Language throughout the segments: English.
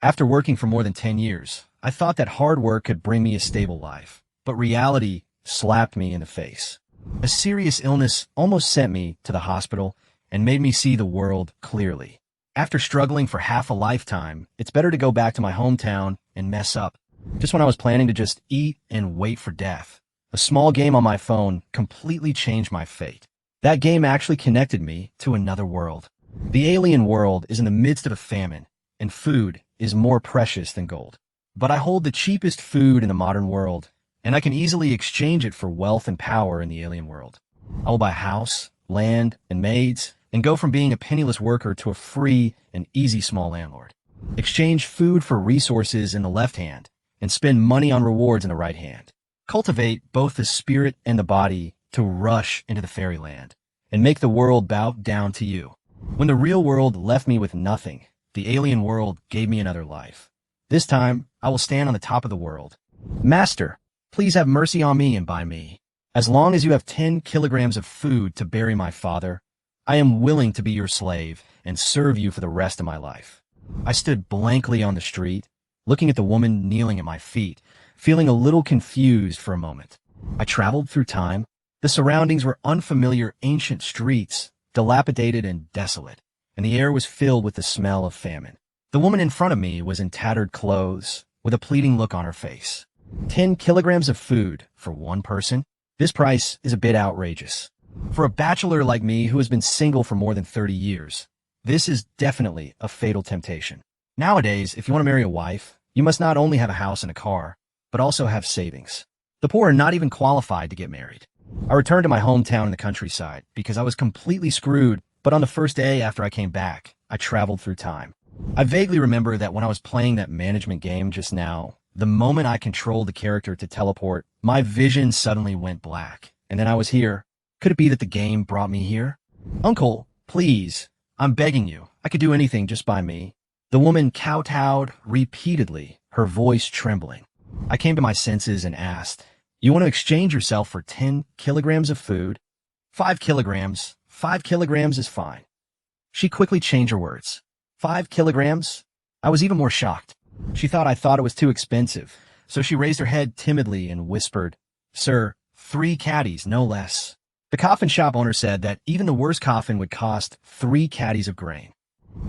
After working for more than 10 years, I thought that hard work could bring me a stable life, but reality slapped me in the face. A serious illness almost sent me to the hospital and made me see the world clearly. After struggling for half a lifetime, it's better to go back to my hometown and mess up. Just when I was planning to just eat and wait for death, a small game on my phone completely changed my fate. That game actually connected me to another world. The alien world is in the midst of a famine, and food is more precious than gold. But I hold the cheapest food in the modern world, and I can easily exchange it for wealth and power in the alien world. I will buy a house, land, and maids, and go from being a penniless worker to a free and easy small landlord. Exchange food for resources in the left hand, and spend money on rewards in the right hand. Cultivate both the spirit and the body to rush into the fairyland, and make the world bow down to you. When the real world left me with nothing, the alien world gave me another life. This time, I will stand on the top of the world. Master, please have mercy on me and buy me. As long as you have 10 kilograms of food to bury my father, I am willing to be your slave and serve you for the rest of my life. I stood blankly on the street, looking at the woman kneeling at my feet, feeling a little confused for a moment. I traveled through time. The surroundings were unfamiliar ancient streets, dilapidated and desolate, and the air was filled with the smell of famine. The woman in front of me was in tattered clothes, with a pleading look on her face. 10 kilograms of food for one person? This price is a bit outrageous. For a bachelor like me who has been single for more than 30 years, this is definitely a fatal temptation. Nowadays, if you want to marry a wife, you must not only have a house and a car, but also have savings. The poor are not even qualified to get married. I returned to my hometown in the countryside because I was completely screwed, but on the first day after I came back, I traveled through time. I vaguely remember that when I was playing that management game just now, the moment I controlled the character to teleport, my vision suddenly went black, and then I was here. Could it be that the game brought me here? Uncle, please, I'm begging you. I could do anything just by me. The woman kowtowed repeatedly, her voice trembling. I came to my senses and asked, you want to exchange yourself for 10 kilograms of food? 5 kilograms. 5 kilograms is fine. She quickly changed her words. 5 kilograms? I was even more shocked. She thought I thought it was too expensive, so she raised her head timidly and whispered, Sir, 3 caddies, no less. The coffin shop owner said that even the worst coffin would cost 3 caddies of grain.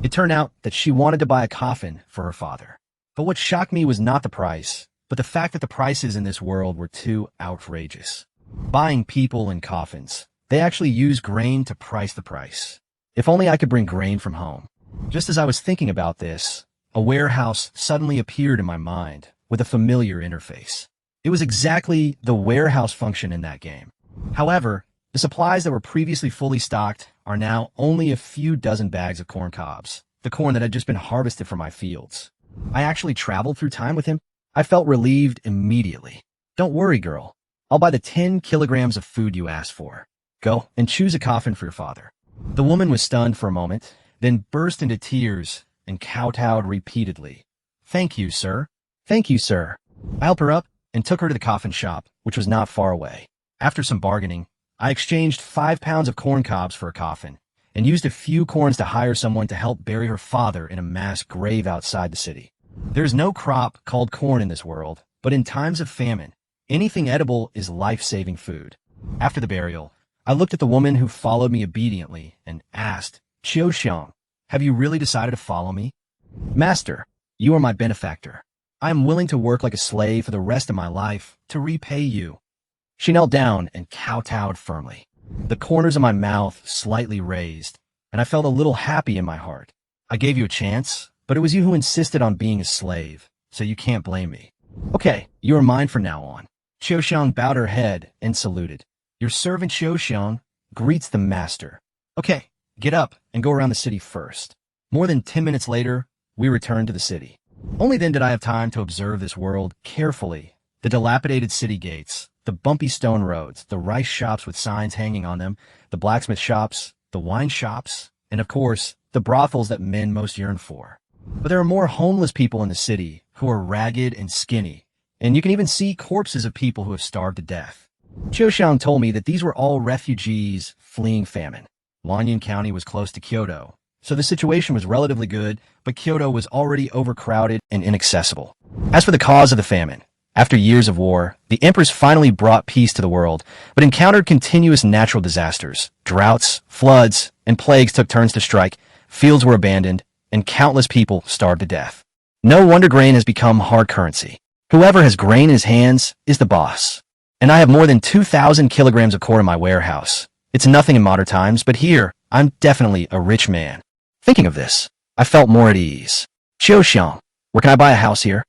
It turned out that she wanted to buy a coffin for her father. But what shocked me was not the price, but the fact that the prices in this world were too outrageous. Buying people in coffins. They actually use grain to price the price. If only I could bring grain from home. Just as I was thinking about this, a warehouse suddenly appeared in my mind with a familiar interface. It was exactly the warehouse function in that game. However, the supplies that were previously fully stocked are now only a few dozen bags of corn cobs, the corn that had just been harvested from my fields. I actually traveled through time with him. I felt relieved immediately. Don't worry, girl. I'll buy the 10 kilograms of food you asked for. Go and choose a coffin for your father. The woman was stunned for a moment, then burst into tears and kowtowed repeatedly. Thank you, sir. Thank you, sir. I helped her up and took her to the coffin shop, which was not far away. After some bargaining, I exchanged 5 pounds of corn cobs for a coffin and used a few corns to hire someone to help bury her father in a mass grave outside the city. There's no crop called corn in this world, but in times of famine, anything edible is life-saving food. After the burial, I looked at the woman who followed me obediently and asked, Qiu Xiang, have you really decided to follow me? Master, you are my benefactor. I am willing to work like a slave for the rest of my life to repay you. She knelt down and kowtowed firmly. The corners of my mouth slightly raised, and I felt a little happy in my heart. I gave you a chance, but it was you who insisted on being a slave, so you can't blame me. Okay, you are mine from now on. Qiu Xiang bowed her head and saluted. Your servant Qiu Xiang greets the master. Okay, get up and go around the city first. More than 10 minutes later, we returned to the city. Only then did I have time to observe this world carefully. The dilapidated city gates, the bumpy stone roads, the rice shops with signs hanging on them, the blacksmith shops, the wine shops, and of course, the brothels that men most yearn for. But there are more homeless people in the city who are ragged and skinny, and you can even see corpses of people who have starved to death. Qiu Xiang told me that these were all refugees fleeing famine. Lanyan County was close to Kyoto, so the situation was relatively good, but Kyoto was already overcrowded and inaccessible. As for the cause of the famine, after years of war, the empress finally brought peace to the world, but encountered continuous natural disasters. Droughts, floods, and plagues took turns to strike, fields were abandoned, and countless people starved to death. No wonder grain has become hard currency. Whoever has grain in his hands is the boss. And I have more than 2,000 kilograms of corn in my warehouse. It's nothing in modern times, but here, I'm definitely a rich man. Thinking of this, I felt more at ease. Xiao, where can I buy a house here?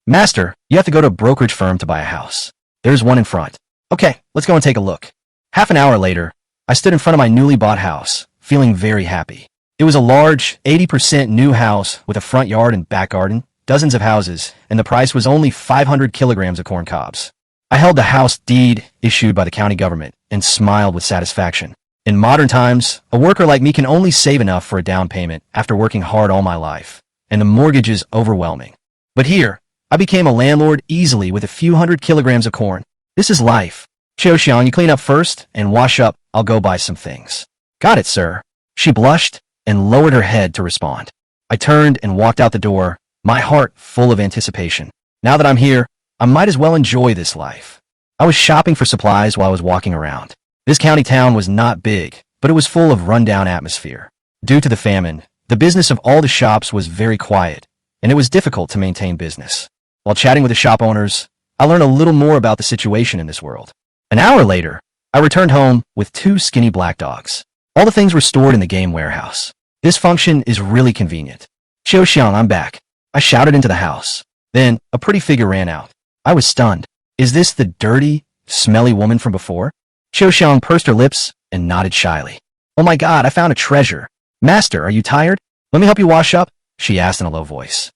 Master, you have to go to a brokerage firm to buy a house. There's one in front. Okay, let's go and take a look. Half an hour later, I stood in front of my newly bought house, feeling very happy. It was a large, 80% new house with a front yard and back garden, dozens of houses, and the price was only 500 kilograms of corn cobs. I held the house deed issued by the county government and smiled with satisfaction. In modern times, a worker like me can only save enough for a down payment after working hard all my life, and the mortgage is overwhelming. But here, I became a landlord easily with a few hundred kilograms of corn. This is life. Xiao, you clean up first and wash up. I'll go buy some things. Got it, sir. She blushed and lowered her head to respond. I turned and walked out the door, my heart full of anticipation. Now that I'm here, I might as well enjoy this life. I was shopping for supplies while I was walking around. This county town was not big, but it was full of rundown atmosphere. Due to the famine, the business of all the shops was very quiet, and it was difficult to maintain business. While chatting with the shop owners, I learned a little more about the situation in this world. An hour later, I returned home with 2 skinny black dogs. All the things were stored in the game warehouse. This function is really convenient. Xiao, I'm back. I shouted into the house. Then, a pretty figure ran out. I was stunned. Is this the dirty, smelly woman from before? Xiao pursed her lips and nodded shyly. Oh my god, I found a treasure. Master, are you tired? Let me help you wash up? She asked in a low voice.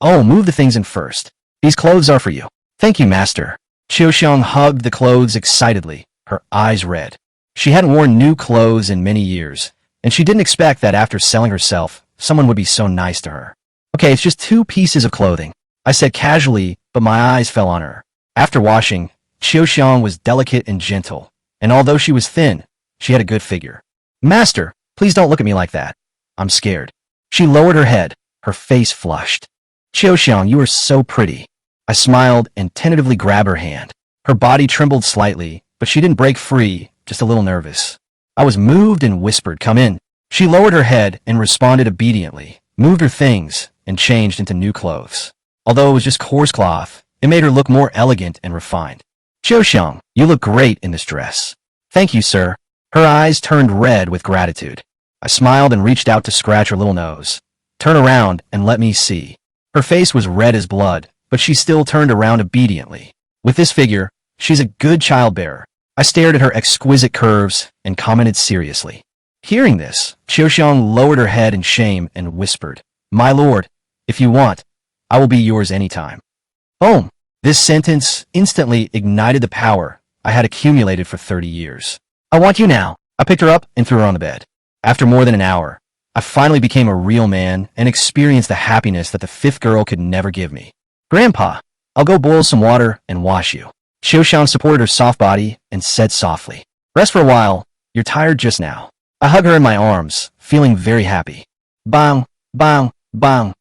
Oh, move the things in first. These clothes are for you. Thank you, master. Xiao hugged the clothes excitedly, her eyes red. She hadn't worn new clothes in many years, and she didn't expect that after selling herself, someone would be so nice to her. Okay, it's just 2 pieces of clothing, I said casually, but my eyes fell on her. After washing, Xiao was delicate and gentle, and although she was thin, she had a good figure. Master, please don't look at me like that. I'm scared. She lowered her head, her face flushed. Xiao, you are so pretty. I smiled and tentatively grabbed her hand. Her body trembled slightly, but she didn't break free, just a little nervous. I was moved and whispered, come in. She lowered her head and responded obediently, moved her things, and changed into new clothes. Although it was just coarse cloth, it made her look more elegant and refined. Xiao, you look great in this dress. Thank you, sir. Her eyes turned red with gratitude. I smiled and reached out to scratch her little nose. Turn around and let me see. Her face was red as blood, but she still turned around obediently. With this figure, she's a good childbearer. I stared at her exquisite curves and commented seriously. Hearing this, Xiao lowered her head in shame and whispered, My lord, if you want, I will be yours anytime. Boom! This sentence instantly ignited the power I had accumulated for 30 years. I want you now. I picked her up and threw her on the bed. After more than an hour, I finally became a real man and experienced the happiness that the 5th girl could never give me. Grandpa, I'll go boil some water and wash you. Xiao supported her soft body and said softly, Rest for a while, you're tired just now. I hugged her in my arms, feeling very happy. Bang, bang, bang.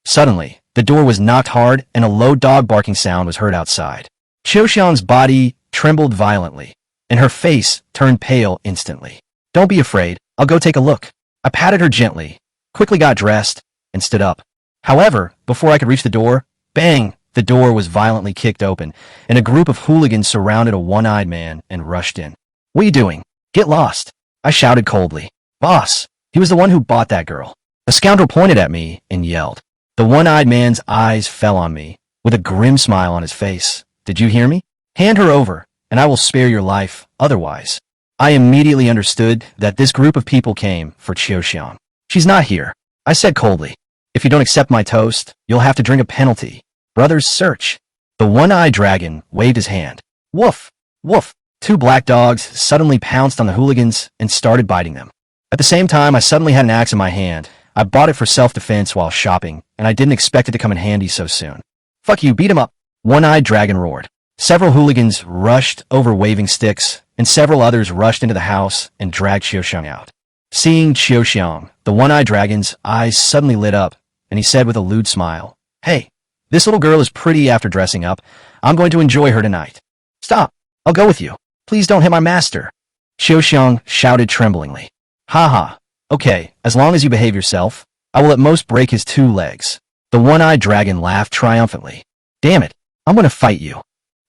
Suddenly, the door was knocked hard and a low dog barking sound was heard outside. Xiao's body trembled violently, and her face turned pale instantly. Don't be afraid, I'll go take a look. I patted her gently, quickly got dressed, and stood up. However, before I could reach the door, bang, the door was violently kicked open, and a group of hooligans surrounded a one-eyed man and rushed in. What are you doing? Get lost. I shouted coldly. Boss, he was the one who bought that girl. The scoundrel pointed at me and yelled. The one-eyed man's eyes fell on me, with a grim smile on his face. Did you hear me? Hand her over, and I will spare your life, otherwise. I immediately understood that this group of people came for Xiao. She's not here, I said coldly. If you don't accept my toast, you'll have to drink a penalty. Brothers, search. The one-eyed dragon waved his hand. Woof, woof. 2 black dogs suddenly pounced on the hooligans and started biting them. At the same time, I suddenly had an axe in my hand. I bought it for self-defense while shopping, and I didn't expect it to come in handy so soon. Fuck you, beat him up. One-eyed dragon roared. Several hooligans rushed over waving sticks, and several others rushed into the house and dragged Xiao out. Seeing Xiaoxiang, the one-eyed dragon's eyes suddenly lit up, and he said with a lewd smile, "Hey, this little girl is pretty after dressing up. I'm going to enjoy her tonight." "Stop! I'll go with you. Please don't hit my master." Xiaoxiang shouted tremblingly. "Ha. Okay, as long as you behave yourself, I will at most break his 2 legs." The one-eyed dragon laughed triumphantly. "Damn it, I'm going to fight you."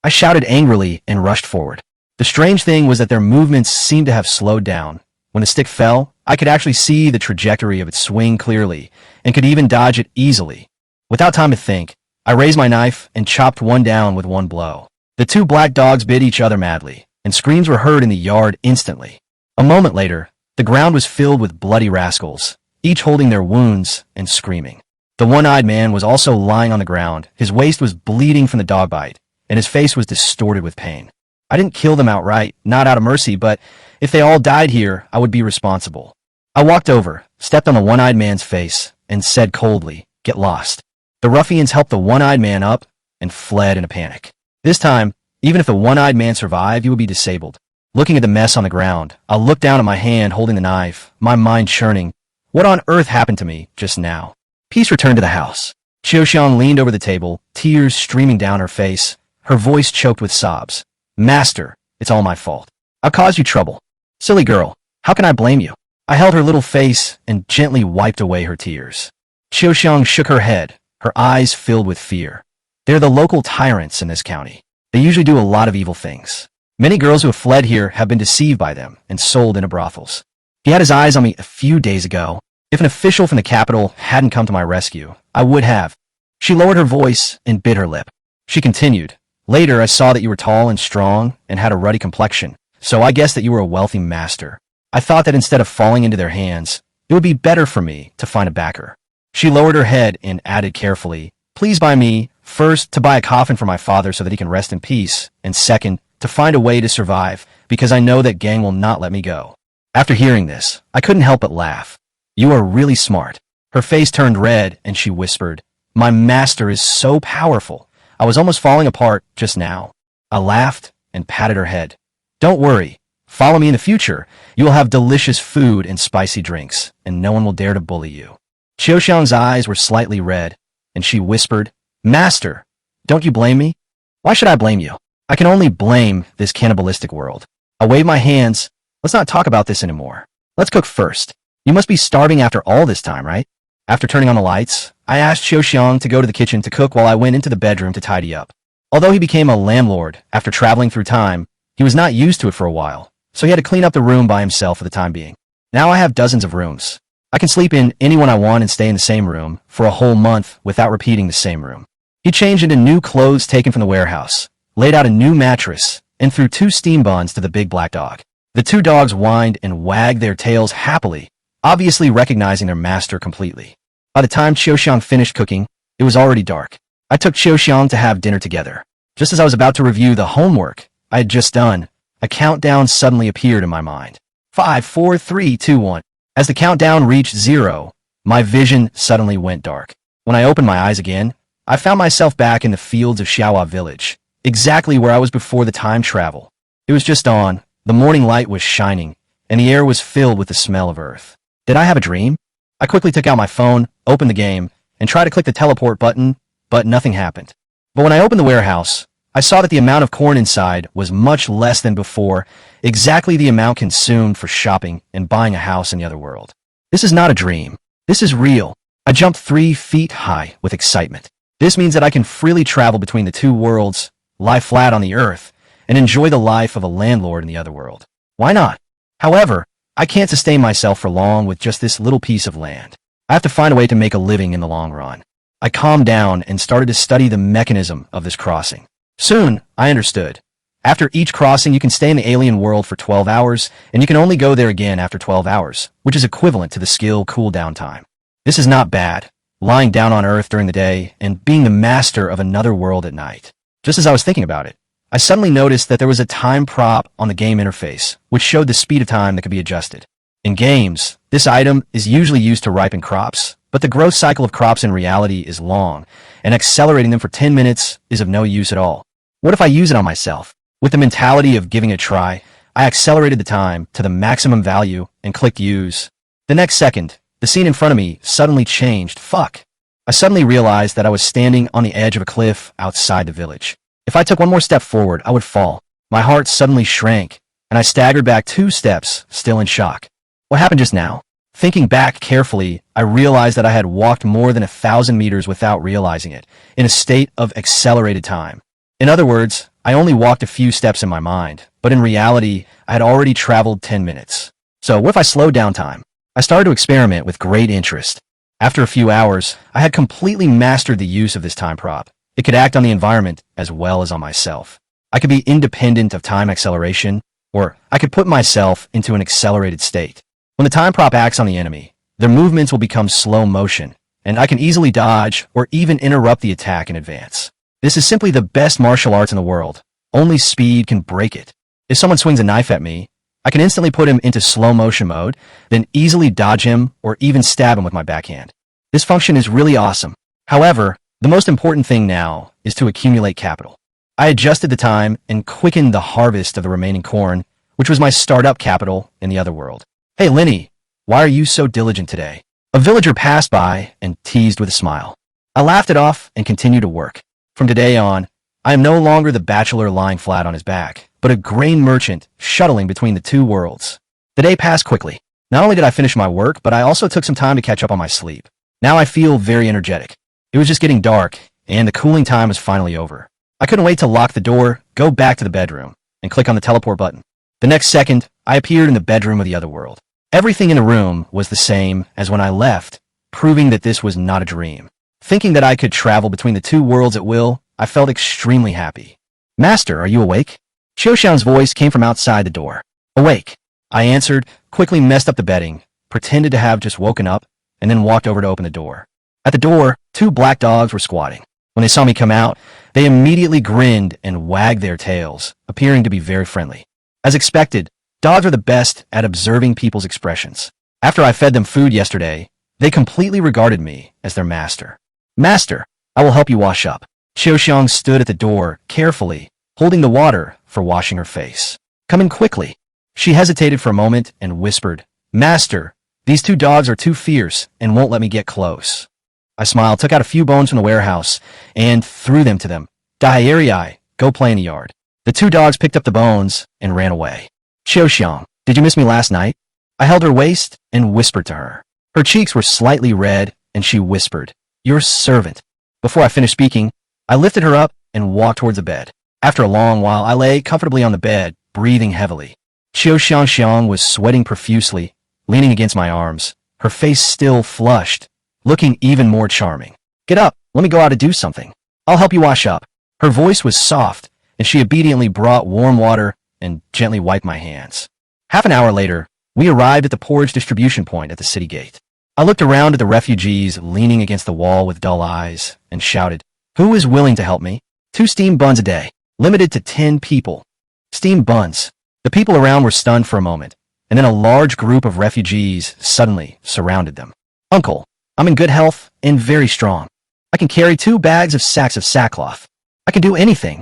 I shouted angrily and rushed forward. The strange thing was that their movements seemed to have slowed down. When the stick fell, I could actually see the trajectory of its swing clearly, and could even dodge it easily. Without time to think, I raised my knife and chopped one down with one blow. The 2 black dogs bit each other madly, and screams were heard in the yard instantly. A moment later, the ground was filled with bloody rascals, each holding their wounds and screaming. The one-eyed man was also lying on the ground. His waist was bleeding from the dog bite, and his face was distorted with pain. I didn't kill them outright, not out of mercy, but if they all died here, I would be responsible. I walked over, stepped on the one-eyed man's face, and said coldly, "Get lost." The ruffians helped the one-eyed man up and fled in a panic. This time, even if the one-eyed man survived, he would be disabled. Looking at the mess on the ground, I looked down at my hand holding the knife, my mind churning. What on earth happened to me just now? Peace returned to the house. Xiaoxiang leaned over the table, tears streaming down her face, her voice choked with sobs. "Master, it's all my fault. I caused you trouble. Silly girl, how can I blame you?" I held her little face and gently wiped away her tears. Xiaoxiang shook her head, her eyes filled with fear. They're the local tyrants in this county. They usually do a lot of evil things. Many girls who have fled here have been deceived by them and sold into brothels. He had his eyes on me a few days ago. If an official from the capital hadn't come to my rescue, I would have. She lowered her voice and bit her lip. She continued, "Later I saw that you were tall and strong and had a ruddy complexion, so I guessed that you were a wealthy master. I thought that instead of falling into their hands, it would be better for me to find a backer." She lowered her head and added carefully, "Please buy me, first, to buy a coffin for my father so that he can rest in peace, and second, to find a way to survive, because I know that gang will not let me go." After hearing this, I couldn't help but laugh. "You are really smart." Her face turned red and she whispered, "My master is so powerful. I was almost falling apart just now." I laughed and patted her head. "Don't worry. Follow me in the future. You will have delicious food and spicy drinks, and no one will dare to bully you." Xiaoxiang's eyes were slightly red, and she whispered, "Master, don't you blame me?" "Why should I blame you? I can only blame this cannibalistic world." I waved my hands. "Let's not talk about this anymore. Let's cook first. You must be starving after all this time, right?" After turning on the lights, I asked Xiaoxiang to go to the kitchen to cook while I went into the bedroom to tidy up. Although he became a landlord after traveling through time, he was not used to it for a while, so he had to clean up the room by himself for the time being. Now I have dozens of rooms. I can sleep in any one I want and stay in the same room for a whole month without repeating the same room. He changed into new clothes taken from the warehouse, laid out a new mattress, and threw 2 steam buns to the big black dog. The 2 dogs whined and wagged their tails happily, obviously recognizing their master completely. By the time Xiaoxiang finished cooking, it was already dark. I took Xiaoxiang to have dinner together. Just as I was about to review the homework I had just done, a countdown suddenly appeared in my mind. 5, 4, 3, 2, 1. As the countdown reached 0, my vision suddenly went dark. When I opened my eyes again, I found myself back in the fields of Xiaohua village, exactly where I was before the time travel. It was just dawn, the morning light was shining, and the air was filled with the smell of earth. Did I have a dream? I quickly took out my phone, opened the game, and tried to click the teleport button, but nothing happened. But when I opened the warehouse, I saw that the amount of corn inside was much less than before, exactly the amount consumed for shopping and buying a house in the other world. This is not a dream. This is real. I jumped 3 feet high with excitement. This means that I can freely travel between the 2 worlds, lie flat on the earth, and enjoy the life of a landlord in the other world. Why not? However, I can't sustain myself for long with just this little piece of land. I have to find a way to make a living in the long run. I calmed down and started to study the mechanism of this crossing. Soon, I understood. After each crossing, you can stay in the alien world for 12 hours, and you can only go there again after 12 hours, which is equivalent to the skill cooldown time. This is not bad, lying down on Earth during the day and being the master of another world at night. Just as I was thinking about it, I suddenly noticed that there was a time prop on the game interface, which showed the speed of time that could be adjusted. In games, this item is usually used to ripen crops, but the growth cycle of crops in reality is long, and accelerating them for 10 minutes is of no use at all. What if I use it on myself? With the mentality of giving it a try, I accelerated the time to the maximum value and clicked use. The next second, the scene in front of me suddenly changed. Fuck. I suddenly realized that I was standing on the edge of a cliff outside the village. If I took one more step forward, I would fall. My heart suddenly shrank, and I staggered back 2 steps, still in shock. What happened just now? Thinking back carefully, I realized that I had walked more than 1,000 meters without realizing it, in a state of accelerated time. In other words, I only walked a few steps in my mind, but in reality, I had already traveled 10 minutes. So what if I slowed down time? I started to experiment with great interest. After a few hours, I had completely mastered the use of this time prop. It could act on the environment as well as on myself. I could be independent of time acceleration, or I could put myself into an accelerated state. When the time prop acts on the enemy, their movements will become slow motion, and I can easily dodge or even interrupt the attack in advance. This is simply the best martial arts in the world. Only speed can break it. If someone swings a knife at me, I can instantly put him into slow motion mode, then easily dodge him or even stab him with my backhand. This function is really awesome. However, the most important thing now is to accumulate capital. I adjusted the time and quickened the harvest of the remaining corn, which was my startup capital in the other world. Hey, Lenny, why are you so diligent today? A villager passed by and teased with a smile. I laughed it off and continued to work. From today on, I am no longer the bachelor lying flat on his back, but a grain merchant shuttling between the 2 worlds. The day passed quickly. Not only did I finish my work, but I also took some time to catch up on my sleep. Now I feel very energetic. It was just getting dark, and the cooling time was finally over. I couldn't wait to lock the door, go back to the bedroom, and click on the teleport button. The next second, I appeared in the bedroom of the other world. Everything in the room was the same as when I left, proving that this was not a dream. Thinking that I could travel between the 2 worlds at will, I felt extremely happy. Master, are you awake? Qiuxiang's voice came from outside the door. Awake. I answered, quickly messed up the bedding, pretended to have just woken up, and then walked over to open the door. At the door, 2 black dogs were squatting. When they saw me come out, they immediately grinned and wagged their tails, appearing to be very friendly. As expected, dogs are the best at observing people's expressions. After I fed them food yesterday, they completely regarded me as their master. Master, I will help you wash up. Qiuxiang stood at the door, carefully, holding the water for washing her face. Come in quickly. She hesitated for a moment and whispered, Master, these 2 dogs are too fierce and won't let me get close. I smiled, took out a few bones from the warehouse, and threw them to them. Dairii, go play in the yard. The 2 dogs picked up the bones and ran away. Qiuxiang, did you miss me last night? I held her waist and whispered to her. Her cheeks were slightly red, and she whispered, Your servant. Before I finished speaking, I lifted her up and walked towards the bed. After a long while, I lay comfortably on the bed, breathing heavily. Qiuxiang was sweating profusely, leaning against my arms, her face still flushed, looking even more charming. Get up, let me go out to do something. I'll help you wash up. Her voice was soft, and she obediently brought warm water and gently wiped my hands. Half an hour later, we arrived at the porridge distribution point at the city gate. I looked around at the refugees leaning against the wall with dull eyes and shouted, Who is willing to help me? 2 steamed buns a day, limited to 10 people. Steamed buns. The people around were stunned for a moment, and then a large group of refugees suddenly surrounded them. Uncle, I'm in good health and very strong. I can carry 2 bags of sacks of sackcloth. I can do anything.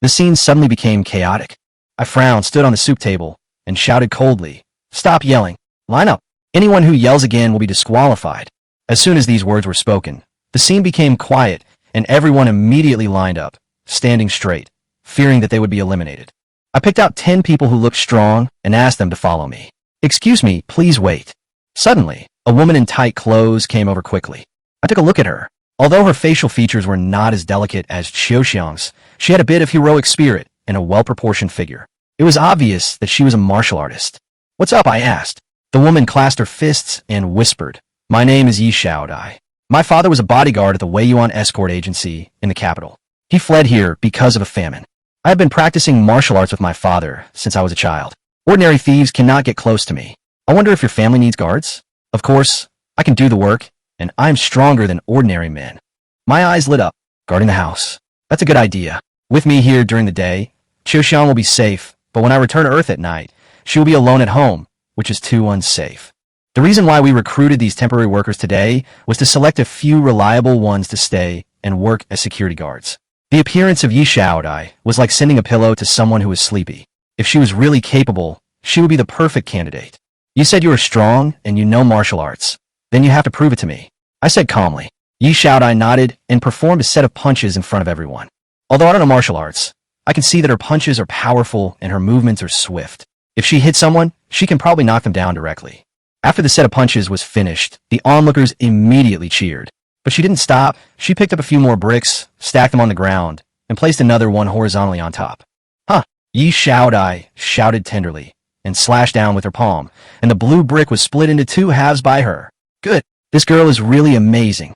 The scene suddenly became chaotic. I frowned, stood on the soup table, and shouted coldly, Stop yelling. Line up. Anyone who yells again will be disqualified. As soon as these words were spoken, the scene became quiet, and everyone immediately lined up, standing straight, fearing that they would be eliminated. I picked out 10 people who looked strong and asked them to follow me. Excuse me, please wait. Suddenly, a woman in tight clothes came over quickly. I took a look at her. Although her facial features were not as delicate as Qiuxiang's, she had a bit of heroic spirit and a well-proportioned figure. It was obvious that she was a martial artist. What's up? I asked. The woman clasped her fists and whispered, My name is Yi Shaodai. My father was a bodyguard at the Weiyuan escort agency in the capital. He fled here because of a famine. I have been practicing martial arts with my father since I was a child. Ordinary thieves cannot get close to me. I wonder if your family needs guards? Of course, I can do the work, and I'm stronger than ordinary men. My eyes lit up, guarding the house. That's a good idea. With me here during the day, Qiuxiang will be safe, but when I return to Earth at night, she will be alone at home, which is too unsafe. The reason why we recruited these temporary workers today was to select a few reliable ones to stay and work as security guards. The appearance of Yi Shaodai was like sending a pillow to someone who was sleepy. If she was really capable, she would be the perfect candidate. You said you were strong and you know martial arts. Then you have to prove it to me, I said calmly. Yi Xiaodai nodded and performed a set of punches in front of everyone. Although I don't know martial arts, I can see that her punches are powerful and her movements are swift. If she hits someone, she can probably knock them down directly. After the set of punches was finished, the onlookers immediately cheered. But she didn't stop. She picked up a few more bricks, stacked them on the ground, and placed another one horizontally on top. Huh, Yi Xiaodai shouted tenderly, and slashed down with her palm, and the blue brick was split into two halves by her. Good. This girl is really amazing.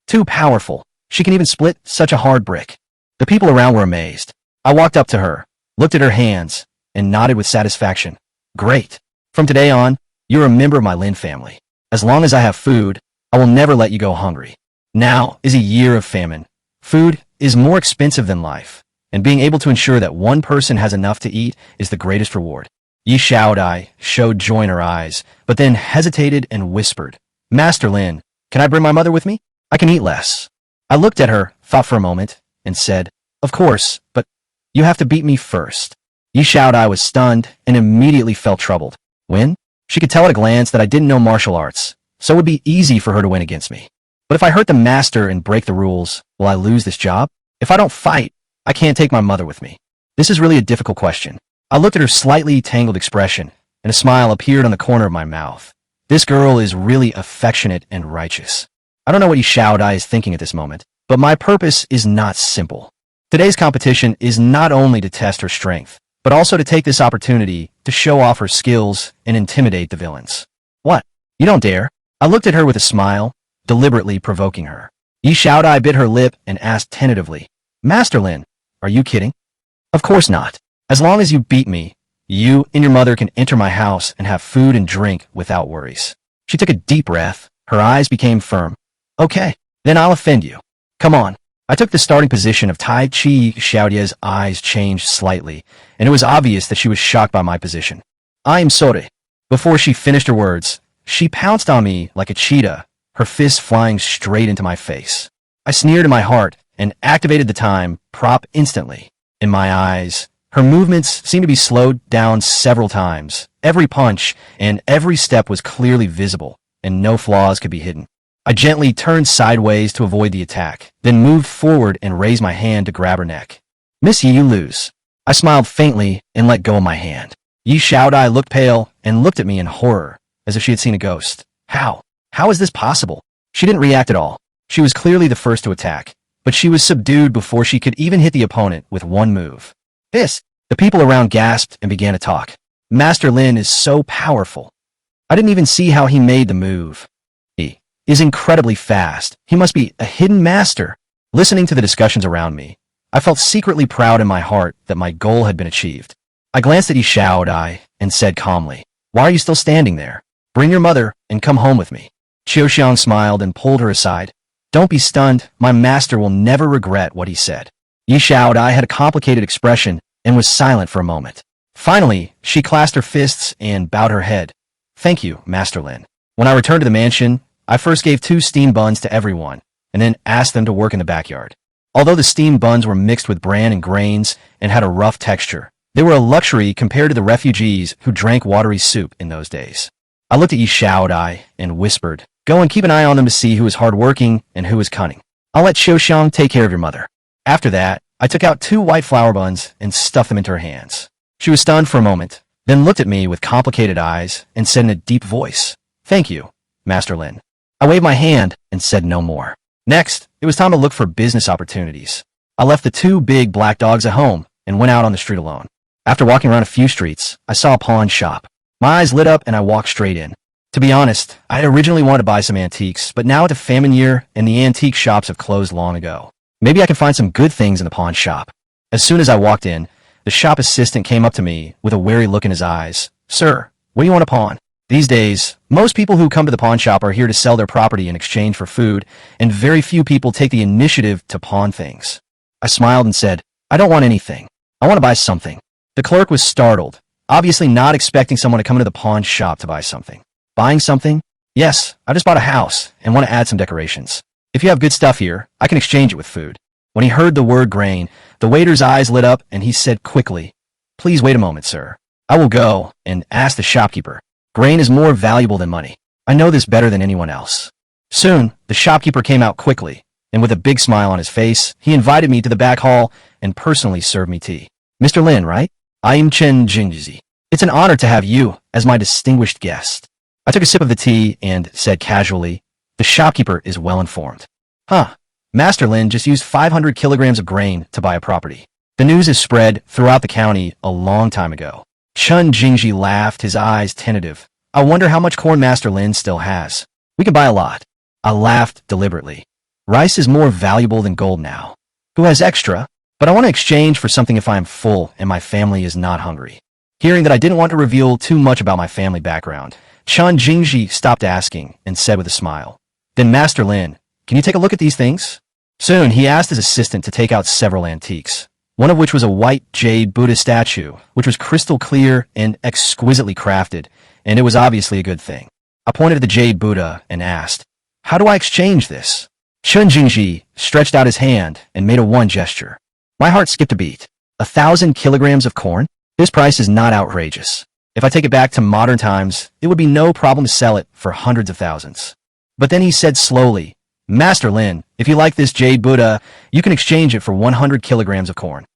Too powerful. She can even split such a hard brick. The people around were amazed. I walked up to her, looked at her hands, and nodded with satisfaction. Great. From today on, you're a member of my Lin family. As long as I have food, I will never let you go hungry. Now is a year of famine. Food is more expensive than life, and being able to ensure that one person has enough to eat is the greatest reward. Yi Xiaodai showed joy in her eyes, but then hesitated and whispered, Master Lin, can I bring my mother with me? I can eat less. I looked at her, thought for a moment, and said, Of course, but you have to beat me first. Yi Xiaodai was stunned and immediately felt troubled. Win? She could tell at a glance that I didn't know martial arts, so it would be easy for her to win against me. But if I hurt the master and break the rules, will I lose this job? If I don't fight, I can't take my mother with me. This is really a difficult question. I looked at her slightly tangled expression, and a smile appeared on the corner of my mouth. This girl is really affectionate and righteous. I don't know what Yi Xiaodai is thinking at this moment, but my purpose is not simple. Today's competition is not only to test her strength, but also to take this opportunity to show off her skills and intimidate the villains. What? You don't dare? I looked at her with a smile, deliberately provoking her. Yi Xiaodai bit her lip and asked tentatively, Master Lin, are you kidding? Of course not. As long as you beat me, you and your mother can enter my house and have food and drink without worries. She took a deep breath. Her eyes became firm. Okay, then I'll offend you. Come on. I took the starting position of Tai Chi. Xiaodia's eyes changed slightly, and it was obvious that she was shocked by my position. I am sorry. Before she finished her words, she pounced on me like a cheetah, her fist flying straight into my face. I sneered in my heart and activated the time prop instantly. In my eyes, her movements seemed to be slowed down several times. Every punch and every step was clearly visible, and no flaws could be hidden. I gently turned sideways to avoid the attack, then moved forward and raised my hand to grab her neck. Miss Yi, you lose. I smiled faintly and let go of my hand. Yi Xiaodai looked pale and looked at me in horror, as if she had seen a ghost. How? How is this possible? She didn't react at all. She was clearly the first to attack, but she was subdued before she could even hit the opponent with one move. The people around gasped and began to talk. Master Lin is so powerful. I didn't even see how he made the move. He is incredibly fast. He must be a hidden master. Listening to the discussions around me, I felt secretly proud in my heart that my goal had been achieved. I glanced at Yi Xiaodai and said calmly, Why are you still standing there? Bring your mother and come home with me. Qiuxiang smiled and pulled her aside. Don't be stunned. My master will never regret what he said. Yi Xiaodai had a complicated expression and was silent for a moment. Finally, she clasped her fists and bowed her head. Thank you, Master Lin. When I returned to the mansion, I first gave 2 steamed buns to everyone, and then asked them to work in the backyard. Although the steamed buns were mixed with bran and grains and had a rough texture, they were a luxury compared to the refugees who drank watery soup in those days. I looked at Yi Xiaodai and whispered, Go and keep an eye on them to see who is hardworking and who is cunning. I'll let Qiuxiang take care of your mother. After that, I took out 2 white flour buns and stuffed them into her hands. She was stunned for a moment, then looked at me with complicated eyes and said in a deep voice, Thank you, Master Lin. I waved my hand and said no more. Next, it was time to look for business opportunities. I left the 2 big black dogs at home and went out on the street alone. After walking around a few streets, I saw a pawn shop. My eyes lit up and I walked straight in. To be honest, I had originally wanted to buy some antiques, but now it's a famine year and the antique shops have closed long ago. Maybe I can find some good things in the pawn shop. As soon as I walked in, the shop assistant came up to me with a wary look in his eyes. Sir, what do you want to pawn? These days, most people who come to the pawn shop are here to sell their property in exchange for food, and very few people take the initiative to pawn things. I smiled and said, I don't want anything. I want to buy something. The clerk was startled, obviously not expecting someone to come into the pawn shop to buy something. Buying something? Yes, I just bought a house and want to add some decorations. If you have good stuff here, I can exchange it with food. When he heard the word grain, the waiter's eyes lit up and he said quickly, Please wait a moment, sir. I will go and ask the shopkeeper. Grain is more valuable than money. I know this better than anyone else. Soon, the shopkeeper came out quickly, and with a big smile on his face, he invited me to the back hall and personally served me tea. Mr. Lin, right? I am Chen Jingji. It's an honor to have you as my distinguished guest. I took a sip of the tea and said casually, the shopkeeper is well informed. Huh. Master Lin just used 500 kilograms of grain to buy a property. The news is spread throughout the county a long time ago. Chen Jingji laughed, his eyes tentative. I wonder how much corn Master Lin still has. We could buy a lot. I laughed deliberately. Rice is more valuable than gold now. Who has extra? But I want to exchange for something if I am full and my family is not hungry. Hearing that I didn't want to reveal too much about my family background, Chen Jingji stopped asking and said with a smile, Then Master Lin, can you take a look at these things? Soon he asked his assistant to take out several antiques, one of which was a white jade Buddha statue, which was crystal clear and exquisitely crafted, and it was obviously a good thing. I pointed at the jade Buddha and asked, How do I exchange this? Chen Jingji stretched out his hand and made a one gesture. My heart skipped a beat. 1,000 kilograms of corn? This price is not outrageous. If I take it back to modern times, it would be no problem to sell it for hundreds of thousands. But then he said slowly, Master Lin, if you like this jade Buddha, you can exchange it for 100 kilograms of corn.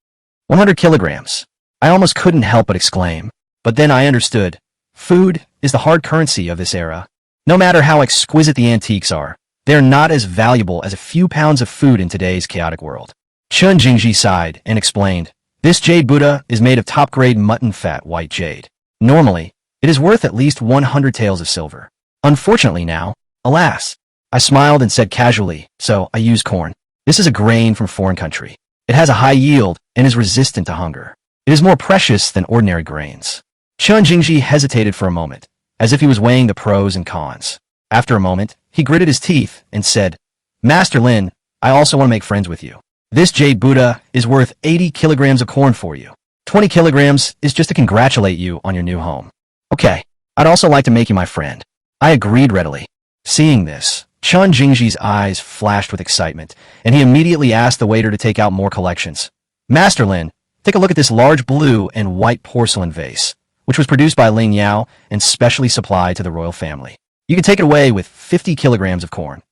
100 kilograms. I almost couldn't help but exclaim. But then I understood. Food is the hard currency of this era. No matter how exquisite the antiques are, they're not as valuable as a few pounds of food in today's chaotic world. Chen Jingji sighed and explained, This jade Buddha is made of top-grade mutton fat white jade. Normally, it is worth at least 100 taels of silver. Unfortunately now, alas. I smiled and said casually, so I use corn. This is a grain from a foreign country. It has a high yield and is resistant to hunger. It is more precious than ordinary grains. Chen Jingji hesitated for a moment, as if he was weighing the pros and cons. After a moment, he gritted his teeth and said, Master Lin, I also want to make friends with you. This jade Buddha is worth 80 kilograms of corn for you. 20 kilograms is just to congratulate you on your new home. Okay, I'd also like to make you my friend. I agreed readily. Seeing this, Chen Jingji's eyes flashed with excitement, and he immediately asked the waiter to take out more collections. Master Lin, take a look at this large blue and white porcelain vase, which was produced by Ling Yao and specially supplied to the royal family. You can take it away with 50 kilograms of corn.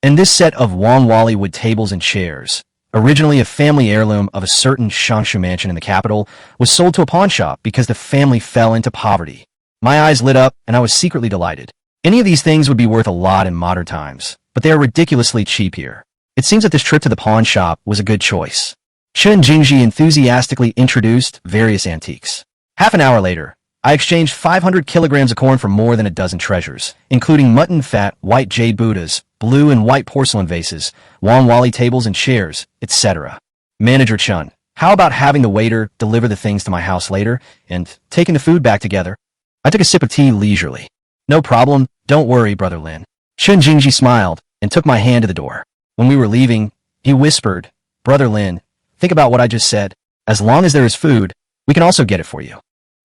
And this set of Wang Wali wood tables and chairs, originally a family heirloom of a certain Shangshu mansion in the capital, was sold to a pawn shop because the family fell into poverty. My eyes lit up, and I was secretly delighted. Any of these things would be worth a lot in modern times, but they are ridiculously cheap here. It seems that this trip to the pawn shop was a good choice. Chen Jingji enthusiastically introduced various antiques. Half an hour later, I exchanged 500 kilograms of corn for more than a dozen treasures, including mutton fat, white jade Buddhas, blue and white porcelain vases, Wang Wali tables and chairs, etc. Manager Chen, how about having the waiter deliver the things to my house later and taking the food back together? I took a sip of tea leisurely. No problem, don't worry, Brother Lin. Chen Jingji smiled and took my hand to the door. When we were leaving, he whispered, Brother Lin, think about what I just said. As long as there is food, we can also get it for you.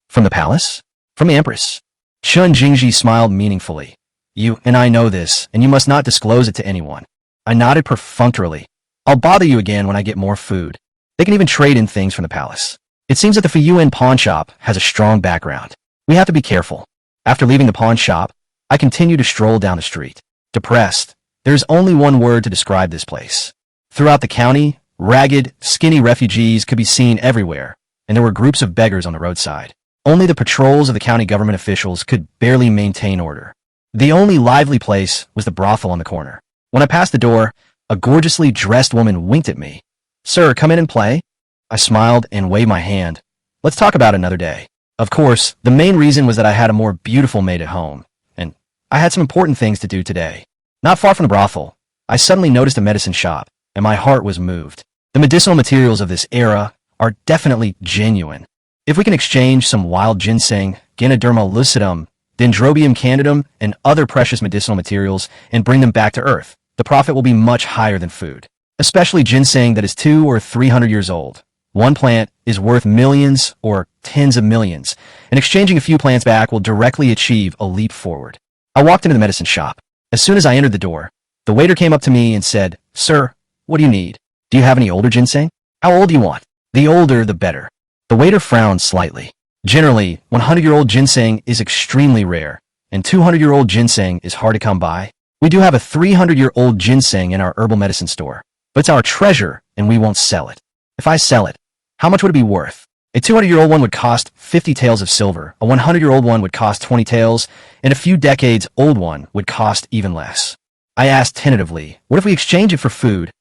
From the palace? From the empress? Chen Jingji smiled meaningfully. You and I know this, and you must not disclose it to anyone. I nodded perfunctorily. I'll bother you again when I get more food. They can even trade in things from the palace. It seems that the Fuyuan pawn shop has a strong background. We have to be careful. After leaving the pawn shop, I continued to stroll down the street. Depressed. There is only one word to describe this place. Throughout the county, ragged, skinny refugees could be seen everywhere, and there were groups of beggars on the roadside. Only the patrols of the county government officials could barely maintain order. The only lively place was the brothel on the corner. When I passed the door, a gorgeously dressed woman winked at me. Sir, come in and play. I smiled and waved my hand. Let's talk about another day. Of course, the main reason was that I had a more beautiful maid at home, and I had some important things to do today. Not far from the brothel, I suddenly noticed a medicine shop, and my heart was moved. The medicinal materials of this era are definitely genuine. If we can exchange some wild ginseng, Ganoderma lucidum, Dendrobium candidum, and other precious medicinal materials and bring them back to Earth, the profit will be much higher than food. Especially ginseng that is 200 or 300 years old. One plant is worth millions or tens of millions, and exchanging a few plants back will directly achieve a leap forward. I walked into the medicine shop. As soon as I entered the door, the waiter came up to me and said, Sir, what do you need? Do you have any older ginseng? How old do you want? The older, the better. The waiter frowned slightly. Generally, 100-year-old ginseng is extremely rare, and 200-year-old ginseng is hard to come by. We do have a 300-year-old ginseng in our herbal medicine store, but it's our treasure, and we won't sell it. If I sell it, how much would it be worth? A 200-year-old one would cost 50 taels of silver, a 100-year-old one would cost 20 taels, and a few decades old one would cost even less. I asked tentatively, what if we exchange it for food?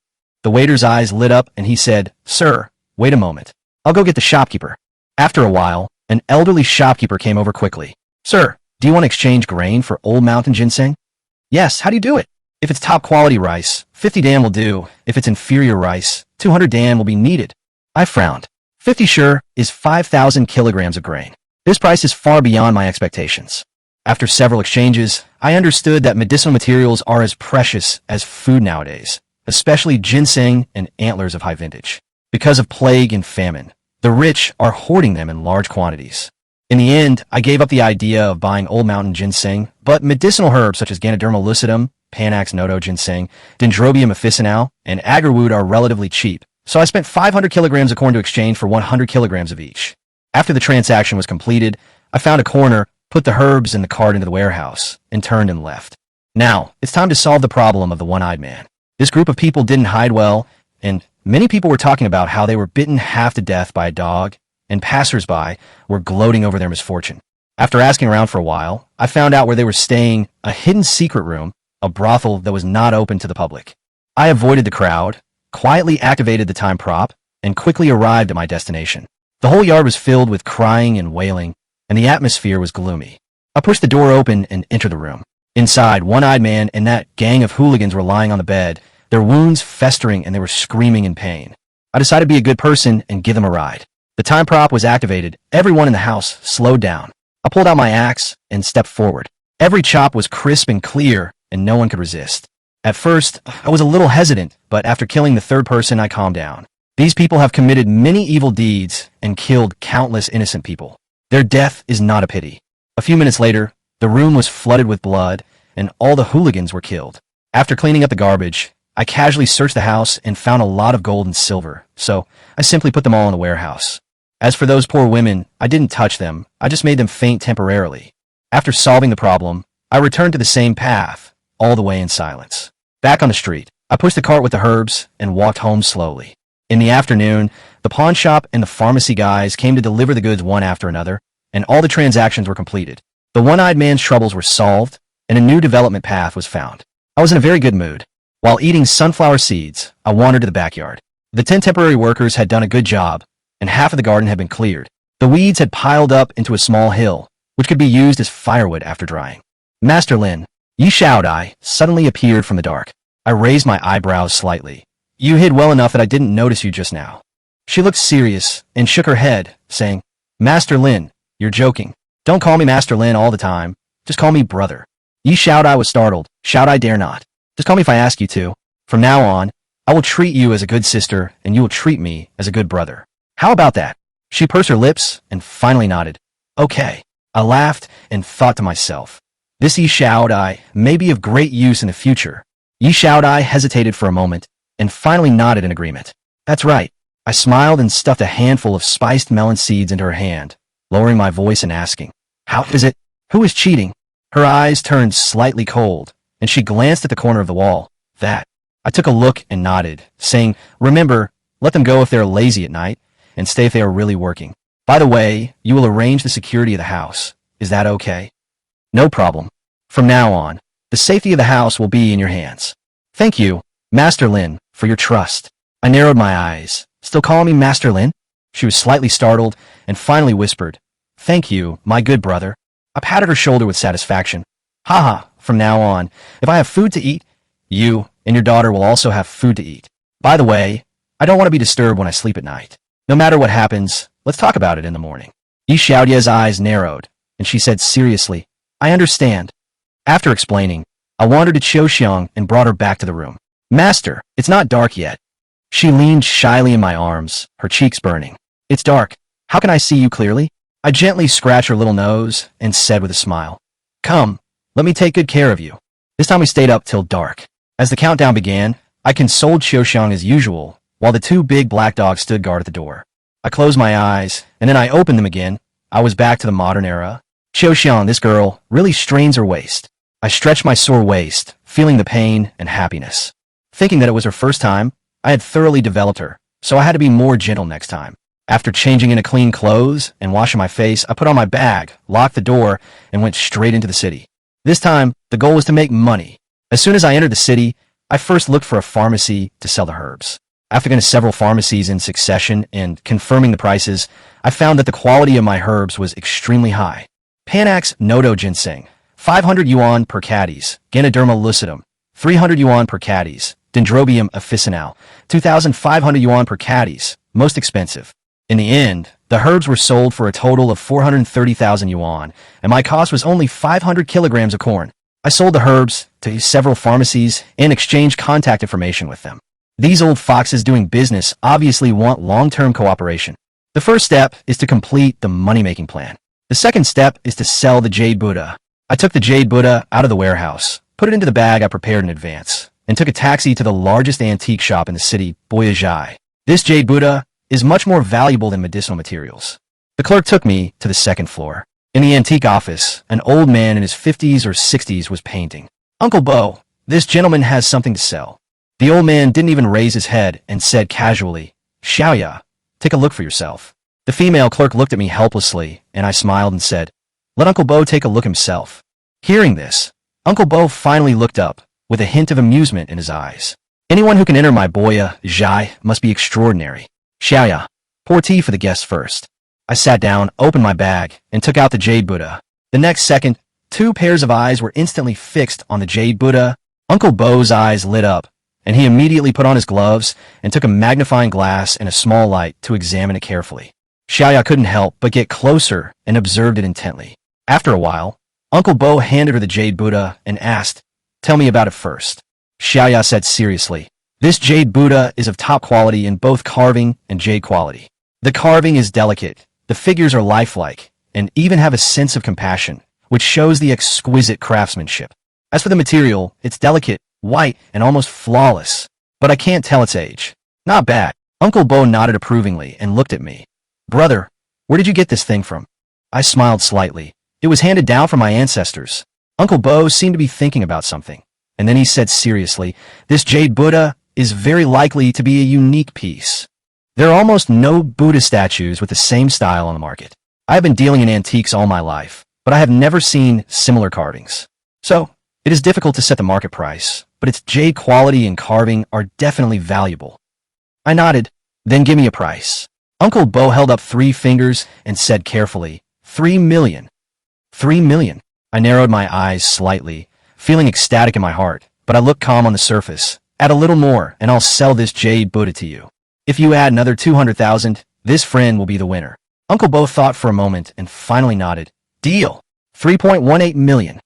The waiter's eyes lit up and he said, Sir, wait a moment. I'll go get the shopkeeper. After a while, an elderly shopkeeper came over quickly. Sir, do you want to exchange grain for old mountain ginseng? Yes, how do you do it? If it's top quality rice, 50 dan will do. If it's inferior rice, 200 dan will be needed. I frowned. 50 sure is 5,000 kilograms of grain. This price is far beyond my expectations. After several exchanges, I understood that medicinal materials are as precious as food nowadays, especially ginseng and antlers of high vintage. Because of plague and famine, the rich are hoarding them in large quantities. In the end, I gave up the idea of buying old mountain ginseng, but medicinal herbs such as Ganoderma lucidum, Panax nodo ginseng, Dendrobium officinale, and agarwood are relatively cheap, so I spent 500 kilograms of corn to exchange for 100 kilograms of each. After the transaction was completed, I found a corner, put the herbs and the cart into the warehouse, and turned and left. Now, it's time to solve the problem of the one-eyed man. This group of people didn't hide well, and many people were talking about how they were bitten half to death by a dog, and passers-by were gloating over their misfortune. After asking around for a while, I found out where they were staying, a hidden secret room, a brothel that was not open to the public. I avoided the crowd, quietly activated the time prop, and quickly arrived at my destination. The whole yard was filled with crying and wailing, and the atmosphere was gloomy. I pushed the door open and entered the room. Inside, one-eyed man and that gang of hooligans were lying on the bed, their wounds festering and they were screaming in pain. I decided to be a good person and give them a ride. The time prop was activated. Everyone in the house slowed down. I pulled out my axe and stepped forward. Every chop was crisp and clear, and no one could resist. At first, I was a little hesitant, but after killing the third person, I calmed down. These people have committed many evil deeds and killed countless innocent people. Their death is not a pity. A few minutes later, the room was flooded with blood, and all the hooligans were killed. After cleaning up the garbage, I casually searched the house and found a lot of gold and silver, so I simply put them all in the warehouse. As for those poor women, I didn't touch them, I just made them faint temporarily. After solving the problem, I returned to the same path, all the way in silence. Back on the street, I pushed the cart with the herbs and walked home slowly. In the afternoon, the pawn shop and the pharmacy guys came to deliver the goods one after another, and all the transactions were completed. The one-eyed man's troubles were solved, and a new development path was found. I was in a very good mood. While eating sunflower seeds, I wandered to the backyard. The 10 temporary workers had done a good job, and half of the garden had been cleared. The weeds had piled up into a small hill, which could be used as firewood after drying. Master Lin, Yi Shaodai suddenly appeared from the dark. I raised my eyebrows slightly. You hid well enough that I didn't notice you just now. She looked serious and shook her head, saying, Master Lin, you're joking. Don't call me Master Lin all the time. Just call me brother. Yi Shaodai was startled. Shout I dare not. Just call me if I ask you to. From now on, I will treat you as a good sister, and you will treat me as a good brother. How about that? She pursed her lips and finally nodded. Okay. I laughed and thought to myself, this Yi Shaodai may be of great use in the future. Yi Shaodai hesitated for a moment and finally nodded in agreement. That's right. I smiled and stuffed a handful of spiced melon seeds into her hand, lowering my voice and asking, how is it? Who is cheating? Her eyes turned slightly cold, and she glanced at the corner of the wall. That. I took a look and nodded, saying, remember, let them go if they're lazy at night, and stay if they are really working. By the way, you will arrange the security of the house. Is that okay? No problem. From now on, the safety of the house will be in your hands. Thank you, Master Lin, for your trust. I narrowed my eyes. Still calling me Master Lin? She was slightly startled and finally whispered, thank you, my good brother. I patted her shoulder with satisfaction. Haha, from now on, if I have food to eat, you and your daughter will also have food to eat. By the way, I don't want to be disturbed when I sleep at night. No matter what happens, let's talk about it in the morning. Yi Xiaodia's eyes narrowed, and she said seriously, I understand. After explaining, I wandered to Qiuxiang and brought her back to the room. Master, it's not dark yet. She leaned shyly in my arms, her cheeks burning. It's dark. How can I see you clearly? I gently scratched her little nose and said with a smile, come, let me take good care of you. This time we stayed up till dark. As the countdown began, I consoled Qiuxiang as usual, while the two big black dogs stood guard at the door. I closed my eyes, and then I opened them again. I was back to the modern era. Xiao, this girl, really strains her waist. I stretched my sore waist, feeling the pain and happiness. Thinking that it was her first time, I had thoroughly developed her, so I had to be more gentle next time. After changing into clean clothes and washing my face, I put on my bag, locked the door, and went straight into the city. This time, the goal was to make money. As soon as I entered the city, I first looked for a pharmacy to sell the herbs. After going to several pharmacies in succession and confirming the prices, I found that the quality of my herbs was extremely high. Panax Nodo Ginseng, 500 yuan per caddies. Ganoderma lucidum, 300 yuan per caddies. Dendrobium officinale, 2,500 yuan per caddies, most expensive. In the end, the herbs were sold for a total of 430,000 yuan, and my cost was only 500 kilograms of corn. I sold the herbs to several pharmacies and exchanged contact information with them. These old foxes doing business obviously want long-term cooperation. The first step is to complete the money-making plan. The second step is to sell the Jade Buddha. I took the Jade Buddha out of the warehouse, put it into the bag I prepared in advance, and took a taxi to the largest antique shop in the city, Boyajai. This Jade Buddha is much more valuable than medicinal materials. The clerk took me to the second floor. In the antique office, an old man in his 50s or 60s was painting. Uncle Bo, this gentleman has something to sell. The old man didn't even raise his head and said casually, Xiaoya, take a look for yourself. The female clerk looked at me helplessly, and I smiled and said, let Uncle Bo take a look himself. Hearing this, Uncle Bo finally looked up, with a hint of amusement in his eyes. Anyone who can enter my boya, Zhai, must be extraordinary. Xiaoya, pour tea for the guests first. I sat down, opened my bag, and took out the Jade Buddha. The next second, 2 pairs of eyes were instantly fixed on the Jade Buddha. Uncle Bo's eyes lit up, and he immediately put on his gloves and took a magnifying glass and a small light to examine it carefully. Xiaoya couldn't help but get closer and observed it intently. After a while, Uncle Bo handed her the Jade Buddha and asked, tell me about it first. Xiaoya said seriously, this Jade Buddha is of top quality in both carving and jade quality. The carving is delicate, the figures are lifelike, and even have a sense of compassion, which shows the exquisite craftsmanship. As for the material, it's delicate, white, and almost flawless, but I can't tell its age. Not bad. Uncle Bo nodded approvingly and looked at me. Brother, where did you get this thing from? I smiled slightly. It was handed down from my ancestors. Uncle Bo seemed to be thinking about something, and then he said seriously, this Jade Buddha is very likely to be a unique piece. There are almost no Buddha statues with the same style on the market. I have been dealing in antiques all my life, but I have never seen similar carvings. So, it is difficult to set the market price, but its jade quality and carving are definitely valuable. I nodded, then give me a price. Uncle Bo held up 3 fingers and said carefully, 3 million. 3 million. I narrowed my eyes slightly, feeling ecstatic in my heart, but I looked calm on the surface. Add a little more, and I'll sell this Jade Buddha to you. If you add another 200,000, this friend will be the winner. Uncle Bo thought for a moment and finally nodded. Deal. 3.18 million.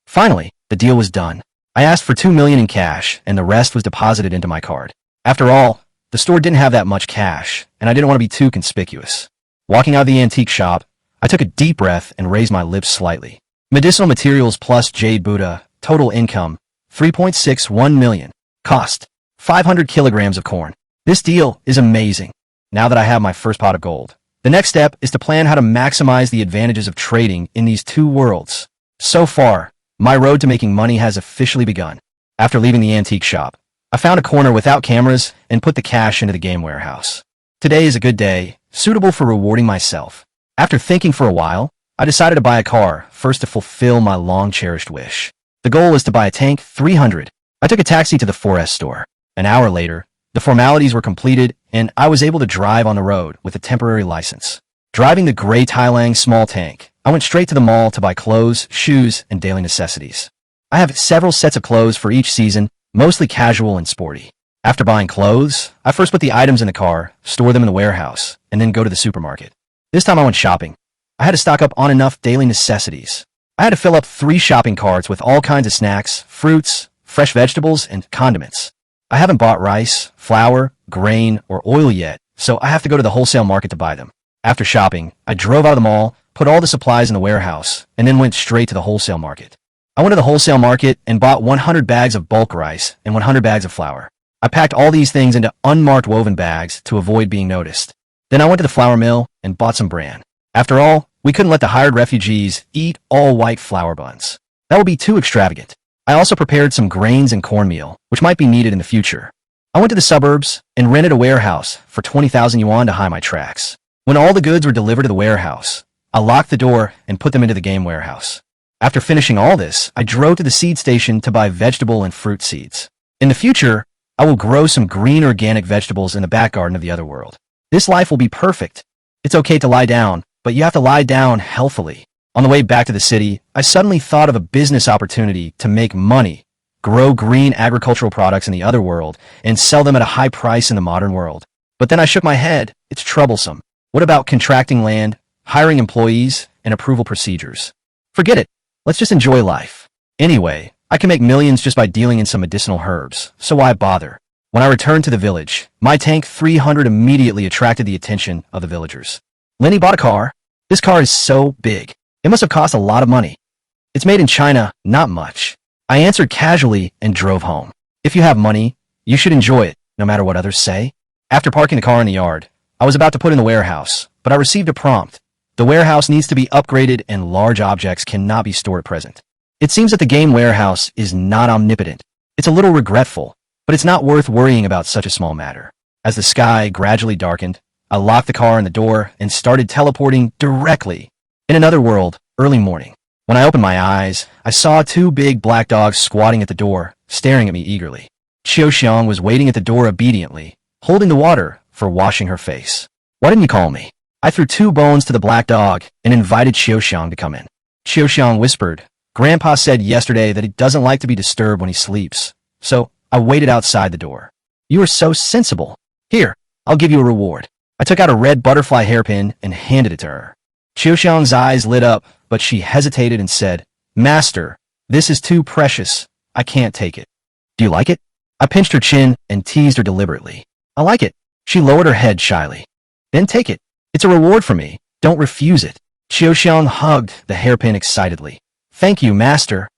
Finally, the deal was done. I asked for 2 million in cash, and the rest was deposited into my card. After all, the store didn't have that much cash, and I didn't want to be too conspicuous. Walking out of the antique shop, I took a deep breath and raised my lips slightly. Medicinal materials plus Jade Buddha, total income, 3.61 million. Cost, 500 kilograms of corn. This deal is amazing. Now that I have my first pot of gold, the next step is to plan how to maximize the advantages of trading in these 2 worlds. So far, my road to making money has officially begun. After leaving the antique shop, I found a corner without cameras and put the cash into the game warehouse. Today is a good day, suitable for rewarding myself. After thinking for a while, I decided to buy a car, first to fulfill my long-cherished wish. The goal is to buy a tank 300. I took a taxi to the 4S store. An hour later, the formalities were completed, and I was able to drive on the road with a temporary license. Driving the gray Thailand small tank, I went straight to the mall to buy clothes, shoes, and daily necessities. I have several sets of clothes for each season, mostly casual and sporty. After buying clothes, I first put the items in the car, store them in the warehouse, and then go to the supermarket. This time I went shopping. I had to stock up on enough daily necessities. I had to fill up 3 shopping carts with all kinds of snacks, fruits, fresh vegetables, and condiments. I haven't bought rice, flour, grain, or oil yet, so I have to go to the wholesale market to buy them. After shopping, I drove out of the mall, put all the supplies in the warehouse, and then went straight to the wholesale market. I went to the wholesale market and bought 100 bags of bulk rice and 100 bags of flour. I packed all these things into unmarked woven bags to avoid being noticed. Then I went to the flour mill and bought some bran. After all, we couldn't let the hired refugees eat all white flour buns. That would be too extravagant. I also prepared some grains and cornmeal, which might be needed in the future. I went to the suburbs and rented a warehouse for 20,000 yuan to hide my tracks. When all the goods were delivered to the warehouse, I locked the door and put them into the game warehouse. After finishing all this, I drove to the seed station to buy vegetable and fruit seeds. In the future, I will grow some green organic vegetables in the back garden of the other world. This life will be perfect. It's okay to lie down, but you have to lie down healthily. On the way back to the city, I suddenly thought of a business opportunity to make money, grow green agricultural products in the other world, and sell them at a high price in the modern world. But then I shook my head. It's troublesome. What about contracting land, hiring employees, and approval procedures? Forget it. Let's just enjoy life. Anyway, I can make millions just by dealing in some medicinal herbs, so why bother? When I returned to the village, my tank 300 immediately attracted the attention of the villagers. Lenny bought a car. This car is so big. It must have cost a lot of money. It's made in China, not much. I answered casually and drove home. If you have money, you should enjoy it, no matter what others say. After parking the car in the yard, I was about to put in the warehouse, but I received a prompt. The warehouse needs to be upgraded and large objects cannot be stored at present. It seems that the game warehouse is not omnipotent. It's a little regretful, but it's not worth worrying about such a small matter. As the sky gradually darkened, I locked the car in the door and started teleporting directly. In another world, early morning. When I opened my eyes, I saw two big black dogs squatting at the door, staring at me eagerly. Xiao was waiting at the door obediently, holding the water for washing her face. Why didn't you call me? I threw 2 bones to the black dog and invited Xiao to come in. Xiao whispered, Grandpa said yesterday that he doesn't like to be disturbed when he sleeps, so I waited outside the door. You are so sensible. Here, I'll give you a reward. I took out a red butterfly hairpin and handed it to her. Xiaoxiang's eyes lit up, but she hesitated and said, Master, this is too precious. I can't take it. Do you like it? I pinched her chin and teased her deliberately. I like it. She lowered her head shyly. Then take it. It's a reward for me. Don't refuse it. Xiaoxiang hugged the hairpin excitedly. Thank you, Master.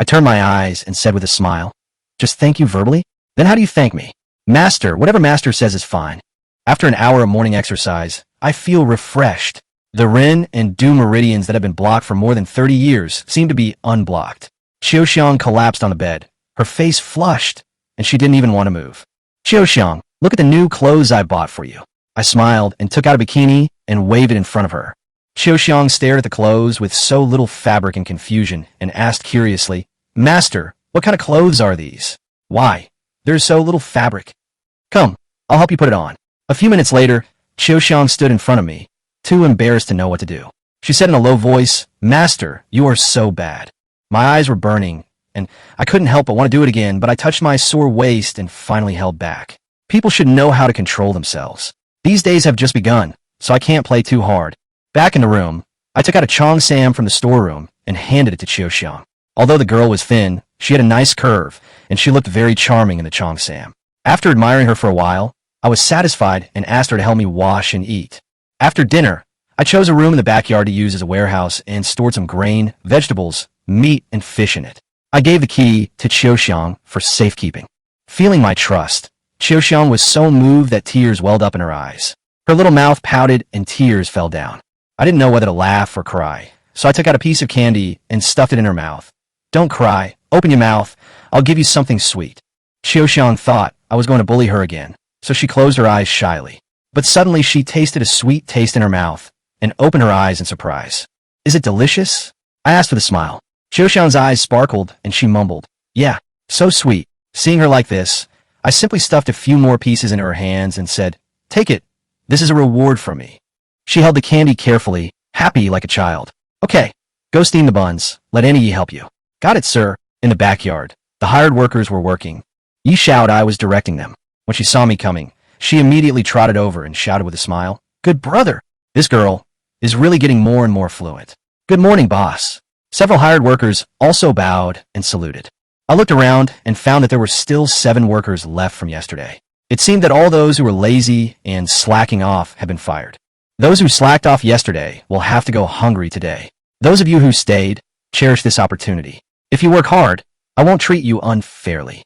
I turned my eyes and said with a smile, Just thank you verbally? Then how do you thank me? Master, whatever Master says is fine. After an hour of morning exercise, I feel refreshed. The Ren and Du meridians that have been blocked for more than 30 years seem to be unblocked. Xiaoxiang collapsed on the bed. Her face flushed, and she didn't even want to move. Xiaoxiang, look at the new clothes I bought for you. I smiled and took out a bikini and waved it in front of her. Xiaoxiang stared at the clothes with so little fabric and confusion and asked curiously, Master, what kind of clothes are these? Why? There's so little fabric. Come, I'll help you put it on. A few minutes later, Xiaoxiang stood in front of me, too embarrassed to know what to do. She said in a low voice, Master, you are so bad. My eyes were burning, and I couldn't help but want to do it again, but I touched my sore waist and finally held back. People should know how to control themselves. These days have just begun, so I can't play too hard. Back in the room, I took out a Chongsam from the storeroom and handed it to Xiaoxiang. Although the girl was thin, she had a nice curve, and she looked very charming in the Chongsam. After admiring her for a while, I was satisfied and asked her to help me wash and eat. After dinner, I chose a room in the backyard to use as a warehouse and stored some grain, vegetables, meat, and fish in it. I gave the key to Xiaoxiang for safekeeping. Feeling my trust, Xiaoxiang was so moved that tears welled up in her eyes. Her little mouth pouted and tears fell down. I didn't know whether to laugh or cry, so I took out a piece of candy and stuffed it in her mouth. Don't cry. Open your mouth. I'll give you something sweet. Xiaoxiang thought I was going to bully her again, so she closed her eyes shyly. But suddenly she tasted a sweet taste in her mouth and opened her eyes in surprise. Is it delicious? I asked with a smile. Xiaoxiang's eyes sparkled and she mumbled, Yeah, so sweet. Seeing her like this, I simply stuffed a few more pieces into her hands and said, Take it. This is a reward from me. She held the candy carefully, happy like a child. Okay, go steam the buns. Let Annie help you. Got it, sir. In the backyard, the hired workers were working. Yi shouted I was directing them. When she saw me coming, she immediately trotted over and shouted with a smile, Good brother. This girl is really getting more and more fluent. Good morning, boss. Several hired workers also bowed and saluted. I looked around and found that there were still 7 workers left from yesterday. It seemed that all those who were lazy and slacking off had been fired. Those who slacked off yesterday will have to go hungry today. Those of you who stayed, cherish this opportunity. If you work hard, I won't treat you unfairly.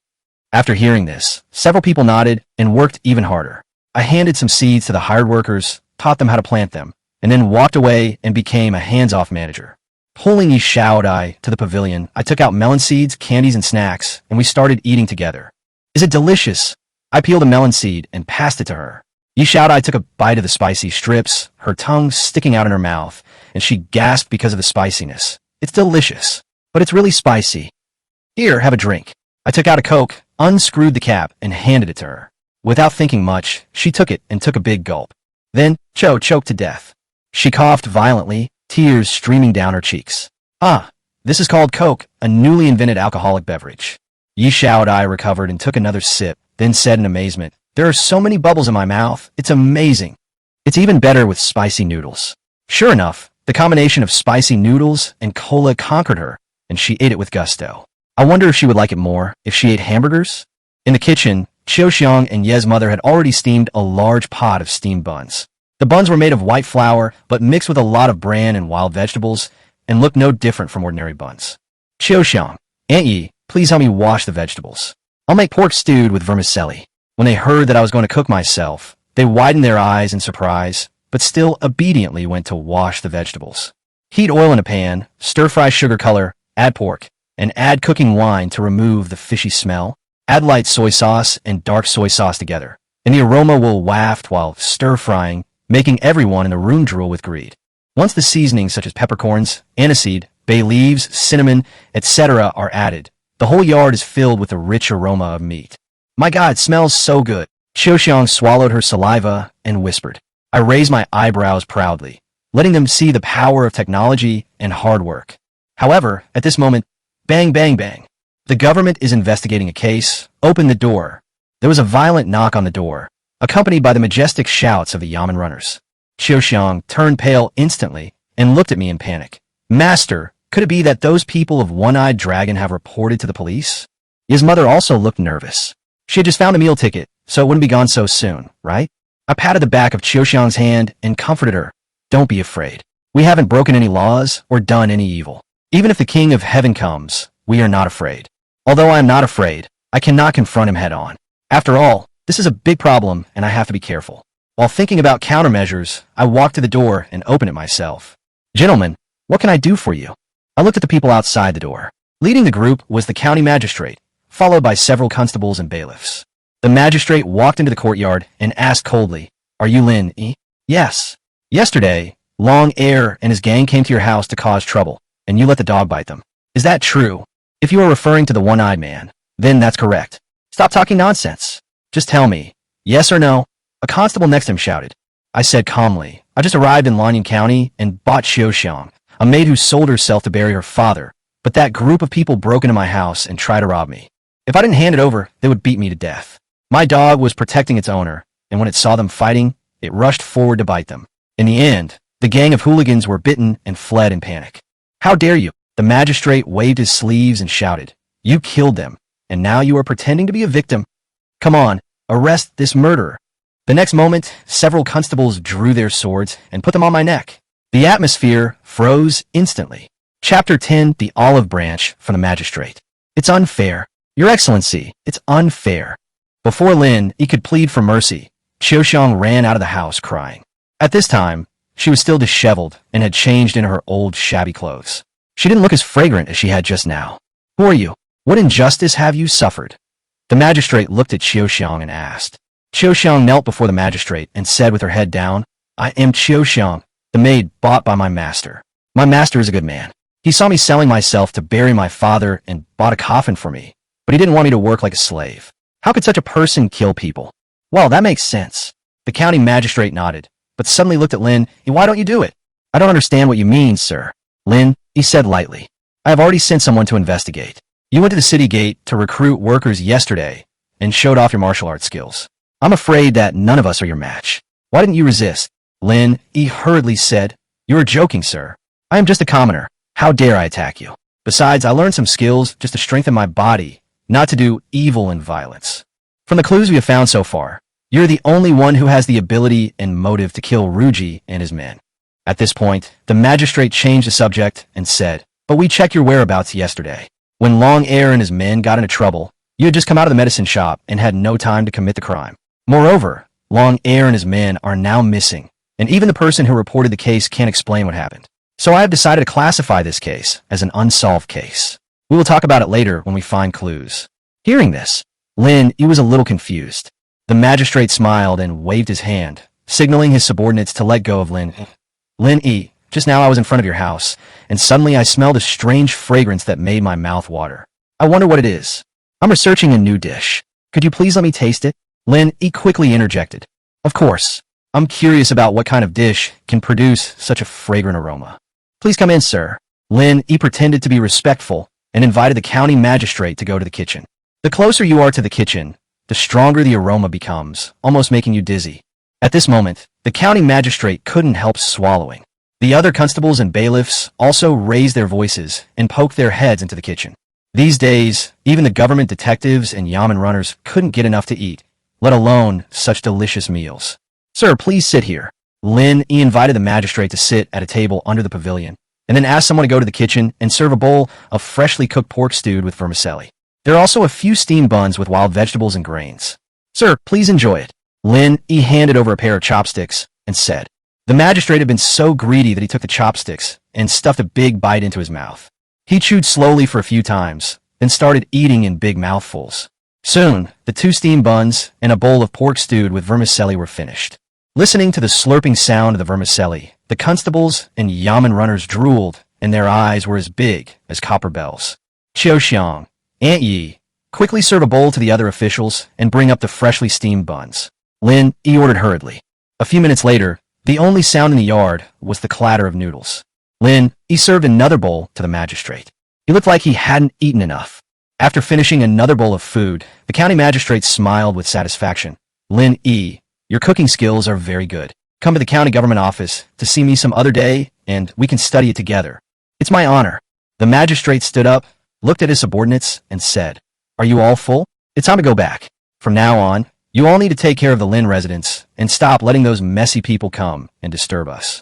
After hearing this, several people nodded and worked even harder. I handed some seeds to the hired workers taught them how to plant them, and then walked away and became a hands-off manager. Pulling Yi Shaodai to the pavilion, I took out melon seeds, candies, and snacks, and we started eating together. Is it delicious? I peeled a melon seed and passed it to her. Yi Shaodai took a bite of the spicy strips, her tongue sticking out in her mouth, and she gasped because of the spiciness. It's delicious, but it's really spicy. Here, have a drink. I took out a Coke, unscrewed the cap, and handed it to her. Without thinking much, she took it and took a big gulp. Then, choked to death. She coughed violently, tears streaming down her cheeks. Ah, this is called Coke, a newly invented alcoholic beverage. Yi Shaodai recovered and took another sip, then said in amazement, "There are so many bubbles in my mouth, it's amazing. It's even better with spicy noodles." Sure enough, the combination of spicy noodles and cola conquered her, and she ate it with gusto. I wonder if she would like it more if she ate hamburgers? In the kitchen, Xiaoxiang and Ye's mother had already steamed a large pot of steamed buns. The buns were made of white flour, but mixed with a lot of bran and wild vegetables, and looked no different from ordinary buns. Xiaoxiang, Aunt Yi, please help me wash the vegetables. I'll make pork stewed with vermicelli. When they heard that I was going to cook myself, they widened their eyes in surprise, but still obediently went to wash the vegetables. Heat oil in a pan, stir-fry sugar color, add pork, and add cooking wine to remove the fishy smell. Add light soy sauce and dark soy sauce together, and the aroma will waft while stir-frying, making everyone in the room drool with greed. Once the seasonings such as peppercorns, aniseed, bay leaves, cinnamon, etc. are added, the whole yard is filled with the rich aroma of meat. My God, it smells so good. Xiaoxiang swallowed her saliva and whispered. I raised my eyebrows proudly, letting them see the power of technology and hard work. However, at this moment, bang, bang, bang. The government is investigating a case. Open the door. There was a violent knock on the door, accompanied by the majestic shouts of the yamen runners. Xiaoxiang turned pale instantly and looked at me in panic. Master, could it be that those people of One-Eyed Dragon have reported to the police? His mother also looked nervous. She had just found a meal ticket, so it wouldn't be gone so soon, right? I patted the back of Xiaoxiang's hand and comforted her. Don't be afraid. We haven't broken any laws or done any evil. Even if the King of Heaven comes, we are not afraid. Although I am not afraid, I cannot confront him head on. After all, this is a big problem and I have to be careful. While thinking about countermeasures, I walked to the door and opened it myself. Gentlemen, what can I do for you? I looked at the people outside the door. Leading the group was the county magistrate, followed by several constables and bailiffs. The magistrate walked into the courtyard and asked coldly, Are you Lin Yi? Yes. Yesterday, Long Air and his gang came to your house to cause trouble, and you let the dog bite them. Is that true? If you are referring to the one-eyed man, then that's correct. Stop talking nonsense. Just tell me, yes or no? A constable next to him shouted. I said calmly, I just arrived in Lanyan County and bought Xiaoxiang, a maid who sold herself to bury her father, but that group of people broke into my house and tried to rob me. If I didn't hand it over, they would beat me to death. My dog was protecting its owner, and when it saw them fighting, it rushed forward to bite them. In the end, the gang of hooligans were bitten and fled in panic. How dare you? The magistrate waved his sleeves and shouted, You killed them, and now you are pretending to be a victim. Come on, arrest this murderer. The next moment, several constables drew their swords and put them on my neck. The atmosphere froze instantly. Chapter 10, The Olive Branch from the Magistrate. It's unfair. Your Excellency, it's unfair. Before Lin Yi could plead for mercy, Xiaoxiang ran out of the house crying. At this time, she was still disheveled and had changed into her old shabby clothes. She didn't look as fragrant as she had just now. Who are you? What injustice have you suffered? The magistrate looked at Xiaoxiang and asked. Xiaoxiang knelt before the magistrate and said with her head down, I am Xiaoxiang, the maid bought by my master. My master is a good man. He saw me selling myself to bury my father and bought a coffin for me, but he didn't want me to work like a slave. How could such a person kill people? Well, that makes sense. The county magistrate nodded, but suddenly looked at Lin. Why don't you do it? I don't understand what you mean, sir. Lin, he said lightly. I have already sent someone to investigate. You went to the city gate to recruit workers yesterday and showed off your martial arts skills. I'm afraid that none of us are your match. Why didn't you resist? Lin Yi hurriedly said, You are joking, sir. I am just a commoner. How dare I attack you? Besides, I learned some skills just to strengthen my body, not to do evil and violence. From the clues we have found so far, you're the only one who has the ability and motive to kill Ruji and his men. At this point, the magistrate changed the subject and said, But we checked your whereabouts yesterday. When Long Air and his men got into trouble, you had just come out of the medicine shop and had no time to commit the crime. Moreover, Long Air and his men are now missing, and even the person who reported the case can't explain what happened. So I have decided to classify this case as an unsolved case. We will talk about it later when we find clues. Hearing this, Lin Yi was a little confused. The magistrate smiled and waved his hand, signaling his subordinates to let go of Lin Yi. Lin Yi, just now I was in front of your house, and suddenly I smelled a strange fragrance that made my mouth water. I wonder what it is. I'm researching a new dish. Could you please let me taste it? Lin Yi quickly interjected. Of course. I'm curious about what kind of dish can produce such a fragrant aroma. Please come in, sir. Lin Yi pretended to be respectful and invited the county magistrate to go to the kitchen. The closer you are to the kitchen, the stronger the aroma becomes, almost making you dizzy. At this moment, the county magistrate couldn't help swallowing. The other constables and bailiffs also raised their voices and poked their heads into the kitchen. These days, even the government detectives and yamen runners couldn't get enough to eat, let alone such delicious meals. Sir, please sit here. Lin Yi invited the magistrate to sit at a table under the pavilion, and then asked someone to go to the kitchen and serve a bowl of freshly cooked pork stewed with vermicelli. There are also a few steamed buns with wild vegetables and grains. Sir, please enjoy it. Lin Yi handed over a pair of chopsticks and said. The magistrate had been so greedy that he took the chopsticks and stuffed a big bite into his mouth. He chewed slowly for a few times, then started eating in big mouthfuls. Soon, the 2 steamed buns and a bowl of pork stewed with vermicelli were finished. Listening to the slurping sound of the vermicelli, the constables and yamen runners drooled, and their eyes were as big as copper bells. Qiu Xiang, Aunt Yi, quickly serve a bowl to the other officials and bring up the freshly steamed buns. Lin Yi ordered hurriedly. A few minutes later, the only sound in the yard was the clatter of noodles. Lin Yi served another bowl to the magistrate. He looked like he hadn't eaten enough. After finishing another bowl of food, the county magistrate smiled with satisfaction. Lin Yi, your cooking skills are very good. Come to the county government office to see me some other day, and we can study it together. It's my honor. The magistrate stood up, looked at his subordinates, and said, Are you all full? It's time to go back. From now on, you all need to take care of the Lin residents and stop letting those messy people come and disturb us.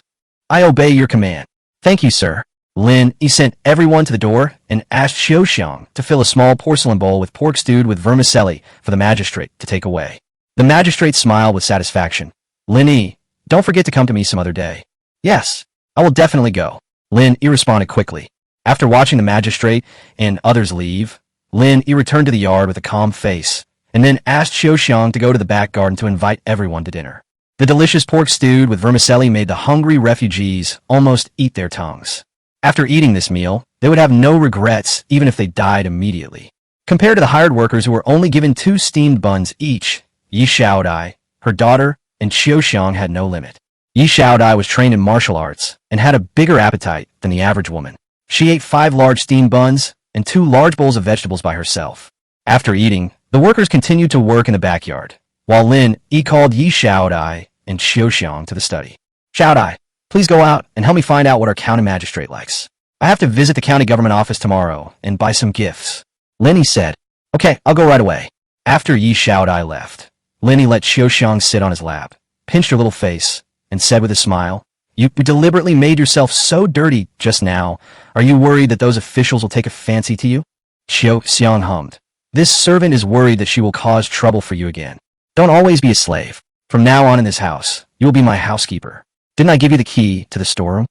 I obey your command. Thank you, sir. Lin Yi sent everyone to the door and asked Qiu Xiang to fill a small porcelain bowl with pork stewed with vermicelli for the magistrate to take away. The magistrate smiled with satisfaction. Lin Yi, don't forget to come to me some other day. Yes, I will definitely go. Lin Yi responded quickly. After watching the magistrate and others leave, Lin Yi returned to the yard with a calm face, and then asked Qiu Xiang to go to the back garden to invite everyone to dinner. The delicious pork stewed with vermicelli made the hungry refugees almost eat their tongues. After eating this meal, they would have no regrets even if they died immediately. Compared to the hired workers who were only given 2 steamed buns each, Yi Xiaodai, her daughter, and Qiu Xiang had no limit. Yi Xiaodai was trained in martial arts and had a bigger appetite than the average woman. She ate 5 large steamed buns and 2 large bowls of vegetables by herself. After eating, the workers continued to work in the backyard, while Lin Yi called Yi Xiaodai and Qiu Xiang to the study. Xiaodai, please go out and help me find out what our county magistrate likes. I have to visit the county government office tomorrow and buy some gifts. Lin Yi said, Okay, I'll go right away. After Yi Xiaodai left, Lin Yi let Qiu Xiang sit on his lap, pinched her little face, and said with a smile, You deliberately made yourself so dirty just now. Are you worried that those officials will take a fancy to you? Qiu Xiang hummed. This servant is worried that she will cause trouble for you again. Don't always be a slave. From now on in this house, you will be my housekeeper. Didn't I give you the key to the storeroom?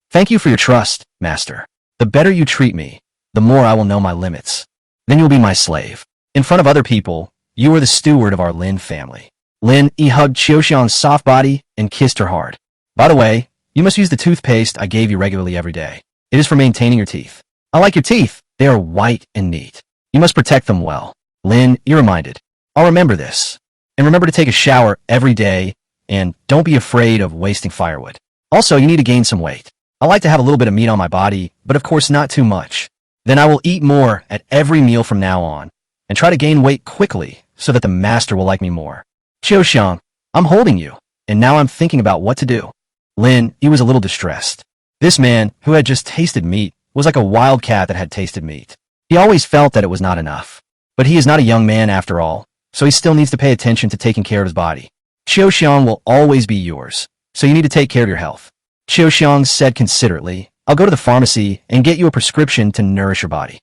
Thank you for your trust, master. The better you treat me, the more I will know my limits. Then you'll be my slave. In front of other people, you are the steward of our Lin family. Lin Yi hugged Qiu Xiang's soft body and kissed her hard. By the way, you must use the toothpaste I gave you regularly every day. It is for maintaining your teeth. I like your teeth. They are white and neat. You must protect them well. Lin Yi reminded. I'll remember this. And remember to take a shower every day, and don't be afraid of wasting firewood. Also, you need to gain some weight. I like to have a little bit of meat on my body, but of course not too much. Then I will eat more at every meal from now on, and try to gain weight quickly so that the master will like me more. Qiu Xiang, I'm holding you, and now I'm thinking about what to do. Lin Yi was a little distressed. This man, who had just tasted meat, was like a wild cat that had tasted meat. He always felt that it was not enough. But he is not a young man after all, so he still needs to pay attention to taking care of his body. Qiu Xiang will always be yours, so you need to take care of your health. Qiu Xiang said considerately, I'll go to the pharmacy and get you a prescription to nourish your body.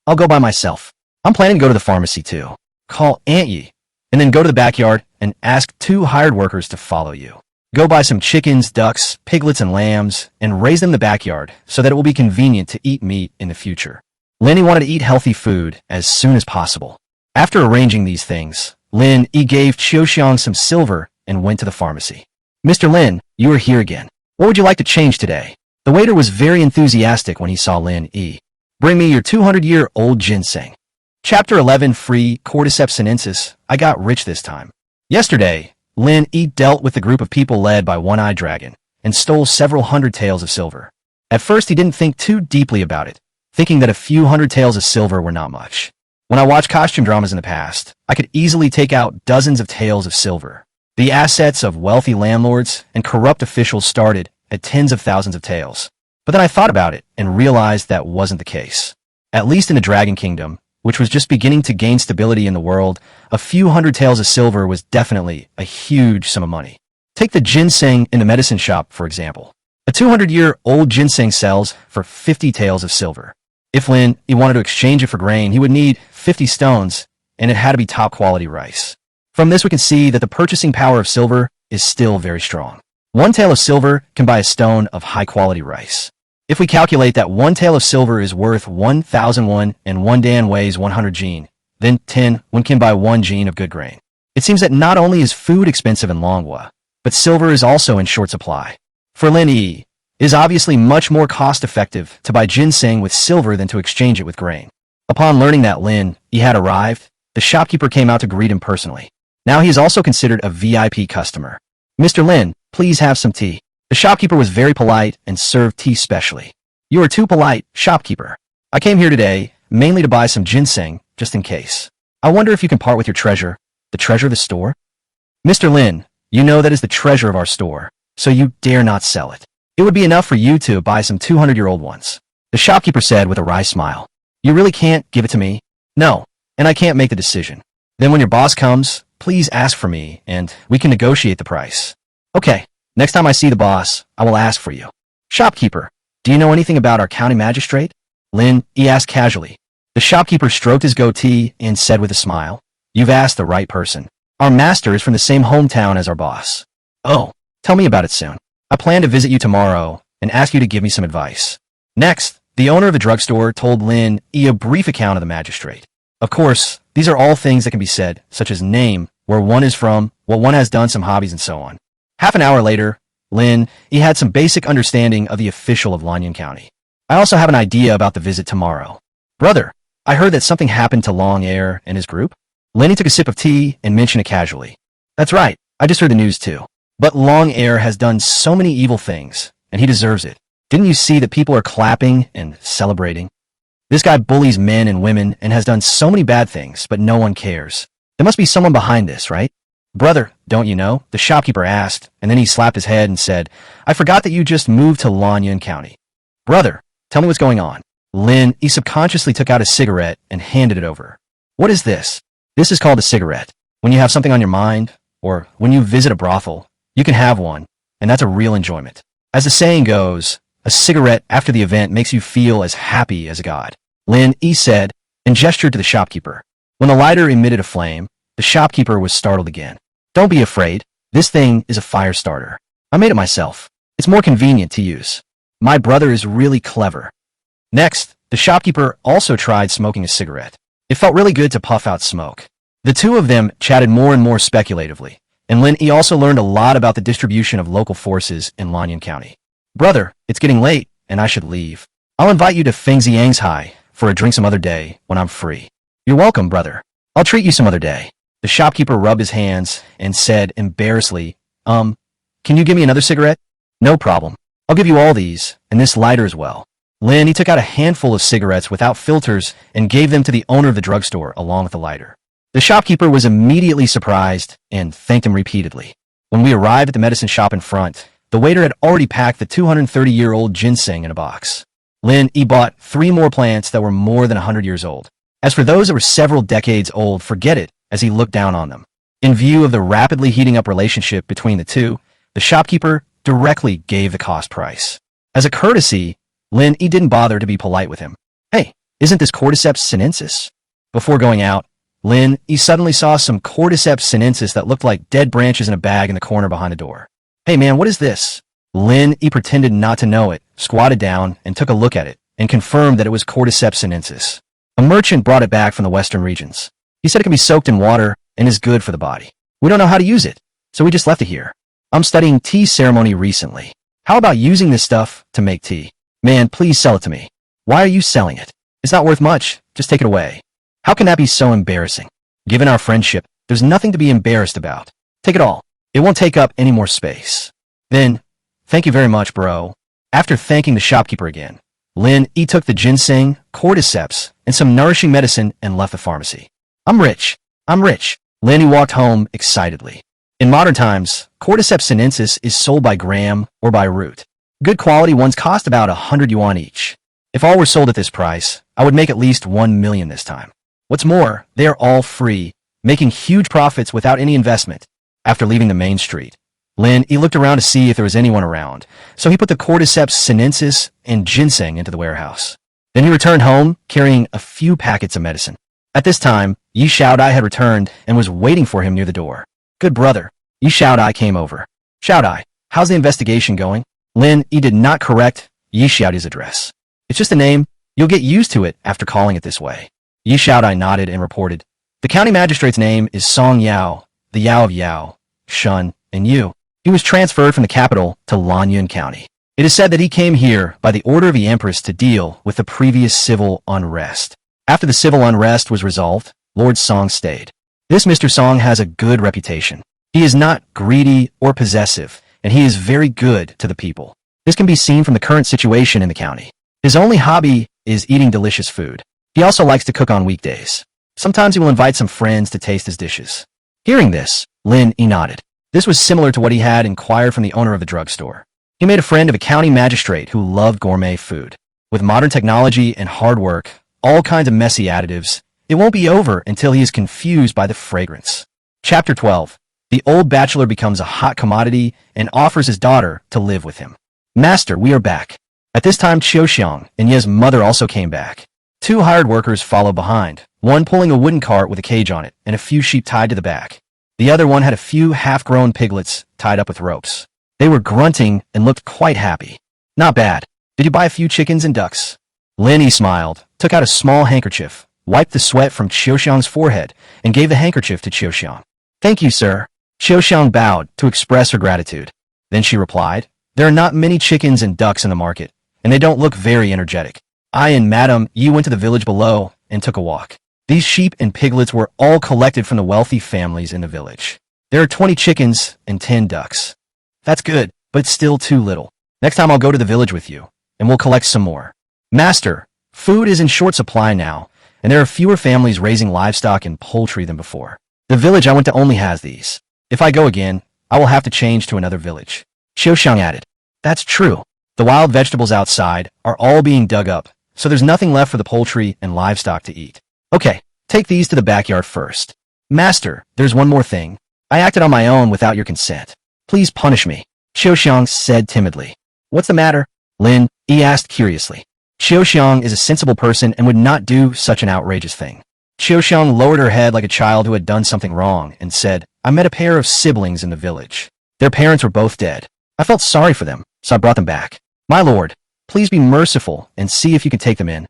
I'll go by myself. I'm planning to go to the pharmacy too. Call Aunt Yi, and then go to the backyard and ask 2 hired workers to follow you. Go buy some chickens, ducks, piglets, and lambs, and raise them in the backyard so that it will be convenient to eat meat in the future. Lin wanted to eat healthy food as soon as possible. After arranging these things, Lin gave Xiaoxiang some silver and went to the pharmacy. Mr. Lin, you are here again. What would you like to change today? The waiter was very enthusiastic when he saw Lin. Bring me your 200-year-old ginseng. Chapter 11 Free Cordyceps sinensis. I got rich this time. Yesterday, Lin dealt with a group of people led by One-Eyed Dragon and stole several hundred taels of silver. At first, he didn't think too deeply about it, thinking that a few hundred taels of silver were not much. When I watched costume dramas in the past, I could easily take out dozens of taels of silver. The assets of wealthy landlords and corrupt officials started at tens of thousands of taels. But then I thought about it and realized that wasn't the case. At least in the Dragon Kingdom, which was just beginning to gain stability in the world, a few hundred taels of silver was definitely a huge sum of money. Take the ginseng in the medicine shop, for example. A 200-year-old ginseng sells for 50 taels of silver. If Lin wanted to exchange it for grain, he would need 50 stones, and it had to be top-quality rice. From this, we can see that the purchasing power of silver is still very strong. One tael of silver can buy a stone of high-quality rice. If we calculate that one tael of silver is worth 1,000 won and one dan weighs 100 jin, then 10 won can buy 1 jin of good grain. It seems that not only is food expensive in Longhua, but silver is also in short supply. For Lin it is obviously much more cost-effective to buy ginseng with silver than to exchange it with grain. Upon learning that Lin had arrived, the shopkeeper came out to greet him personally. Now he is also considered a VIP customer. Mr. Lin, please have some tea. The shopkeeper was very polite and served tea specially. You are too polite, shopkeeper. I came here today mainly to buy some ginseng, just in case. I wonder if you can part with your treasure, the treasure of the store? Mr. Lin, you know that is the treasure of our store, so you dare not sell it. It would be enough for you to buy some 200-year-old ones. The shopkeeper said with a wry smile. You really can't give it to me? No, and I can't make the decision. Then when your boss comes, please ask for me, and we can negotiate the price. Okay, next time I see the boss, I will ask for you. Shopkeeper, do you know anything about our county magistrate? Lin asked casually. The shopkeeper stroked his goatee and said with a smile, You've asked the right person. Our master is from the same hometown as our boss. Oh, tell me about it soon. I plan to visit you tomorrow and ask you to give me some advice. Next, the owner of the drugstore told Lin a brief account of the magistrate. Of course, these are all things that can be said, such as name, where one is from, what one has done, some hobbies, and so on. Half an hour later, Lin had some basic understanding of the official of Lanyan County. I also have an idea about the visit tomorrow. Brother, I heard that something happened to Long Air and his group. Lin took a sip of tea and mentioned it casually. That's right, I just heard the news too. But Long Air has done so many evil things, and he deserves it. Didn't you see that people are clapping and celebrating? This guy bullies men and women and has done so many bad things, but no one cares. There must be someone behind this, right? Brother, don't you know? The shopkeeper asked, and then he slapped his head and said, I forgot that you just moved to Lanyan County. Brother, tell me what's going on. Lin subconsciously took out a cigarette and handed it over. What is this? This is called a cigarette. When you have something on your mind, or when you visit a brothel, you can have one, and that's a real enjoyment. As the saying goes, a cigarette after the event makes you feel as happy as a god. Lin said, and gestured to the shopkeeper. When the lighter emitted a flame, the shopkeeper was startled again. Don't be afraid. This thing is a fire starter. I made it myself. It's more convenient to use. My brother is really clever. Next, the shopkeeper also tried smoking a cigarette. It felt really good to puff out smoke. The two of them chatted more and more speculatively, and Lin also learned a lot about the distribution of local forces in Lanyan County. Brother, it's getting late, and I should leave. I'll invite you to Fengxiang's High for a drink some other day when I'm free. You're welcome, brother. I'll treat you some other day. The shopkeeper rubbed his hands and said embarrassedly, can you give me another cigarette? No problem. I'll give you all these, and this lighter as well. Lin took out a handful of cigarettes without filters and gave them to the owner of the drugstore along with the lighter. The shopkeeper was immediately surprised and thanked him repeatedly. When we arrived at the medicine shop in front, the waiter had already packed the 230-year-old ginseng in a box. Lin bought 3 more plants that were more than 100 years old. As for those that were several decades old, forget it, as he looked down on them. In view of the rapidly heating up relationship between the two, the shopkeeper directly gave the cost price. As a courtesy, Lin didn't bother to be polite with him. Hey, isn't this Cordyceps sinensis? Before going out, Lin suddenly saw some Cordyceps sinensis that looked like dead branches in a bag in the corner behind the door. Hey man, what is this? Lin E pretended not to know it, squatted down, and took a look at it, and confirmed that it was Cordyceps sinensis. A merchant brought it back from the western regions. He said it can be soaked in water and is good for the body. We don't know how to use it, so we just left it here. I'm studying tea ceremony recently. How about using this stuff to make tea? Man, please sell it to me. Why are you selling it? It's not worth much. Just take it away. How can that be so embarrassing? Given our friendship, there's nothing to be embarrassed about. Take it all. It won't take up any more space. Then, thank you very much, bro. After thanking the shopkeeper again, Lin E took the ginseng, cordyceps, and some nourishing medicine and left the pharmacy. I'm rich. I'm rich. Lin E walked home excitedly. In modern times, Cordyceps sinensis is sold by gram or by root. Good quality ones cost about 100 yuan each. If all were sold at this price, I would make at least 1 million this time. What's more, they are all free, making huge profits without any investment. After leaving the main street, Lin E looked around to see if there was anyone around, so he put the Cordyceps sinensis and ginseng into the warehouse. Then he returned home, carrying a few packets of medicine. At this time, Yi Xiaodai had returned and was waiting for him near the door. Good brother. Yi Xiaodai came over. Xiaodai, how's the investigation going? Lin E did not correct Yi Xiaodai's address. It's just a name. You'll get used to it after calling it this way. Yi Xiaodai nodded and reported. The county magistrate's name is Song Yao, the Yao of Yao, Shun, and Yu. He was transferred from the capital to Lanyun County. It is said that he came here by the order of the empress to deal with the previous civil unrest. After the civil unrest was resolved, Lord Song stayed. This Mr. Song has a good reputation. He is not greedy or possessive, and he is very good to the people. This can be seen from the current situation in the county. His only hobby is eating delicious food. He also likes to cook on weekdays. Sometimes he will invite some friends to taste his dishes. Hearing this, Lin E nodded. This was similar to what he had inquired from the owner of the drugstore. He made a friend of a county magistrate who loved gourmet food. With modern technology and hard work, all kinds of messy additives, it won't be over until he is confused by the fragrance. Chapter 12. The old bachelor becomes a hot commodity and offers his daughter to live with him. Master, we are back. At this time, Qiuxiang and Ye's mother also came back. 2 hired workers followed behind, one pulling a wooden cart with a cage on it and a few sheep tied to the back. The other one had a few half-grown piglets tied up with ropes. They were grunting and looked quite happy. Not bad. Did you buy a few chickens and ducks? Lin E smiled, took out a small handkerchief, wiped the sweat from Qiuxiang's forehead, and gave the handkerchief to Qiuxiang. Thank you, sir. Qiuxiang bowed to express her gratitude. Then she replied, there are not many chickens and ducks in the market, and they don't look very energetic. I and Madame Yi went to the village below and took a walk. These sheep and piglets were all collected from the wealthy families in the village. There are 20 chickens and 10 ducks. That's good, but it's still too little. Next time I'll go to the village with you, and we'll collect some more. Master, food is in short supply now, and there are fewer families raising livestock and poultry than before. The village I went to only has these. If I go again, I will have to change to another village. Qiuxiang added. That's true. The wild vegetables outside are all being dug up, so there's nothing left for the poultry and livestock to eat. Okay, take these to the backyard first. Master, there's one more thing. I acted on my own without your consent. Please punish me. Qiuxiang said timidly. What's the matter? Lin E asked curiously. Qiuxiang is a sensible person and would not do such an outrageous thing. Qiuxiang lowered her head like a child who had done something wrong and said, I met a pair of siblings in the village. Their parents were both dead. I felt sorry for them, so I brought them back. My lord, please be merciful and see if you can take them in.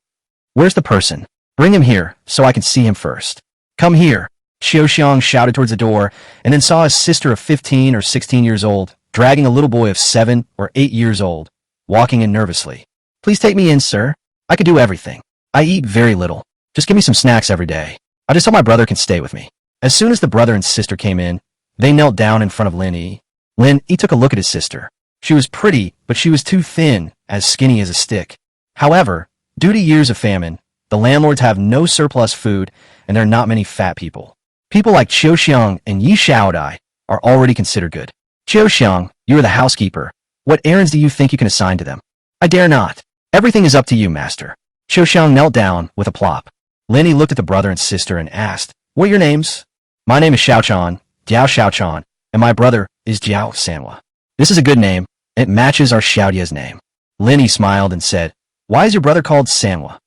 Where's the person? Bring him here, so I can see him first. Come here. Qiuxiang shouted towards the door, and then saw his sister of 15 or 16 years old, dragging a little boy of 7 or 8 years old, walking in nervously. Please take me in, sir. I could do everything. I eat very little. Just give me some snacks every day. I just hope my brother can stay with me. As soon as the brother and sister came in, they knelt down in front of Lin E. Lin E took a look at his sister. She was pretty, but she was too thin, as skinny as a stick. However, due to years of famine, the landlords have no surplus food, and there are not many fat people. People like Qiuxiang and Yi Xiaodai are already considered good. Qiuxiang, you are the housekeeper. What errands do you think you can assign to them? I dare not. Everything is up to you, master. Qiuxiang knelt down with a plop. Lin E looked at the brother and sister and asked, what are your names? My name is Xiaochan, Jiao Xiaochan, and my brother is Jiao Sanhua. This is a good name. It matches our Xiaodia's name. Lin E smiled and said, why is your brother called Sanhua?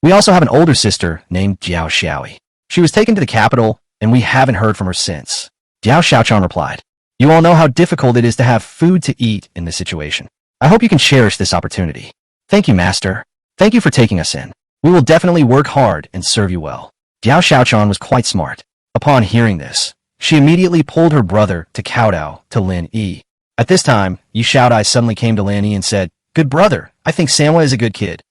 We also have an older sister named Jiao Xiaoi. She was taken to the capital, and we haven't heard from her since. Jiao Xiaochan replied, You all know how difficult it is to have food to eat in this situation. I hope you can cherish this opportunity. Thank you, Master. Thank you for taking us in. We will definitely work hard and serve you well. Diao Xiaochan was quite smart. Upon hearing this, she immediately pulled her brother to kowtow to Lin Yi. At this time, Yi Xiaodai suddenly came to Lin Yi and said, "Good brother, I think Sanwa is a good kid."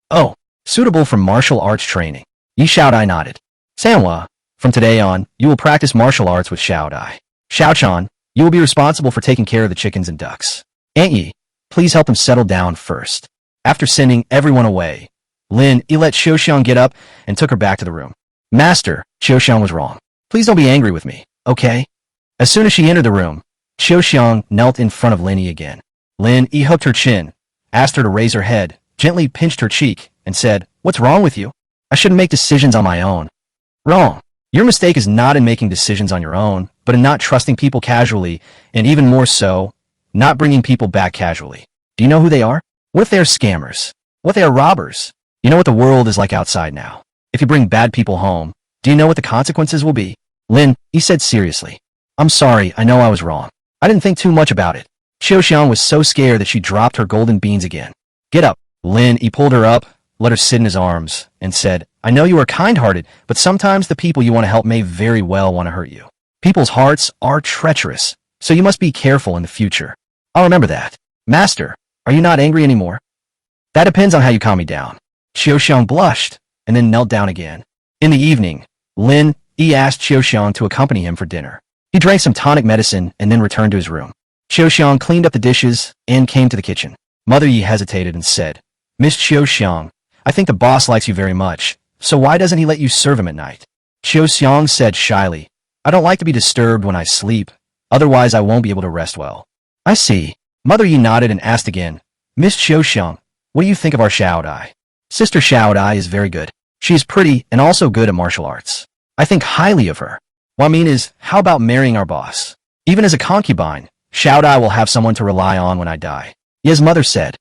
"Oh, suitable for martial arts training." Yi Xiaodai nodded. "Sanwa, from today on, you will practice martial arts with Xiaodai. Xiaochan, you will be responsible for taking care of the chickens and ducks. Aunt Yi, please help them settle down first." After sending everyone away, Lin Yi let Xiaoxiang get up and took her back to the room. "Master, Xiaoxiang was wrong. Please don't be angry with me, okay?" As soon as she entered the room, Xiaoxiang knelt in front of Lin Yi again. Lin Yi hooked her chin, asked her to raise her head, gently pinched her cheek, and said, "What's wrong with you? I shouldn't make decisions on my own." "Wrong. Your mistake is not in making decisions on your own, but in not trusting people casually, and even more so, not bringing people back casually. Do you know who they are? What if they are scammers? What if they are robbers? You know what the world is like outside now. If you bring bad people home, do you know what the consequences will be?" Lin Yi said seriously, "I'm sorry, I know I was wrong. I didn't think too much about it." Xiaoxiang was so scared that she dropped her golden beans again. "Get up." Lin Yi pulled her up, let her sit in his arms, and said, "I know you are kind-hearted, but sometimes the people you want to help may very well want to hurt you. People's hearts are treacherous, so you must be careful in the future. I'll remember that. Master, are you not angry anymore?" "That depends on how you calm me down." Xiaoxiang blushed, and then knelt down again. In the evening, Lin Yi asked Xiaoxiang to accompany him for dinner. He drank some tonic medicine and then returned to his room. Xiaoxiang cleaned up the dishes and came to the kitchen. Mother Yi hesitated and said, "Miss Xiaoxiang, I think the boss likes you very much, so why doesn't he let you serve him at night?" Xiaoxiang said shyly, "I don't like to be disturbed when I sleep, otherwise I won't be able to rest well." "I see." Mother Yi nodded and asked again, "Miss Xiaoxiang, what do you think of our Xiaodai?" "Sister Xiaodai is very good. She is pretty and also good at martial arts. I think highly of her. What I mean is, how about marrying our boss? Even as a concubine, Xiaodai will have someone to rely on when I die." Ye's mother said,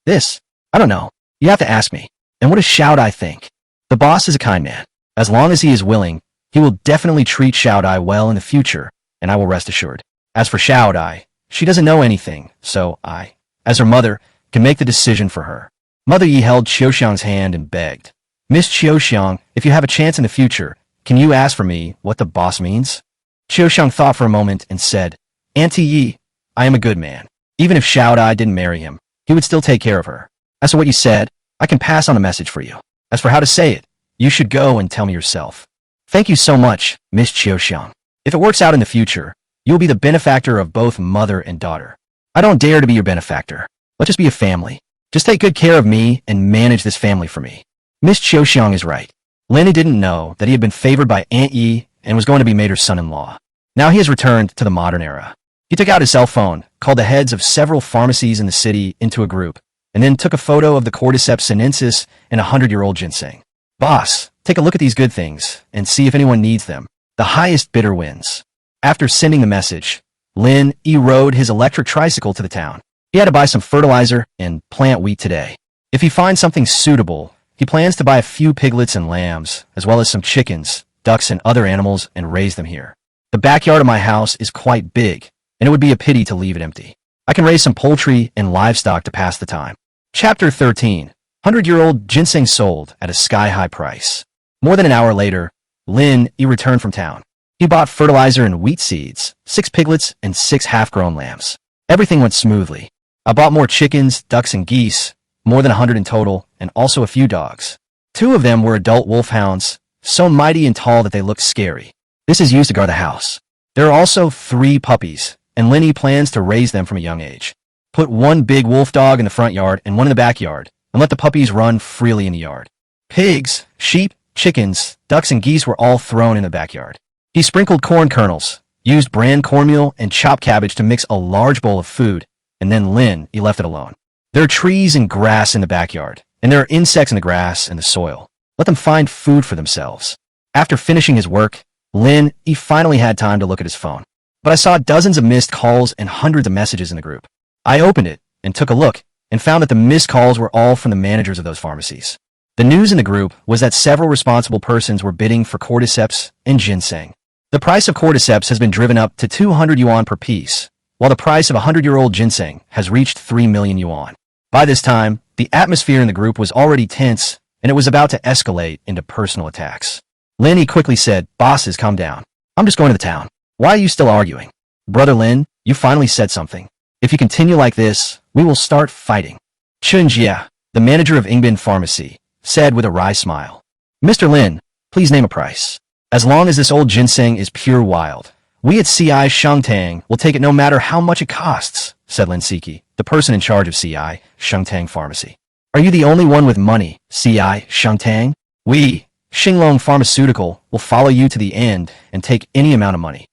This, I don't know. You have to ask me. And what does Xiaodai think?" "The boss is a kind man. As long as he is willing, he will definitely treat Xiaodai well in the future, and I will rest assured. As for Xiaodai, she doesn't know anything, so I, as her mother, can make the decision for her." Mother Yi held Xiaoxiang's hand and begged, "Miss Xiaoxiang, if you have a chance in the future, can you ask for me what the boss means?" Xiaoxiang thought for a moment and said, "Auntie Yi, I am a good man. Even if Xiaodai didn't marry him, he would still take care of her. As for what you said, I can pass on the message for you. As for how to say it, you should go and tell me yourself." "Thank you so much, Miss Xiaoxiang. If it works out in the future, you'll be the benefactor of both mother and daughter." "I don't dare to be your benefactor. Let's just be a family. Just take good care of me and manage this family for me." Miss Xiaoxiang is right. Lin Yi didn't know that he had been favored by Aunt Yi and was going to be made her son-in-law. Now he has returned to the modern era. He took out his cell phone, called the heads of several pharmacies in the city into a group, and then took a photo of the Cordyceps sinensis and 100-year-old ginseng. "Boss, take a look at these good things and see if anyone needs them. The highest bidder wins." After sending the message, Lin Yi rode his electric tricycle to the town. He had to buy some fertilizer and plant wheat today. If he finds something suitable, he plans to buy a few piglets and lambs, as well as some chickens, ducks, and other animals and raise them here. The backyard of my house is quite big, and it would be a pity to leave it empty. I can raise some poultry and livestock to pass the time. Chapter 13. 100-year-old ginseng sold at a sky-high price. More than an hour later, Lin Yi returned from town. He bought fertilizer and wheat seeds, 6 piglets, and 6 half-grown lambs. Everything went smoothly. I bought more chickens, ducks, and geese, more than 100 in total, and also a few dogs. 2 of them were adult wolfhounds, so mighty and tall that they looked scary. This is used to guard the house. There are also 3 puppies, and Lin Yi plans to raise them from a young age. Put 1 big wolf dog in the front yard and 1 in the backyard, and let the puppies run freely in the yard. Pigs, sheep, chickens, ducks, and geese were all thrown in the backyard. He sprinkled corn kernels, used bran cornmeal, and chopped cabbage to mix a large bowl of food, and then Lin Yi left it alone. There are trees and grass in the backyard, and there are insects in the grass and the soil. Let them find food for themselves. After finishing his work, Lin Yi finally had time to look at his phone. But I saw dozens of missed calls and hundreds of messages in the group. I opened it and took a look and found that the missed calls were all from the managers of those pharmacies. The news in the group was that several responsible persons were bidding for cordyceps and ginseng. The price of cordyceps has been driven up to 200 yuan per piece, while the price of 100-year-old ginseng has reached 3 million yuan. By this time, the atmosphere in the group was already tense, and it was about to escalate into personal attacks. Lin Yi quickly said, "Bosses, calm down. I'm just going to the town. Why are you still arguing? Brother Lin, you finally said something. If you continue like this, we will start fighting." Chun Jia, the manager of Ingbin Pharmacy, said with a wry smile. "Mr. Lin, please name a price. As long as this old ginseng is pure wild, we at CI Shangtang will take it no matter how much it costs," said Lin Siki, the person in charge of CI Shangtang Pharmacy. "Are you the only one with money, CI Shangtang? We, Xinglong Pharmaceutical, will follow you to the end and take any amount of money."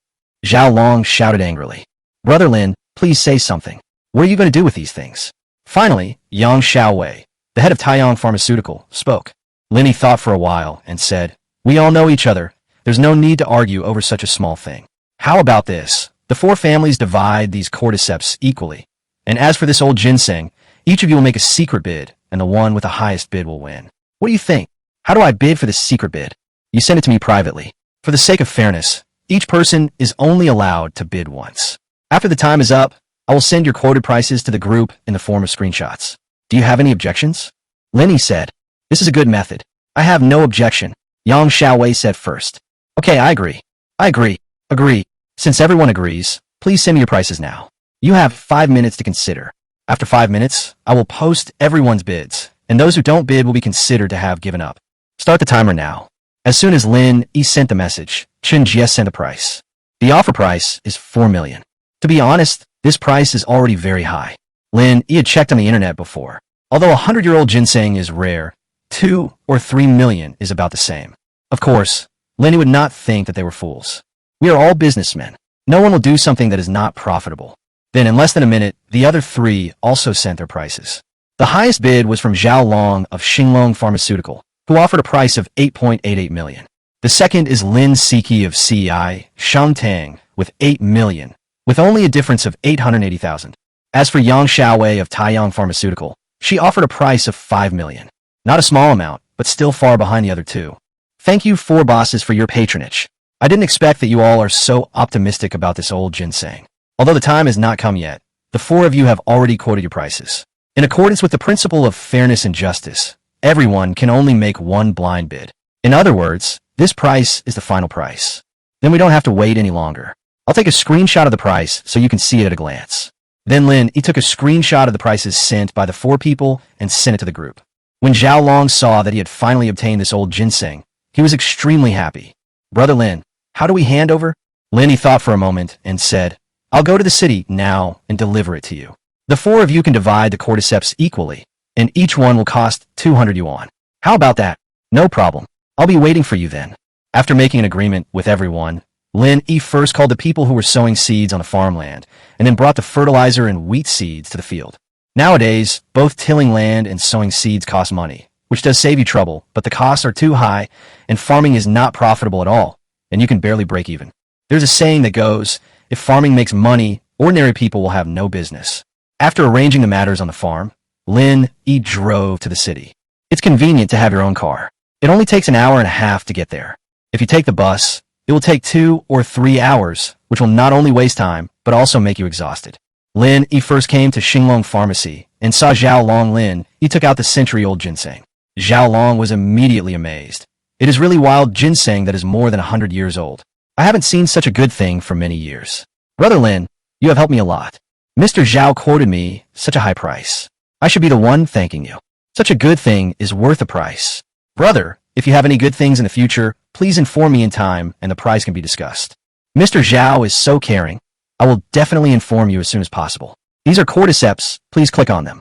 Zhao Long shouted angrily. "Brother Lin, please say something. What are you going to do with these things?" Finally, Yang Xiaowei, the head of Taiyang Pharmaceutical, spoke. Lin Yi thought for a while and said, "We all know each other. There's no need to argue over such a small thing. How about this? The 4 families divide these cordyceps equally. And as for this old ginseng, each of you will make a secret bid, and the one with the highest bid will win. What do you think? How do I bid for this secret bid? You send it to me privately. For the sake of fairness, each person is only allowed to bid once. After the time is up, I will send your quoted prices to the group in the form of screenshots. Do you have any objections?" Lin Yi said, "This is a good method. I have no objection." Yang Xiaowei said first. "Okay, I agree. Agree. Since everyone agrees, please send me your prices now. You have 5 minutes to consider. After 5 minutes, I will post everyone's bids, and those who don't bid will be considered to have given up. Start the timer now." As soon as Lin Yi sent the message, Chun Jia sent the price. The offer price is 4 million. To be honest, this price is already very high. Lin Yi had checked on the internet before. Although a 100-year-old ginseng is rare, 2 or 3 million is about the same. Of course, Lin Yi would not think that they were fools. We are all businessmen. No one will do something that is not profitable. Then in less than a minute, the other 3 also sent their prices. The highest bid was from Zhao Long of Xinglong Pharmaceutical, who offered a price of 8.88 million. The second is Lin Siki of CI Shangtang with 8 million, with only a difference of 880,000. As for Yang Xiaowei of Taiyang Pharmaceutical, she offered a price of 5 million. Not a small amount, but still far behind the other 2. Thank you 4 bosses for your patronage. I didn't expect that you all are so optimistic about this old ginseng. Although the time has not come yet, the 4 of you have already quoted your prices. In accordance with the principle of fairness and justice, everyone can only make one blind bid. In other words, this price is the final price. Then we don't have to wait any longer. I'll take a screenshot of the price so you can see it at a glance. Then Lin Yi took a screenshot of the prices sent by the 4 people and sent it to the group. When Zhao Long saw that he had finally obtained this old ginseng, he was extremely happy. "Brother Lin, how do we hand over?" Lin Yi thought for a moment and said, "I'll go to the city now and deliver it to you. The 4 of you can divide the cordyceps equally, and each one will cost 200 yuan. How about that? No problem. I'll be waiting for you then." After making an agreement with everyone, Lin Yi first called the people who were sowing seeds on the farmland, and then brought the fertilizer and wheat seeds to the field. Nowadays, both tilling land and sowing seeds cost money, which does save you trouble, but the costs are too high, and farming is not profitable at all, and you can barely break even. There's a saying that goes, if farming makes money, ordinary people will have no business. After arranging the matters on the farm, Lin Yi drove to the city. It's convenient to have your own car. It only takes an hour and a half to get there. If you take the bus, it will take 2 or 3 hours, which will not only waste time, but also make you exhausted. Lin Yi first came to Xinglong Pharmacy and saw Zhao Long. Lin Yi took out the century-old ginseng. Zhao Long was immediately amazed. It is really wild ginseng that is more than 100 years old. I haven't seen such a good thing for many years. Brother Lin, you have helped me a lot. Mr. Zhao quoted me such a high price. I should be the one thanking you. Such a good thing is worth a price. Brother, if you have any good things in the future, please inform me in time and the price can be discussed. Mr. Zhao is so caring. I will definitely inform you as soon as possible. These are cordyceps. Please click on them.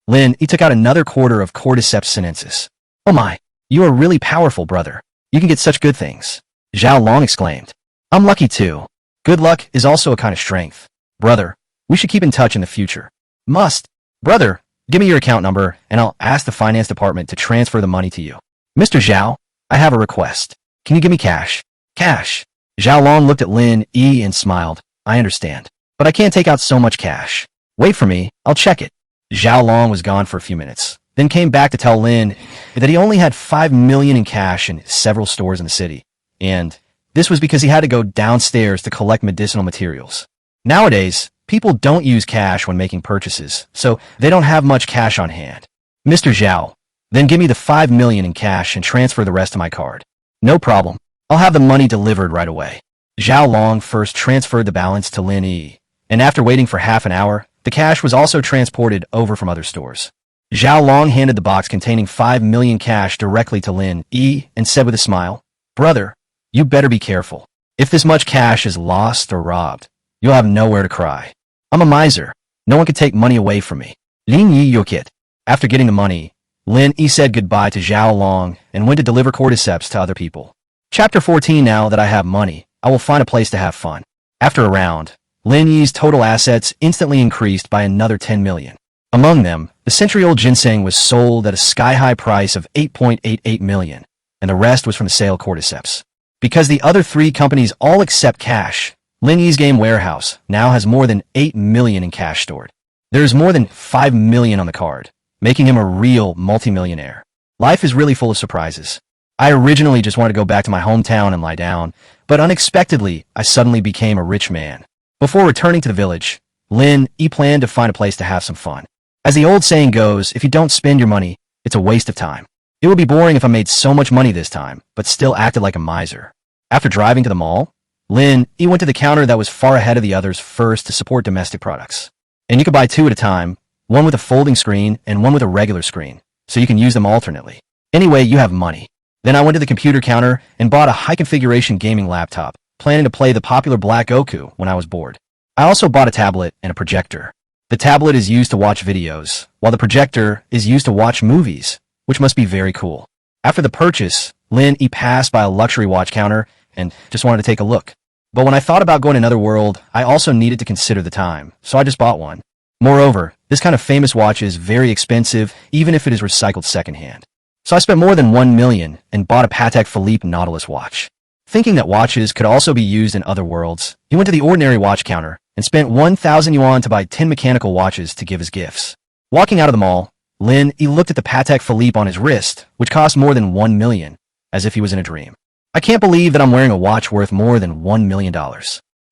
Lin Yi took out another quarter of cordyceps sinensis. Oh my, you are really powerful, brother. You can get such good things. Zhao Long exclaimed. I'm lucky too. Good luck is also a kind of strength. Brother, we should keep in touch in the future. Must. Brother, give me your account number and I'll ask the finance department to transfer the money to you. Mr. Zhao, I have a request. Can you give me cash? Cash. Zhao Long looked at Lin Yi and smiled. I understand. But I can't take out so much cash. Wait for me, I'll check it. Zhao Long was gone for a few minutes, then came back to tell Lin that he only had 5 million in cash in several stores in the city. And This was because he had to go downstairs to collect medicinal materials. Nowadays, people don't use cash when making purchases, so they don't have much cash on hand. Mr. Zhao, then give me the 5 million in cash and transfer the rest to my card. No problem. I'll have the money delivered right away. Zhao Long first transferred the balance to Lin Yi, and after waiting for half an hour, the cash was also transported over from other stores. Zhao Long handed the box containing 5 million cash directly to Lin Yi and said with a smile, "Brother, you better be careful. If this much cash is lost or robbed, you'll have nowhere to cry. I'm a miser. No one can take money away from me." Lin Yi Yokit. After getting the money, Lin Yi said goodbye to Zhao Long and went to deliver cordyceps to other people. Chapter 14. Now that I have money, I will find a place to have fun. After a round, Lin Yi's total assets instantly increased by another 10 million. Among them, the century-old ginseng was sold at a sky-high price of 8.88 million, and the rest was from the sale of cordyceps. Because the other three companies all accept cash, Lin Yi's game warehouse now has more than 8 million in cash stored. There is more than 5 million on the card, making him a real multimillionaire. Life is really full of surprises. I originally just wanted to go back to my hometown and lie down, but unexpectedly, I suddenly became a rich man. Before returning to the village, Lin Yi planned to find a place to have some fun. As the old saying goes, if you don't spend your money, it's a waste of time. It would be boring if I made so much money this time, but still acted like a miser. After driving to the mall, Lin Yi went to the counter that was far ahead of the others first to support domestic products. And you could buy two at a time, one with a folding screen and one with a regular screen, so you can use them alternately. Anyway, you have money. Then I went to the computer counter and bought a high-configuration gaming laptop, planning to play the popular Black Goku when I was bored. I also bought a tablet and a projector. The tablet is used to watch videos, while the projector is used to watch movies, which must be very cool. After the purchase, Lin Yi passed by a luxury watch counter and just wanted to take a look. But when I thought about going to another world, I also needed to consider the time, so I just bought one. Moreover, this kind of famous watch is very expensive, even if it is recycled secondhand. So I spent more than 1 million and bought a Patek Philippe Nautilus watch. Thinking that watches could also be used in other worlds, he went to the ordinary watch counter and spent 1,000 yuan to buy 10 mechanical watches to give as gifts. Walking out of the mall, Lin Yi looked at the Patek Philippe on his wrist, which cost more than 1 million, as if he was in a dream. I can't believe that I'm wearing a watch worth more than $1 million.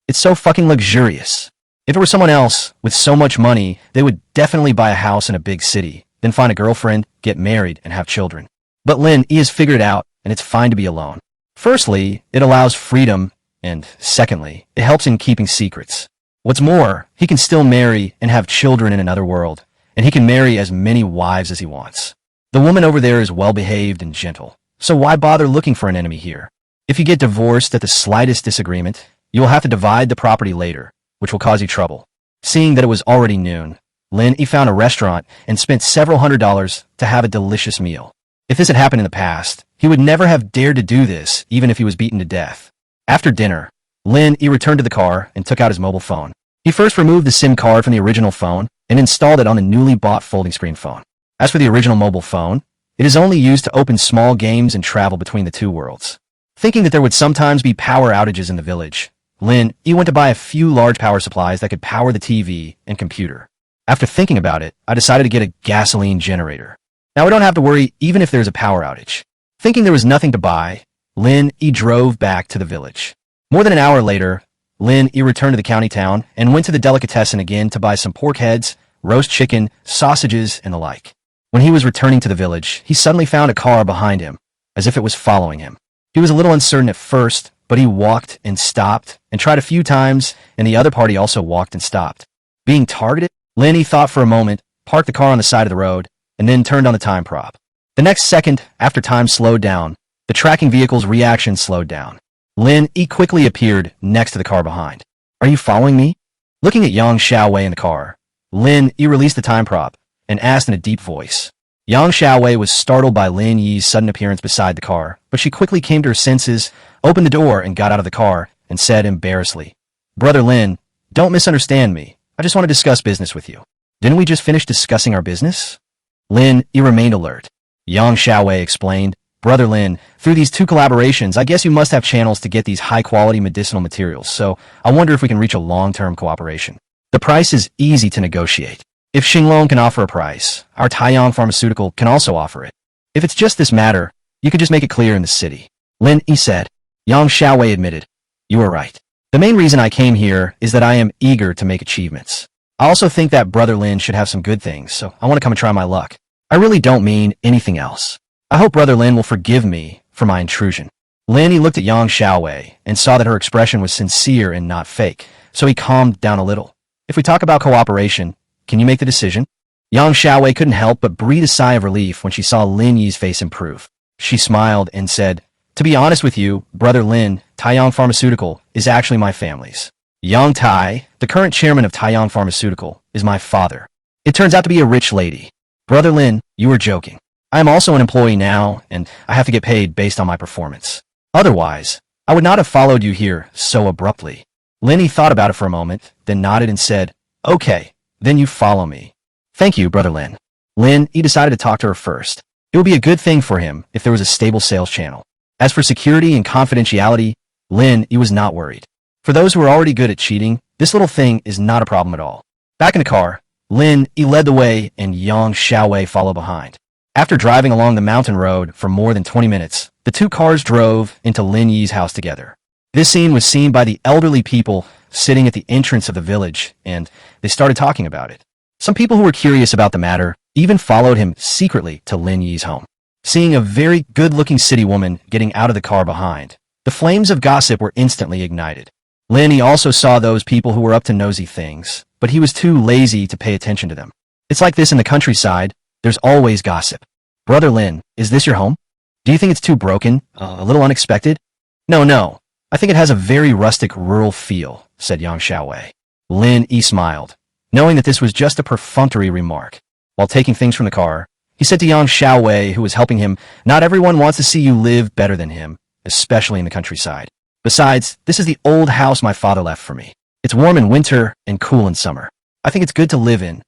It's so fucking luxurious. If it were someone else with so much money, they would definitely buy a house in a big city, then find a girlfriend, get married, and have children. But Lin Yi has figured it out, and it's fine to be alone. Firstly, it allows freedom, and secondly, it helps in keeping secrets. What's more, he can still marry and have children in another world, and he can marry as many wives as he wants. The woman over there is well-behaved and gentle, so why bother looking for an enemy here? If you get divorced at the slightest disagreement, you will have to divide the property later, which will cause you trouble. Seeing that it was already noon, Lin Yi found a restaurant and spent several $100s to have a delicious meal. If this had happened in the past, he would never have dared to do this, even if he was beaten to death. After dinner, Lin Yi returned to the car and took out his mobile phone. He first removed the SIM card from the original phone and installed it on the newly bought folding screen phone. As for the original mobile phone, it is only used to open small games and travel between the two worlds. Thinking that there would sometimes be power outages in the village, Lin Yi went to buy a few large power supplies that could power the TV and computer. After thinking about it, I decided to get a gasoline generator. Now I don't have to worry even if there's a power outage. Thinking there was nothing to buy, Lin Yi drove back to the village. More than an hour later, Lin Yi returned to the county town and went to the delicatessen again to buy some pork heads, roast chicken, sausages, and the like. When he was returning to the village, he suddenly found a car behind him, as if it was following him. He was a little uncertain at first, but he walked and stopped and tried a few times, and the other party also walked and stopped. Being targeted, Lin Yi thought for a moment, parked the car on the side of the road, and then turned on the time prop. The next second, after time slowed down, the tracking vehicle's reaction slowed down. Lin Yi quickly appeared next to the car behind. "Are you following me?" Looking at Yang Xiaowei in the car, Lin Yi released the time prop and asked in a deep voice. Yang Xiaowei was startled by Lin Yi's sudden appearance beside the car, but she quickly came to her senses, opened the door, and got out of the car, and said embarrassedly, "Brother Lin, don't misunderstand me. I just want to discuss business with you. Didn't we just finish discussing our business?" Lin Yi remained alert. Yang Xiaowei explained, "Brother Lin, through these two collaborations, I guess you must have channels to get these high-quality medicinal materials, so I wonder if we can reach a long-term cooperation. The price is easy to negotiate. If Xinglong can offer a price, our Taiyang Pharmaceutical can also offer it. If it's just this matter, you could just make it clear in the city." Lin Yi said. Yang Xiaowei admitted. You are right. The main reason I came here is that I am eager to make achievements. I also think that Brother Lin should have some good things, so I want to come and try my luck. I really don't mean anything else. I hope Brother Lin will forgive me for my intrusion. Lin, he looked at Yang Xiaowei and saw that her expression was sincere and not fake, so he calmed down a little. If we talk about cooperation, can you make the decision? Yang Xiaowei couldn't help but breathe a sigh of relief when she saw Lin Yi's face improve. She smiled and said, to be honest with you, Brother Lin, Taiyang Pharmaceutical is actually my family's. Yang Tai, the current chairman of Taiyang Pharmaceutical, is my father. It turns out to be a rich lady. Brother Lin, you were joking. I am also an employee now, and I have to get paid based on my performance. Otherwise, I would not have followed you here so abruptly. Lin Yi thought about it for a moment, then nodded and said, okay, then you follow me. Thank you, Brother Lin. Lin Yi decided to talk to her first. It would be a good thing for him if there was a stable sales channel. As for security and confidentiality, Lin Yi was not worried. For those who are already good at cheating, this little thing is not a problem at all. Back in the car, Lin Yi led the way and Yang Xiaowei followed behind. After driving along the mountain road for more than 20 minutes, the two cars drove into Lin Yi's house together. This scene was seen by the elderly people sitting at the entrance of the village, and they started talking about it. Some people who were curious about the matter even followed him secretly to Lin Yi's home. Seeing a very good-looking city woman getting out of the car behind, the flames of gossip were instantly ignited. Lin Yi also saw those people who were up to nosy things, but he was too lazy to pay attention to them. It's like this in the countryside, there's always gossip. Brother Lin, is this your home? Do you think it's too broken, a little unexpected? No, I think it has a very rustic rural feel, said Yang Xiaowei. Lin Yi smiled, knowing that this was just a perfunctory remark. While taking things from the car, he said to Yang Xiaowei, who was helping him, not everyone wants to see you live better than him, especially in the countryside. Besides, this is the old house my father left for me. It's warm in winter and cool in summer. I think it's good to live in.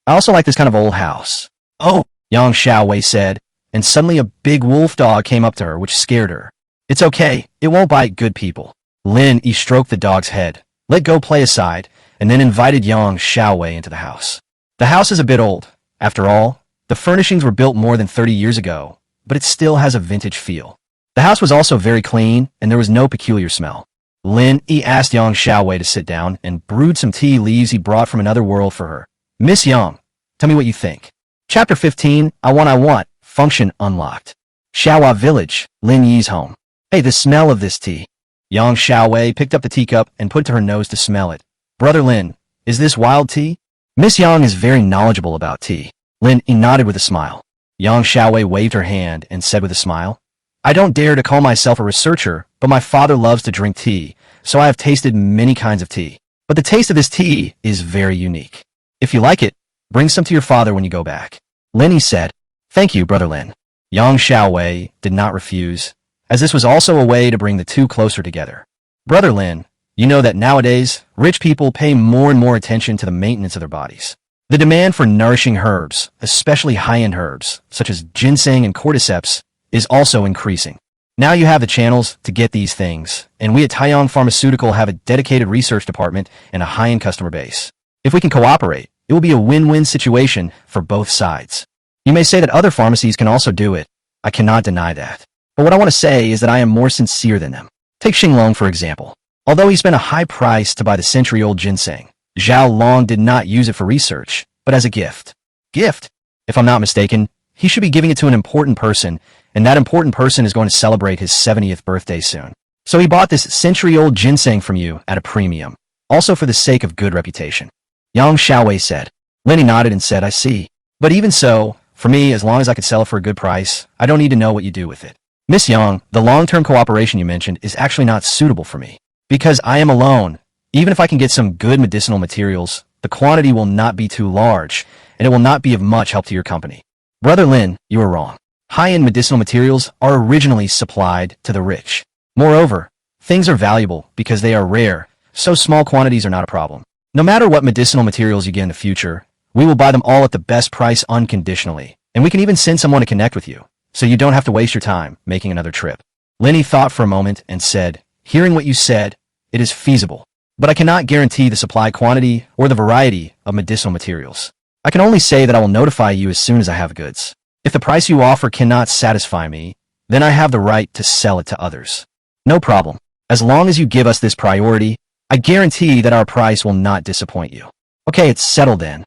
I also like this kind of old house. Oh, Yang Xiaowei said, and suddenly a big wolf dog came up to her, which scared her. It's okay, it won't bite good people. Lin Yi stroked the dog's head, let go play aside, and then invited Yang Xiaowei into the house. The house is a bit old. After all, the furnishings were built more than 30 years ago, but it still has a vintage feel. The house was also very clean, and there was no peculiar smell. Lin Yi asked Yang Xiaowei to sit down and brewed some tea leaves he brought from another world for her. Miss Yang, tell me what you think. Chapter 15, I want, function unlocked. Xiaohua Village, Lin Yi's home. Hey, the smell of this tea. Yang Xiaowei picked up the teacup and put it to her nose to smell it. Brother Lin, is this wild tea? Miss Yang is very knowledgeable about tea. Lin Yi nodded with a smile. Yang Xiaowei waved her hand and said with a smile, I don't dare to call myself a researcher, but my father loves to drink tea, so I have tasted many kinds of tea. But the taste of this tea is very unique. If you like it, bring some to your father when you go back. Lin Yi said, Thank you, Brother Lin. Yang Xiaowei did not refuse, as this was also a way to bring the two closer together. Brother Lin, you know that nowadays, rich people pay more and more attention to the maintenance of their bodies. The demand for nourishing herbs, especially high-end herbs, such as ginseng and cordyceps, is also increasing. Now you have the channels to get these things, and we at Taiyang Pharmaceutical have a dedicated research department and a high-end customer base. If we can cooperate, it will be a win-win situation for both sides. You may say that other pharmacies can also do it. I cannot deny that. But what I want to say is that I am more sincere than them. Take Xinglong, for example. Although he spent a high price to buy the century-old ginseng, Zhao Long did not use it for research, but as a gift. Gift? If I'm not mistaken, he should be giving it to an important person, and that important person is going to celebrate his 70th birthday soon. So he bought this century-old ginseng from you at a premium, also for the sake of good reputation. Yang Xiaowei said. Lin Yi nodded and said, I see. But even so, for me, as long as I could sell it for a good price, I don't need to know what you do with it. Miss Yang, the long-term cooperation you mentioned is actually not suitable for me. Because I am alone. Even if I can get some good medicinal materials, the quantity will not be too large, and it will not be of much help to your company. Brother Lin, you are wrong. High-end medicinal materials are originally supplied to the rich. Moreover, things are valuable because they are rare, so small quantities are not a problem. No matter what medicinal materials you get in the future, we will buy them all at the best price unconditionally, and we can even send someone to connect with you, so you don't have to waste your time making another trip. Lin Yi thought for a moment and said, hearing what you said, it is feasible, but I cannot guarantee the supply quantity or the variety of medicinal materials. I can only say that I will notify you as soon as I have goods. If the price you offer cannot satisfy me, then I have the right to sell it to others. No problem. As long as you give us this priority, I guarantee that our price will not disappoint you. Okay, it's settled then.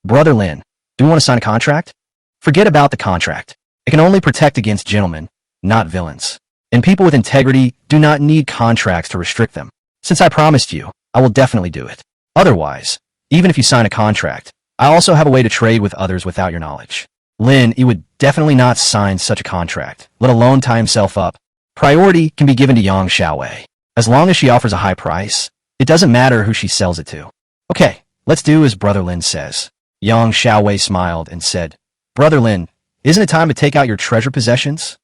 Brother Lin, do you want to sign a contract? Forget about the contract. It can only protect against gentlemen, not villains. And people with integrity do not need contracts to restrict them. Since I promised you, I will definitely do it. Otherwise, even if you sign a contract, I also have a way to trade with others without your knowledge. Lin, he would definitely not sign such a contract, let alone tie himself up. Priority can be given to Yang Xiaowei. As long as she offers a high price, it doesn't matter who she sells it to. Okay, let's do as Brother Lin says. Yang Xiaowei smiled and said, Brother Lin, isn't it time to take out your treasure possessions?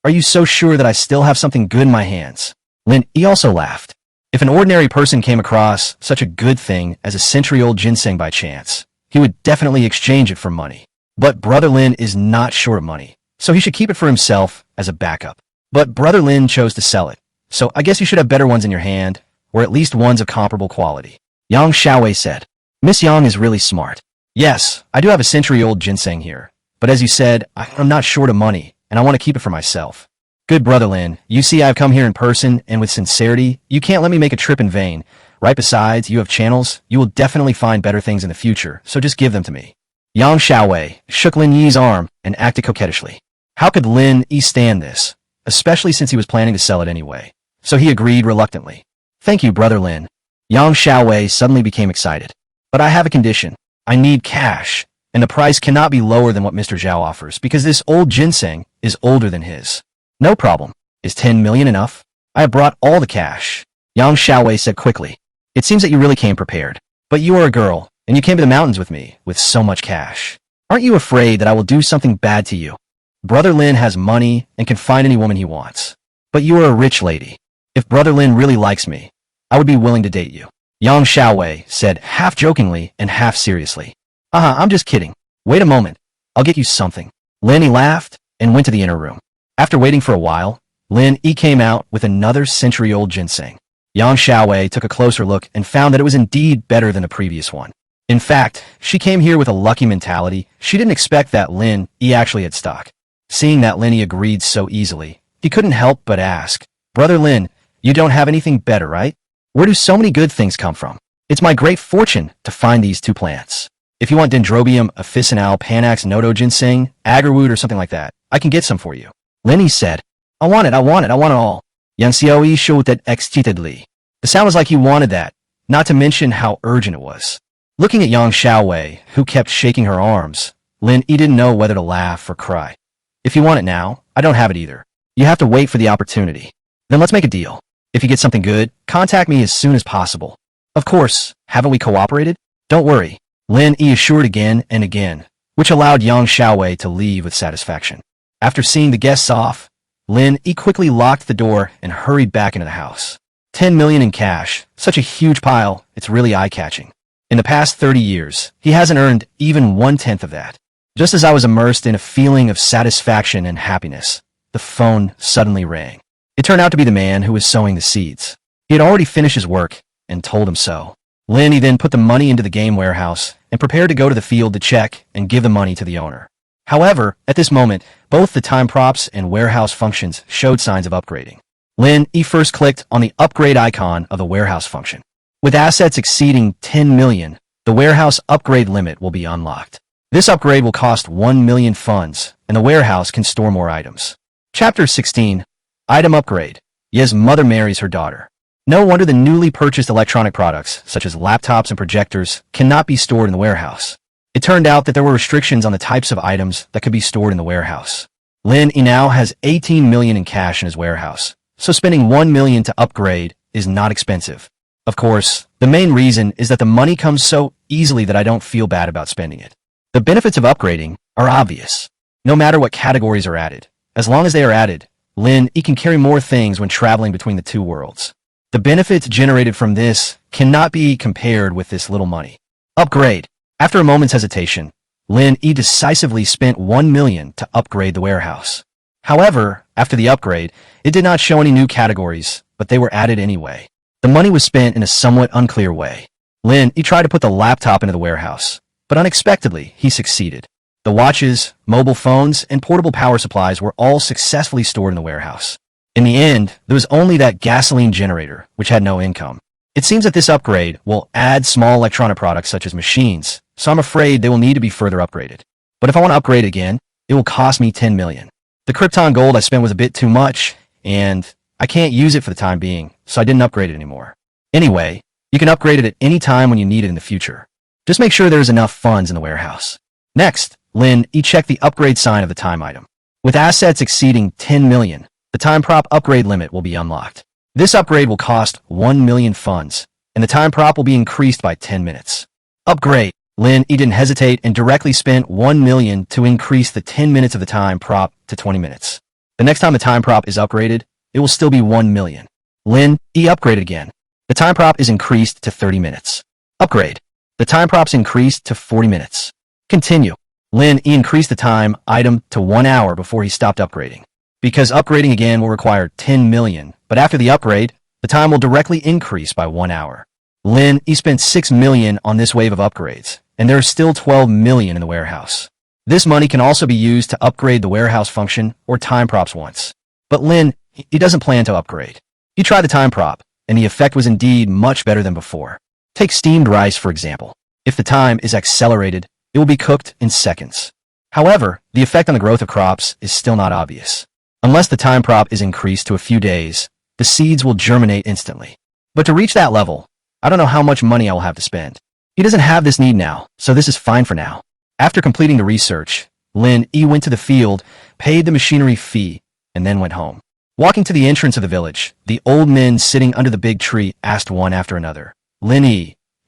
Are you so sure that I still have something good in my hands? Lin, he also laughed. If an ordinary person came across such a good thing as a century-old ginseng by chance, he would definitely exchange it for money. But Brother Lin is not short of money, so he should keep it for himself as a backup. But Brother Lin chose to sell it, so I guess you should have better ones in your hand, or at least ones of comparable quality. Yang Xiaowei said, Miss Yang is really smart. Yes, I do have a century-old ginseng here, but as you said, I'm not short of money, and I want to keep it for myself. Good Brother Lin, you see I've come here in person and with sincerity. You can't let me make a trip in vain. Right, besides, you have channels. You will definitely find better things in the future, so just give them to me. Yang Xiaowei shook Lin Yi's arm and acted coquettishly. How could Lin Yi stand this, especially since he was planning to sell it anyway? So he agreed reluctantly. Thank you, Brother Lin. Yang Xiaowei suddenly became excited. But I have a condition. I need cash, and the price cannot be lower than what Mr. Zhao offers because this old ginseng is older than his. No problem. Is 10 million enough? I have brought all the cash. Yang Xiaowei said quickly. It seems that you really came prepared. But you are a girl, and you came to the mountains with me with so much cash. Aren't you afraid that I will do something bad to you? Brother Lin has money and can find any woman he wants. But you are a rich lady. If Brother Lin really likes me, I would be willing to date you. Yang Xiaowei said half jokingly and half seriously. I'm just kidding. Wait a moment. I'll get you something. Lin Yi laughed and went to the inner room. After waiting for a while, Lin Yi came out with another century-old ginseng. Yang Xiaowei took a closer look and found that it was indeed better than the previous one. In fact, she came here with a lucky mentality. She didn't expect that Lin Yi actually had stock. Seeing that Lin Yi agreed so easily, he couldn't help but ask, Brother Lin, you don't have anything better, right? Where do so many good things come from? It's my great fortune to find these two plants. If you want Dendrobium officinale Panax nodo ginseng, agarwood or something like that, I can get some for you. Lin Yi said, I want it all. Yang Xiaowei shouted excitedly. The sound was like he wanted that, not to mention how urgent it was. Looking at Yang Xiaowei, who kept shaking her arms, Lin Yi didn't know whether to laugh or cry. If you want it now, I don't have it either. You have to wait for the opportunity. Then let's make a deal. If you get something good, contact me as soon as possible. Of course, haven't we cooperated? Don't worry. Lin Yi assured again and again, which allowed Yang Xiaowei to leave with satisfaction. After seeing the guests off, Lin Yi quickly locked the door and hurried back into the house. 10 million in cash, such a huge pile, it's really eye-catching. In the past 30 years, he hasn't earned even 1/10 of that. Just as I was immersed in a feeling of satisfaction and happiness, the phone suddenly rang. It turned out to be the man who was sowing the seeds. He had already finished his work and told him so. Lin Yi then put the money into the game warehouse and prepared to go to the field to check and give the money to the owner. However, at this moment, both the time props and warehouse functions showed signs of upgrading. Lin Yi first clicked on the upgrade icon of the warehouse function. With assets exceeding 10 million, the warehouse upgrade limit will be unlocked. This upgrade will cost 1 million funds, and the warehouse can store more items. Chapter 16. Item Upgrade. Ye's mother marries her daughter. No wonder the newly purchased electronic products, such as laptops and projectors, cannot be stored in the warehouse. It turned out that there were restrictions on the types of items that could be stored in the warehouse. Lin Yi now has 18 million in cash in his warehouse, so spending 1 million to upgrade is not expensive. Of course, the main reason is that the money comes so easily that I don't feel bad about spending it. The benefits of upgrading are obvious. No matter what categories are added, as long as they are added, Lin Yi can carry more things when traveling between the two worlds. The benefits generated from this cannot be compared with this little money. Upgrade. After a moment's hesitation, Lin Yi decisively spent 1 million to upgrade the warehouse. However, after the upgrade, it did not show any new categories, but they were added anyway. The money was spent in a somewhat unclear way. Lin Yi tried to put the laptop into the warehouse, but unexpectedly, he succeeded. The watches, mobile phones, and portable power supplies were all successfully stored in the warehouse. In the end, there was only that gasoline generator, which had no income. It seems that this upgrade will add small electronic products such as machines, so I'm afraid they will need to be further upgraded. But if I want to upgrade again, it will cost me 10 million. The Krypton gold I spent was a bit too much, and I can't use it for the time being, so I didn't upgrade it anymore. Anyway, you can upgrade it at any time when you need it in the future. Just make sure there's enough funds in the warehouse. Next, Lin, check the upgrade sign of the time item. With assets exceeding 10 million, the time prop upgrade limit will be unlocked. This upgrade will cost 1 million funds, and the time prop will be increased by 10 minutes. Upgrade. Lin didn't hesitate and directly spent 1 million to increase the 10 minutes of the time prop to 20 minutes. The next time the time prop is upgraded, it will still be 1 million. Lin upgraded again. The time prop is increased to 30 minutes. Upgrade. The time prop's increased to 40 minutes. Continue. Lin increased the time item to 1 hour before he stopped upgrading. Because upgrading again will require 10 million, but after the upgrade, the time will directly increase by 1 hour. Lin spent 6 million on this wave of upgrades, and there is still 12 million in the warehouse. This money can also be used to upgrade the warehouse function or time props once. But Lin, he doesn't plan to upgrade. He tried the time prop, and the effect was indeed much better than before. Take steamed rice, for example. If the time is accelerated, it will be cooked in seconds. However, the effect on the growth of crops is still not obvious. Unless the time prop is increased to a few days, the seeds will germinate instantly. But to reach that level, I don't know how much money I will have to spend. He doesn't have this need now, so this is fine for now. After completing the research, Lin went to the field, paid the machinery fee, and then went home. Walking to the entrance of the village, the old men sitting under the big tree asked one after another, Lin,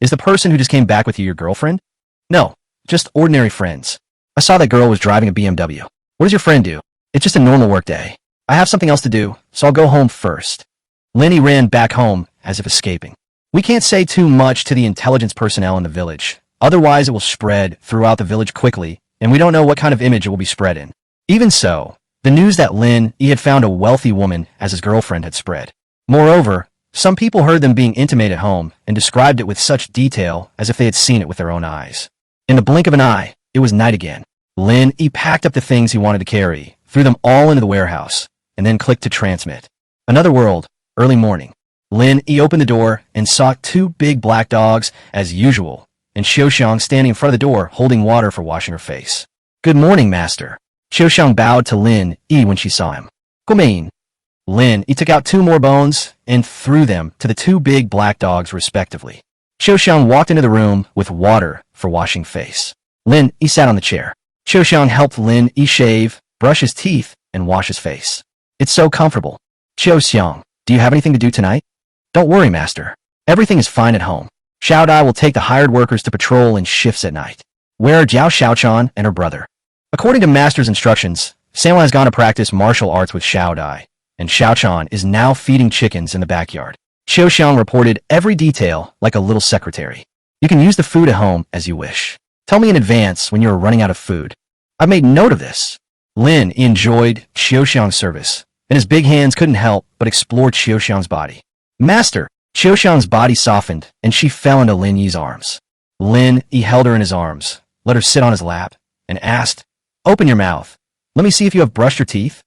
is the person who just came back with you your girlfriend? No, just ordinary friends. I saw that girl was driving a BMW. What does your friend do? It's just a normal work day. I have something else to do, so I'll go home first. Lin ran back home as if escaping. We can't say too much to the intelligence personnel in the village, otherwise it will spread throughout the village quickly, and we don't know what kind of image it will be spread in. Even so, the news that Lin had found a wealthy woman as his girlfriend had spread. Moreover, some people heard them being intimate at home and described it with such detail as if they had seen it with their own eyes. In the blink of an eye, it was night again. Lin packed up the things he wanted to carry, threw them all into the warehouse, and then clicked to transmit. Another world, early morning. Lin opened the door and saw 2 big black dogs, as usual, and Xiaoxiang standing in front of the door holding water for washing her face. Good morning, master. Xiaoxiang bowed to Lin when she saw him. Guomein. Lin took out 2 more bones and threw them to the 2 big black dogs respectively. Xiaoxiang walked into the room with water for washing face. Lin sat on the chair. Xiaoxiang helped Lin shave, brush his teeth, and wash his face. It's so comfortable. Xiaoxiang, do you have anything to do tonight? Don't worry, master. Everything is fine at home. Xiao Dai will take the hired workers to patrol in shifts at night. Where are Jiao Xiaochan and her brother? According to master's instructions, Sanwa has gone to practice martial arts with Xiao Dai, and Xiaochan is now feeding chickens in the backyard. Xiaoxiang reported every detail like a little secretary. You can use the food at home as you wish. Tell me in advance when you are running out of food. I've made note of this. Lin enjoyed Xiaoxiang's service, and his big hands couldn't help but explore Xiaoxiang's body. Master, Xiaoxiang's body softened, and she fell into Lin Yi's arms. Lin held her in his arms, let her sit on his lap, and asked, Open your mouth. Let me see if you have brushed your teeth.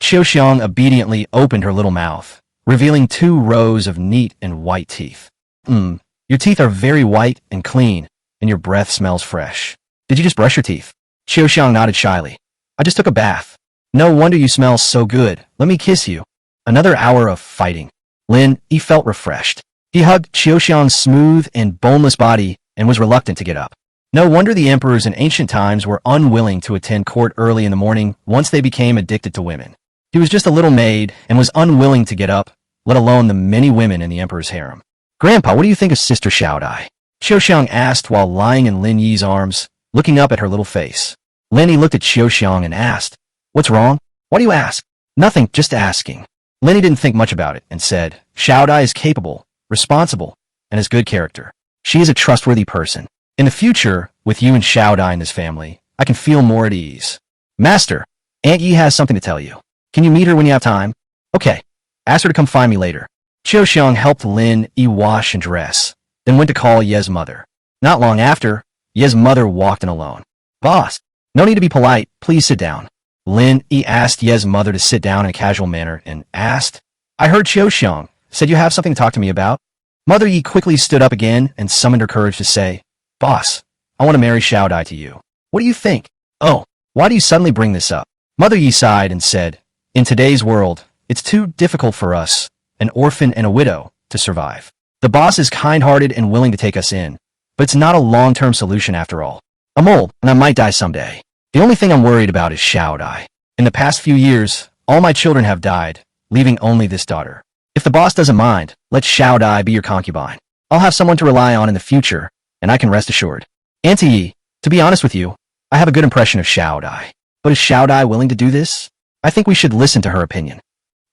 Xiaoxiang obediently opened her little mouth, revealing 2 rows of neat and white teeth. Your teeth are very white and clean, and your breath smells fresh. Did you just brush your teeth? Xiaoxiang nodded shyly. I just took a bath. No wonder you smell so good. Let me kiss you. Another hour of fighting. Lin felt refreshed. He hugged Xiaoxiang's smooth and boneless body and was reluctant to get up. No wonder the emperors in ancient times were unwilling to attend court early in the morning once they became addicted to women. He was just a little maid and was unwilling to get up, let alone the many women in the emperor's harem. Grandpa, what do you think of Sister Xiao Dai? Xiaoxiang asked while lying in Lin Yi's arms, looking up at her little face. Lin looked at Xiaoxiang and asked, What's wrong? Why do you ask? Nothing, just asking. Lin didn't think much about it and said, Xiao Dai is capable, responsible, and has good character. She is a trustworthy person. In the future, with you and Xiao Dai in this family, I can feel more at ease. Master, Aunt Yi has something to tell you. Can you meet her when you have time? Okay. Ask her to come find me later. Xiaoxiang helped Lin wash and dress, then went to call Ye's mother. Not long after, Ye's mother walked in alone. Boss, no need to be polite. Please sit down. Lin Yi asked Ye's mother to sit down in a casual manner and asked, I heard Qiu Xiong said you have something to talk to me about? Mother Yi quickly stood up again and summoned her courage to say, Boss, I want to marry Xiao Dai to you. What do you think? Oh, why do you suddenly bring this up? Mother Yi sighed and said, in today's world, it's too difficult for us, an orphan and a widow, to survive. The boss is kind-hearted and willing to take us in, but it's not a long-term solution after all. I'm old, and I might die someday. The only thing I'm worried about is Xiao Dai. In the past few years, all my children have died, leaving only this daughter. If the boss doesn't mind, let Xiao Dai be your concubine. I'll have someone to rely on in the future, and I can rest assured. Auntie Yi, to be honest with you, I have a good impression of Xiao Dai. But is Xiao Dai willing to do this? I think we should listen to her opinion.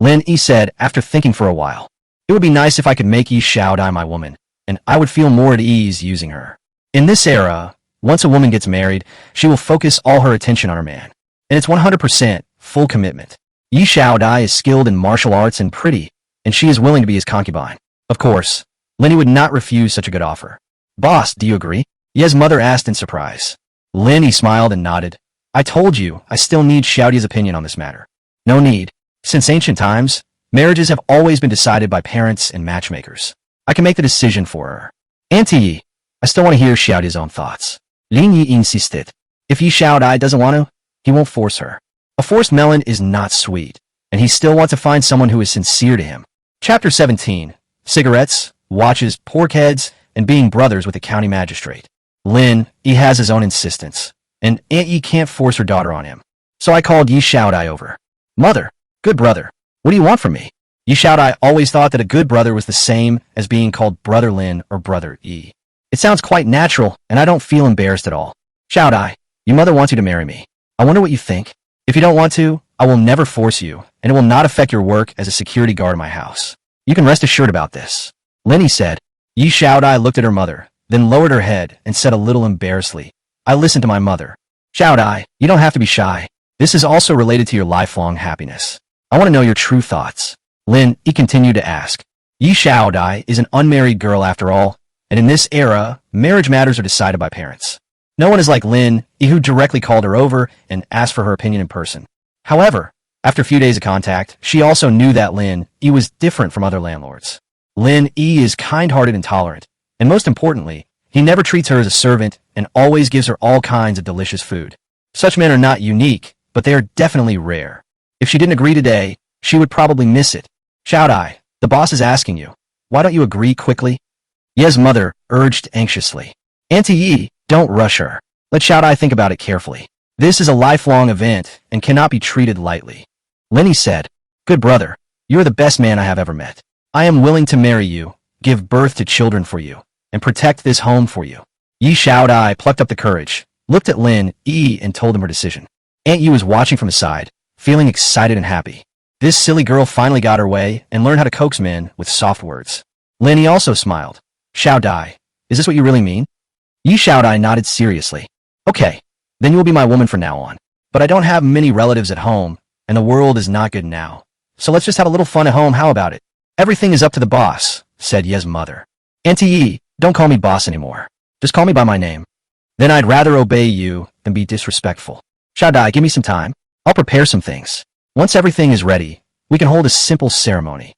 Lin Yi said after thinking for a while. It would be nice if I could make Yi Xiao Dai my woman, and I would feel more at ease using her. In this era, once a woman gets married, she will focus all her attention on her man. And it's 100% full commitment. Yi Xiao Dai is skilled in martial arts and pretty, and she is willing to be his concubine. Of course, Lin Yi would not refuse such a good offer. Boss, do you agree? Ye's mother asked in surprise. Lin Yi smiled and nodded. I told you, I still need Xiao Dai's opinion on this matter. No need. Since ancient times, marriages have always been decided by parents and matchmakers. I can make the decision for her. Auntie Yi, I still want to hear Xiao Dai's own thoughts. Lin Yi insisted. If Yi Xiao Dai doesn't want to, he won't force her. A forced melon is not sweet, and he still wants to find someone who is sincere to him. Chapter 17. Cigarettes, watches, pork heads, and being brothers with the county magistrate. Lin Yi has his own insistence, and Aunt Yi can't force her daughter on him. So I called Yi Xiao Dai over. Mother, good brother, what do you want from me? Yi Xiao Dai always thought that a good brother was the same as being called Brother Lin or Brother Yi. It sounds quite natural, and I don't feel embarrassed at all. Xiao Dai, your mother wants you to marry me. I wonder what you think. If you don't want to, I will never force you, and it will not affect your work as a security guard in my house. You can rest assured about this. Lin Yi said. Yi Xiao Dai looked at her mother, then lowered her head and said a little embarrassedly, I listened to my mother. Xiao Dai, you don't have to be shy. This is also related to your lifelong happiness. I want to know your true thoughts. Lin Yi continued to ask. Yi Xiao Dai is an unmarried girl after all, and in this era, marriage matters are decided by parents. No one is like Lin Yi, who directly called her over and asked for her opinion in person. However, after a few days of contact, she also knew that Lin Yi was different from other landlords. Lin Yi is kind-hearted and tolerant, and most importantly, he never treats her as a servant and always gives her all kinds of delicious food. Such men are not unique, but they are definitely rare. If she didn't agree today, she would probably miss it. Xiao Dai, the boss is asking you. Why don't you agree quickly? Ye's mother urged anxiously. Auntie Yi, don't rush her. Let Xiao Dai think about it carefully. This is a lifelong event and cannot be treated lightly. Lin Yi said, Good brother, you are the best man I have ever met. I am willing to marry you, give birth to children for you, and protect this home for you. Yi Xiao Dai plucked up the courage, looked at Lin Yi and told him her decision. Aunt Yi was watching from the side, feeling excited and happy. This silly girl finally got her way and learned how to coax men with soft words. Lin Yi also smiled. Xiao Dai, is this what you really mean? Yi Xiao Dai nodded seriously. Okay, then you will be my woman from now on. But I don't have many relatives at home, and the world is not good now. So let's just have a little fun at home, how about it? Everything is up to the boss, said Ye's mother. Auntie Yi, don't call me boss anymore. Just call me by my name. Then I'd rather obey you than be disrespectful. Xiao Dai, give me some time. I'll prepare some things. Once everything is ready, we can hold a simple ceremony.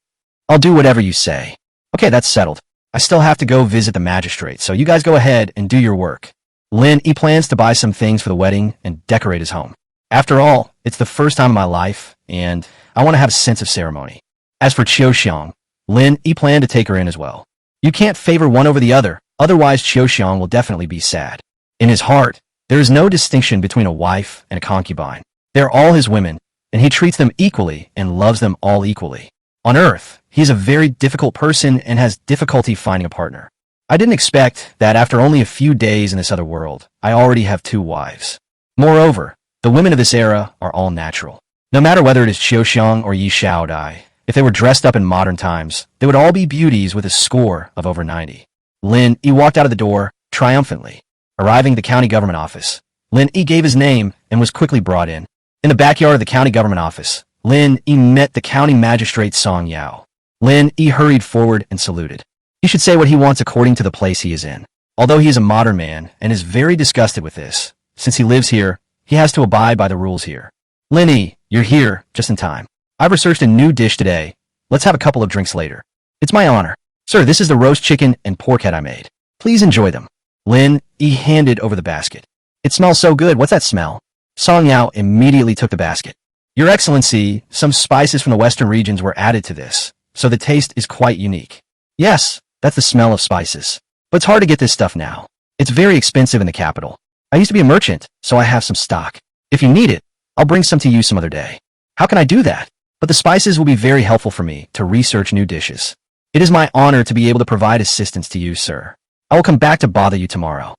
I'll do whatever you say. Okay, that's settled. I still have to go visit the magistrate, so you guys go ahead and do your work. Lin Yi plans to buy some things for the wedding and decorate his home. After all, it's the first time in my life, and I want to have a sense of ceremony. As for Qiu Xiong, Lin Yi planned to take her in as well. You can't favor one over the other, otherwise Qiu Xiong will definitely be sad. In his heart, there is no distinction between a wife and a concubine. They're all his women, and he treats them equally and loves them all equally. On Earth, he is a very difficult person and has difficulty finding a partner. I didn't expect that after only a few days in this other world, I already have 2 wives. Moreover, the women of this era are all natural. No matter whether it is Qiu Xiong or Yi Xiao Dai, if they were dressed up in modern times, they would all be beauties with a score of over 90. Lin Yi walked out of the door triumphantly. Arriving at the county government office, Lin Yi gave his name and was quickly brought in. In the backyard of the county government office, Lin Yi met the county magistrate Song Yao. Lin Yi hurried forward and saluted. He should say what he wants according to the place he is in. Although he is a modern man and is very disgusted with this, since he lives here, he has to abide by the rules here. Linny, you're here, just in time. I've researched a new dish today. Let's have a couple of drinks later. It's my honor. Sir, this is the roast chicken and pork head I made. Please enjoy them. Lin Yi handed over the basket. It smells so good. What's that smell? Song Yao immediately took the basket. Your Excellency, some spices from the western regions were added to this, so the taste is quite unique. Yes, that's the smell of spices. But it's hard to get this stuff now. It's very expensive in the capital. I used to be a merchant, so I have some stock. If you need it, I'll bring some to you some other day. How can I do that? But the spices will be very helpful for me to research new dishes. It is my honor to be able to provide assistance to you, sir. I will come back to bother you tomorrow.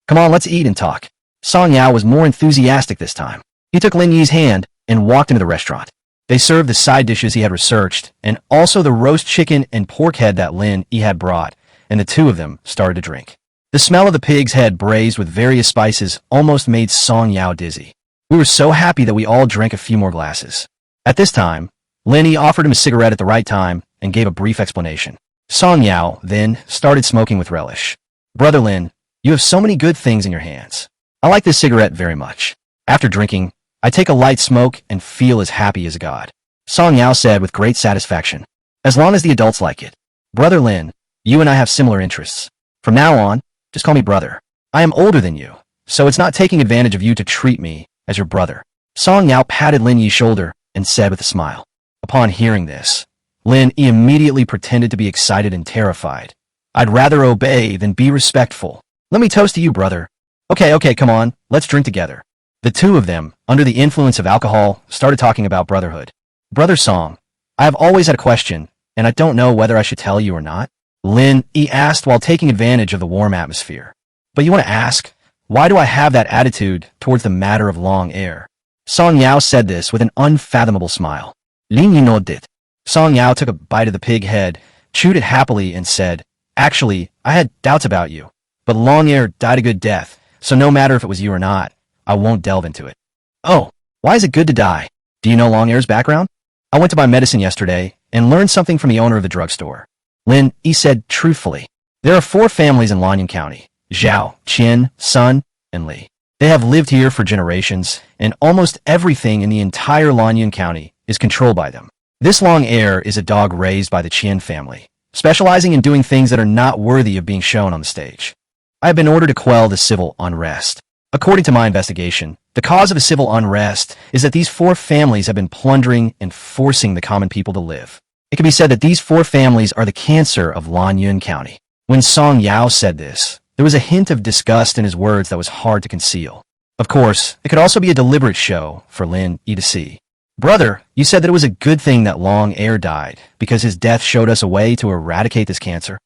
Come on, let's eat and talk. Song Yao was more enthusiastic this time. He took Lin Yi's hand and walked into the restaurant. They served the side dishes he had researched, and also the roast chicken and pork head that Lin Yi had brought, and the two of them started to drink. The smell of the pig's head braised with various spices almost made Song Yao dizzy. We were so happy that we all drank a few more glasses. At this time, Lin Yi offered him a cigarette at the right time and gave a brief explanation. Song Yao then started smoking with relish. Brother Lin, you have so many good things in your hands. I like this cigarette very much. After drinking, I take a light smoke and feel as happy as a god. Song Yao said with great satisfaction. As long as the adults like it. Brother Lin, you and I have similar interests. From now on, just call me brother. I am older than you, so it's not taking advantage of you to treat me as your brother. Song Yao patted Lin Yi's shoulder and said with a smile. Upon hearing this, Lin Yi immediately pretended to be excited and terrified. I'd rather obey than be respectful. Let me toast to you, brother. Okay, come on, let's drink together. The two of them, under the influence of alcohol, started talking about brotherhood. Brother Song, I have always had a question, and I don't know whether I should tell you or not. Lin Yi asked while taking advantage of the warm atmosphere. But you want to ask, why do I have that attitude towards the matter of long air? Song Yao said this with an unfathomable smile. Lin Yi nodded. Song Yao took a bite of the pig head, chewed it happily, and said, Actually, I had doubts about you, but long air died a good death. So no matter if it was you or not, I won't delve into it. Oh, why is it good to die? Do you know Long Air's background? I went to buy medicine yesterday and learned something from the owner of the drugstore. Lin Yi said truthfully. There are 4 families in Lanyan County, Zhao, Qin, Sun, and Li. They have lived here for generations, and almost everything in the entire Lanyan County is controlled by them. This Long Air is a dog raised by the Qin family, specializing in doing things that are not worthy of being shown on the stage. I have been ordered to quell the civil unrest. According to my investigation, the cause of the civil unrest is that these 4 families have been plundering and forcing the common people to live. It can be said that these 4 families are the cancer of Lanyan County. When Song Yao said this, there was a hint of disgust in his words that was hard to conceal. Of course, it could also be a deliberate show for Lin Yi to see. Brother, you said that it was a good thing that Long Air died because his death showed us a way to eradicate this cancer.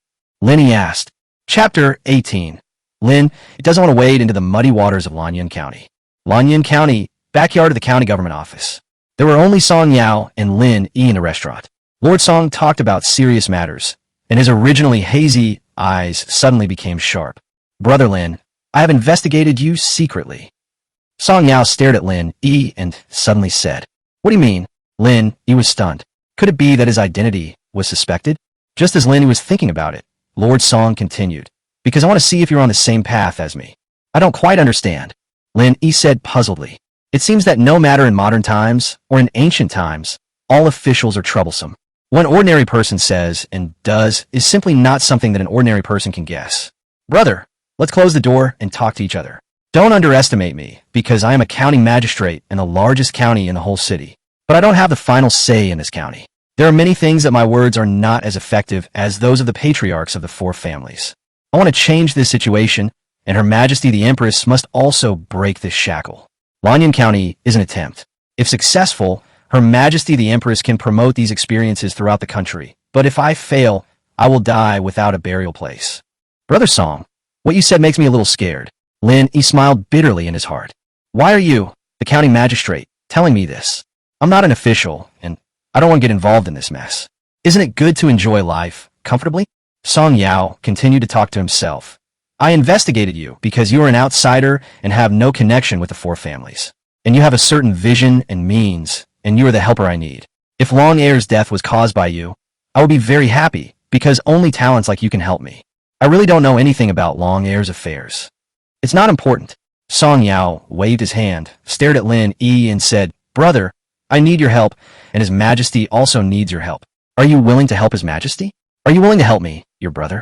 Lin Yi asked. Chapter 18. Lin, it doesn't want to wade into the muddy waters of Lanyan County. Lanyan County, backyard of the county government office. There were only Song Yao and Lin Yi in the restaurant. Lord Song talked about serious matters, and his originally hazy eyes suddenly became sharp. Brother Lin, I have investigated you secretly. Song Yao stared at Lin Yi and suddenly said, What do you mean? Lin Yi was stunned. Could it be that his identity was suspected? Just as Lin Yi was thinking about it, Lord Song continued. Because I want to see if you're on the same path as me. I don't quite understand. Lin Yi said puzzledly. It seems that no matter in modern times or in ancient times, all officials are troublesome. What an ordinary person says and does is simply not something that an ordinary person can guess. Brother, let's close the door and talk to each other. Don't underestimate me, because I am a county magistrate in the largest county in the whole city. But I don't have the final say in this county. There are many things that my words are not as effective as those of the patriarchs of the 4 families. I want to change this situation, and Her Majesty the Empress must also break this shackle. Lanyan County is an attempt. If successful, Her Majesty the Empress can promote these experiences throughout the country. But if I fail, I will die without a burial place. Brother Song, what you said makes me a little scared. Lin Yi smiled bitterly in his heart. Why are you, the county magistrate, telling me this? I'm not an official, and I don't want to get involved in this mess. Isn't it good to enjoy life comfortably? Song Yao continued to talk to himself. I investigated you because you are an outsider and have no connection with the 4 families. And you have a certain vision and means, and you are the helper I need. If Long Air's death was caused by you, I would be very happy, because only talents like you can help me. I really don't know anything about Long Air's affairs. It's not important. Song Yao waved his hand, stared at Lin Yi and said, "Brother, I need your help, and His Majesty also needs your help. Are you willing to help His Majesty? Are you willing to help me, your brother?"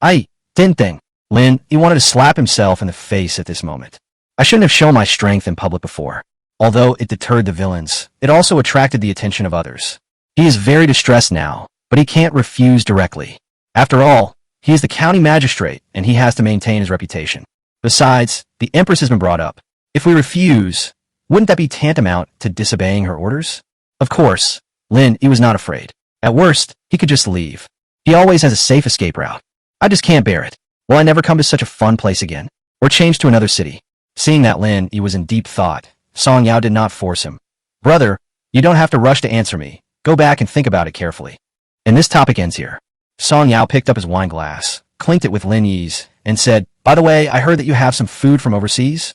I didn't think. Lin, he wanted to slap himself in the face at this moment. I shouldn't have shown my strength in public before. Although it deterred the villains, it also attracted the attention of others. He is very distressed now, but he can't refuse directly. After all, he is the county magistrate, and he has to maintain his reputation. Besides, the Empress has been brought up. If we refuse, wouldn't that be tantamount to disobeying her orders? Of course, Lin, he was not afraid. At worst, he could just leave. He always has a safe escape route. I just can't bear it. Will I never come to such a fun place again? Or change to another city? Seeing that Lin, he was in deep thought, Song Yao did not force him. "Brother, you don't have to rush to answer me. Go back and think about it carefully." And this topic ends here. Song Yao picked up his wine glass, clinked it with Lin Yi's, and said, "By the way, I heard that you have some food from overseas?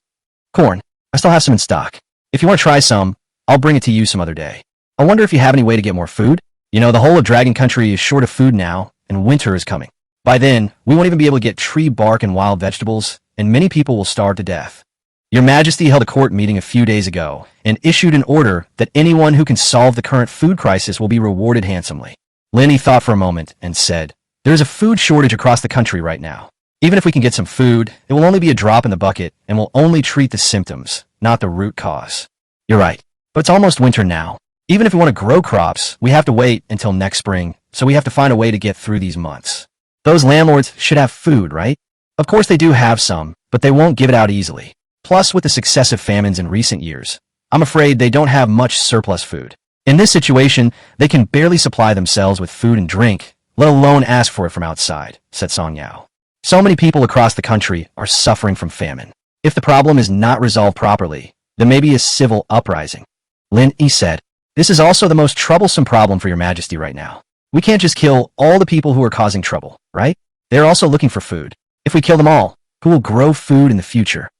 Corn. I still have some in stock. If you want to try some, I'll bring it to you some other day. I wonder if you have any way to get more food? You know, the whole of Dragon Country is short of food now, and winter is coming. By then, we won't even be able to get tree bark and wild vegetables, and many people will starve to death. Your Majesty held a court meeting a few days ago and issued an order that anyone who can solve the current food crisis will be rewarded handsomely." Linny thought for a moment and said, "There is a food shortage across the country right now. Even if we can get some food, it will only be a drop in the bucket and will only treat the symptoms, not the root cause." "You're right, but it's almost winter now. Even if we want to grow crops, we have to wait until next spring, so we have to find a way to get through these months. Those landlords should have food, right? Of course they do have some, but they won't give it out easily. Plus, with the successive famines in recent years, I'm afraid they don't have much surplus food. In this situation, they can barely supply themselves with food and drink, let alone ask for it from outside," said Song Yao. "So many people across the country are suffering from famine. If the problem is not resolved properly, there may be a civil uprising." Lin Yi said, "This is also the most troublesome problem for your Majesty right now. We can't just kill all the people who are causing trouble, right? They're also looking for food. If we kill them all, who will grow food in the future?"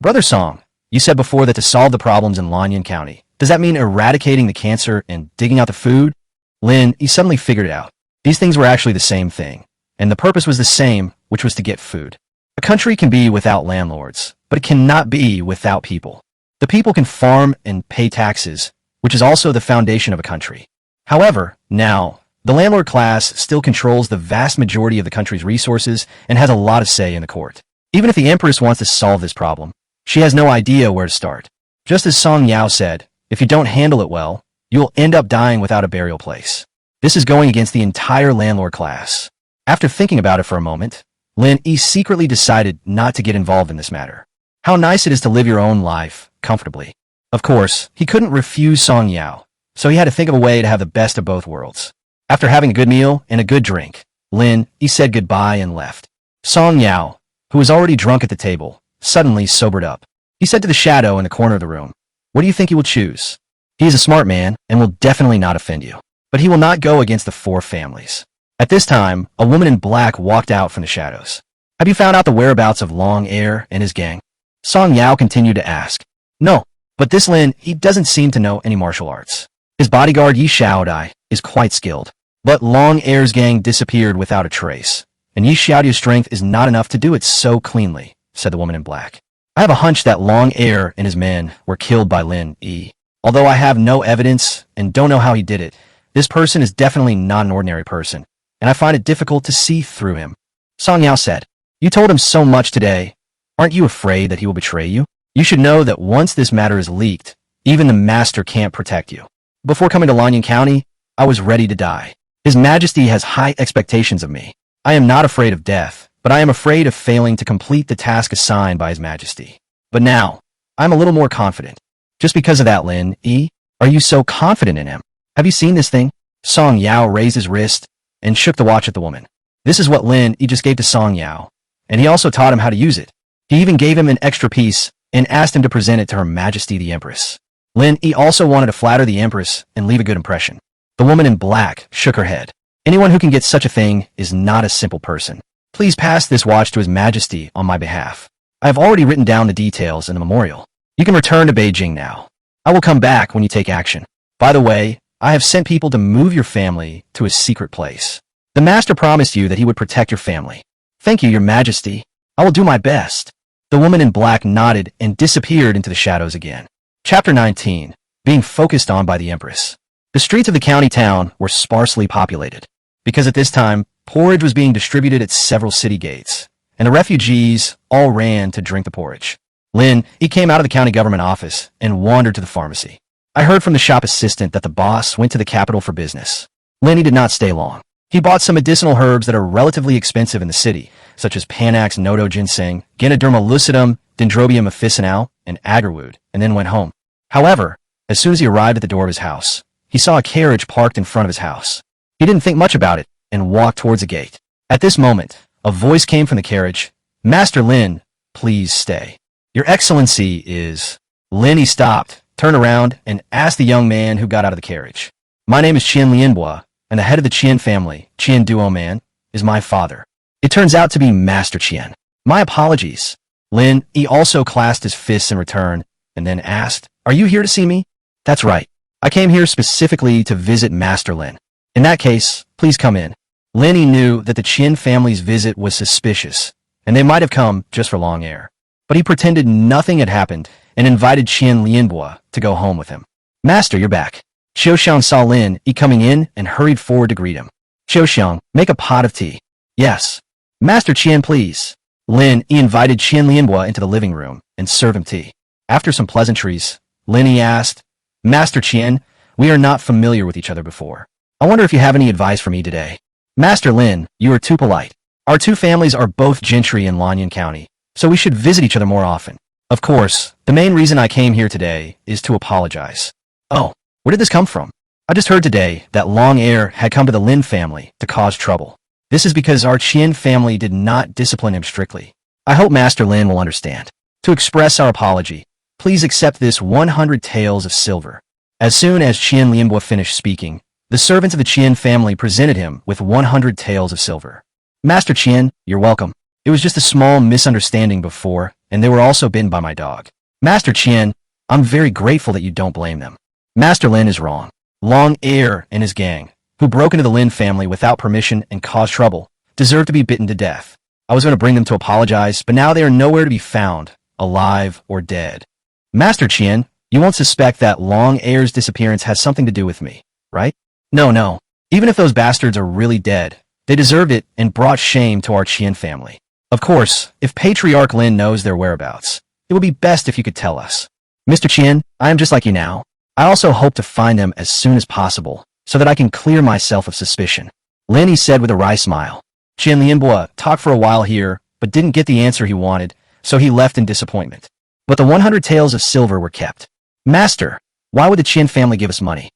"Brother Song, you said before that to solve the problems in Lanyan County, does that mean eradicating the cancer and digging out the food?" Lin, he suddenly figured it out. These things were actually the same thing, and the purpose was the same, which was to get food. A country can be without landlords, but it cannot be without people. The people can farm and pay taxes, which is also the foundation of a country. However, now, the landlord class still controls the vast majority of the country's resources and has a lot of say in the court. Even if the Empress wants to solve this problem, she has no idea where to start. Just as Song Yao said, if you don't handle it well, you will end up dying without a burial place. This is going against the entire landlord class. After thinking about it for a moment, Lin Yi secretly decided not to get involved in this matter. How nice it is to live your own life, comfortably. Of course, he couldn't refuse Song Yao, so he had to think of a way to have the best of both worlds. After having a good meal and a good drink, Lin Yi said goodbye and left. Song Yao, who was already drunk at the table, suddenly sobered up. He said to the shadow in the corner of the room, "What do you think he will choose? He is a smart man and will definitely not offend you. But he will not go against the four families." At this time, a woman in black walked out from the shadows. "Have you found out the whereabouts of Long Air and his gang?" Song Yao continued to ask. "No, but this Lin, he doesn't seem to know any martial arts. His bodyguard Yi Xiaodai is quite skilled. But Long Air's gang disappeared without a trace, and Yi Xiaodai's strength is not enough to do it so cleanly," said the woman in black. "I have a hunch that Long Air and his men were killed by Lin Yi. Although I have no evidence and don't know how he did it, this person is definitely not an ordinary person, and I find it difficult to see through him." Song Yao said, "You told him so much today. Aren't you afraid that he will betray you? You should know that once this matter is leaked, even the master can't protect you. Before coming to Lanyan County, I was ready to die. His Majesty has high expectations of me. I am not afraid of death, but I am afraid of failing to complete the task assigned by His Majesty. But now, I'm a little more confident. Just because of that, Lin Yi, are you so confident in him? Have you seen this thing?" Song Yao raised his wrist and shook the watch at the woman. This is what Lin Yi just gave to Song Yao, and he also taught him how to use it. He even gave him an extra piece and asked him to present it to Her Majesty the Empress. Lin Yi also wanted to flatter the Empress and leave a good impression. The woman in black shook her head. "Anyone who can get such a thing is not a simple person. Please pass this watch to His Majesty on my behalf. I have already written down the details in the memorial. You can return to Beijing now. I will come back when you take action. By the way, I have sent people to move your family to a secret place. The master promised you that he would protect your family. Thank you, Your Majesty. I will do my best." The woman in black nodded and disappeared into the shadows again. Chapter 19. being focused on by the empress. The streets of the county town were sparsely populated, because at this time, porridge was being distributed at several city gates, and the refugees all ran to drink the porridge. Lin, he came out of the county government office and wandered to the pharmacy. I heard from the shop assistant that the boss went to the capital for business. Lin, he did not stay long. He bought some medicinal herbs that are relatively expensive in the city, such as Panax nodo ginseng, Ganoderma lucidum, Dendrobium officinale, and agarwood, and then went home. However, as soon as he arrived at the door of his house, he saw a carriage parked in front of his house. He didn't think much about it and walked towards the gate. At this moment, a voice came from the carriage. "Master Lin, please stay. Your Excellency is..." Lin, he stopped, turned around, and asked the young man who got out of the carriage. "My name is Qian Lianbua, and the head of the Qian family, Qian Duo Man, is my father. It turns out to be Master Qian. My apologies." Lin, he also clasped his fists in return, and then asked, "Are you here to see me?" "That's right. I came here specifically to visit Master Lin." "In that case, please come in." Lin, he knew that the Qian family's visit was suspicious, and they might have come just for long air. But he pretended nothing had happened and invited Qian Lianbua to go home with him. "Master, you're back." Xiaoxiang saw Lin, he coming in and hurried forward to greet him. "Xiaoxiang, make a pot of tea." "Yes." "Master Qian, please." Lin, he invited Qian Lianbua into the living room and served him tea. After some pleasantries, Lin, he asked, "Master Qian, we are not familiar with each other before. I wonder if you have any advice for me today." "Master Lin, you are too polite. Our two families are both gentry in Lanyan County, so we should visit each other more often. Of course, the main reason I came here today is to apologize." "Oh, where did this come from?" "I just heard today that long heir had come to the Lin family to cause trouble. This is because our Qian family did not discipline him strictly. I hope Master Lin will understand. To express our apology, please accept this 100 taels of silver." As soon as Qian Lianbua finished speaking, the servants of the Qian family presented him with 100 taels of silver. "Master Qian, you're welcome. It was just a small misunderstanding before, and they were also bitten by my dog." "Master Qian, I'm very grateful that you don't blame them. Master Lin is wrong. Long heir and his gang, who broke into the Lin family without permission and caused trouble, deserve to be bitten to death. I was going to bring them to apologize, but now they are nowhere to be found, alive or dead." "Master Qian, you won't suspect that Long heir's disappearance has something to do with me, right?" No. Even if those bastards are really dead, they deserved it and brought shame to our Qian family. Of course, if Patriarch Lin knows their whereabouts, it would be best if you could tell us." "Mr. Qian, I am just like you now. I also hope to find them as soon as possible, so that I can clear myself of suspicion." Lin, he said with a wry smile. Qian Lianbua talked for a while here, but didn't get the answer he wanted, so he left in disappointment. But the 100 taels of silver were kept. "Master, why would the Qian family give us money?"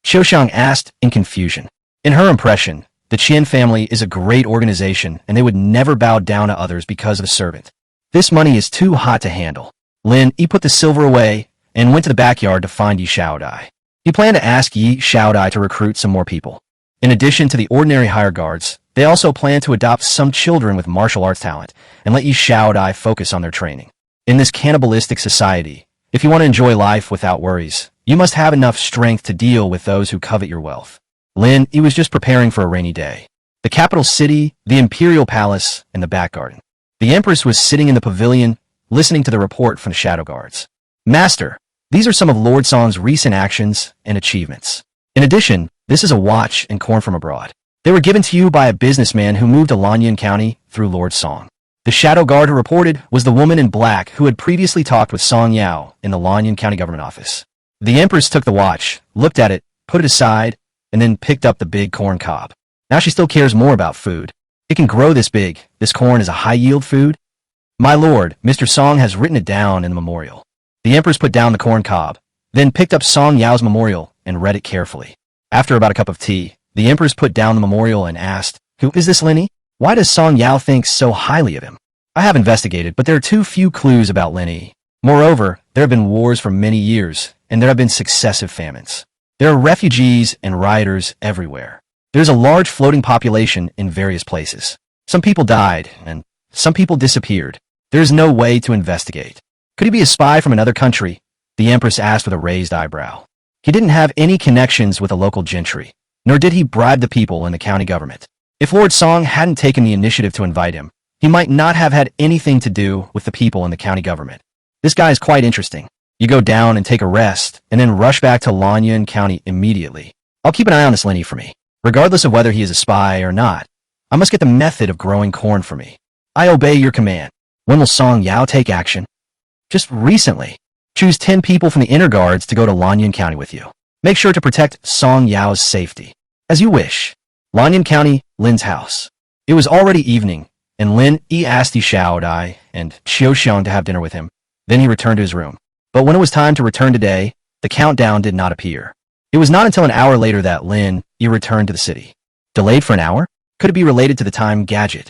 Xiaoxiang asked in confusion. In her impression, the Qian family is a great organization and they would never bow down to others because of a servant. This money is too hot to handle. Lin, he put the silver away and went to the backyard to find Yi Shaodai. He planned to ask Yi Shaodai to recruit some more people. In addition to the ordinary hired guards, they also planned to adopt some children with martial arts talent and let Yi Shaodai focus on their training. In this cannibalistic society, if you want to enjoy life without worries, you must have enough strength to deal with those who covet your wealth. Lin, he was just preparing for a rainy day. The capital city, the imperial palace, and the back garden. The empress was sitting in the pavilion, listening to the report from the shadow guards. "Master, these are some of Lord Song's recent actions and achievements. In addition, this is a watch and corn from abroad. They were given to you by a businessman who moved to Lanyan County through Lord Song." The shadow guard who reported was the woman in black who had previously talked with Song Yao in the Lanyan County government office. The empress took the watch, looked at it, put it aside, and then picked up the big corn cob. Now she still cares more about food. It can grow this big. This corn is a high-yield food? "My lord, Mr. Song has written it down in the memorial." The empress put down the corn cob, then picked up Song Yao's memorial and read it carefully. After about a cup of tea, the empress put down the memorial and asked, "Who is this Lenny? Why does Song Yao think so highly of him?" "I have investigated, but there are too few clues about Lenny. Moreover, there have been wars for many years, and there have been successive famines. There are refugees and rioters everywhere. There's a large floating population in various places. Some people died, and some people disappeared. There is no way to investigate." "Could he be a spy from another country?" the empress asked with a raised eyebrow. "He didn't have any connections with the local gentry, nor did he bribe the people in the county government. If Lord Song hadn't taken the initiative to invite him, he might not have had anything to do with the people in the county government. This guy is quite interesting." You go down and take a rest, and then rush back to Lanyan County immediately. I'll keep an eye on this Lenny for me. Regardless of whether he is a spy or not, I must get the method of growing corn for me. I obey your command. When will Song Yao take action? Just recently. Choose 10 people from the inner guards to go to Lanyan County with you. Make sure to protect Song Yao's safety. As you wish. Lanyan County, Lin's house. It was already evening, and Lin asked Xiao Dai and Qiu Xiong to have dinner with him. Then he returned to his room. But when it was time to return today, the countdown did not appear. It was not until an hour later that Lin returned to the city. Delayed for an hour? Could it be related to the time gadget?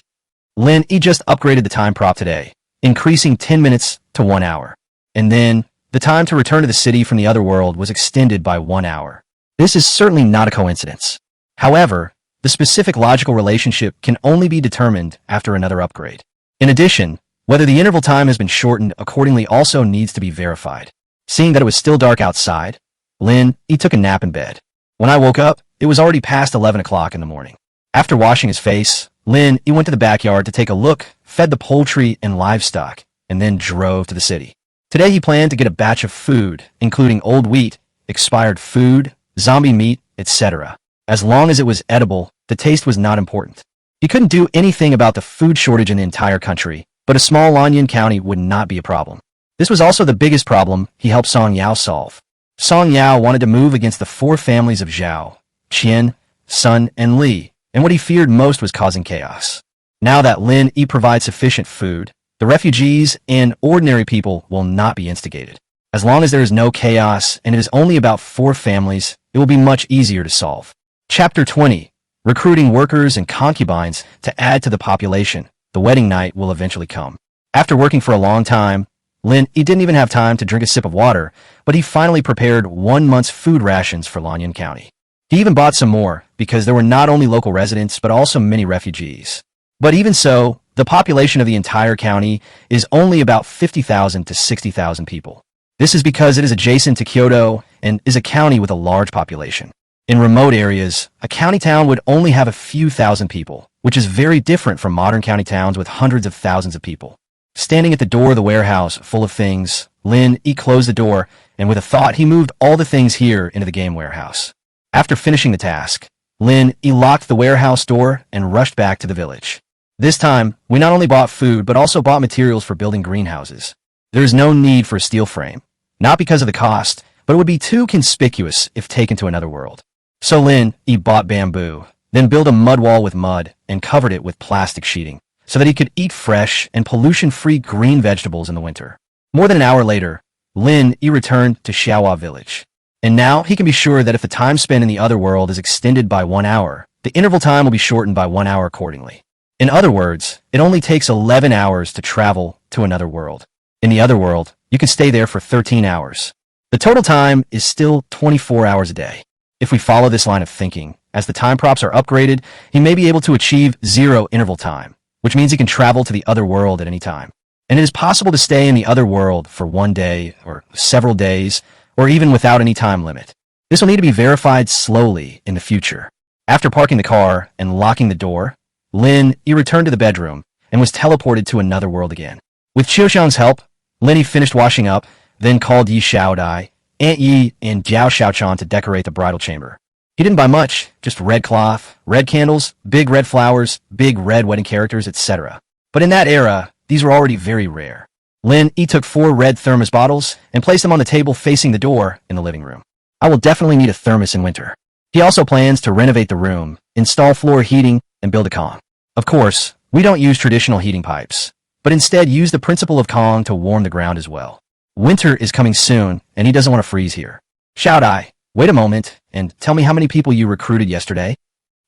Lin just upgraded the time prop today, increasing 10 minutes to 1 hour. And then, the time to return to the city from the other world was extended by 1 hour. This is certainly not a coincidence. However, the specific logical relationship can only be determined after another upgrade. In addition, whether the interval time has been shortened accordingly also needs to be verified. Seeing that it was still dark outside, Lin took a nap in bed. When I woke up, it was already past 11 o'clock in the morning. After washing his face, Lin went to the backyard to take a look, fed the poultry and livestock, and then drove to the city. Today he planned to get a batch of food, including old wheat, expired food, zombie meat, etc. As long as it was edible, the taste was not important. He couldn't do anything about the food shortage in the entire country, but a small Lanyan County would not be a problem. This was also the biggest problem he helped Song Yao solve. Song Yao wanted to move against the 4 families of Zhao, Qian, Sun, and Li, and what he feared most was causing chaos. Now that Lin provides sufficient food, the refugees and ordinary people will not be instigated. As long as there is no chaos and it is only about 4 families, it will be much easier to solve. Chapter 20. Recruiting workers and concubines to add to the population. The wedding night will eventually come. After working for a long time, Lin didn't even have time to drink a sip of water, but he finally prepared 1 month's food rations for Lanyan County. He even bought some more, because there were not only local residents but also many refugees. But even so, the population of the entire county is only about 50,000 to 60,000 people. This is because it is adjacent to Kyoto and is a county with a large population. In remote areas, a county town would only have a few thousand people, which is very different from modern county towns with hundreds of thousands of people. Standing at the door of the warehouse full of things, Lin closed the door, and with a thought he moved all the things here into the game warehouse. After finishing the task, Lin locked the warehouse door and rushed back to the village. This time, we not only bought food but also bought materials for building greenhouses. There is no need for a steel frame, not because of the cost, but it would be too conspicuous if taken to another world. So Lin bought bamboo, then built a mud wall with mud and covered it with plastic sheeting, so that he could eat fresh and pollution-free green vegetables in the winter. More than an hour later, Lin returned to Xiaohua village. And now he can be sure that if the time spent in the other world is extended by 1 hour, the interval time will be shortened by 1 hour accordingly. In other words, it only takes 11 hours to travel to another world. In the other world, you can stay there for 13 hours. The total time is still 24 hours a day. If we follow this line of thinking, as the time props are upgraded, he may be able to achieve 0 interval time, which means he can travel to the other world at any time. And it is possible to stay in the other world for 1 day or several days, or even without any time limit. This will need to be verified slowly in the future. After parking the car and locking the door, Lin returned to the bedroom and was teleported to another world again. With Qiuxiang's help, Lin finished washing up, then called Yi Xiaodai, Aunt Yi, and Jiao Xiaochan to decorate the bridal chamber. He didn't buy much, just red cloth, red candles, big red flowers, big red wedding characters, etc. But in that era, these were already very rare. Lin took 4 red thermos bottles and placed them on the table facing the door in the living room. I will definitely need a thermos in winter. He also plans to renovate the room, install floor heating, and build a Kong. Of course, we don't use traditional heating pipes, but instead use the principle of Kong to warm the ground as well. Winter is coming soon, and he doesn't want to freeze here. Xiaodai, wait a moment, and tell me how many people you recruited yesterday?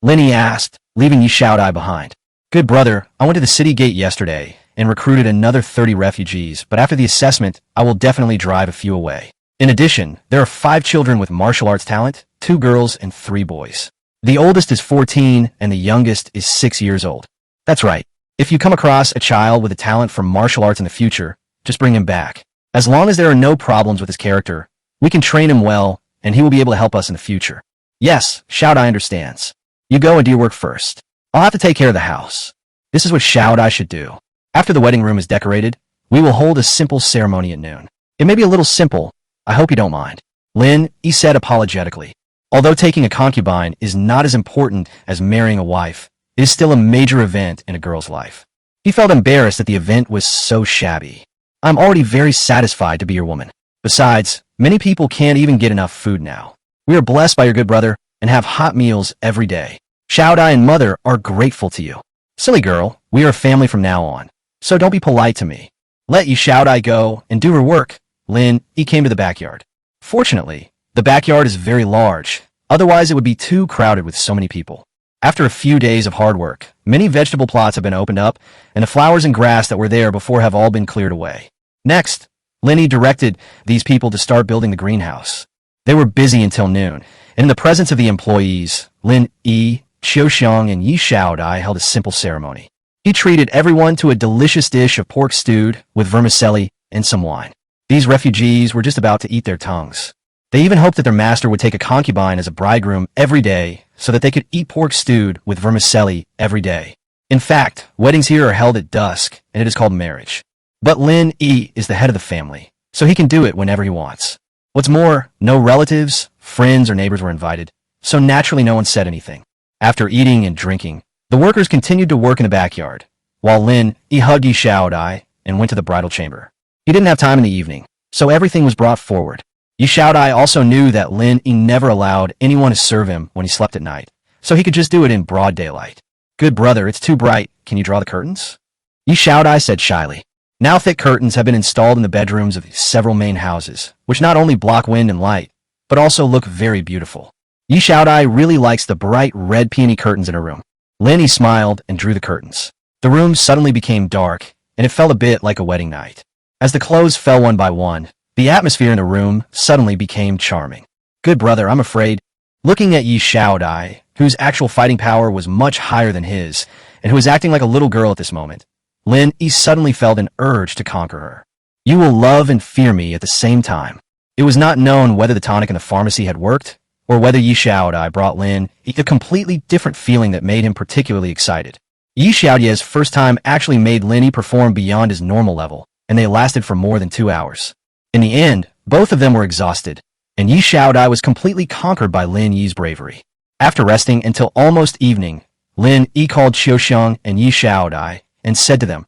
Lin asked, leaving Yi Xiaodai behind. Good brother, I went to the city gate yesterday and recruited another 30 refugees, but after the assessment, I will definitely drive a few away. In addition, there are 5 children with martial arts talent, 2 girls and 3 boys. The oldest is 14 and the youngest is 6 years old. That's right. If you come across a child with a talent for martial arts in the future, just bring him back. As long as there are no problems with his character, we can train him well, and he will be able to help us in the future. Yes, Xiaodai understands. You go and do your work first. I'll have to take care of the house. This is what Xiaodai should do. After the wedding room is decorated, we will hold a simple ceremony at noon. It may be a little simple. I hope you don't mind. Lin, he said apologetically. Although taking a concubine is not as important as marrying a wife, it is still a major event in a girl's life. He felt embarrassed that the event was so shabby. I'm already very satisfied to be your woman. Besides, many people can't even get enough food now. We are blessed by your good brother and have hot meals every day. Xiaodai and mother are grateful to you. Silly girl, we are a family from now on, so don't be polite to me. Let Yi Xiaodai go and do her work. Lin, he came to the backyard. Fortunately, the backyard is very large, otherwise it would be too crowded with so many people. After a few days of hard work, many vegetable plots have been opened up, and the flowers and grass that were there before have all been cleared away. Next, Lin directed these people to start building the greenhouse. They were busy until noon, and in the presence of the employees, Lin Yi, Qiuxiang, and Yi Xiaodai held a simple ceremony. He treated everyone to a delicious dish of pork stewed with vermicelli and some wine. These refugees were just about to eat their tongues. They even hoped that their master would take a concubine as a bridegroom every day so that they could eat pork stewed with vermicelli every day. In fact, weddings here are held at dusk, and it is called marriage. But Lin Yi is the head of the family, so he can do it whenever he wants. What's more, no relatives, friends, or neighbors were invited, so naturally no one said anything. After eating and drinking, the workers continued to work in the backyard, while Lin Yi hugged Yi Xiaodai and went to the bridal chamber. He didn't have time in the evening, so everything was brought forward. Yi Xiaodai also knew that Lin Yi never allowed anyone to serve him when he slept at night, so he could just do it in broad daylight. Good brother, it's too bright. Can you draw the curtains? Yi Xiaodai said shyly. Now thick curtains have been installed in the bedrooms of several main houses, which not only block wind and light, but also look very beautiful. Yi Xiaodai really likes the bright red peony curtains in her room. Lin Yi smiled and drew the curtains. The room suddenly became dark, and it felt a bit like a wedding night. As the clothes fell one by one, the atmosphere in the room suddenly became charming. Good brother, I'm afraid. Looking at Yi Xiaodai, whose actual fighting power was much higher than his, and who was acting like a little girl at this moment, Lin Yi suddenly felt an urge to conquer her. You will love and fear me at the same time. It was not known whether the tonic in the pharmacy had worked, or whether Yi Xiaodai brought Lin Yi a completely different feeling that made him particularly excited. Yi Xiaodai's first time actually made Lin Yi perform beyond his normal level, and they lasted for more than 2 hours. In the end, both of them were exhausted, and Yi Xiaodai was completely conquered by Lin Yi's bravery. After resting until almost evening, Lin Yi called Qiuxiang and Yi Xiaodai and said to them,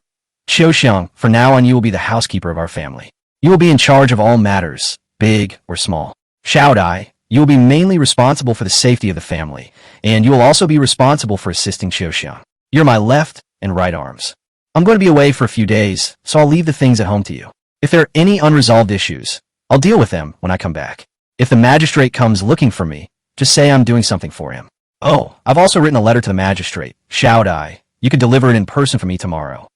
Qiuxiang, from now on you will be the housekeeper of our family. You will be in charge of all matters, big or small. Xiaodai, you will be mainly responsible for the safety of the family, and you will also be responsible for assisting Qiuxiang. You're my left and right arms. I'm going to be away for a few days, so I'll leave the things at home to you. If there are any unresolved issues, I'll deal with them when I come back. If the magistrate comes looking for me, just say I'm doing something for him. Oh, I've also written a letter to the magistrate. Xiaodai, you could deliver it in person for me tomorrow.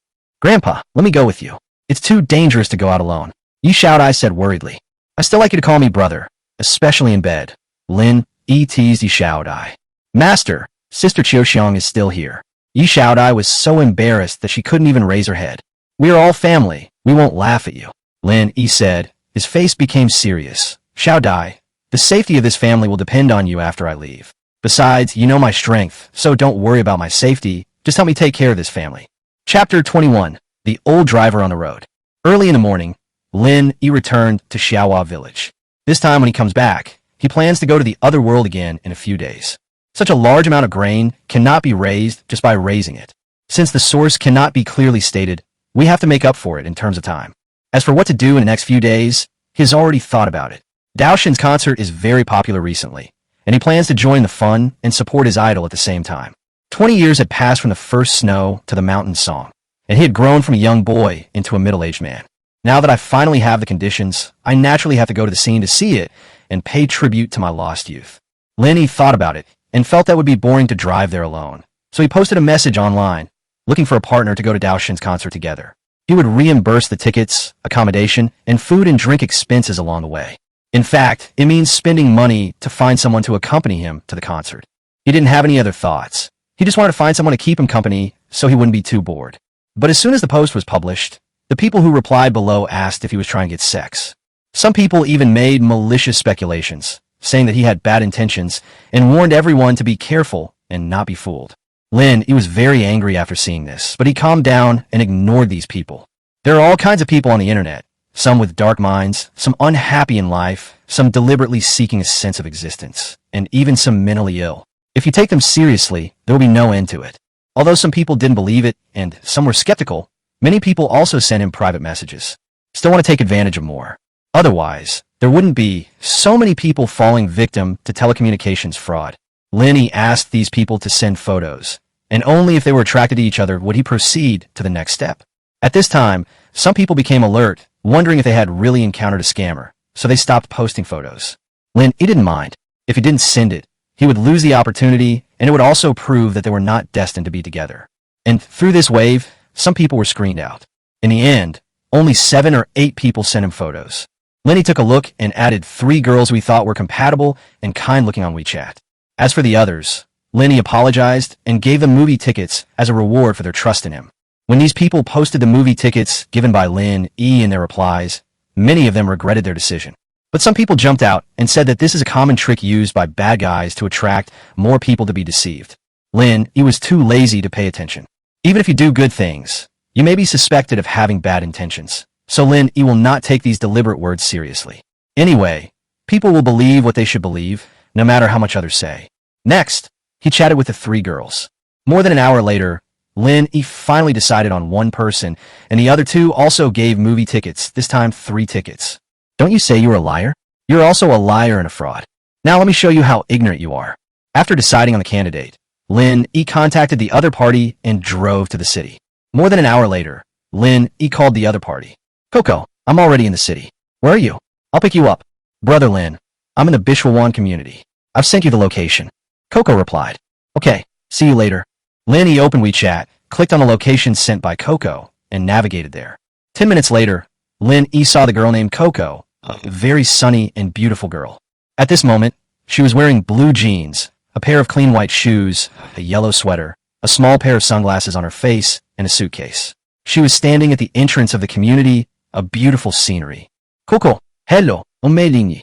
Grandpa, let me go with you. It's too dangerous to go out alone. Yi Xiaodai said worriedly. I still like you to call me brother, especially in bed. Lin Yi teased Yi Xiaodai. Master, Sister Qiuxiang is still here. Yi Xiaodai was so embarrassed that she couldn't even raise her head. We are all family. We won't laugh at you. Lin Yi said. His face became serious. Xiaodai, the safety of this family will depend on you after I leave. Besides, you know my strength, so don't worry about my safety. Just help me take care of this family. Chapter 21. The Old Driver on the Road. Early in the morning, Lin Yi returned to Xiaohua village. This time when he comes back, he plans to go to the other world again in a few days. Such a large amount of grain cannot be raised just by raising it. Since the source cannot be clearly stated, we have to make up for it in terms of time. As for what to do in the next few days, he has already thought about it. Daoshin's concert is very popular recently, and he plans to join the fun and support his idol at the same time. 20 years had passed from the first snow to the mountain song, and he had grown from a young boy into a middle-aged man. Now that I finally have the conditions, I naturally have to go to the scene to see it and pay tribute to my lost youth. Lin Yi thought about it and felt that would be boring to drive there alone, so he posted a message online, looking for a partner to go to Daoshin's concert together. He would reimburse the tickets, accommodation, and food and drink expenses along the way. In fact, it means spending money to find someone to accompany him to the concert. He didn't have any other thoughts. He just wanted to find someone to keep him company so he wouldn't be too bored. But as soon as the post was published, the people who replied below asked if he was trying to get sex. Some people even made malicious speculations, saying that he had bad intentions and warned everyone to be careful and not be fooled. Lin, he was very angry after seeing this, but he calmed down and ignored these people. There are all kinds of people on the internet, some with dark minds, some unhappy in life, some deliberately seeking a sense of existence, and even some mentally ill. If you take them seriously, there will be no end to it. Although some people didn't believe it, and some were skeptical, many people also sent him private messages. Still want to take advantage of more. Otherwise, there wouldn't be so many people falling victim to telecommunications fraud. Lenny asked these people to send photos, and only if they were attracted to each other would he proceed to the next step. At this time, some people became alert, wondering if they had really encountered a scammer, so they stopped posting photos. He didn't mind. If he didn't send it, he would lose the opportunity, and it would also prove that they were not destined to be together. And through this wave, some people were screened out. In the end, only 7 or 8 people sent him photos. Lenny took a look and added 3 girls we thought were compatible and kind-looking on WeChat. As for the others, Lenny apologized and gave them movie tickets as a reward for their trust in him. When these people posted the movie tickets given by Lin E in their replies, many of them regretted their decision. But some people jumped out and said that this is a common trick used by bad guys to attract more people to be deceived. Lin E was too lazy to pay attention. Even if you do good things, you may be suspected of having bad intentions. So Lin E will not take these deliberate words seriously. Anyway, people will believe what they should believe, no matter how much others say. Next, he chatted with the 3 girls. More than an hour later, Lin E finally decided on one person, and the other 2 also gave movie tickets, this time 3 tickets. Don't you say you were a liar? You're also a liar and a fraud. Now let me show you how ignorant you are. After deciding on the candidate, Lin E contacted the other party and drove to the city. More than an hour later, Lin E called the other party. Coco, I'm already in the city. Where are you? I'll pick you up. Brother Lin, I'm in the Bishwawan community. I've sent you the location. Coco replied. Okay, see you later. Lin E opened WeChat, clicked on the location sent by Coco, and navigated there. 10 minutes later, Lin E saw the girl named Coco, a very sunny and beautiful girl. At this moment, she was wearing blue jeans, a pair of clean white shoes, a yellow sweater, a small pair of sunglasses on her face, and a suitcase. She was standing at the entrance of the community, a beautiful scenery. Coco, hello, omelinyi.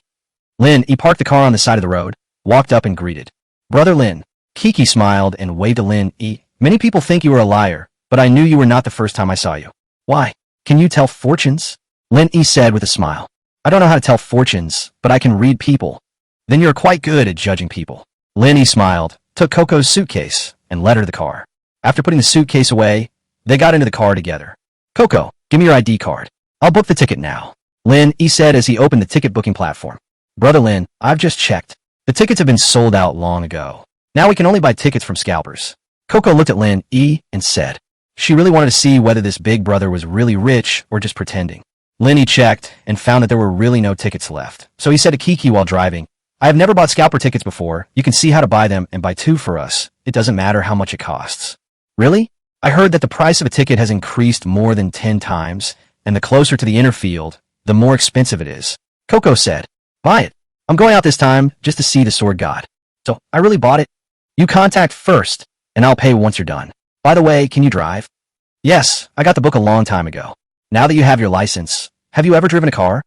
Lin E parked the car on the side of the road, walked up and greeted. Brother Lin. Kiki smiled and waved to Lin E. Many people think you are a liar, but I knew you were not the first time I saw you. Why? Can you tell fortunes? Lin E said with a smile. I don't know how to tell fortunes, but I can read people. Then you're quite good at judging people. Lin E smiled, took Coco's suitcase, and led her to the car. After putting the suitcase away, they got into the car together. Coco, give me your ID card. I'll book the ticket now. Lin E said as he opened the ticket booking platform. Brother Lin, I've just checked. The tickets have been sold out long ago. Now we can only buy tickets from scalpers. Coco looked at Lin E and said. She really wanted to see whether this big brother was really rich or just pretending. Lin E checked and found that there were really no tickets left. So he said to Kiki while driving, I have never bought scalper tickets before. You can see how to buy them and buy 2 for us. It doesn't matter how much it costs. Really? I heard that the price of a ticket has increased more than 10 times, and the closer to the inner field, the more expensive it is. Coco said, buy it. I'm going out this time just to see the sword god. So, I really bought it. You contact first, and I'll pay once you're done. By the way, can you drive? Yes, I got the book a long time ago. Now that you have your license, have you ever driven a car?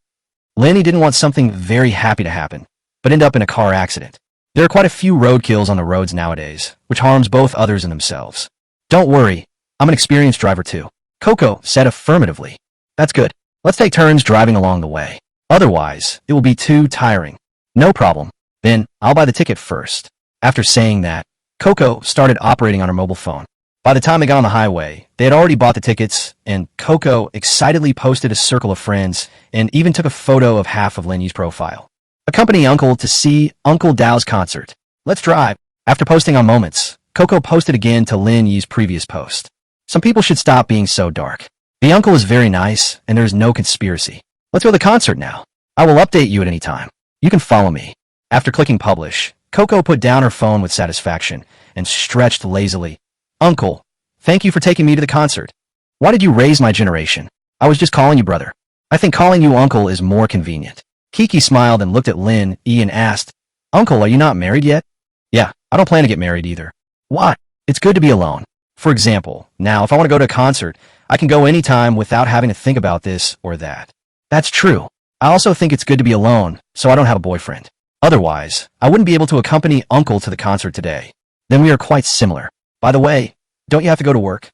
Lenny didn't want something very happy to happen, but end up in a car accident. There are quite a few roadkills on the roads nowadays, which harms both others and themselves. Don't worry, I'm an experienced driver too. Coco said affirmatively. That's good. Let's take turns driving along the way. Otherwise, it will be too tiring. No problem. Then, I'll buy the ticket first. After saying that, Coco started operating on her mobile phone. By the time they got on the highway, they had already bought the tickets, and Coco excitedly posted a circle of friends and even took a photo of half of Lenny's profile. Accompany Uncle to see Uncle Dao's concert. Let's drive. After posting on Moments, Coco posted again to Lin Yi's previous post. Some people should stop being so dark. The uncle is very nice, and there's no conspiracy. Let's go to the concert now. I will update you at any time. You can follow me. After clicking publish, Coco put down her phone with satisfaction and stretched lazily. Uncle, thank you for taking me to the concert. Why did you raise my generation? I was just calling you brother. I think calling you uncle is more convenient. Kiki smiled and looked at Lin E and asked, Uncle, are you not married yet? Yeah, I don't plan to get married either. Why? It's good to be alone. For example, now if I want to go to a concert, I can go anytime without having to think about this or that. That's true. I also think it's good to be alone, so I don't have a boyfriend. Otherwise, I wouldn't be able to accompany Uncle to the concert today. Then we are quite similar. By the way, don't you have to go to work?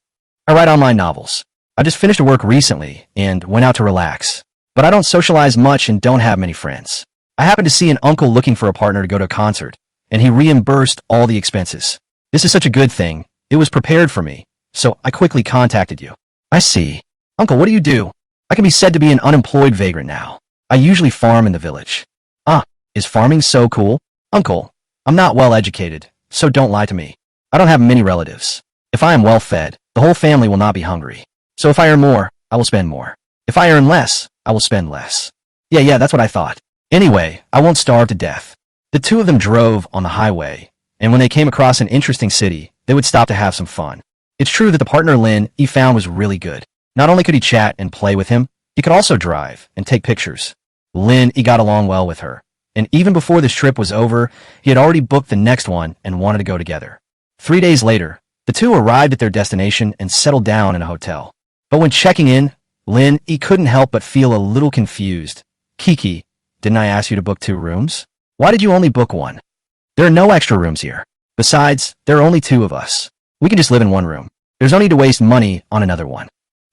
I write online novels. I just finished work recently and went out to relax. but I don't socialize much and don't have many friends. I happened to see an uncle looking for a partner to go to a concert, and he reimbursed all the expenses. This is such a good thing. It was prepared for me, so I quickly contacted you. I see. Uncle, what do you do? I can be said to be an unemployed vagrant now. I usually farm in the village. Ah, is farming so cool? Uncle, I'm not well educated, so don't lie to me. I don't have many relatives. If I am well fed, the whole family will not be hungry. So if I earn more, I will spend more. If I earn less, I will spend less. Yeah, that's what I thought. Anyway, I won't starve to death. The two of them drove on the highway, and when they came across an interesting city, they would stop to have some fun. It's true that the partner Lin he found was really good. Not only could he chat and play with him, he could also drive and take pictures. Lin he got along well with her, and even before this trip was over, he had already booked the next one and wanted to go together. 3 days later, the two arrived at their destination and settled down in a hotel. But when checking in, Lin he couldn't help but feel a little confused. Kiki, didn't I ask you to book 2 rooms? Why did you only book 1? There are no extra rooms here. Besides, there are only 2 of us. We can just live in 1 room. There's no need to waste money on another one.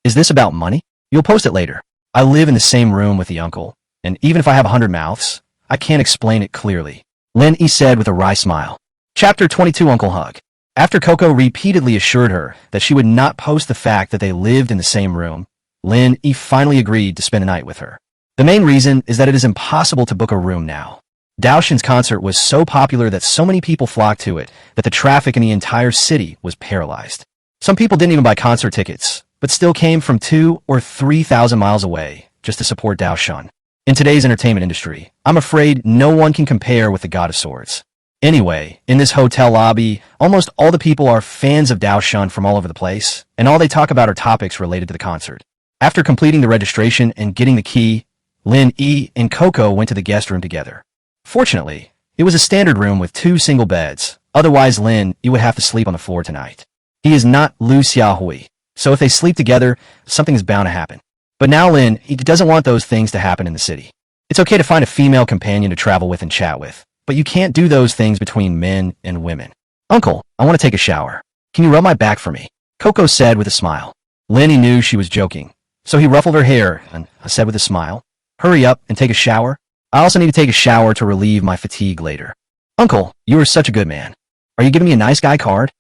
Is this about money? You'll post it later. I live in the same room with the uncle, and even if I have 100 mouths, I can't explain it clearly. Lin he said with a wry smile. Chapter 22 Uncle Hug. After Coco repeatedly assured her that she would not post the fact that they lived in the same room, Lin he finally agreed to spend a night with her. The main reason is that it is impossible to book a room now. Daoshin's concert was so popular that so many people flocked to it that the traffic in the entire city was paralyzed. Some people didn't even buy concert tickets, but still came from 2,000 or 3,000 miles away just to support Daoshin. In today's entertainment industry, I'm afraid no one can compare with the God of Swords. Anyway, in this hotel lobby, almost all the people are fans of Daoshin from all over the place, and all they talk about are topics related to the concert. After completing the registration and getting the key, Lin he and Coco went to the guest room together. Fortunately, it was a standard room with 2 single beds, otherwise Lin he would have to sleep on the floor tonight. He is not Lu Xiaohui, so if they sleep together, something is bound to happen. But now Lin he doesn't want those things to happen in the city. It's okay to find a female companion to travel with and chat with, but you can't do those things between men and women. Uncle, I want to take a shower. Can you rub my back for me? Coco said with a smile. Lin he knew she was joking, so he ruffled her hair and said with a smile, hurry up and take a shower. I also need to take a shower to relieve my fatigue later. Uncle, you are such a good man. Are you giving me a nice guy card?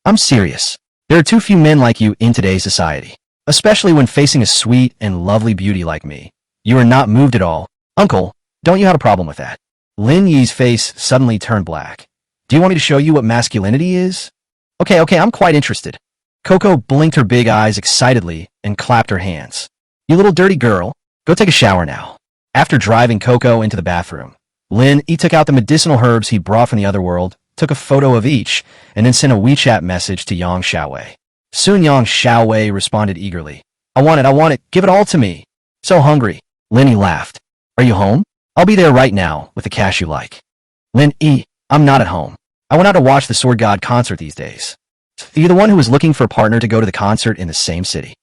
I'm serious. There are too few men like you in today's society, especially when facing a sweet and lovely beauty like me. You are not moved at all. Uncle, don't you have a problem with that? Lin Yi's face suddenly turned black. Do you want me to show you what masculinity is? Okay, I'm quite interested. Coco blinked her big eyes excitedly and clapped her hands. You little dirty girl, go take a shower now. After driving Coco into the bathroom, Lin he took out the medicinal herbs he brought from the other world, took a photo of each, and then sent a WeChat message to Yang Xiaowei. Soon Yang Xiaowei responded eagerly. I want it, give it all to me. So hungry. Lin he laughed. Are you home? I'll be there right now with the cash you like. Lin he, I'm not at home. I went out to watch the Sword God concert these days. You're the one who was looking for a partner to go to the concert in the same city.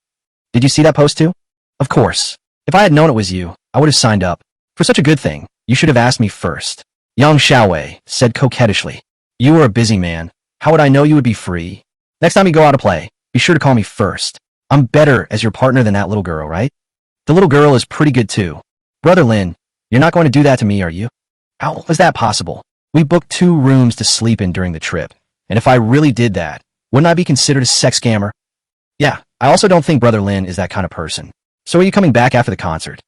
Did you see that post too? Of course. If I had known it was you, I would have signed up. For such a good thing, you should have asked me first. Yang Xiaowei said coquettishly. You are a busy man. How would I know you would be free? Next time you go out to play, be sure to call me first. I'm better as your partner than that little girl, right? The little girl is pretty good too. Brother Lin, you're not going to do that to me, are you? How is that possible? We booked 2 rooms to sleep in during the trip, and if I really did that, wouldn't I be considered a sex scammer? Yeah, I also don't think Brother Lin is that kind of person. So are you coming back after the concert?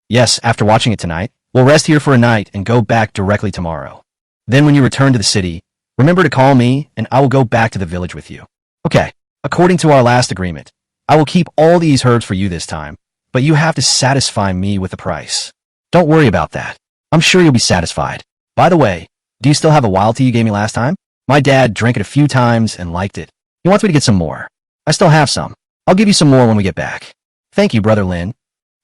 Yes, after watching it tonight. We'll rest here for a night and go back directly tomorrow. Then when you return to the city, remember to call me and I will go back to the village with you. Okay, according to our last agreement, I will keep all these herbs for you this time, but you have to satisfy me with the price. Don't worry about that. I'm sure you'll be satisfied. By the way, do you still have the wild tea you gave me last time? My dad drank it a few times and liked it. He wants me to get some more. I still have some. I'll give you some more when we get back. Thank you, Brother Lin.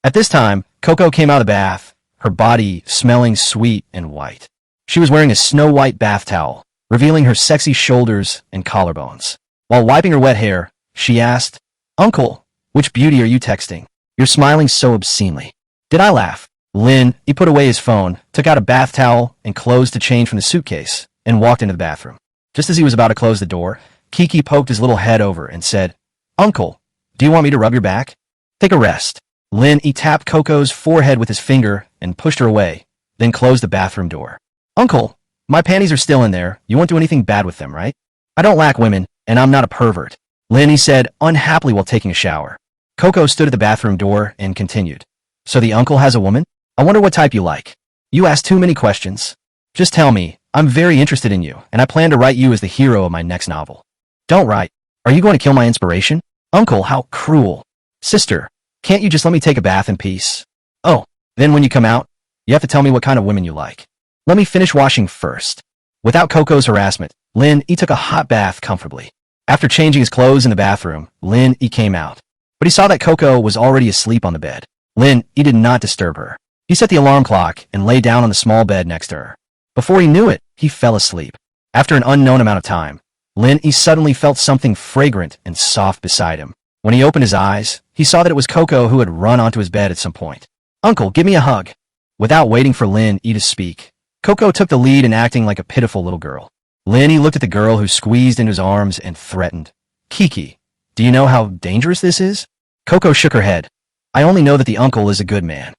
At this time, Coco came out of the bath, her body smelling sweet and white. She was wearing a snow-white bath towel, revealing her sexy shoulders and collarbones. While wiping her wet hair, she asked, Uncle, which beauty are you texting? You're smiling so obscenely. Did I laugh? Lin, he put away his phone, took out a bath towel and clothes to change from the suitcase, and walked into the bathroom. Just as he was about to close the door, Kiki poked his little head over and said, Uncle, do you want me to rub your back? Take a rest. Lin Yi tapped Coco's forehead with his finger and pushed her away, then closed the bathroom door. Uncle, my panties are still in there. You won't do anything bad with them, right? I don't lack women, and I'm not a pervert, Lin Yi said unhappily while taking a shower. Coco stood at the bathroom door and continued. So the uncle has a woman? I wonder what type you like. You ask too many questions. Just tell me. I'm very interested in you, and I plan to write you as the hero of my next novel. Don't write. Are you going to kill my inspiration? Uncle, how cruel. Sister, can't you just let me take a bath in peace? Oh, then when you come out, you have to tell me what kind of women you like. Let me finish washing first. Without Coco's harassment, Lin Yi took a hot bath comfortably. After changing his clothes in the bathroom, Lin Yi came out. But he saw that Coco was already asleep on the bed. Lin Yi did not disturb her. He set the alarm clock and lay down on the small bed next to her. Before he knew it, he fell asleep. After an unknown amount of time, Lin Yi suddenly felt something fragrant and soft beside him. When he opened his eyes, he saw that it was Coco who had run onto his bed at some point. Uncle, give me a hug. Without waiting for Lin Yi to speak, Coco took the lead in acting like a pitiful little girl. Lin Yi looked at the girl who squeezed into his arms and threatened. Kiki, do you know how dangerous this is? Coco shook her head. I only know that the uncle is a good man.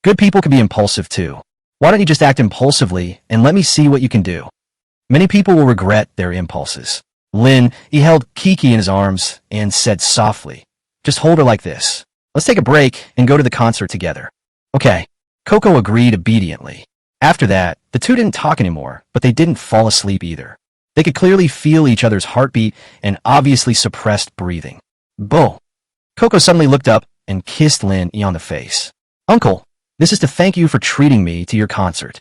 Good people can be impulsive too. Why don't you just act impulsively and let me see what you can do? Many people will regret their impulses. Lin Yi held Kiki in his arms and said softly, just hold her like this. Let's take a break and go to the concert together. Okay. Coco agreed obediently. After that, the two didn't talk anymore, but they didn't fall asleep either. They could clearly feel each other's heartbeat and obviously suppressed breathing. Bo! Coco suddenly looked up and kissed Lin Yi on the face. Uncle, this is to thank you for treating me to your concert.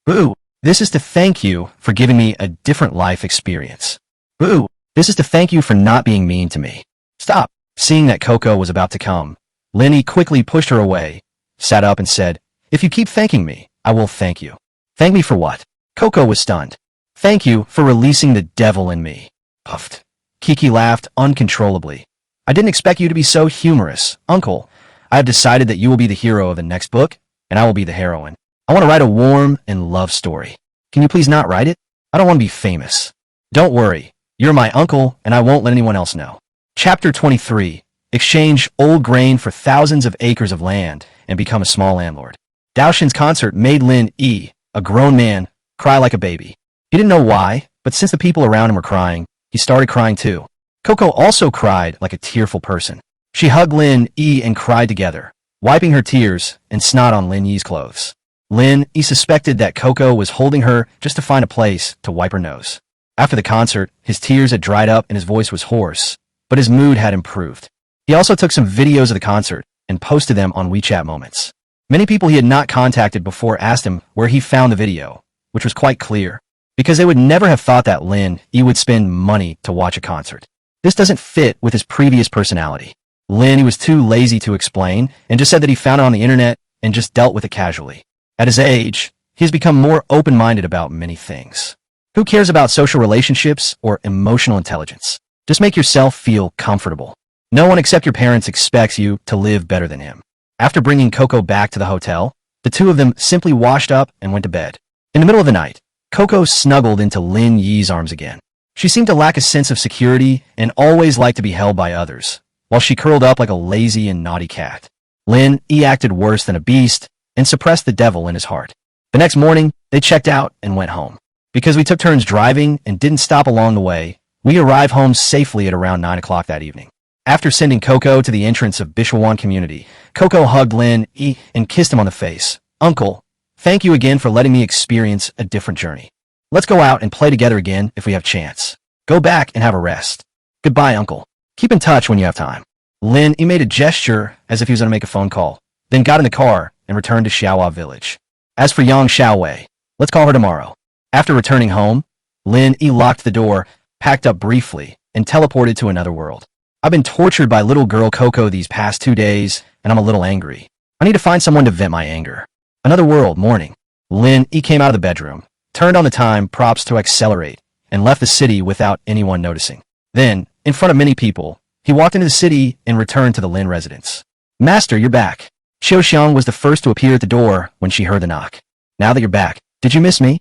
Boo! This is to thank you for giving me a different life experience. Boo! This is to thank you for not being mean to me. Stop! Seeing that Coco was about to come, Lin Yi quickly pushed her away, sat up and said, if you keep thanking me, I will thank you. Thank me for what? Coco was stunned. Thank you for releasing the devil in me. Puffed. Kiki laughed uncontrollably. I didn't expect you to be so humorous, Uncle. I have decided that you will be the hero of the next book, and I will be the heroine. I want to write a warm and love story. Can you please not write it? I don't want to be famous. Don't worry. You're my uncle, and I won't let anyone else know. Chapter 23. Exchange old grain for thousands of acres of land and become a small landlord. Daoshin's concert made Lin Yi, a grown man, cry like a baby. He didn't know why, but since the people around him were crying, he started crying too. Coco also cried like a tearful person. She hugged Lin Yi and cried together, wiping her tears and snot on Lin Yi's clothes. Lin Yi suspected that Coco was holding her just to find a place to wipe her nose. After the concert, his tears had dried up and his voice was hoarse, but his mood had improved. He also took some videos of the concert and posted them on WeChat Moments. Many people he had not contacted before asked him where he found the video, which was quite clear, because they would never have thought that Lin Yi would spend money to watch a concert. This doesn't fit with his previous personality. Lin Yi was too lazy to explain and just said that he found it on the internet and just dealt with it casually. At his age, he has become more open-minded about many things. Who cares about social relationships or emotional intelligence? Just make yourself feel comfortable. No one except your parents expects you to live better than him. After bringing Coco back to the hotel, the two of them simply washed up and went to bed. In the middle of the night, Coco snuggled into Lin Yi's arms again. She seemed to lack a sense of security and always liked to be held by others, while she curled up like a lazy and naughty cat. Lin Yi acted worse than a beast and suppressed the devil in his heart. The next morning, they checked out and went home. Because we took turns driving and didn't stop along the way, we arrived home safely at around 9 o'clock that evening. After sending Coco to the entrance of Bishawan community, Coco hugged Lin Yi and kissed him on the face. Uncle, thank you again for letting me experience a different journey. Let's go out and play together again if we have chance. Go back and have a rest. Goodbye, Uncle. Keep in touch when you have time. Lin Yi made a gesture as if he was going to make a phone call, then got in the car and returned to Xiaohua village. As for Yang Xiaowei, let's call her tomorrow. After returning home, Lin Yi locked the door, packed up briefly, and teleported to another world. I've been tortured by little girl Coco these past 2 days, and I'm a little angry. I need to find someone to vent my anger. Another world, morning. Lin Yi came out of the bedroom, turned on the time props to accelerate, and left the city without anyone noticing. Then, in front of many people, he walked into the city and returned to the Lin residence. Master, you're back. Xiao Xiang was the first to appear at the door when she heard the knock. Now that you're back, did you miss me?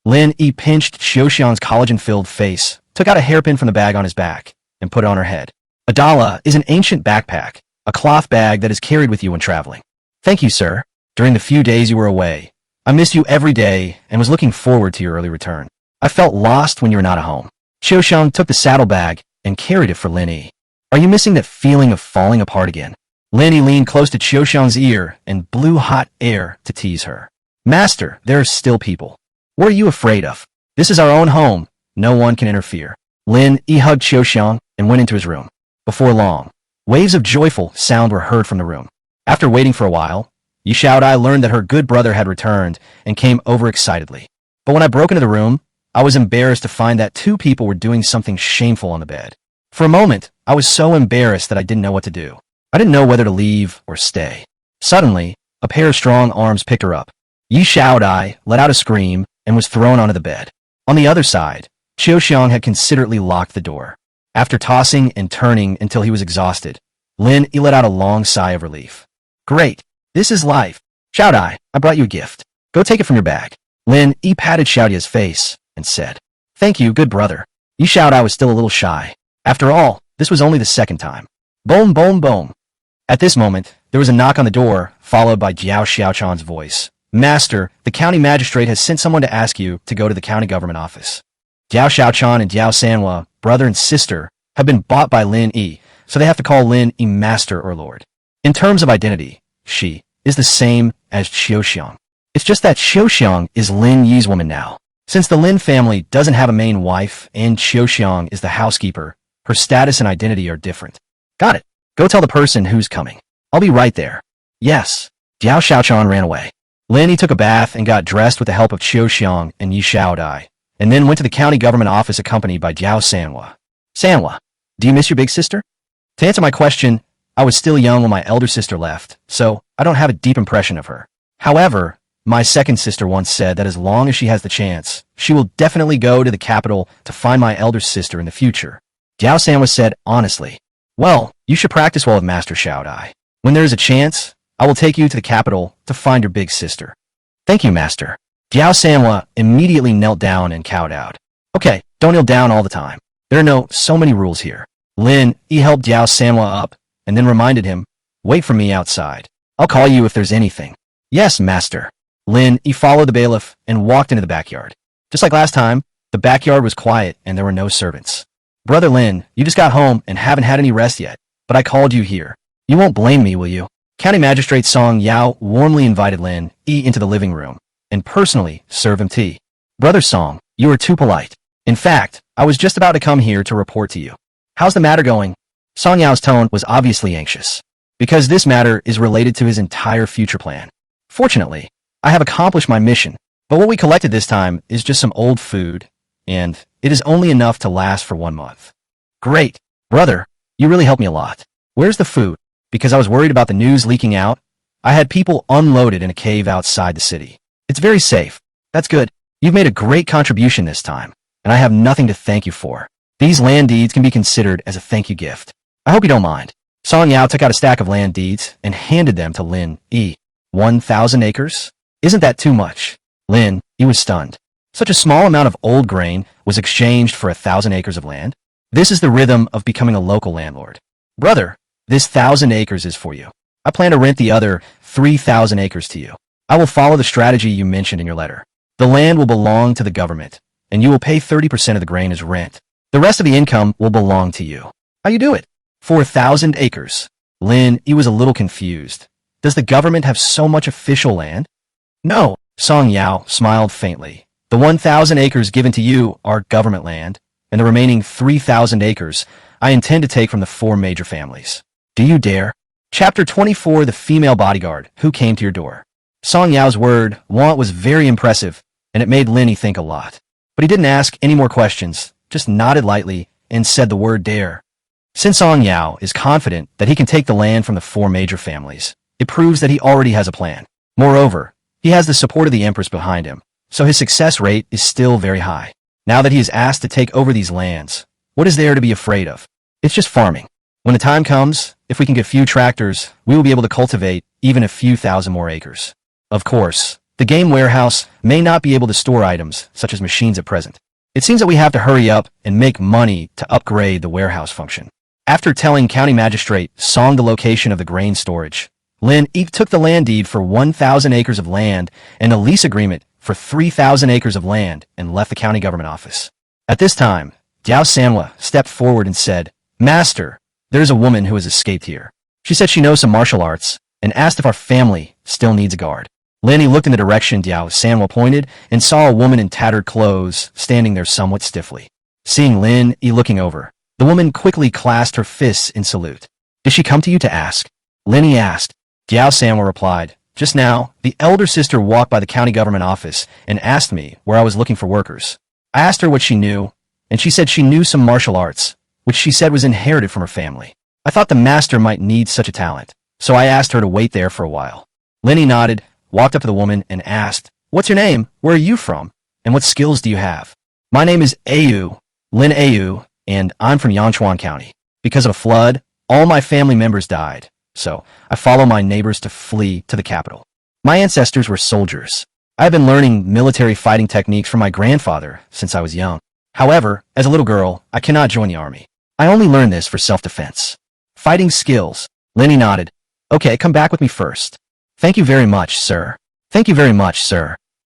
Lin Yi pinched Xiao Xiang's collagen-filled face, took out a hairpin from the bag on his back, and put it on her head. A dala is an ancient backpack, a cloth bag that is carried with you when traveling. Thank you, sir. During the few days you were away, I missed you every day and was looking forward to your early return. I felt lost when you were not at home. Xiaoxiang took the saddlebag and carried it for Lin Yi. Are you missing that feeling of falling apart again? Lin Yi leaned close to Xiaoxiang's ear and blew hot air to tease her. Master, there are still people. What are you afraid of? This is our own home. No one can interfere. Lin Yi hugged Xiaoxiang and went into his room. Before long, waves of joyful sound were heard from the room. After waiting for a while, Yi Xiaodai learned that her good brother had returned and came over excitedly. But when I broke into the room, I was embarrassed to find that two people were doing something shameful on the bed. For a moment, I was so embarrassed that I didn't know what to do. I didn't know whether to leave or stay. Suddenly, a pair of strong arms picked her up. Yi Xiaodai let out a scream and was thrown onto the bed. On the other side, Xiaoxiang had considerately locked the door. After tossing and turning until he was exhausted, Lin Yi let out a long sigh of relief. Great, this is life. Xiaodai, I brought you a gift. Go take it from your bag. Lin Yi patted Xiaodia's face and said, Thank you, good brother. Yi Xiaodai was still a little shy. After all, this was only the second time. Boom, boom, boom. At this moment, there was a knock on the door, followed by Jiao Xiaochang's voice. Master, the county magistrate has sent someone to ask you to go to the county government office. Jiao Xiaochan and Jiao Sanhua, brother and sister, have been bought by Lin Yi, so they have to call Lin Yi master or lord. In terms of identity, she is the same as Xiaoxiang. It's just that Xiaoxiang is Lin Yi's woman now. Since the Lin family doesn't have a main wife and Xiaoxiang is the housekeeper, her status and identity are different. Got it. Go tell the person who's coming. I'll be right there. Yes. Jiao Xiaochan ran away. Lin Yi took a bath and got dressed with the help of Xiaoxiang and Yi Xiaodai, and then went to the county government office accompanied by Jiao Sanhua. Sanhua, do you miss your big sister? To answer my question, I was still young when my elder sister left, so I don't have a deep impression of her. However, my second sister once said that as long as she has the chance, she will definitely go to the capital to find my elder sister in the future. Jiao Sanhua said honestly, Well, you should practice well with Master Xiaodai. When there is a chance, I will take you to the capital to find your big sister. Thank you, Master. Jiao Sanhua immediately knelt down and kowtowed. Okay, don't kneel down all the time. There are so many rules here. Lin Yi helped Jiao Sanhua up and then reminded him, Wait for me outside. I'll call you if there's anything. Yes, Master. Lin Yi followed the bailiff and walked into the backyard. Just like last time, the backyard was quiet and there were no servants. Brother Lin, you just got home and haven't had any rest yet, but I called you here. You won't blame me, will you? County Magistrate Song Yao warmly invited Lin Yi into the living room and personally served him tea. Brother Song, you are too polite. In fact, I was just about to come here to report to you. How's the matter going? Song Yao's tone was obviously anxious, because this matter is related to his entire future plan. Fortunately, I have accomplished my mission, but what we collected this time is just some old food, and it is only enough to last for 1 month. Great. Brother, you really helped me a lot. Where's the food? Because I was worried about the news leaking out, I had people unloaded in a cave outside the city. It's very safe. That's good. You've made a great contribution this time, and I have nothing to thank you for. These land deeds can be considered as a thank you gift. I hope you don't mind. Song Yao took out a stack of land deeds and handed them to Lin Yi. 1,000 acres? Isn't that too much? Lin Yi was stunned. Such a small amount of old grain was exchanged for 1,000 acres of land? This is the rhythm of becoming a local landlord. Brother, this 1,000 acres is for you. I plan to rent the other 3,000 acres to you. I will follow the strategy you mentioned in your letter. The land will belong to the government, and you will pay 30% of the grain as rent. The rest of the income will belong to you. How you do it? 4,000 acres. Lin Yi was a little confused. Does the government have so much official land? No, Song Yao smiled faintly. The 1,000 acres given to you are government land, and the remaining 3,000 acres I intend to take from the 4 major families. Do you dare? Chapter 24, The Female Bodyguard, Who Came to Your Door. Song Yao's word, want, was very impressive, and it made Lin Yi think a lot. But he didn't ask any more questions, just nodded lightly and said the word dare. Since Song Yao is confident that he can take the land from the 4 major families, it proves that he already has a plan. Moreover, he has the support of the empress behind him, so his success rate is still very high. Now that he is asked to take over these lands, what is there to be afraid of? It's just farming. When the time comes, if we can get few tractors, we will be able to cultivate even a few thousand more acres. Of course, the game warehouse may not be able to store items such as machines at present. It seems that we have to hurry up and make money to upgrade the warehouse function. After telling County Magistrate Song the location of the grain storage, Lin took the land deed for 1,000 acres of land and a lease agreement for 3,000 acres of land and left the county government office. At this time, Diao Sanwa stepped forward and said, "Master, there is a woman who has escaped here. She said she knows some martial arts and asked if our family still needs a guard." Lin looked in the direction Diao Sanwa pointed and saw a woman in tattered clothes standing there somewhat stiffly. Seeing Lin looking over, the woman quickly clasped her fists in salute. "Did she come to you to ask?" Lin asked. Diao Sanwa replied, "Just now, the elder sister walked by the county government office and asked me where I was looking for workers. I asked her what she knew, and she said she knew some martial arts, which she said was inherited from her family. I thought the master might need such a talent, so I asked her to wait there for a while." Lin nodded, walked up to the woman, and asked, "What's your name? Where are you from? And what skills do you have?" "My name is Lin Ayu, and I'm from Yanchuan County. Because of a flood, all my family members died, so I follow my neighbors to flee to the capital. My ancestors were soldiers. I have been learning military fighting techniques from my grandfather since I was young. However, as a little girl, I cannot join the army. I only learned this for self-defense." "Fighting skills." Lin nodded. "Okay, come back with me first." "Thank you very much, sir." "Thank you very much, sir.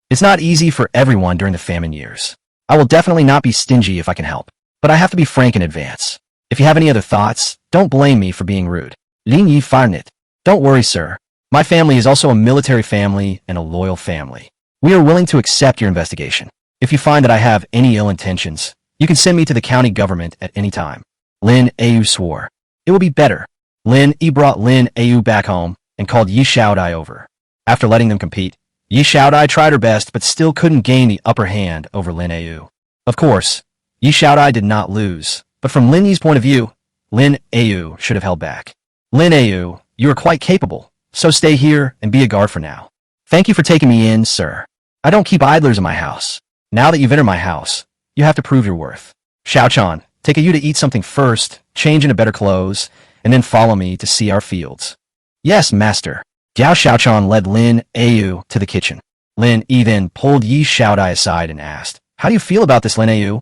It's not easy for everyone during the famine years. I will definitely not be stingy if I can help. But I have to be frank in advance. If you have any other thoughts, don't blame me for being rude." Lin Yi Farnit. "Don't worry, sir. My family is also a military family and a loyal family. We are willing to accept your investigation. If you find that I have any ill intentions, you can send me to the county government at any time." Lin Ayu swore. "It will be better." Lin brought Lin Ayu back home and called Yi Xiaodai over. After letting them compete, Yi Xiaodai tried her best but still couldn't gain the upper hand over Lin Ayu. Of course, Yi Xiaodai did not lose, but from Lin Yi's point of view, Lin Ayu should have held back. "Lin Ayu, you are quite capable, so stay here and be a guard for now." "Thank you for taking me in, sir. I don't keep idlers in my house. Now that you've entered my house, you have to prove your worth. Xiaochan, take you to eat something first, change into better clothes, and then follow me to see our fields." "Yes, master." Diao Xiaochan led Lin Ayu to the kitchen. Lin then pulled Yi Xiaodai aside and asked, "How do you feel about this, Lin Ayu?"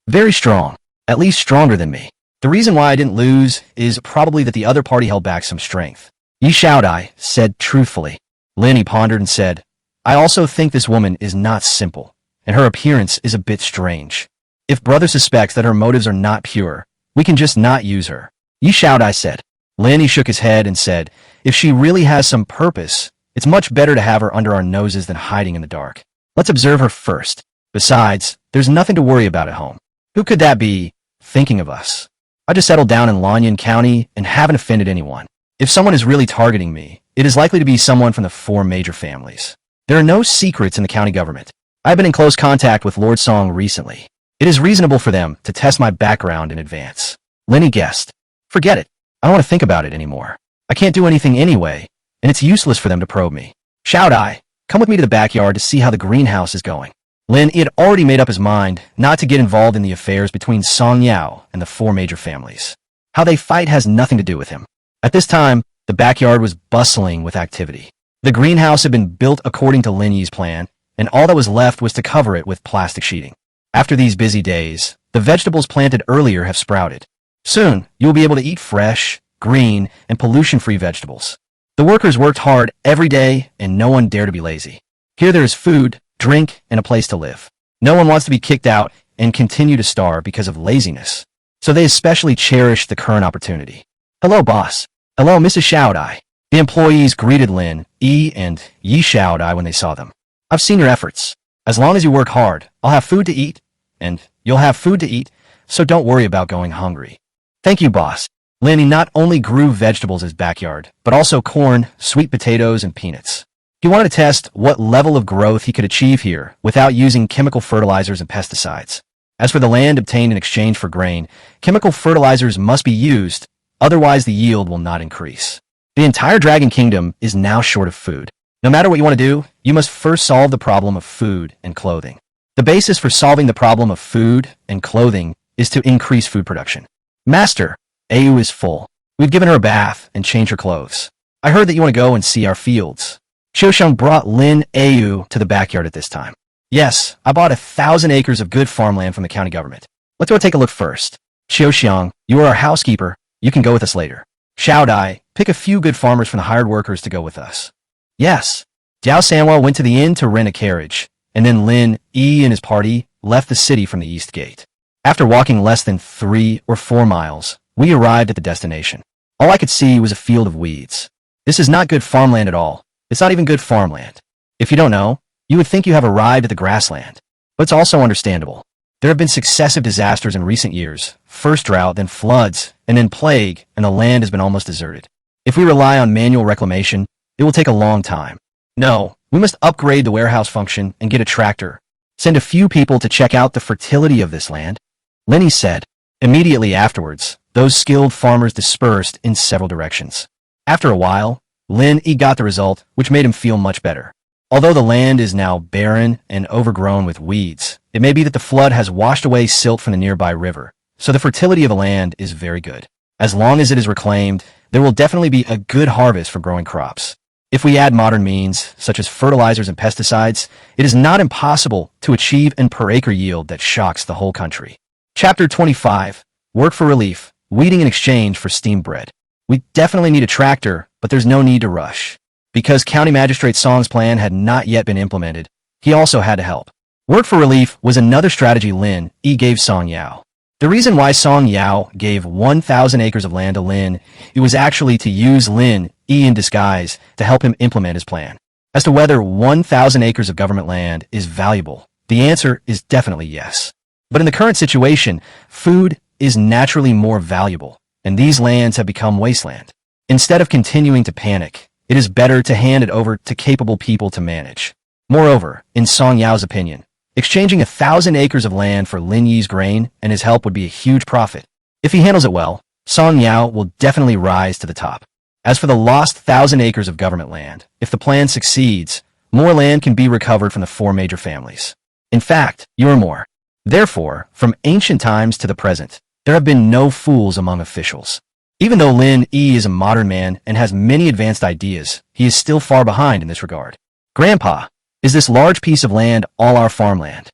"Very strong, at least stronger than me. The reason why I didn't lose is probably that the other party held back some strength." Yi Xiaodai said truthfully. Lin pondered and said, "I also think this woman is not simple, and her appearance is a bit strange. If brother suspects that her motives are not pure, we can just not use her." Yi Xiaodai said. Lin shook his head and said, "If she really has some purpose, it's much better to have her under our noses than hiding in the dark. Let's observe her first. Besides, there's nothing to worry about at home. Who could that be, thinking of us? I just settled down in Lanyan County and haven't offended anyone. If someone is really targeting me, it is likely to be someone from the 4 major families. There are no secrets in the county government. I've been in close contact with Lord Song recently. It is reasonable for them to test my background in advance." Lin guessed. "Forget it. I don't want to think about it anymore. I can't do anything anyway, and it's useless for them to probe me. Xiaodai, come with me to the backyard to see how the greenhouse is going." Lin had already made up his mind not to get involved in the affairs between Song Yao and the 4 major families. How they fight has nothing to do with him. At this time, the backyard was bustling with activity. The greenhouse had been built according to Lin Yi's plan, and all that was left was to cover it with plastic sheeting. After these busy days, the vegetables planted earlier have sprouted. Soon, you will be able to eat fresh, green, and pollution-free vegetables. The workers worked hard every day, and no one dared to be lazy. Here there is food, drink, and a place to live. No one wants to be kicked out and continue to starve because of laziness. So they especially cherish the current opportunity. "Hello, boss." "Hello, Mrs. Xiaodai." The employees greeted Lin and Yi Xiaodai when they saw them. "I've seen your efforts. As long as you work hard, I'll have food to eat, and you'll have food to eat, so don't worry about going hungry." "Thank you, boss." Lin not only grew vegetables in his backyard, but also corn, sweet potatoes, and peanuts. He wanted to test what level of growth he could achieve here without using chemical fertilizers and pesticides. As for the land obtained in exchange for grain, chemical fertilizers must be used, otherwise the yield will not increase. The entire Dragon Kingdom is now short of food. No matter what you want to do, you must first solve the problem of food and clothing. The basis for solving the problem of food and clothing is to increase food production. "Master, Ayu is full. We've given her a bath and changed her clothes. I heard that you want to go and see our fields." Xiaoxiang brought Lin Ayu to the backyard at this time. "Yes, I bought 1,000 acres of good farmland from the county government. Let's go take a look first." "Xiaoxiang, you are our housekeeper. You can go with us later. Xiao Dai, pick a few good farmers from the hired workers to go with us. Yes. Jiao Sanwa went to the inn to rent a carriage, and then Lin Yi and his party left the city from the east gate. After walking less than 3 or 4 miles, we arrived at the destination. All I could see was a field of weeds. This is not good farmland at all. It's not even good farmland. If you don't know, you would think you have arrived at the grassland. But it's also understandable. There have been successive disasters in recent years, first drought, then floods, and then plague, and the land has been almost deserted. If we rely on manual reclamation, it will take a long time. No, we must upgrade the warehouse function and get a tractor. Send a few people to check out the fertility of this land. Lenny said. Immediately afterwards, those skilled farmers dispersed in several directions. After a while, Lin Yi got the result, which made him feel much better. Although the land is now barren and overgrown with weeds, it may be that the flood has washed away silt from the nearby river, so the fertility of the land is very good. As long as it is reclaimed, there will definitely be a good harvest for growing crops. If we add modern means, such as fertilizers and pesticides, it is not impossible to achieve an per-acre yield that shocks the whole country. Chapter 25. Work for relief, weeding in exchange for steam bread. We definitely need a tractor, but there's no need to rush. Because County Magistrate Song's plan had not yet been implemented, he also had to help. Work for relief was another strategy Lin Yi gave Song Yao. The reason why Song Yao gave 1,000 acres of land to Lin Yi was actually to use Lin Yi in disguise to help him implement his plan. As to whether 1,000 acres of government land is valuable, the answer is definitely yes. But in the current situation, food is naturally more valuable, and these lands have become wasteland. Instead of continuing to panic, it is better to hand it over to capable people to manage. Moreover, in Song Yao's opinion, exchanging 1,000 acres of land for Lin Yi's grain and his help would be a huge profit. If he handles it well, Song Yao will definitely rise to the top. As for the lost 1,000 acres of government land, if the plan succeeds, more land can be recovered from the 4 major families. In fact, more. Therefore, from ancient times to the present, there have been no fools among officials. Even though Lin Yi is a modern man and has many advanced ideas, he is still far behind in this regard. Grandpa, is this large piece of land all our farmland?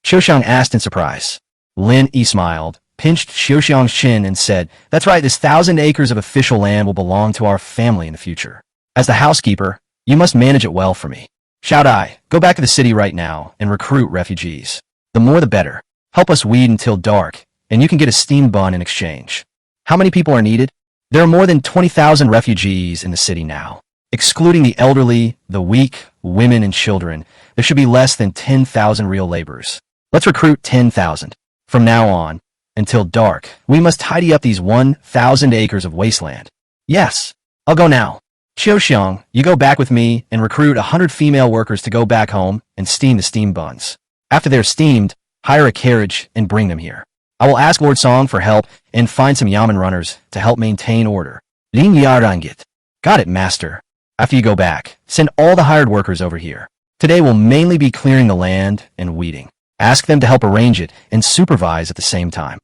Xiuxiang asked in surprise. Lin Yi smiled, pinched Xiuxiang's chin and said, that's right, this 1,000 acres of official land will belong to our family in the future. As the housekeeper, you must manage it well for me. Xiao Dai, go back to the city right now and recruit refugees. The more the better. Help us weed until dark, and you can get a steam bun in exchange. How many people are needed? There are more than 20,000 refugees in the city now. Excluding the elderly, the weak, women, and children, there should be less than 10,000 real laborers. Let's recruit 10,000. From now on, until dark, we must tidy up these 1,000 acres of wasteland. Yes, I'll go now. Xiuxiang, you go back with me and recruit 100 female workers to go back home and steam the steam buns. After they're steamed, hire a carriage and bring them here. I will ask Lord Song for help and find some yamen runners to help maintain order. Ling Yarangit. Got it, master. After you go back, send all the hired workers over here. Today will mainly be clearing the land and weeding. Ask them to help arrange it and supervise at the same time.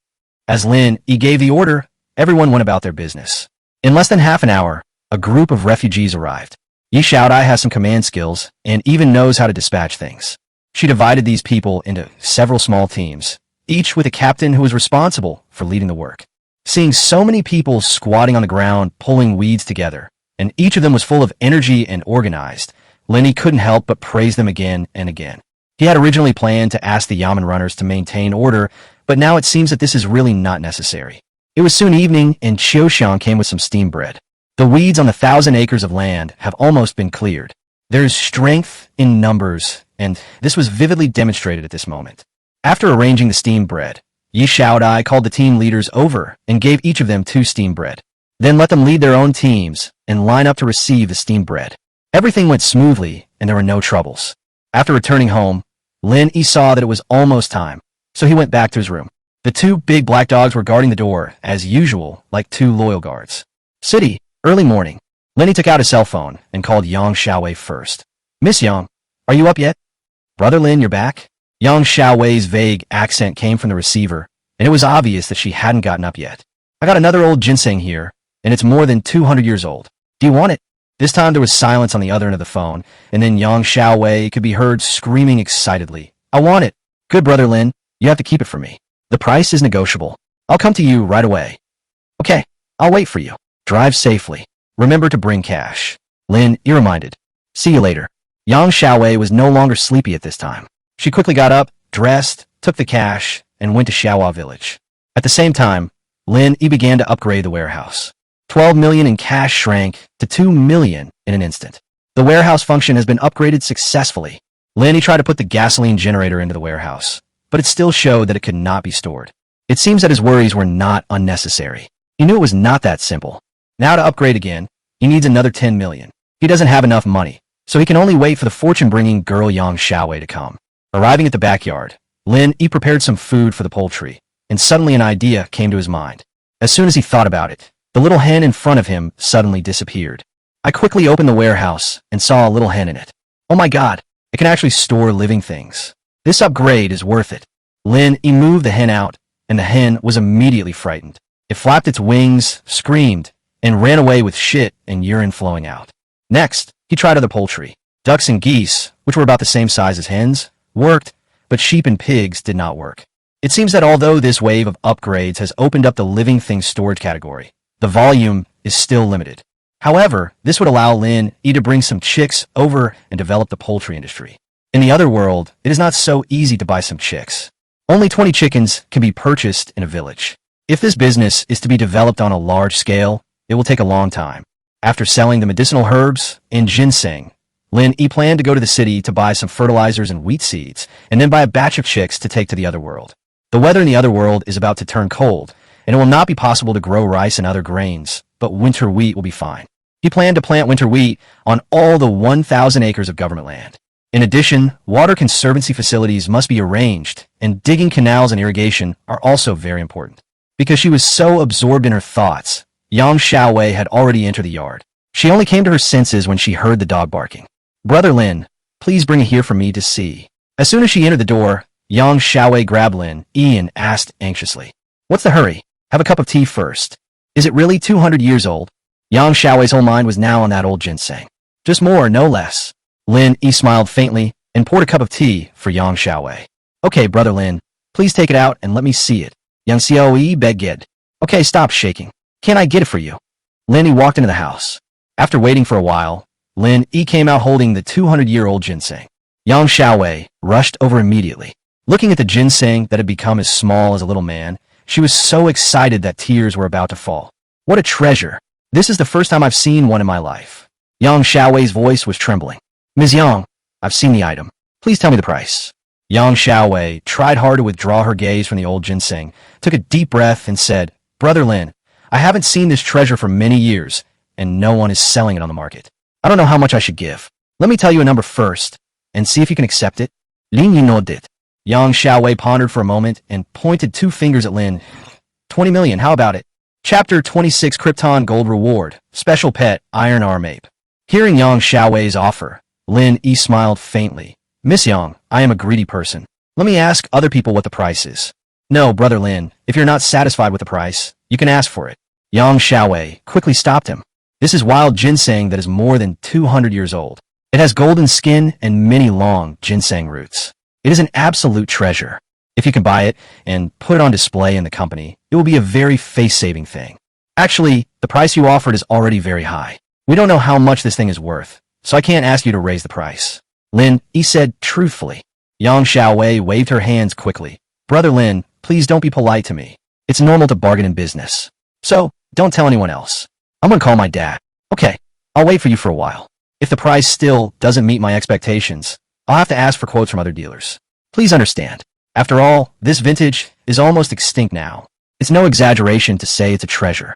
As Lin Yi gave the order, everyone went about their business. In less than half an hour, a group of refugees arrived. Yi Xiaodai has some command skills and even knows how to dispatch things. She divided these people into several small teams, each with a captain who was responsible for leading the work. Seeing so many people squatting on the ground pulling weeds together, and each of them was full of energy and organized, Lenny couldn't help but praise them again and again. He had originally planned to ask the yamen runners to maintain order, but now it seems that this is really not necessary. It was soon evening, and Xiuxiang came with some steam bread. The weeds on the 1,000 acres of land have almost been cleared. There is strength in numbers, and this was vividly demonstrated at this moment. After arranging the steam bread, Yi Xiaodai called the team leaders over and gave each of them 2 steam bread. Then let them lead their own teams and line up to receive the steam bread. Everything went smoothly, and there were no troubles. After returning home, Lin Yi saw that it was almost time, so he went back to his room. The 2 big black dogs were guarding the door, as usual, like 2 loyal guards. City, early morning. Lenny took out his cell phone and called Yang Xiaowei first. Miss Yang, are you up yet? Brother Lin, you're back? Yang Xiaowei's vague accent came from the receiver, and it was obvious that she hadn't gotten up yet. I got another old ginseng here, and it's more than 200 years old. Do you want it? This time there was silence on the other end of the phone, and then Yang Xiaowei could be heard screaming excitedly. I want it. Good, Brother Lin, you have to keep it for me. The price is negotiable. I'll come to you right away. Okay, I'll wait for you. Drive safely. Remember to bring cash. Lin Yi reminded. See you later. Yang Xiaowei was no longer sleepy at this time. She quickly got up, dressed, took the cash, and went to Xiaohua village. At the same time, Lin Yi began to upgrade the warehouse. 12 million in cash shrank to 2 million in an instant. The warehouse function has been upgraded successfully. Lin Yi tried to put the gasoline generator into the warehouse, but it still showed that it could not be stored. It seems that his worries were not unnecessary. He knew it was not that simple. Now to upgrade again, he needs another 10 million. He doesn't have enough money, so he can only wait for the fortune-bringing girl Yang Xiaowei to come. Arriving at the backyard, Lin Yi prepared some food for the poultry, and suddenly an idea came to his mind. As soon as he thought about it, the little hen in front of him suddenly disappeared. I quickly opened the warehouse and saw a little hen in it. Oh my god, it can actually store living things. This upgrade is worth it. Lin Yi moved the hen out, and the hen was immediately frightened. It flapped its wings, screamed, and ran away with shit and urine flowing out. Next, he tried other poultry. Ducks and geese, which were about the same size as hens, worked, but sheep and pigs did not work. It seems that although this wave of upgrades has opened up the living things storage category, the volume is still limited. However, this would allow Lin Yi to bring some chicks over and develop the poultry industry. In the other world, it is not so easy to buy some chicks. Only 20 chickens can be purchased in a village. If this business is to be developed on a large scale, it will take a long time. After selling the medicinal herbs and ginseng, Lin Yi planned to go to the city to buy some fertilizers and wheat seeds, and then buy a batch of chicks to take to the other world. The weather in the other world is about to turn cold, and it will not be possible to grow rice and other grains, but winter wheat will be fine. He planned to plant winter wheat on all the 1,000 acres of government land. In addition, water conservancy facilities must be arranged, and digging canals and irrigation are also very important. Because she was so absorbed in her thoughts, Yang Xiaowei had already entered the yard. She only came to her senses when she heard the dog barking. Brother Lin, please bring it here for me to see. As soon as she entered the door, Yang Xiaowei grabbed Lin Yi and asked anxiously, What's the hurry? Have a cup of tea first. Is it really 200 years old? Yang Xiaowei's whole mind was now on that old ginseng. Just more, no less. Lin Yi smiled faintly and poured a cup of tea for Yang Xiaowei. Okay, Brother Lin, please take it out and let me see it. Yang Xiaowei begged. Okay, stop shaking. Can't I get it for you? Lin Yi walked into the house. After waiting for a while, Lin Yi came out holding the 200-year-old ginseng. Yang Xiaowei rushed over immediately. Looking at the ginseng that had become as small as a little man, she was so excited that tears were about to fall. What a treasure! This is the first time I've seen one in my life. Yang Xiaowei's voice was trembling. Ms. Yang, I've seen the item. Please tell me the price. Yang Xiaowei tried hard to withdraw her gaze from the old ginseng, took a deep breath, and said, Brother Lin, I haven't seen this treasure for many years, and no one is selling it on the market. I don't know how much I should give. Let me tell you a number first, and see if you can accept it. Lin Yi nodded. Yang Xiaowei pondered for a moment and pointed 2 fingers at Lin. 20 million, how about it? Chapter 26 Krypton Gold Reward, Special Pet, Iron Arm Ape. Hearing Yang Xiaowei's offer, Lin Yi smiled faintly. Miss Yang, I am a greedy person. Let me ask other people what the price is. No, Brother Lin, if you're not satisfied with the price, you can ask for it. Yang Xiaowei quickly stopped him. This is wild ginseng that is more than 200 years old. It has golden skin and many long ginseng roots. It is an absolute treasure. If you can buy it and put it on display in the company, it will be a very face-saving thing. Actually, the price you offered is already very high. We don't know how much this thing is worth, so I can't ask you to raise the price. Lin Yi said truthfully. Yang Xiaowei waved her hands quickly. Brother Lin, please don't be polite to me. It's normal to bargain in business. So, don't tell anyone else. I'm gonna call my dad. Okay, I'll wait for you for a while. If the price still doesn't meet my expectations, I'll have to ask for quotes from other dealers. Please understand. After all, this vintage is almost extinct now. It's no exaggeration to say it's a treasure.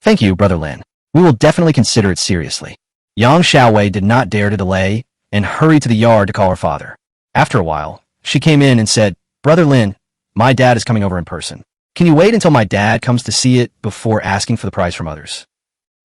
Thank you, Brother Lin. We will definitely consider it seriously. Yang Xiaowei did not dare to delay and hurried to the yard to call her father. After a while, she came in and said, Brother Lin, my dad is coming over in person. Can you wait until my dad comes to see it before asking for the price from others?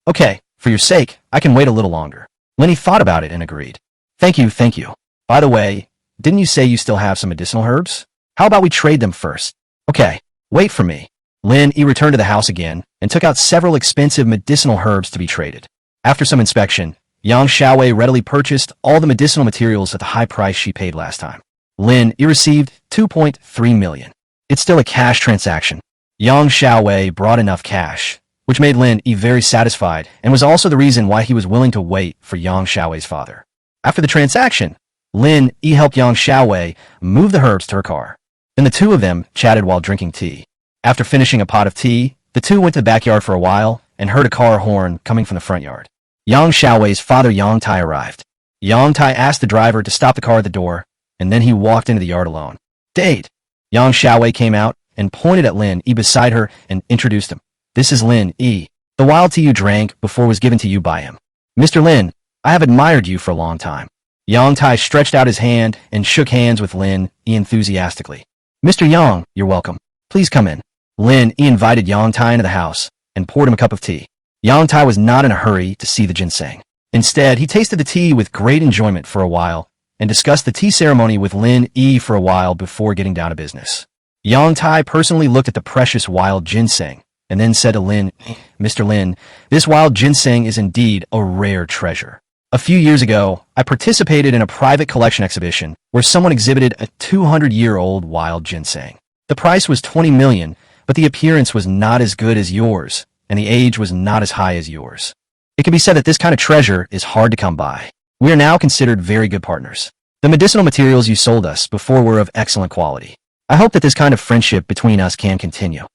Okay, for your sake, I can wait a little longer. Lin Yi thought about it and agreed. Thank you, thank you. By the way, didn't you say you still have some medicinal herbs? How about we trade them first? Okay, wait for me. Lin Yi returned to the house again and took out several expensive medicinal herbs to be traded. After some inspection, Yang Xiaowei readily purchased all the medicinal materials at the high price she paid last time. Lin Yi received 2.3 million. It's still a cash transaction. Yang Xiaowei brought enough cash, which made Lin Yi very satisfied and was also the reason why he was willing to wait for Yang Xiaowei's father. After the transaction, Lin Yi helped Yang Xiaowei move the herbs to her car. Then the two of them chatted while drinking tea. After finishing a pot of tea, the two went to the backyard for a while and heard a car horn coming from the front yard. Yang Xiaowei's father Yang Tai arrived. Yang Tai asked the driver to stop the car at the door, and then he walked into the yard alone. Date! Yang Xiaowei came out and pointed at Lin Yi beside her and introduced him. This is Lin Yi. The wild tea you drank before was given to you by him. Mr. Lin, I have admired you for a long time. Yang Tai stretched out his hand and shook hands with Lin Yi enthusiastically. Mr. Yang, you're welcome. Please come in. Lin Yi invited Yang Tai into the house and poured him a cup of tea. Yang Tai was not in a hurry to see the ginseng. Instead, he tasted the tea with great enjoyment for a while and discussed the tea ceremony with Lin Yi for a while before getting down to business. Yang Tai personally looked at the precious wild ginseng and then said to Lin, Mr. Lin, this wild ginseng is indeed a rare treasure. A few years ago, I participated in a private collection exhibition where someone exhibited a 200-year-old wild ginseng. The price was 20 million, but the appearance was not as good as yours, and the age was not as high as yours. It can be said that this kind of treasure is hard to come by. We are now considered very good partners. The medicinal materials you sold us before were of excellent quality. I hope that this kind of friendship between us can continue.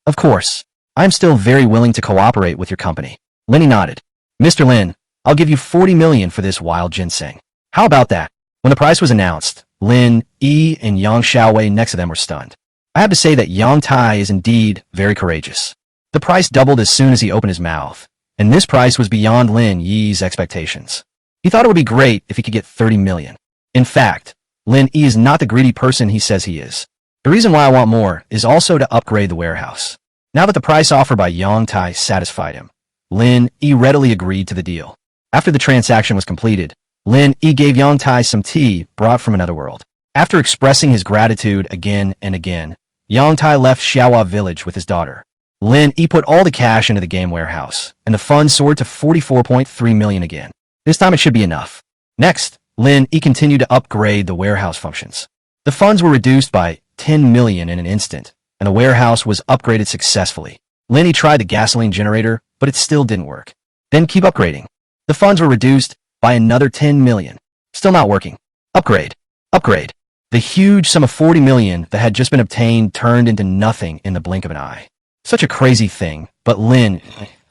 Of course, I am still very willing to cooperate with your company. Lin nodded. Mr. Lin, I'll give you 40 million for this wild ginseng. How about that? When the price was announced, Lin Yi and Yang Xiaowei next to them were stunned. I have to say that Yang Tai is indeed very courageous. The price doubled as soon as he opened his mouth, and this price was beyond Lin Yi's expectations. He thought it would be great if he could get 30 million. In fact, Lin Yi is not the greedy person he says he is. The reason why I want more is also to upgrade the warehouse. Now that the price offered by Yang Tai satisfied him, Lin Yi readily agreed to the deal. After the transaction was completed, Lin Yi gave Yang Tai some tea brought from another world. After expressing his gratitude again and again, Yang Tai left Xiaohua village with his daughter. Lin Yi put all the cash into the game warehouse, and the funds soared to 44.3 million again. This time it should be enough. Next, Lin Yi continued to upgrade the warehouse functions. The funds were reduced by 10 million in an instant, and the warehouse was upgraded successfully. Lin Yi tried the gasoline generator, but it still didn't work. Then keep upgrading. The funds were reduced by another 10 million. Still not working. Upgrade. Upgrade. The huge sum of 40 million that had just been obtained turned into nothing in the blink of an eye. Such a crazy thing, but Lin,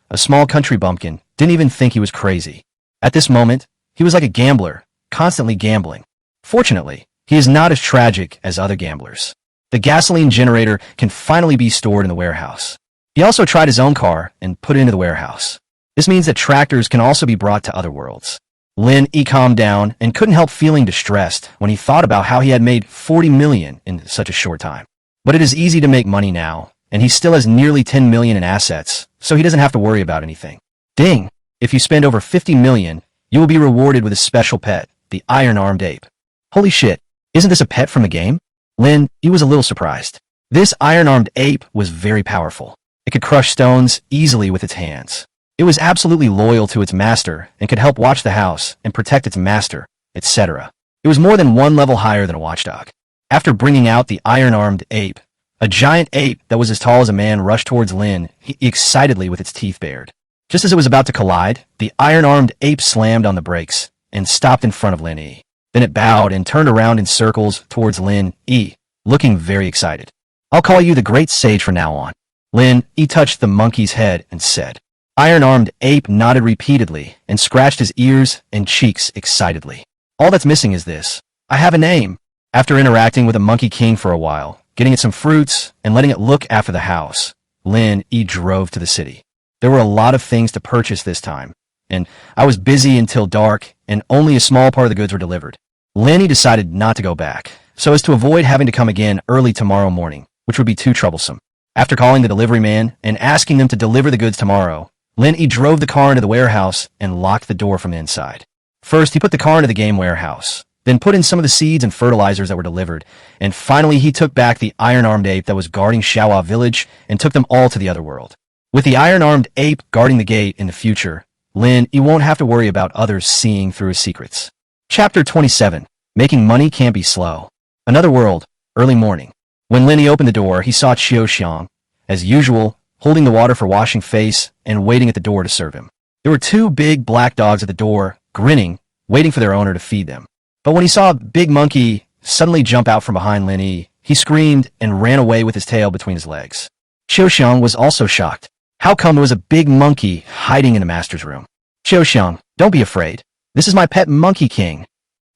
a small country bumpkin, didn't even think he was crazy. At this moment, he was like a gambler, constantly gambling. Fortunately, he is not as tragic as other gamblers. The gasoline generator can finally be stored in the warehouse. He also tried his own car and put it into the warehouse. This means that tractors can also be brought to other worlds. Lin Yi calmed down and couldn't help feeling distressed when he thought about how he had made 40 million in such a short time. But it is easy to make money now, and he still has nearly 10 million in assets, so he doesn't have to worry about anything. Ding! If you spend over 50 million, you will be rewarded with a special pet, the iron-armed ape. Holy shit, isn't this a pet from the game? Lin Yi was a little surprised. This iron-armed ape was very powerful. It could crush stones easily with its hands. It was absolutely loyal to its master and could help watch the house and protect its master, etc. It was more than one level higher than a watchdog. After bringing out the iron-armed ape, a giant ape that was as tall as a man rushed towards Lin Yi excitedly with its teeth bared. Just as it was about to collide, the iron-armed ape slammed on the brakes and stopped in front of Lin Yi. Then it bowed and turned around in circles towards Lin Yi, looking very excited. I'll call you the Great Sage from now on. Lin Yi touched the monkey's head and said. Iron-armed ape nodded repeatedly and scratched his ears and cheeks excitedly. All that's missing is this. I have a name. After interacting with the Monkey King for a while, getting it some fruits, and letting it look after the house, Lin Yi drove to the city. There were a lot of things to purchase this time, and I was busy until dark, and only a small part of the goods were delivered. Lin Yi decided not to go back, so as to avoid having to come again early tomorrow morning, which would be too troublesome. After calling the delivery man and asking them to deliver the goods tomorrow, Lin Yi drove the car into the warehouse and locked the door from the inside. First, he put the car into the game warehouse, then put in some of the seeds and fertilizers that were delivered, and finally he took back the iron-armed ape that was guarding Xiaohua village and took them all to the other world. With the iron-armed ape guarding the gate in the future, Lin Yi won't have to worry about others seeing through his secrets. Chapter 27. Making money can't be slow. Another world, early morning. When Lin Yi opened the door, he saw Qiu Xiang, as usual, holding the water for washing face and waiting at the door to serve him. There were two big black dogs at the door, grinning, waiting for their owner to feed them. But when he saw a big monkey suddenly jump out from behind Lin Yi, he screamed and ran away with his tail between his legs. Qiuxiang was also shocked. How come there was a big monkey hiding in the master's room? Qiuxiang, don't be afraid. This is my pet Monkey King.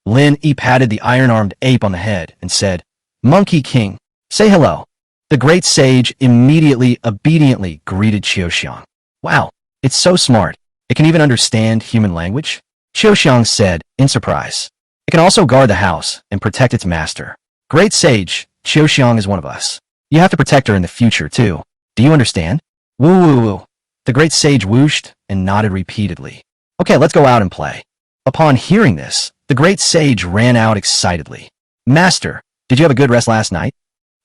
Lin Yi patted the iron-armed ape on the head and said, Monkey King, say hello. The great sage immediately, obediently greeted Qiuxiang. Wow, it's so smart. It can even understand human language? Qiuxiang said, in surprise. It can also guard the house and protect its master. Great sage, Qiuxiang is one of us. You have to protect her in the future, too. Do you understand? Woo woo woo. The great sage whooshed and nodded repeatedly. Okay, let's go out and play. Upon hearing this, the great sage ran out excitedly. Master, did you have a good rest last night?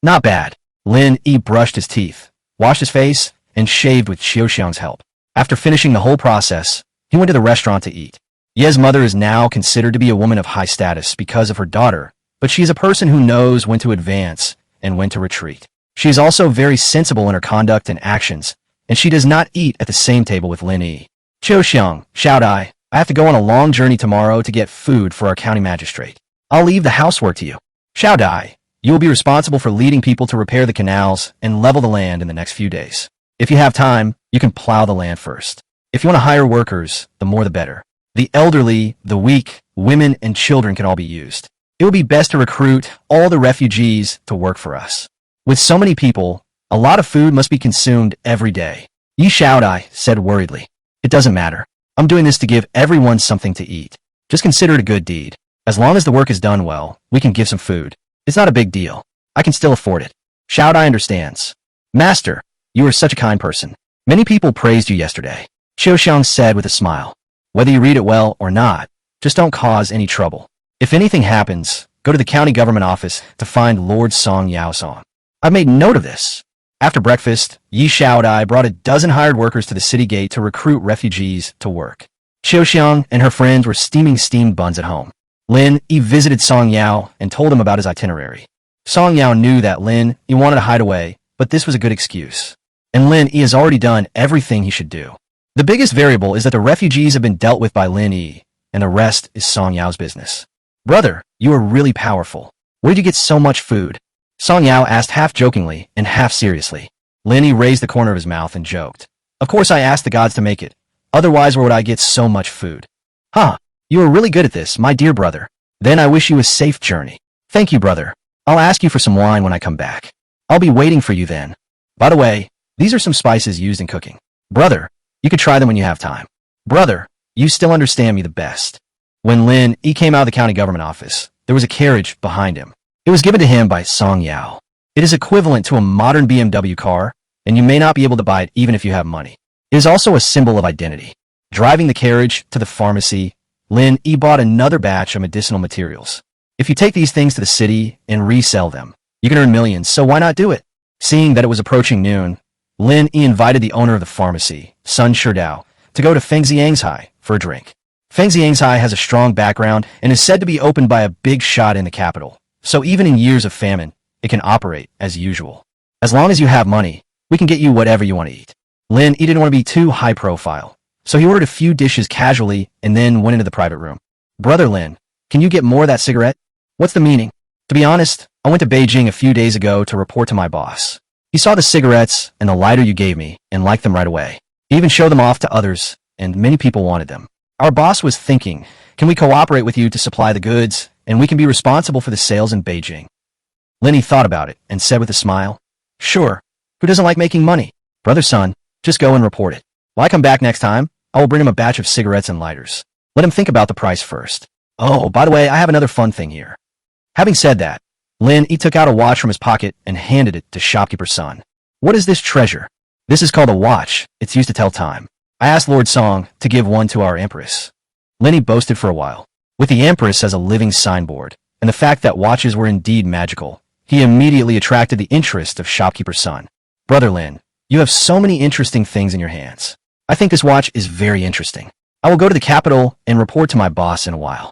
Not bad. Lin Yi brushed his teeth, washed his face, and shaved with Qiuxiang's help. After finishing the whole process, he went to the restaurant to eat. Ye's mother is now considered to be a woman of high status because of her daughter, but she is a person who knows when to advance and when to retreat. She is also very sensible in her conduct and actions, and she does not eat at the same table with Lin Yi. Qiuxiang, shout I have to go on a long journey tomorrow to get food for our county magistrate. I'll leave the housework to you. Xiao Dai, you will be responsible for leading people to repair the canals and level the land in the next few days. If you have time, you can plow the land first. If you want to hire workers, the more the better. The elderly, the weak, women, and children can all be used. It will be best to recruit all the refugees to work for us. With so many people, a lot of food must be consumed every day. Yi Xiaodai said worriedly. It doesn't matter. I'm doing this to give everyone something to eat. Just consider it a good deed. As long as the work is done well, we can give some food. It's not a big deal. I can still afford it. Xiaodai understands. Master, you are such a kind person. Many people praised you yesterday. Qiuxiang said with a smile. Whether you read it well or not, just don't cause any trouble. If anything happens, go to the county government office to find Lord Song Yao Song. I've made note of this. After breakfast, Yi Xiaodai brought a dozen hired workers to the city gate to recruit refugees to work. Qiuxiang and her friends were steaming steamed buns at home. Lin Yi visited Song Yao and told him about his itinerary. Song Yao knew that Lin Yi wanted to hide away, but this was a good excuse. And Lin Yi has already done everything he should do. The biggest variable is that the refugees have been dealt with by Lin Yi, and the rest is Song Yao's business. Brother, you are really powerful. Where did you get so much food? Song Yao asked half jokingly and half seriously. Lin Yi raised the corner of his mouth and joked. Of course I asked the gods to make it. Otherwise where would I get so much food? Huh, you are really good at this, my dear brother. Then I wish you a safe journey. Thank you, brother. I'll ask you for some wine when I come back. I'll be waiting for you then. By the way, these are some spices used in cooking. Brother, you could try them when you have time. Brother, you still understand me the best. When Lin Yi came out of the county government office, there was a carriage behind him. It was given to him by Song Yao. It is equivalent to a modern BMW car, and you may not be able to buy it even if you have money. It is also a symbol of identity. Driving the carriage to the pharmacy, Lin Yi bought another batch of medicinal materials. If you take these things to the city and resell them, you can earn millions, so why not do it? Seeing that it was approaching noon, Lin Yi invited the owner of the pharmacy, Sun Shidao, to go to Fengxiangshai for a drink. Fengxiangshai has a strong background and is said to be opened by a big shot in the capital. So even in years of famine, it can operate as usual. As long as you have money, we can get you whatever you want to eat. Lin Yi didn't want to be too high profile, so he ordered a few dishes casually and then went into the private room. Brother Lin, can you get more of that cigarette? What's the meaning? To be honest, I went to Beijing a few days ago to report to my boss. He saw the cigarettes and the lighter you gave me and liked them right away. He even showed them off to others, and many people wanted them. Our boss was thinking, can we cooperate with you to supply the goods, and we can be responsible for the sales in Beijing? Lin Yi thought about it and said with a smile, sure, who doesn't like making money? Brother Sun, just go and report it. When I come back next time, I will bring him a batch of cigarettes and lighters. Let him think about the price first. Oh, by the way, I have another fun thing here. Having said that, Lin Yi took out a watch from his pocket and handed it to shopkeeper Sun. What is this treasure? This is called a watch. It's used to tell time. I asked Lord Song to give one to our empress. Lin Yi boasted for a while. With the empress as a living signboard, and the fact that watches were indeed magical, he immediately attracted the interest of shopkeeper Sun. Brother Lin, you have so many interesting things in your hands. I think this watch is very interesting. I will go to the capital and report to my boss in a while.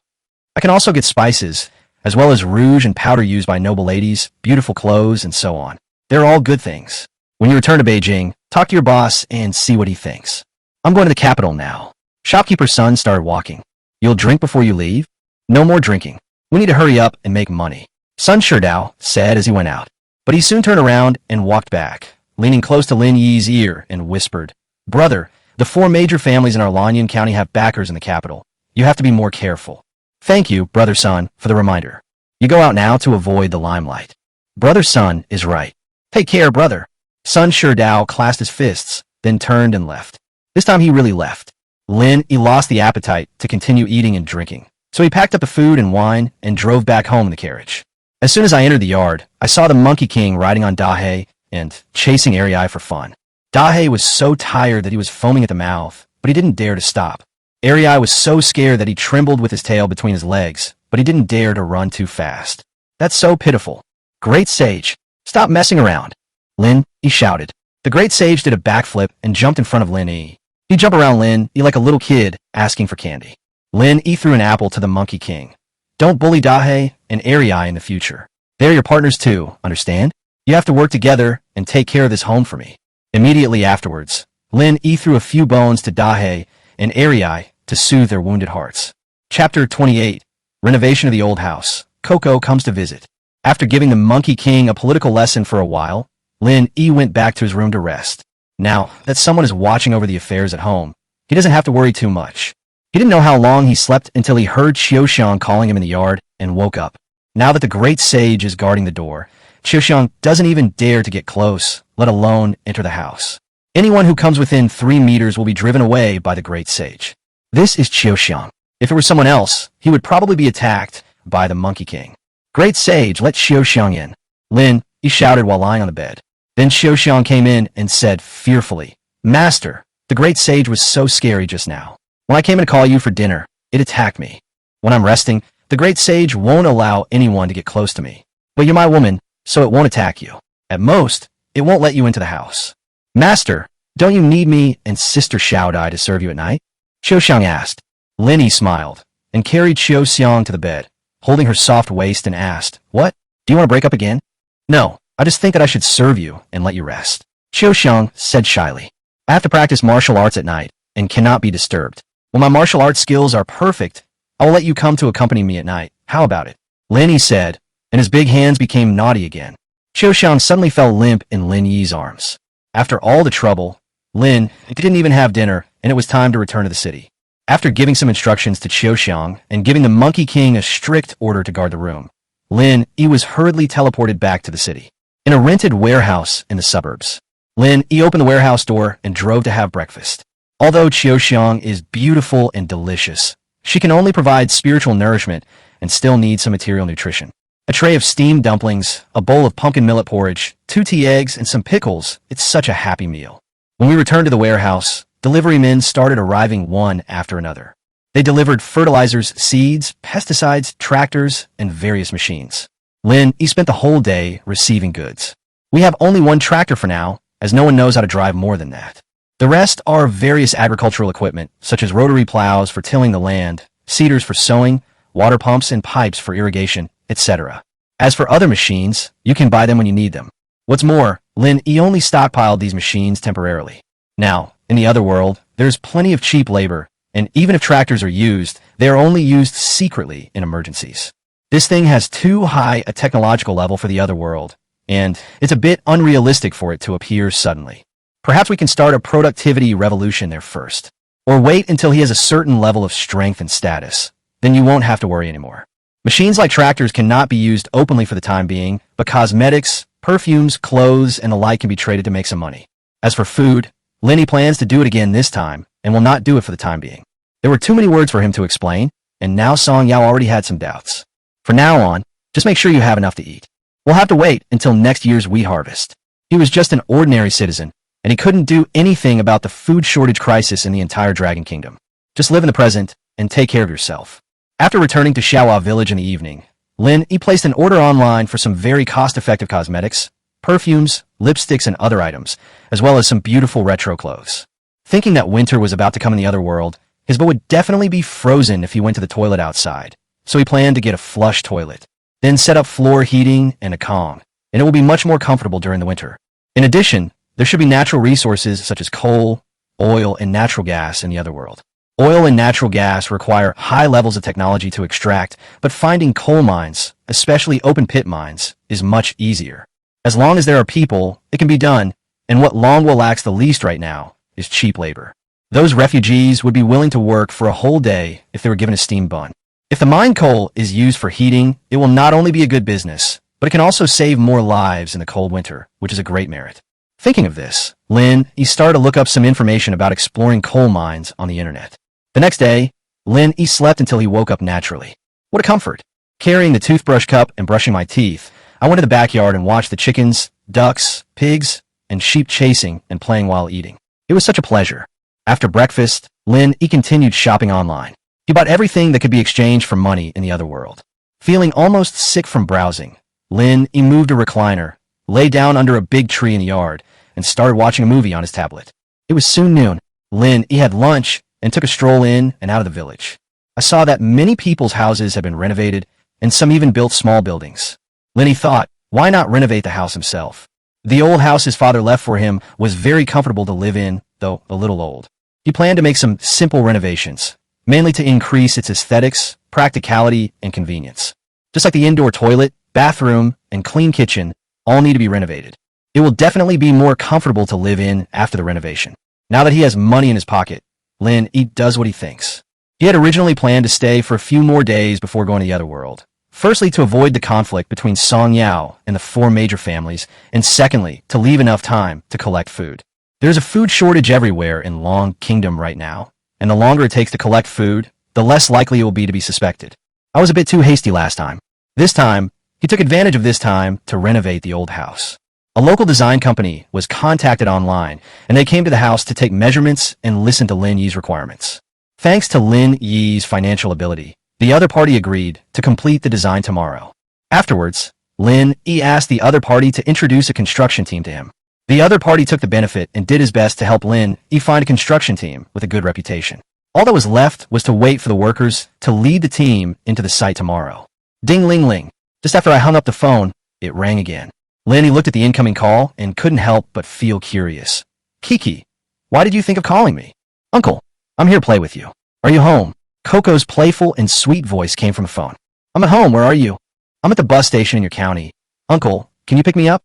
I can also get spices, as well as rouge and powder used by noble ladies, beautiful clothes, and so on. They're all good things. When you return to Beijing, talk to your boss and see what he thinks. I'm going to the capital now. Shopkeeper's son started walking. You'll drink before you leave? No more drinking. We need to hurry up and make money. Sun Sherdao said as he went out. But he soon turned around and walked back, leaning close to Lin Yi's ear and whispered, Brother, the 4 major families in our Lanyan County have backers in the capital. You have to be more careful. Thank you, Brother Sun, for the reminder. You go out now to avoid the limelight. Brother Sun is right. Take care, brother. Sun Sherdao clasped his fists, then turned and left. This time he really left. Lin Yi lost the appetite to continue eating and drinking, so he packed up the food and wine and drove back home in the carriage. As soon as I entered the yard, I saw the Monkey King riding on Dahe and chasing Arei for fun. Dahe was so tired that he was foaming at the mouth, but he didn't dare to stop. Arei was so scared that he trembled with his tail between his legs, but he didn't dare to run too fast. That's so pitiful. Great Sage, stop messing around. Lin Yi shouted. The Great Sage did a backflip and jumped in front of Lin Yi. He jumped around Lin Yi like a little kid asking for candy. Lin Yi threw an apple to the Monkey King. Don't bully Dahe and Arei in the future. They're your partners too, understand? You have to work together and take care of this home for me. Immediately afterwards, Lin Yi threw a few bones to Dahe and Arei to soothe their wounded hearts. Chapter 28. Renovation of the Old House. Coco comes to visit. After giving the Monkey King a political lesson for a while, Lin Yi went back to his room to rest. Now that someone is watching over the affairs at home, he doesn't have to worry too much. He didn't know how long he slept until he heard Qiuxiang calling him in the yard and woke up. Now that the Great Sage is guarding the door, Qiuxiang doesn't even dare to get close, let alone enter the house. Anyone who comes within 3 meters will be driven away by the Great Sage. This is Qiuxiang. If it were someone else, he would probably be attacked by the Monkey King. Great Sage, let Qiuxiang in. Lin Yi shouted while lying on the bed. Then Qiuxiang came in and said fearfully, Master, the Great Sage was so scary just now. When I came in to call you for dinner, it attacked me. When I'm resting, the Great Sage won't allow anyone to get close to me. But you're my woman, so it won't attack you. At most, it won't let you into the house. Master, don't you need me and Sister Xiaodai to serve you at night? Qiuxiang asked. Lin Yi smiled and carried Qiuxiang to the bed, holding her soft waist and asked, What? Do you want to break up again? No, I just think that I should serve you and let you rest. Qiuxiang said shyly. I have to practice martial arts at night and cannot be disturbed. When my martial arts skills are perfect, I will let you come to accompany me at night. How about it? Lin Yi said, and his big hands became naughty again. Qiuxiang suddenly fell limp in Lin Yi's arms. After all the trouble, Lin didn't even have dinner, and it was time to return to the city. After giving some instructions to Qiuxiang and giving the Monkey King a strict order to guard the room, Lin Yi was hurriedly teleported back to the city. In a rented warehouse in the suburbs, Lin Yi opened the warehouse door and drove to have breakfast. Although Qiuxiang is beautiful and delicious, she can only provide spiritual nourishment and still needs some material nutrition. A tray of steamed dumplings, a bowl of pumpkin millet porridge, 2 tea eggs, and some pickles, it's such a happy meal. When we returned to the warehouse, delivery men started arriving one after another. They delivered fertilizers, seeds, pesticides, tractors, and various machines. Lin Yi spent the whole day receiving goods. We have only 1 tractor for now, as no one knows how to drive more than that. The rest are various agricultural equipment, such as rotary plows for tilling the land, seeders for sowing, water pumps and pipes for irrigation, etc. As for other machines, you can buy them when you need them. What's more, Lin Yi only stockpiled these machines temporarily. Now, in the other world, there's plenty of cheap labor, and even if tractors are used, they are only used secretly in emergencies. This thing has too high a technological level for the other world, and it's a bit unrealistic for it to appear suddenly. Perhaps we can start a productivity revolution there first. Or wait until he has a certain level of strength and status. Then you won't have to worry anymore. Machines like tractors cannot be used openly for the time being, but cosmetics, perfumes, clothes, and the like can be traded to make some money. As for food, Lin Yi plans to do it again this time, and will not do it for the time being. There were too many words for him to explain, and now Song Yao already had some doubts. From now on, just make sure you have enough to eat. We'll have to wait until next year's wheat harvest. He was just an ordinary citizen, and he couldn't do anything about the food shortage crisis in the entire Dragon Kingdom. Just live in the present and take care of yourself. After returning to Xiaohua village in the evening, Lin Yi placed an order online for some very cost-effective cosmetics, perfumes, lipsticks, and other items, as well as some beautiful retro clothes. Thinking that winter was about to come in the other world, his butt would definitely be frozen if he went to the toilet outside, so he planned to get a flush toilet, then set up floor heating and a Kong, and it will be much more comfortable during the winter. In addition, There should be natural resources such as coal, oil, and natural gas in the other world. Oil and natural gas require high levels of technology to extract, but finding coal mines, especially open pit mines, is much easier. As long as there are people, it can be done, and what Longwell lacks the least right now is cheap labor. Those refugees would be willing to work for a whole day if they were given a steam bun. If the mine coal is used for heating, it will not only be a good business, but it can also save more lives in the cold winter, which is a great merit. Thinking of this, Lin started to look up some information about exploring coal mines on the internet. The next day, Lin slept until he woke up naturally. What a comfort! Carrying the toothbrush cup and brushing my teeth, I went to the backyard and watched the chickens, ducks, pigs, and sheep chasing and playing while eating. It was such a pleasure. After breakfast, Lin continued shopping online. He bought everything that could be exchanged for money in the other world. Feeling almost sick from browsing, Lin moved a recliner, lay down under a big tree in the yard, and started watching a movie on his tablet. It was soon noon. Lin had lunch and took a stroll in and out of the village. I saw that many people's houses had been renovated, and some even built small buildings. Lin thought, why not renovate the house himself? The old house his father left for him was very comfortable to live in, though a little old. He planned to make some simple renovations, mainly to increase its aesthetics, practicality, and convenience. Just like the indoor toilet, bathroom, and clean kitchen all need to be renovated. It will definitely be more comfortable to live in after the renovation. Now that he has money in his pocket, Lin does what he thinks. He had originally planned to stay for a few more days before going to the other world. Firstly, to avoid the conflict between Song Yao and the 4 major families, and secondly, to leave enough time to collect food. There's a food shortage everywhere in Long Kingdom right now, and the longer it takes to collect food, the less likely it will be to be suspected. I was a bit too hasty last time. This time, he took advantage of this time to renovate the old house. A local design company was contacted online, and they came to the house to take measurements and listen to Lin Yi's requirements. Thanks to Lin Yi's financial ability, the other party agreed to complete the design tomorrow. Afterwards, Lin asked the other party to introduce a construction team to him. The other party took the benefit and did his best to help Lin find a construction team with a good reputation. All that was left was to wait for the workers to lead the team into the site tomorrow. Ding-ling-ling. Just after I hung up the phone, it rang again. Lin looked at the incoming call and couldn't help but feel curious. Kiki, why did you think of calling me? Uncle, I'm here to play with you. Are you home? Coco's playful and sweet voice came from the phone. I'm at home, where are you? I'm at the bus station in your county. Uncle, can you pick me up?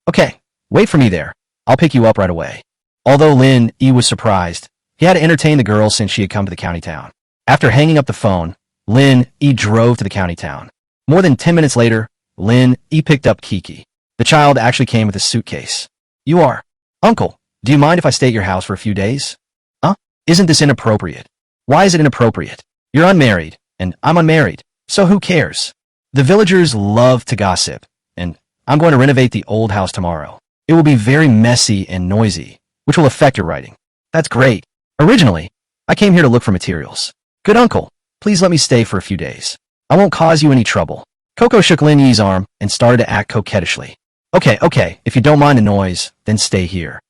Okay, wait for me there. I'll pick you up right away. Although Lin was surprised, he had to entertain the girl since she had come to the county town. After hanging up the phone, Lin drove to the county town. More than 10 minutes later, Lin picked up Kiki. The child actually came with a suitcase. You are? Uncle, do you mind if I stay at your house for a few days? Isn't this inappropriate? Why is it inappropriate? You're unmarried, and I'm unmarried, so who cares? The villagers love to gossip, and I'm going to renovate the old house tomorrow. It will be very messy and noisy, which will affect your writing. That's great. Originally, I came here to look for materials. Good uncle, please let me stay for a few days. I won't cause you any trouble. Coco shook Lin Yi's arm and started to act coquettishly. Okay, if you don't mind the noise, then stay here.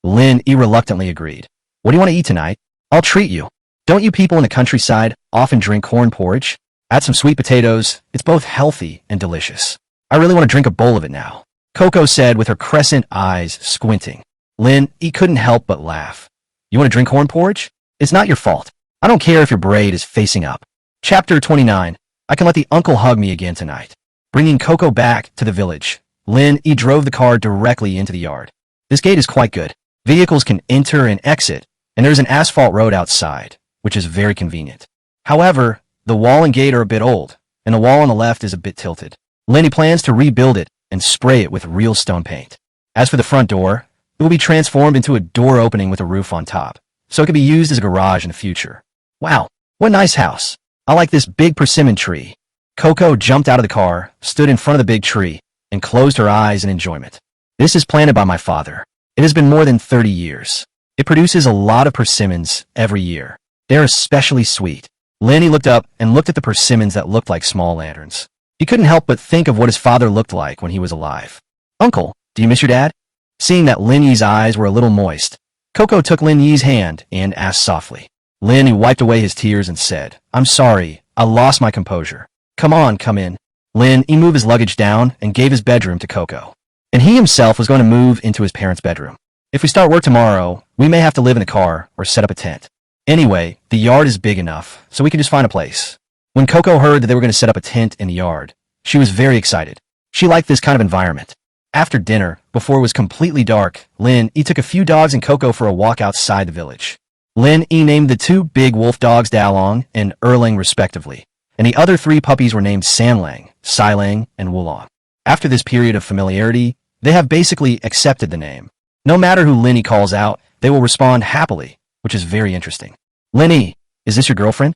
Lin reluctantly agreed. What do you want to eat tonight? I'll treat you. Don't you people in the countryside often drink corn porridge? Add some sweet potatoes. It's both healthy and delicious. I really want to drink a bowl of it now, Coco said with her crescent eyes squinting. Lin couldn't help but laugh. You want to drink corn porridge? It's not your fault. I don't care if your braid is facing up. Chapter 29. I can let the uncle hug me again tonight. Bringing Coco back to the village, Lin drove the car directly into the yard. This gate is quite good. Vehicles can enter and exit, and there's an asphalt road outside, which is very convenient. However, the wall and gate are a bit old, and the wall on the left is a bit tilted. Lin plans to rebuild it and spray it with real stone paint. As for the front door, it will be transformed into a door opening with a roof on top, so it can be used as a garage in the future. Wow, what a nice house. I like this big persimmon tree. Coco jumped out of the car, stood in front of the big tree, and closed her eyes in enjoyment. This is planted by my father. It has been more than 30 years. It produces a lot of persimmons every year. They're especially sweet. Lin looked up and looked at the persimmons that looked like small lanterns. He couldn't help but think of what his father looked like when he was alive. Uncle, do you miss your dad? Seeing that Lin Yi's eyes were a little moist, Coco took Lin Yi's hand and asked softly. Lin wiped away his tears and said, I'm sorry, I lost my composure. Come on, come in. Lin moved his luggage down and gave his bedroom to Coco. And he himself was going to move into his parents' bedroom. If we start work tomorrow, we may have to live in a car or set up a tent. Anyway, the yard is big enough, so we can just find a place. When Coco heard that they were going to set up a tent in the yard, she was very excited. She liked this kind of environment. After dinner, before it was completely dark, Lin E took a few dogs and Coco for a walk outside the village. Lin E named the two big wolf dogs Dalong and Erling respectively, and the other three puppies were named Sanlang, Silang, and Wulong. After this period of familiarity, they have basically accepted the name. No matter who Lin E calls out, they will respond happily, which is very interesting. Lin E, is this your girlfriend?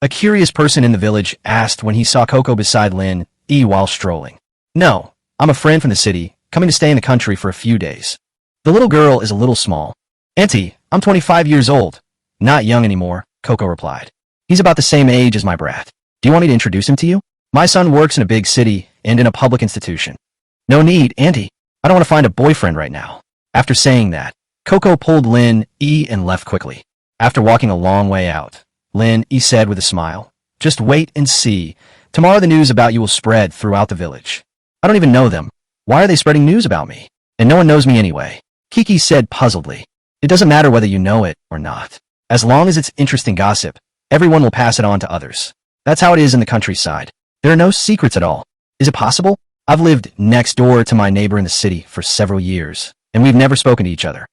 A curious person in the village asked when he saw Coco beside Lin E while strolling. No, I'm a friend from the city, coming to stay in the country for a few days. The little girl is a little small. Auntie, I'm 25 years old. Not young anymore, Coco replied. He's about the same age as my brat. Do you want me to introduce him to you? My son works in a big city and in a public institution. No need, Auntie. I don't want to find a boyfriend right now. After saying that, Coco pulled Lin E and left quickly. After walking a long way out, Lin E said with a smile, just wait and see. Tomorrow the news about you will spread throughout the village. I don't even know them. Why are they spreading news about me? And no one knows me anyway. Kiki said puzzledly. It doesn't matter whether you know it or not. As long as it's interesting gossip, everyone will pass it on to others. That's how it is in the countryside. There are no secrets at all. Is it possible? I've lived next door to my neighbor in the city for several years, and we've never spoken to each other.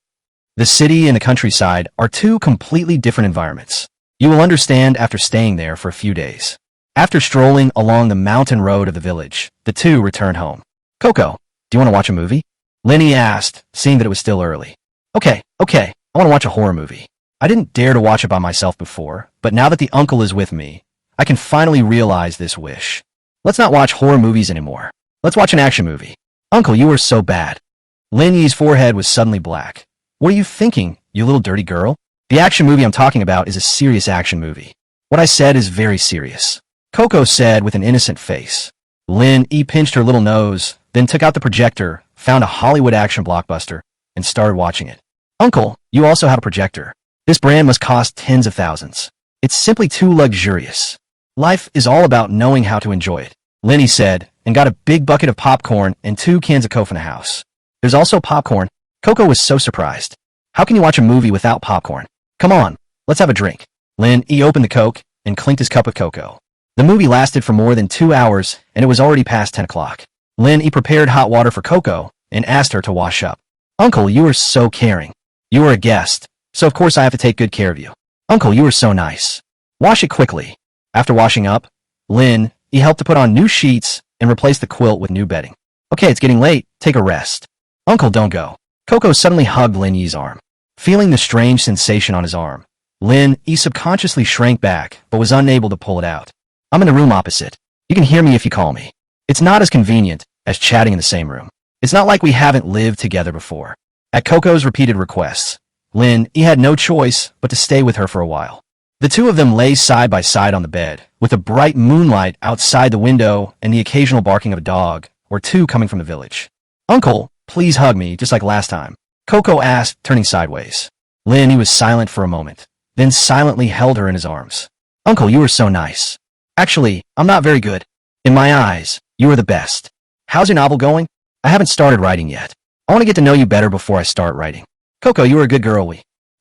The city and the countryside are two completely different environments. You will understand after staying there for a few days. After strolling along the mountain road of the village, the two returned home. Coco, do you want to watch a movie? Lin E asked, seeing that it was still early. Okay, I want to watch a horror movie. I didn't dare to watch it by myself before, but now that the uncle is with me, I can finally realize this wish. Let's not watch horror movies anymore. Let's watch an action movie. Uncle, you are so bad. Lin Yi's forehead was suddenly black. What are you thinking, you little dirty girl? The action movie I'm talking about is a serious action movie. What I said is very serious. Coco said with an innocent face. Lin E pinched her little nose, then took out the projector, found a Hollywood action blockbuster, and started watching it. Uncle, you also have a projector. This brand must cost tens of thousands. It's simply too luxurious. Life is all about knowing how to enjoy it, Lin E said, and got a big bucket of popcorn and 2 cans of Coke in the house. There's also popcorn. Coco was so surprised. How can you watch a movie without popcorn? Come on, let's have a drink. Lin E opened the Coke and clinked his cup with cocoa. The movie lasted for more than 2 hours, and it was already past 10 o'clock. Lin E prepared hot water for Coco and asked her to wash up. Uncle, you are so caring. You are a guest, so of course I have to take good care of you. Uncle, you are so nice. Wash it quickly. After washing up, Lin E helped to put on new sheets and replace the quilt with new bedding. Okay, it's getting late. Take a rest. Uncle, don't go. Coco suddenly hugged Lin Yi's arm. Feeling the strange sensation on his arm, Lin E subconsciously shrank back, but was unable to pull it out. I'm in the room opposite. You can hear me if you call me. It's not as convenient as chatting in the same room. It's not like we haven't lived together before. At Coco's repeated requests, Lin E had no choice but to stay with her for a while. The two of them lay side by side on the bed, with a bright moonlight outside the window and the occasional barking of a dog or two coming from the village. Uncle, please hug me, just like last time, Coco asked, turning sideways. Lin E was silent for a moment, then silently held her in his arms. Uncle, you are so nice. Actually, I'm not very good. In my eyes, you are the best. How's your novel going? I haven't started writing yet. I want to get to know you better before I start writing. Coco, you are a good girl.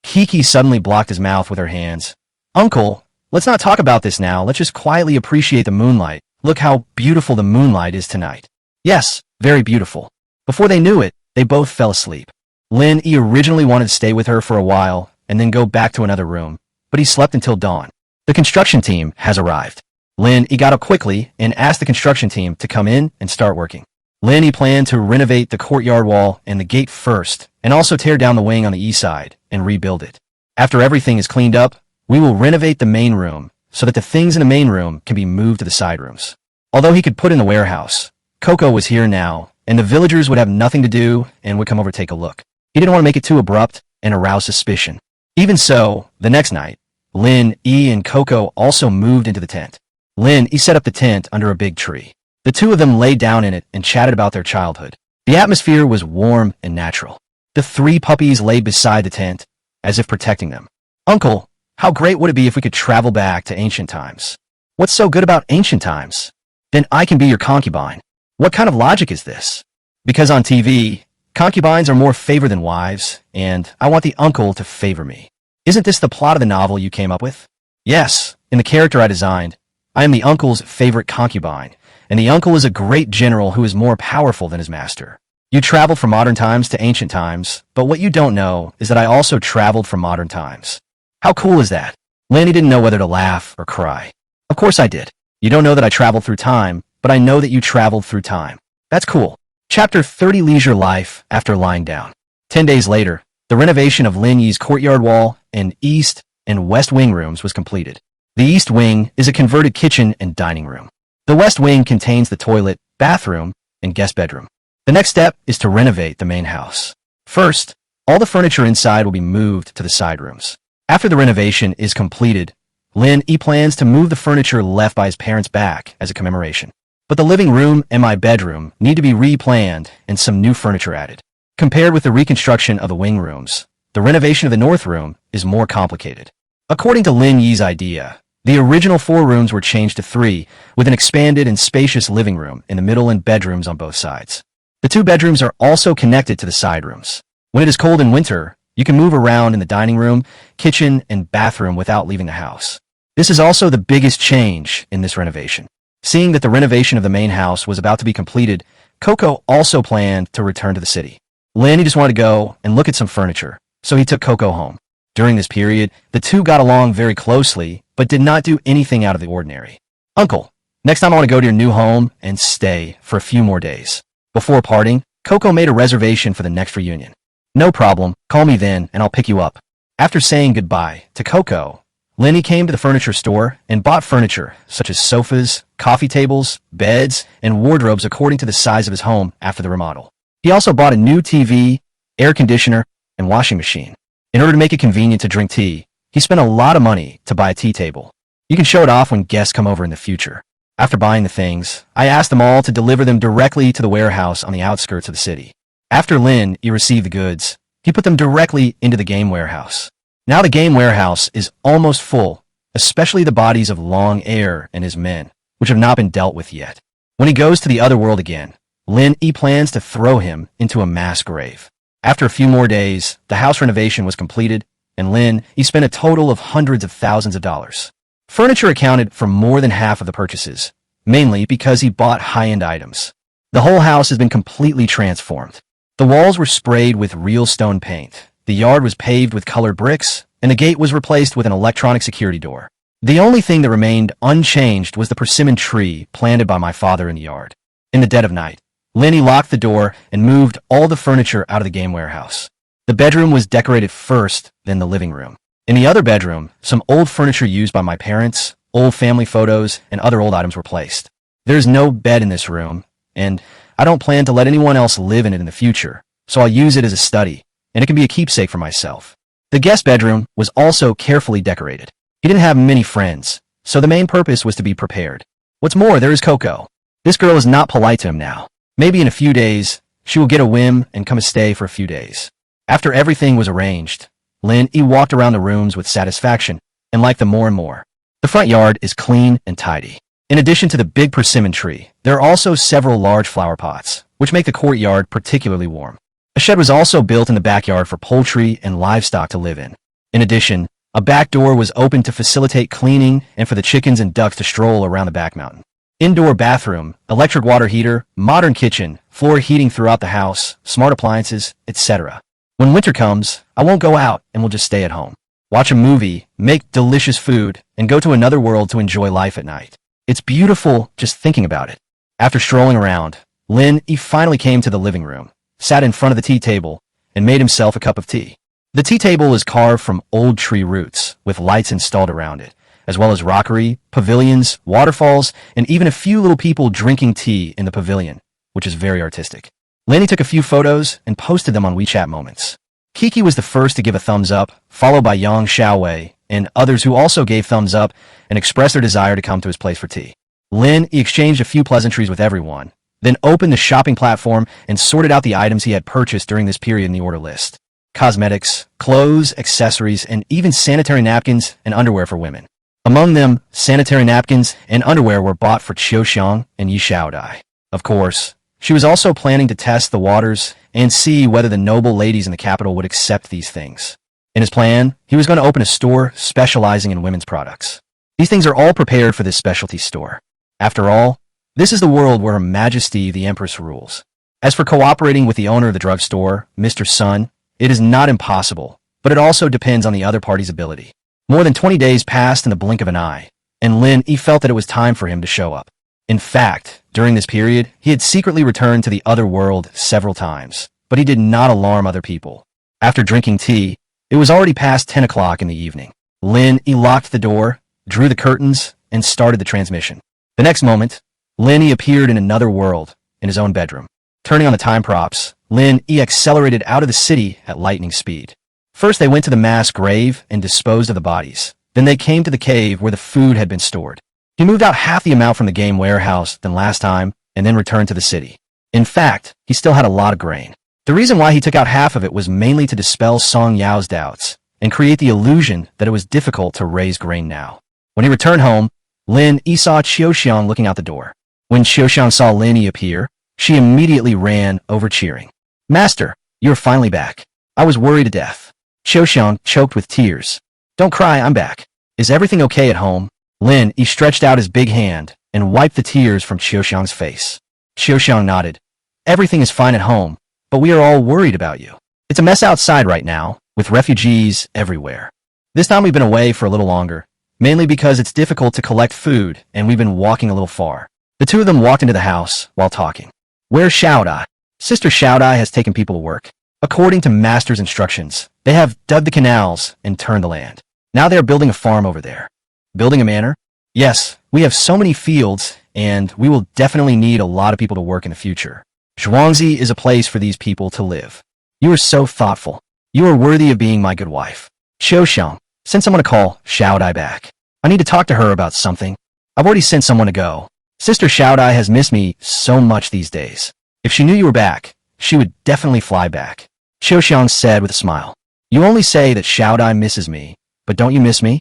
Kiki suddenly blocked his mouth with her hands. Uncle, let's not talk about this now. Let's just quietly appreciate the moonlight. Look how beautiful the moonlight is tonight. Yes, very beautiful. Before they knew it, they both fell asleep. Lin E originally wanted to stay with her for a while and then go back to another room, but he slept until dawn. The construction team has arrived. Lin E got up quickly and asked the construction team to come in and start working. Lin E planned to renovate the courtyard wall and the gate first, and also tear down the wing on the east side and rebuild it. After everything is cleaned up, we will renovate the main room so that the things in the main room can be moved to the side rooms. Although he could put in the warehouse, Coco was here now, and the villagers would have nothing to do and would come over to take a look. He didn't want to make it too abrupt and arouse suspicion. Even so, the next night, Lin E and Coco also moved into the tent. Lin E set up the tent under a big tree. The two of them lay down in it and chatted about their childhood. The atmosphere was warm and natural. The 3 puppies lay beside the tent, as if protecting them. Uncle, how great would it be if we could travel back to ancient times? What's so good about ancient times? Then I can be your concubine. What kind of logic is this? Because on TV, Concubines are more favored than wives, and I want the uncle to favor me. Isn't this the plot of the novel you came up with? Yes, in the character I designed, I am the uncle's favorite concubine, and the uncle is a great general who is more powerful than his master. You traveled from modern times to ancient times, but what you don't know is that I also traveled from modern times. How cool is that? Lanny didn't know whether to laugh or cry. Of course I did. You don't know that I traveled through time, but I know that you traveled through time. That's cool. Chapter 30 Leisure Life After Lying Down. 10 days later, the renovation of Lin Yi's courtyard wall and east and west wing rooms was completed. The east wing is a converted kitchen and dining room. The west wing contains the toilet, bathroom, and guest bedroom. The next step is to renovate the main house. First, all the furniture inside will be moved to the side rooms. After the renovation is completed, Lin Yi plans to move the furniture left by his parents back as a commemoration. But the living room and my bedroom need to be replanned and some new furniture added. Compared with the reconstruction of the wing rooms, the renovation of the north room is more complicated. According to Lin Yi's idea, the original 4 rooms were changed to 3, with an expanded and spacious living room in the middle and bedrooms on both sides. The 2 bedrooms are also connected to the side rooms. When it is cold in winter, you can move around in the dining room, kitchen, and bathroom without leaving the house. This is also the biggest change in this renovation. Seeing that the renovation of the main house was about to be completed, Coco also planned to return to the city. Lanny just wanted to go and look at some furniture, so he took Coco home. During this period, the two got along very closely, but did not do anything out of the ordinary. Uncle, next time I want to go to your new home and stay for a few more days. Before parting, Coco made a reservation for the next reunion. No problem, call me then and I'll pick you up. After saying goodbye to Coco, Lenny came to the furniture store and bought furniture such as sofas, coffee tables, beds, and wardrobes according to the size of his home after the remodel. He also bought a new TV, air conditioner, and washing machine. In order to make it convenient to drink tea, he spent a lot of money to buy a tea table. You can show it off when guests come over in the future. After buying the things, I asked them all to deliver them directly to the warehouse on the outskirts of the city. After Lin received the goods, he put them directly into the game warehouse. Now the game warehouse is almost full, especially the bodies of Long Air and his men, which have not been dealt with yet. When he goes to the other world again, Lin plans to throw him into a mass grave. After a few more days, the house renovation was completed, and Lin spent a total of hundreds of thousands of dollars. Furniture accounted for more than half of the purchases, mainly because he bought high-end items. The whole house has been completely transformed. The walls were sprayed with real stone paint, the yard was paved with colored bricks, and the gate was replaced with an electronic security door. The only thing that remained unchanged was the persimmon tree planted by my father in the yard. In the dead of night, Lenny locked the door and moved all the furniture out of the game warehouse. The bedroom was decorated first, then the living room. In the other bedroom, some old furniture used by my parents, old family photos, and other old items were placed. There's no bed in this room, and I don't plan to let anyone else live in it in the future, so I'll use it as a study, and it can be a keepsake for myself. The guest bedroom was also carefully decorated. He didn't have many friends, so the main purpose was to be prepared. What's more, there is Coco. This girl is not polite to him now. Maybe in a few days, she will get a whim and come to stay for a few days. After everything was arranged, Lin walked around the rooms with satisfaction and liked them more and more. The front yard is clean and tidy. In addition to the big persimmon tree, there are also several large flower pots, which make the courtyard particularly warm. A shed was also built in the backyard for poultry and livestock to live in. In addition, a back door was opened to facilitate cleaning and for the chickens and ducks to stroll around the back mountain. Indoor bathroom, electric water heater, modern kitchen, floor heating throughout the house, smart appliances, etc. When winter comes, I won't go out and will just stay at home. Watch a movie, make delicious food, and go to another world to enjoy life at night. It's beautiful just thinking about it. After strolling around, Lin finally came to the living room, sat in front of the tea table, and made himself a cup of tea. The tea table is carved from old tree roots, with lights installed around it, as well as rockery, pavilions, waterfalls, and even a few little people drinking tea in the pavilion, which is very artistic. Lenny took a few photos and posted them on WeChat Moments. Kiki was the first to give a thumbs up, followed by Yang Xiaowei, and others who also gave thumbs up and expressed their desire to come to his place for tea. Lin exchanged a few pleasantries with everyone, then opened the shopping platform and sorted out the items he had purchased during this period in the order list. Cosmetics, clothes, accessories, and even sanitary napkins and underwear for women. Among them, sanitary napkins and underwear were bought for Qiu Xiang and Yi Xiaodai. Of course, she was also planning to test the waters and see whether the noble ladies in the capital would accept these things. In his plan, he was going to open a store specializing in women's products. These things are all prepared for this specialty store. After all, this is the world where Her Majesty the Empress rules. As for cooperating with the owner of the drugstore, Mr. Sun, it is not impossible, but it also depends on the other party's ability. More than 20 days passed in the blink of an eye, and Lin Yi felt that it was time for him to show up. In fact, during this period, he had secretly returned to the other world several times, but he did not alarm other people. After drinking tea, it was already past 10 o'clock in the evening. Lin Yi locked the door, drew the curtains, and started the transmission. The next moment, Lin Yi appeared in another world, in his own bedroom. Turning on the time props, Lin Yi accelerated out of the city at lightning speed. First they went to the mass grave and disposed of the bodies. Then they came to the cave where the food had been stored. He moved out half the amount from the game warehouse than last time and then returned to the city. In fact, he still had a lot of grain. The reason why he took out half of it was mainly to dispel Song Yao's doubts and create the illusion that it was difficult to raise grain now. When he returned home, Lin Yi saw Qiuxiang looking out the door. When Qiuxiang saw Lin Yi appear, she immediately ran over cheering. "Master, you're finally back. I was worried to death." Qiuxiang choked with tears. "Don't cry, I'm back. Is everything okay at home?" Lin Yi stretched out his big hand and wiped the tears from Qiuxiang's face. Qiuxiang nodded. "Everything is fine at home, but we are all worried about you. It's a mess outside right now, with refugees everywhere. This time we've been away for a little longer, mainly because it's difficult to collect food and we've been walking a little far." The two of them walked into the house while talking. "Where's Xiaodai?" "Sister Xiaodai has taken people to work. According to Master's instructions, they have dug the canals and turned the land. Now they are building a farm over there." "Building a manor?" "Yes, we have so many fields, and we will definitely need a lot of people to work in the future. Zhuangzi is a place for these people to live." "You are so thoughtful. You are worthy of being my good wife." "Qiuxiang, send someone to call Xiaodai back. I need to talk to her about something. I've already sent someone to go. Sister Xiaodai has missed me so much these days. If she knew you were back, she would definitely fly back." Qiuxiang said with a smile. "You only say that Xiaodai misses me, but don't you miss me?"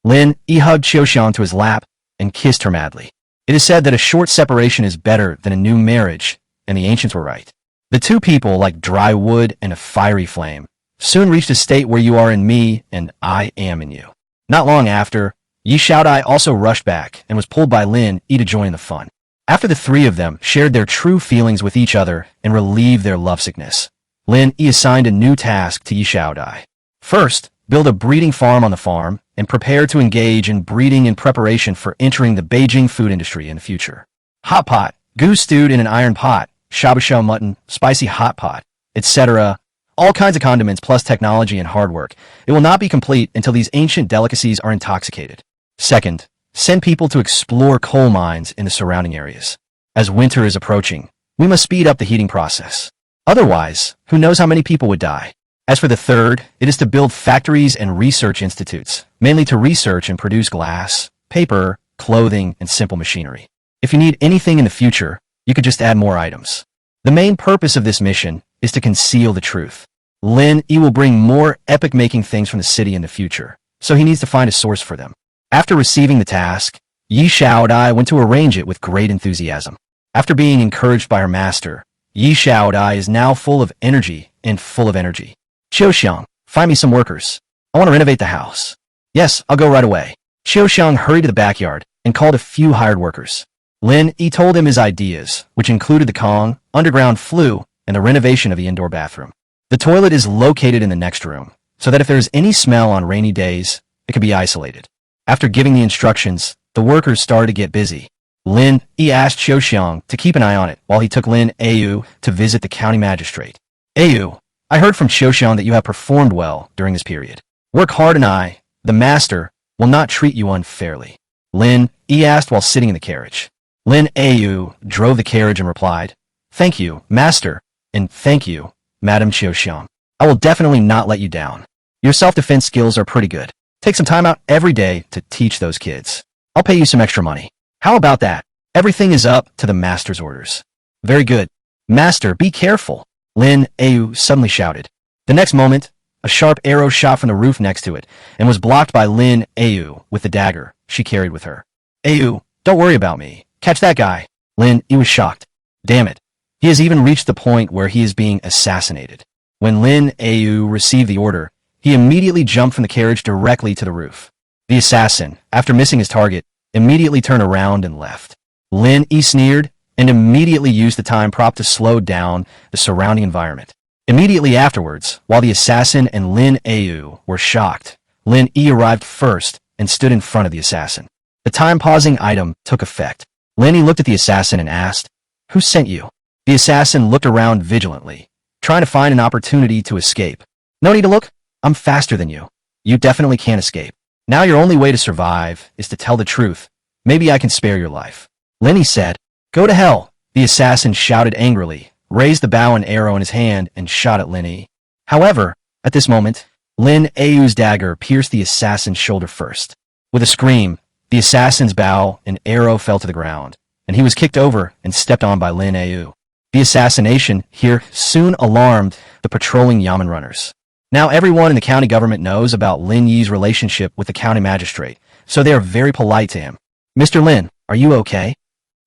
Lin Yi hugged Qiuxiang to his lap and kissed her madly. It is said that a short separation is better than a new marriage, and the ancients were right. The two people, like dry wood and a fiery flame, soon reached a state where you are in me and I am in you. Not long after, Yi Xiaodai also rushed back and was pulled by Lin Yi to join the fun. After the three of them shared their true feelings with each other and relieved their lovesickness, Lin Yi assigned a new task to Yi Xiaodai. First, build a breeding farm on the farm and prepare to engage in breeding in preparation for entering the Beijing food industry in the future. Hot pot, goose stewed in an iron pot, shabu shabu mutton, spicy hot pot, etc. All kinds of condiments plus technology and hard work. It will not be complete until these ancient delicacies are intoxicated. Second, send people to explore coal mines in the surrounding areas. As winter is approaching, we must speed up the heating process. Otherwise, who knows how many people would die. As for the third, it is to build factories and research institutes, mainly to research and produce glass, paper, clothing, and simple machinery. If you need anything in the future, you could just add more items. The main purpose of this mission is to conceal the truth. Lin Yi will bring more epic-making things from the city in the future, so he needs to find a source for them. After receiving the task, Yi Xiaodai went to arrange it with great enthusiasm. After being encouraged by her master, Yi Xiaodai is now full of energy and full of energy. "Qiuxiang, find me some workers. I want to renovate the house." "Yes, I'll go right away." Qiuxiang hurried to the backyard and called a few hired workers. Lin Yi told him his ideas, which included the Kong, underground flue, and the renovation of the indoor bathroom. The toilet is located in the next room, so that if there is any smell on rainy days, it can be isolated. After giving the instructions, the workers started to get busy. Lin Yi asked Qiuxiang to keep an eye on it while he took Lin Yu to visit the county magistrate. "Yu, I heard from Qiuxiang that you have performed well during this period. Work hard and I, the master, will not treat you unfairly." Lin Yi asked while sitting in the carriage. Lin Yu drove the carriage and replied, "Thank you, master, and thank you, Madam Qiuxiang. I will definitely not let you down. Your self-defense skills are pretty good. Take some time out every day to teach those kids. I'll pay you some extra money. How about that? Everything is up to the master's orders." "Very good. Master, be careful," Lin Yu suddenly shouted. The next moment, a sharp arrow shot from the roof next to it and was blocked by Lin Yu with the dagger she carried with her. "Yu, don't worry about me. Catch that guy." Lin Yu was shocked. "Damn it. He has even reached the point where he is being assassinated. When Lin Au received the order, he immediately jumped from the carriage directly to the roof. The assassin, after missing his target, immediately turned around and left. Lin Yi sneered and immediately used the time prop to slow down the surrounding environment. Immediately afterwards, while the assassin and Lin Au were shocked, Lin Yi arrived first and stood in front of the assassin. The time-pausing item took effect. Lin Yi looked at the assassin and asked, "Who sent you?" The assassin looked around vigilantly, trying to find an opportunity to escape. "No need to look. I'm faster than you. You definitely can't escape. Now your only way to survive is to tell the truth. Maybe I can spare your life." Lin Yi said, "Go to hell." The assassin shouted angrily, raised the bow and arrow in his hand, and shot at Lin Yi. However, at this moment, Lin Au's dagger pierced the assassin's shoulder first. With a scream, the assassin's bow and arrow fell to the ground, and he was kicked over and stepped on by Lin Au. The assassination here soon alarmed the patrolling Yamen runners. Now everyone in the county government knows about Lin Yi's relationship with the county magistrate, so they are very polite to him. "Mr. Lin, are you okay?"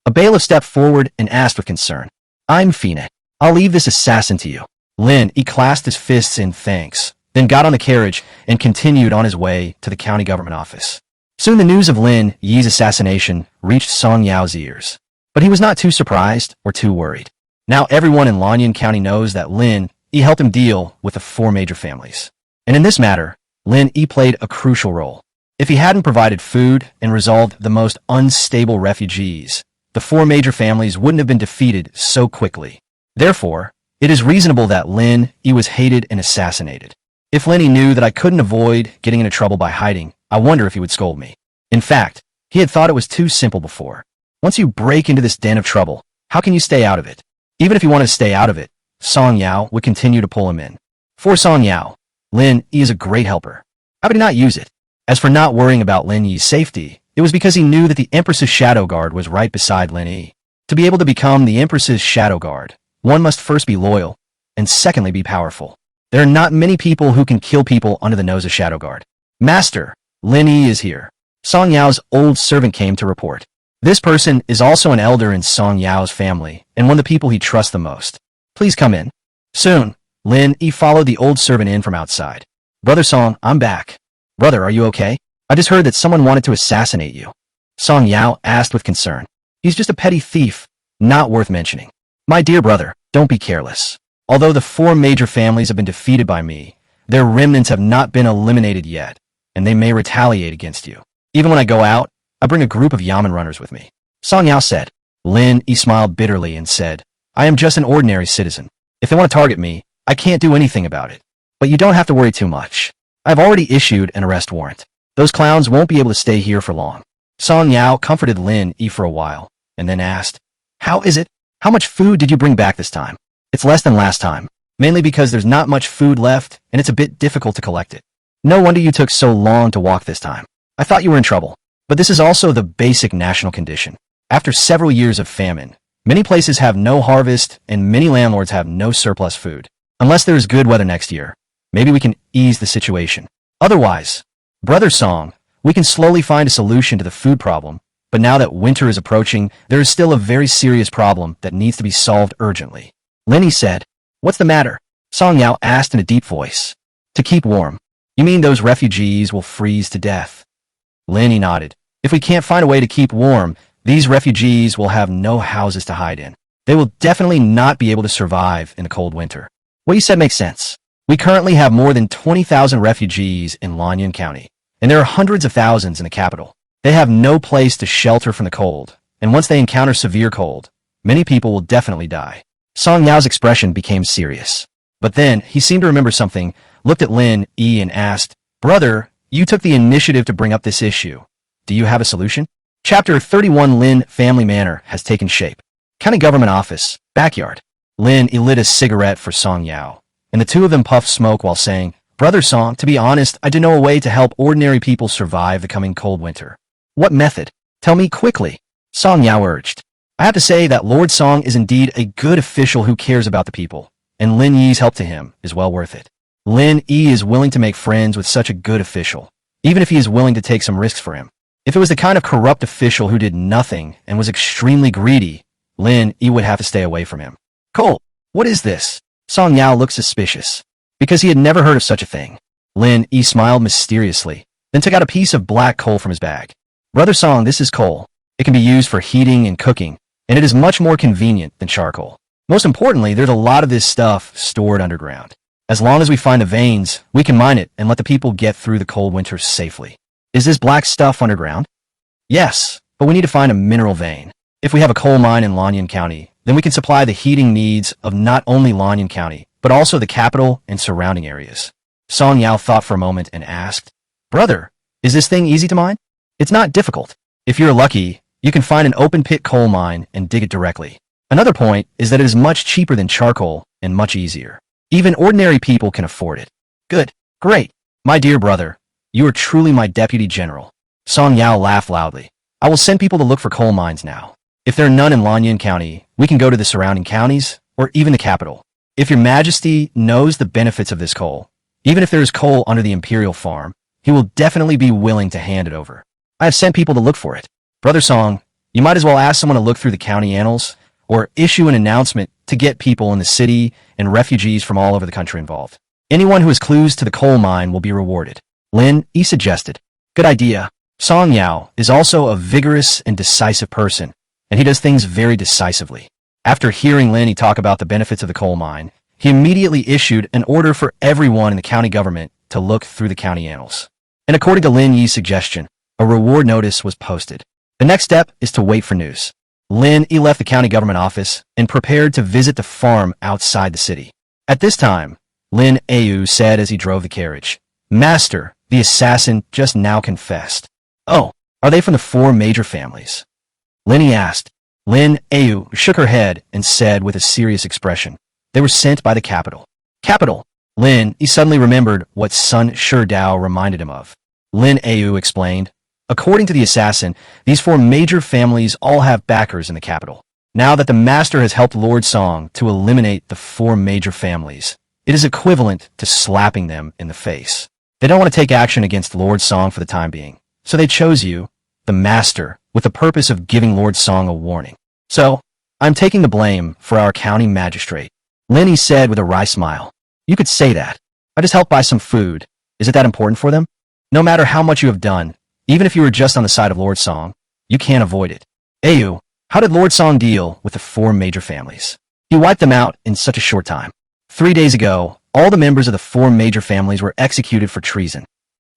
A bailiff stepped forward and asked with concern. "I'm Phoenix. I'll leave this assassin to you." Lin Yi clasped his fists in thanks, then got on the carriage and continued on his way to the county government office. Soon the news of Lin Yi's assassination reached Song Yao's ears, but he was not too surprised or too worried. Now everyone in Lanyan County knows that Lin Yi helped him deal with the four major families. And in this matter, Lin Yi played a crucial role. If he hadn't provided food and resolved the most unstable refugees, the four major families wouldn't have been defeated so quickly. Therefore, it is reasonable that Lin Yi was hated and assassinated. If Lin Yi knew that I couldn't avoid getting into trouble by hiding, I wonder if he would scold me. In fact, he had thought it was too simple before. Once you break into this den of trouble, how can you stay out of it? Even if he wanted to stay out of it, Song Yao would continue to pull him in. For Song Yao, Lin Yi is a great helper. How could he not use it? As for not worrying about Lin Yi's safety, it was because he knew that the Empress's shadow guard was right beside Lin Yi. To be able to become the Empress's shadow guard, one must first be loyal, and secondly be powerful. There are not many people who can kill people under the nose of shadow guard. "Master, Lin Yi is here." Song Yao's old servant came to report. This person is also an elder in Song Yao's family, and one of the people he trusts the most. "Please come in." Soon, Lin Yi followed the old servant in from outside. "Brother Song, I'm back." "Brother, are you okay? I just heard that someone wanted to assassinate you." Song Yao asked with concern. "He's just a petty thief, not worth mentioning." "My dear brother, don't be careless. Although the four major families have been defeated by me, their remnants have not been eliminated yet, and they may retaliate against you. Even when I go out, I bring a group of Yamen runners with me." Song Yao said. Lin Yi smiled bitterly and said, "I am just an ordinary citizen. If they want to target me, I can't do anything about it. But you don't have to worry too much. I've already issued an arrest warrant. Those clowns won't be able to stay here for long." Song Yao comforted Lin Yi for a while, and then asked, "How is it? How much food did you bring back this time?" "It's less than last time, mainly because there's not much food left, and it's a bit difficult to collect it. No wonder you took so long to walk this time. I thought you were in trouble. But this is also the basic national condition. After several years of famine, many places have no harvest, and many landlords have no surplus food. Unless there is good weather next year, maybe we can ease the situation. Otherwise, Brother Song, we can slowly find a solution to the food problem, but now that winter is approaching, there is still a very serious problem that needs to be solved urgently." Lin Yi said, "What's the matter?" Song Yao asked in a deep voice. "To keep warm. You mean those refugees will freeze to death?" Lin Yi nodded. "If we can't find a way to keep warm, these refugees will have no houses to hide in. They will definitely not be able to survive in the cold winter." "What you said makes sense. We currently have more than 20,000 refugees in Lanyan County, and there are hundreds of thousands in the capital. They have no place to shelter from the cold, and once they encounter severe cold, many people will definitely die." Song Yao's expression became serious. But then, he seemed to remember something, looked at Lin Yi and asked, "Brother, you took the initiative to bring up this issue. Do you have a solution?" Chapter 31 Lin Family Manor has taken shape. County Government Office, backyard. Lin Yi lit a cigarette for Song Yao, and the two of them puffed smoke while saying, "Brother Song, to be honest, I do know a way to help ordinary people survive the coming cold winter." "What method? Tell me quickly," Song Yao urged. "I have to say that Lord Song is indeed a good official who cares about the people, and Lin Yi's help to him is well worth it. Lin Yi is willing to make friends with such a good official, even if he is willing to take some risks for him. If it was the kind of corrupt official who did nothing and was extremely greedy, Lin Yi would have to stay away from him." Coal, what is this? Song Yao looked suspicious, because he had never heard of such a thing. Lin Yi smiled mysteriously, then took out a piece of black coal from his bag. Brother Song, this is coal. It can be used for heating and cooking, and it is much more convenient than charcoal. Most importantly, there's a lot of this stuff stored underground. As long as we find the veins, we can mine it and let the people get through the cold winters safely. Is this black stuff underground? Yes, but we need to find a mineral vein. If we have a coal mine in Lanyan County, then we can supply the heating needs of not only Lanyan County, but also the capital and surrounding areas. Song Yao thought for a moment and asked, Brother, is this thing easy to mine? It's not difficult. If you're lucky, you can find an open-pit coal mine and dig it directly. Another point is that it is much cheaper than charcoal and much easier. Even ordinary people can afford it. Good. Great. My dear brother, you are truly my deputy general. Song Yao laughed loudly. I will send people to look for coal mines now. If there are none in Lanyan County, we can go to the surrounding counties, or even the capital. If your majesty knows the benefits of this coal, even if there is coal under the imperial farm, he will definitely be willing to hand it over. I have sent people to look for it. Brother Song, you might as well ask someone to look through the county annals, or issue an announcement to get people in the city and refugees from all over the country involved. Anyone who has clues to the coal mine will be rewarded. Lin Yi suggested. Good idea. Song Yao is also a vigorous and decisive person, and he does things very decisively. After hearing Lin Yi talk about the benefits of the coal mine, he immediately issued an order for everyone in the county government to look through the county annals. And according to Lin Yi's suggestion, a reward notice was posted. The next step is to wait for news. Lin Yi left the county government office and prepared to visit the farm outside the city. At this time, Lin Yu said as he drove the carriage, Master, the assassin just now confessed. Oh, are they from the 4 major families? Lin Yi asked. Lin Yu shook her head and said with a serious expression, they were sent by the capital. Capital? Lin Yi suddenly remembered what Sun Sherdao reminded him of. Lin Yu explained, according to the assassin, these 4 major families all have backers in the capital. Now that the master has helped Lord Song to eliminate the 4 major families, it is equivalent to slapping them in the face. They don't want to take action against Lord Song for the time being, so they chose you, the master, with the purpose of giving Lord Song a warning. So, I'm taking the blame for our county magistrate. Lin Yi said with a wry smile. You could say that. I just helped buy some food. Is it that important for them? No matter how much you have done, even if you were just on the side of Lord Song, you can't avoid it. Ayu, how did Lord Song deal with the 4 major families? He wiped them out in such a short time. 3 days ago, all the members of the 4 major families were executed for treason.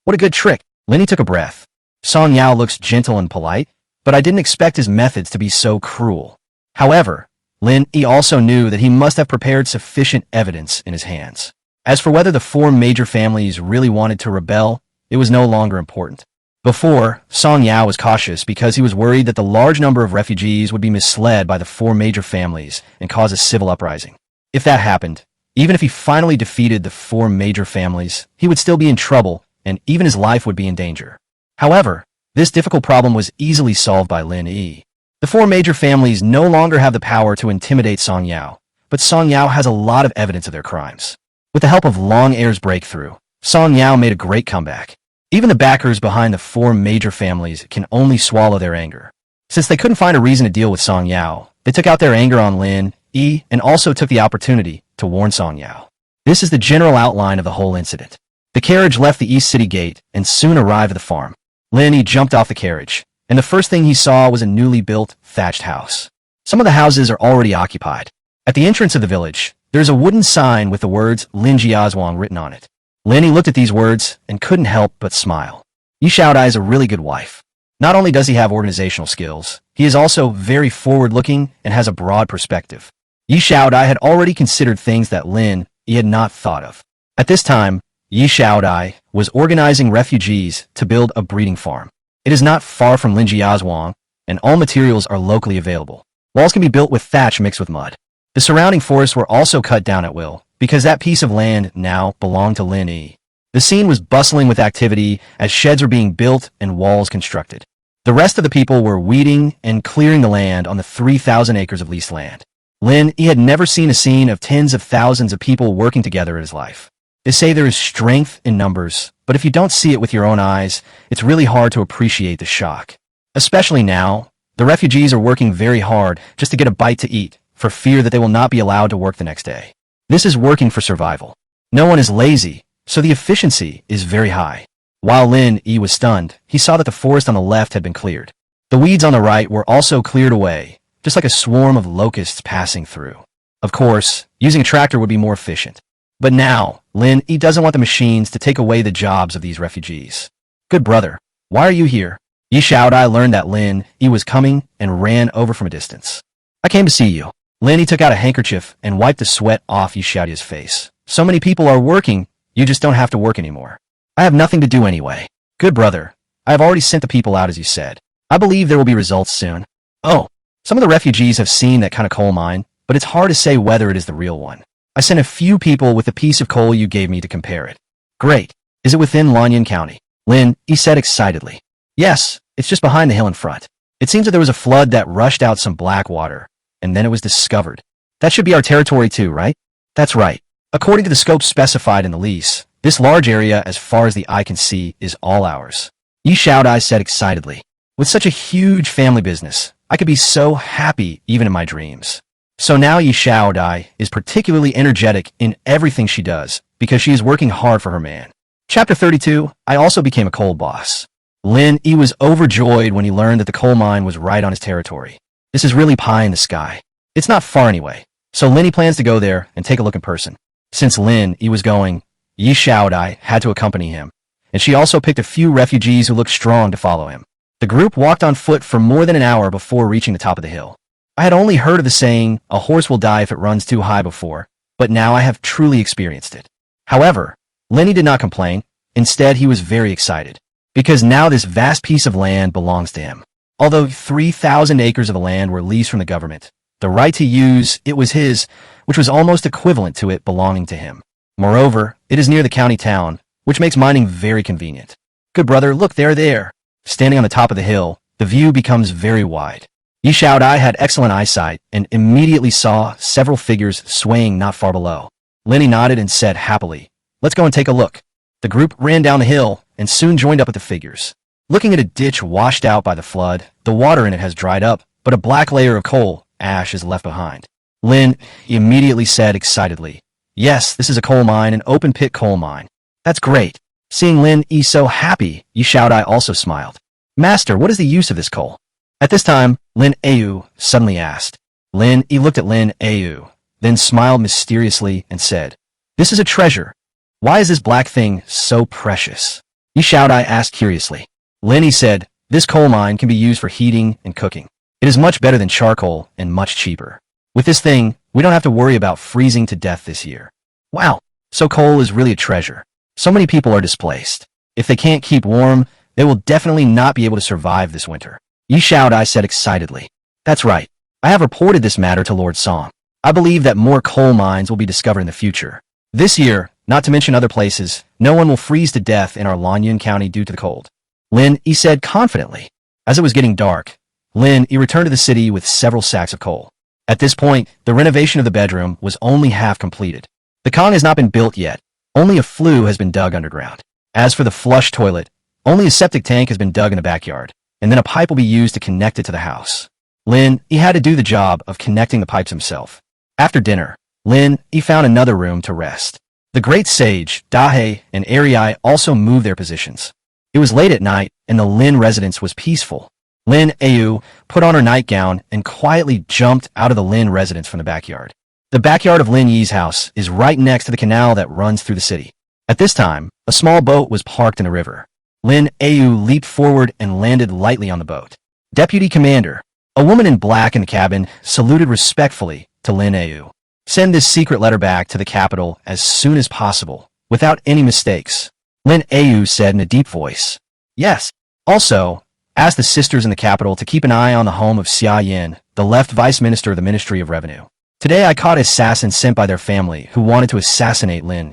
What a good trick. Lin Yi took a breath. Song Yao looks gentle and polite, but I didn't expect his methods to be so cruel. However, Lin Yi also knew that he must have prepared sufficient evidence in his hands. As for whether the 4 major families really wanted to rebel, it was no longer important. Before, Song Yao was cautious because he was worried that the large number of refugees would be misled by the 4 major families and cause a civil uprising. If that happened, even if he finally defeated the 4 major families, he would still be in trouble and even his life would be in danger. However, this difficult problem was easily solved by Lin Yi. The 4 major families no longer have the power to intimidate Song Yao, but Song Yao has a lot of evidence of their crimes. With the help of Long Air's breakthrough, Song Yao made a great comeback. Even the backers behind the 4 major families can only swallow their anger. Since they couldn't find a reason to deal with Song Yao, they took out their anger on Lin Yi and also took the opportunity to warn Song Yao. This is the general outline of the whole incident. The carriage left the East City Gate and soon arrived at the farm. Lin Yi jumped off the carriage, and the first thing he saw was a newly built, thatched house. Some of the houses are already occupied. At the entrance of the village, there is a wooden sign with the words Lin Jiazhuang written on it. Lin Yi looked at these words and couldn't help but smile. Yi Xiaodai is a really good wife. Not only does he have organizational skills, he is also very forward-looking and has a broad perspective. Yi Xiaodai had already considered things that Lin Yi had not thought of. At this time, Yi Xiaodai was organizing refugees to build a breeding farm. It is not far from Lin Jiazhuang, and all materials are locally available. Walls can be built with thatch mixed with mud. The surrounding forests were also cut down at will, because that piece of land now belonged to Lin Yi. The scene was bustling with activity as sheds were being built and walls constructed. The rest of the people were weeding and clearing the land on the 3,000 acres of leased land. Lin Yi had never seen a scene of tens of thousands of people working together in his life. They say there is strength in numbers, but if you don't see it with your own eyes, it's really hard to appreciate the shock. Especially now, the refugees are working very hard just to get a bite to eat, for fear that they will not be allowed to work the next day. This is working for survival. No one is lazy, so the efficiency is very high. While Lin Yi was stunned, he saw that the forest on the left had been cleared. The weeds on the right were also cleared away, just like a swarm of locusts passing through. Of course, using a tractor would be more efficient. But now, Lin Yi doesn't want the machines to take away the jobs of these refugees. Good brother, why are you here? Yi Xiaodai learned that Lin Yi was coming and ran over from a distance. I came to see you. Lin Yi took out a handkerchief and wiped the sweat off Yi Xiaodai's face. So many people are working, you just don't have to work anymore. I have nothing to do anyway. Good brother, I have already sent the people out as you said. I believe there will be results soon. Oh, some of the refugees have seen that kind of coal mine, but it's hard to say whether it is the real one. I sent a few people with the piece of coal you gave me to compare it. Great. Is it within Lanyan County? Lin Yi said excitedly. Yes, it's just behind the hill in front. It seems that there was a flood that rushed out some black water, and then it was discovered. That should be our territory too, right? That's right. According to the scope specified in the lease, this large area as far as the eye can see is all ours. Yi Xiaodai said excitedly. With such a huge family business, I could be so happy even in my dreams. So now Yi Xiaodai is particularly energetic in everything she does because she is working hard for her man. Chapter 32, I also became a coal boss. Lin Yi was overjoyed when he learned that the coal mine was right on his territory. This is really pie in the sky. It's not far anyway, so Lin Yi plans to go there and take a look in person. Since Lin Yi was going, Yi Xiaodai had to accompany him, and she also picked a few refugees who looked strong to follow him. The group walked on foot for more than an hour before reaching the top of the hill. I had only heard of the saying, a horse will die if it runs too high before, but now I have truly experienced it. However, Lin Yi did not complain. Instead, he was very excited, because now this vast piece of land belongs to him. Although 3,000 acres of the land were leased from the government, the right to use it was his, which was almost equivalent to it belonging to him. Moreover, it is near the county town, which makes mining very convenient. Good brother, look there. Standing on the top of the hill, the view becomes very wide. Yi Xiaodai had excellent eyesight and immediately saw several figures swaying not far below. Lin Yi nodded and said happily, let's go and take a look. The group ran down the hill and soon joined up with the figures. Looking at a ditch washed out by the flood, the water in it has dried up, but a black layer of coal ash is left behind. Lin Yi immediately said excitedly, yes, this is a coal mine, an open-pit coal mine. That's great. Seeing Lin Yi so happy, Yi Xiaodai also smiled. Master, what is the use of this coal? At this time, Lin Yu suddenly asked. Lin Yi looked at Lin Yu, then smiled mysteriously and said, this is a treasure. Why is this black thing so precious? Yi Xiaodai asked curiously. Lin Yi said, this coal mine can be used for heating and cooking. It is much better than charcoal and much cheaper. With this thing, we don't have to worry about freezing to death this year. Wow, so coal is really a treasure. So many people are displaced. If they can't keep warm, they will definitely not be able to survive this winter. Yi Xiaodai said excitedly. That's right. I have reported this matter to Lord Song. I believe that more coal mines will be discovered in the future. This year, not to mention other places, no one will freeze to death in our Lanyan County due to the cold. Lin Yi said confidently. As it was getting dark, Lin Yi returned to the city with several sacks of coal. At this point, the renovation of the bedroom was only half completed. The Kong has not been built yet. Only a flue has been dug underground. As for the flush toilet, only a septic tank has been dug in the backyard, and then a pipe will be used to connect it to the house. Lin Yi had to do the job of connecting the pipes himself. After dinner, Lin Yi found another room to rest. The great sage, Dahe, and Ariai also moved their positions. It was late at night, and the Lin residence was peaceful. Lin Yu put on her nightgown and quietly jumped out of the Lin residence from the backyard. The backyard of Lin Yi's house is right next to the canal that runs through the city. At this time, a small boat was parked in the river. Lin Yu leaped forward and landed lightly on the boat. Deputy Commander, a woman in black in the cabin, saluted respectfully to Lin Yu. Send this secret letter back to the capital as soon as possible, without any mistakes. Lin Yu said in a deep voice. Yes. Also, ask the sisters in the capital to keep an eye on the home of Xia Yin, the left vice minister of the Ministry of Revenue. Today I caught assassins sent by their family who wanted to assassinate Lin.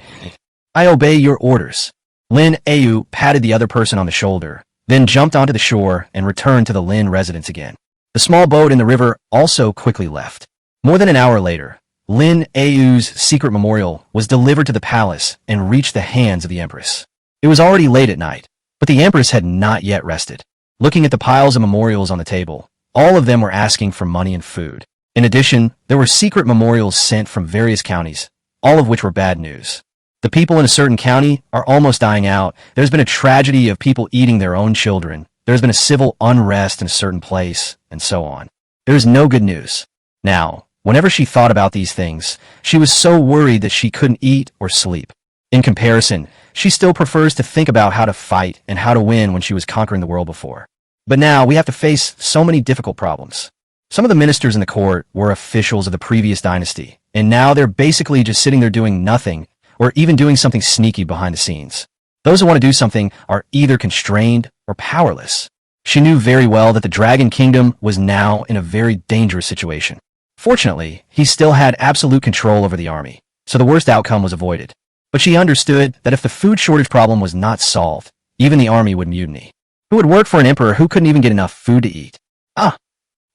I obey your orders. Lin Yu patted the other person on the shoulder, then jumped onto the shore and returned to the Lin residence again. The small boat in the river also quickly left. More than an hour later, Lin Yu's secret memorial was delivered to the palace and reached the hands of the empress. It was already late at night, but the empress had not yet rested. Looking at the piles of memorials on the table, all of them were asking for money and food. In addition, there were secret memorials sent from various counties, all of which were bad news. The people in a certain county are almost dying out. There's been a tragedy of people eating their own children. There's been a civil unrest in a certain place, and so on. There is no good news. Now, whenever she thought about these things, she was so worried that she couldn't eat or sleep. In comparison, she still prefers to think about how to fight and how to win when she was conquering the world before. But now we have to face so many difficult problems. Some of the ministers in the court were officials of the previous dynasty, and now they're basically just sitting there doing nothing, or even doing something sneaky behind the scenes. Those who want to do something are either constrained or powerless. She knew very well that the Dragon Kingdom was now in a very dangerous situation. Fortunately, he still had absolute control over the army, so the worst outcome was avoided. But she understood that if the food shortage problem was not solved, even the army would mutiny. Who would work for an emperor who couldn't even get enough food to eat?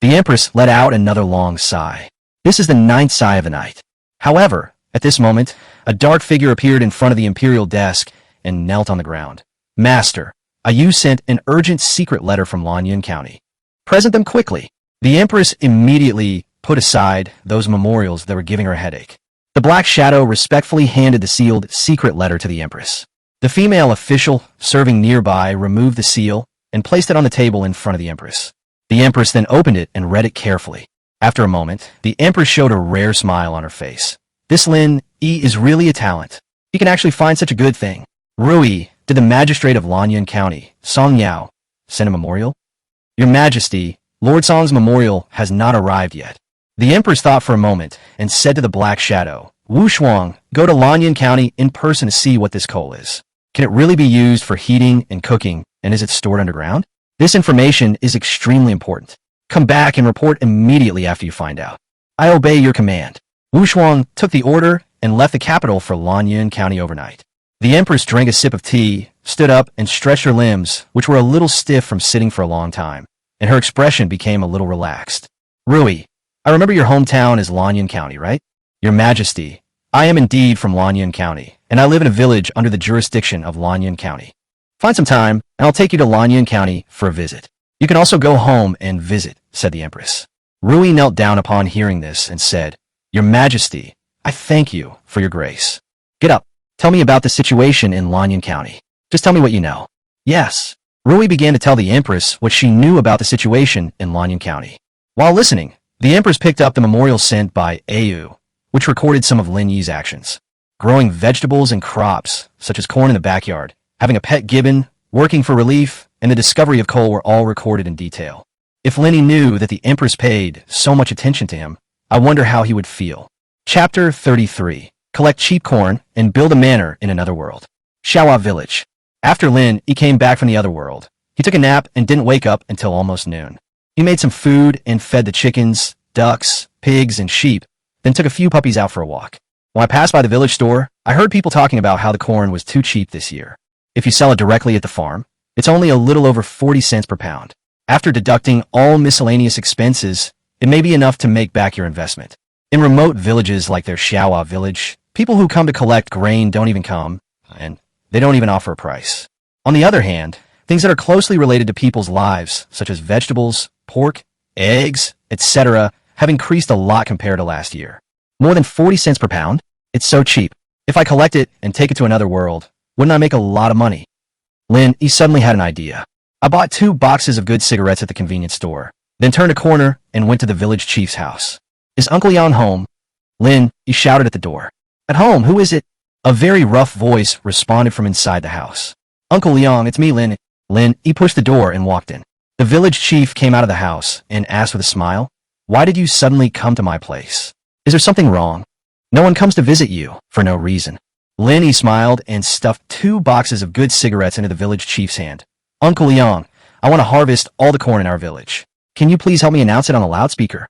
The empress let out another long sigh. This is the 9th sigh of the night. However, at this moment, a dark figure appeared in front of the imperial desk and knelt on the ground. Master, Ayu sent an urgent secret letter from Lanyan County. Present them quickly. The empress immediately put aside those memorials that were giving her a headache. The Black Shadow respectfully handed the sealed secret letter to the empress. The female official serving nearby removed the seal and placed it on the table in front of the empress. The empress then opened it and read it carefully. After a moment, the empress showed a rare smile on her face. This Lin Yi is really a talent. He can actually find such a good thing. Rui, did the magistrate of Lanyan County, Song Yao, send a memorial? Your Majesty, Lord Song's memorial has not arrived yet. The empress thought for a moment and said to the Black Shadow, Wu Shuang, go to Lanyan County in person to see what this coal is. Can it really be used for heating and cooking, and is it stored underground? This information is extremely important. Come back and report immediately after you find out. I obey your command. Wu Shuang took the order and left the capital for Lanyan County overnight. The empress drank a sip of tea, stood up, and stretched her limbs, which were a little stiff from sitting for a long time, and her expression became a little relaxed. Rui, I remember your hometown is Lanyan County, right? Your Majesty, I am indeed from Lanyan County, and I live in a village under the jurisdiction of Lanyan County. Find some time, and I'll take you to Lanyan County for a visit. You can also go home and visit, said the empress. Rui knelt down upon hearing this and said, Your Majesty, I thank you for your grace. Get up. Tell me about the situation in Lanyan County. Just tell me what you know. Yes. Rui began to tell the empress what she knew about the situation in Lanyan County. While listening, the empress picked up the memorial sent by Ayu, which recorded some of Lin Yi's actions. Growing vegetables and crops, such as corn in the backyard, having a pet gibbon, working for relief, and the discovery of coal were all recorded in detail. If Lin Yi knew that the empress paid so much attention to him, I wonder how he would feel. Chapter 33. Collect cheap corn and build a manor in another world. Xiaohua Village. After Lin Yi came back from the other world, he took a nap and didn't wake up until almost noon. He made some food and fed the chickens, ducks, pigs, and sheep, then took a few puppies out for a walk. When I passed by the village store, I heard people talking about how the corn was too cheap this year. If you sell it directly at the farm, it's only a little over 40 cents per pound. After deducting all miscellaneous expenses, it may be enough to make back your investment. In remote villages like their Xiaohua village, people who come to collect grain don't even come, and they don't even offer a price. On the other hand, things that are closely related to people's lives, such as vegetables, pork, eggs, etc., have increased a lot compared to last year. More than 40 cents per pound? It's so cheap. If I collect it and take it to another world, wouldn't I make a lot of money? Lin Yi suddenly had an idea. I bought 2 boxes of good cigarettes at the convenience store, then turned a corner and went to the village chief's house. Is Uncle Yan home? Lin Yi shouted at the door. At home, who is it? A very rough voice responded from inside the house. Uncle Liang, it's me, Lin. Lin Yi pushed the door and walked in. The village chief came out of the house and asked with a smile, Why did you suddenly come to my place? Is there something wrong? No one comes to visit you for no reason. Lin Yi smiled and stuffed 2 boxes of good cigarettes into the village chief's hand. Uncle Liang, I want to harvest all the corn in our village. Can you please help me announce it on the loudspeaker?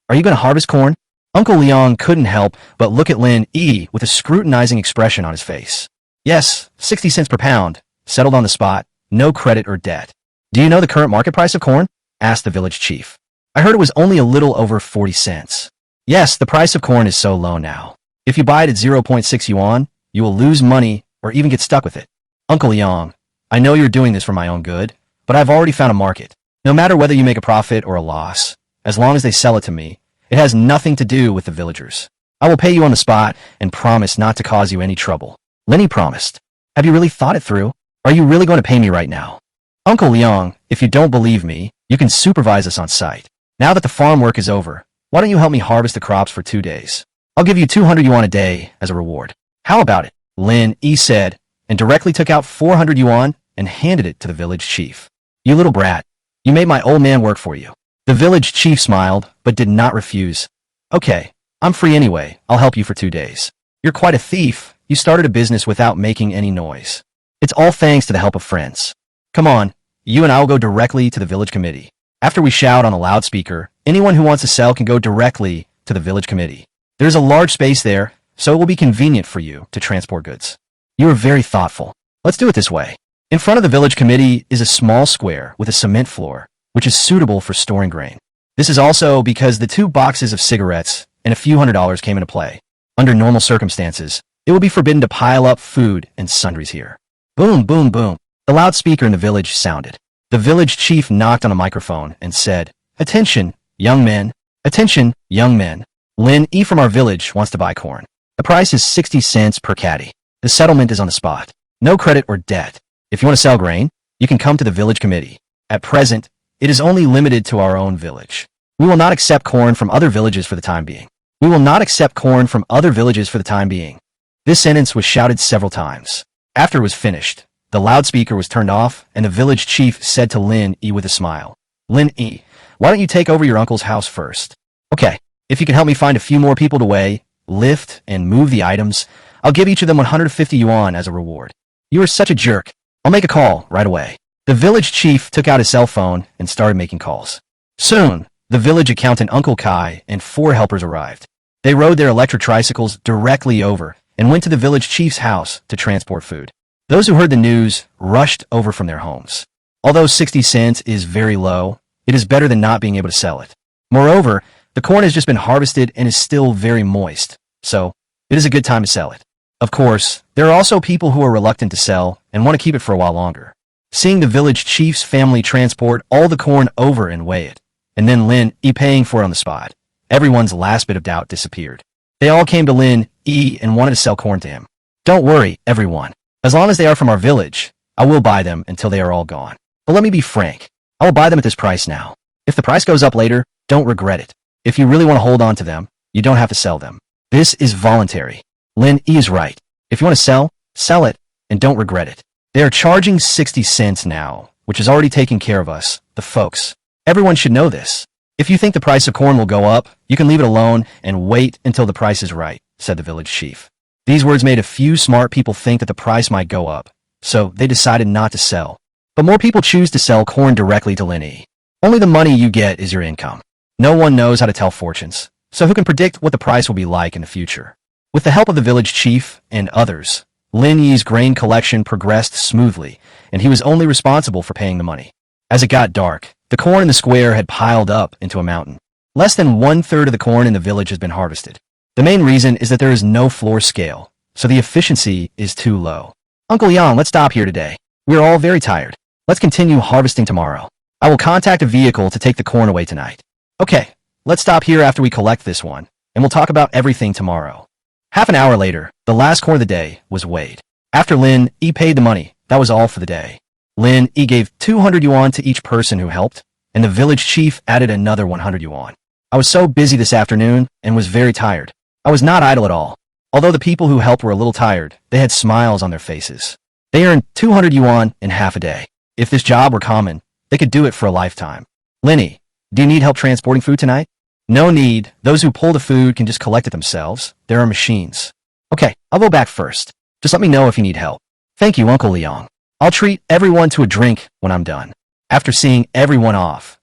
Are you going to harvest corn? Uncle Liang couldn't help but look at Lin Yi with a scrutinizing expression on his face. Yes, 60 cents per pound, settled on the spot, no credit or debt. Do you know the current market price of corn? Asked the village chief. I heard it was only a little over 40 cents. Yes, the price of corn is so low now. If you buy it at 0.6 yuan, you will lose money or even get stuck with it. Uncle Yang, I know you're doing this for my own good, but I've already found a market. No matter whether you make a profit or a loss, as long as they sell it to me, It has nothing to do with the villagers. I will pay you on the spot and promise not to cause you any trouble. Lenny promised. Have you really thought it through? Are you really going to pay me right now? Uncle Leong, if you don't believe me, you can supervise us on site. Now that the farm work is over, why don't you help me harvest the crops for 2 days? I'll give you 200 yuan a day as a reward. How about it? Lin Yi said, and directly took out 400 yuan and handed it to the village chief. You little brat, you made my old man work for you. The village chief smiled, but did not refuse. Okay, I'm free anyway. I'll help you for 2 days. You're quite a thief. You started a business without making any noise. It's all thanks to the help of friends. Come on, you and I will go directly to the village committee. After we shout on a loudspeaker, anyone who wants to sell can go directly to the village committee. There's a large space there, so it will be convenient for you to transport goods. You are very thoughtful. Let's do it this way. In front of the village committee is a small square with a cement floor, which is suitable for storing grain. This is also because the 2 boxes of cigarettes and a few $100s came into play. Under normal circumstances, it would be forbidden to pile up food and sundries here. Boom, boom, boom. The loudspeaker in the village sounded. The village chief knocked on a microphone and said, Attention, young men. Attention, young men. Lin Yi from our village wants to buy corn. The price is 60 cents per caddy. The settlement is on the spot. No credit or debt. If you want to sell grain, you can come to the village committee. At present, it is only limited to our own village. We will not accept corn from other villages for the time being. We will not accept corn from other villages for the time being. This sentence was shouted several times. After it was finished, the loudspeaker was turned off, and the village chief said to Lin Yi with a smile, Lin Yi, why don't you take over your uncle's house first? Okay, if you can help me find a few more people to weigh, lift, and move the items, I'll give each of them 150 yuan as a reward. You are such a jerk. I'll make a call right away. The village chief took out his cell phone and started making calls. Soon, the village accountant Uncle Kai and 4 helpers arrived. They rode their electric tricycles directly over and went to the village chief's house to transport food. Those who heard the news rushed over from their homes. Although 60 cents is very low, it is better than not being able to sell it. Moreover, the corn has just been harvested and is still very moist, so it is a good time to sell it. Of course, there are also people who are reluctant to sell and want to keep it for a while longer. Seeing the village chief's family transport all the corn over and weigh it, and then Lin Yi paying for it on the spot, everyone's last bit of doubt disappeared. They all came to Lin Yi and wanted to sell corn to him. Don't worry, everyone. As long as they are from our village, I will buy them until they are all gone. But let me be frank. I will buy them at this price now. If the price goes up later, don't regret it. If you really want to hold on to them, you don't have to sell them. This is voluntary. Lin Yi is right. If you want to sell it, and don't regret it. They are charging 60 cents now, which is already taking care of us, the folks. Everyone should know this. If you think the price of corn will go up, you can leave it alone and wait until the price is right, said the village chief. These words made a few smart people think that the price might go up, so they decided not to sell. But more people choose to sell corn directly to Lin Yi. Only the money you get is your income. No one knows how to tell fortunes, so who can predict what the price will be like in the future? With the help of the village chief and others, Lin Yi's grain collection progressed smoothly, and he was only responsible for paying the money. As it got dark, the corn in the square had piled up into a mountain. Less than 1/3 of the corn in the village has been harvested. The main reason is that there is no floor scale, so the efficiency is too low. Uncle Yang, let's stop here today. We are all very tired. Let's continue harvesting tomorrow. I will contact a vehicle to take the corn away tonight. Okay, let's stop here after we collect this one, and we'll talk about everything tomorrow. Half an hour later, the last corn of the day was weighed. After Lin Yi paid the money, that was all for the day. Lin Yi gave 200 yuan to each person who helped, and the village chief added another 100 yuan. I was so busy this afternoon and was very tired. I was not idle at all. Although the people who helped were a little tired, they had smiles on their faces. They earned 200 yuan in half a day. If this job were common, they could do it for a lifetime. Linny, do you need help transporting food tonight? No need. Those who pull the food can just collect it themselves. There are machines. Okay, I'll go back first. Just let me know if you need help. Thank you, Uncle Leong. I'll treat everyone to a drink when I'm done. After seeing everyone off,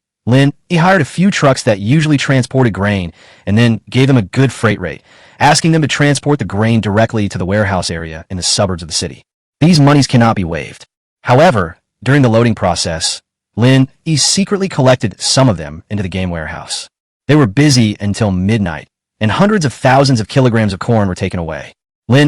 he hired a few trucks that usually transported grain and then gave them a good freight rate, asking them to transport the grain directly to the warehouse area in the suburbs of the city. These monies cannot be waived. However, during the loading process, he secretly collected some of them into the game warehouse. They were busy until midnight, and hundreds of thousands of kilograms of corn were taken away.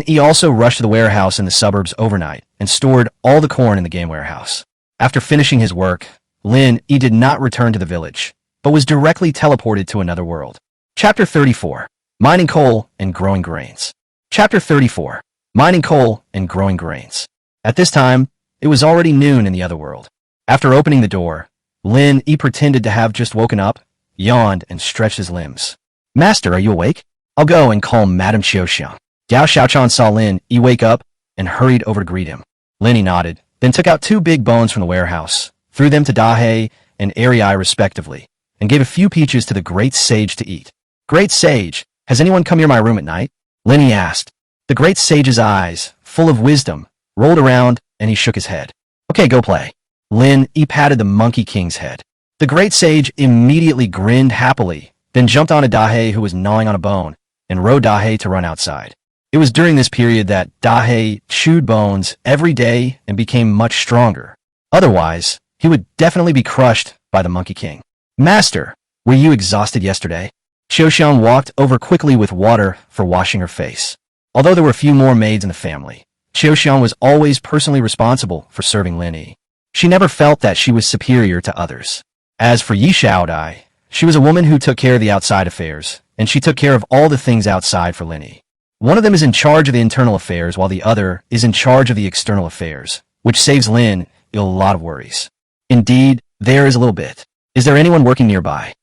He also rushed to the warehouse in the suburbs overnight and stored all the corn in the game warehouse. After finishing his work, he did not return to the village, but was directly teleported to another world. Chapter 34. Mining Coal and Growing Grains. Chapter 34. Mining Coal and Growing Grains. At this time, it was already noon in the other world. After opening the door, Lin Yi pretended to have just woken up, yawned, and stretched his limbs. Master, are you awake? I'll go and call Madame Xiaoxiang. Diao Xiaochan saw Lin Yi wake up and hurried over to greet him. Lin Yi nodded, then took out 2 big bones from the warehouse, threw them to Dahe and Arei respectively, and gave a few peaches to the great sage to eat. Great sage, has anyone come near my room at night? Lin Yi asked. The great sage's eyes, full of wisdom, rolled around and he shook his head. Okay, go play. Lin Yi patted the Monkey King's head. The great sage immediately grinned happily, then jumped on a Dahe who was gnawing on a bone, and rode Dahe to run outside. It was during this period that Dahe chewed bones every day and became much stronger. Otherwise, he would definitely be crushed by the Monkey King. Master, were you exhausted yesterday? Xiaoxiang walked over quickly with water for washing her face. Although there were few more maids in the family, Xiaoxiang was always personally responsible for serving Lin Yi. She never felt that she was superior to others. As for Yi Xiaodai, she was a woman who took care of the outside affairs, and she took care of all the things outside for Lin Yi. One of them is in charge of the internal affairs, while the other is in charge of the external affairs, which saves Lin Yi a lot of worries. Indeed, there is a little bit. Is there anyone working nearby?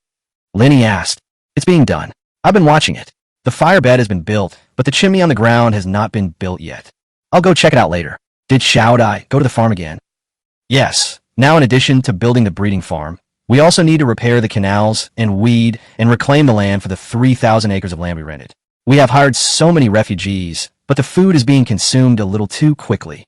Lin Yi asked. It's being done. I've been watching it. The fire bed has been built, but the chimney on the ground has not been built yet. I'll go check it out later. Did Xiaodai go to the farm again? Yes. Now in addition to building the breeding farm, we also need to repair the canals and weed and reclaim the land for the 3,000 acres of land we rented. We have hired so many refugees, but the food is being consumed a little too quickly.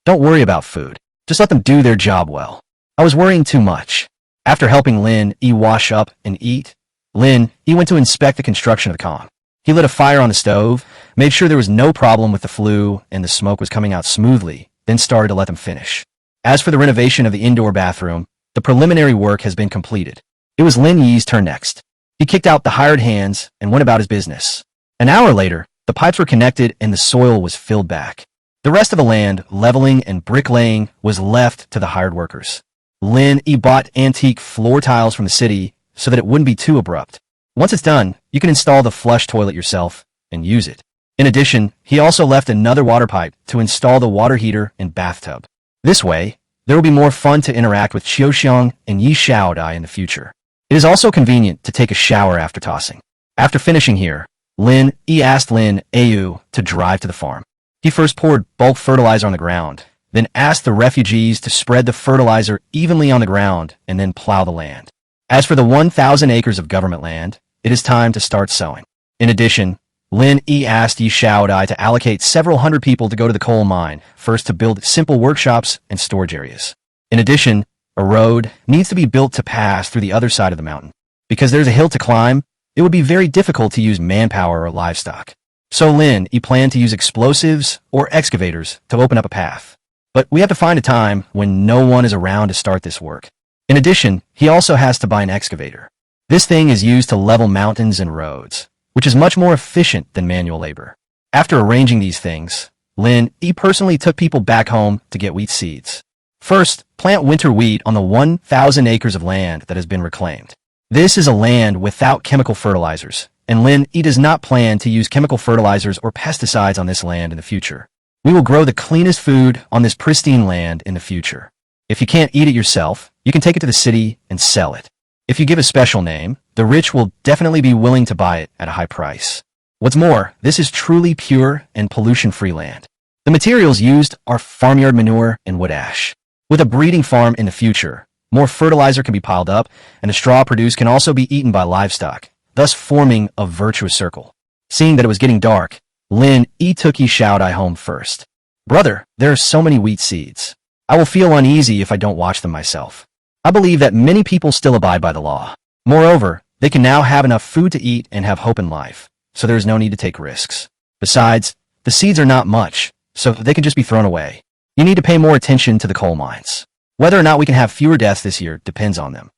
Don't worry about food. Just let them do their job well. I was worrying too much. After helping Lin Yi wash up and eat, Lin Yi went to inspect the construction of the calm. He lit a fire on the stove, made sure there was no problem with the flue and the smoke was coming out smoothly, then started to let them finish. As for the renovation of the indoor bathroom, the preliminary work has been completed. It was Lin Yi's turn next. He kicked out the hired hands and went about his business. An hour later, the pipes were connected and the soil was filled back. The rest of the land, leveling and bricklaying, was left to the hired workers. Lin Yi bought antique floor tiles from the city so that it wouldn't be too abrupt. Once it's done, you can install the flush toilet yourself and use it. In addition, he also left another water pipe to install the water heater and bathtub. This way, there will be more fun to interact with Xiaoxiang and Yi Xiaodai in the future. It is also convenient to take a shower after tossing. After finishing here, Lin Yi asked Lin Ayu to drive to the farm. He first poured bulk fertilizer on the ground, then asked the refugees to spread the fertilizer evenly on the ground and then plow the land. As for the 1,000 acres of government land, it is time to start sowing. In addition, Lin Yi asked Yi Xiaodai to allocate several hundred people to go to the coal mine, first to build simple workshops and storage areas. In addition, a road needs to be built to pass through the other side of the mountain. Because there's a hill to climb, it would be very difficult to use manpower or livestock. So Lin Yi planned to use explosives or excavators to open up a path. But we have to find a time when no one is around to start this work. In addition, he also has to buy an excavator. This thing is used to level mountains and roads, which is much more efficient than manual labor. After arranging these things, Lin Yi personally took people back home to get wheat seeds. First, plant winter wheat on the 1,000 acres of land that has been reclaimed. This is a land without chemical fertilizers, and Lin Yi does not plan to use chemical fertilizers or pesticides on this land in the future. We will grow the cleanest food on this pristine land in the future. If you can't eat it yourself, you can take it to the city and sell it. If you give a special name, the rich will definitely be willing to buy it at a high price. What's more, this is truly pure and pollution-free land. The materials used are farmyard manure and wood ash. With a breeding farm in the future, more fertilizer can be piled up, and the straw produced can also be eaten by livestock, thus forming a virtuous circle. Seeing that it was getting dark, Lin Yi took Yi Xiaodai home first. Brother, there are so many wheat seeds. I will feel uneasy if I don't watch them myself. I believe that many people still abide by the law. Moreover, they can now have enough food to eat and have hope in life, so there is no need to take risks. Besides, the seeds are not much, so they can just be thrown away. You need to pay more attention to the coal mines. Whether or not we can have fewer deaths this year depends on them.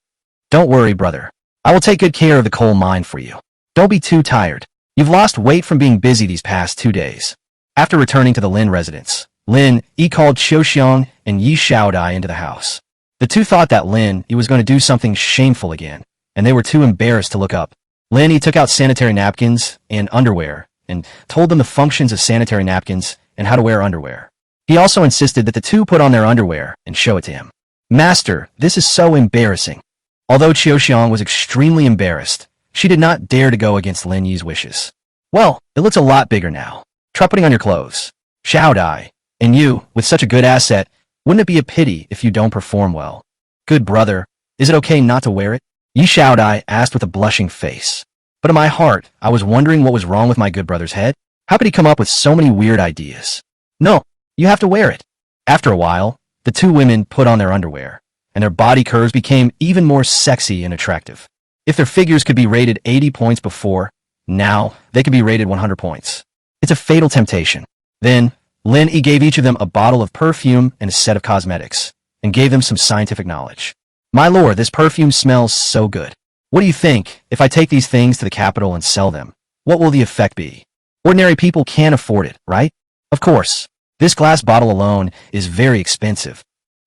Don't worry, brother. I will take good care of the coal mine for you. Don't be too tired. You've lost weight from being busy these past 2 days. After returning to the Lin residence, Lin Yi called Xiaoxiang and Yi Xiaodai into the house. The two thought that Lin Yi was going to do something shameful again, and they were too embarrassed to look up. Lin Yi took out sanitary napkins and underwear and told them the functions of sanitary napkins and how to wear underwear. He also insisted that the two put on their underwear and show it to him. Master, this is so embarrassing. Although Qiuxiang was extremely embarrassed, she did not dare to go against Lin Yi's wishes. Well, it looks a lot bigger now. Try putting on your clothes. Xiao Dai, and you, with such a good asset, wouldn't it be a pity if you don't perform well? Good brother, is it okay not to wear it? Yi Xiaodai asked with a blushing face. But in my heart, I was wondering what was wrong with my good brother's head. How could he come up with so many weird ideas? No, you have to wear it. After a while, the two women put on their underwear, and their body curves became even more sexy and attractive. If their figures could be rated 80 points before, now they could be rated 100 points. It's a fatal temptation. Then, Lin Yi gave each of them a bottle of perfume and a set of cosmetics, and gave them some scientific knowledge. My lord, this perfume smells so good. What do you think, if I take these things to the capital and sell them? What will the effect be? Ordinary people can't afford it, right? Of course. This glass bottle alone is very expensive.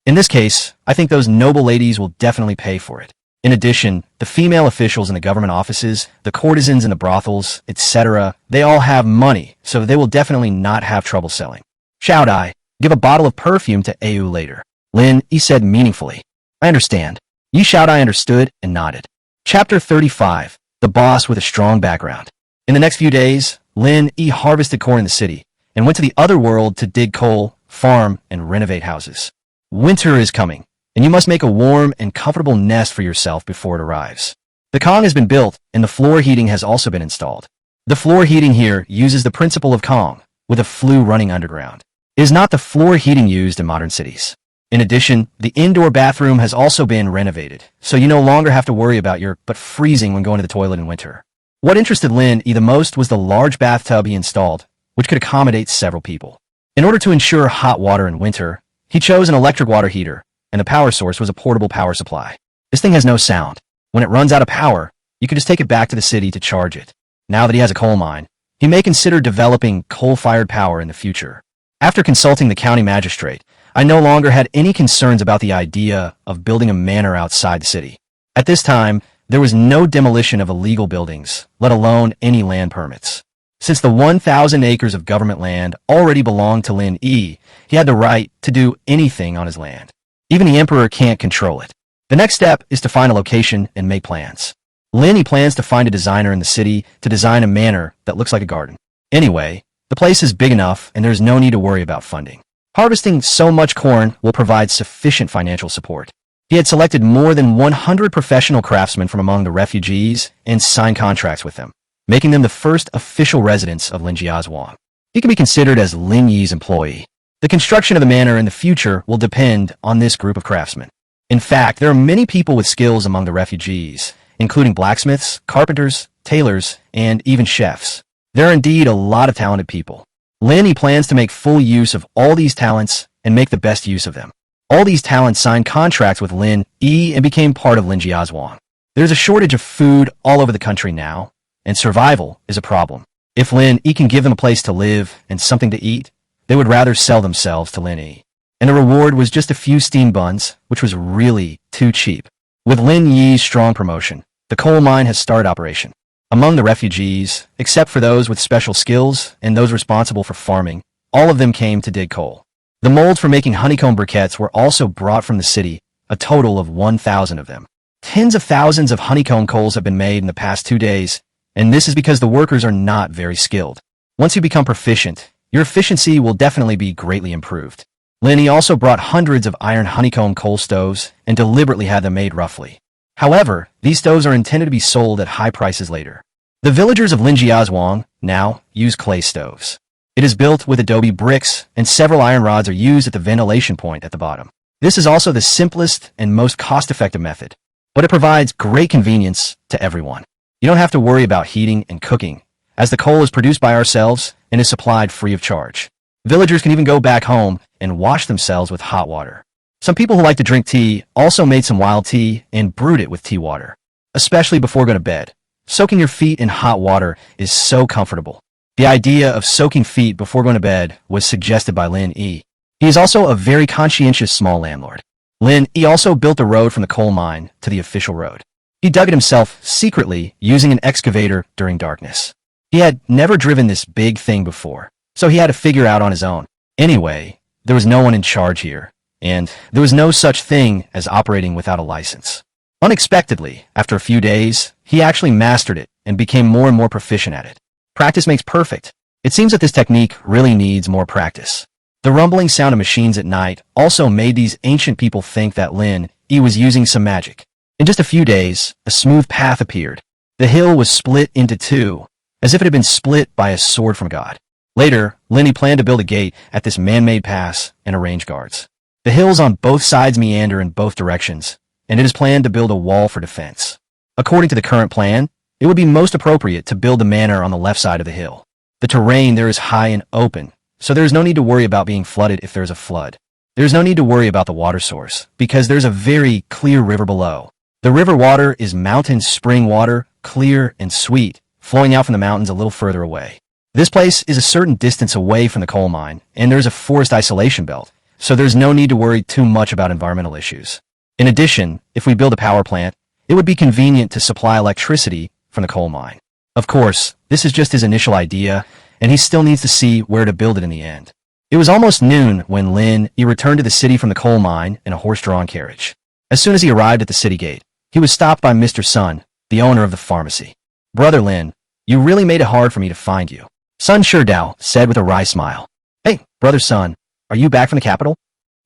In this case, I think those noble ladies will definitely pay for it. In addition, the female officials in the government offices, the courtesans in the brothels, etc., they all have money, so they will definitely not have trouble selling. Xiao Dai, give a bottle of perfume to Au later. Lin Yi said meaningfully. I understand. Yi Xiaodai understood and nodded. Chapter 35. The Boss with a Strong Background. In the next few days, Lin Yi harvested corn in the city and went to the other world to dig coal, farm, and renovate houses. Winter is coming, and you must make a warm and comfortable nest for yourself before it arrives. The Kong has been built, and the floor heating has also been installed. The floor heating here uses the principle of Kong, with a flue running underground. It is not the floor heating used in modern cities. In addition, the indoor bathroom has also been renovated, so you no longer have to worry about your butt freezing when going to the toilet in winter. What interested Lin Yi the most was the large bathtub he installed, which could accommodate several people. In order to ensure hot water in winter, he chose an electric water heater, and the power source was a portable power supply. This thing has no sound. When it runs out of power, you can just take it back to the city to charge it. Now that he has a coal mine, he may consider developing coal-fired power in the future. After consulting the county magistrate, I no longer had any concerns about the idea of building a manor outside the city. At this time, there was no demolition of illegal buildings, let alone any land permits. Since the 1,000 acres of government land already belonged to Lin Yi, he had the right to do anything on his land. Even the emperor can't control it. The next step is to find a location and make plans. Lin Yi plans to find a designer in the city to design a manor that looks like a garden. Anyway, the place is big enough and there's no need to worry about funding. Harvesting so much corn will provide sufficient financial support. He had selected more than 100 professional craftsmen from among the refugees and signed contracts with them, making them the first official residents of Linjiazhuang. He can be considered as Lin Yi's employee. The construction of the manor in the future will depend on this group of craftsmen. In fact, there are many people with skills among the refugees, including blacksmiths, carpenters, tailors, and even chefs. There are indeed a lot of talented people. Lin Yi plans to make full use of all these talents and make the best use of them. All these talents signed contracts with Lin Yi and became part of Linjiazhuang. There's a shortage of food all over the country now, and survival is a problem. If Lin Yi can give them a place to live and something to eat, they would rather sell themselves to Lin Yi. And the reward was just a few steamed buns, which was really too cheap. With Lin Yi's strong promotion, the coal mine has started operation. Among the refugees, except for those with special skills and those responsible for farming, all of them came to dig coal. The molds for making honeycomb briquettes were also brought from the city, a total of 1,000 of them. Tens of thousands of honeycomb coals have been made in the past 2 days, and this is because the workers are not very skilled. Once you become proficient, your efficiency will definitely be greatly improved. Lin Yi also brought hundreds of iron honeycomb coal stoves and deliberately had them made roughly. However, these stoves are intended to be sold at high prices later. The villagers of Linjiazhuang now use clay stoves. It is built with adobe bricks, and several iron rods are used at the ventilation point at the bottom. This is also the simplest and most cost-effective method, but it provides great convenience to everyone. You don't have to worry about heating and cooking, as the coal is produced by ourselves and is supplied free of charge. Villagers can even go back home and wash themselves with hot water. Some people who like to drink tea also made some wild tea and brewed it with tea water, especially before going to bed. Soaking your feet in hot water is so comfortable. The idea of soaking feet before going to bed was suggested by Lin Yi. He is also a very conscientious small landlord. Lin Yi also built the road from the coal mine to the official road. He dug it himself secretly using an excavator during darkness. He had never driven this big thing before, so he had to figure out on his own. Anyway, there was no one in charge here, and there was no such thing as operating without a license. Unexpectedly, after a few days, he actually mastered it and became more and more proficient at it. Practice makes perfect. It seems that this technique really needs more practice. The rumbling sound of machines at night also made these ancient people think that Lin Yi was using some magic. In just a few days, a smooth path appeared. The hill was split into two, as if it had been split by a sword from God. Later, Lin Yi planned to build a gate at this man-made pass and arrange guards. The hills on both sides meander in both directions, and it is planned to build a wall for defense. According to the current plan, it would be most appropriate to build the manor on the left side of the hill. The terrain there is high and open, so there is no need to worry about being flooded if there is a flood. There is no need to worry about the water source, because there is a very clear river below. The river water is mountain spring water, clear and sweet, flowing out from the mountains a little further away. This place is a certain distance away from the coal mine, and there is a forest isolation belt, so there is no need to worry too much about environmental issues. In addition, if we build a power plant, it would be convenient to supply electricity from the coal mine. Of course, this is just his initial idea, and he still needs to see where to build it in the end. It was almost noon when Lin Yi returned to the city from the coal mine in a horse-drawn carriage. As soon as he arrived at the city gate, he was stopped by Mr. Sun, the owner of the pharmacy. "Brother Lin, you really made it hard for me to find you," Sun Sherdao said with a wry smile. "Hey, Brother Sun, are you back from the capital?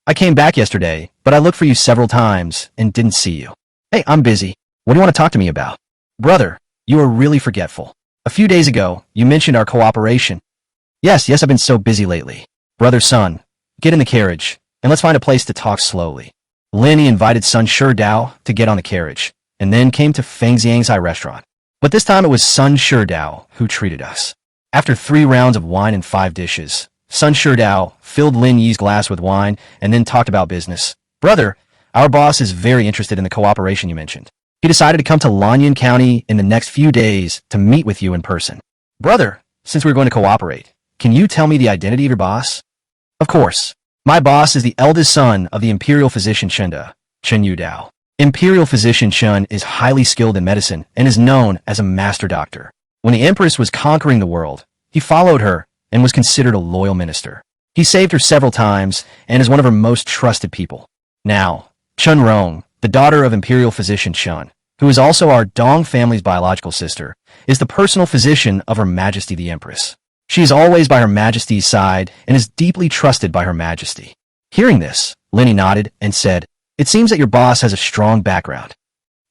I came back yesterday, but I looked for you several times and didn't see you." "Hey, I'm busy. What do you want to talk to me about?" "Brother, you are really forgetful. A few days ago, you mentioned our cooperation." Yes, I've been so busy lately." "Brother Sun, get in the carriage, and let's find a place to talk slowly." Lin Yi invited Sun Sherdao to get on the carriage, and then came to Feng Xiang's high restaurant. But this time it was Sun Sherdao who treated us. After 3 rounds of wine and 5 dishes, Sun Sherdao filled Lin Yi's glass with wine and then talked about business. "Brother, our boss is very interested in the cooperation you mentioned. He decided to come to Lanyan County in the next few days to meet with you in person." "Brother, since we're going to cooperate, can you tell me the identity of your boss?" "Of course. My boss is the eldest son of the Imperial Physician Chen Yudao. Imperial Physician Chen is highly skilled in medicine and is known as a master doctor. When the Empress was conquering the world, he followed her and was considered a loyal minister. He saved her several times and is one of her most trusted people. Now, Chen Rong, the daughter of Imperial Physician Chen, who is also our Dong family's biological sister, is the personal physician of Her Majesty the Empress. She is always by Her Majesty's side and is deeply trusted by Her Majesty." Hearing this, Lin Yi nodded and said, "It seems that your boss has a strong background."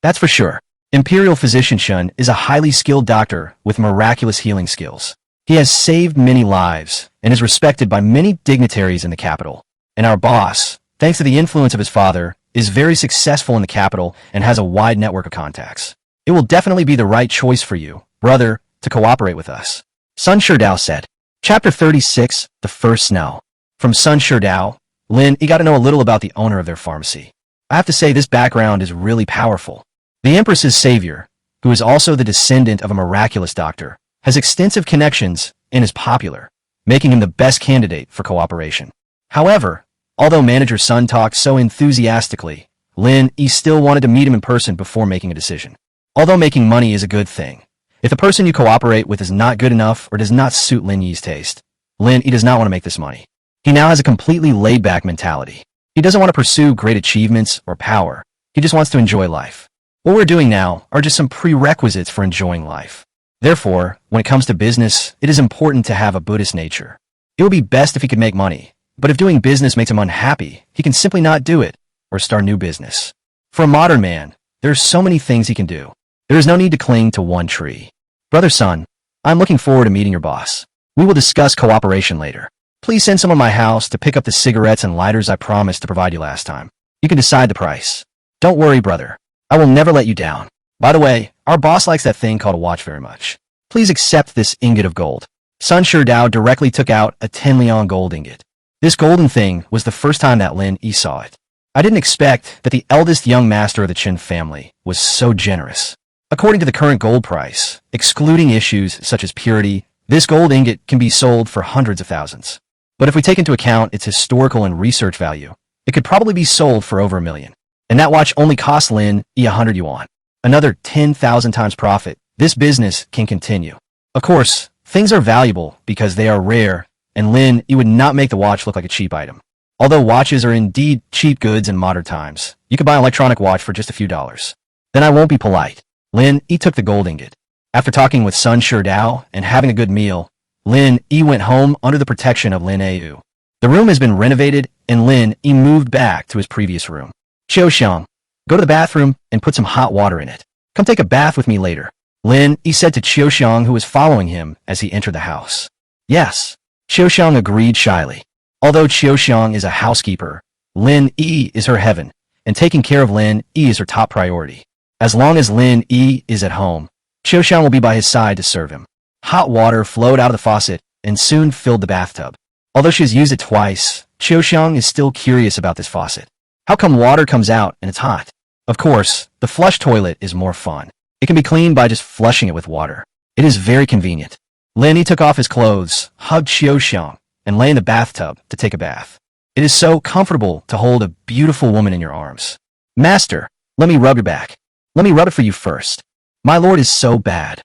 "That's for sure. Imperial Physician Chen is a highly skilled doctor with miraculous healing skills. He has saved many lives and is respected by many dignitaries in the capital. And our boss, thanks to the influence of his father, is very successful in the capital and has a wide network of contacts. It will definitely be the right choice for you, brother, to cooperate with us." Sun Sherdao said. Chapter 36, The First Snow. From Sun Sherdao, Lin Yi got to know a little about the owner of their pharmacy. I have to say this background is really powerful. The Empress's savior, who is also the descendant of a miraculous doctor, has extensive connections and is popular, making him the best candidate for cooperation. However, although Manager Sun talked so enthusiastically, Lin Yi still wanted to meet him in person before making a decision. Although making money is a good thing, if the person you cooperate with is not good enough or does not suit Lin Yi's taste, Lin Yi does not want to make this money. He now has a completely laid-back mentality. He doesn't want to pursue great achievements or power. He just wants to enjoy life. What we're doing now are just some prerequisites for enjoying life. Therefore, when it comes to business, it is important to have a Buddhist nature. It would be best if he could make money, but if doing business makes him unhappy, he can simply not do it or start new business. For a modern man, there are so many things he can do. There is no need to cling to one tree. Brother Sun, I'm looking forward to meeting your boss. We will discuss cooperation later. Please send someone to my house to pick up the cigarettes and lighters I promised to provide you last time. You can decide the price. Don't worry, brother. I will never let you down. By the way, our boss likes that thing called a watch very much. Please accept this ingot of gold." Sun Sherdao directly took out a 10 liang gold ingot. This golden thing was the first time that Lin Yi saw it. I didn't expect that the eldest young master of the Chen family was so generous. According to the current gold price, excluding issues such as purity, this gold ingot can be sold for hundreds of thousands. But if we take into account its historical and research value, it could probably be sold for over $1 million. And that watch only cost Lin Yi 100 yuan. Another 10,000 times profit. This business can continue. Of course, things are valuable because they are rare, and Lin, you would not make the watch look like a cheap item. Although watches are indeed cheap goods in modern times, you could buy an electronic watch for just a few dollars. Then I won't be polite. Lin Yi took the gold ingot. After talking with Sun Sherdao and having a good meal, Lin Yi went home under the protection of Lin Au. The room has been renovated, and Lin Yi moved back to his previous room. Xiao, go to the bathroom and put some hot water in it. Come take a bath with me later. Lin Yi said to Xiao, who was following him as he entered the house. Yes. Xiao agreed shyly. Although Xiao is a housekeeper, Lin Yi is her heaven, and taking care of Lin Yi is her top priority. As long as Lin Yi is at home, Xiao will be by his side to serve him. Hot water flowed out of the faucet and soon filled the bathtub. Although she has used it twice, Xiao is still curious about this faucet. How come water comes out and it's hot? Of course, the flush toilet is more fun. It can be cleaned by just flushing it with water. It is very convenient. Lin Yi took off his clothes, hugged Xiao, and lay in the bathtub to take a bath. It is so comfortable to hold a beautiful woman in your arms. Master, let me rub your back. Let me rub it for you first. My lord is so bad.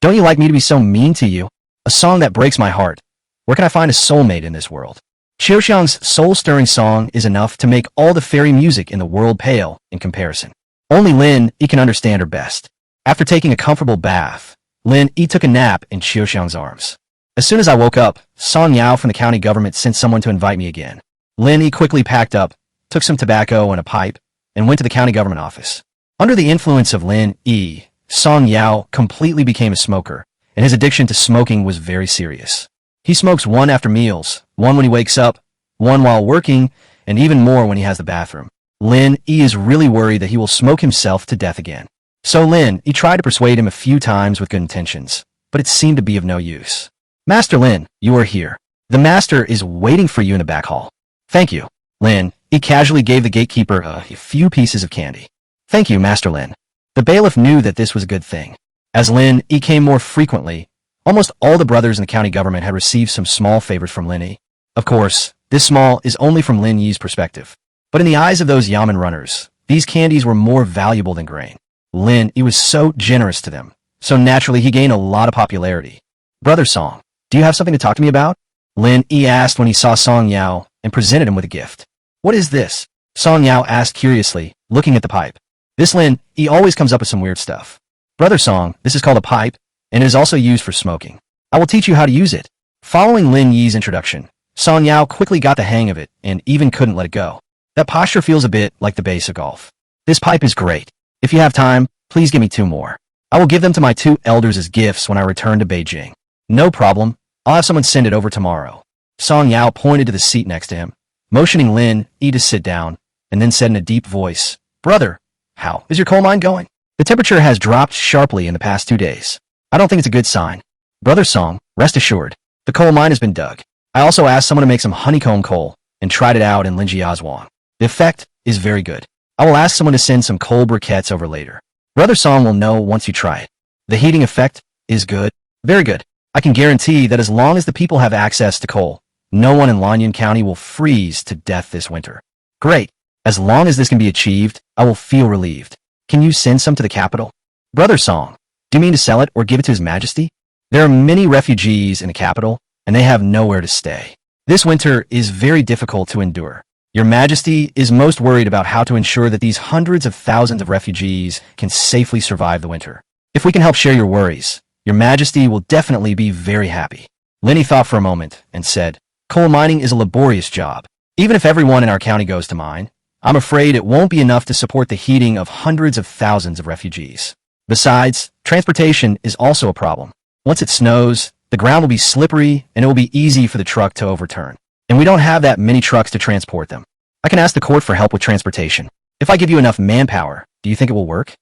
Don't you like me to be so mean to you? A song that breaks my heart. Where can I find a soulmate in this world? Xiaoxiang's soul-stirring song is enough to make all the fairy music in the world pale in comparison. Only Lin Yi can understand her best. After taking a comfortable bath, Lin Yi took a nap in Xiaoxiang's arms. As soon as I woke up, Song Yao from the county government sent someone to invite me again. Lin Yi quickly packed up, took some tobacco and a pipe, and went to the county government office. Under the influence of Lin Yi, Song Yao completely became a smoker, and his addiction to smoking was very serious. He smokes one after meals, one when he wakes up, one while working, and even more when he has the bathroom. Lin Yi is really worried that he will smoke himself to death again. So Lin Yi tried to persuade him a few times with good intentions, but it seemed to be of no use. Master Lin, you are here. The master is waiting for you in the back hall. Thank you. Lin Yi casually gave the gatekeeper a few pieces of candy. Thank you, Master Lin. The bailiff knew that this was a good thing. As Lin Yi came more frequently, almost all the brothers in the county government had received some small favors from Lin Yi. Of course, this small is only from Lin Yi's perspective. But in the eyes of those yamen runners, these candies were more valuable than grain. Lin Yi was so generous to them, so naturally he gained a lot of popularity. Brother Song, do you have something to talk to me about? Lin Yi asked when he saw Song Yao and presented him with a gift. What is this? Song Yao asked curiously, looking at the pipe. This Lin Yi always comes up with some weird stuff. Brother Song, this is called a pipe, and it is also used for smoking. I will teach you how to use it. Following Lin Yi's introduction, Song Yao quickly got the hang of it and even couldn't let it go. That posture feels a bit like the base of golf. This pipe is great. If you have time, please give me 2 more. I will give them to my 2 elders as gifts when I return to Beijing. No problem. I'll have someone send it over tomorrow. Song Yao pointed to the seat next to him, motioning Lin Yi to sit down, and then said in a deep voice, Brother, how is your coal mine going? The temperature has dropped sharply in the past 2 days. I don't think it's a good sign. Brother Song, rest assured, the coal mine has been dug. I also asked someone to make some honeycomb coal and tried it out in Linjiazhuang. The effect is very good. I will ask someone to send some coal briquettes over later. Brother Song will know once you try it. The heating effect is good. Very good. I can guarantee that as long as the people have access to coal, no one in Lanyan County will freeze to death this winter. Great. As long as this can be achieved, I will feel relieved. Can you send some to the capital? Brother Song, do you mean to sell it or give it to His Majesty? There are many refugees in the capital, and they have nowhere to stay. This winter is very difficult to endure. Your Majesty is most worried about how to ensure that these hundreds of thousands of refugees can safely survive the winter. If we can help share your worries, Your Majesty will definitely be very happy. Lenny thought for a moment and said, Coal mining is a laborious job. Even if everyone in our county goes to mine, I'm afraid it won't be enough to support the heating of hundreds of thousands of refugees. Besides, transportation is also a problem. Once it snows, the ground will be slippery and it will be easy for the truck to overturn. And we don't have that many trucks to transport them. I can ask the court for help with transportation. If I give you enough manpower, do you think it will work?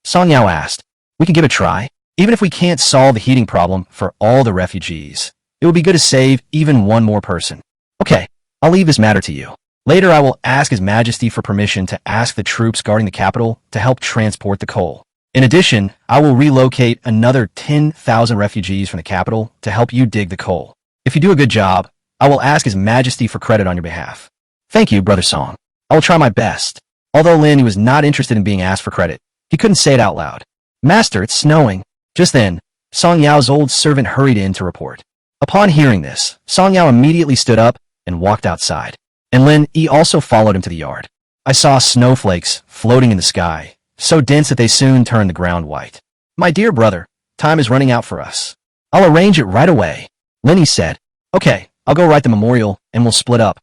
Song Yao asked. We can give it a try. Even if we can't solve the heating problem for all the refugees, it would be good to save even one more person. Okay, I'll leave this matter to you. Later I will ask His Majesty for permission to ask the troops guarding the capital to help transport the coal. In addition, I will relocate another 10,000 refugees from the capital to help you dig the coal. If you do a good job, I will ask His Majesty for credit on your behalf. Thank you, Brother Song. I will try my best. Although Lin was not interested in being asked for credit, He couldn't say it out loud. Master, it's snowing. Just then, Song Yao's old servant hurried in to report. Upon hearing this, Song Yao immediately stood up and walked outside. And Lin Yi also followed him to the yard. I saw snowflakes floating in the sky, so dense that they soon turned the ground white. My dear brother, time is running out for us. I'll arrange it right away. Lin Yi said. Okay, I'll go write the memorial and we'll split up.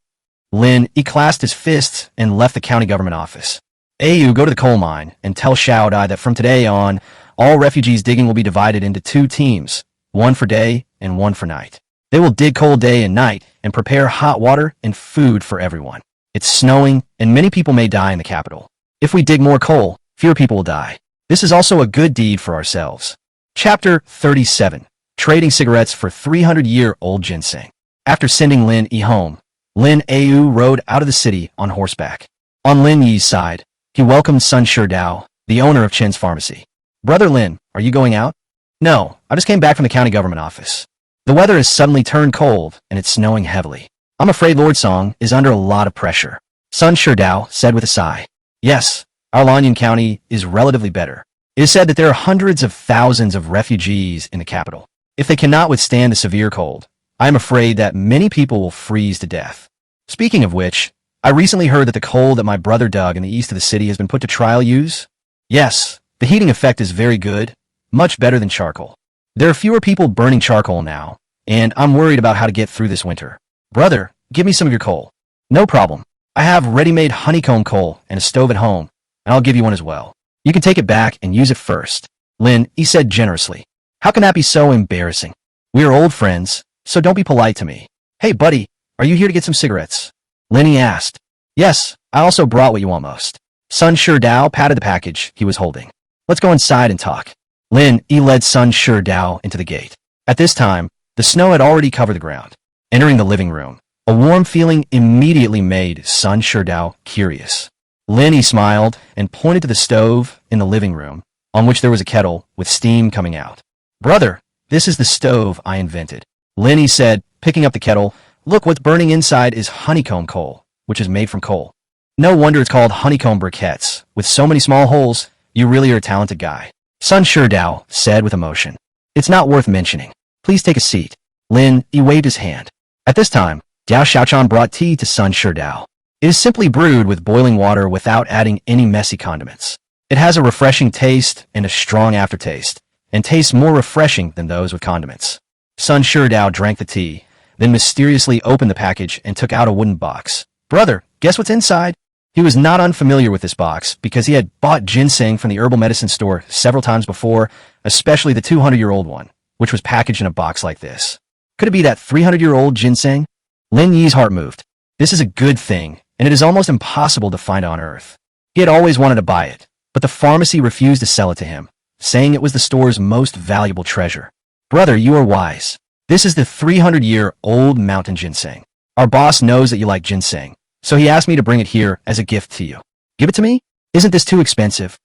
Lin Yi clasped his fists and left the county government office. Ayu, go to the coal mine and tell Xiao Dai that from today on, all refugees digging will be divided into 2 teams, one for day and one for night. They will dig coal day and night and prepare hot water and food for everyone. It's snowing and many people may die in the capital. If we dig more coal, fewer people will die. This is also a good deed for ourselves. Chapter 37. Trading cigarettes for 300-year-old ginseng. After sending Lin Yi home, Lin Ayu rode out of the city on horseback. On Lin Yi's side, he welcomed Sun Sherdao, the owner of Chen's pharmacy. Brother Lin, are you going out? No, I just came back from the county government office. The weather has suddenly turned cold and it's snowing heavily. I'm afraid Lord Song is under a lot of pressure. Sun Sherdao said with a sigh. Yes, our Lanyan County is relatively better. It is said that there are hundreds of thousands of refugees in the capital. If they cannot withstand the severe cold, I am afraid that many people will freeze to death. Speaking of which, I recently heard that the coal that my brother dug in the east of the city has been put to trial use. Yes, the heating effect is very good, much better than charcoal. There are fewer people burning charcoal now, and I'm worried about how to get through this winter. Brother, give me some of your coal. No problem. I have ready-made honeycomb coal and a stove at home, and I'll give you one as well. You can take it back and use it first. Lin, he said generously. How can that be so embarrassing? We are old friends, so don't be polite to me. Hey, buddy, are you here to get some cigarettes? Lin asked. Yes, I also brought what you want most. Sun Sherdao patted the package he was holding. Let's go inside and talk. Lin Yi led Sun Sherdao into the gate. At this time, the snow had already covered the ground. Entering the living room, a warm feeling immediately made Sun Sherdao curious. Lin Yi smiled and pointed to the stove in the living room, on which there was a kettle with steam coming out. Brother, this is the stove I invented. Lin Yi said, picking up the kettle. Look, what's burning inside is honeycomb coal, which is made from coal. No wonder it's called honeycomb briquettes. With so many small holes, you really are a talented guy. Sun Sherdao said with emotion. It's not worth mentioning. Please take a seat. Lin Yi waved his hand. At this time, Diao Xiaochan brought tea to Sun Sherdao. It is simply brewed with boiling water without adding any messy condiments. It has a refreshing taste and a strong aftertaste, and tastes more refreshing than those with condiments. Sun Sherdao drank the tea, then mysteriously opened the package and took out a wooden box. Brother, guess what's inside? He was not unfamiliar with this box because he had bought ginseng from the herbal medicine store several times before, especially the 200-year-old one, which was packaged in a box like this. Could it be that 300-year-old ginseng? Lin Yi's heart moved. This is a good thing, and it is almost impossible to find on Earth. He had always wanted to buy it, but the pharmacy refused to sell it to him, saying it was the store's most valuable treasure. Brother, you are wise. This is the 300-year-old mountain ginseng. Our boss knows that you like ginseng, so he asked me to bring it here as a gift to you. Give it to me? Isn't this too expensive?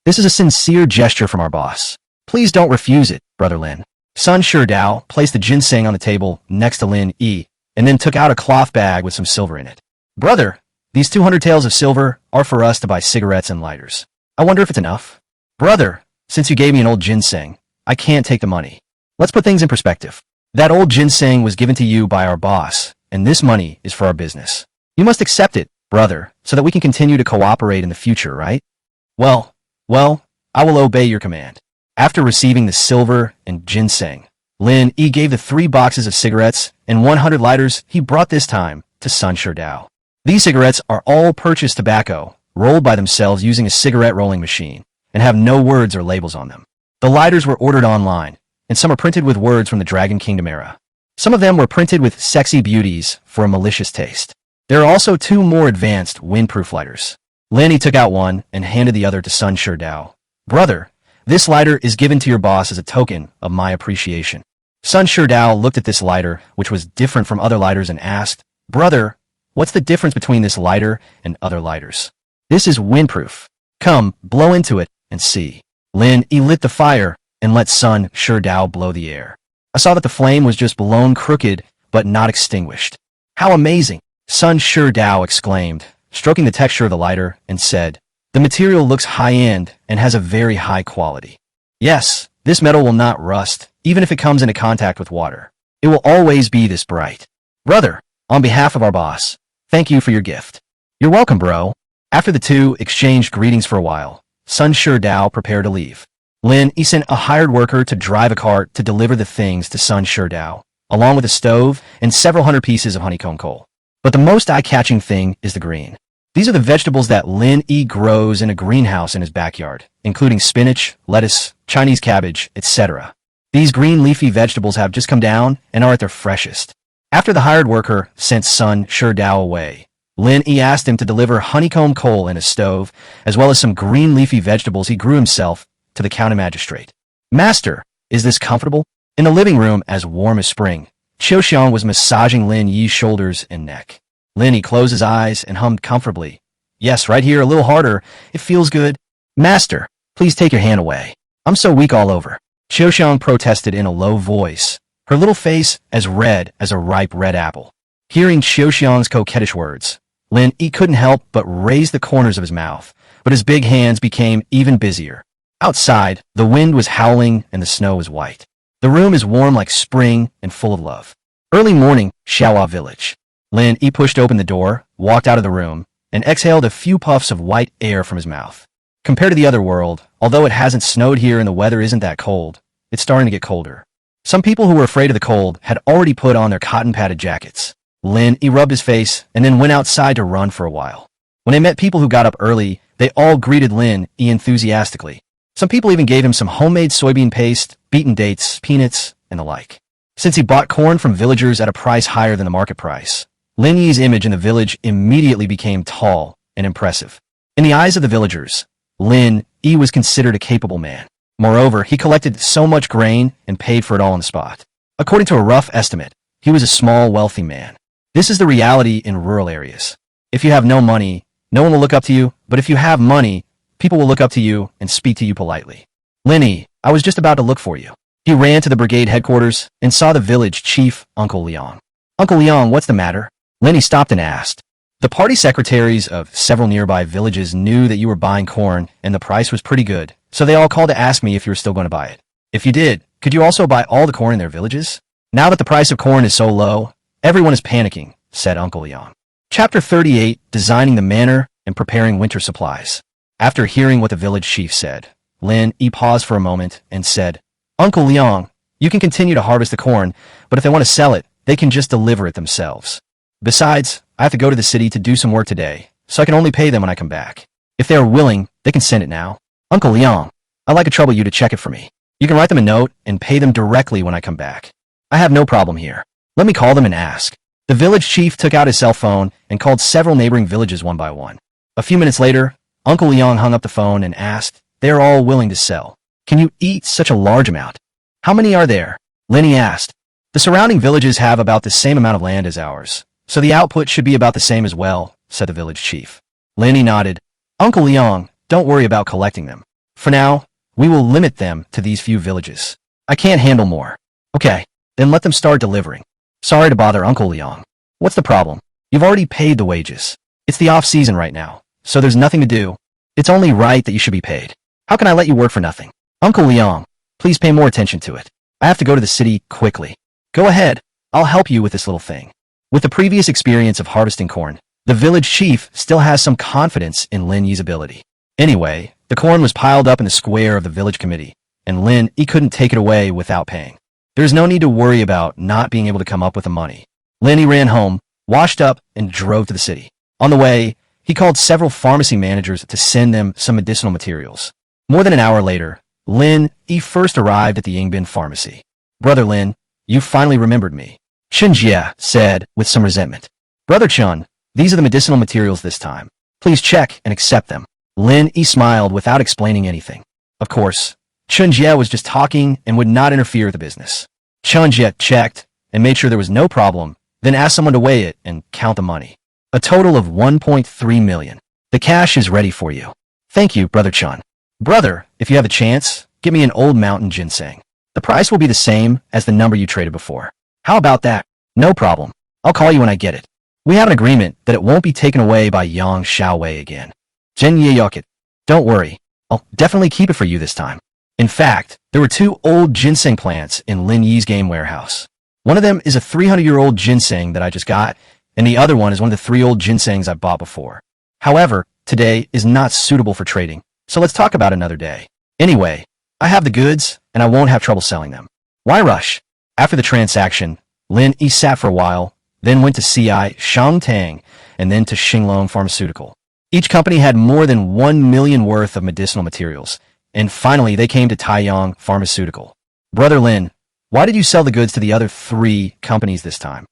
This is a sincere gesture from our boss. Please don't refuse it, Brother Lin. Sun Sherdao placed the ginseng on the table next to Lin Yi, and then took out a cloth bag with some silver in it. Brother, these 200 taels of silver are for us to buy cigarettes and lighters. I wonder if it's enough. Brother, since you gave me an old ginseng, I can't take the money. Let's put things in perspective. That old ginseng was given to you by our boss, and this money is for our business. You must accept it, brother, so that we can continue to cooperate in the future, right? Well, I will obey your command. After receiving the silver and ginseng, Lin Yi gave the 3 boxes of cigarettes and 100 lighters he brought this time to Sun Sherdao. These cigarettes are all purchased tobacco, rolled by themselves using a cigarette rolling machine, and have no words or labels on them. The lighters were ordered online, and some are printed with words from the Dragon Kingdom era. Some of them were printed with sexy beauties for a malicious taste. There are also 2 more advanced windproof lighters. Lin Yi took out one and handed the other to Sun Sherdao. Brother, this lighter is given to your boss as a token of my appreciation. Sun Sherdao looked at this lighter, which was different from other lighters, and asked, Brother, what's the difference between this lighter and other lighters? This is windproof. Come, blow into it and see. Lin Yi lit the fire and let Sun Sherdao blow the air. I saw that the flame was just blown crooked, but not extinguished. How amazing! Sun Sherdao exclaimed, stroking the texture of the lighter, and said, The material looks high-end and has a very high quality. Yes, this metal will not rust, even if it comes into contact with water. It will always be this bright. Brother, on behalf of our boss, thank you for your gift. You're welcome, bro. After the two exchanged greetings for a while, Sun Dao prepared to leave. Lin Yi sent a hired worker to drive a cart to deliver the things to Sun Dao, along with a stove and several hundred pieces of honeycomb coal. But the most eye-catching thing is the green. These are the vegetables that Lin Yi grows in a greenhouse in his backyard, including spinach, lettuce, Chinese cabbage, etc. These green leafy vegetables have just come down and are at their freshest. After the hired worker sent Sun Dao away, Lin Yi asked him to deliver honeycomb coal in a stove, as well as some green leafy vegetables he grew himself, to the county magistrate. Master, is this comfortable? In the living room, as warm as spring, Qiuxiang was massaging Lin Yi's shoulders and neck. Lin Yi closed his eyes and hummed comfortably. Yes, right here, a little harder. It feels good. Master, please take your hand away. I'm so weak all over. Qiuxiang protested in a low voice, her little face as red as a ripe red apple. Hearing Qiuxiang's coquettish words, Lin Yi couldn't help but raise the corners of his mouth, but his big hands became even busier. Outside, the wind was howling and the snow was white. The room is warm like spring and full of love. Early morning, Xiaohua village. Lin Yi pushed open the door, walked out of the room, and exhaled a few puffs of white air from his mouth. Compared to the other world, although it hasn't snowed here and the weather isn't that cold, it's starting to get colder. Some people who were afraid of the cold had already put on their cotton-padded jackets. Lin Yi rubbed his face and then went outside to run for a while. When they met people who got up early, they all greeted Lin Yi enthusiastically. Some people even gave him some homemade soybean paste, beaten dates, peanuts, and the like. Since he bought corn from villagers at a price higher than the market price, Lin Yi's image in the village immediately became tall and impressive. In the eyes of the villagers, Lin Yi was considered a capable man. Moreover, he collected so much grain and paid for it all on the spot. According to a rough estimate, he was a small, wealthy man. This is the reality in rural areas. If you have no money, no one will look up to you, but if you have money, people will look up to you and speak to you politely. Lin Yi, I was just about to look for you. He ran to the brigade headquarters and saw the village chief, Uncle Liang. Uncle Liang, what's the matter? Lin Yi stopped and asked. The party secretaries of several nearby villages knew that you were buying corn and the price was pretty good, so they all called to ask me if you were still going to buy it. If you did, could you also buy all the corn in their villages? Now that the price of corn is so low, everyone is panicking, said Uncle Liang. Chapter 38, Designing the Manor and Preparing Winter Supplies. After hearing what the village chief said, Lin Yi paused for a moment and said, Uncle Liang, you can continue to harvest the corn, but if they want to sell it, they can just deliver it themselves. Besides, I have to go to the city to do some work today, so I can only pay them when I come back. If they are willing, they can send it now. Uncle Liang, I'd like to trouble you to check it for me. You can write them a note and pay them directly when I come back. I have no problem here. Let me call them and ask. The village chief took out his cell phone and called several neighboring villages one by one. A few minutes later, Uncle Liang hung up the phone and asked, they are all willing to sell. Can you eat such a large amount? How many are there? Lin Yi asked. The surrounding villages have about the same amount of land as ours, so the output should be about the same as well, said the village chief. Lin Yi nodded. Uncle Liang, don't worry about collecting them. For now, we will limit them to these few villages. I can't handle more. Okay, then let them start delivering. Sorry to bother Uncle Liang. What's the problem? You've already paid the wages. It's the off-season right now, so there's nothing to do. It's only right that you should be paid. How can I let you work for nothing? Uncle Liang, please pay more attention to it. I have to go to the city quickly. Go ahead, I'll help you with this little thing. With the previous experience of harvesting corn, the village chief still has some confidence in Lin Yi's ability. Anyway, the corn was piled up in the square of the village committee, and Lin Yi couldn't take it away without paying. There's no need to worry about not being able to come up with the money. Lin Yi ran home, washed up, and drove to the city. On the way, he called several pharmacy managers to send them some medicinal materials. More than an hour later, Lin Yi first arrived at the Yingbin pharmacy. Brother Lin, you finally remembered me, Chen Jie said with some resentment. Brother Chun, these are the medicinal materials this time. Please check and accept them. Lin Yi smiled without explaining anything. Of course, Chen Jie was just talking and would not interfere with the business. Chen Jie checked and made sure there was no problem, then asked someone to weigh it and count the money. A total of 1.3 million. The cash is ready for you. Thank you, Brother Chun. Brother, if you have a chance, give me an old mountain ginseng. The price will be the same as the number you traded before. How about that? No problem. I'll call you when I get it. We have an agreement that it won't be taken away by Yang Xiaowei again. Zhen Ye Yoket. Don't worry, I'll definitely keep it for you this time. In fact, there were two old ginseng plants in Lin Yi's game warehouse. One of them is a 300-year-old ginseng that I just got, and the other one is one of the 3 old ginsengs I bought before. However, today is not suitable for trading, so let's talk about another day. Anyway, I have the goods, and I won't have trouble selling them. Why rush? After the transaction, Lin Yi sat for a while, then went to CI Shangtang, and then to Xinglong Pharmaceutical. Each company had more than 1 million worth of medicinal materials, and finally they came to Taiyang Pharmaceutical. Brother Lin, why did you sell the goods to the other 3 companies this time?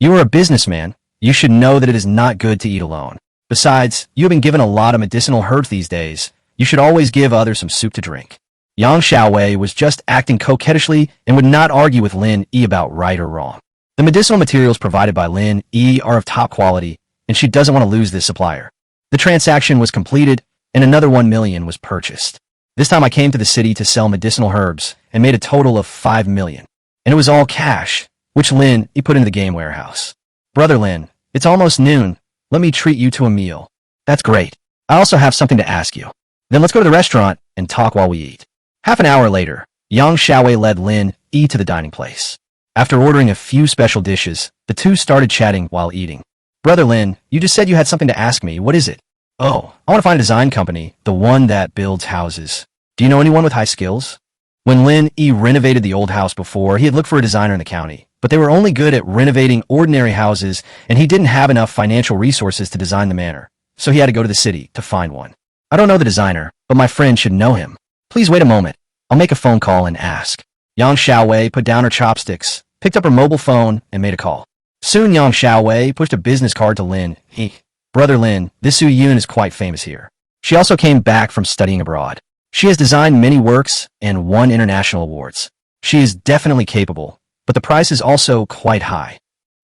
You are a businessman. You should know that it is not good to eat alone. Besides, you have been given a lot of medicinal herbs these days. You should always give others some soup to drink. Yang Xiaowei was just acting coquettishly and would not argue with Lin Yi about right or wrong. The medicinal materials provided by Lin Yi are of top quality, and she doesn't want to lose this supplier. The transaction was completed, and another 1 million was purchased. This time I came to the city to sell medicinal herbs and made a total of 5 million. And it was all cash, which Lin Yi put into the game warehouse. Brother Lin, it's almost noon. Let me treat you to a meal. That's great. I also have something to ask you. Then let's go to the restaurant and talk while we eat. Half an hour later, Yang Xiaowei led Lin Yi to the dining place. After ordering a few special dishes, the two started chatting while eating. Brother Lin, you just said you had something to ask me. What is it? Oh, I want to find a design company, the one that builds houses. Do you know anyone with high skills? When Lin Yi renovated the old house before, he had looked for a designer in the county, but they were only good at renovating ordinary houses, and he didn't have enough financial resources to design the manor, so he had to go to the city to find one. I don't know the designer, but my friend should know him. Please wait a moment. I'll make a phone call and ask. Yang Xiaowei put down her chopsticks, picked up her mobile phone, and made a call. Soon Yang Xiaowei pushed a business card to Lin Yi. Brother Lin, this Su Yun is quite famous here. She also came back from studying abroad. She has designed many works and won international awards. She is definitely capable, but the price is also quite high.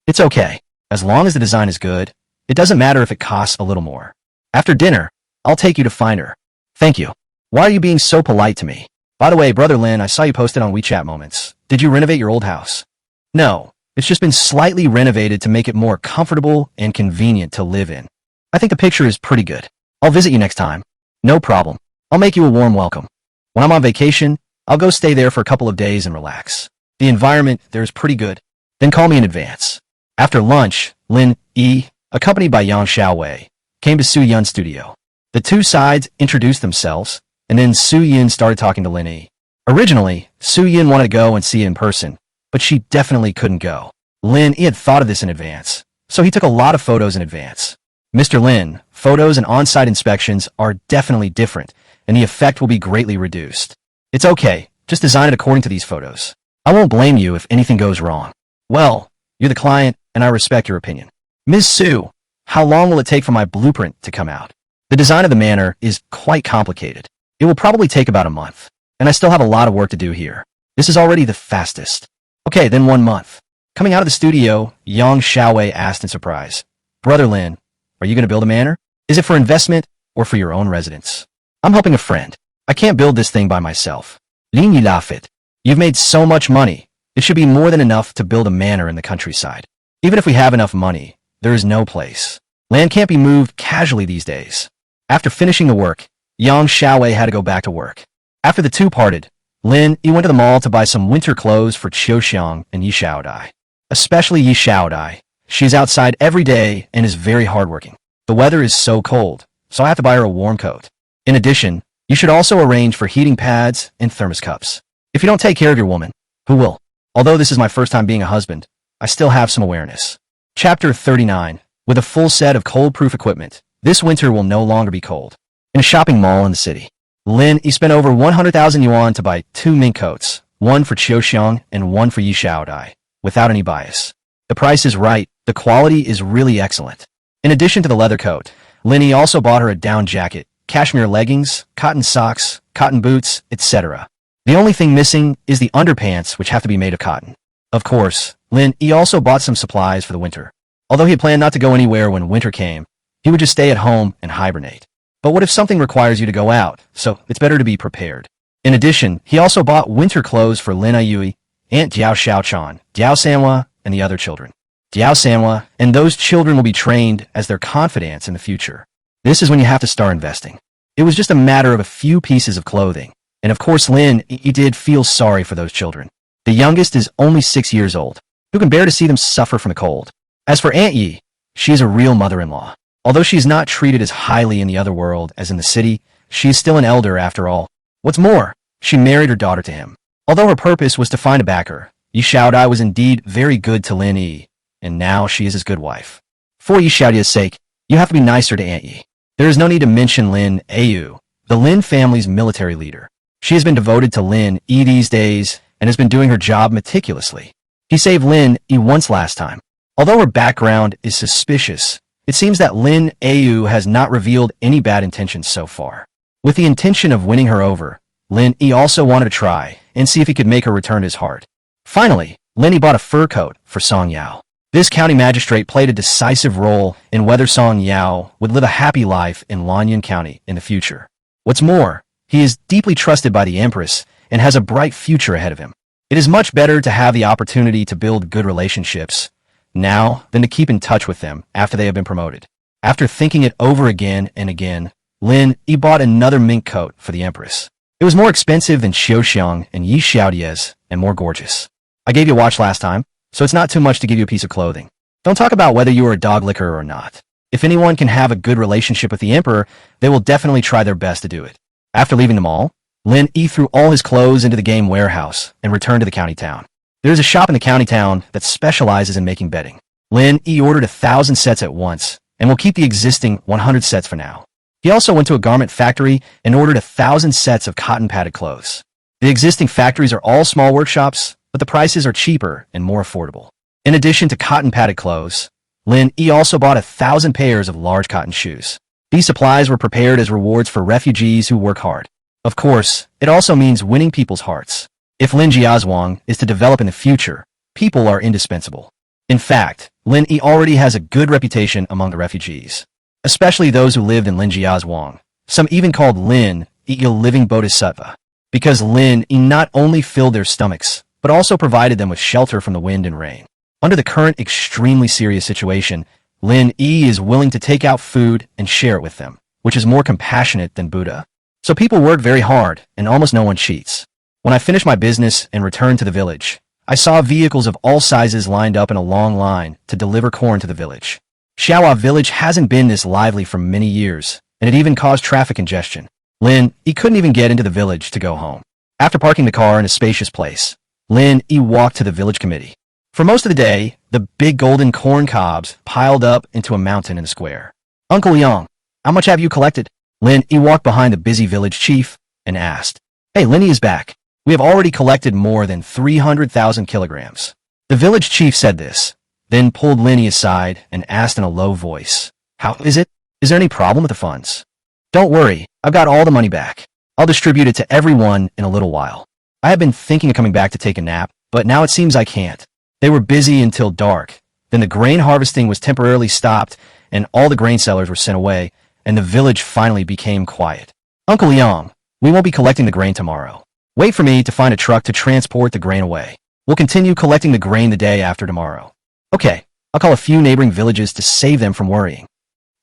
It's okay. As long as the design is good, it doesn't matter if it costs a little more. After dinner, I'll take you to find her. Thank you. Why are you being so polite to me? By the way, Brother Lin, I saw you posted on WeChat Moments. Did you renovate your old house? No, it's just been slightly renovated to make it more comfortable and convenient to live in. I think the picture is pretty good. I'll visit you next time. No problem. I'll make you a warm welcome. When I'm on vacation, I'll go stay there for a couple of days and relax. The environment there is pretty good. Then call me in advance. After lunch, Lin Yi, accompanied by Yang Xiaowei, came to Su Yun's studio. The two sides introduced themselves, and then Su Yun started talking to Lin Yi. Originally, Su Yun wanted to go and see it in person, but she definitely couldn't go. Lin Yi had thought of this in advance, so he took a lot of photos in advance. Mr. Lin, photos and on-site inspections are definitely different, and the effect will be greatly reduced. It's okay, just design it according to these photos. I won't blame you if anything goes wrong. Well, you're the client, and I respect your opinion. Ms. Su, how long will it take for my blueprint to come out? The design of the manor is quite complicated. It will probably take about a month, and I still have a lot of work to do here. This is already the fastest. Okay, then 1 month. Coming out of the studio, Yang Xiaowei asked in surprise, Brother Lin, are you going to build a manor? Is it for investment or for your own residence? I'm helping a friend. I can't build this thing by myself. Lin Yi laughed. You've made so much money. It should be more than enough to build a manor in the countryside. Even if we have enough money, there is no place. Land can't be moved casually these days. After finishing the work, Yang Xiaowei had to go back to work. After the two parted, Lin Yi went to the mall to buy some winter clothes for Qiu Xiang and Yi Xiaodai. Especially Yi Xiaodai. She is outside every day and is very hardworking. The weather is so cold, so I have to buy her a warm coat. In addition, you should also arrange for heating pads and thermos cups. If you don't take care of your woman, who will? Although this is my first time being a husband, I still have some awareness. Chapter 39. With a full set of cold-proof equipment, this winter will no longer be cold. In a shopping mall in the city, Lin Yi spent over 100,000 yuan to buy 2 mink coats, one for Qiu Xiang and one for Yi Xiaodai, without any bias. The price is right, the quality is really excellent. In addition to the leather coat, Lin Yi also bought her a down jacket, cashmere leggings, cotton socks, cotton boots, etc. The only thing missing is the underpants, which have to be made of cotton. Of course, Lin Yi also bought some supplies for the winter. Although he had planned not to go anywhere when winter came, he would just stay at home and hibernate. But what if something requires you to go out, so it's better to be prepared. In addition, he also bought winter clothes for Lin Yui, Aunt Jiao Xiaochan, Jiao Sanhua, and the other children. Jiao Sanhua and those children will be trained as their confidants in the future. This is when you have to start investing. It was just a matter of a few pieces of clothing. And of course Lin, he did feel sorry for those children. The youngest is only 6 years old, who can bear to see them suffer from the cold. As for Aunt Yi, she is a real mother-in-law. Although she is not treated as highly in the other world as in the city, she is still an elder after all. What's more, she married her daughter to him. Although her purpose was to find a backer, Yi Xiaodai was indeed very good to Lin Yi, and now she is his good wife. For Yi Xiaodai's sake, you have to be nicer to Aunt Yi. There is no need to mention Lin Yu, the Lin family's military leader. She has been devoted to Lin Yi these days and has been doing her job meticulously. He saved Lin Yi once last time. Although her background is suspicious, it seems that Lin Yu has not revealed any bad intentions so far. With the intention of winning her over, Lin Yi also wanted to try and see if he could make her return to his heart. Finally, Lin Yi bought a fur coat for Song Yao. This county magistrate played a decisive role in whether Song Yao would live a happy life in Lanyan County in the future. What's more, he is deeply trusted by the empress and has a bright future ahead of him. It is much better to have the opportunity to build good relationships now than to keep in touch with them after they have been promoted. After thinking it over again and again, Lin Yi bought another mink coat for the empress. It was more expensive than Xiaoxiang and Yi Xiaodie's and more gorgeous. I gave you a watch last time, so it's not too much to give you a piece of clothing. Don't talk about whether you are a dog licker or not. If anyone can have a good relationship with the emperor, they will definitely try their best to do it. After leaving the mall, Lin Yi threw all his clothes into the game warehouse and returned to the county town. There is a shop in the county town that specializes in making bedding. Lin Yi ordered 1,000 sets at once and will keep the existing 100 sets for now. He also went to a garment factory and ordered 1,000 sets of cotton-padded clothes. The existing factories are all small workshops, but the prices are cheaper and more affordable. In addition to cotton-padded clothes, Lin Yi also bought 1,000 pairs of large cotton shoes. These supplies were prepared as rewards for refugees who work hard. Of course, it also means winning people's hearts. If Lin Jiazhuang is to develop in the future, people are indispensable. In fact, Lin Yi already has a good reputation among the refugees, especially those who lived in Lin Jiazhuang. Some even called Lin Yi a living bodhisattva, because Lin Yi not only filled their stomachs, but also provided them with shelter from the wind and rain. Under the current extremely serious situation, Lin Yi is willing to take out food and share it with them, which is more compassionate than Buddha. So people work very hard, and almost no one cheats. When I finished my business and returned to the village, I saw vehicles of all sizes lined up in a long line to deliver corn to the village. Xiaohua village hasn't been this lively for many years, and it even caused traffic congestion. Lin Yi couldn't even get into the village to go home. After parking the car in a spacious place, Lin Yi walked to the village committee. For most of the day, the big golden corn cobs piled up into a mountain in the square. Uncle Yang, how much have you collected? Lin Yi walked behind the busy village chief and asked. Hey, Lin Yi is back. We have already collected more than 300,000 kilograms. The village chief said this, then pulled Lin Yi aside and asked in a low voice. How is it? Is there any problem with the funds? Don't worry, I've got all the money back. I'll distribute it to everyone in a little while. I have been thinking of coming back to take a nap, but now it seems I can't. They were busy until dark. Then the grain harvesting was temporarily stopped, and all the grain sellers were sent away, and the village finally became quiet. Uncle Yang, we won't be collecting the grain tomorrow. Wait for me to find a truck to transport the grain away. We'll continue collecting the grain the day after tomorrow. Okay, I'll call a few neighboring villages to save them from worrying.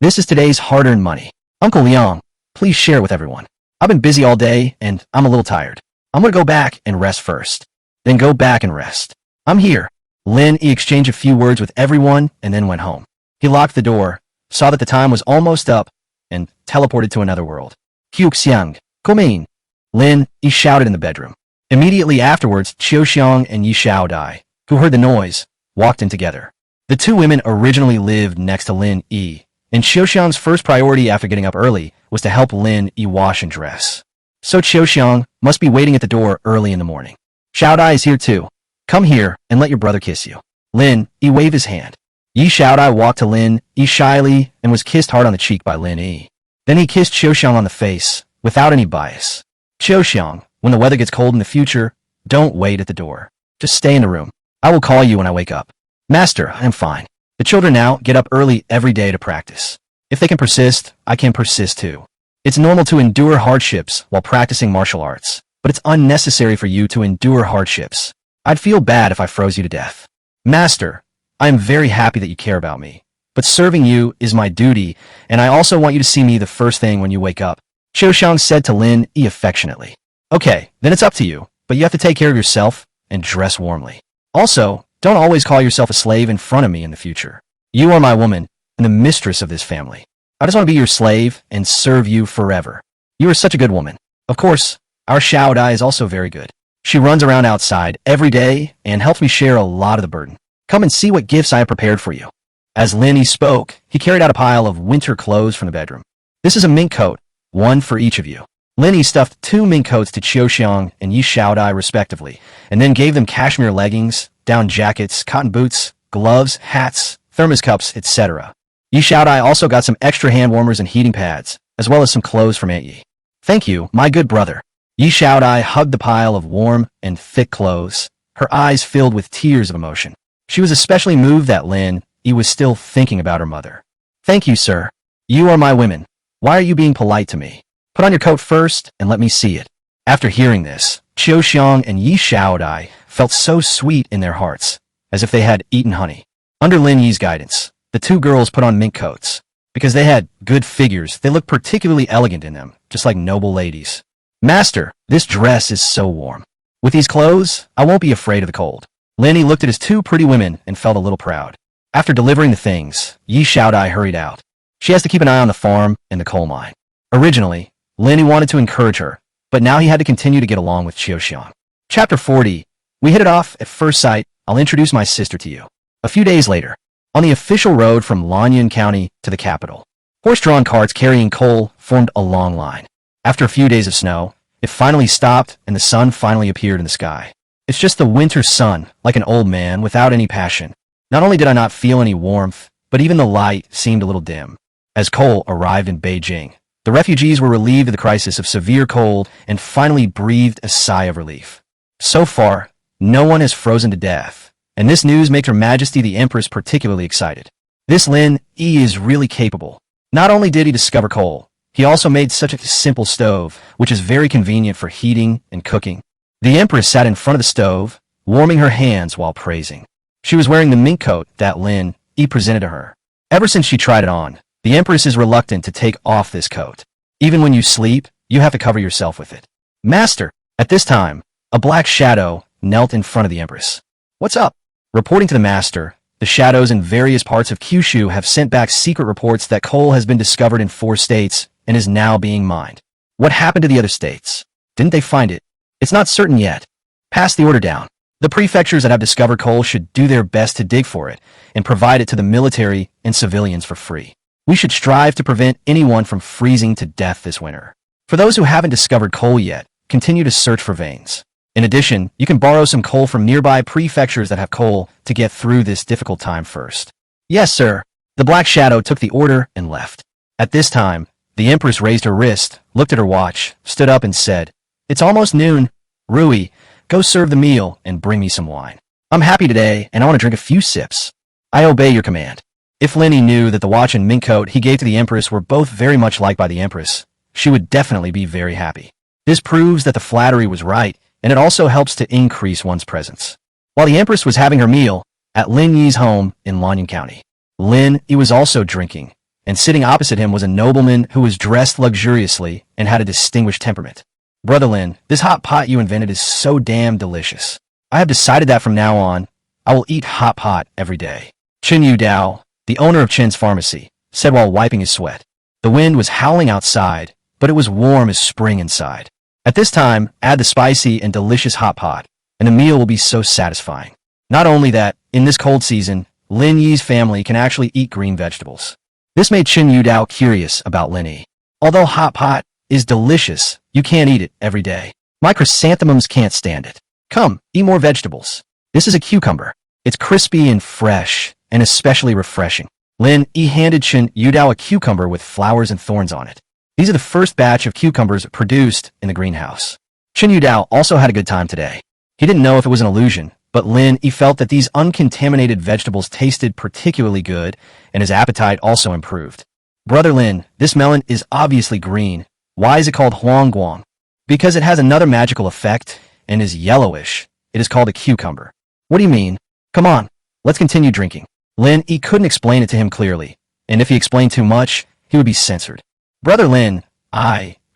This is today's hard-earned money. Uncle Yang, please share it with everyone. I've been busy all day, and I'm a little tired. I'm going to go back and rest first. Then go back and rest. I'm here. Lin Yi exchanged a few words with everyone and then went home. He locked the door, saw that the time was almost up, and teleported to another world. Xiang, come in. Lin Yi shouted in the bedroom. Immediately afterwards, Xiaoxiang and Yi Xiaodai, who heard the noise, walked in together. The two women originally lived next to Lin Yi, and Xiaoxiang's first priority after getting up early was to help Lin Yi wash and dress. So Xiaoxiang must be waiting at the door early in the morning. Xiaodai is here too. Come here and let your brother kiss you. Lin Yi waved his hand. Yi Xiaodai walked to Lin Yi shyly and was kissed hard on the cheek by Lin Yi. Then he kissed Xiaoxiang on the face, without any bias. Xiaoxiang, when the weather gets cold in the future, don't wait at the door. Just stay in the room. I will call you when I wake up. Master, I am fine. The children now get up early every day to practice. If they can persist, I can persist too. It's normal to endure hardships while practicing martial arts, but it's unnecessary for you to endure hardships. I'd feel bad if I froze you to death. Master, I am very happy that you care about me, but serving you is my duty, and I also want you to see me the first thing when you wake up. Qiu Xiang said to Lin Yi affectionately. Okay, then it's up to you, but you have to take care of yourself and dress warmly. Also, don't always call yourself a slave in front of me in the future. You are my woman and the mistress of this family. I just want to be your slave and serve you forever. You are such a good woman. Of course, our Xiao Dai is also very good. She runs around outside every day and helps me share a lot of the burden. Come and see what gifts I have prepared for you. As Lin Yi spoke, he carried out a pile of winter clothes from the bedroom. This is a mink coat, one for each of you. Lin Yi stuffed 2 mink coats to Qiu Xiang and Yi Xiaodai respectively, and then gave them cashmere leggings, down jackets, cotton boots, gloves, hats, thermos cups, etc. Yi Xiaodai also got some extra hand warmers and heating pads, as well as some clothes from Aunt Yi. Thank you, my good brother. Yi Xiaodai hugged the pile of warm and thick clothes, her eyes filled with tears of emotion. She was especially moved that Lin Yi was still thinking about her mother. Thank you, sir. You are my women. Why are you being polite to me? Put on your coat first and let me see it. After hearing this, Qiu Xiang and Yi Xiaodai felt so sweet in their hearts, as if they had eaten honey. Under Lin Yi's guidance, the 2 girls put on mink coats. Because they had good figures, they looked particularly elegant in them, just like noble ladies. Master, this dress is so warm. With these clothes, I won't be afraid of the cold. Lin Yi looked at his 2 pretty women and felt a little proud. After delivering the things, Yi Xiaodai hurried out. She has to keep an eye on the farm and the coal mine. Originally, Lin Yi wanted to encourage her, but now he had to continue to get along with Qiu Xiang. Chapter 40. We hit it off at first sight. I'll introduce my sister to you. A few days later, on the official road from Lanyan County to the capital, horse-drawn carts carrying coal formed a long line. After a few days of snow, it finally stopped and the sun finally appeared in the sky. It's just the winter sun, like an old man without any passion. Not only did I not feel any warmth, but even the light seemed a little dim. As coal arrived in Beijing, the refugees were relieved of the crisis of severe cold and finally breathed a sigh of relief. So far, no one has frozen to death, and this news made Her Majesty the Empress particularly excited. This Lin Yi is really capable. Not only did he discover coal, he also made such a simple stove, which is very convenient for heating and cooking. The Empress sat in front of the stove, warming her hands while praising. She was wearing the mink coat that Lin Yi presented to her. Ever since she tried it on, the Empress is reluctant to take off this coat. Even when you sleep, you have to cover yourself with it. Master, at this time, a black shadow knelt in front of the Empress. What's up? Reporting to the master, the shadows in various parts of Kyushu have sent back secret reports that coal has been discovered in 4 states and is now being mined. What happened to the other states? Didn't they find it? It's not certain yet. Pass the order down. The prefectures that have discovered coal should do their best to dig for it and provide it to the military and civilians for free. We should strive to prevent anyone from freezing to death this winter. For those who haven't discovered coal yet, continue to search for veins. In addition, you can borrow some coal from nearby prefectures that have coal to get through this difficult time first. Yes, sir. The Black Shadow took the order and left. At this time, the Empress raised her wrist, looked at her watch, stood up and said, It's almost noon. Rui, go serve the meal and bring me some wine. I'm happy today and I want to drink a few sips. I obey your command. If Lin Yi knew that the watch and mink coat he gave to the Empress were both very much liked by the Empress, she would definitely be very happy. This proves that the flattery was right, and it also helps to increase one's presence. While the Empress was having her meal at Lin Yi's home in Lanyan County, Lin Yi was also drinking, and sitting opposite him was a nobleman who was dressed luxuriously and had a distinguished temperament. Brother Lin, this hot pot you invented is so damn delicious. I have decided that from now on, I will eat hot pot every day. Chen Yu Dao, the owner of Chen's pharmacy, said while wiping his sweat. The wind was howling outside, but it was warm as spring inside. At this time, add the spicy and delicious hot pot, and the meal will be so satisfying. Not only that, in this cold season, Lin Yi's family can actually eat green vegetables. This made Chen Yu Dao curious about Lin Yi. Although hot pot is delicious, you can't eat it every day. My chrysanthemums can't stand it. Come, eat more vegetables. This is a cucumber. It's crispy and fresh, and especially refreshing. Lin Yi handed Chen Yu Dao a cucumber with flowers and thorns on it. These are the first batch of cucumbers produced in the greenhouse. Chen Yu Dao also had a good time today. He didn't know if it was an illusion, but Lin Yi felt that these uncontaminated vegetables tasted particularly good, and his appetite also improved. Brother Lin, this melon is obviously green. Why is it called Huangguang? Because it has another magical effect and is yellowish. It is called a cucumber. What do you mean? Come on, let's continue drinking. Lin Yi couldn't explain it to him clearly, and if he explained too much, he would be censored. Brother Lin,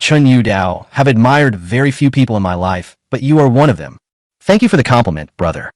Chun Yu Dao, have admired very few people in my life, but you are one of them. Thank you for the compliment, brother.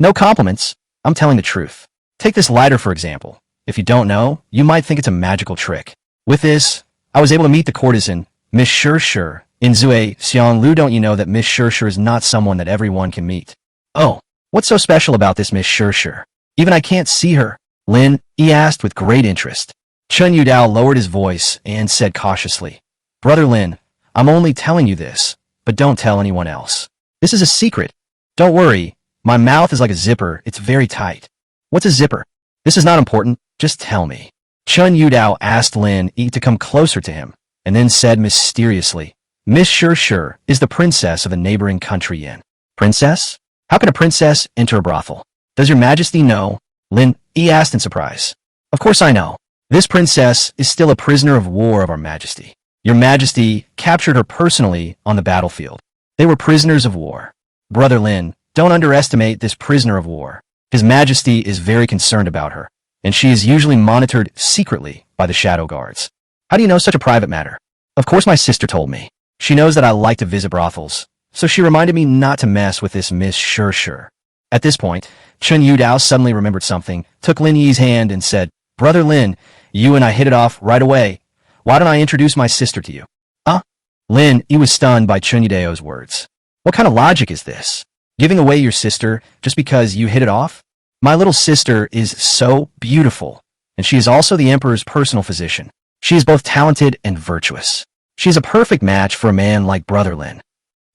No compliments. I'm telling the truth. Take this lighter, for example. If you don't know, you might think it's a magical trick. With this, I was able to meet the courtesan, Miss Shir. In Zue Xiang Lu, don't you know that Miss Shir is not someone that everyone can meet? Oh, what's so special about this Miss Shir? Even I can't see her. Lin, he asked with great interest. Chun Yu Dao lowered his voice and said cautiously, Brother Lin, I'm only telling you this, but don't tell anyone else. This is a secret. Don't worry, my mouth is like a zipper, it's very tight. What's a zipper? This is not important, just tell me. Chun Yu Dao asked Lin Yi to come closer to him, and then said mysteriously, Miss Shir is the princess of a neighboring country Yin. Princess? How can a princess enter a brothel? Does your majesty know? Lin Yi asked in surprise. Of course I know. This princess is still a prisoner of war of our majesty. Your majesty captured her personally on the battlefield. They were prisoners of war. Brother Lin, don't underestimate this prisoner of war. His majesty is very concerned about her, and she is usually monitored secretly by the shadow guards. How do you know such a private matter? Of course my sister told me. She knows that I like to visit brothels, so she reminded me not to mess with this Miss Shir. At this point, Chun Yu Dao suddenly remembered something, took Lin Yi's hand and said, Brother Lin, you and I hit it off right away. Why don't I introduce my sister to you? Huh? Lin Yi was stunned by Chun Yu Dao's words. What kind of logic is this? Giving away your sister just because you hit it off? My little sister is so beautiful, and she is also the emperor's personal physician. She is both talented and virtuous. She is a perfect match for a man like Brother Lin.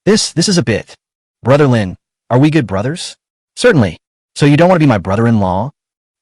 This is a bit. Brother Lin, are we good brothers? Certainly. So you don't want to be my brother-in-law?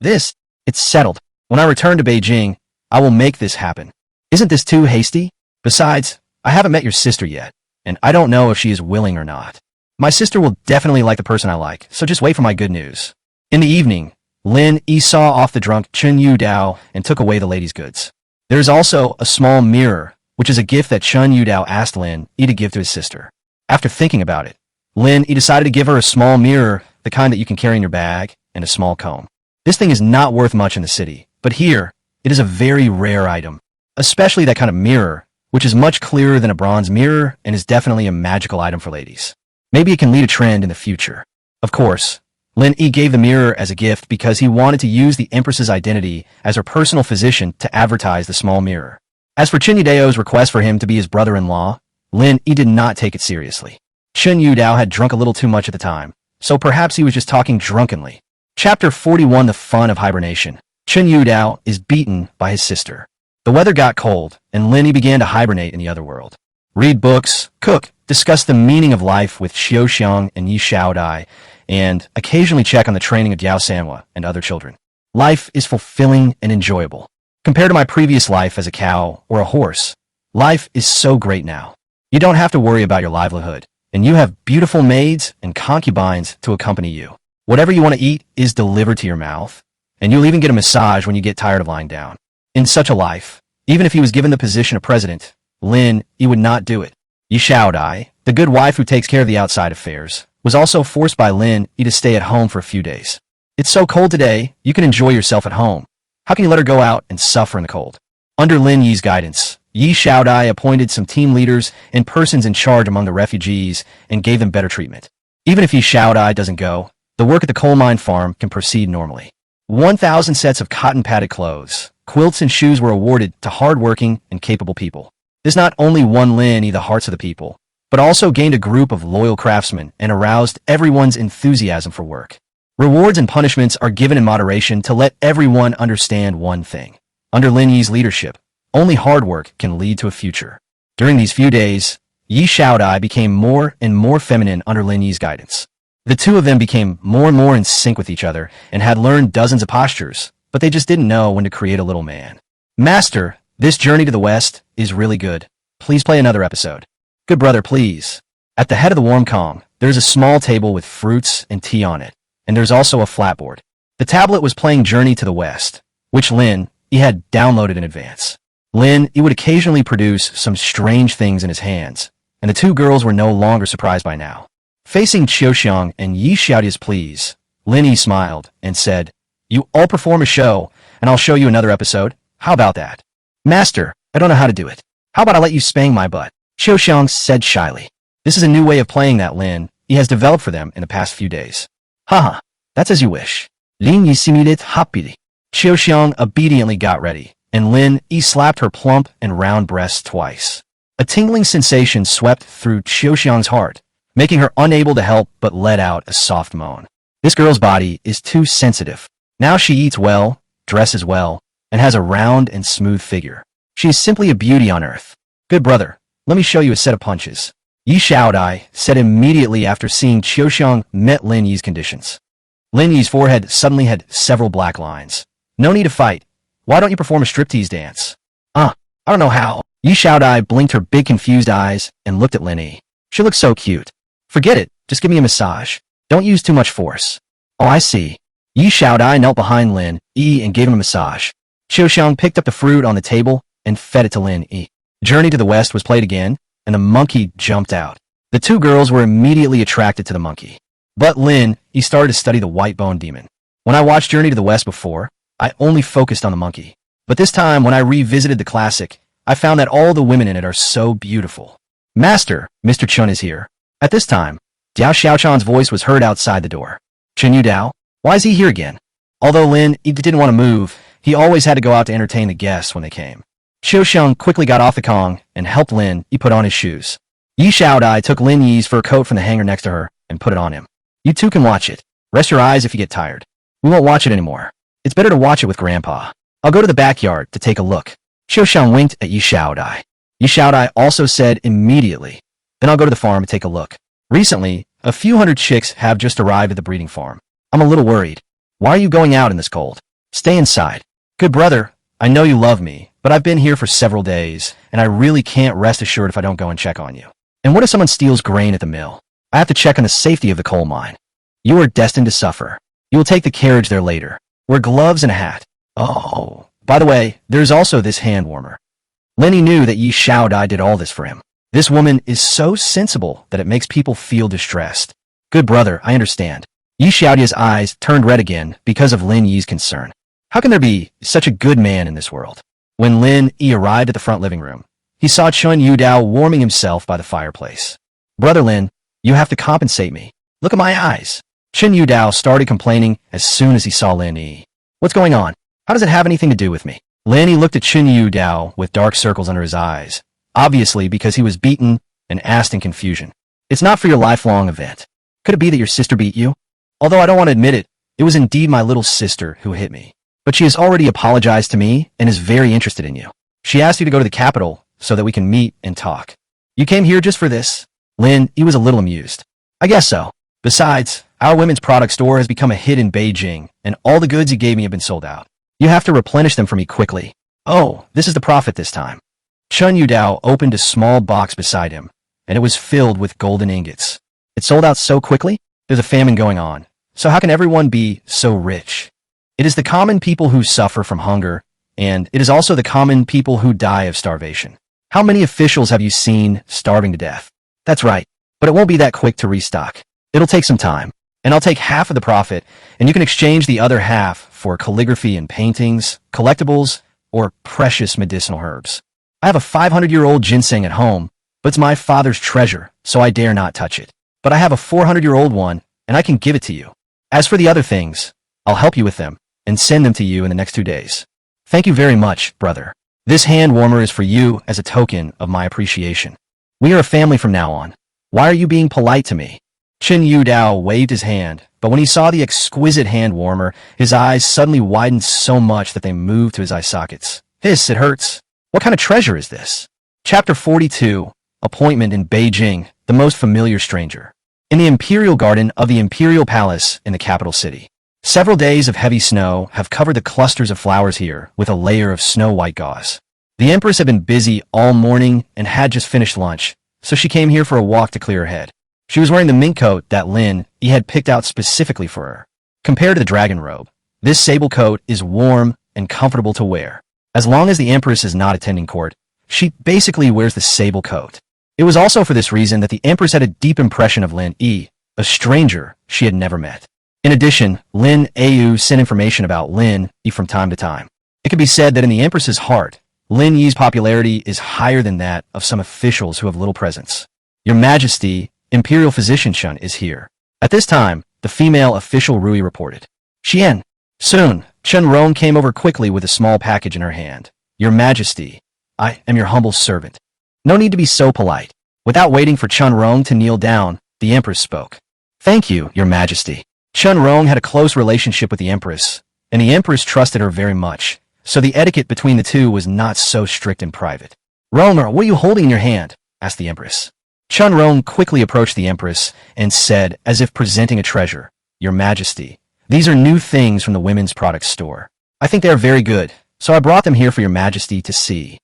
It's settled. When I return to Beijing, I will make this happen. Isn't this too hasty? Besides, I haven't met your sister yet, and I don't know if she is willing or not. My sister will definitely like the person I like, so just wait for my good news. In the evening, Lin Yi saw off the drunk Chun Yu Dao and took away the lady's goods. There is also a small mirror, which is a gift that Chun Yu Dao asked Lin Yi to give to his sister. After thinking about it, Lin Yi decided to give her a small mirror, the kind that you can carry in your bag, and a small comb. This thing is not worth much in the city, but here, it is a very rare item, especially that kind of mirror, which is much clearer than a bronze mirror and is definitely a magical item for ladies. Maybe it can lead a trend in the future. Of course, Lin Yi gave the mirror as a gift because he wanted to use the empress's identity as her personal physician to advertise the small mirror. As for Chun Yu Dao's request for him to be his brother-in-law, Lin Yi did not take it seriously. Chun Yu Dao had drunk a little too much at the time, so perhaps he was just talking drunkenly. Chapter 41: The Fun of Hibernation. Chun Yu Dao is beaten by his sister. The weather got cold, and Lin Yi began to hibernate in the other world. Read books, cook, discuss the meaning of life with Xiao Xiang and Yi Xiaodai, and occasionally check on the training of Diao Sanwa and other children. Life is fulfilling and enjoyable. Compared to my previous life as a cow or a horse, life is so great now. You don't have to worry about your livelihood, and you have beautiful maids and concubines to accompany you. Whatever you want to eat is delivered to your mouth, and you'll even get a massage when you get tired of lying down. In such a life, even if he was given the position of president, Lin Yi would not do it. Yi Xiaodai, the good wife who takes care of the outside affairs, was also forced by Lin Yi to stay at home for a few days. It's so cold today, you can enjoy yourself at home. How can you let her go out and suffer in the cold? Under Lin Yi's guidance, Yi Xiaodai appointed some team leaders and persons in charge among the refugees and gave them better treatment. Even if Yi Xiaodai doesn't go, the work at the coal mine farm can proceed normally. 1,000 sets of cotton-padded clothes, quilts and shoes were awarded to hard-working and capable people. This not only won Lin Yi the hearts of the people, but also gained a group of loyal craftsmen and aroused everyone's enthusiasm for work. Rewards and punishments are given in moderation to let everyone understand one thing. Under Lin Yi's leadership, only hard work can lead to a future. During these few days, Yi Xiaodai became more and more feminine under Lin Yi's guidance. The two of them became more and more in sync with each other and had learned dozens of postures, but they just didn't know when to create a little man. Master, this journey to the west is really good. Please play another episode. Good brother, please. At the head of the warm kong, there's a small table with fruits and tea on it, and there's also a flatboard. The tablet was playing Journey to the West, which Lin Yi had downloaded in advance. Lin Yi would occasionally produce some strange things in his hands, and the two girls were no longer surprised by now. Facing Qiuxiang and Yi Xiaodai's pleas, Lin Yi smiled and said, "You all perform a show, and I'll show you another episode. How about that?" "Master, I don't know how to do it. How about I let you spang my butt?" Qiu Xiang said shyly. This is a new way of playing that Lin Yi has developed for them in the past few days. Haha, that's as you wish. Lin Yi simulated happily. Qiu Xiang obediently got ready, and Lin Yi slapped her plump and round breasts twice. A tingling sensation swept through Qiu Xiang's heart, making her unable to help but let out a soft moan. This girl's body is too sensitive. Now she eats well, dresses well, and has a round and smooth figure. She is simply a beauty on earth. Good brother, let me show you a set of punches. Yi Xiaodai said immediately after seeing Qiu Xiang met Lin Yi's conditions. Lin Yi's forehead suddenly had several black lines. No need to fight. Why don't you perform a striptease dance? I don't know how. Yi Xiaodai blinked her big confused eyes and looked at Lin Yi. She looks so cute. Forget it, just give me a massage. Don't use too much force. Oh, I see. Yi Xiaodai knelt behind Lin Yi and gave him a massage. Qiu Xiang picked up the fruit on the table and fed it to Lin Yi. Journey to the West was played again, and the monkey jumped out. The two girls were immediately attracted to the monkey. But Lin Yi started to study the white bone demon. When I watched Journey to the West before, I only focused on the monkey. But this time, when I revisited the classic, I found that all the women in it are so beautiful. Master, Mr. Chun is here. At this time, Diao Xiaochan's voice was heard outside the door. Chen Yu Dao? Why is he here again? Although Lin Yi didn't want to move, he always had to go out to entertain the guests when they came. Qiu Xiang quickly got off the Kong and helped Lin Yi put on his shoes. Yi Xiaodai took Lin Yi's fur coat from the hanger next to her and put it on him. You two can watch it. Rest your eyes if you get tired. We won't watch it anymore. It's better to watch it with Grandpa. I'll go to the backyard to take a look. Qiu Xiang winked at Yi Xiaodai. Yi Xiaodai also said immediately, then I'll go to the farm and take a look. Recently, a few hundred chicks have just arrived at the breeding farm. I'm a little worried. Why are you going out in this cold? Stay inside. Good brother, I know you love me, but I've been here for several days, and I really can't rest assured if I don't go and check on you. And what if someone steals grain at the mill? I have to check on the safety of the coal mine. You are destined to suffer. You will take the carriage there later. Wear gloves and a hat. Oh, by the way, there's also this hand warmer. Lin Yi knew that Yi Xiaodai did all this for him. This woman is so sensible that it makes people feel distressed. Good brother, I understand. Yi Xiaodai's eyes turned red again because of Lin Yi's concern. How can there be such a good man in this world? When Lin Yi arrived at the front living room, he saw Chen Yu Dao warming himself by the fireplace. Brother Lin, you have to compensate me. Look at my eyes. Chen Yu Dao started complaining as soon as he saw Lin Yi. What's going on? How does it have anything to do with me? Lin Yi looked at Chen Yu Dao with dark circles under his eyes, obviously because he was beaten and asked in confusion. It's not for your lifelong event. Could it be that your sister beat you? Although I don't want to admit it, it was indeed my little sister who hit me. But she has already apologized to me and is very interested in you. She asked you to go to the capital so that we can meet and talk. You came here just for this? Lin Yi was a little amused. I guess so. Besides, our women's product store has become a hit in Beijing, and all the goods you gave me have been sold out. You have to replenish them for me quickly. Oh, this is the profit this time. Chen Yu Dao opened a small box beside him, and it was filled with golden ingots. It sold out so quickly? There's a famine going on. So how can everyone be so rich? It is the common people who suffer from hunger, and it is also the common people who die of starvation. How many officials have you seen starving to death? That's right, but it won't be that quick to restock. It'll take some time, and I'll take half of the profit, and you can exchange the other half for calligraphy and paintings, collectibles, or precious medicinal herbs. I have a 500-year-old ginseng at home, but it's my father's treasure, so I dare not touch it. But I have a 400-year-old one, and I can give it to you. As for the other things, I'll help you with them and send them to you in the next 2 days. Thank you very much, brother. This hand warmer is for you as a token of my appreciation. We are a family from now on. Why are you being polite to me? Chen Yu Dao waved his hand, but when he saw the exquisite hand warmer, his eyes suddenly widened so much that they moved to his eye sockets. It hurts. What kind of treasure is this? Chapter 42, Appointment in Beijing, the most familiar stranger. In the Imperial Garden of the Imperial Palace in the capital city. Several days of heavy snow have covered the clusters of flowers here with a layer of snow-white gauze. The Empress had been busy all morning and had just finished lunch, so she came here for a walk to clear her head. She was wearing the mink coat that Lin Yi had picked out specifically for her. Compared to the dragon robe, this sable coat is warm and comfortable to wear. As long as the Empress is not attending court, she basically wears the sable coat. It was also for this reason that the Empress had a deep impression of Lin Yi, a stranger she had never met. In addition, Lin Yu sent information about Lin Yi from time to time. It could be said that in the Empress's heart, Lin Yi's popularity is higher than that of some officials who have little presence. Your Majesty, Imperial Physician Chun is here. At this time, the female official Rui reported. Xian. Soon, Chun Rong came over quickly with a small package in her hand. Your Majesty, I am your humble servant. No need to be so polite. Without waiting for Chun Rong to kneel down, the Empress spoke. Thank you, Your Majesty. Chun Rong had a close relationship with the Empress, and the Empress trusted her very much, so the etiquette between the two was not so strict and private. Ronger, what are you holding in your hand? Asked the Empress. Chun Rong quickly approached the Empress and said, as if presenting a treasure, Your Majesty, these are new things from the women's products store. I think they are very good, so I brought them here for Your Majesty to see.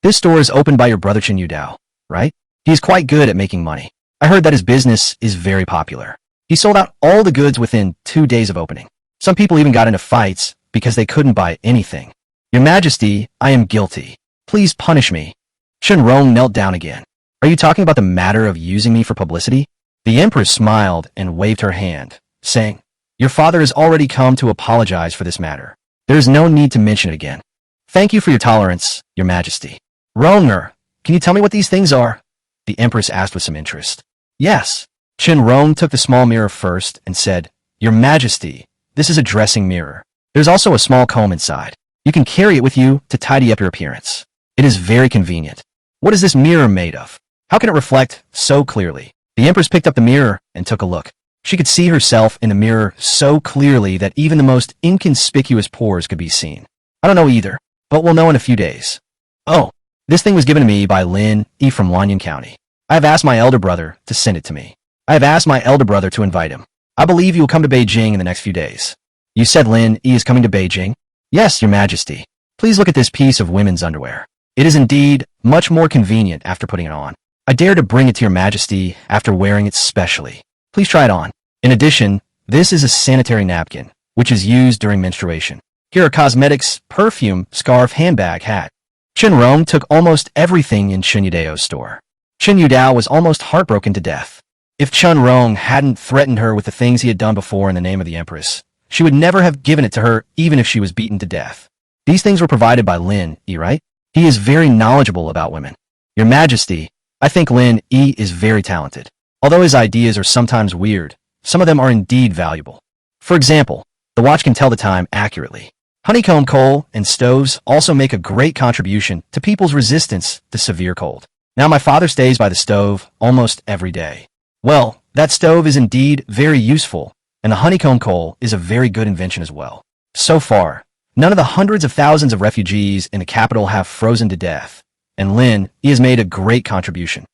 This store is opened by your brother Chen Yudao, right? He is quite good at making money. I heard that his business is very popular. He sold out all the goods within 2 days of opening. Some people even got into fights because they couldn't buy anything. Your Majesty, I am guilty. Please punish me. Chun Rong knelt down again. Are you talking about the matter of using me for publicity? The Empress smiled and waved her hand, saying, Your father has already come to apologize for this matter. There is no need to mention it again. Thank you for your tolerance, Your Majesty. Ronger, can you tell me what these things are? The Empress asked with some interest. Yes. Chun Rong took the small mirror first and said, Your Majesty, this is a dressing mirror. There's also a small comb inside. You can carry it with you to tidy up your appearance. It is very convenient. What is this mirror made of? How can it reflect so clearly? The Empress picked up the mirror and took a look. She could see herself in the mirror so clearly that even the most inconspicuous pores could be seen. I don't know either, but we'll know in a few days. Oh, this thing was given to me by Lin Yi from Lanyan County. I have asked my elder brother to send it to me. I have asked my elder brother to invite him. I believe he will come to Beijing in the next few days. You said Lin Yi is coming to Beijing? Yes, Your Majesty. Please look at this piece of women's underwear. It is indeed much more convenient after putting it on. I dare to bring it to Your Majesty after wearing it specially. Please try it on. In addition, this is a sanitary napkin, which is used during menstruation. Here are cosmetics, perfume, scarf, handbag, hat. Chun Rong took almost everything in Chen Yudao's store. Chen Yudao was almost heartbroken to death. If Chun Rong hadn't threatened her with the things he had done before in the name of the Empress, she would never have given it to her even if she was beaten to death. These things were provided by Lin Yi, right? He is very knowledgeable about women. Your Majesty, I think Lin Yi is very talented. Although his ideas are sometimes weird, some of them are indeed valuable. For example, the watch can tell the time accurately. Honeycomb coal and stoves also make a great contribution to people's resistance to severe cold. Now my father stays by the stove almost every day. Well, that stove is indeed very useful, and the honeycomb coal is a very good invention as well. So far, none of the hundreds of thousands of refugees in the capital have frozen to death, and Lin Yi has made a great contribution.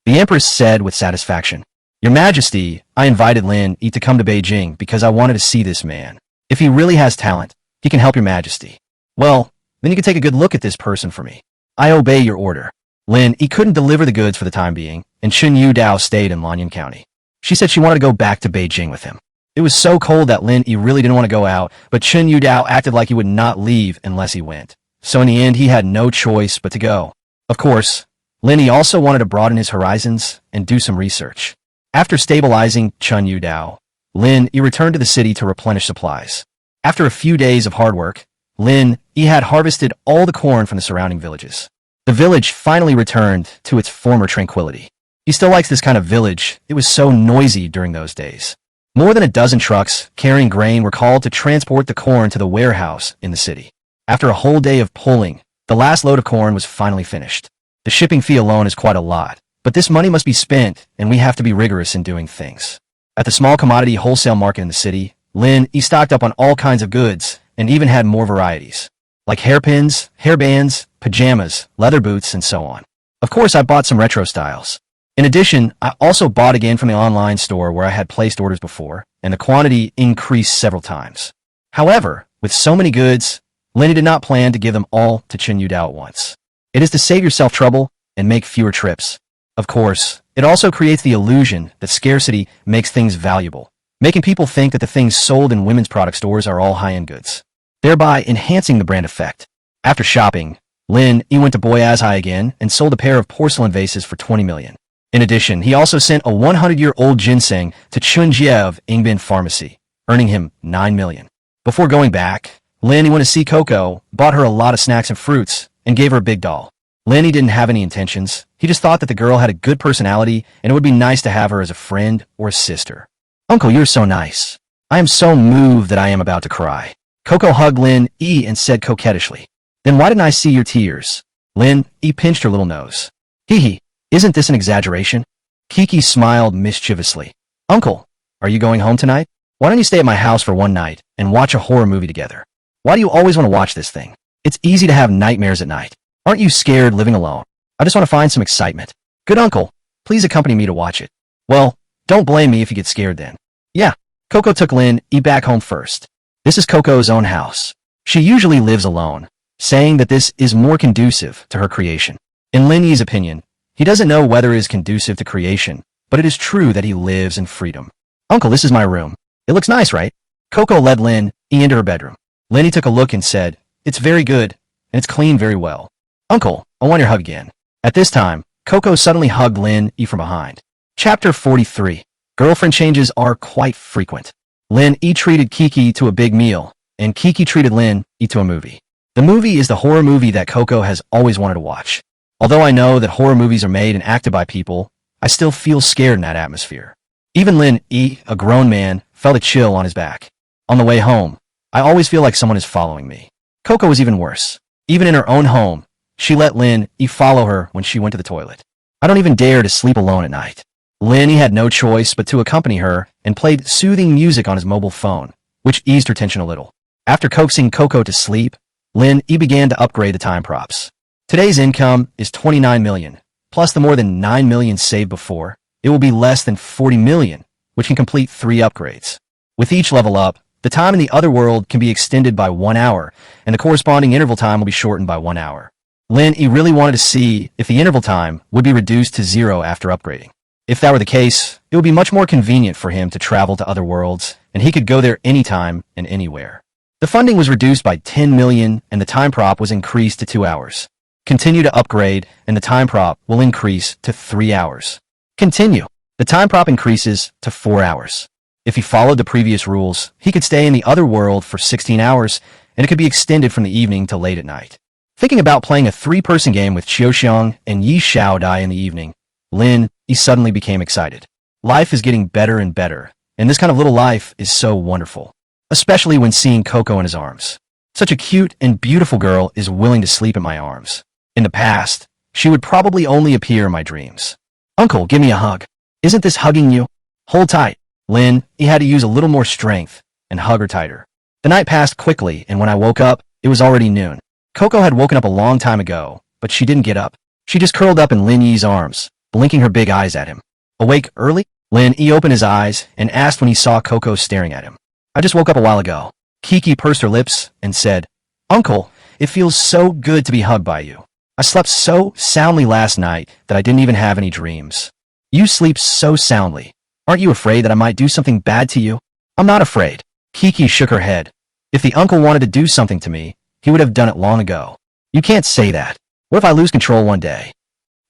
The Empress said with satisfaction, Your Majesty, I invited Lin Yi to come to Beijing because I wanted to see this man. If he really has talent, he can help Your Majesty. Well, then you can take a good look at this person for me. I obey your order. Lin Yi couldn't deliver the goods for the time being, and Chen Yudao stayed in Lanyan County. She said she wanted to go back to Beijing with him. It was so cold that Lin Yi really didn't want to go out, but Chen Yudao acted like he would not leave unless he went. So in the end, he had no choice but to go. Of course, Lin Yi also wanted to broaden his horizons and do some research. After stabilizing Chen Yudao, Lin Yi returned to the city to replenish supplies. After a few days of hard work, Lin Yi had harvested all the corn from the surrounding villages. The village finally returned to its former tranquility. He still likes this kind of village. It was so noisy during those days. More than a dozen trucks carrying grain were called to transport the corn to the warehouse in the city. After a whole day of pulling, the last load of corn was finally finished. The shipping fee alone is quite a lot, but this money must be spent, and we have to be rigorous in doing things. At the small commodity wholesale market in the city, Lin Yi stocked up on all kinds of goods and even had more varieties, like hairpins, hairbands, pajamas, leather boots, and so on. Of course, I bought some retro styles. In addition, I also bought again from the online store where I had placed orders before, and the quantity increased several times. However, with so many goods, Lin Yi did not plan to give them all to Chen Yudao at once. It is to save yourself trouble and make fewer trips. Of course, it also creates the illusion that scarcity makes things valuable, making people think that the things sold in women's product stores are all high-end goods, thereby enhancing the brand effect. After shopping, Lin Yi went to Boyazhai again and sold a pair of porcelain vases for 20 million. In addition, he also sent a 100-year-old ginseng to Chunjie of Ingbin Pharmacy, earning him 9 million. Before going back, Lin Yi went to see Coco, bought her a lot of snacks and fruits, and gave her a big doll. Lenny didn't have any intentions. He just thought that the girl had a good personality and it would be nice to have her as a friend or a sister. Uncle, you're so nice. I am so moved that I am about to cry. Coco hugged Lin E and said coquettishly, "Then why didn't I see your tears?" Lin E pinched her little nose. Hee hee, isn't this an exaggeration? Kiki smiled mischievously. Uncle, are you going home tonight? Why don't you stay at my house for one night and watch a horror movie together? Why do you always want to watch this thing? It's easy to have nightmares at night. Aren't you scared living alone? I just want to find some excitement. Good uncle, please accompany me to watch it. Well, don't blame me if you get scared then. Yeah, Coco took Lin E back home first. This is Coco's own house. She usually lives alone, saying that this is more conducive to her creation. In Lin E's opinion, he doesn't know whether it is conducive to creation, but it is true that he lives in freedom. Uncle, this is my room. It looks nice, right? Coco led Lin E into her bedroom. Lin E took a look and said, "It's very good, and it's cleaned very well. Uncle, I want your hug again." At this time, Coco suddenly hugged Lin E from behind. Chapter 43. Girlfriend changes are quite frequent. Lin E treated Kiki to a big meal, and Kiki treated Lin E to a movie. The movie is the horror movie that Coco has always wanted to watch. Although I know that horror movies are made and acted by people, I still feel scared in that atmosphere. Even Lin E, a grown man, felt a chill on his back. On the way home, I always feel like someone is following me. Coco was even worse. Even in her own home, she let Lin E follow her when she went to the toilet. I don't even dare to sleep alone at night. Lin E had no choice but to accompany her and played soothing music on his mobile phone, which eased her tension a little. After coaxing Coco to sleep, Lin E began to upgrade the time props. Today's income is 29 million, plus the more than 9 million saved before. It will be less than 40 million, which can complete 3 upgrades. With each level up, the time in the other world can be extended by 1 hour, and the corresponding interval time will be shortened by 1 hour. Lin E really wanted to see if the interval time would be reduced to 0 after upgrading. If that were the case, it would be much more convenient for him to travel to other worlds, and he could go there anytime and anywhere. The funding was reduced by 10 million, and the time prop was increased to 2 hours. Continue to upgrade, and the time prop will increase to 3 hours. Continue. The time prop increases to 4 hours. If he followed the previous rules, he could stay in the other world for 16 hours, and it could be extended from the evening to late at night. Thinking about playing a 3-person game with Xiaoxiang and Yi Xiaodai in the evening, Lin E suddenly became excited. Life is getting better and better, and this kind of little life is so wonderful. Especially when seeing Coco in his arms. Such a cute and beautiful girl is willing to sleep in my arms. In the past, she would probably only appear in my dreams. Uncle, give me a hug. Isn't this hugging you? Hold tight. Lin E had to use a little more strength and hug her tighter. The night passed quickly, and when I woke up, it was already noon. Coco had woken up a long time ago, but she didn't get up. She just curled up in Lin E's arms, blinking her big eyes at him. Awake early? Lin E opened his eyes and asked when he saw Coco staring at him. I just woke up a while ago. Kiki pursed her lips and said, Uncle, it feels so good to be hugged by you. I slept so soundly last night that I didn't even have any dreams. You sleep so soundly. Aren't you afraid that I might do something bad to you? I'm not afraid. Kiki shook her head. If the uncle wanted to do something to me, he would have done it long ago. You can't say that. What if I lose control one day?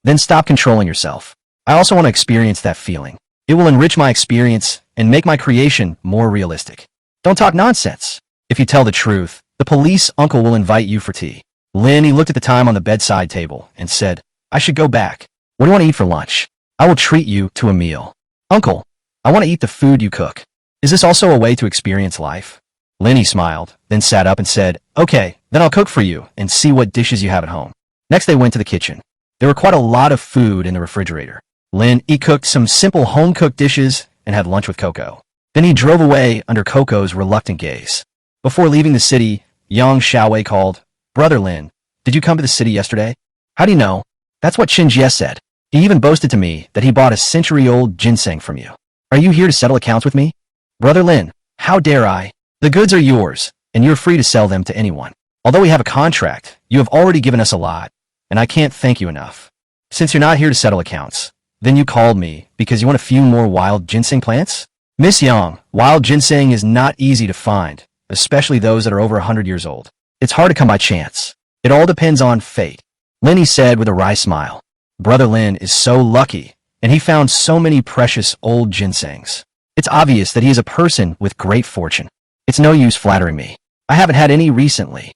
Then stop controlling yourself. I also want to experience that feeling. It will enrich my experience and make my creation more realistic. Don't talk nonsense. If you tell the truth, the police uncle will invite you for tea. Lin E looked at the time on the bedside table and said, I should go back. What do you want to eat for lunch? I will treat you to a meal. Uncle, I want to eat the food you cook. Is this also a way to experience life? Lin E smiled, then sat up and said, Okay, then I'll cook for you and see what dishes you have at home. Next they went to the kitchen. There were quite a lot of food in the refrigerator. Lin E cooked some simple home-cooked dishes and had lunch with Coco. Then he drove away under Coco's reluctant gaze. Before leaving the city, Yang Xiaowei called, Brother Lin, did you come to the city yesterday? How do you know? That's what Qin Jie said. He even boasted to me that he bought a century-old ginseng from you. Are you here to settle accounts with me? Brother Lin, how dare I? The goods are yours, and you're free to sell them to anyone. Although we have a contract, you have already given us a lot, and I can't thank you enough. Since you're not here to settle accounts, then you called me because you want a few more wild ginseng plants? Miss Yang, wild ginseng is not easy to find, especially those that are over 100 years old. It's hard to come by chance. It all depends on fate. Lin E said with a wry smile. Brother Lin is so lucky, and he found so many precious old ginsengs. It's obvious that he is a person with great fortune. It's no use flattering me. I haven't had any recently.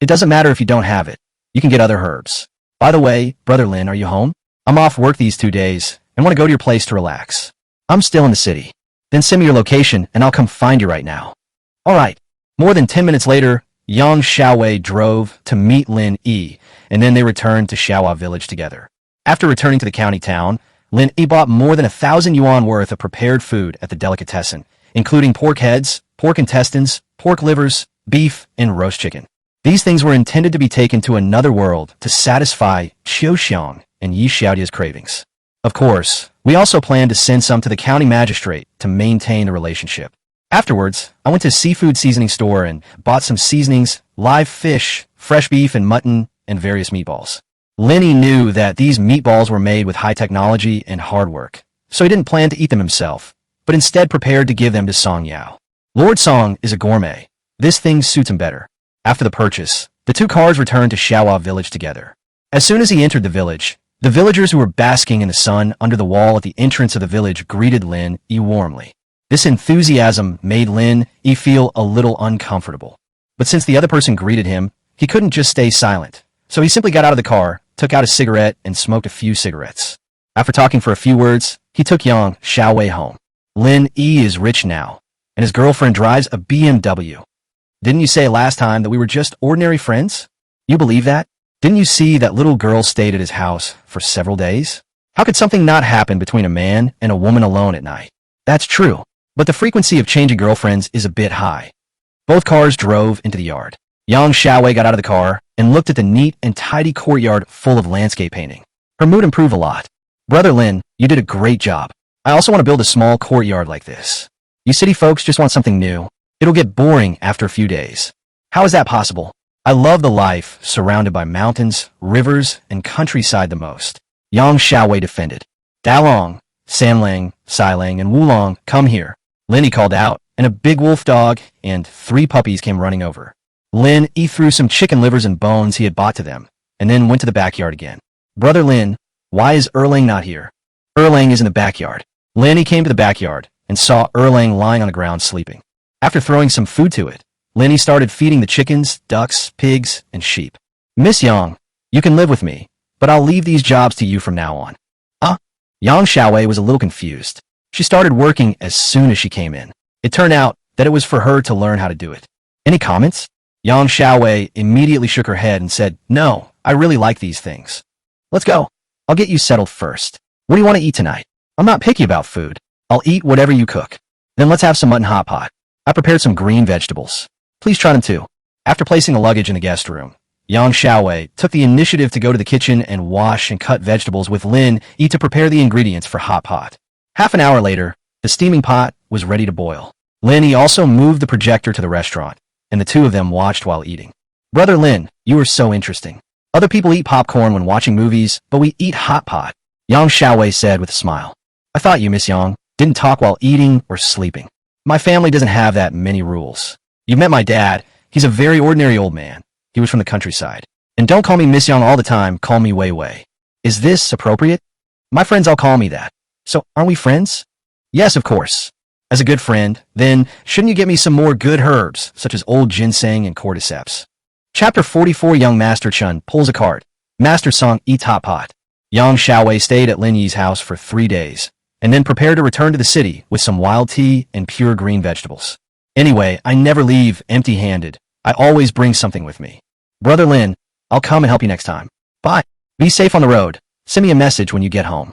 It doesn't matter if you don't have it. You can get other herbs. By the way, Brother Lin, are you home? I'm off work these 2 days and want to go to your place to relax. I'm still in the city. Then send me your location and I'll come find you right now. All right. More than 10 minutes later, Yang Xiaowei drove to meet Lin Yi, and then they returned to Xiaohua village together. After returning to the county town, Lin Yi bought more than 1,000 yuan worth of prepared food at the delicatessen, including pork heads, pork intestines, pork livers, beef, and roast chicken. These things were intended to be taken to another world to satisfy Qiu Xiang and Yi Xiaodia's cravings. Of course, we also planned to send some to the county magistrate to maintain the relationship. Afterwards, I went to a seafood seasoning store and bought some seasonings, live fish, fresh beef and mutton, and various meatballs. Lenny knew that these meatballs were made with high technology and hard work, so he didn't plan to eat them himself, but instead prepared to give them to Song Yao. Lord Song is a gourmet. This thing suits him better. After the purchase, the two cars returned to Xiaohua village together. As soon as he entered the village, the villagers who were basking in the sun under the wall at the entrance of the village greeted Lin Yi warmly. This enthusiasm made Lin Yi feel a little uncomfortable. But since the other person greeted him, he couldn't just stay silent. So he simply got out of the car, took out a cigarette, and smoked a few cigarettes. After talking for a few words, he took Yang Xiaowei home. Lin Yi is rich now, and his girlfriend drives a BMW. Didn't you say last time that we were just ordinary friends? You believe that? Didn't you see that little girl stayed at his house for several days? How could something not happen between a man and a woman alone at night? That's true. But the frequency of changing girlfriends is a bit high. Both cars drove into the yard. Yang Xiaowei got out of the car and looked at the neat and tidy courtyard full of landscape painting. Her mood improved a lot. Brother Lin, you did a great job. I also want to build a small courtyard like this. You city folks just want something new. It'll get boring after a few days. How is that possible? I love the life surrounded by mountains, rivers, and countryside the most. Yang Xiaowei defended. Dalong, Sanlang, Sailang, and Wulong, come here. Lin Yi called out, and a big wolf dog and 3 puppies came running over. Lin Yi threw some chicken livers and bones he had bought to them, and then went to the backyard again. Brother Lin, why is Erlang not here? Erlang is in the backyard. Lin Yi came to the backyard and saw Erlang lying on the ground sleeping. After throwing some food to it, Lin Yi started feeding the chickens, ducks, pigs, and sheep. Miss Yang, you can live with me, but I'll leave these jobs to you from now on. Yang Xiaowei was a little confused. She started working as soon as she came in. It turned out that it was for her to learn how to do it. Any comments? Yang Xiaowei immediately shook her head and said, no, I really like these things. Let's go. I'll get you settled first. What do you want to eat tonight? I'm not picky about food. I'll eat whatever you cook. Then let's have some mutton hot pot. I prepared some green vegetables. Please try them too. After placing the luggage in the guest room, Yang Xiaowei took the initiative to go to the kitchen and wash and cut vegetables with Lin Yi to prepare the ingredients for hot pot. Half an hour later, the steaming pot was ready to boil. Lin Yi also moved the projector to the restaurant, and the two of them watched while eating. Brother Lin, you are so interesting. Other people eat popcorn when watching movies, but we eat hot pot, Yang Xiaowei said with a smile. I thought you, Miss Yang, didn't talk while eating or sleeping. My family doesn't have that many rules. You met my dad. He's a very ordinary old man. He was from the countryside. And don't call me Miss Yang all the time, call me Wei Wei. Is this appropriate? My friends all call me that. So, aren't we friends? Yes, of course. As a good friend, then, shouldn't you get me some more good herbs, such as old ginseng and cordyceps? Chapter 44 Young Master Chun pulls a cart. Master Song eats hot pot. Yang Xiaowei stayed at Lin Yi's house for 3 days, and then prepared to return to the city with some wild tea and pure green vegetables. Anyway, I never leave empty-handed. I always bring something with me. Brother Lin, I'll come and help you next time. Bye. Be safe on the road. Send me a message when you get home.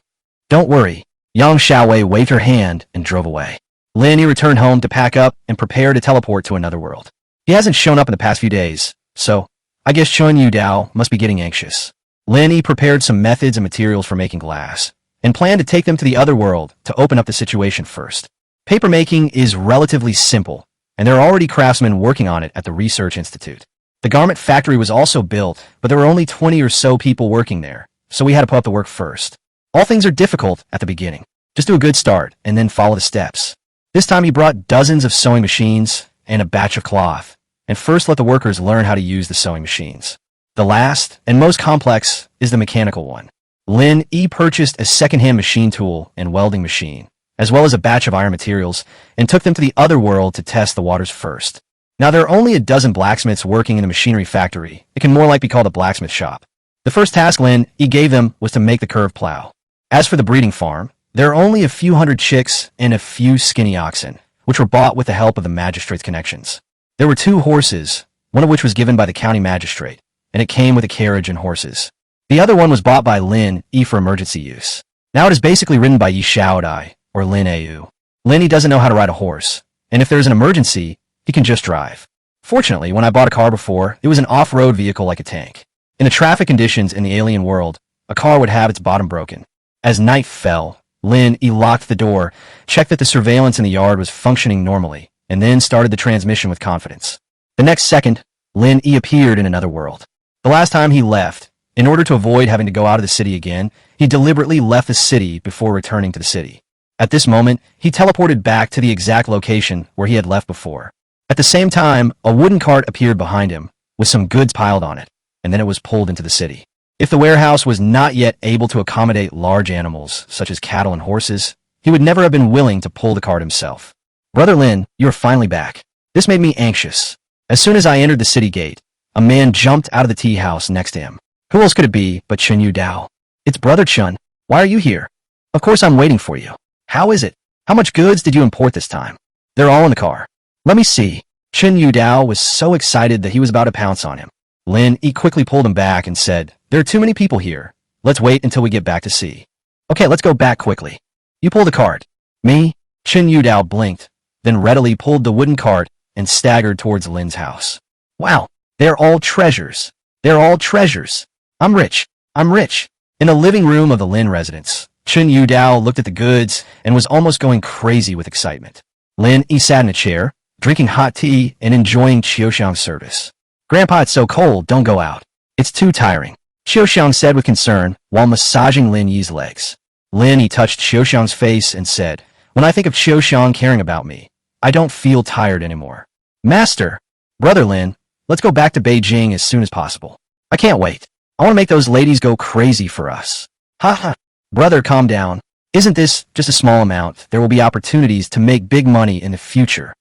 Don't worry. Yang Xiaowei waved her hand and drove away. Lin Yi returned home to pack up and prepare to teleport to another world. He hasn't shown up in the past few days, so I guess Chun Yu Dao must be getting anxious. Lin Yi prepared some methods and materials for making glass, and planned to take them to the other world to open up the situation first. Paper making is relatively simple, and there are already craftsmen working on it at the Research Institute. The garment factory was also built, but there were only 20 or so people working there, so we had to put up the work first. All things are difficult at the beginning. Just do a good start, and then follow the steps. This time he brought dozens of sewing machines and a batch of cloth, and first let the workers learn how to use the sewing machines. The last, and most complex, is the mechanical one. Lin Yi purchased a second-hand machine tool and welding machine, as well as a batch of iron materials, and took them to the other world to test the waters first. Now, there are only a dozen blacksmiths working in the machinery factory. It can more like be called a blacksmith shop. The first task Lin he gave them was to make the curved plow. As for the breeding farm, there are only a few hundred chicks and a few skinny oxen, which were bought with the help of the magistrate's connections. There were 2 horses, one of which was given by the county magistrate, and it came with a carriage and horses. The other one was bought by Lin Yi for emergency use. Now it is basically ridden by Yi Xiaodai, or Lin Au. Lin Yi doesn't know how to ride a horse, and if there's an emergency, he can just drive. Fortunately, when I bought a car before, it was an off-road vehicle like a tank. In the traffic conditions in the alien world, a car would have its bottom broken. As night fell, Lin Yi locked the door, checked that the surveillance in the yard was functioning normally, and then started the transmission with confidence. The next second, Lin Yi appeared in another world. The last time he left, in order to avoid having to go out of the city again, he deliberately left the city before returning to the city. At this moment, he teleported back to the exact location where he had left before. At the same time, a wooden cart appeared behind him, with some goods piled on it, and then it was pulled into the city. If the warehouse was not yet able to accommodate large animals, such as cattle and horses, he would never have been willing to pull the cart himself. Brother Lin, you are finally back. This made me anxious. As soon as I entered the city gate, a man jumped out of the tea house next to him. Who else could it be but Chen Yu Dao? It's Brother Chun. Why are you here? Of course I'm waiting for you. How is it? How much goods did you import this time? They're all in the car. Let me see. Chen Yu Dao was so excited that he was about to pounce on him. Lin Yi quickly pulled him back and said, there are too many people here. Let's wait until we get back to sea. Okay, let's go back quickly. You pull the cart. Me? Chen Yu Dao blinked, then readily pulled the wooden cart and staggered towards Lin's house. Wow, they're all treasures. They're all treasures. I'm rich. I'm rich. In the living room of the Lin residence, Chen Yu Dao looked at the goods and was almost going crazy with excitement. Lin Yi sat in a chair, drinking hot tea and enjoying Qiuxiang's service. Grandpa, it's so cold, don't go out. It's too tiring, Qiuxiang said with concern while massaging Lin Yi's legs. Lin Yi touched Qiuxiang's face and said, when I think of Qiuxiang caring about me, I don't feel tired anymore. Master, Brother Lin, let's go back to Beijing as soon as possible. I can't wait. I want to make those ladies go crazy for us. Ha ha. Brother, calm down. Isn't this just a small amount? There will be opportunities to make big money in the future.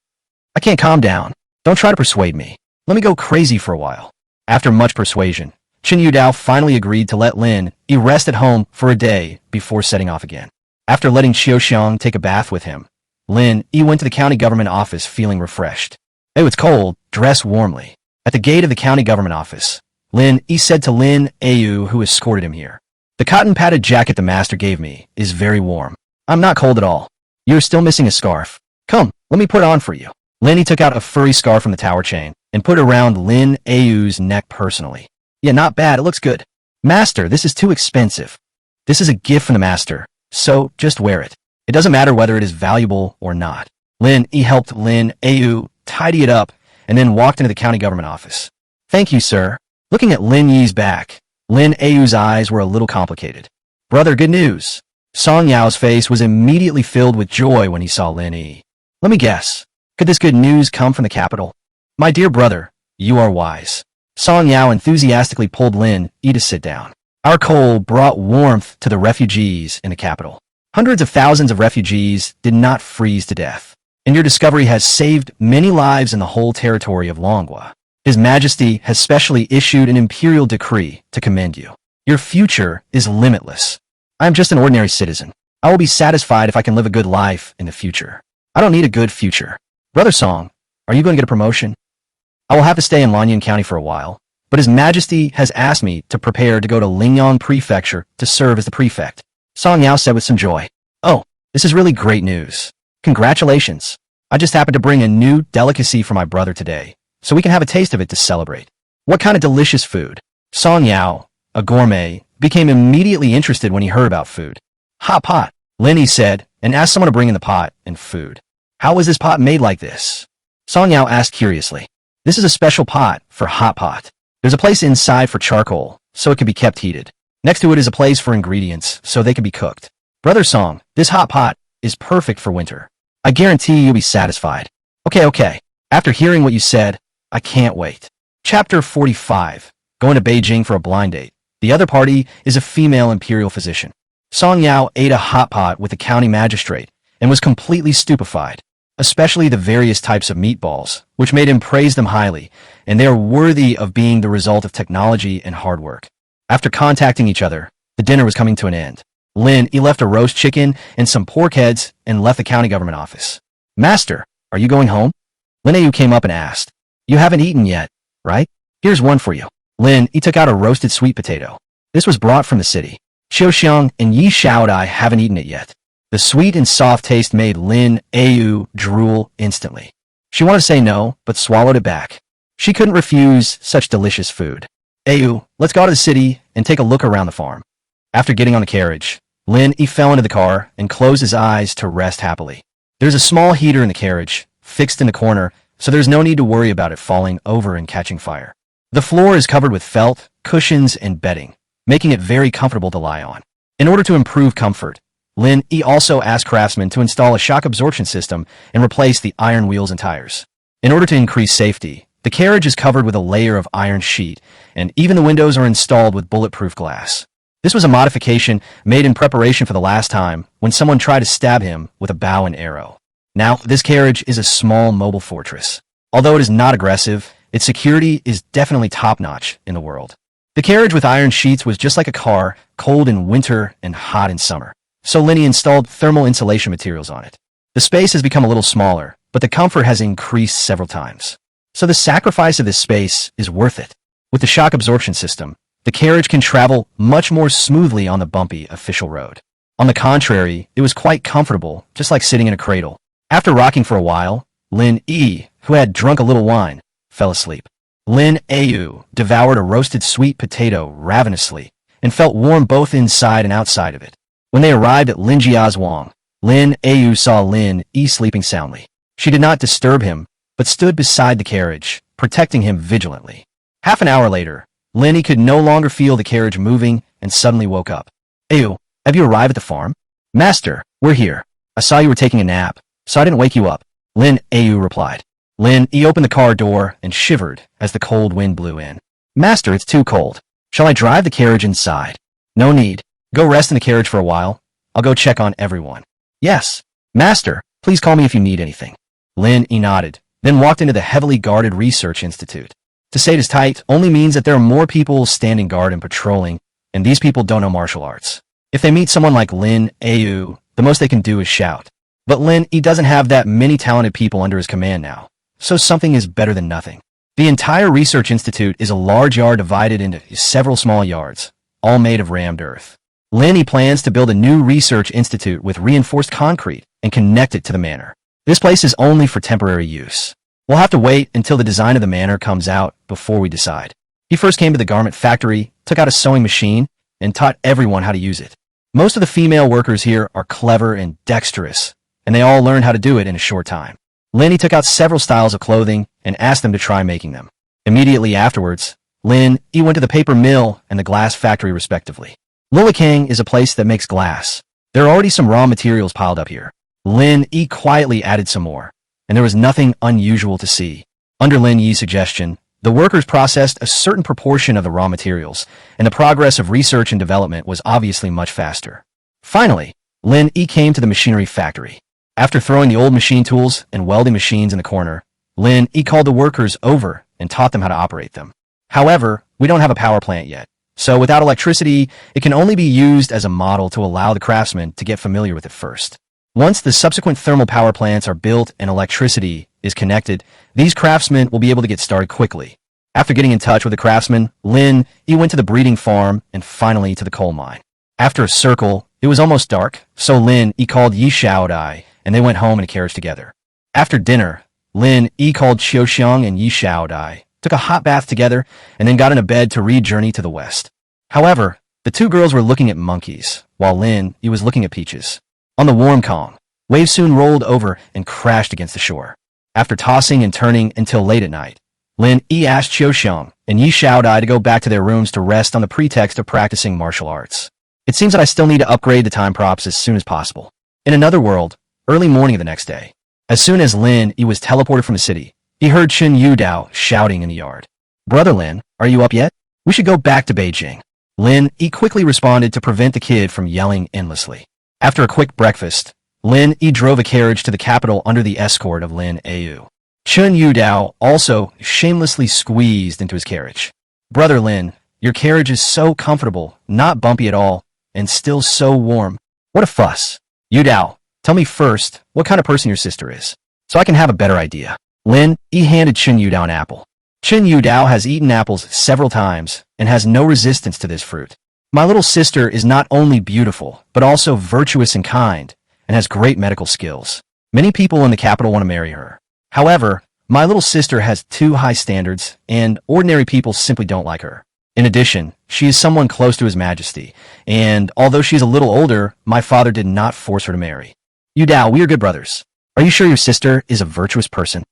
I can't calm down. Don't try to persuade me. Let me go crazy for a while. After much persuasion, Chen Yu Dao finally agreed to let Lin Yi rest at home for a day before setting off again. After letting Qiuxiang take a bath with him, Lin Yi went to the county government office feeling refreshed. Oh, it's cold. Dress warmly. At the gate of the county government office, Lin Yi said to Lin Au, who escorted him here, the cotton-padded jacket the master gave me is very warm. I'm not cold at all. You're still missing a scarf. Come, let me put it on for you. Lin Yi took out a furry scarf from the tower chain and put it around Lin Au's neck personally. Yeah, not bad. It looks good. Master, this is too expensive. This is a gift from the master, so just wear it. It doesn't matter whether it is valuable or not. Lin Yi helped Lin Au tidy it up and then walked into the county government office. Thank you, sir. Looking at Lin Yi's back, Lin Au's eyes were a little complicated. Brother, good news. Song Yao's face was immediately filled with joy when he saw Lin Yi. Let me guess. Could this good news come from the capital? My dear brother, you are wise. Song Yao enthusiastically pulled Lin Yi to sit down. Our coal brought warmth to the refugees in the capital. Hundreds of thousands of refugees did not freeze to death. And your discovery has saved many lives in the whole territory of Longhua. His Majesty has specially issued an imperial decree to commend you. Your future is limitless. I am just an ordinary citizen. I will be satisfied if I can live a good life in the future. I don't need a good future. Brother Song, are you going to get a promotion? I will have to stay in Lanyan County for a while, but His Majesty has asked me to prepare to go to Lingyang Prefecture to serve as the prefect. Song Yao said with some joy. Oh, this is really great news. Congratulations. I just happened to bring a new delicacy for my brother today, so we can have a taste of it to celebrate. What kind of delicious food? Song Yao, a gourmet, became immediately interested when he heard about food. Hot pot, Lin Yi said, and asked someone to bring in the pot and food. How was this pot made like this? Song Yao asked curiously. This is a special pot for hot pot. There's a place inside for charcoal, so it can be kept heated. Next to it is a place for ingredients, so they can be cooked. Brother Song, this hot pot is perfect for winter. I guarantee you'll be satisfied. Okay. After hearing what you said, I can't wait. Chapter 45. Going to Beijing for a blind date. The other party is a female imperial physician. Song Yao ate a hot pot with the county magistrate and was completely stupefied. especially the various types of meatballs, which made him praise them highly, and they are worthy of being the result of technology and hard work. After contacting each other, the dinner was coming to an end. Lin, he left a roast chicken and some pork heads and left the county government office. Master, are you going home? Lin Yu came up and asked. You haven't eaten yet, right? Here's one for you. Lin, he took out a roasted sweet potato. This was brought from the city. Xiaoxiang and Yi Shaodai haven't eaten it yet. The sweet and soft taste made Lin Yu drool instantly. She wanted to say no, but swallowed it back. She couldn't refuse such delicious food. Yu, let's go to the city and take a look around the farm. After getting on the carriage, Lin he fell into the car and closed his eyes to rest happily. There's a small heater in the carriage, fixed in the corner, so there's no need to worry about it falling over and catching fire. The floor is covered with felt, cushions, and bedding, making it very comfortable to lie on. In order to improve comfort, Lin he also asked craftsmen to install a shock absorption system and replace the iron wheels and tires. In order to increase safety, the carriage is covered with a layer of iron sheet, and even the windows are installed with bulletproof glass. This was a modification made in preparation for the last time when someone tried to stab him with a bow and arrow. Now, this carriage is a small mobile fortress. Although it is not aggressive, its security is definitely top-notch in the world. The carriage with iron sheets was just like a car, cold in winter and hot in summer. So Linny installed thermal insulation materials on it. The space has become a little smaller, but the comfort has increased several times. So the sacrifice of this space is worth it. With the shock absorption system, the carriage can travel much more smoothly on the bumpy official road. On the contrary, it was quite comfortable, just like sitting in a cradle. After rocking for a while, Lin Yi, who had drunk a little wine, fell asleep. Lin Yu devoured a roasted sweet potato ravenously and felt warm both inside and outside of it. When they arrived at Linjia's Wang, Lin Yu saw Lin Yi sleeping soundly. She did not disturb him, but stood beside the carriage, protecting him vigilantly. Half an hour later, Lin Yi could no longer feel the carriage moving and suddenly woke up. Yu, have you arrived at the farm? Master, we're here. I saw you were taking a nap, so I didn't wake you up. Lin Yu replied. Lin Yi opened the car door and shivered as the cold wind blew in. Master, it's too cold. Shall I drive the carriage inside? No need. Go rest in the carriage for a while. I'll go check on everyone. Yes. Master, please call me if you need anything. Lin Yi nodded, then walked into the heavily guarded research institute. To say it is tight only means that there are more people standing guard and patrolling, and these people don't know martial arts. If they meet someone like Lin Yu, the most they can do is shout. But Lin Yi doesn't have that many talented people under his command now, so something is better than nothing. The entire research institute is a large yard divided into several small yards, all made of rammed earth. Lin Yi plans to build a new research institute with reinforced concrete and connect it to the manor. This place is only for temporary use. We'll have to wait until the design of the manor comes out before we decide. He first came to the garment factory, took out a sewing machine, and taught everyone how to use it. Most of the female workers here are clever and dexterous, and they all learned how to do it in a short time. Lin Yi took out several styles of clothing and asked them to try making them. Immediately afterwards, Lin Yi went to the paper mill and the glass factory respectively. Lilikang is a place that makes glass. There are already some raw materials piled up here. Lin Yi quietly added some more, and there was nothing unusual to see. Under Lin Yi's suggestion, the workers processed a certain proportion of the raw materials, and the progress of research and development was obviously much faster. Finally, Lin Yi came to the machinery factory. After throwing the old machine tools and welding machines in the corner, Lin Yi called the workers over and taught them how to operate them. However, we don't have a power plant yet, so without electricity, it can only be used as a model to allow the craftsmen to get familiar with it first. Once the subsequent thermal power plants are built and electricity is connected, these craftsmen will be able to get started quickly. After getting in touch with the craftsmen, Lin Yi went to the breeding farm and finally to the coal mine. After a circle, it was almost dark, so Lin Yi called Yi Shaodai and they went home in a carriage together. After dinner, Lin Yi called Xiaoxiang and Yi Shaodai, took a hot bath together, and then got in a bed to re-journey to the west. However, the two girls were looking at monkeys, while Lin Yi was looking at peaches. On the warm Kong, waves soon rolled over and crashed against the shore. After tossing and turning until late at night, Lin Yi asked Xiaoxiang and Yi Shaodai to go back to their rooms to rest on the pretext of practicing martial arts. It seems that I still need to upgrade the time props as soon as possible. In another world, early morning of the next day, as soon as Lin Yi was teleported from the city, he heard Chen Yudao shouting in the yard. Brother Lin, are you up yet? We should go back to Beijing. Lin Yi quickly responded to prevent the kid from yelling endlessly. After a quick breakfast, Lin Yi drove a carriage to the capital under the escort of Lin Au. Chun Yudao also shamelessly squeezed into his carriage. Brother Lin, your carriage is so comfortable, not bumpy at all, and still so warm. What a fuss. Yudao, tell me first what kind of person your sister is, so I can have a better idea. Lin Yi handed Chun Yudao an apple. Chun Yudao has eaten apples several times and has no resistance to this fruit. My little sister is not only beautiful, but also virtuous and kind, and has great medical skills. Many people in the capital want to marry her. However, my little sister has too high standards, and ordinary people simply don't like her. In addition, she is someone close to His Majesty, and although she is a little older, my father did not force her to marry. Yudao, we are good brothers. Are you sure your sister is a virtuous person?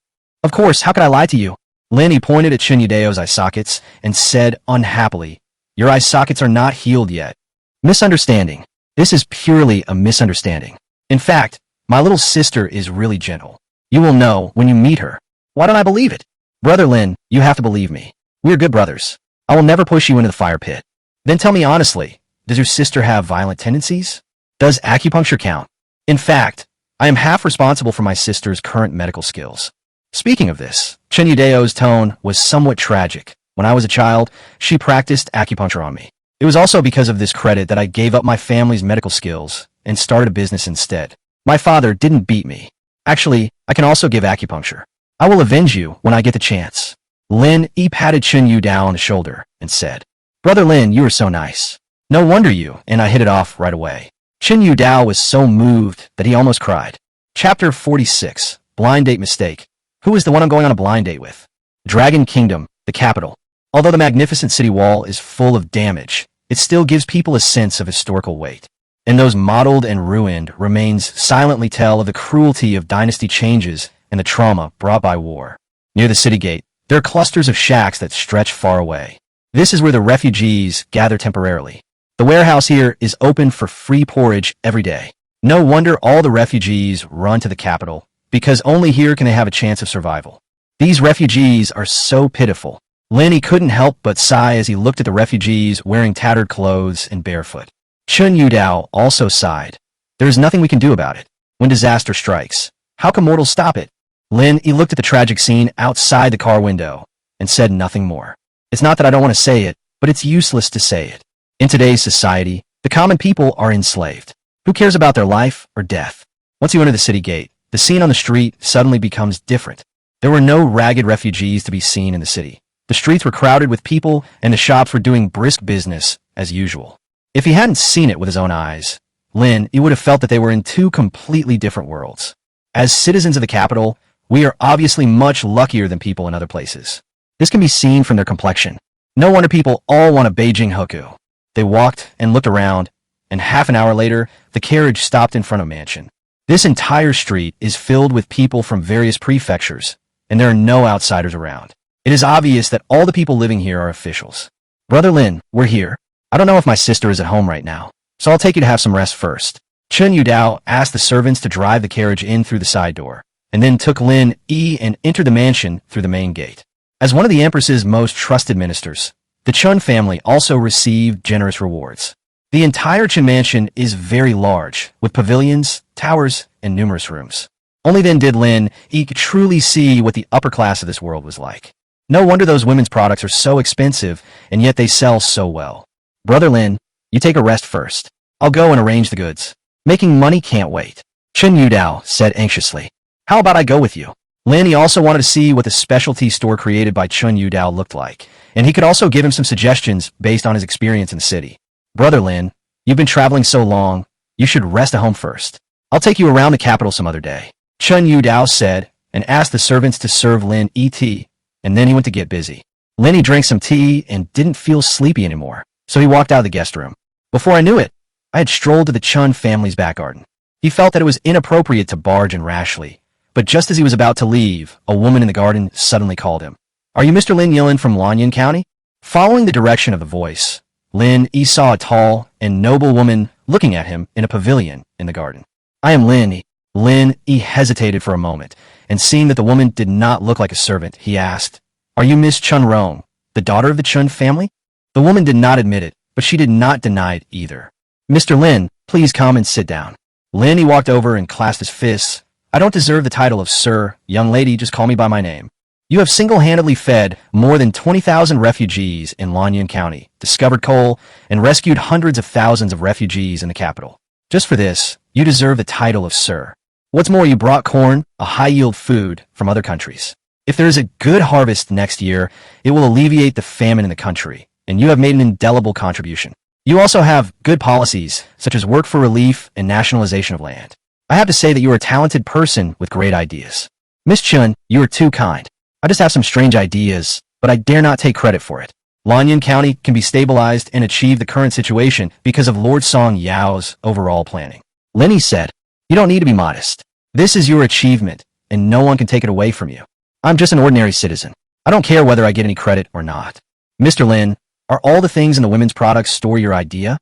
Of course, how could I lie to you? Lin Yi pointed at Chun Yudao's eye sockets and said unhappily, your eye sockets are not healed yet. Misunderstanding. This is purely a misunderstanding. In fact, my little sister is really gentle. You will know when you meet her. Why don't I believe it? Brother Lin, you have to believe me. We are good brothers. I will never push you into the fire pit. Then tell me honestly, does your sister have violent tendencies? Does acupuncture count? In fact, I am half responsible for my sister's current medical skills. Speaking of this, Chun Yudao's tone was somewhat tragic. When I was a child, she practiced acupuncture on me. It was also because of this credit that I gave up my family's medical skills and started a business instead. My father didn't beat me. Actually, I can also give acupuncture. I will avenge you when I get the chance. Lin Yi patted Chun Yudao on the shoulder and said, Brother Lin, you are so nice. No wonder you and I hit it off right away. Chun Yudao was so moved that he almost cried. Chapter 46, Blind Date Mistake. Who is the one I'm going on a blind date with? Dragon Kingdom, the capital. Although the magnificent city wall is full of damage, it still gives people a sense of historical weight. And those mottled and ruined remains silently tell of the cruelty of dynasty changes and the trauma brought by war. Near the city gate, there are clusters of shacks that stretch far away. This is where the refugees gather temporarily. The warehouse here is open for free porridge every day. No wonder all the refugees run to the capital, because only here can they have a chance of survival. These refugees are so pitiful. Lin Yi couldn't help but sigh as he looked at the refugees wearing tattered clothes and barefoot. Chun Yudao also sighed. There is nothing we can do about it. When disaster strikes, how can mortals stop it? Lin Yi looked at the tragic scene outside the car window and said nothing more. It's not that I don't want to say it, but it's useless to say it. In today's society, the common people are enslaved. Who cares about their life or death? Once you enter the city gate, the scene on the street suddenly becomes different. There were no ragged refugees to be seen in the city. The streets were crowded with people, and the shops were doing brisk business as usual. If he hadn't seen it with his own eyes, Lin Yi would have felt that they were in two completely different worlds. As citizens of the capital, we are obviously much luckier than people in other places. This can be seen from their complexion. No wonder people all want a Beijing hukou. They walked and looked around, and half an hour later, the carriage stopped in front of a mansion. This entire street is filled with people from various prefectures, and there are no outsiders around. It is obvious that all the people living here are officials. Brother Lin, we're here. I don't know if my sister is at home right now, so I'll take you to have some rest first. Chun Yudao asked the servants to drive the carriage in through the side door, and then took Lin Yi and entered the mansion through the main gate. As one of the Empress's most trusted ministers, the Chun family also received generous rewards. The entire Chun mansion is very large, with pavilions, towers, and numerous rooms. Only then did Lin Yi truly see what the upper class of this world was like. No wonder those women's products are so expensive, and yet they sell so well. Brother Lin, you take a rest first. I'll go and arrange the goods. Making money can't wait. Chun Yudao said anxiously. How about I go with you? Lin Yi also wanted to see what the specialty store created by Chun Yudao looked like, and he could also give him some suggestions based on his experience in the city. Brother Lin, you've been traveling so long, you should rest at home first. I'll take you around the capital some other day. Chun Yudao said, and asked the servants to serve Lin Yi tea, and then he went to get busy. Lin Yi drank some tea and didn't feel sleepy anymore, so he walked out of the guest room. Before I knew it, I had strolled to the Chun family's back garden. He felt that it was inappropriate to barge in rashly, but just as he was about to leave, a woman in the garden suddenly called him. Are you Mr. Lin Yilin from Lanyan County? Following the direction of the voice, Lin Yi saw a tall and noble woman looking at him in a pavilion in the garden. I am Lin Yi. Lin Yi hesitated for a moment, and seeing that the woman did not look like a servant, he asked, Are you Miss Chun Rong, the daughter of the Chun family? The woman did not admit it, but she did not deny it either. Mr. Lin, please come and sit down. Lin, he walked over and clasped his fists. I don't deserve the title of sir, young lady, just call me by my name. You have single-handedly fed more than 20,000 refugees in Lanyan County, discovered coal, and rescued hundreds of thousands of refugees in the capital. Just for this, you deserve the title of sir. What's more, you brought corn, a high-yield food, from other countries. If there is a good harvest next year, it will alleviate the famine in the country, and you have made an indelible contribution. You also have good policies, such as work for relief and nationalization of land. I have to say that you are a talented person with great ideas. Miss Chun, you are too kind. I just have some strange ideas, but I dare not take credit for it. Lanyan County can be stabilized and achieve the current situation because of Lord Song Yao's overall planning. Lenny said, you don't need to be modest. This is your achievement, and no one can take it away from you. I'm just an ordinary citizen. I don't care whether I get any credit or not. Mr. Lin, are all the things in the women's products store your idea?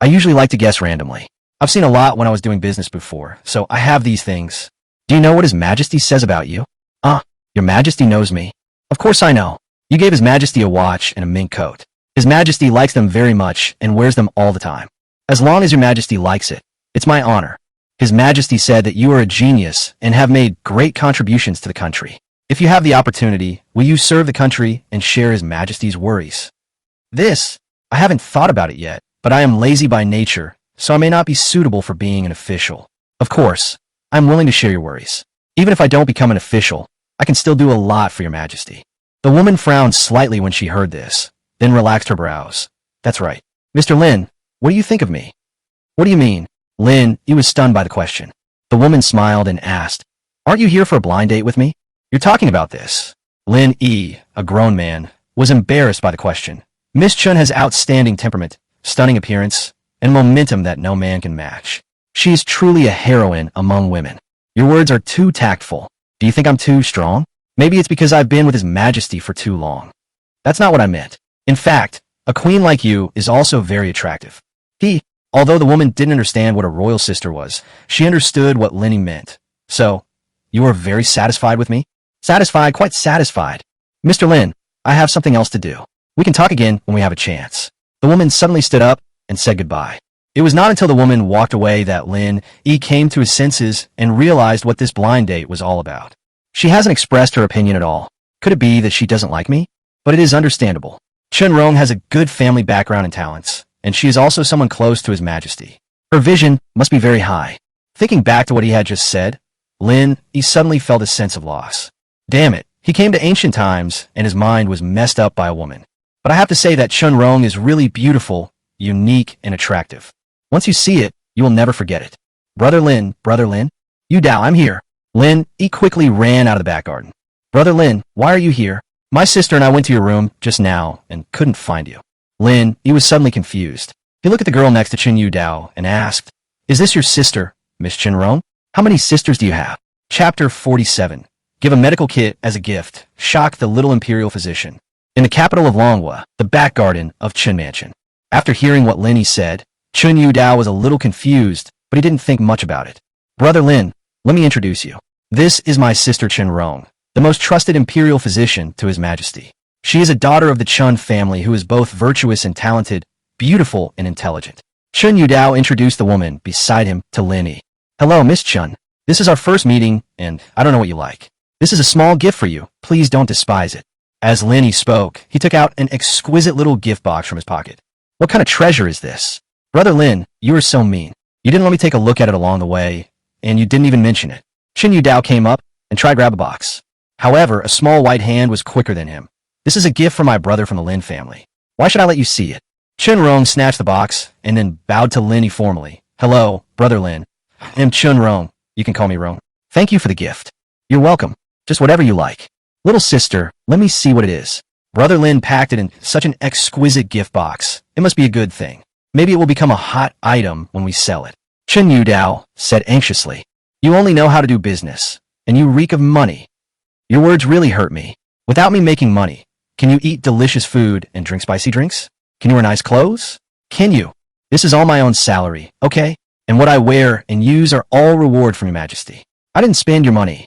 I usually like to guess randomly. I've seen a lot when I was doing business before, so I have these things. Do you know what His Majesty says about you? Your Majesty knows me. Of course I know. You gave His Majesty a watch and a mink coat. His Majesty likes them very much and wears them all the time. As long as Your Majesty likes it, it's my honor. His Majesty said that you are a genius and have made great contributions to the country. If you have the opportunity, will you serve the country and share His Majesty's worries? I haven't thought about it yet, but I am lazy by nature, so I may not be suitable for being an official. Of course, I'm willing to share your worries. Even if I don't become an official, I can still do a lot for Your Majesty. The woman frowned slightly when she heard this, then relaxed her brows. That's right. Mr. Lin, what do you think of me? What do you mean? Lin, he was stunned by the question. The woman smiled and asked, aren't you here for a blind date with me? You're talking about this. Lin E, a grown man, was embarrassed by the question. Miss Chun has outstanding temperament, stunning appearance, and momentum that no man can match. She is truly a heroine among women. Your words are too tactful. Do you think I'm too strong? Maybe it's because I've been with His Majesty for too long. That's not what I meant. In fact, a queen like you is also very attractive. Although the woman didn't understand what a royal sister was, she understood what Lenny meant. So, you are very satisfied with me? Satisfied, quite satisfied. Mr. Lin, I have something else to do. We can talk again when we have a chance. The woman suddenly stood up and said goodbye. It was not until the woman walked away that Lin E came to his senses and realized what this blind date was all about. She hasn't expressed her opinion at all. Could it be that she doesn't like me? But it is understandable. Chun Rong has a good family background and talents, and she is also someone close to His Majesty. Her vision must be very high. Thinking back to what he had just said, Lin E suddenly felt a sense of loss. Damn it, he came to ancient times and his mind was messed up by a woman. But I have to say that Chun Rong is really beautiful, unique, and attractive. Once you see it, you will never forget it. Brother Lin, you Dao, I'm here. Lin E quickly ran out of the back garden. Brother Lin, why are you here? My sister and I went to your room just now and couldn't find you. Lin E was suddenly confused. He looked at the girl next to Chen Yu Dao and asked, is this your sister, Miss Chen Rong? How many sisters do you have? Chapter 47. Give a medical kit as a gift. Shock the little imperial physician. In the capital of Longhua, the back garden of Chen Mansion. After hearing what Lin E said, Chen Yu Dao was a little confused, but he didn't think much about it. Brother Lin, let me introduce you. This is my sister Chen Rong, the most trusted imperial physician to His Majesty. She is a daughter of the Chun family who is both virtuous and talented, beautiful and intelligent. Chen Yu Dao introduced the woman beside him to Lin E. Hello, Miss Chun. This is our first meeting, and I don't know what you like. This is a small gift for you. Please don't despise it. As Lin E spoke, he took out an exquisite little gift box from his pocket. What kind of treasure is this? Brother Lin, you are so mean. You didn't let me take a look at it along the way, and you didn't even mention it. Chen Yu Dao came up and tried to grab the box. However, a small white hand was quicker than him. This is a gift from my brother from the Lin family. Why should I let you see it? Chen Rong snatched the box and then bowed to Lin E formally. Hello, Brother Lin. I am Chun Rong. You can call me Rong. Thank you for the gift. You're welcome. Just whatever you like. Little sister, let me see what it is. Brother Lin packed it in such an exquisite gift box. It must be a good thing. Maybe it will become a hot item when we sell it. Chen Yu Dao said anxiously. You only know how to do business, and you reek of money. Your words really hurt me. Without me making money, can you eat delicious food and drink spicy drinks? Can you wear nice clothes? Can you? This is all my own salary, okay? And what I wear and use are all reward from Your Majesty. I didn't spend your money.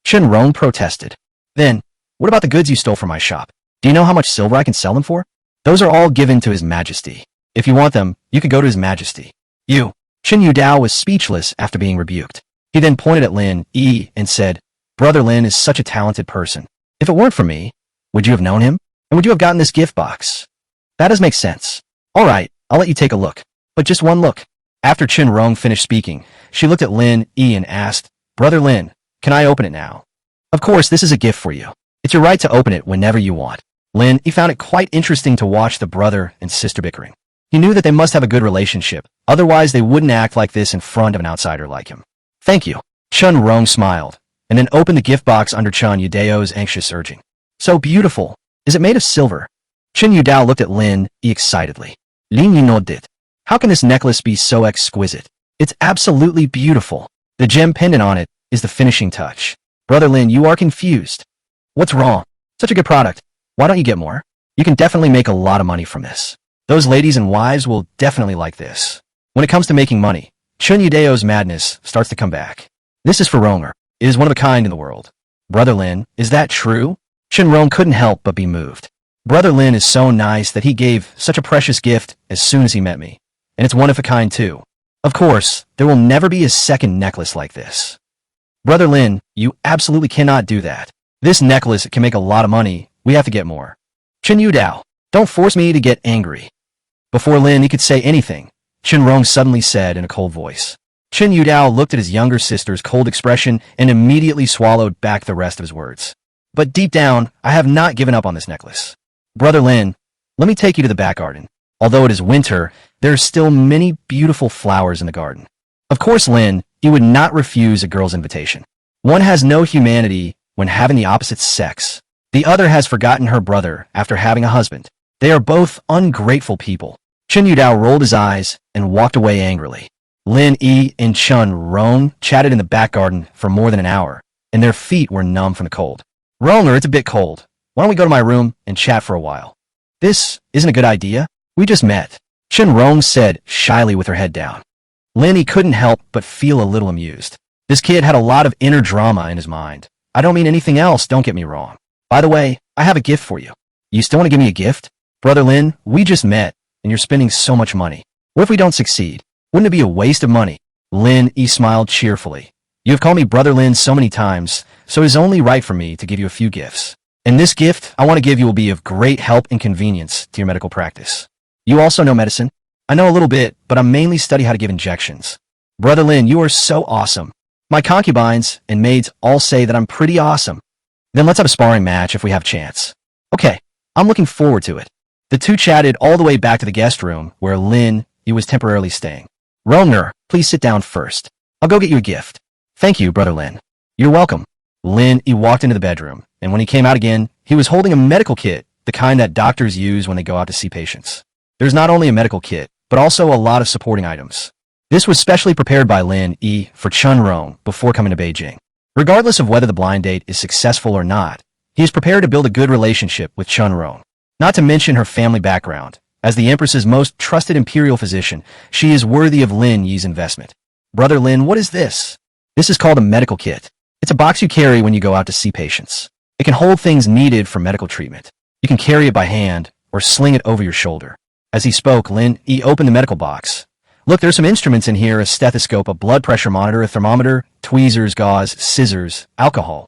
Chen Rong protested. Then, what about the goods you stole from my shop? Do you know how much silver I can sell them for? Those are all given to His Majesty. If you want them, you could go to His Majesty. You Chen Yudao was speechless after being rebuked. He then pointed at Lin Yi and said, Brother Lin is such a talented person. If it weren't for me, would you have known him? And would you have gotten this gift box? That does make sense. All right, I'll let you take a look. But just one look. After Chen Rong finished speaking, she looked at Lin Yi and asked, Brother Lin, can I open it now? Of course, this is a gift for you. It's your right to open it whenever you want. Lin Yi found it quite interesting to watch the brother and sister bickering. He knew that they must have a good relationship, otherwise they wouldn't act like this in front of an outsider like him. Thank you. Chen Rong smiled, and then opened the gift box under Chen Yudao's anxious urging. So beautiful. Is it made of silver? Chen Yudao looked at Lin Yi excitedly. Lin Yi nodded. How can this necklace be so exquisite? It's absolutely beautiful. The gem pendant on it is the finishing touch. Brother Lin, you are confused. What's wrong? Such a good product. Why don't you get more? You can definitely make a lot of money from this. Those ladies and wives will definitely like this. When it comes to making money, Chen Yudao's madness starts to come back. This is for Ronger. It is one of a kind in the world. Brother Lin, is that true? Chen Rong couldn't help but be moved. Brother Lin is so nice that he gave such a precious gift as soon as he met me. And it's one of a kind too. Of course, there will never be a second necklace like this. Brother Lin, you absolutely cannot do that. This necklace can make a lot of money. We have to get more. Chen Yudao, don't force me to get angry. Before Lin Yi could say anything, Chen Rong suddenly said in a cold voice. Chen Yudao looked at his younger sister's cold expression and immediately swallowed back the rest of his words. But deep down, I have not given up on this necklace. Brother Lin, let me take you to the back garden. Although it is winter, there are still many beautiful flowers in the garden. Of course, Lin, you would not refuse a girl's invitation. One has no humanity when having the opposite sex. The other has forgotten her brother after having a husband. They are both ungrateful people. Chen Yudao rolled his eyes and walked away angrily. Lin Yi and Chen Rong chatted in the back garden for more than an hour, and their feet were numb from the cold. Ronger, it's a bit cold. Why don't we go to my room and chat for a while? This isn't a good idea. We just met, Chen Rong said shyly with her head down. Lin Yi couldn't help but feel a little amused. This kid had a lot of inner drama in his mind. I don't mean anything else, don't get me wrong. By the way, I have a gift for you. You still want to give me a gift? Brother Lin, we just met, and you're spending so much money. What if we don't succeed? Wouldn't it be a waste of money? Lin Yi smiled cheerfully. You have called me Brother Lin so many times, so it is only right for me to give you a few gifts. And this gift I want to give you will be of great help and convenience to your medical practice. You also know medicine? I know a little bit, but I mainly study how to give injections. Brother Lin, you are so awesome. My concubines and maids all say that I'm pretty awesome. Then let's have a sparring match if we have a chance. Okay, I'm looking forward to it. The two chatted all the way back to the guest room where Lin Yi was temporarily staying. Ronger, please sit down first. I'll go get you a gift. Thank you, Brother Lin. You're welcome. Lin Yi walked into the bedroom, and when he came out again, he was holding a medical kit, the kind that doctors use when they go out to see patients. There's not only a medical kit, but also a lot of supporting items. This was specially prepared by Lin Yi for Chen Rong before coming to Beijing. Regardless of whether the blind date is successful or not, he is prepared to build a good relationship with Chen Rong. Not to mention her family background. As the Empress's most trusted imperial physician, she is worthy of Lin Yi's investment. Brother Lin, what is this? This is called a medical kit. It's a box you carry when you go out to see patients. It can hold things needed for medical treatment. You can carry it by hand or sling it over your shoulder. As he spoke, Lin Yi opened the medical box. Look, there's some instruments in here, a stethoscope, a blood pressure monitor, a thermometer, tweezers, gauze, scissors, alcohol.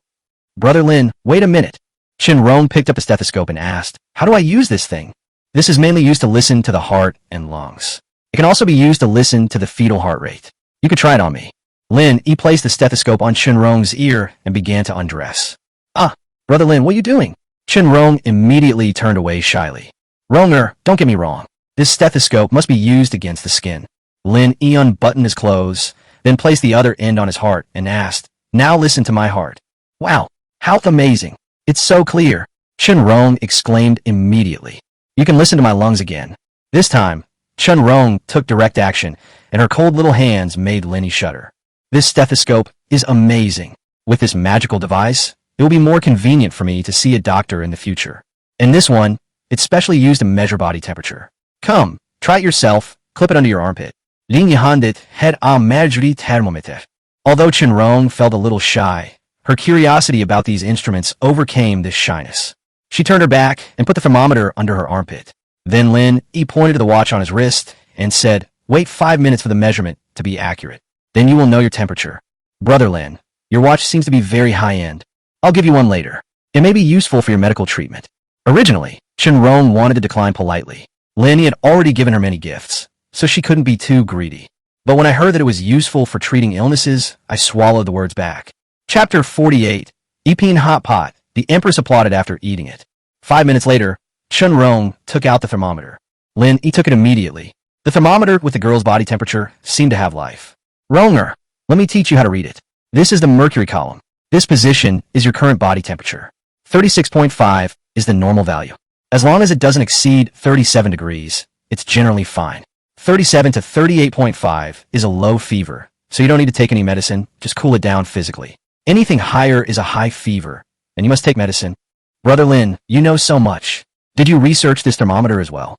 Brother Lin, wait a minute. Chen Rong picked up the stethoscope and asked, how do I use this thing? This is mainly used to listen to the heart and lungs. It can also be used to listen to the fetal heart rate. You could try it on me. Lin Yi placed the stethoscope on Chen Rong's ear and began to undress. Ah, Brother Lin, what are you doing? Chen Rong immediately turned away shyly. Ronger, don't get me wrong. This stethoscope must be used against the skin. Lin Yi unbuttoned his clothes, then placed the other end on his heart and asked, now listen to my heart. Wow, how amazing. It's so clear. Chen Rong exclaimed immediately. You can listen to my lungs again. This time, Chen Rong took direct action, and her cold little hands made Lin Yi shudder. This stethoscope is amazing. With this magical device, it will be more convenient for me to see a doctor in the future. And this one, it's specially used to measure body temperature. Come, try it yourself, clip it under your armpit. Lin Yi handed head on measured thermometer. Although Chen Rong felt a little shy, her curiosity about these instruments overcame this shyness. She turned her back and put the thermometer under her armpit. Then Lin Yi pointed to the watch on his wrist and said, wait 5 minutes for the measurement to be accurate. Then you will know your temperature. Brother Lin, your watch seems to be very high-end. I'll give you one later. It may be useful for your medical treatment. Originally, Chen wanted to decline politely. Lin had already given her many gifts, so she couldn't be too greedy. But when I heard that it was useful for treating illnesses, I swallowed the words back. Chapter 48. Epine Hot Pot. The Empress applauded after eating it. 5 minutes later, Chen took out the thermometer. Lin took it immediately. The thermometer with the girl's body temperature seemed to have life. Ronger, let me teach you how to read it. This is the mercury column. This position is your current body temperature. 36.5 is the normal value. As long as it doesn't exceed 37 degrees, it's generally fine. 37 to 38.5 is a low fever, so you don't need to take any medicine, just cool it down physically. Anything higher is a high fever, and you must take medicine. Brother Lin, you know so much. Did you research this thermometer as well?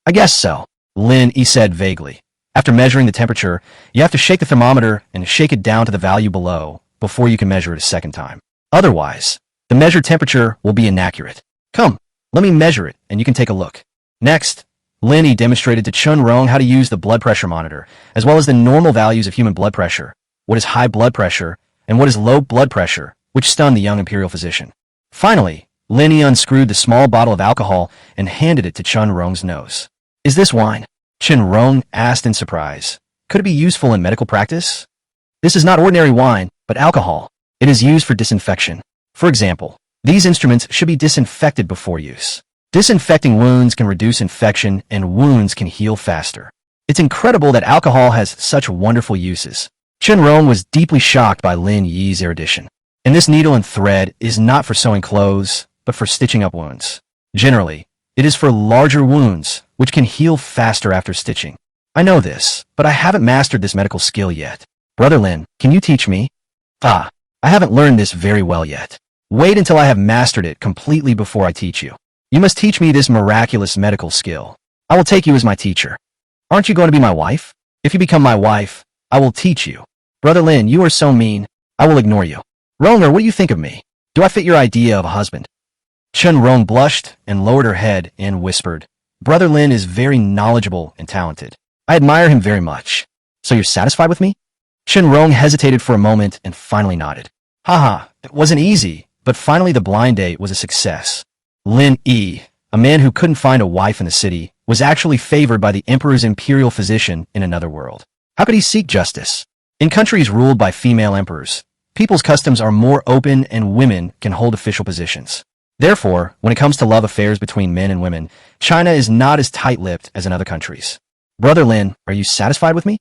I guess so, Lin said vaguely. After measuring the temperature, you have to shake the thermometer and shake it down to the value below before you can measure it a second time. Otherwise, the measured temperature will be inaccurate. Come, let me measure it and you can take a look. Next, Lin demonstrated to Chen how to use the blood pressure monitor, as well as the normal values of human blood pressure, what is high blood pressure, and what is low blood pressure, which stunned the young imperial physician. Finally, Lin unscrewed the small bottle of alcohol and handed it to Chen nose. Is this wine? Chen asked in surprise. Could it be useful in medical practice? This is not ordinary wine, but alcohol. It is used for disinfection. For example, these instruments should be disinfected before use. Disinfecting wounds can reduce infection and wounds can heal faster. It's incredible that alcohol has such wonderful uses. Chen was deeply shocked by Lin Yi's erudition. And this needle and thread is not for sewing clothes, but for stitching up wounds. Generally, it is for larger wounds, which can heal faster after stitching. I know this, but I haven't mastered this medical skill yet. Brother Lin, can you teach me? I haven't learned this very well yet. Wait until I have mastered it completely before I teach you. You must teach me this miraculous medical skill. I will take you as my teacher. Aren't you going to be my wife? If you become my wife, I will teach you. Brother Lin, you are so mean. I will ignore you. Ronger, what do you think of me? Do I fit your idea of a husband? Chen blushed and lowered her head and whispered, Brother Lin is very knowledgeable and talented. I admire him very much. So you're satisfied with me? Chen hesitated for a moment and finally nodded. Haha, it wasn't easy, but finally the blind date was a success. Lin a man who couldn't find a wife in the city, was actually favored by the emperor's imperial physician in another world. How could he seek justice? In countries ruled by female emperors, people's customs are more open and women can hold official positions. Therefore, when it comes to love affairs between men and women, China is not as tight-lipped as in other countries. Brother Lin, are you satisfied with me?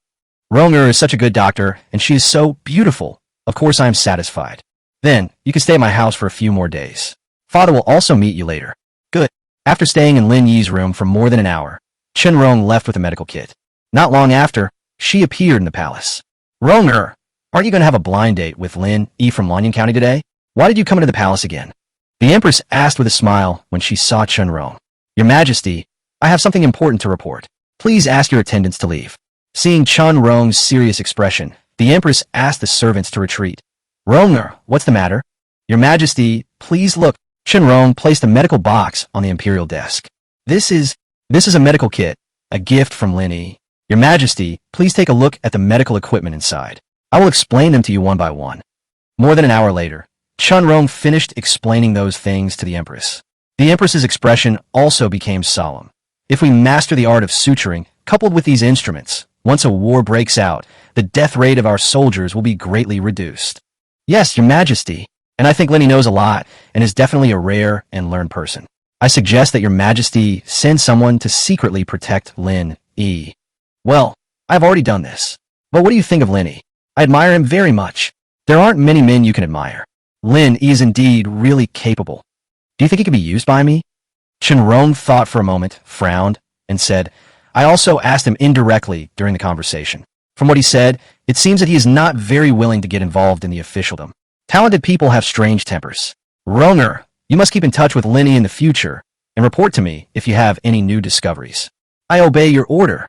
Ronger is such a good doctor, and she is so beautiful. Of course I am satisfied. Then, you can stay at my house for a few more days. Father will also meet you later. Good. After staying in Lin Yi's room for more than an hour, Chen left with a medical kit. Not long after, she appeared in the palace. Ronger, aren't you going to have a blind date with Lin Yi from Lanyan County today? Why did you come into the palace again? The Empress asked with a smile when she saw Chen Your Majesty, I have something important to report. Please ask your attendants to leave. Seeing Chen serious expression, the Empress asked the servants to retreat. Ronger, what's the matter? Your Majesty, please look. Chen placed a medical box on the imperial desk. This is a medical kit, a gift from Lin Yi. Your Majesty, please take a look at the medical equipment inside. I will explain them to you one by one. More than an hour later, Chen finished explaining those things to the Empress. The Empress's expression also became solemn. If we master the art of suturing, coupled with these instruments, once a war breaks out, the death rate of our soldiers will be greatly reduced. Yes, Your Majesty. And I think Lin Yi knows a lot and is definitely a rare and learned person. I suggest that Your Majesty send someone to secretly protect Lin Yi. Well, I've already done this. But what do you think of Lin Yi? I admire him very much. There aren't many men you can admire. Lin Yi is indeed really capable. Do you think he can be used by me? Chen thought for a moment, frowned, and said, I also asked him indirectly during the conversation. From what he said, it seems that he is not very willing to get involved in the officialdom. Talented people have strange tempers. Ronger, you must keep in touch with Lin Yi in the future and report to me if you have any new discoveries. I obey your order.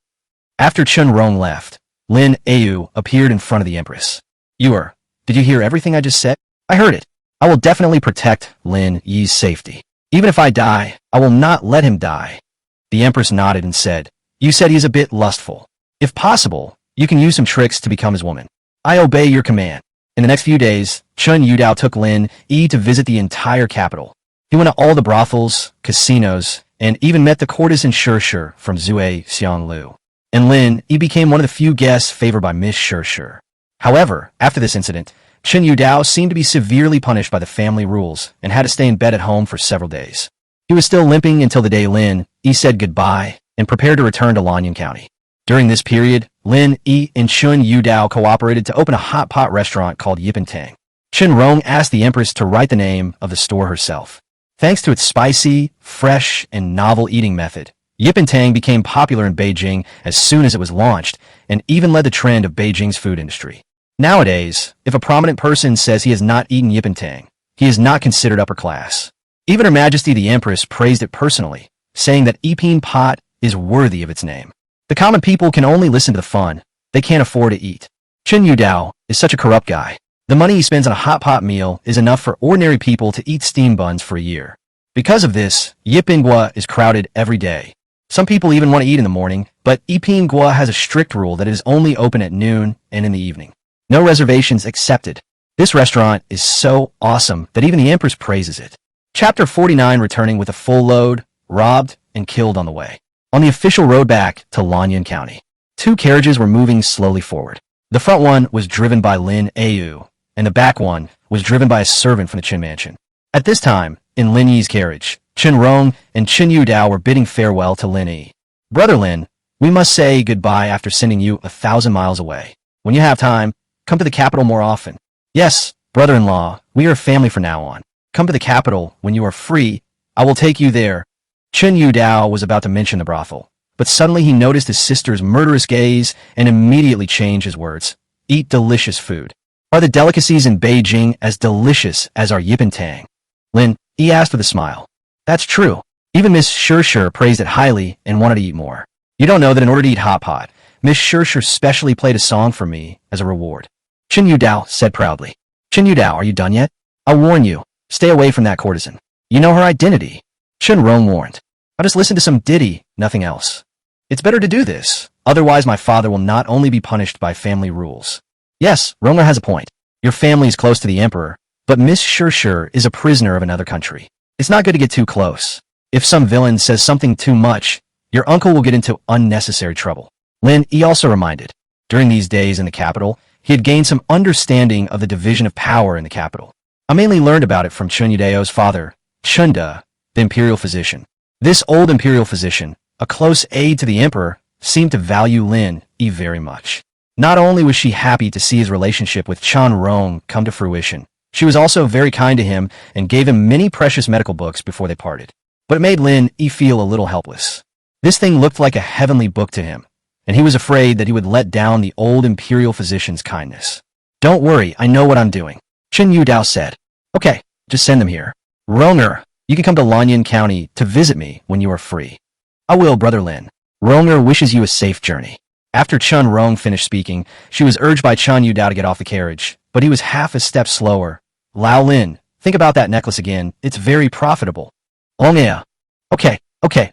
After Chen left, Lin Yu appeared in front of the Empress. Did you hear everything I just said? I heard it. I will definitely protect Lin Yi's safety. Even if I die, I will not let him die. The Empress nodded and said, You said he is a bit lustful. If possible, You can use some tricks to become his woman. I obey your command. In the next few days, Chun Yudao took Lin Yi to visit the entire capital. He went to all the brothels, casinos, and even met the courtesan Shirshir from Zue Xianglu. And Lin Yi became one of the few guests favored by Miss Shirshir. However, after this incident, Chun Yudao seemed to be severely punished by the family rules and had to stay in bed at home for several days. He was still limping until the day Lin Yi said goodbye and prepared to return to Lanyan County. During this period, Lin Yi and Chun Yudao cooperated to open a hot pot restaurant called Yipentang. Chen Rong asked the empress to write the name of the store herself. Thanks to its spicy, fresh, and novel eating method, Yipentang became popular in Beijing as soon as it was launched and even led the trend of Beijing's food industry. Nowadays, if a prominent person says he has not eaten Yipentang, he is not considered upper class. Even Her Majesty the Empress praised it personally, saying that Yiping pot is worthy of its name. The common people can only listen to the fun. They can't afford to eat. Chen Yudao is such a corrupt guy. The money he spends on a hot pot meal is enough for ordinary people to eat steam buns for a year. Because of this, Yipingua is crowded every day. Some people even want to eat in the morning, but Yipingua has a strict rule that it is only open at noon and in the evening. No reservations accepted. This restaurant is so awesome that even the Empress praises it. Chapter 49, returning with a full load, robbed and killed on the way. On the official road back to Lanyan County, two carriages were moving slowly forward. The front one was driven by Lin Ayu, and the back one was driven by a servant from the Qin mansion. At this time, in Lin Yi's carriage, Chen Rong and Chen Yudao were bidding farewell to Lin Yi. Brother Lin, we must say goodbye after sending you 1,000 miles away. When you have time, come to the capital more often. Yes, brother-in-law, we are a family from now on. Come to the capital when you are free. I will take you there. Chen Yudao was about to mention the brothel, but suddenly he noticed his sister's murderous gaze and immediately changed his words. Eat delicious food. Are the delicacies in Beijing as delicious as our Yipentang? Lin Yi asked with a smile. That's true. Even Miss Shirshir praised it highly and wanted to eat more. You don't know that in order to eat hot pot, Miss Shirshir specially played a song for me as a reward. Chen Yudao said proudly. Chen Yudao, are you done yet? I'll warn you. Stay away from that courtesan. You know her identity. Chen Rong warned. I'll just listen to some ditty, nothing else. It's better to do this. Otherwise my father will not only be punished by family rules. Yes, Ronger has a point. Your family is close to the emperor, but Miss Shirshir is a prisoner of another country. It's not good to get too close. If some villain says something too much, your uncle will get into unnecessary trouble. Lin Yi also reminded. During these days in the capital, he had gained some understanding of the division of power in the capital. I mainly learned about it from Chun Yudao's father, Chunda, the imperial physician. This old imperial physician, a close aide to the emperor, seemed to value Lin Yi very much. Not only was she happy to see his relationship with Chan Rong come to fruition, she was also very kind to him and gave him many precious medical books before they parted. But it made Lin Yi feel a little helpless. This thing looked like a heavenly book to him, and he was afraid that he would let down the old imperial physician's kindness. Don't worry, I know what I'm doing, Chen Yudao said. Okay, just send them here. Ronger, you can come to Lanyan County to visit me when you are free. I will, Brother Lin. Ronger wishes you a safe journey. After Chun Rong finished speaking, she was urged by Chan Yudao to get off the carriage, but he was half a step slower. Lao Lin, think about that necklace again. It's very profitable. Oh yeah. Okay,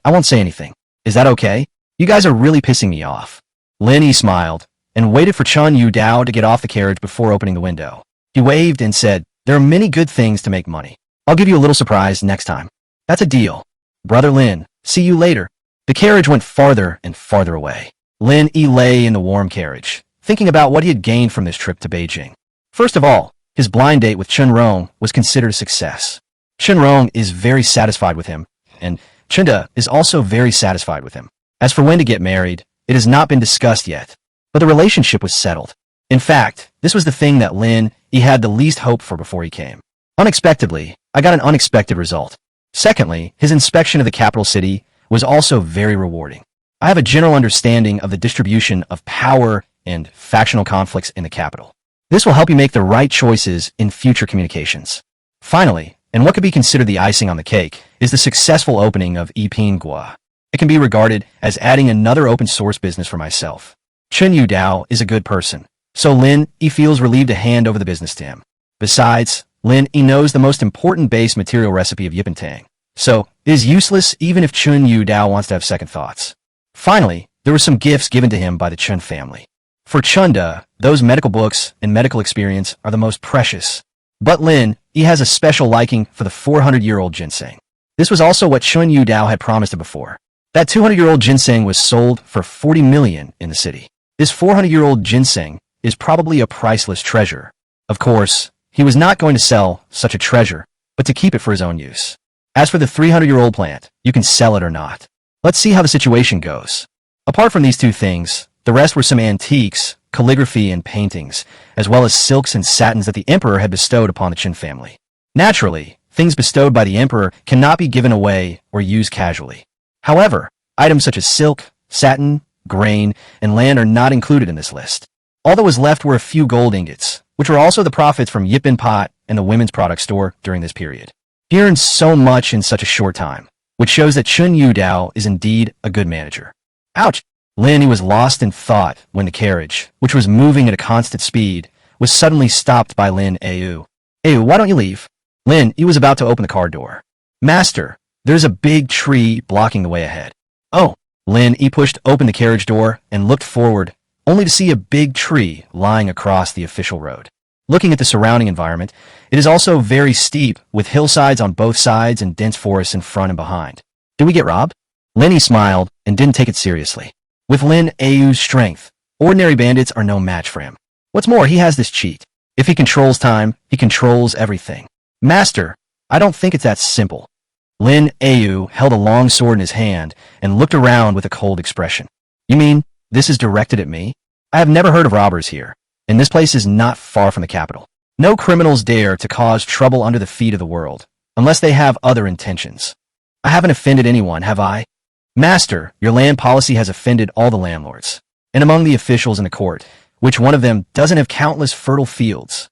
I won't say anything. Is that okay? You guys are really pissing me off. Lin Yi smiled and waited for Chan Yudao to get off the carriage before opening the window. He waved and said, there are many good things to make money. I'll give you a little surprise next time. That's a deal. Brother Lin, see you later. The carriage went farther and farther away. Lin Yi lay in the warm carriage, thinking about what he had gained from this trip to Beijing. First of all, his blind date with Chen Rong was considered a success. Chen Rong is very satisfied with him, and Chunda is also very satisfied with him. As for when to get married, it has not been discussed yet, but the relationship was settled. In fact, this was the thing that Lin Yi had the least hope for before he came. Unexpectedly, I got an unexpected result. Secondly, his inspection of the capital city was also very rewarding. I have a general understanding of the distribution of power and factional conflicts in the capital. This will help you make the right choices in future communications. Finally, and what could be considered the icing on the cake, is the successful opening of Yipingua. It can be regarded as adding another open source business for myself. Chen Yudao is a good person, so Lin Yi feels relieved to hand over the business to him. Besides, Lin Yi knows the most important base material recipe of Yipentang, so it is useless even if Chen Yudao wants to have second thoughts. Finally, there were some gifts given to him by the Chen family. For Chunda, those medical books and medical experience are the most precious. But Lin, he has a special liking for the 400-year-old ginseng. This was also what Chun Yu Dao had promised him before. That 200-year-old ginseng was sold for 40 million in the city. This 400-year-old ginseng is probably a priceless treasure. Of course, he was not going to sell such a treasure, but to keep it for his own use. As for the 300-year-old plant, you can sell it or not. Let's see how the situation goes. Apart from these two things, the rest were some antiques, calligraphy, and paintings, as well as silks and satins that the emperor had bestowed upon the Qin family. Naturally, things bestowed by the emperor cannot be given away or used casually. However, items such as silk, satin, grain, and land are not included in this list. All that was left were a few gold ingots, which were also the profits from Yipin Pot and the women's product store during this period. He earned so much in such a short time, which shows that Chun Yu Dao is indeed a good manager. Ouch! Lin, he was lost in thought when the carriage, which was moving at a constant speed, was suddenly stopped by Lin Ayu. Ayu, why don't you leave? Lin, he was about to open the car door. Master, there's a big tree blocking the way ahead. Oh! Lin, he pushed open the carriage door and looked forward, only to see a big tree lying across the official road. Looking at the surrounding environment, it is also very steep, with hillsides on both sides and dense forests in front and behind. Did we get robbed? Lin, he smiled and didn't take it seriously. With Lin Ayu's strength, ordinary bandits are no match for him. What's more, he has this cheat. If he controls time, he controls everything. Master, I don't think it's that simple. Lin Ayu held a long sword in his hand and looked around with a cold expression. You mean, this is directed at me? I have never heard of robbers here, and this place is not far from the capital. No criminals dare to cause trouble under the feet of the world, unless they have other intentions. I haven't offended anyone, have I? Master, your land policy has offended all the landlords, and among the officials in the court, which one of them doesn't have countless fertile fields?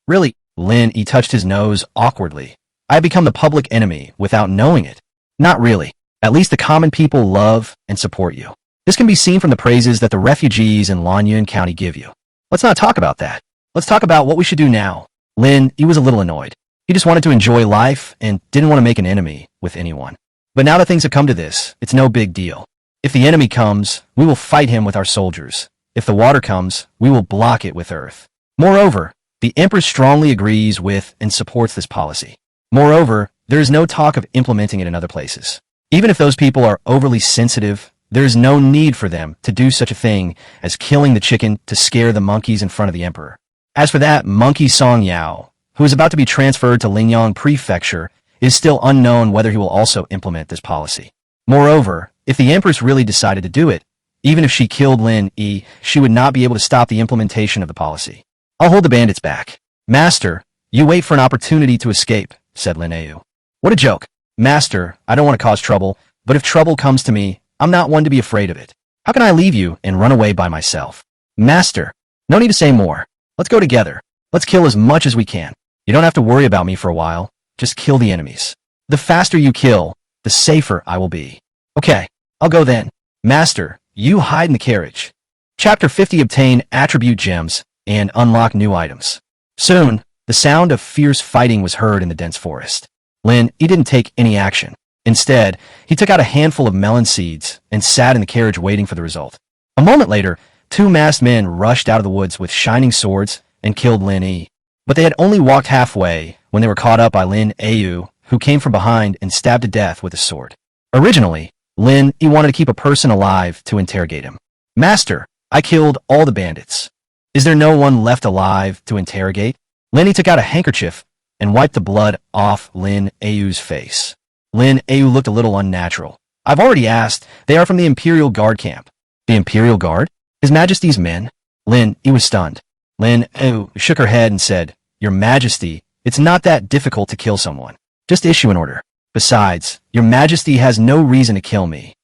Really? Lin, he touched his nose awkwardly. I have become the public enemy without knowing it. Not really. At least the common people love and support you. This can be seen from the praises that the refugees in Lanyun County give you. Let's not talk about that. Let's talk about what we should do now. Lin, he was a little annoyed. He just wanted to enjoy life and didn't want to make an enemy with anyone. But now that things have come to this, it's no big deal. If the enemy comes, we will fight him with our soldiers. If the water comes, we will block it with earth. Moreover, the empress strongly agrees with and supports this policy. Moreover, there is no talk of implementing it in other places. Even if those people are overly sensitive, there is no need for them to do such a thing as killing the chicken to scare the monkeys in front of the emperor. As for that monkey Song Yao, who is about to be transferred to Lingyang Prefecture, it is still unknown whether he will also implement this policy. Moreover, if the empress really decided to do it, even if she killed Lin Yi, she would not be able to stop the implementation of the policy. I'll hold the bandits back. Master, you wait for an opportunity to escape, said Lin Ayu. What a joke. Master, I don't want to cause trouble, but if trouble comes to me, I'm not one to be afraid of it. How can I leave you and run away by myself? Master, no need to say more. Let's go together. Let's kill as much as we can. You don't have to worry about me for a while. Just kill the enemies. The faster you kill, the safer I will be. Okay, I'll go then. Master, you hide in the carriage. Chapter 50. Obtain attribute gems and unlock new items. Soon, the sound of fierce fighting was heard in the dense forest. Lin, he didn't take any action. Instead, he took out a handful of melon seeds and sat in the carriage waiting for the result. A moment later, two masked men rushed out of the woods with shining swords and killed Lin Yi. But they had only walked halfway when they were caught up by Lin Ayu, who came from behind and stabbed to death with a sword. Originally, Lin, he wanted to keep a person alive to interrogate him. Master, I killed all the bandits. Is there no one left alive to interrogate? Lin, he took out a handkerchief and wiped the blood off Lin Ayu's face. Lin Ayu looked a little unnatural. I've already asked. They are from the Imperial Guard camp. The Imperial Guard? His Majesty's men? Lin, he was stunned. Lin Ayu shook her head and said, Your Majesty, it's not that difficult to kill someone. Just issue an order. Besides, Your Majesty has no reason to kill me.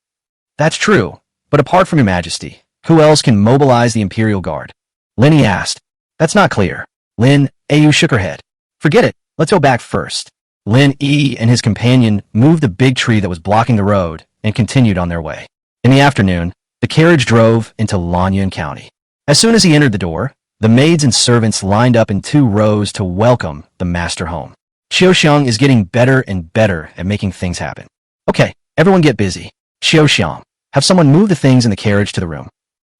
That's true, but apart from Your Majesty, who else can mobilize the Imperial Guard? Lin, he asked. That's not clear. Lin Ayu shook her head. Forget it. Let's go back first. Lin Yi and his companion moved the big tree that was blocking the road and continued on their way. In the afternoon, the carriage drove into Lanyun County. As soon as he entered the door, the maids and servants lined up in 2 rows to welcome the master home. Xiaoxiang is getting better and better at making things happen. Okay, everyone get busy. Xiaoxiang, have someone move the things in the carriage to the room.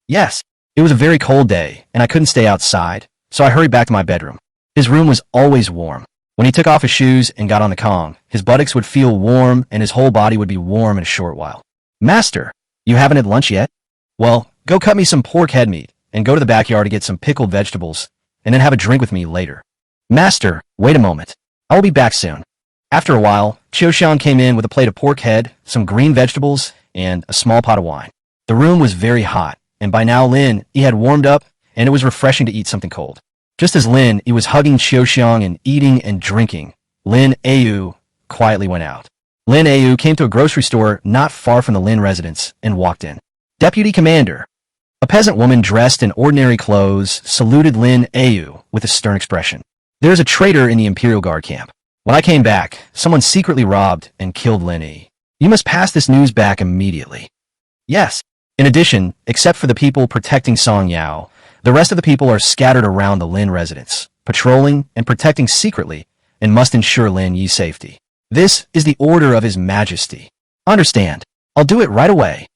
Yes. It was a very cold day, and I couldn't stay outside, so I hurried back to my bedroom. His room was always warm. When he took off his shoes and got on the Kong, his buttocks would feel warm and his whole body would be warm in a short while. Master, you haven't had lunch yet? Well, go cut me some pork head meat and go to the backyard to get some pickled vegetables and then have a drink with me later. Master, wait a moment. I will be back soon. After a while, Qiuxiang came in with a plate of pork head, some green vegetables, and a small pot of wine. The room was very hot, and by now Lin Yi had warmed up, and it was refreshing to eat something cold. Just as Lin Yi was hugging Qiuxiang and eating and drinking, Lin Yu quietly went out. Lin Yu came to a grocery store not far from the Lin residence and walked in. Deputy Commander. A peasant woman dressed in ordinary clothes saluted Lin Yu with a stern expression. There is a traitor in the Imperial Guard camp. When I came back, someone secretly robbed and killed Lin Yi. You must pass this news back immediately. Yes. In addition, except for the people protecting Song Yao, the rest of the people are scattered around the Lin residence, patrolling and protecting secretly, and must ensure Lin Yi's safety. This is the order of His Majesty. Understand. I'll do it right away.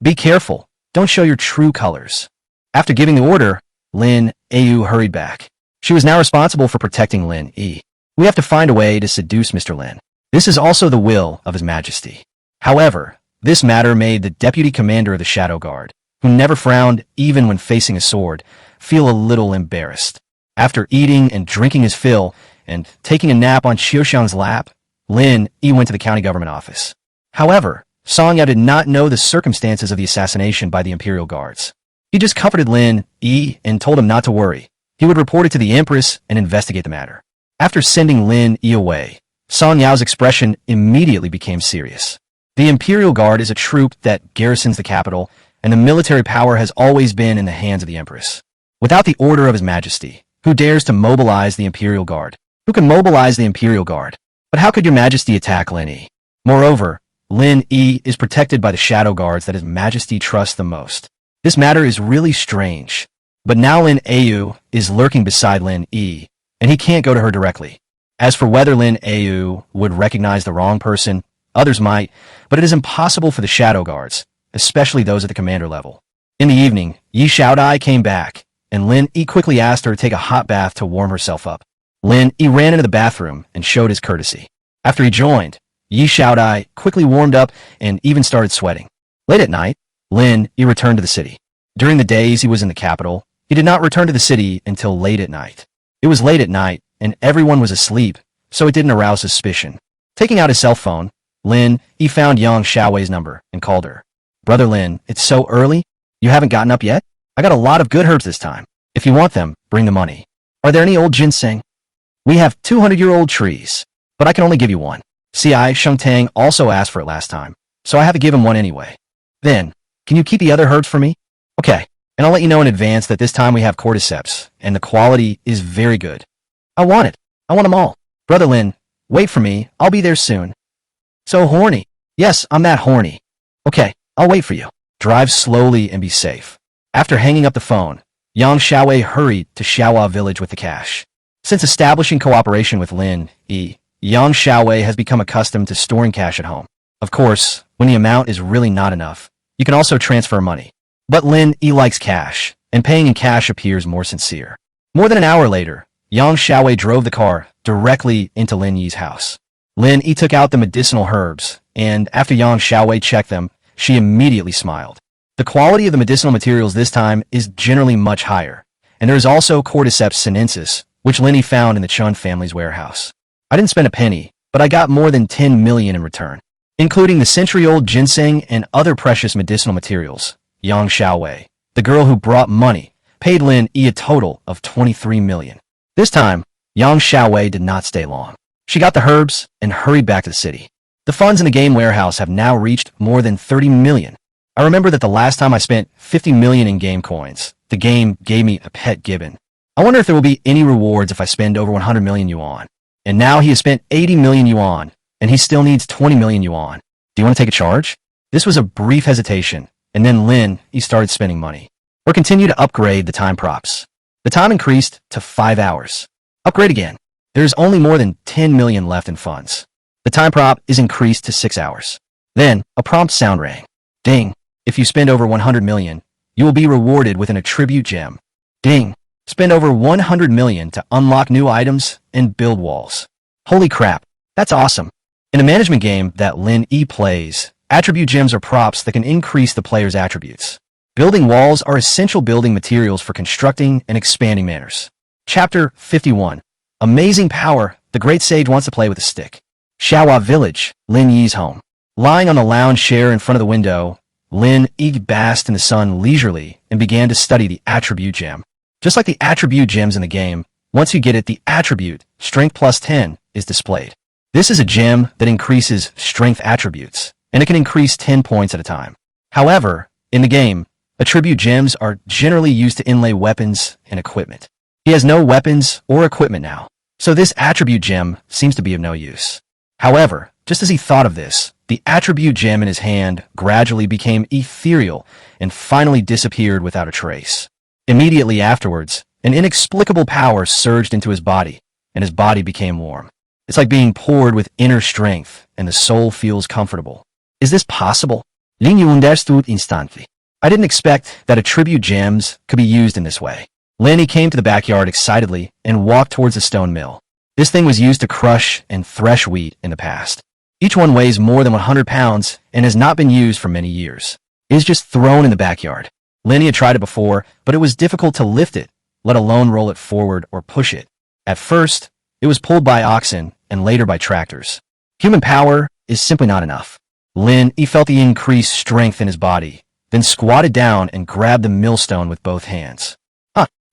Be careful. Don't show your true colors. After giving the order, Lin Yu hurried back. She was now responsible for protecting Lin Yi. We have to find a way to seduce Mr. Lin. This is also the will of His Majesty. However, this matter made the deputy commander of the Shadow Guard, who never frowned even when facing a sword, feel a little embarrassed. After eating and drinking his fill and taking a nap on Qiuxiang's lap, Lin Yi went to the county government office. However, Song Yao did not know the circumstances of the assassination by the Imperial Guards. He just comforted Lin Yi and told him not to worry. He would report it to the Empress and investigate the matter. After sending Lin Yi away, Song Yao's expression immediately became serious. The Imperial Guard is a troop that garrisons the capital, and the military power has always been in the hands of the Empress. Without the order of His Majesty, who dares to mobilize the Imperial Guard? Who can mobilize the Imperial Guard? But how could Your Majesty attack Lin Yi? Moreover, Lin Yi is protected by the Shadow Guards that His Majesty trusts the most. This matter is really strange. But now Lin Yu is lurking beside Lin Yi, and he can't go to her directly. As for whether Lin Yu would recognize the wrong person, others might, but it is impossible for the Shadow Guards, especially those at the commander level. In the evening, Yi Xiaodai came back, and Lin Yi quickly asked her to take a hot bath to warm herself up. Lin Yi ran into the bathroom and showed his courtesy. After he joined, Yi Xiaodai quickly warmed up and even started sweating. Late at night, Lin Yi returned to the city. During the days he was in the capital, he did not return to the city until late at night. It was late at night, and everyone was asleep, so it didn't arouse suspicion. Taking out his cell phone, Lin Yi found Yang Xiaowei's number and called her. Brother Lin, it's so early? You haven't gotten up yet? I got a lot of good herbs this time. If you want them, bring the money. Are there any old ginseng? We have 200-year-old trees, but I can only give you one. C.I. Shengtang also asked for it last time, so I have to give him one anyway. Then, can you keep the other herbs for me? Okay, and I'll let you know in advance that this time we have cordyceps, and the quality is very good. I want it. I want them all. Brother Lin, wait for me. I'll be there soon. So horny. Yes, I'm that horny. Okay, I'll wait for you. Drive slowly and be safe. After hanging up the phone, Yang Xiaowei hurried to Xiaohua village with the cash. Since establishing cooperation with Lin Yi, Yang Xiaowei has become accustomed to storing cash at home. Of course, when the amount is really not enough, you can also transfer money. But Lin Yi likes cash, and paying in cash appears more sincere. More than an hour later, Yang Xiaowei drove the car directly into Lin Yi's house. Lin Yi took out the medicinal herbs, and after Yang Xiaowei checked them, she immediately smiled. The quality of the medicinal materials this time is generally much higher, and there is also Cordyceps sinensis, which Lin Yi found in the Chun family's warehouse. I didn't spend a penny, but I got more than 10 million in return, including the century-old ginseng and other precious medicinal materials. Yang Xiaowei, the girl who brought money, paid Lin Yi a total of 23 million. This time, Yang Xiaowei did not stay long. She got the herbs and hurried back to the city. The funds in the game warehouse have now reached more than 30 million. I remember that the last time I spent 50 million in game coins, the game gave me a pet gibbon. I wonder if there will be any rewards if I spend over 100 million yuan. And now he has spent 80 million yuan, and he still needs 20 million yuan. Do you want to take a charge? This was a brief hesitation, and then Lin Yi started spending money. Or continue to upgrade the time props. The time increased to 5 hours. Upgrade again. There is only more than 10 million left in funds. The time prop is increased to 6 hours. Then, a prompt sound rang. Ding. If you spend over 100 million, You will be rewarded with an attribute gem. Ding! Spend over 100 million to unlock new items and build walls. Holy crap, that's awesome. In a management game that Lin E plays, attribute gems are props that can increase the player's attributes. Building walls are essential building materials for constructing and expanding manors. Chapter 51. Amazing power, the great sage wants to play with a stick. Xiaohua Village, Lin Yi's home. Lying on the lounge chair in front of the window, Lin Yi basked in the sun leisurely and began to study the attribute gem. Just like the attribute gems in the game, once you get it, the attribute, strength plus 10, is displayed. This is a gem that increases strength attributes, and it can increase 10 points at a time. However, in the game, attribute gems are generally used to inlay weapons and equipment. He has no weapons or equipment now, so this attribute gem seems to be of no use. However, just as he thought of this, the attribute gem in his hand gradually became ethereal and finally disappeared without a trace. Immediately afterwards, an inexplicable power surged into his body, and his body became warm. It's like being poured with inner strength, and the soul feels comfortable. Is this possible? Lin Yu understood instantly. I didn't expect that attribute gems could be used in this way. Lin came to the backyard excitedly and walked towards the stone mill. This thing was used to crush and thresh wheat in the past. Each one weighs more than 100 pounds and has not been used for many years. It is just thrown in the backyard. Lin had tried it before, but it was difficult to lift it, let alone roll it forward or push it. At first, it was pulled by oxen and later by tractors. Human power is simply not enough. Lin felt the increased strength in his body, then squatted down and grabbed the millstone with both hands.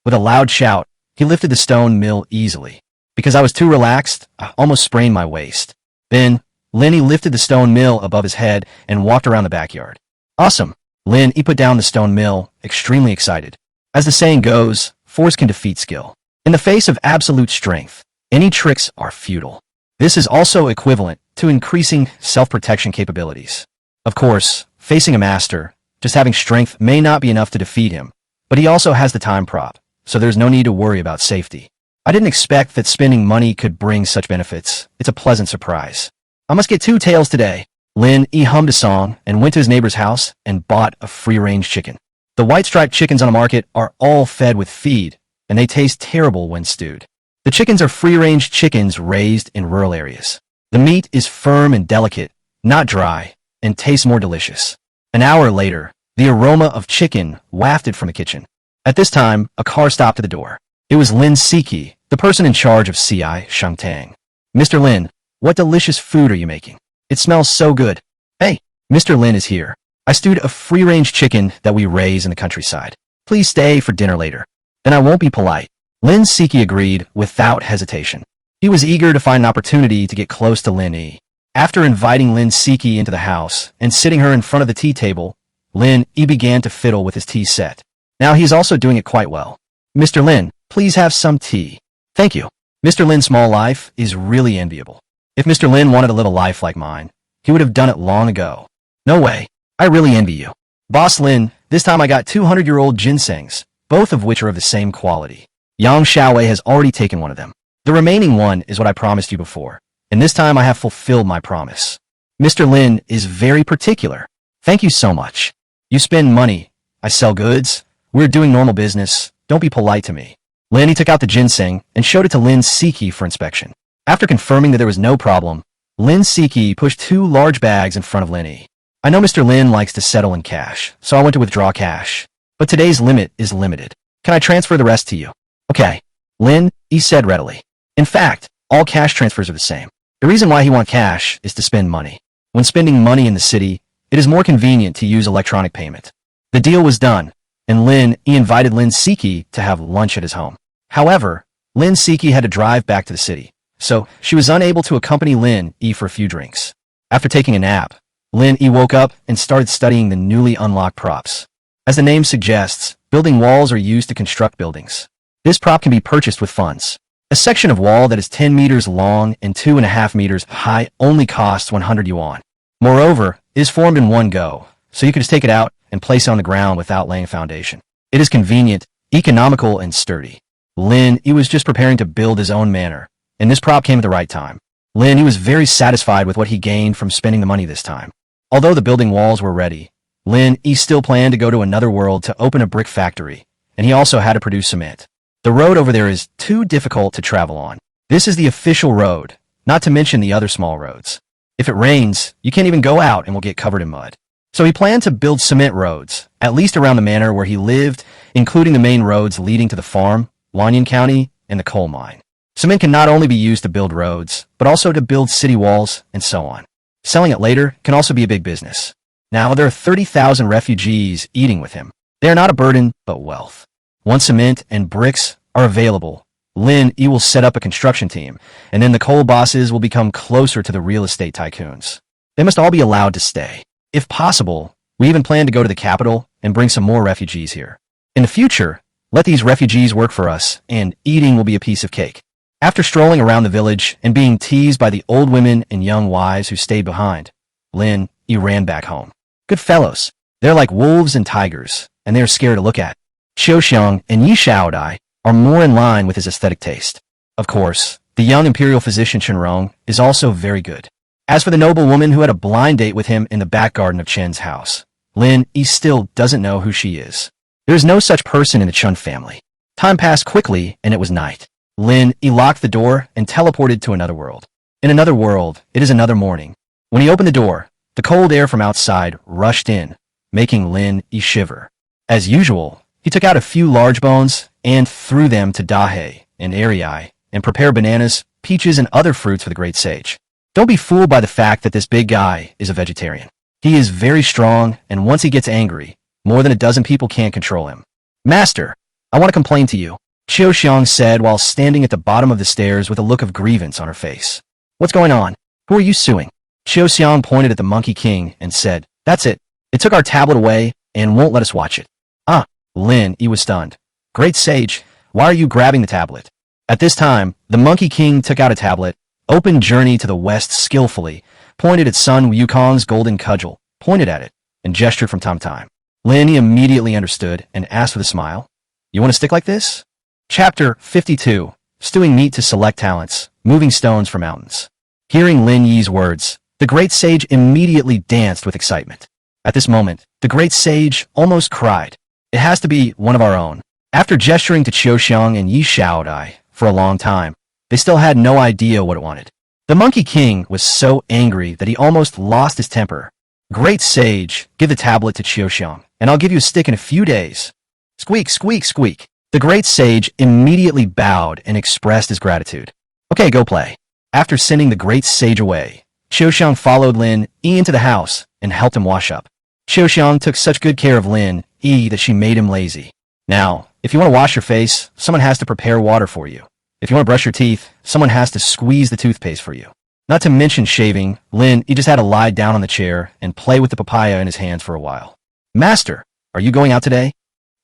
With a loud shout, he lifted the stone mill easily. Because I was too relaxed, I almost sprained my waist. Then, Lin lifted the stone mill above his head and walked around the backyard. Awesome! Lin put down the stone mill, extremely excited. As the saying goes, force can defeat skill. In the face of absolute strength, any tricks are futile. This is also equivalent to increasing self-protection capabilities. Of course, facing a master, just having strength may not be enough to defeat him, but he also has the time prop, so there's no need to worry about safety. I didn't expect that spending money could bring such benefits. It's a pleasant surprise. I must get 2 tails today. Lin hummed a song and went to his neighbor's house and bought a free-range chicken. The white-striped chickens on the market are all fed with feed, and they taste terrible when stewed. The chickens are free-range chickens raised in rural areas. The meat is firm and delicate, not dry, and tastes more delicious. An hour later, the aroma of chicken wafted from the kitchen. At this time, a car stopped at the door. It was Lin Siki, the person in charge of CI Shangtang. Mr. Lin, what delicious food are you making? It smells so good. Hey, Mr. Lin is here. I stewed a free-range chicken that we raise in the countryside. Please stay for dinner later. Then I won't be polite. Lin Siki agreed without hesitation. He was eager to find an opportunity to get close to Lin Yi. After inviting Lin Siki into the house and sitting her in front of the tea table, Lin Yi began to fiddle with his tea set. Now he's also doing it quite well. Mr. Lin, please have some tea. Thank you. Mr. Lin's small life is really enviable. If Mr. Lin wanted to live a life like mine, he would have done it long ago. No way. I really envy you. Boss Lin, this time I got 200-year-old ginsengs, both of which are of the same quality. Yang Xiaowei has already taken one of them. The remaining one is what I promised you before, and this time I have fulfilled my promise. Mr. Lin is very particular. Thank you so much. You spend money. I sell goods. We're doing normal business. Don't be polite to me. Lin took out the ginseng and showed it to Lin Siki for inspection. After confirming that there was no problem, Lin Siki pushed 2 large bags in front of Lin Yi. I know Mr. Lin likes to settle in cash, so I went to withdraw cash. But today's limit is limited. Can I transfer the rest to you? Okay. Lin Yi said readily. In fact, all cash transfers are the same. The reason why he wants cash is to spend money. When spending money in the city, it is more convenient to use electronic payment. The deal was done, and Lin Yi invited Lin Siki to have lunch at his home. However, Lin Siki had to drive back to the city, so she was unable to accompany Lin Yi for a few drinks. After taking a nap, Lin Yi woke up and started studying the newly unlocked props. As the name suggests, building walls are used to construct buildings. This prop can be purchased with funds. A section of wall that is 10 meters long and 2.5 meters high only costs 100 yuan. Moreover, it is formed in one go, so you can just take it out and place it on the ground without laying a foundation. It is convenient, economical, and sturdy. Lin Yi was just preparing to build his own manor, and this prop came at the right time. Lin Yi was very satisfied with what he gained from spending the money this time. Although the building walls were ready, Lin Yi still planned to go to another world to open a brick factory, and he also had to produce cement. The road over there is too difficult to travel on. This is the official road, not to mention the other small roads. If it rains, you can't even go out and will get covered in mud. So he planned to build cement roads, at least around the manor where he lived, including the main roads leading to the farm, Lanyan County, and the coal mine. Cement can not only be used to build roads, but also to build city walls, and so on. Selling it later can also be a big business. Now there are 30,000 refugees eating with him. They are not a burden, but wealth. Once cement and bricks are available, Lin Yi will set up a construction team, and then the coal bosses will become closer to the real estate tycoons. They must all be allowed to stay. If possible, we even plan to go to the capital and bring some more refugees here. In the future, let these refugees work for us, and eating will be a piece of cake. After strolling around the village and being teased by the old women and young wives who stayed behind, Lin Yi ran back home. Good fellows. They're like wolves and tigers, and they are scary to look at. Qiuxiang and Yi Shaodai are more in line with his aesthetic taste. Of course, the young imperial physician Chenrong is also very good. As for the noble woman who had a blind date with him in the back garden of Chen's house, Lin Yi still doesn't know who she is. There is no such person in the Chun family. Time passed quickly, and it was night. Lin Yi locked the door and teleported to another world. In another world, it is another morning. When he opened the door, the cold air from outside rushed in, making Lin Yi shiver. As usual, he took out a few large bones and threw them to Dahe and Ariai and prepared bananas, peaches, and other fruits for the great sage. Don't be fooled by the fact that this big guy is a vegetarian. He is very strong, and once he gets angry, more than a dozen people can't control him. Master, I want to complain to you, Qiuxiang said while standing at the bottom of the stairs with a look of grievance on her face. What's going on? Who are you suing? Qiuxiang pointed at the Monkey King and said, That's it. It took our tablet away and won't let us watch it. Ah, Lin Yi was stunned. Great sage, why are you grabbing the tablet? At this time, the Monkey King took out a tablet, opened Journey to the West skillfully, pointed at Sun Wukong's golden cudgel, pointed at it, and gestured from time to time. Lin Yi immediately understood and asked with a smile, You want to stick like this? Chapter 52, Stewing Meat to Select Talents, Moving Stones for Mountains. Hearing Lin Yi's words, the great sage immediately danced with excitement. At this moment, the great sage almost cried. It has to be one of our own. After gesturing to Qiuxiang and Yi Shaodai for a long time, they still had no idea what it wanted. The Monkey King was so angry that he almost lost his temper. Great sage, give the tablet to Qiuxiang, and I'll give you a stick in a few days. Squeak, squeak, squeak. The great sage immediately bowed and expressed his gratitude. Okay, go play. After sending the great sage away, Qiuxiang followed Lin Yi into the house and helped him wash up. Qiuxiang took such good care of Lin Yi that she made him lazy. Now, if you want to wash your face, someone has to prepare water for you. If you want to brush your teeth, someone has to squeeze the toothpaste for you. Not to mention shaving, Lin Yi just had to lie down on the chair and play with the papaya in his hands for a while. Master, are you going out today?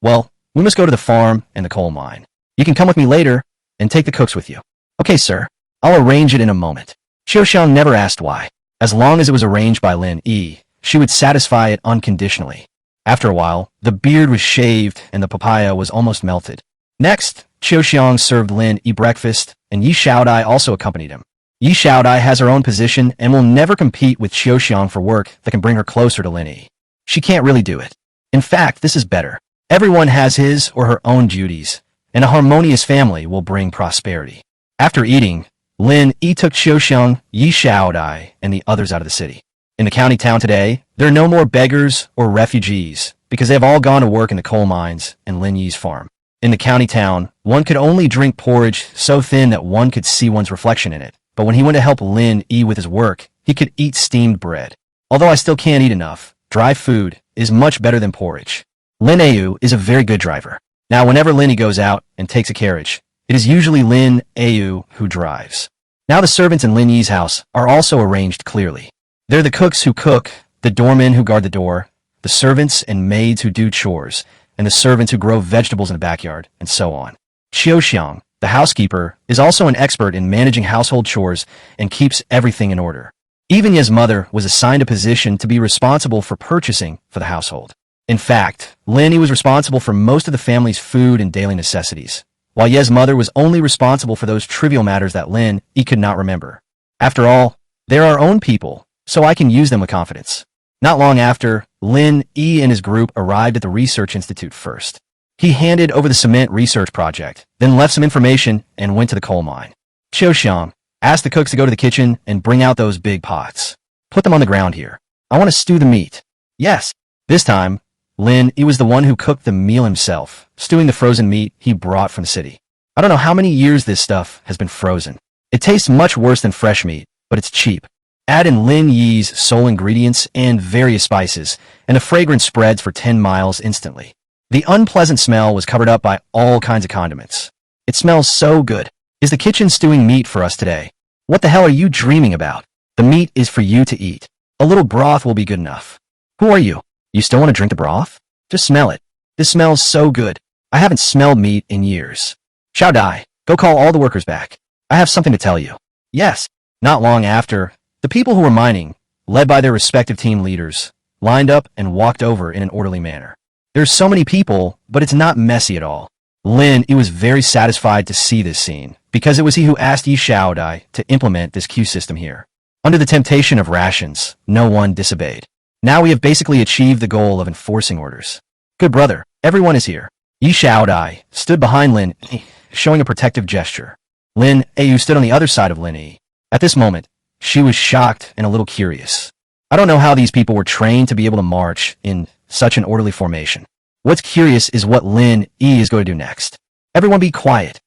Well, we must go to the farm and the coal mine. You can come with me later and take the cooks with you. Okay, sir. I'll arrange it in a moment. Qiuxiang never asked why. As long as it was arranged by Lin Yi, she would satisfy it unconditionally. After a while, the beard was shaved and the papaya was almost melted. Next, Qiuxiang served Lin Yi breakfast, and Yi Shaodai also accompanied him. Yi Shaodai has her own position and will never compete with Qiuxiang for work that can bring her closer to Lin Yi. She can't really do it. In fact, this is better. Everyone has his or her own duties, and a harmonious family will bring prosperity. After eating, Lin Yi took Qiuxiang, Yi Shaodai, and the others out of the city. In the county town today, there are no more beggars or refugees because they have all gone to work in the coal mines and Lin Yi's farm. In the county town, one could only drink porridge so thin that one could see one's reflection in it. But when he went to help Lin Yi with his work, he could eat steamed bread. Although I still can't eat enough, dry food is much better than porridge. Lin Yu is a very good driver. Now, whenever Lin Yi goes out and takes a carriage, it is usually Lin Yu who drives. Now the servants in Lin Yi's house are also arranged clearly. They're the cooks who cook, the doormen who guard the door, the servants and maids who do chores, and the servants who grow vegetables in the backyard, and so on. Qiuxiang, the housekeeper, is also an expert in managing household chores and keeps everything in order. Even Ye's mother was assigned a position to be responsible for purchasing for the household. In fact, Lin Yi was responsible for most of the family's food and daily necessities, while Ye's mother was only responsible for those trivial matters that Lin Yi could not remember. After all, they're our own people, so I can use them with confidence. Not long after, Lin E and his group arrived at the research institute first. He handed over the cement research project, then left some information and went to the coal mine. Qiu Xiang asked the cooks to go to the kitchen and bring out those big pots. Put them on the ground here. I want to stew the meat. Yes. This time, Lin E was the one who cooked the meal himself, stewing the frozen meat he brought from the city. I don't know how many years this stuff has been frozen. It tastes much worse than fresh meat, but it's cheap. Add in Lin Yi's sole ingredients and various spices, and the fragrance spreads for 10 miles instantly. The unpleasant smell was covered up by all kinds of condiments. It smells so good. Is the kitchen stewing meat for us today? What the hell are you dreaming about? The meat is for you to eat. A little broth will be good enough. Who are you? You still want to drink the broth? Just smell it. This smells so good. I haven't smelled meat in years. Xiao Dai, go call all the workers back. I have something to tell you. Yes. Not long after, the people who were mining, led by their respective team leaders, lined up and walked over in an orderly manner. There's so many people, but it's not messy at all. Lin Yi was very satisfied to see this scene, because it was he who asked Yi Xiaodai to implement this queue system here. Under the temptation of rations, no one disobeyed. Now we have basically achieved the goal of enforcing orders. Good brother, everyone is here. Yi Xiaodai stood behind Lin Yi, showing a protective gesture. Lin Yi stood on the other side of Lin Yi. At this moment, she was shocked and a little curious. I don't know how these people were trained to be able to march in such an orderly formation. What's curious is what Lin Yi is going to do next. Everyone be quiet.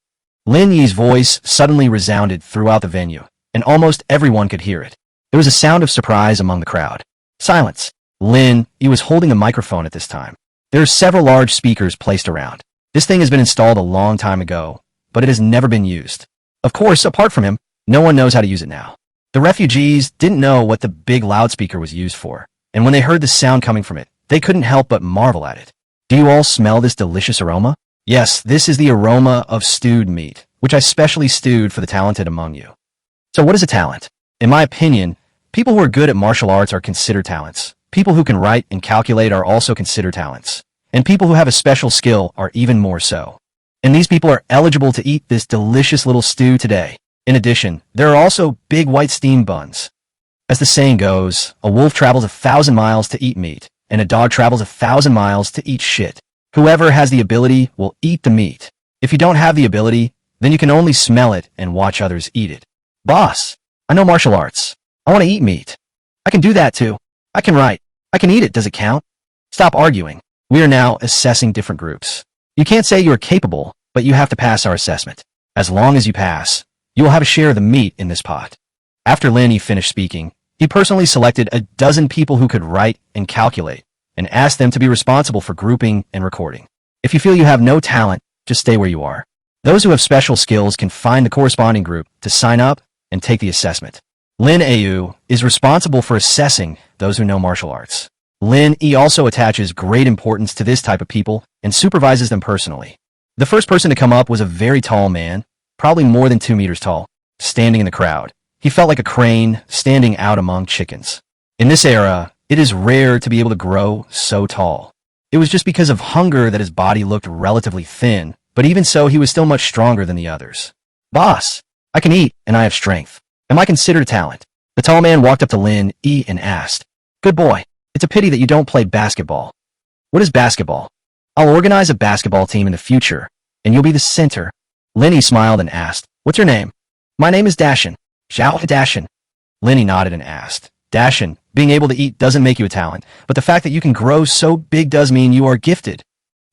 Lin Yi's voice suddenly resounded throughout the venue, and almost everyone could hear it. There was a sound of surprise among the crowd. Silence. Lin Yi was holding the microphone at this time. There are several large speakers placed around. This thing has been installed a long time ago, but it has never been used. Of course, apart from him, no one knows how to use it now. The refugees didn't know what the big loudspeaker was used for, and when they heard the sound coming from it, they couldn't help but marvel at it. Do you all smell this delicious aroma? Yes, this is the aroma of stewed meat, which I specially stewed for the talented among you. So what is a talent? In my opinion, people who are good at martial arts are considered talents. People who can write and calculate are also considered talents. And people who have a special skill are even more so. And these people are eligible to eat this delicious little stew today. In addition, there are also big white steam buns. As the saying goes, a wolf travels 1,000 miles to eat meat, and a dog travels 1,000 miles to eat shit. Whoever has the ability will eat the meat. If you don't have the ability, then you can only smell it and watch others eat it. Boss, I know martial arts. I want to eat meat. I can do that too. I can write. I can eat it. Does it count? Stop arguing. We are now assessing different groups. You can't say you are capable, but you have to pass our assessment. As long as you pass, you will have a share of the meat in this pot. After Lin Yi finished speaking, he personally selected a dozen people who could write and calculate, and asked them to be responsible for grouping and recording. If you feel you have no talent, just stay where you are. Those who have special skills can find the corresponding group to sign up and take the assessment. Lin Yu is responsible for assessing those who know martial arts. Lin Yi also attaches great importance to this type of people and supervises them personally. The first person to come up was a very tall man, probably more than 2 meters tall, standing in the crowd. He felt like a crane standing out among chickens. In this era, it is rare to be able to grow so tall. It was just because of hunger that his body looked relatively thin, but even so, he was still much stronger than the others. Boss, I can eat, and I have strength. Am I considered a talent? The tall man walked up to Lin Yi and asked, Good boy, it's a pity that you don't play basketball. What is basketball? I'll organize a basketball team in the future, and you'll be the center. Lin Yi smiled and asked, What's your name? My name is Dashin. Xiao Dashin. Lin Yi nodded and asked, Dashin, being able to eat doesn't make you a talent, but the fact that you can grow so big does mean you are gifted.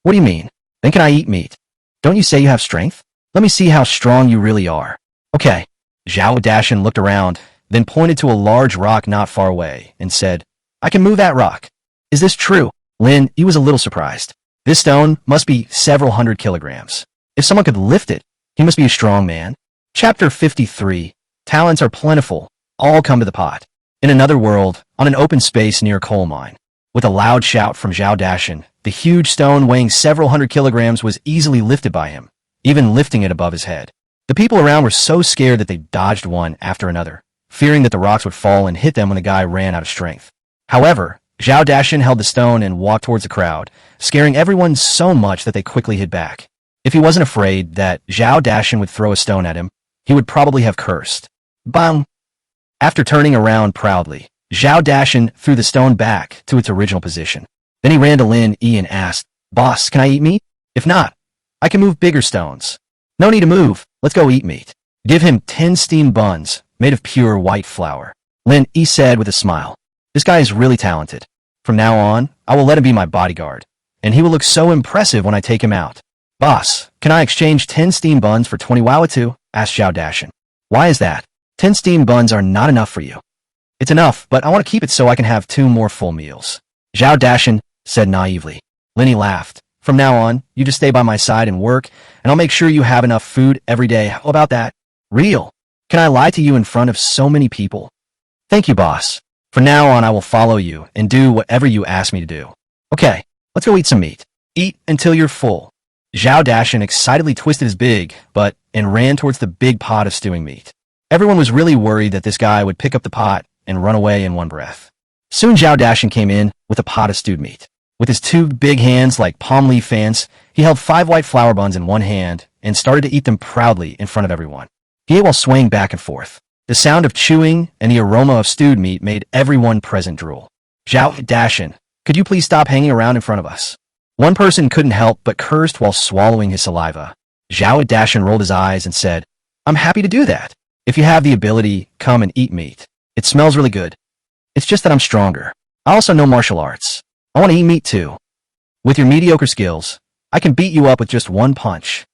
What do you mean? Then can I eat meat? Don't you say you have strength? Let me see how strong you really are. Okay. Xiao Dashin looked around, then pointed to a large rock not far away, and said, I can move that rock. Is this true? Lin Yi was a little surprised. This stone must be several hundred kilograms. If someone could lift it, he must be a strong man. Chapter 53. Talents are plentiful. All come to the pot. In another world, on an open space near a coal mine, with a loud shout from Xiao Dashin, the huge stone weighing several hundred kilograms was easily lifted by him, even lifting it above his head. The people around were so scared that they dodged one after another, fearing that the rocks would fall and hit them when the guy ran out of strength. However, Xiao Dashin held the stone and walked towards the crowd, scaring everyone so much that they quickly hid back. If he wasn't afraid that Xiao Dashin would throw a stone at him, he would probably have cursed. Bang! After turning around proudly, Zhao Dashan threw the stone back to its original position. Then he ran to Lin Yi and asked, "Boss, can I eat meat? If not, I can move bigger stones." "No need to move. Let's go eat meat. Give him 10 steamed buns made of pure white flour," Lin Yi said with a smile. "This guy is really talented. From now on, I will let him be my bodyguard, and he will look so impressive when I take him out." "Boss, can I exchange 10 steamed buns for 20 Wawatu?" asked Zhao Dashan. "Why is that? 10 steamed buns are not enough for you." "It's enough, but I want to keep it so I can have 2 more full meals," Zhao Dashan said naively. Lin Yi laughed. "From now on, you just stay by my side and work, and I'll make sure you have enough food every day. How about that?" "Real? Can I lie to you in front of so many people?" "Thank you, boss. From now on, I will follow you and do whatever you ask me to do." "Okay, let's go eat some meat. Eat until you're full." Zhao Dashan excitedly twisted his big butt and ran towards the big pot of stewing meat. Everyone was really worried that this guy would pick up the pot and run away in one breath. Soon Zhao Dashan came in with a pot of stewed meat. With his 2 big hands like palm leaf fans, he held 5 white flour buns in one hand and started to eat them proudly in front of everyone. He ate while swaying back and forth. The sound of chewing and the aroma of stewed meat made everyone present drool. "Zhao Dashan, could you please stop hanging around in front of us?" One person couldn't help but cursed while swallowing his saliva. Zhao Dashan rolled his eyes and said, "I'm happy to do that. If you have the ability, come and eat meat. It smells really good. It's just that I'm stronger. I also know martial arts. I want to eat meat too. With your mediocre skills, I can beat you up with just 1 punch."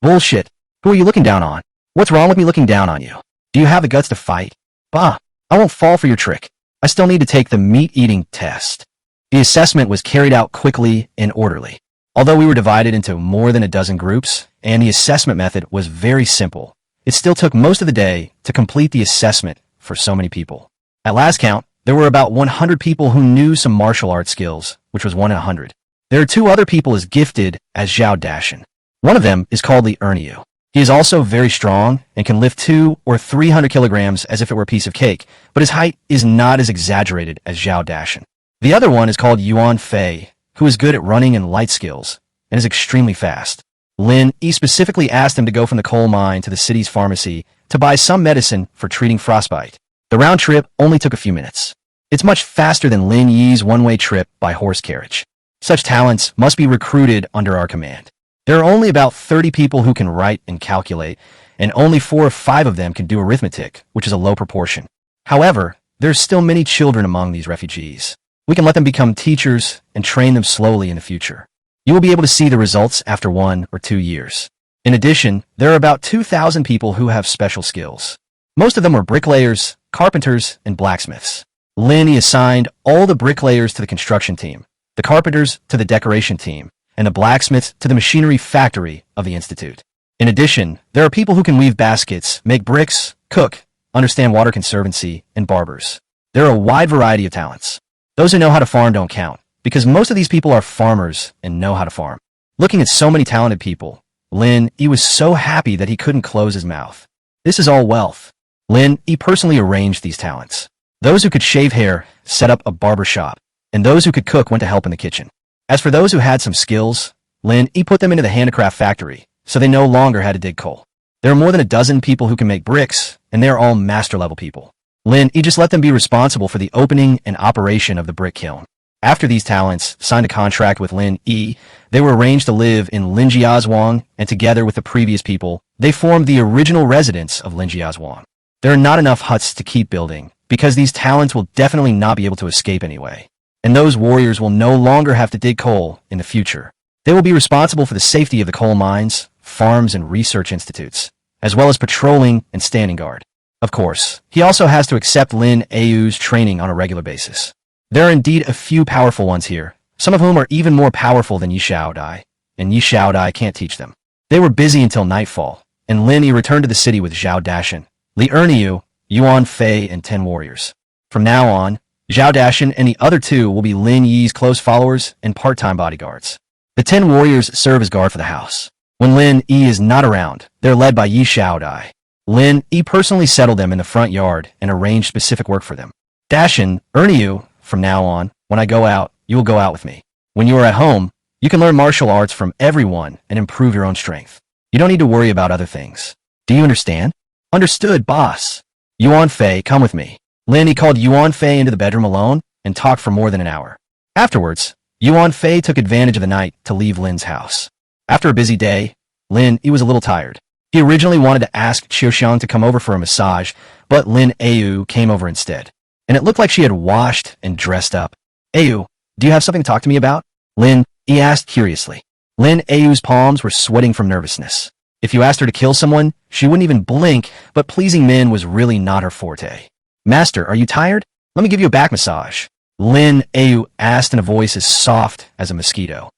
"Bullshit. Who are you looking down on? What's wrong with me looking down on you? Do you have the guts to fight?" "Bah, I won't fall for your trick. I still need to take the meat-eating test." The assessment was carried out quickly and orderly. Although we were divided into more than a dozen groups, and the assessment method was very simple, it still took most of the day to complete the assessment for so many people. At last count, there were about 100 people who knew some martial arts skills, which was 1 in 100. There are 2 other people as gifted as Zhao Dashan. One of them is called Li Erniu. He is also very strong and can lift 200 or 300 kilograms as if it were a piece of cake, but his height is not as exaggerated as Zhao Dashan. The other one is called Yuan Fei, who is good at running and light skills, and is extremely fast. Lin Yi specifically asked him to go from the coal mine to the city's pharmacy to buy some medicine for treating frostbite. The round trip only took a few minutes. It's much faster than Lin Yi's one-way trip by horse carriage. Such talents must be recruited under our command. There are only about 30 people who can write and calculate, and only 4 or 5 of them can do arithmetic, which is a low proportion. However, there are still many children among these refugees. We can let them become teachers and train them slowly in the future. You will be able to see the results after 1 or 2 years. In addition, there are about 2,000 people who have special skills. Most of them are bricklayers, carpenters, and blacksmiths. Lin Yi assigned all the bricklayers to the construction team, the carpenters to the decoration team, and the blacksmiths to the machinery factory of the institute. In addition, there are people who can weave baskets, make bricks, cook, understand water conservancy, and barbers. There are a wide variety of talents. Those who know how to farm don't count, because most of these people are farmers and know how to farm. Looking at so many talented people, Lin Yi was so happy that he couldn't close his mouth. This is all wealth. Lin Yi personally arranged these talents. Those who could shave hair set up a barber shop, and those who could cook went to help in the kitchen. As for those who had some skills, Lin Yi put them into the handicraft factory, so they no longer had to dig coal. There are more than a dozen people who can make bricks, and they are all master-level people. Lin Yi just let them be responsible for the opening and operation of the brick kiln. After these talents signed a contract with Lin Yi, they were arranged to live in Linjiazhuang, and together with the previous people, they formed the original residents of Linjiazhuang. There are not enough huts to keep building, because these talents will definitely not be able to escape anyway. And those warriors will no longer have to dig coal in the future. They will be responsible for the safety of the coal mines, farms, and research institutes, as well as patrolling and standing guard. Of course, he also has to accept Lin Yi's training on a regular basis. There are indeed a few powerful ones here, some of whom are even more powerful than Yi Shaodai, and Yi Shaodai can't teach them. They were busy until nightfall, and Lin Yi returned to the city with Zhao Dashan, Li Erniu, Yuan Fei, and 10 warriors. From now on, Zhao Dashan and the other 2 will be Lin Yi's close followers and part-time bodyguards. The 10 warriors serve as guard for the house. When Lin Yi is not around, they're led by Yi Shaodai. Lin Yi personally settled them in the front yard and arranged specific work for them. Dashan, Erniu, from now on, when I go out, you will go out with me. When you are at home, you can learn martial arts from everyone and improve your own strength. You don't need to worry about other things. Do you understand? Understood, boss. Yuan Fei, come with me. Lin called Yuan Fei into the bedroom alone and talked for more than an hour. Afterwards, Yuan Fei took advantage of the night to leave Lin's house. After a busy day, Lin was a little tired. He originally wanted to ask Xiaoxiang to come over for a massage, but Lin Ayu came over instead. And it looked like she had washed and dressed up. Ayu, do you have something to talk to me about? Lin, he asked curiously. Lin Ayu's palms were sweating from nervousness. If you asked her to kill someone, she wouldn't even blink, but pleasing men was really not her forte. Master, are you tired? Let me give you a back massage. Lin Ayu asked in a voice as soft as a mosquito.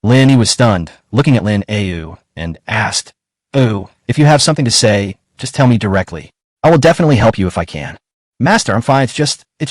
Lin was stunned, looking at Lin Ayu, and asked, "Oh, if you have something to say, just tell me directly. I will definitely help you if I can." Master, I'm fine, it's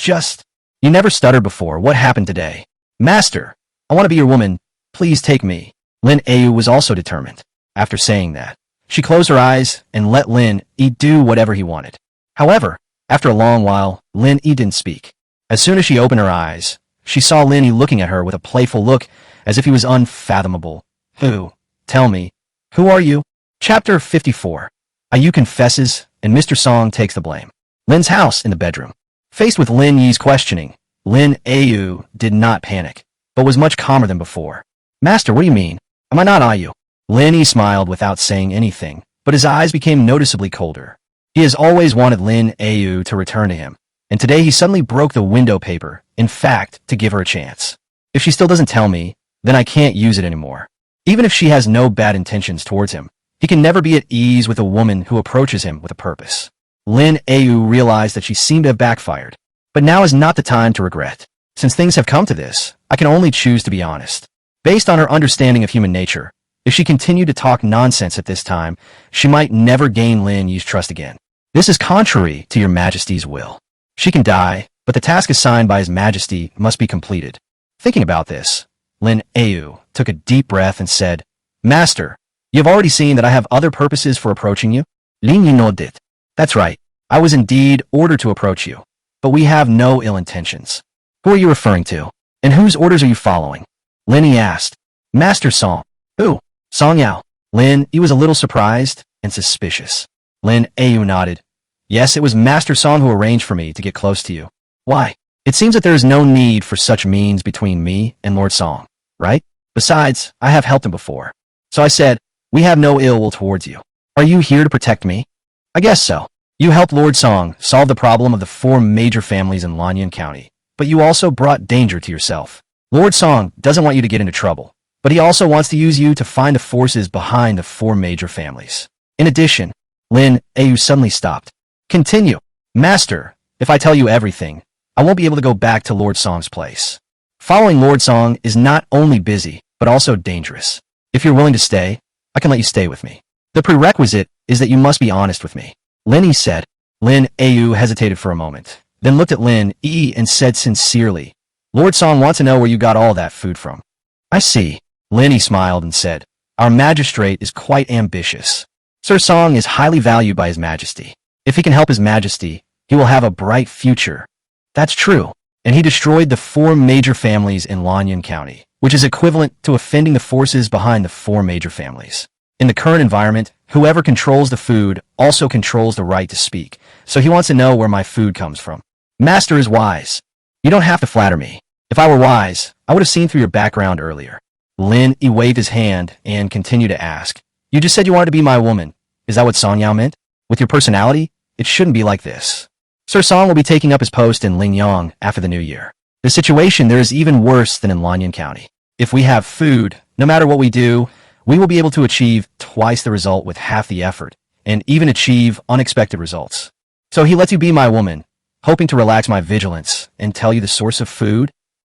just. You never stuttered before, what happened today? Master, I want to be your woman, please take me. Lin Ayu was also determined. After saying that, she closed her eyes and let Lin do whatever he wanted. However, after a long while, Lin didn't speak. As soon as she opened her eyes, she saw Lin looking at her with a playful look as if he was unfathomable. Tell me, who are you? Chapter 54. Ayu confesses and Mr. Song takes the blame. Lin's house in the bedroom. Faced with Lin Yi's questioning, Lin Ayu did not panic, but was much calmer than before. Master, what do you mean? Am I not Ayu? Lin Yi smiled without saying anything, but his eyes became noticeably colder. He has always wanted Lin Ayu to return to him, and today he suddenly broke the window paper, in fact, to give her a chance. If she still doesn't tell me, then I can't use it anymore. Even if she has no bad intentions towards him, he can never be at ease with a woman who approaches him with a purpose. Lin Ayu realized that she seemed to have backfired, but now is not the time to regret. Since things have come to this, I can only choose to be honest. Based on her understanding of human nature, if she continued to talk nonsense at this time, she might never gain Lin Yi's trust again. This is contrary to your majesty's will. She can die, but the task assigned by his majesty must be completed. Thinking about this, Lin Ayu took a deep breath and said, Master, you have already seen that I have other purposes for approaching you? Lin Yi nodded. That's right. I was indeed ordered to approach you, but we have no ill intentions. Who are you referring to? And whose orders are you following? Lin Yi asked. Master Song. Who? Song Yao. Lin Yi was a little surprised and suspicious. Lin Ayu nodded. Yes, it was Master Song who arranged for me to get close to you. Why? It seems that there is no need for such means between me and Lord Song, right? Besides, I have helped him before. So I said, we have no ill will towards you. Are you here to protect me? I guess so. You helped Lord Song solve the problem of the 4 major families in Lanyan County, but you also brought danger to yourself. Lord Song doesn't want you to get into trouble, but he also wants to use you to find the forces behind the 4 major families. In addition, Lin Ayu suddenly stopped. Continue. Master, if I tell you everything, I won't be able to go back to Lord Song's place. Following Lord Song is not only busy, but also dangerous. If you're willing to stay, I can let you stay with me. The prerequisite is that you must be honest with me. Lin Yi said. Lin Ayu hesitated for a moment, then looked at Lin Yi and said sincerely, Lord Song wants to know where you got all that food from. I see. Lin Yi smiled and said, Our magistrate is quite ambitious. Sir Song is highly valued by his majesty. If he can help his majesty, he will have a bright future. That's true. And he destroyed the 4 major families in Lanyan County, which is equivalent to offending the forces behind the 4 major families. In the current environment, whoever controls the food also controls the right to speak, so he wants to know where my food comes from. Master is wise. You don't have to flatter me. If I were wise, I would have seen through your background earlier. Lin Yi waved his hand and continued to ask, You just said you wanted to be my woman. Is that what Song Yao meant? With your personality, it shouldn't be like this. Sir Song will be taking up his post in Lingyang after the new year. The situation there is even worse than in Lanyan County. If we have food, no matter what we do, we will be able to achieve twice the result with half the effort, and even achieve unexpected results. So he lets you be my woman, hoping to relax my vigilance and tell you the source of food?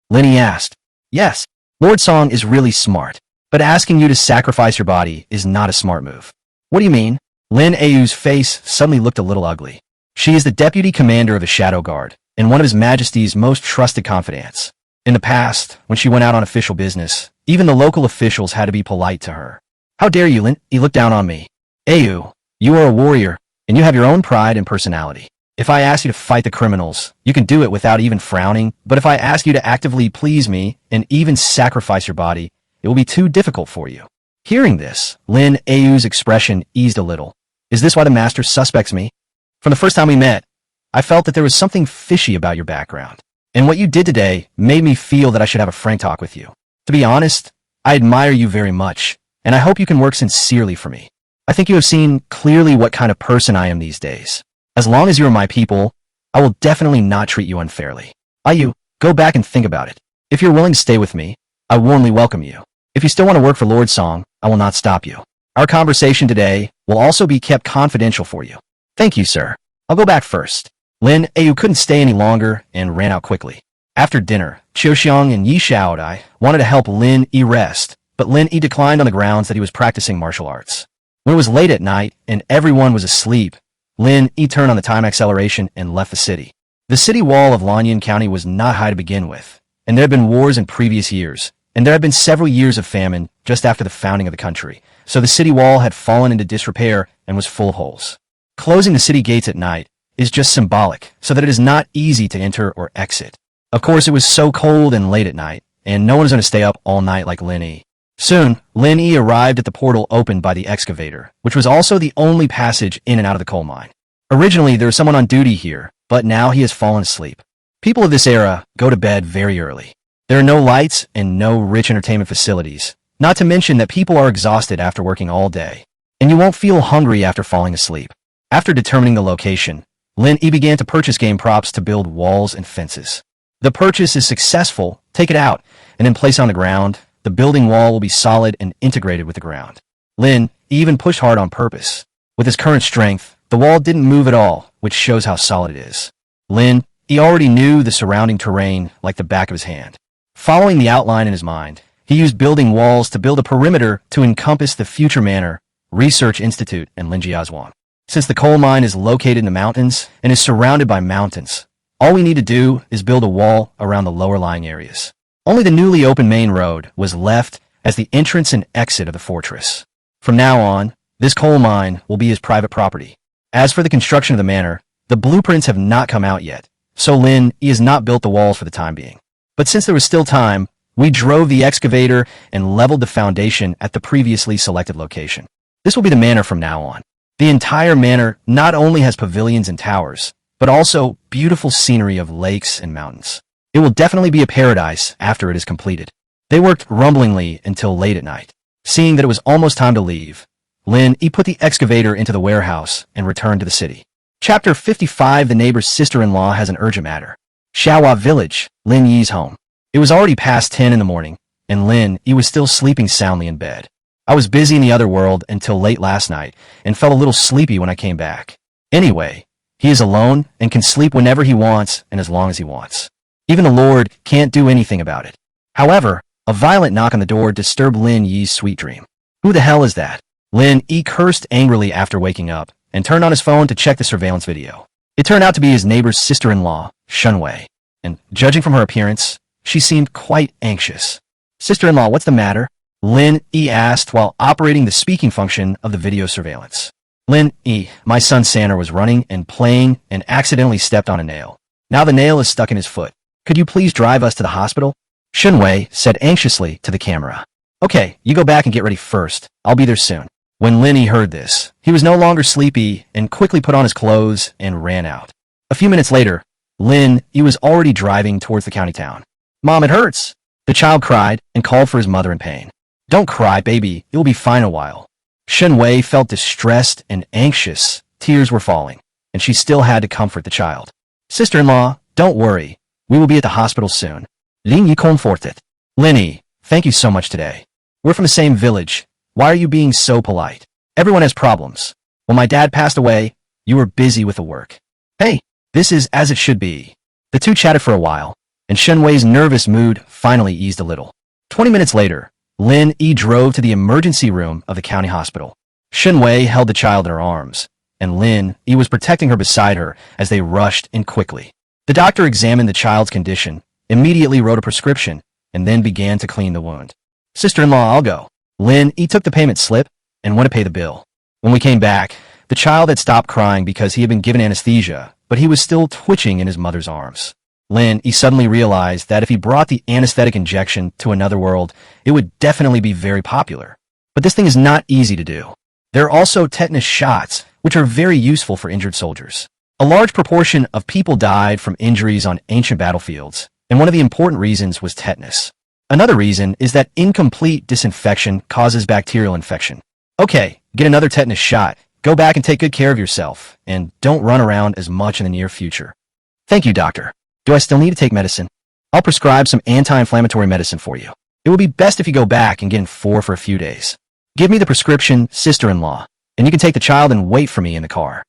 Lin Yi asked. Yes, Lord Song is really smart, but asking you to sacrifice your body is not a smart move. What do you mean? Lin Ayu's face suddenly looked a little ugly. She is the deputy commander of the Shadow Guard, and one of His Majesty's most trusted confidants. In the past, when she went out on official business, even the local officials had to be polite to her. How dare you, Lin? He looked down on me. Ayu, you are a warrior, and you have your own pride and personality. If I ask you to fight the criminals, you can do it without even frowning, but if I ask you to actively please me and even sacrifice your body, it will be too difficult for you. Hearing this, Lin Ayu's expression eased a little. Is this why the master suspects me? From the first time we met, I felt that there was something fishy about your background. And what you did today made me feel that I should have a frank talk with you. To be honest, I admire you very much, and I hope you can work sincerely for me. I think you have seen clearly what kind of person I am these days. As long as you are my people, I will definitely not treat you unfairly. You go back and think about it. If you're willing to stay with me, I warmly welcome you. If you still want to work for Lord Song, I will not stop you. Our conversation today will also be kept confidential for you. Thank you, sir. I'll go back first. Lin Yu couldn't stay any longer and ran out quickly. After dinner, Qiu Xiang and Yi Xiaodai wanted to help Lin Yi rest, but Lin Yi declined on the grounds that he was practicing martial arts. When it was late at night and everyone was asleep, Lin Yi turned on the time acceleration and left the city. The city wall of Lanyan County was not high to begin with, and there had been wars in previous years, and there had been several years of famine just after the founding of the country, so the city wall had fallen into disrepair and was full of holes. Closing the city gates at night is just symbolic, so that it is not easy to enter or exit. Of course, it was so cold and late at night, and no one is going to stay up all night like Lin Yi. Soon, Lin Yi arrived at the portal opened by the excavator, which was also the only passage in and out of the coal mine. Originally, there was someone on duty here, but now he has fallen asleep. People of this era go to bed very early. There are no lights and no rich entertainment facilities, not to mention that people are exhausted after working all day, and you won't feel hungry after falling asleep. After determining the location, Lin Yi began to purchase game props to build walls and fences. The purchase is successful, take it out, and then place it on the ground. The building wall will be solid and integrated with the ground. Lin even pushed hard on purpose. With his current strength, the wall didn't move at all, which shows how solid it is. Lin, he already knew the surrounding terrain like the back of his hand. Following the outline in his mind, he used building walls to build a perimeter to encompass the future manor, Research Institute, and Linjiazwan. Since the coal mine is located in the mountains and is surrounded by mountains, all we need to do is build a wall around the lower-lying areas. Only the newly opened main road was left as the entrance and exit of the fortress. From now on, this coal mine will be his private property. As for the construction of the manor, the blueprints have not come out yet, so Lin Yi has not built the walls for the time being. But since there was still time, we drove the excavator and leveled the foundation at the previously selected location. This will be the manor from now on. The entire manor not only has pavilions and towers, but also beautiful scenery of lakes and mountains. It will definitely be a paradise after it is completed. They worked rumblingly until late at night. Seeing that it was almost time to leave, Lin Yi put the excavator into the warehouse and returned to the city. Chapter 55. The neighbor's sister-in-law has an urgent matter. Xiaohua Village, Lin Yi's home. It was already past 10 in the morning, and Lin Yi was still sleeping soundly in bed. I was busy in the other world until late last night and felt a little sleepy when I came back. Anyway, he is alone and can sleep whenever he wants and as long as he wants. Even the Lord can't do anything about it. However, a violent knock on the door disturbed Lin Yi's sweet dream. Who the hell is that? Lin Yi cursed angrily after waking up and turned on his phone to check the surveillance video. It turned out to be his neighbor's sister-in-law, Shunwei, and judging from her appearance, she seemed quite anxious. Sister-in-law, what's the matter? Lin Yi asked while operating the speaking function of the video surveillance. Lin Yi, my son Sander was running and playing and accidentally stepped on a nail. Now the nail is stuck in his foot. Could you please drive us to the hospital? Shunwei said anxiously to the camera. Okay, you go back and get ready first. I'll be there soon. When Lin Yi heard this, he was no longer sleepy and quickly put on his clothes and ran out. A few minutes later, Lin Yi was already driving towards the county town. Mom, it hurts. The child cried and called for his mother in pain. Don't cry, baby. You'll be fine in a while. Shunwei felt distressed and anxious. Tears were falling, and she still had to comfort the child. Sister-in-law, don't worry. We will be at the hospital soon. Lin Yi comforted. Lin Yi, thank you so much today. We're from the same village. Why are you being so polite? Everyone has problems. When my dad passed away, you were busy with the work. Hey, this is as it should be. The two chatted for a while, and Shunwei's nervous mood finally eased a little. 20 minutes later, Lin Yi drove to the emergency room of the county hospital. Shunwei held the child in her arms, and Lin Yi was protecting her beside her as they rushed in quickly. The doctor examined the child's condition, immediately wrote a prescription, and then began to clean the wound. Sister-in-law, I'll go. Lin Yi took the payment slip and went to pay the bill. When we came back, the child had stopped crying because he had been given anesthesia, but he was still twitching in his mother's arms. Lin Yi suddenly realized that if he brought the anesthetic injection to another world, it would definitely be very popular. But this thing is not easy to do. There are also tetanus shots, which are very useful for injured soldiers. A large proportion of people died from injuries on ancient battlefields, and one of the important reasons was tetanus. Another reason is that incomplete disinfection causes bacterial infection. Okay, get another tetanus shot, go back and take good care of yourself, and don't run around as much in the near future. Thank you, doctor. Do I still need to take medicine? I'll prescribe some anti-inflammatory medicine for you. It would be best if you go back and get in for a few days. Give me the prescription, sister-in-law, and you can take the child and wait for me in the car.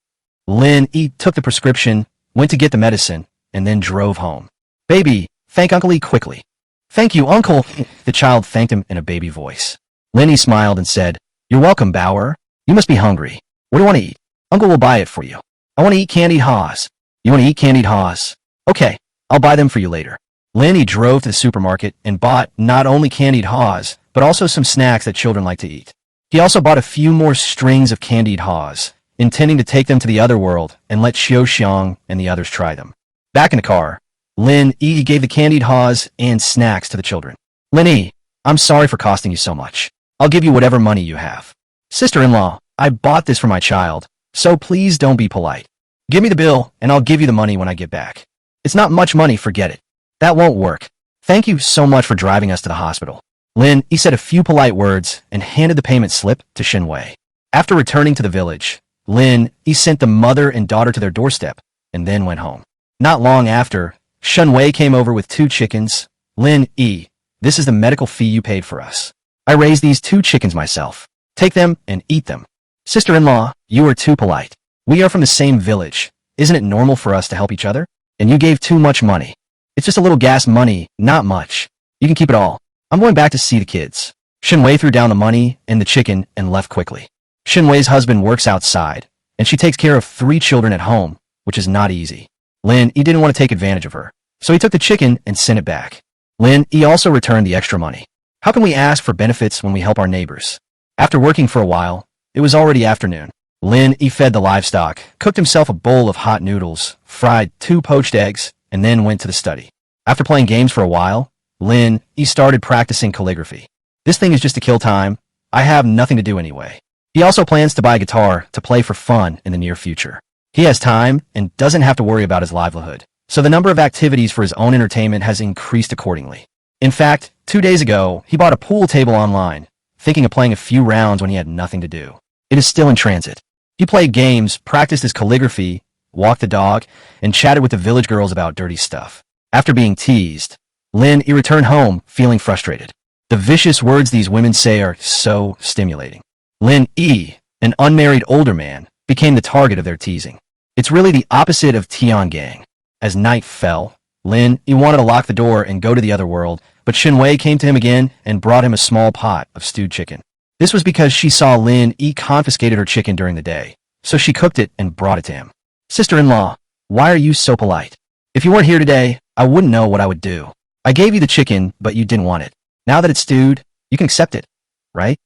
Lin E took the prescription, went to get the medicine, and then drove home. Baby, thank Uncle E quickly. Thank you, Uncle. The child thanked him in a baby voice. Lin E smiled and said, You're welcome, Bauer. You must be hungry. What do you want to eat? Uncle will buy it for you. I want to eat candied haws. You want to eat candied haws? Okay, I'll buy them for you later. Lin E drove to the supermarket and bought not only candied haws, but also some snacks that children like to eat. He also bought a few more strings of candied haws, intending to take them to the other world and let Xiao Xiang and the others try them. Back in the car, Lin E gave the candied haws and snacks to the children. Lin E, I'm sorry for costing you so much. I'll give you whatever money you have. Sister-in-law, I bought this for my child, so please don't be polite. Give me the bill, and I'll give you the money when I get back. It's not much money, forget it. That won't work. Thank you so much for driving us to the hospital. Lin E said a few polite words and handed the payment slip to Shen Wei. After returning to the village, Lin E sent the mother and daughter to their doorstep and then went home. Not long after, Shen Wei came over with 2 chickens. Lin E, this is the medical fee you paid for us. I raised these 2 chickens myself. Take them and eat them. Sister-in-law, you are too polite. We are from the same village. Isn't it normal for us to help each other? And you gave too much money. It's just a little gas money, not much. You can keep it all. I'm going back to see the kids. Shen Wei threw down the money and the chicken and left quickly. Shen Wei's husband works outside, and she takes care of 3 children at home, which is not easy. Lin E didn't want to take advantage of her, so he took the chicken and sent it back. Lin E also returned the extra money. How can we ask for benefits when we help our neighbors? After working for a while, it was already afternoon. Lin E fed the livestock, cooked himself a bowl of hot noodles, fried 2 poached eggs, and then went to the study. After playing games for a while, Lin E started practicing calligraphy. This thing is just to kill time. I have nothing to do anyway. He also plans to buy a guitar to play for fun in the near future. He has time and doesn't have to worry about his livelihood, so the number of activities for his own entertainment has increased accordingly. In fact, 2 days ago, he bought a pool table online, thinking of playing a few rounds when he had nothing to do. It is still in transit. He played games, practiced his calligraphy, walked the dog, and chatted with the village girls about dirty stuff. After being teased, Lin E returned home feeling frustrated. The vicious words these women say are so stimulating. Lin E, an unmarried older man, became the target of their teasing. It's really the opposite of Tian Gang. As night fell, Lin E wanted to lock the door and go to the other world, but Shen Wei came to him again and brought him a small pot of stewed chicken. This was because she saw Lin E confiscated her chicken during the day, so she cooked it and brought it to him. Sister-in-law, why are you so polite? If you weren't here today, I wouldn't know what I would do. I gave you the chicken, but you didn't want it. Now that it's stewed, you can accept it, right?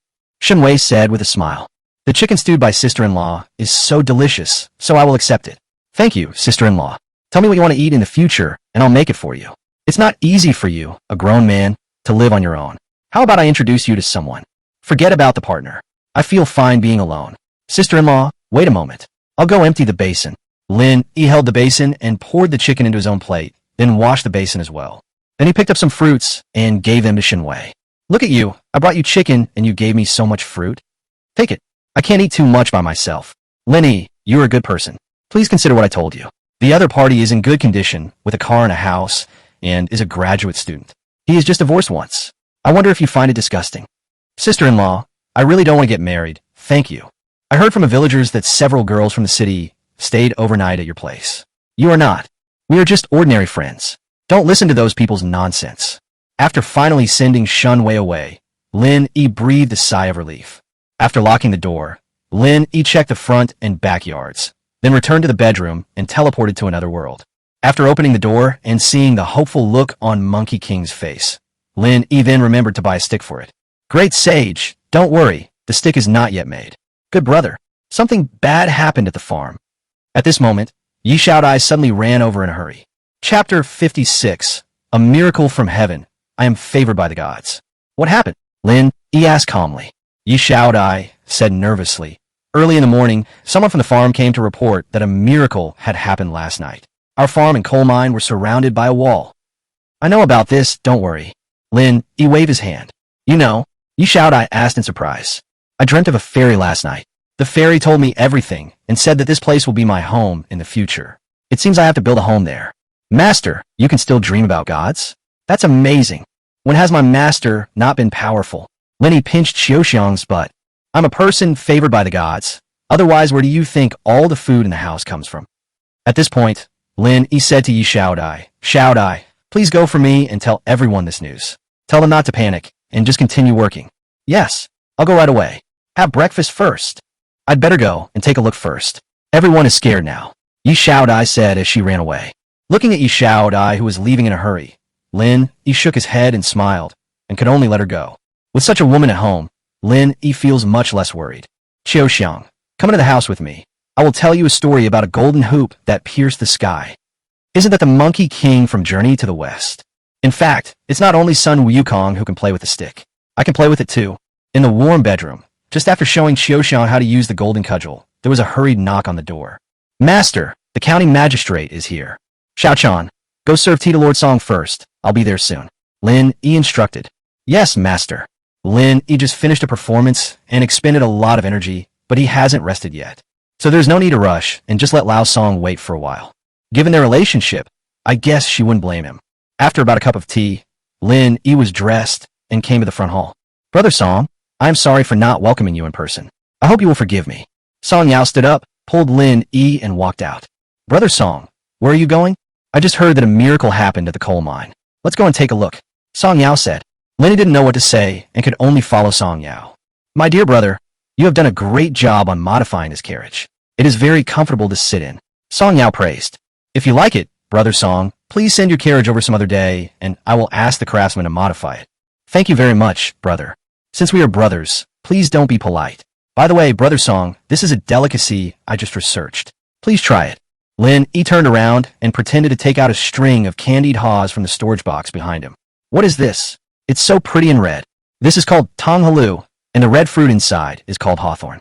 Shen Wei said with a smile. The chicken stewed by sister-in-law is so delicious, so I will accept it. Thank you, sister-in-law. Tell me what you want to eat in the future, and I'll make it for you. It's not easy for you, a grown man, to live on your own. How about I introduce you to someone? Forget about the partner. I feel fine being alone. Sister-in-law, wait a moment. I'll go empty the basin. Lin E held the basin and poured the chicken into his own plate, then washed the basin as well. Then he picked up some fruits and gave them to Shen Wei. Look at you. I brought you chicken and you gave me so much fruit. Take it. I can't eat too much by myself. Lin E, you're a good person. Please consider what I told you. The other party is in good condition, with a car and a house, and is a graduate student. He is just divorced once. I wonder if you find it disgusting. Sister-in-law, I really don't want to get married. Thank you. I heard from the villagers that several girls from the city stayed overnight at your place. You are not. We are just ordinary friends. Don't listen to those people's nonsense. After finally sending Shen Wei away, Lin E breathed a sigh of relief. After locking the door, Lin E checked the front and backyards, then returned to the bedroom and teleported to another world. After opening the door and seeing the hopeful look on Monkey King's face, Lin E then remembered to buy a stick for it. Great sage, don't worry, the stick is not yet made. Good brother, something bad happened at the farm. At this moment, Yi Xiaodai suddenly ran over in a hurry. Chapter 56, A Miracle from Heaven. I am favored by the gods. What happened? Lin E asked calmly. Yi Xiaodai said nervously, Early in the morning, someone from the farm came to report that a miracle had happened last night. Our farm and coal mine were surrounded by a wall. I know about this, don't worry. Lin, he waved his hand. You know, Yi Xiaodai asked in surprise. I dreamt of a fairy last night. The fairy told me everything and said that this place will be my home in the future. It seems I have to build a home there. Master, you can still dream about gods? That's amazing. When has my master not been powerful? Lin pinched Xiaoxiang's butt. I'm a person favored by the gods. Otherwise, where do you think all the food in the house comes from? At this point, Lin Yi said to Yi Xiaodai, Xiaodai, please go for me and tell everyone this news. Tell them not to panic and just continue working. Yes, I'll go right away. Have breakfast first. I'd better go and take a look first. Everyone is scared now, Yi Xiaodai said as she ran away. Looking at Yi Xiaodai, who was leaving in a hurry, Lin Yi shook his head and smiled and could only let her go. With such a woman at home, Lin Yi feels much less worried. Xiaoxiang, come into the house with me. I will tell you a story about a golden hoop that pierced the sky. Isn't that the Monkey King from Journey to the West? In fact, it's not only Sun Wukong who can play with the stick. I can play with it too. In the warm bedroom, just after showing Xiaoxiang how to use the golden cudgel, there was a hurried knock on the door. Master, the county magistrate is here. Xiaochan, go serve tea to Lord Song first. I'll be there soon. Lin Yi instructed. Yes, master. Lin Yi just finished a performance and expended a lot of energy, but he hasn't rested yet. So there's no need to rush and just let Lao Song wait for a while. Given their relationship, I guess she wouldn't blame him. After about a cup of tea, Lin Yi was dressed and came to the front hall. Brother Song, I am sorry for not welcoming you in person. I hope you will forgive me. Song Yao stood up, pulled Lin Yi and walked out. Brother Song, where are you going? I just heard that a miracle happened at the coal mine. Let's go and take a look. Song Yao said. Lin Yi didn't know what to say and could only follow Song Yao. My dear brother, you have done a great job on modifying this carriage. It is very comfortable to sit in. Song Yao praised. If you like it, Brother Song, please send your carriage over some other day, and I will ask the craftsman to modify it. Thank you very much, brother. Since we are brothers, please don't be polite. By the way, Brother Song, this is a delicacy I just researched. Please try it. Lin Yi turned around and pretended to take out a string of candied haws from the storage box behind him. What is this? It's so pretty and red. This is called Tong Halu, and the red fruit inside is called hawthorn.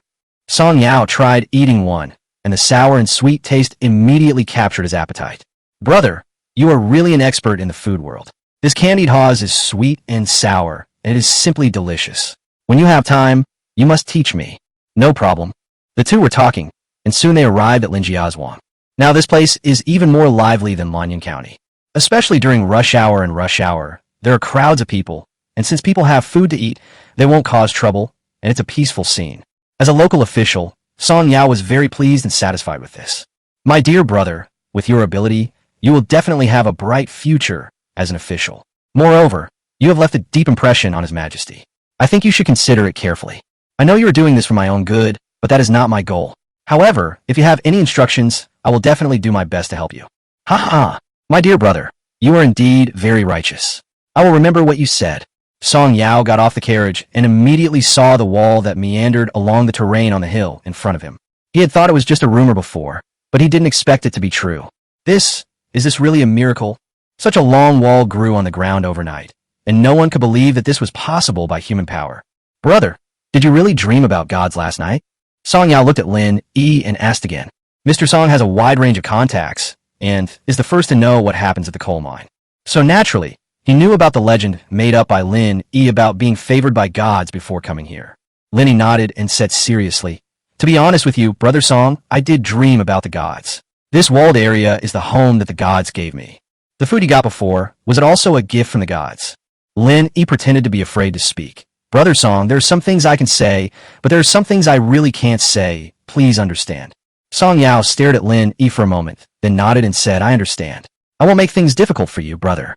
Song Yao tried eating one, and the sour and sweet taste immediately captured his appetite. Brother, you are really an expert in the food world. This candied haws is sweet and sour, and it is simply delicious. When you have time, you must teach me. No problem. The two were talking, and soon they arrived at Linjiazhuang. Now this place is even more lively than Lanyan County. Especially during rush hour and rush hour, there are crowds of people, and since people have food to eat, they won't cause trouble, and it's a peaceful scene. As a local official, Song Yao was very pleased and satisfied with this. My dear brother, with your ability, you will definitely have a bright future as an official. Moreover, you have left a deep impression on His Majesty. I think you should consider it carefully. I know you are doing this for my own good, but that is not my goal. However, if you have any instructions, I will definitely do my best to help you. Ha ha! My dear brother, you are indeed very righteous. I will remember what you said. Song Yao got off the carriage and immediately saw the wall that meandered along the terrain on the hill in front of him. He had thought it was just a rumor before, but he didn't expect it to be true. Is this really a miracle? Such a long wall grew on the ground overnight, and no one could believe that this was possible by human power. Brother, did you really dream about gods last night? Song Yao looked at Lin Yi and asked again. Mr. Song has a wide range of contacts, and is the first to know what happens at the coal mine. So naturally, he knew about the legend made up by Lin Yi about being favored by gods before coming here. Lin Yi nodded and said seriously, to be honest with you, Brother Song, I did dream about the gods. This walled area is the home that the gods gave me. The food he got before, was it also a gift from the gods? Lin Yi pretended to be afraid to speak. Brother Song, there are some things I can say, but there are some things I really can't say. Please understand. Song Yao stared at Lin Yi for a moment, then nodded and said, I understand. I won't make things difficult for you, brother.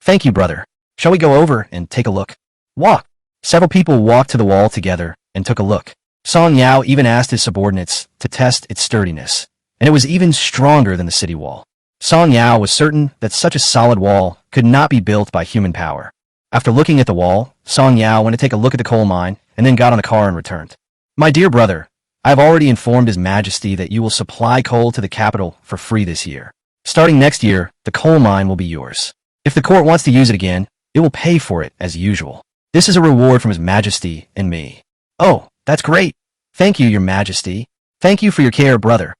Thank you, brother. Shall we go over and take a look? Walk. Several people walked to the wall together and took a look. Song Yao even asked his subordinates to test its sturdiness, and it was even stronger than the city wall. Song Yao was certain that such a solid wall could not be built by human power. After looking at the wall, Song Yao went to take a look at the coal mine and then got on a car and returned. My dear brother, I have already informed His Majesty that you will supply coal to the capital for free this year. Starting next year, the coal mine will be yours. If the court wants to use it again, it will pay for it as usual. This is a reward from His Majesty and me. Oh, that's great. Thank you, your majesty. Thank you for your care, brother.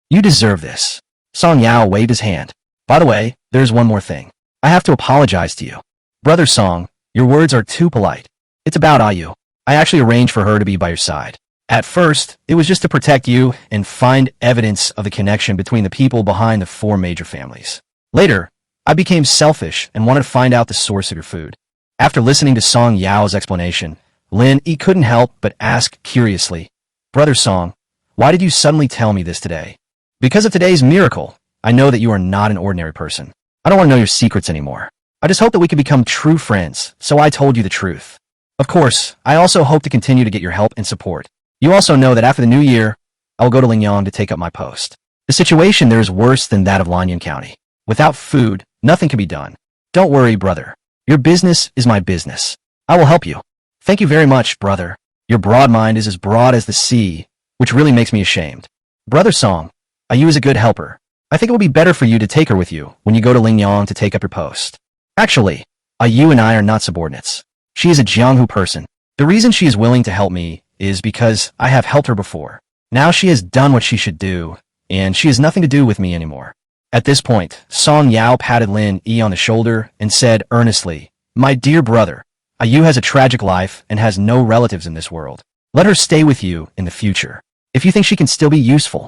You deserve this. Song Yao waved his hand. By the way, there's one more thing. I have to apologize to you. Brother Song, your words are too polite. It's about Ayu. I actually arranged for her to be by your side. At first, it was just to protect you and find evidence of the connection between the people behind the four major families. Later, I became selfish and wanted to find out the source of your food. After listening to Song Yao's explanation, Lin Yi couldn't help but ask curiously, Brother Song, why did you suddenly tell me this today? Because of today's miracle, I know that you are not an ordinary person. I don't want to know your secrets anymore. I just hope that we can become true friends, so I told you the truth. Of course, I also hope to continue to get your help and support. You also know that after the new year, I will go to Lingyang to take up my post. The situation there is worse than that of Lanyan County. Without food, nothing can be done. Don't worry, brother. Your business is my business. I will help you. Thank you very much, brother. Your broad mind is as broad as the sea, which really makes me ashamed. Brother Song, Ayu is a good helper. I think it will be better for you to take her with you when you go to Lingyang to take up your post. Actually, Ayu and I are not subordinates. She is a Jianghu person. The reason she is willing to help me is because I have helped her before. Now she has done what she should do, and she has nothing to do with me anymore. At this point, Song Yao patted Lin Yi on the shoulder and said earnestly, My dear brother, Ayu has a tragic life and has no relatives in this world. Let her stay with you in the future. If you think she can still be useful,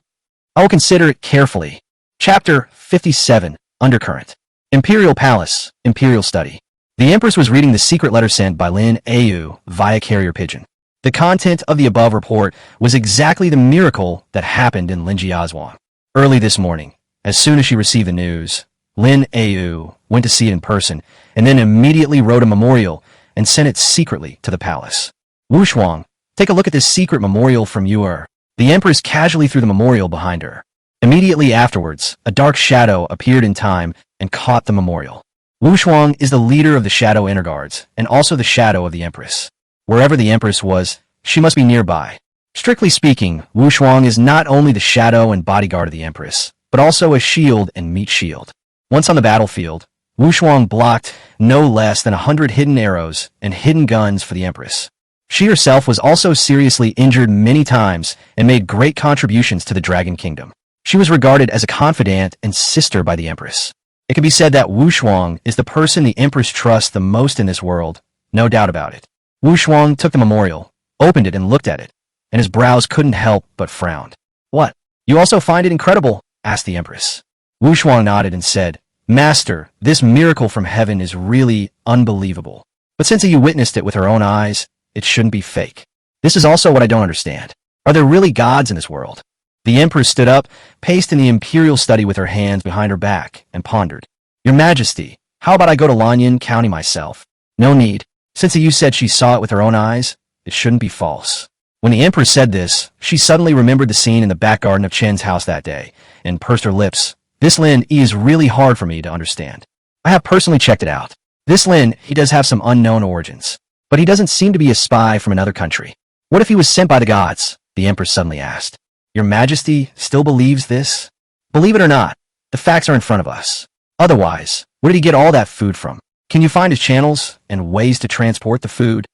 I will consider it carefully. Chapter 57, Undercurrent. Imperial Palace, Imperial Study. The Empress was reading the secret letter sent by Lin Yu via carrier pigeon. The content of the above report was exactly the miracle that happened in Linjiazhuang. Early this morning, as soon as she received the news, Lin Yu went to see it in person and then immediately wrote a memorial and sent it secretly to the palace. Wu Shuang, take a look at this secret memorial from Yuer. The Empress casually threw the memorial behind her. Immediately afterwards, a dark shadow appeared in time and caught the memorial. Wu Shuang is the leader of the Shadow Inner Guards and also the shadow of the Empress. Wherever the Empress was, she must be nearby. Strictly speaking, Wu Shuang is not only the shadow and bodyguard of the Empress, but also a shield and meat shield. Once on the battlefield, Wu Shuang blocked no less than 100 hidden arrows and hidden guns for the Empress. She herself was also seriously injured many times and made great contributions to the Dragon Kingdom. She was regarded as a confidant and sister by the Empress. It can be said that Wu Shuang is the person the Empress trusts the most in this world, no doubt about it. Wu Shuang took the memorial, opened it and looked at it, and his brows couldn't help but frowned. What? You also find it incredible? Asked the Empress. Wu Shuang nodded and said, Master, this miracle from heaven is really unbelievable. But since you witnessed it with her own eyes, it shouldn't be fake. This is also what I don't understand. Are there really gods in this world? The Empress stood up, paced in the imperial study with her hands behind her back, and pondered. Your Majesty, how about I go to Lanyan County myself? No need. Since you said she saw it with her own eyes, it shouldn't be false. When the Empress said this, she suddenly remembered the scene in the back garden of Chen's house that day, and pursed her lips. This Lin Yi is really hard for me to understand. I have personally checked it out. This Lin, he does have some unknown origins, but he doesn't seem to be a spy from another country. What if he was sent by the gods? The Empress suddenly asked. Your Majesty still believes this? Believe it or not, the facts are in front of us. Otherwise, where did he get all that food from? Can you find his channels and ways to transport the food?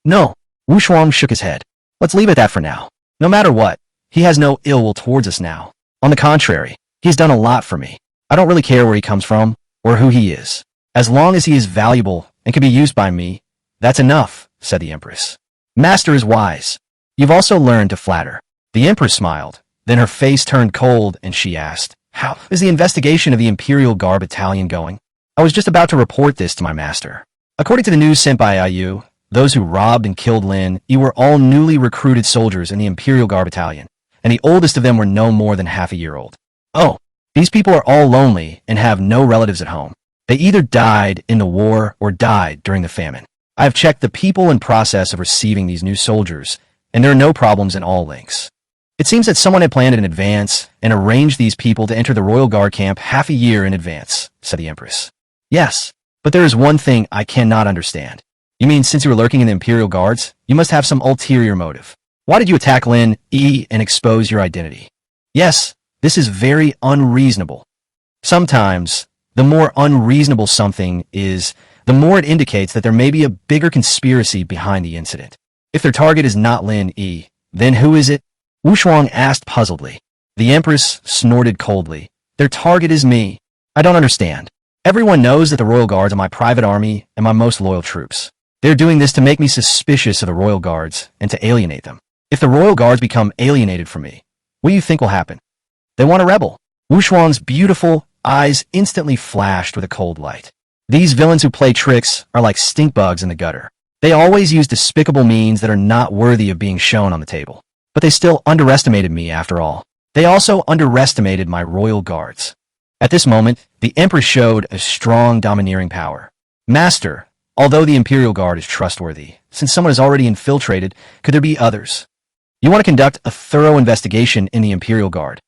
No. Wu Shuang shook his head. Let's leave it at that for now. No matter what, he has no ill will towards us now. On the contrary, he's done a lot for me. I don't really care where he comes from or who he is. As long as he is valuable and can be used by me, that's enough, said the Empress. Master is wise. You've also learned to flatter. The Empress smiled. Then her face turned cold and she asked, How is the investigation of the Imperial Guard Battalion going? I was just about to report this to my master. According to the news sent by Ayu, those who robbed and killed Lin Yi were all newly recruited soldiers in the Imperial Guard Battalion, and the oldest of them were no more than half a year old. Oh, these people are all lonely and have no relatives at home. They either died in the war or died during the famine. I have checked the people and process of receiving these new soldiers, and there are no problems in all links. It seems that someone had planned in advance and arranged these people to enter the Royal Guard camp half a year in advance, said the Empress. Yes, but there is one thing I cannot understand. You mean since you were lurking in the Imperial Guards, you must have some ulterior motive. Why did you attack Lin Yi and expose your identity? Yes, this is very unreasonable. Sometimes, the more unreasonable something is, the more it indicates that there may be a bigger conspiracy behind the incident. If their target is not Lin Yi, Then who is it? Wu Shuang asked puzzledly. The Empress snorted coldly. Their target is me. I don't understand. Everyone knows that the Royal Guards are my private army and my most loyal troops. They're doing this to make me suspicious of the Royal Guards and to alienate them. If the Royal Guards become alienated from me, what do you think will happen? They want a rebel. Wu Shuang's beautiful eyes instantly flashed with a cold light. These villains who play tricks are like stink bugs in the gutter. They always use despicable means that are not worthy of being shown on the table. But they still underestimated me after all. They also underestimated my royal guards. At this moment, the Empress showed a strong domineering power. Master, although the Imperial Guard is trustworthy, since someone is already infiltrated, could there be others? You want to conduct a thorough investigation in the Imperial Guard.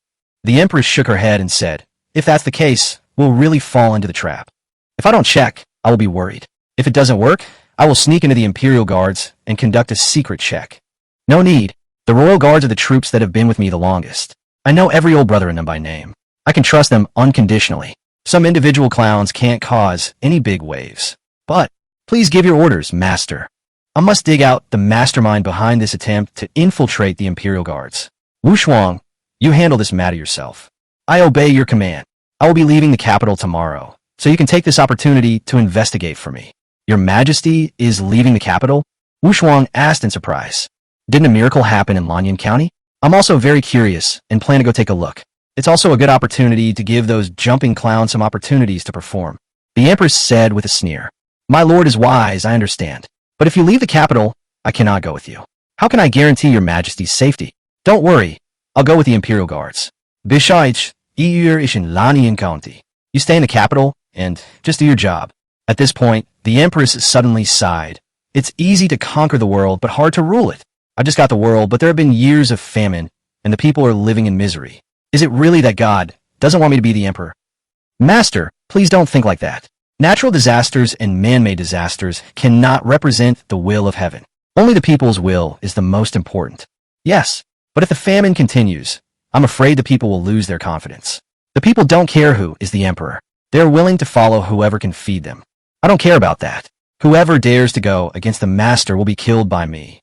The Empress shook her head and said, if that's the case, we'll really fall into the trap. If I don't check, I will be worried. If it doesn't work, I will sneak into the Imperial Guards and conduct a secret check. No need. The Royal Guards are the troops that have been with me the longest. I know every old brother in them by name. I can trust them unconditionally. Some individual clowns can't cause any big waves. But, please give your orders, Master. I must dig out the mastermind behind this attempt to infiltrate the Imperial Guards. Wu Shuang, you handle this matter yourself. I obey your command. I will be leaving the capital tomorrow, so you can take this opportunity to investigate for me. Your Majesty is leaving the capital? Wu Shuang asked in surprise. Didn't a miracle happen in Lanyan County? I'm also very curious and plan to go take a look. It's also a good opportunity to give those jumping clowns some opportunities to perform. The Empress said with a sneer. My lord is wise, I understand. But if you leave the capital, I cannot go with you. How can I guarantee your Majesty's safety? Don't worry, I'll go with the Imperial Guards. Besides, you're in Lanyan County. You stay in the capital and just do your job. At this point, the Empress suddenly sighed. It's easy to conquer the world, but hard to rule it. I just got the world, but there have been years of famine, and the people are living in misery. Is it really that God doesn't want me to be the emperor? Master, please don't think like that. Natural disasters and man-made disasters cannot represent the will of heaven. Only the people's will is the most important. Yes, but if the famine continues, I'm afraid the people will lose their confidence. The people don't care who is the emperor. They're willing to follow whoever can feed them. I don't care about that. Whoever dares to go against the master will be killed by me.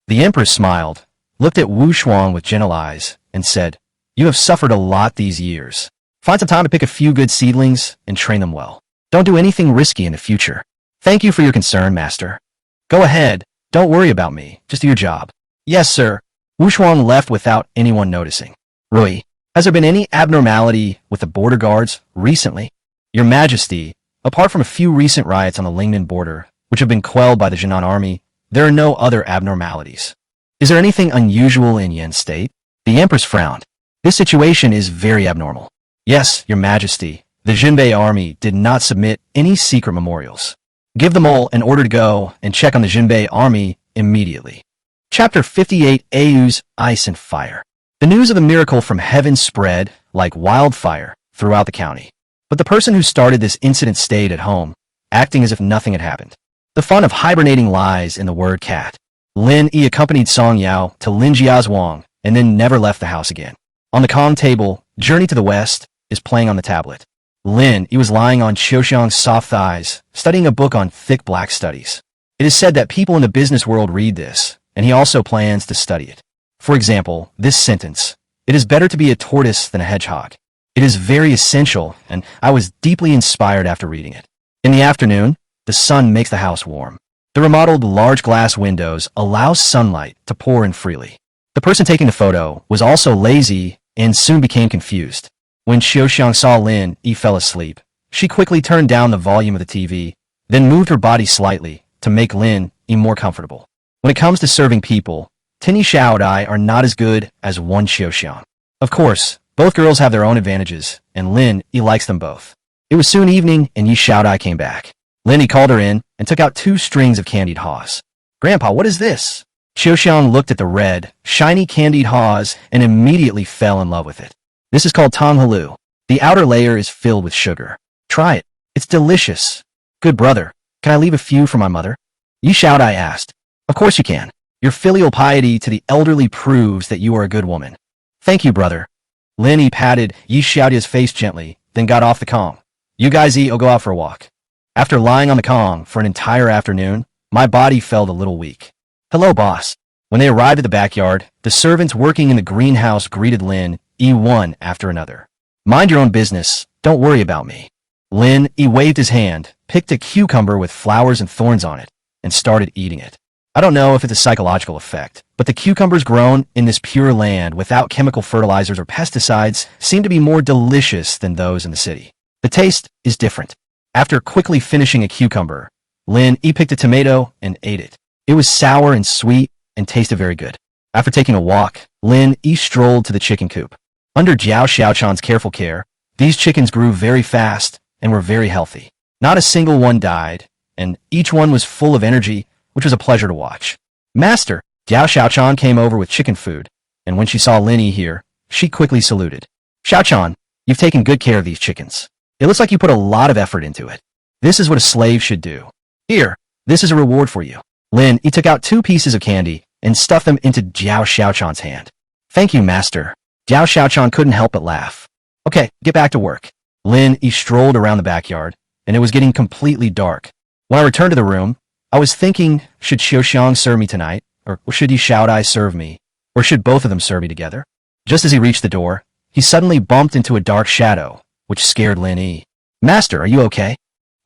The Empress smiled, looked at Wu Shuang with gentle eyes, and said, you have suffered a lot these years. Find some time to pick a few good seedlings and train them well. Don't do anything risky in the future. Thank you for your concern, Master. Go ahead. Don't worry about me. Just do your job. Yes, sir. Wu Shuang left without anyone noticing. Rui, has there been any abnormality with the border guards recently? Your Majesty, apart from a few recent riots on the Lingnan border, which have been quelled by the Jinan army, there are no other abnormalities. Is there anything unusual in Yan State? The Empress frowned. This situation is very abnormal. Yes, Your Majesty, the Jinbei army did not submit any secret memorials. Give them all an order to go and check on the Jinbei army immediately. Chapter 58 Ayu's Ice and Fire. The news of the miracle from heaven spread like wildfire throughout the county. But the person who started this incident stayed at home, acting as if nothing had happened. The fun of hibernating lies in the word cat. Lin Yi accompanied Song Yao to Lin Jia's Wang and then never left the house again. On the Kong table, Journey to the West is playing on the tablet. Lin Yi was lying on Qiuxiang's soft thighs, studying a book on thick black studies. It is said that people in the business world read this, and he also plans to study it. For example, this sentence, it is better to be a tortoise than a hedgehog. It is very essential, and I was deeply inspired after reading it. In the afternoon, the sun makes the house warm. The remodeled large glass windows allow sunlight to pour in freely. The person taking the photo was also lazy and soon became confused. When Qiuxiang saw Lin Yi fell asleep, she quickly turned down the volume of the TV, then moved her body slightly to make Lin Yi more comfortable. When it comes to serving people, Tin Xiaodai are not as good as one Qiuxiang. Of course, both girls have their own advantages, and Lin Yi likes them both. It was soon evening, and Yi Xiaodai came back. Lin Yi called her in and took out 2 strings of candied haws. Grandpa, what is this? Qiuxiang looked at the red, shiny candied haws and immediately fell in love with it. This is called tang halu. The outer layer is filled with sugar. Try it. It's delicious. Good brother, can I leave a few for my mother? Yi Xiaodai asked. Of course you can. Your filial piety to the elderly proves that you are a good woman. Thank you, brother. Lin Yi patted Yi Xiaodai's face gently, then got off the Kong. You guys eat or go out for a walk. After lying on the Kong for an entire afternoon, my body felt a little weak. Hello, boss. When they arrived at the backyard, the servants working in the greenhouse greeted Lin E one after another. Mind your own business, don't worry about me. Lin E waved his hand, picked a cucumber with flowers and thorns on it, and started eating it. I don't know if it's a psychological effect, but the cucumbers grown in this pure land without chemical fertilizers or pesticides seem to be more delicious than those in the city. The taste is different. After quickly finishing a cucumber, Lin E picked a tomato and ate it. It was sour and sweet and tasted very good. After taking a walk, Lin E strolled to the chicken coop. Under Jiao Xiaochan's careful care, these chickens grew very fast and were very healthy. Not a single one died, and each one was full of energy, which was a pleasure to watch. Master, Jiao Xiaochan came over with chicken food, and when she saw Lin E here, she quickly saluted. Xiaochan, you've taken good care of these chickens. It looks like you put a lot of effort into it. This is what a slave should do. Here, this is a reward for you. Lin E took out 2 pieces of candy and stuffed them into Jiao Xiaochan's hand. Thank you, Master. Jiao Xiaochan couldn't help but laugh. Okay, get back to work. Lin E strolled around the backyard, and it was getting completely dark. When I returned to the room, I was thinking, should Xiaoxiang serve me tonight, or should Yi Xiaodai serve me, or should both of them serve me together? Just as he reached the door, he suddenly bumped into a dark shadow, which scared Lin E. Master, are you okay?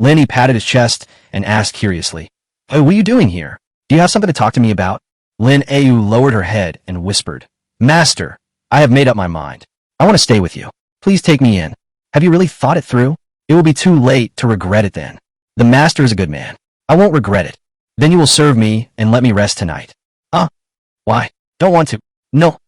Lin E patted his chest and asked curiously, "Oh, what are you doing here? Do you have something to talk to me about?" Lin Yu lowered her head and whispered, Master, I have made up my mind. I want to stay with you. Please take me in. Have you really thought it through? It will be too late to regret it then. The master is a good man. I won't regret it. Then you will serve me and let me rest tonight. Why? Don't want to. No.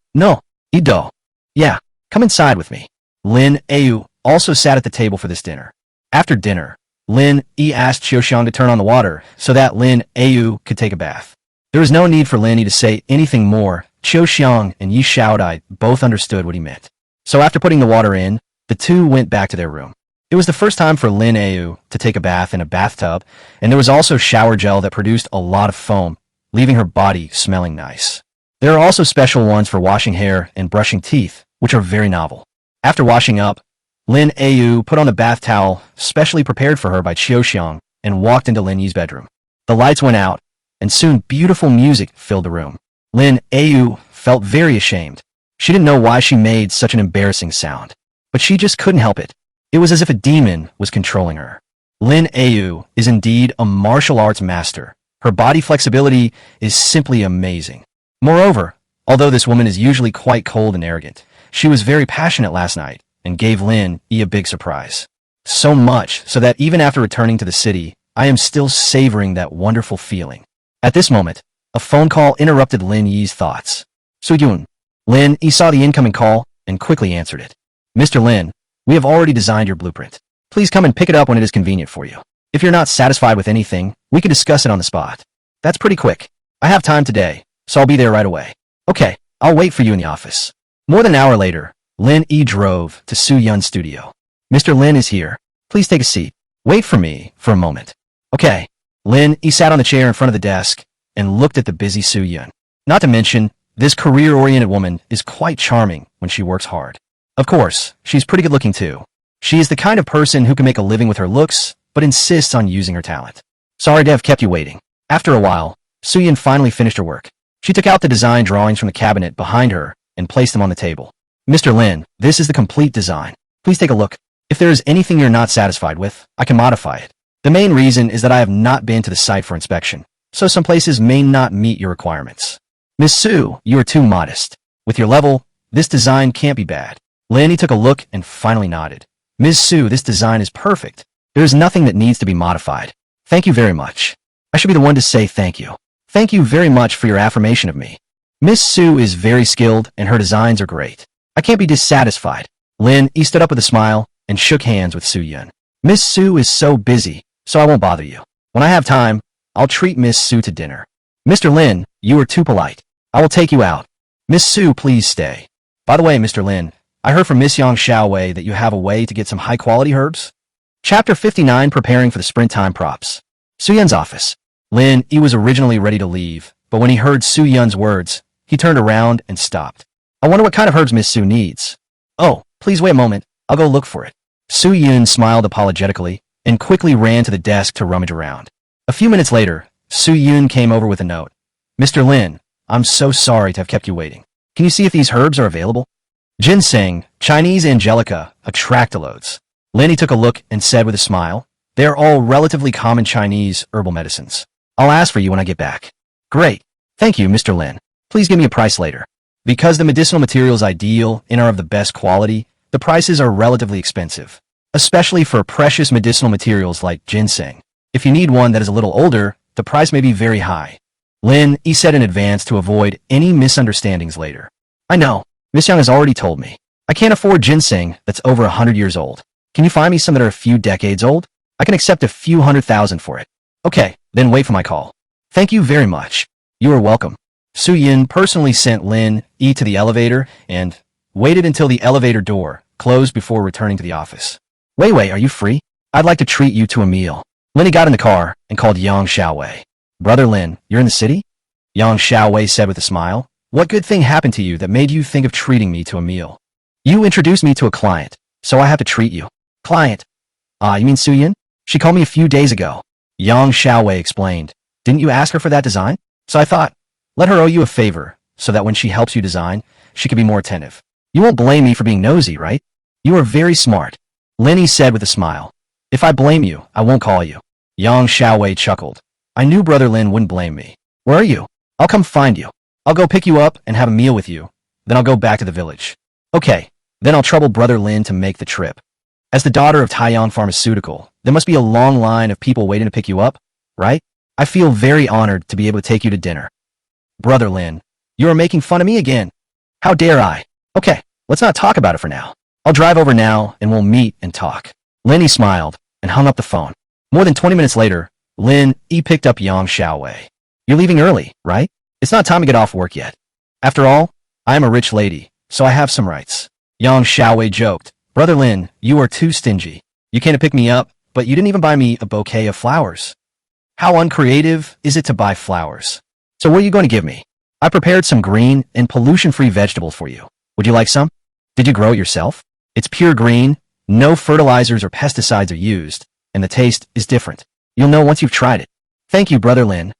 Ido. Yeah, come inside with me. Lin Yu also sat at the table for this dinner. After dinner, Lin E asked Xiaoxiang to turn on the water so that Lin Yu could take a bath. There was no need for Lin E to say anything more. Xiaoxiang and Yi Xiaodai both understood what he meant. So after putting the water in, the two went back to their room. It was the first time for Lin Yu to take a bath in a bathtub, and there was also shower gel that produced a lot of foam, leaving her body smelling nice. There are also special ones for washing hair and brushing teeth, which are very novel. After washing up, Lin Yu put on the bath towel specially prepared for her by Xiaoxiang and walked into Lin Yi's bedroom. The lights went out, and soon beautiful music filled the room. Lin Yu felt very ashamed. She didn't know why she made such an embarrassing sound, but she just couldn't help it. It was as if a demon was controlling her. Lin Yu is indeed a martial arts master. Her body flexibility is simply amazing. Moreover, although this woman is usually quite cold and arrogant, she was very passionate last night and gave Lin Yi a big surprise. So much so that even after returning to the city, I am still savoring that wonderful feeling. At this moment, a phone call interrupted Lin Yi's thoughts. Suyun. Lin Yi saw the incoming call and quickly answered it. Mr. Lin, we have already designed your blueprint. Please come and pick it up when it is convenient for you. If you're not satisfied with anything, we can discuss it on the spot. That's pretty quick. I have time today, so I'll be there right away. Okay, I'll wait for you in the office. More than an hour later, Lin Yi drove to Su Yun's studio. Mr. Lin is here. Please take a seat. Wait for me for a moment. Okay. Lin Yi sat on the chair in front of the desk and looked at the busy Su Yun. Not to mention, this career-oriented woman is quite charming when she works hard. Of course, she's pretty good-looking too. She is the kind of person who can make a living with her looks, but insists on using her talent. Sorry to have kept you waiting. After a while, Su Yun finally finished her work. She took out the design drawings from the cabinet behind her and placed them on the table. Mr. Lin, this is the complete design. Please take a look. If there is anything you're not satisfied with, I can modify it. The main reason is that I have not been to the site for inspection, so some places may not meet your requirements. Miss Su, you are too modest. With your level, this design can't be bad. Lin Yi took a look and finally nodded. Ms. Su, this design is perfect. There is nothing that needs to be modified. Thank you very much. I should be the one to say thank you. Thank you very much for your affirmation of me. Miss Su is very skilled and her designs are great. I can't be dissatisfied. Lin Yi stood up with a smile and shook hands with Su Yun. Miss Su is so busy, so I won't bother you. When I have time, I'll treat Miss Su to dinner. Mr. Lin, you are too polite. I will take you out. Miss Su, please stay. By the way, Mr. Lin, I heard from Miss Yang Xiaowei that you have a way to get some high-quality herbs. Chapter 59, Preparing for the Sprint Time Props. Su Yun's office. Lin Yi was originally ready to leave, but when he heard Su Yun's words, he turned around and stopped. I wonder what kind of herbs Miss Su needs. Oh, please wait a moment. I'll go look for it. Su Yun smiled apologetically and quickly ran to the desk to rummage around. A few minutes later, Su Yun came over with a note. Mr. Lin, I'm so sorry to have kept you waiting. Can you see if these herbs are available? Ginseng, Chinese angelica, atractalodes. Lenny took a look and said with a smile, they are all relatively common Chinese herbal medicines. I'll ask for you when I get back. Great. Thank you, Mr. Lin. Please give me a price later. Because the medicinal materials I deal in are of the best quality, the prices are relatively expensive, especially for precious medicinal materials like ginseng. If you need one that is a little older, the price may be very high. Lin, he said in advance to avoid any misunderstandings later. I know. Miss Young has already told me. I can't afford ginseng that's over 100 years old. Can you find me some that are a few decades old? I can accept a few $100,000 for it. Okay, then wait for my call. Thank you very much. You are welcome. Su Yin personally sent Lin Yi to the elevator and waited until the elevator door closed before returning to the office. Wei, are you free? I'd like to treat you to a meal. Lin got in the car and called Yang Xiaowei. Brother Lin, you're in the city? Yang Xiaowei said with a smile. What good thing happened to you that made you think of treating me to a meal? You introduced me to a client, so I have to treat you. Client? You mean Su Yin? She called me a few days ago. Yang Xiaowei explained. Didn't you ask her for that design? So I thought, let her owe you a favor, so that when she helps you design, she can be more attentive. You won't blame me for being nosy, right? You are very smart. Lenny said with a smile. If I blame you, I won't call you. Yang Xiaowei chuckled. I knew Brother Lin wouldn't blame me. Where are you? I'll come find you. I'll go pick you up and have a meal with you. Then I'll go back to the village. Okay, then I'll trouble Brother Lin to make the trip. As the daughter of Taiyang Pharmaceutical, there must be a long line of people waiting to pick you up, right? I feel very honored to be able to take you to dinner. Brother Lin, you are making fun of me again. How dare I? Okay, let's not talk about it for now. I'll drive over now and we'll meet and talk. Lenny smiled and hung up the phone. More than 20 minutes later, Lin Yi picked up Yang Xiaowei. You're leaving early, right? It's not time to get off work yet. After all, I am a rich lady, so I have some rights. Yang Xiaowei joked. Brother Lin, you are too stingy. You came to pick me up, but you didn't even buy me a bouquet of flowers. How uncreative is it to buy flowers? So what are you going to give me? I prepared some green and pollution-free vegetables for you. Would you like some? Did you grow it yourself? It's pure green, no fertilizers or pesticides are used, and the taste is different. You'll know once you've tried it. Thank you, Brother Lin.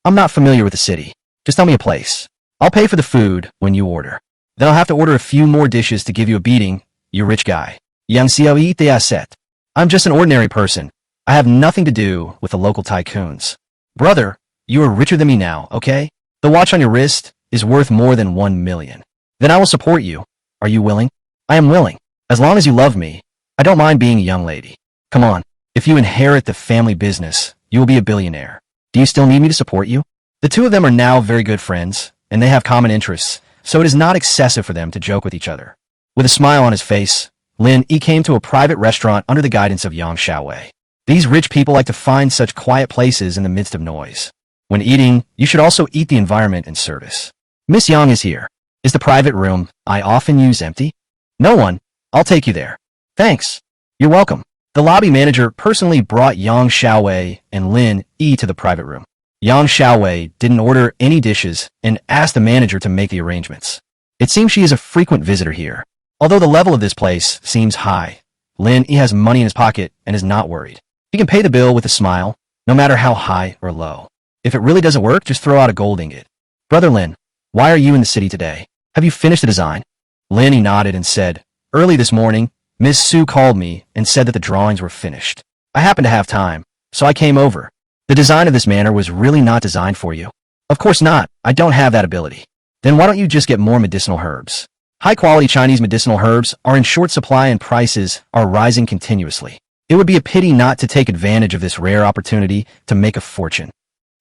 I'm not familiar with the city. Just tell me a place. I'll pay for the food when you order. Then I'll have to order a few more dishes to give you a beating, you rich guy. Yang Xiao Yi Set. I'm just an ordinary person. I have nothing to do with the local tycoons. Brother, you are richer than me now, okay? The watch on your wrist is worth more than 1 million. Then I will support you. Are you willing? I am willing. As long as you love me, I don't mind being a young lady. Come on. If you inherit the family business, you will be a billionaire. Do you still need me to support you? The two of them are now very good friends, and they have common interests, so it is not excessive for them to joke with each other. With a smile on his face, Lin Yi came to a private restaurant under the guidance of Yang Xiaowei. These rich people like to find such quiet places in the midst of noise. When eating, you should also eat the environment and service. Miss Yang is here. Is the private room I often use empty? No one. I'll take you there. Thanks. You're welcome. The lobby manager personally brought Yang Xiaowei and Lin Yi to the private room. Yang Xiaowei didn't order any dishes and asked the manager to make the arrangements. It seems she is a frequent visitor here. Although the level of this place seems high, Lin Yi has money in his pocket and is not worried. He can pay the bill with a smile, no matter how high or low. If it really doesn't work, just throw out a gold ingot. Brother Lin, why are you in the city today? Have you finished the design? Lin Yi nodded and said, early this morning, Miss Su called me and said that the drawings were finished. I happened to have time, so I came over. The design of this manor was really not designed for you. Of course not, I don't have that ability. Then why don't you just get more medicinal herbs? High-quality Chinese medicinal herbs are in short supply and prices are rising continuously. It would be a pity not to take advantage of this rare opportunity to make a fortune.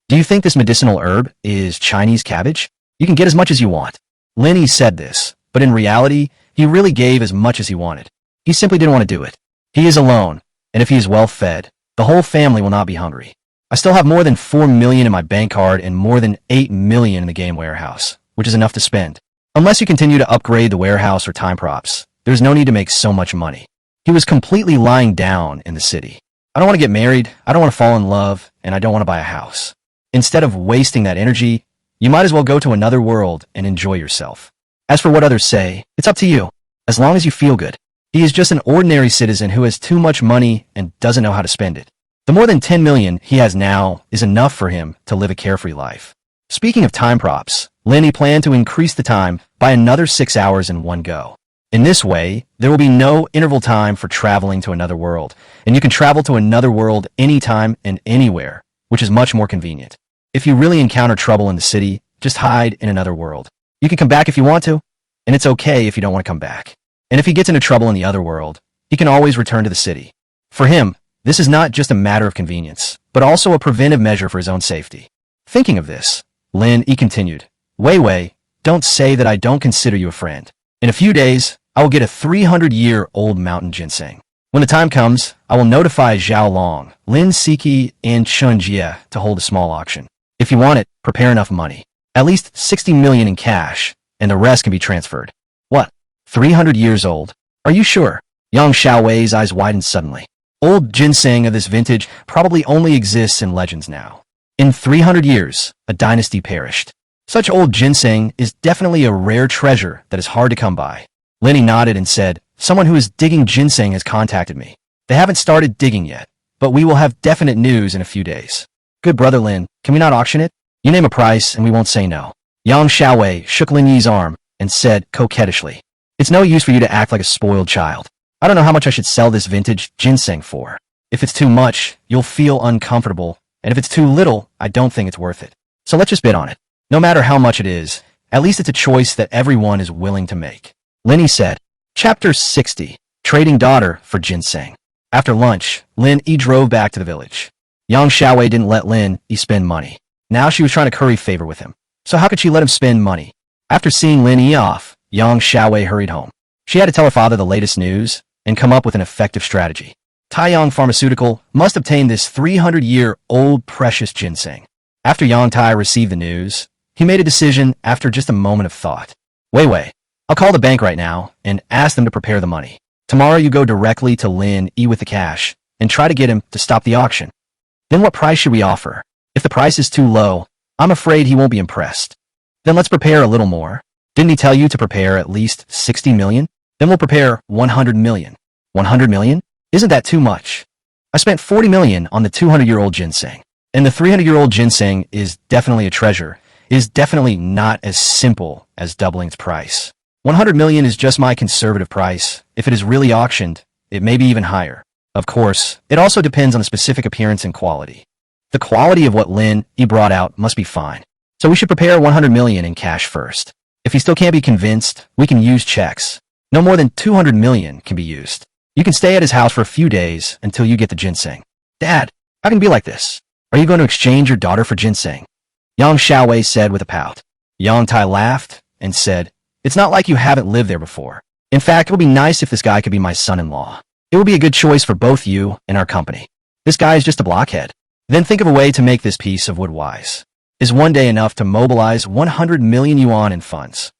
Do you think this medicinal herb is Chinese cabbage? You can get as much as you want. Lin Yi said this, but in reality, he really gave as much as he wanted. He simply didn't want to do it. He is alone, and if he is well fed, the whole family will not be hungry. I still have more than 4 million in my bank card and more than 8 million in the game warehouse, which is enough to spend. Unless you continue to upgrade the warehouse or time props, there's no need to make so much money. He was completely lying down in the city. I don't want to get married, I don't want to fall in love, and I don't want to buy a house. Instead of wasting that energy, you might as well go to another world and enjoy yourself. As for what others say, it's up to you, as long as you feel good. He is just an ordinary citizen who has too much money and doesn't know how to spend it. The more than 10 million he has now is enough for him to live a carefree life. Speaking of time props, Lenny planned to increase the time by another 6 hours in one go. In this way, there will be no interval time for traveling to another world, and you can travel to another world anytime and anywhere, which is much more convenient. If you really encounter trouble in the city, just hide in another world. You can come back if you want to, and it's okay if you don't want to come back. And if he gets into trouble in the other world, he can always return to the city. For him, this is not just a matter of convenience, but also a preventive measure for his own safety. Thinking of this, Lin Yi continued, Wei Wei, don't say that I don't consider you a friend. In a few days, I will get a 300-year-old mountain ginseng. When the time comes, I will notify Zhao Long, Lin Siki, and Chun Jie to hold a small auction. If you want it, prepare enough money. At least 60 million in cash, and the rest can be transferred. What? 300 years old? Are you sure? Yang Xiaowei's eyes widened suddenly. Old ginseng of this vintage probably only exists in legends now. In 300 years, a dynasty perished. Such old ginseng is definitely a rare treasure that is hard to come by. Lenny nodded and said, Someone who is digging ginseng has contacted me. They haven't started digging yet, but we will have definite news in a few days. Good brother Lin, can we not auction it? You name a price and we won't say no. Yang Xiaowei shook Lin Yi's arm and said coquettishly, It's no use for you to act like a spoiled child. I don't know how much I should sell this vintage ginseng for. If it's too much, you'll feel uncomfortable, and if it's too little, I don't think it's worth it. So let's just bid on it. No matter how much it is, at least it's a choice that everyone is willing to make. Lin Yi said. Chapter 60. Trading Daughter for Ginseng. After lunch, Lin Yi drove back to the village. Yang Xiaowei didn't let Lin Yi spend money. Now she was trying to curry favor with him. So how could she let him spend money? After seeing Lin Yi off, Yang Xiaowei hurried home. She had to tell her father the latest news and come up with an effective strategy. Taiyang Pharmaceutical must obtain this 300-year-old precious ginseng. After Yang Tai received the news, he made a decision after just a moment of thought. Wei Wei, I'll call the bank right now and ask them to prepare the money. Tomorrow you go directly to Lin Yi with the cash and try to get him to stop the auction. Then what price should we offer? If the price is too low, I'm afraid he won't be impressed. Then let's prepare a little more. Didn't he tell you to prepare at least 60 million? Then we'll prepare 100 million. 100 million? Isn't that too much? I spent 40 million on the 200-year-old ginseng. And the 300-year-old ginseng is definitely a treasure. It is definitely not as simple as doubling its price. 100 million is just my conservative price. If it is really auctioned, it may be even higher. Of course, it also depends on the specific appearance and quality. The quality of what Lin Yi brought out must be fine. So we should prepare 100 million in cash first. If he still can't be convinced, we can use checks. No more than 200 million can be used. You can stay at his house for a few days until you get the ginseng. Dad, how can it be like this? Are you going to exchange your daughter for ginseng? Yang Xiaowei said with a pout. Yang Tai laughed and said, It's not like you haven't lived there before. In fact, it would be nice if this guy could be my son-in-law. It would be a good choice for both you and our company. This guy is just a blockhead. Then think of a way to make this piece of wood wise. Is one day enough to mobilize 100 million yuan in funds?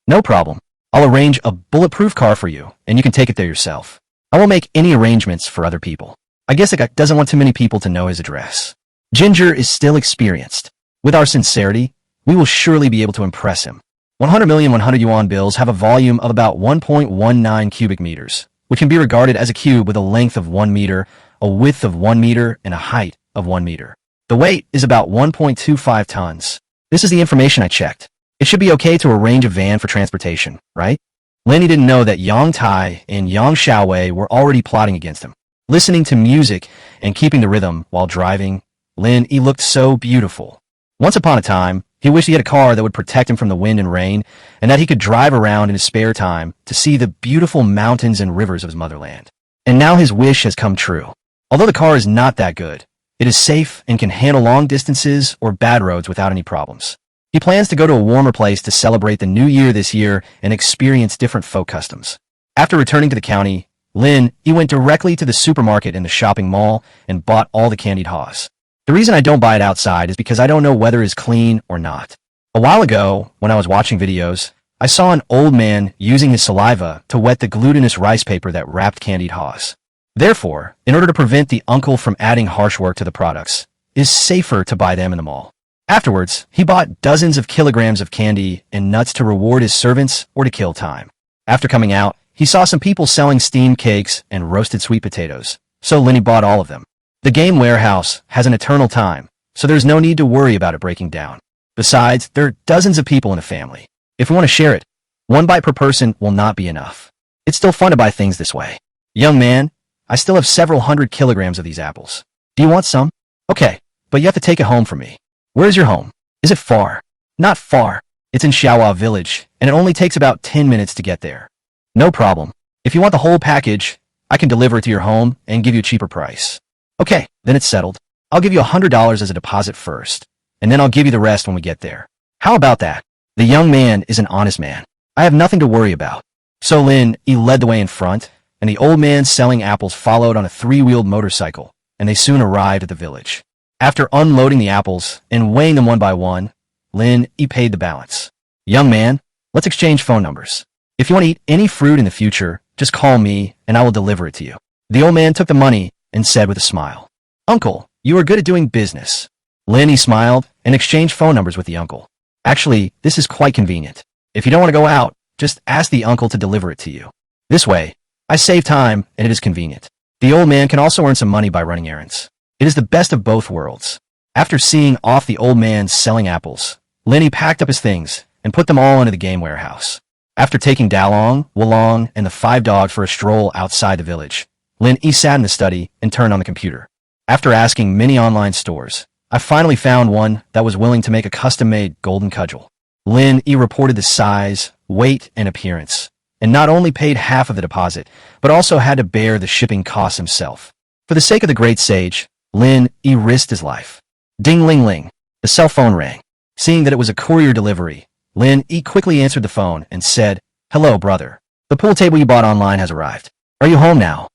No problem. I'll arrange a bulletproof car for you, and you can take it there yourself. I won't make any arrangements for other people. I guess the guy doesn't want too many people to know his address. Ginger is still experienced. With our sincerity, we will surely be able to impress him. 100 million 100 yuan bills have a volume of about 1.19 cubic meters, which can be regarded as a cube with a length of 1 meter, a width of 1 meter, and a height of 1 meter. The weight is about 1.25 tons. This is the information I checked. It should be okay to arrange a van for transportation, right? Lenny didn't know that Yang Tai and Yang Xiaowei were already plotting against him. Listening to music and keeping the rhythm while driving, Lin Yi looked so beautiful. Once upon a time, he wished he had a car that would protect him from the wind and rain, and that he could drive around in his spare time to see the beautiful mountains and rivers of his motherland. And now his wish has come true. Although the car is not that good, it is safe and can handle long distances or bad roads without any problems. He plans to go to a warmer place to celebrate the new year this year and experience different folk customs. After returning to the county, Lin Yi went directly to the supermarket in the shopping mall and bought all the candied haws. The reason I don't buy it outside is because I don't know whether it's clean or not. A while ago, when I was watching videos, I saw an old man using his saliva to wet the glutinous rice paper that wrapped candied haws. Therefore, in order to prevent the uncle from adding harsh work to the products, it is safer to buy them in the mall. Afterwards, he bought dozens of kilograms of candy and nuts to reward his servants or to kill time. After coming out, he saw some people selling steamed cakes and roasted sweet potatoes, so Lenny bought all of them. The game warehouse has an eternal time, so there's no need to worry about it breaking down. Besides, there are dozens of people in the family. If we want to share it, one bite per person will not be enough. It's still fun to buy things this way. Young man, I still have several hundred kilograms of these apples. Do you want some? Okay, but you have to take it home for me. Where's your home? Is it far? Not far. It's in Xiaohua village, and it only takes about 10 minutes to get there. No problem. If you want the whole package, I can deliver it to your home and give you a cheaper price. Okay, then it's settled. I'll give you $100 as a deposit first, and then I'll give you the rest when we get there. How about that? The young man is an honest man. I have nothing to worry about. So Lin Yi led the way in front, and the old man selling apples followed on a three-wheeled motorcycle, and they soon arrived at the village. After unloading the apples and weighing them one by one, Lin Yi paid the balance. Young man, let's exchange phone numbers. If you want to eat any fruit in the future, just call me and I will deliver it to you. The old man took the money and said with a smile, Uncle, you are good at doing business. Lin Yi smiled and exchanged phone numbers with the uncle. Actually, this is quite convenient. If you don't want to go out, just ask the uncle to deliver it to you. This way, I save time and it is convenient. The old man can also earn some money by running errands. It is the best of both worlds. After seeing off the old man selling apples, Lin Yi packed up his things and put them all into the game warehouse. After taking Dalong, Wulong, and the 5 dogs for a stroll outside the village, Lin Yi sat in the study and turned on the computer. After asking many online stores, I finally found one that was willing to make a custom-made golden cudgel. Lin Yi reported the size, weight, and appearance, and not only paid half of the deposit, but also had to bear the shipping costs himself. For the sake of the great sage, Lin Yi risked his life. Ding-ling-ling. The cell phone rang. Seeing that it was a courier delivery, Lin Yi quickly answered the phone and said, Hello, brother. The pool table you bought online has arrived. Are you home now?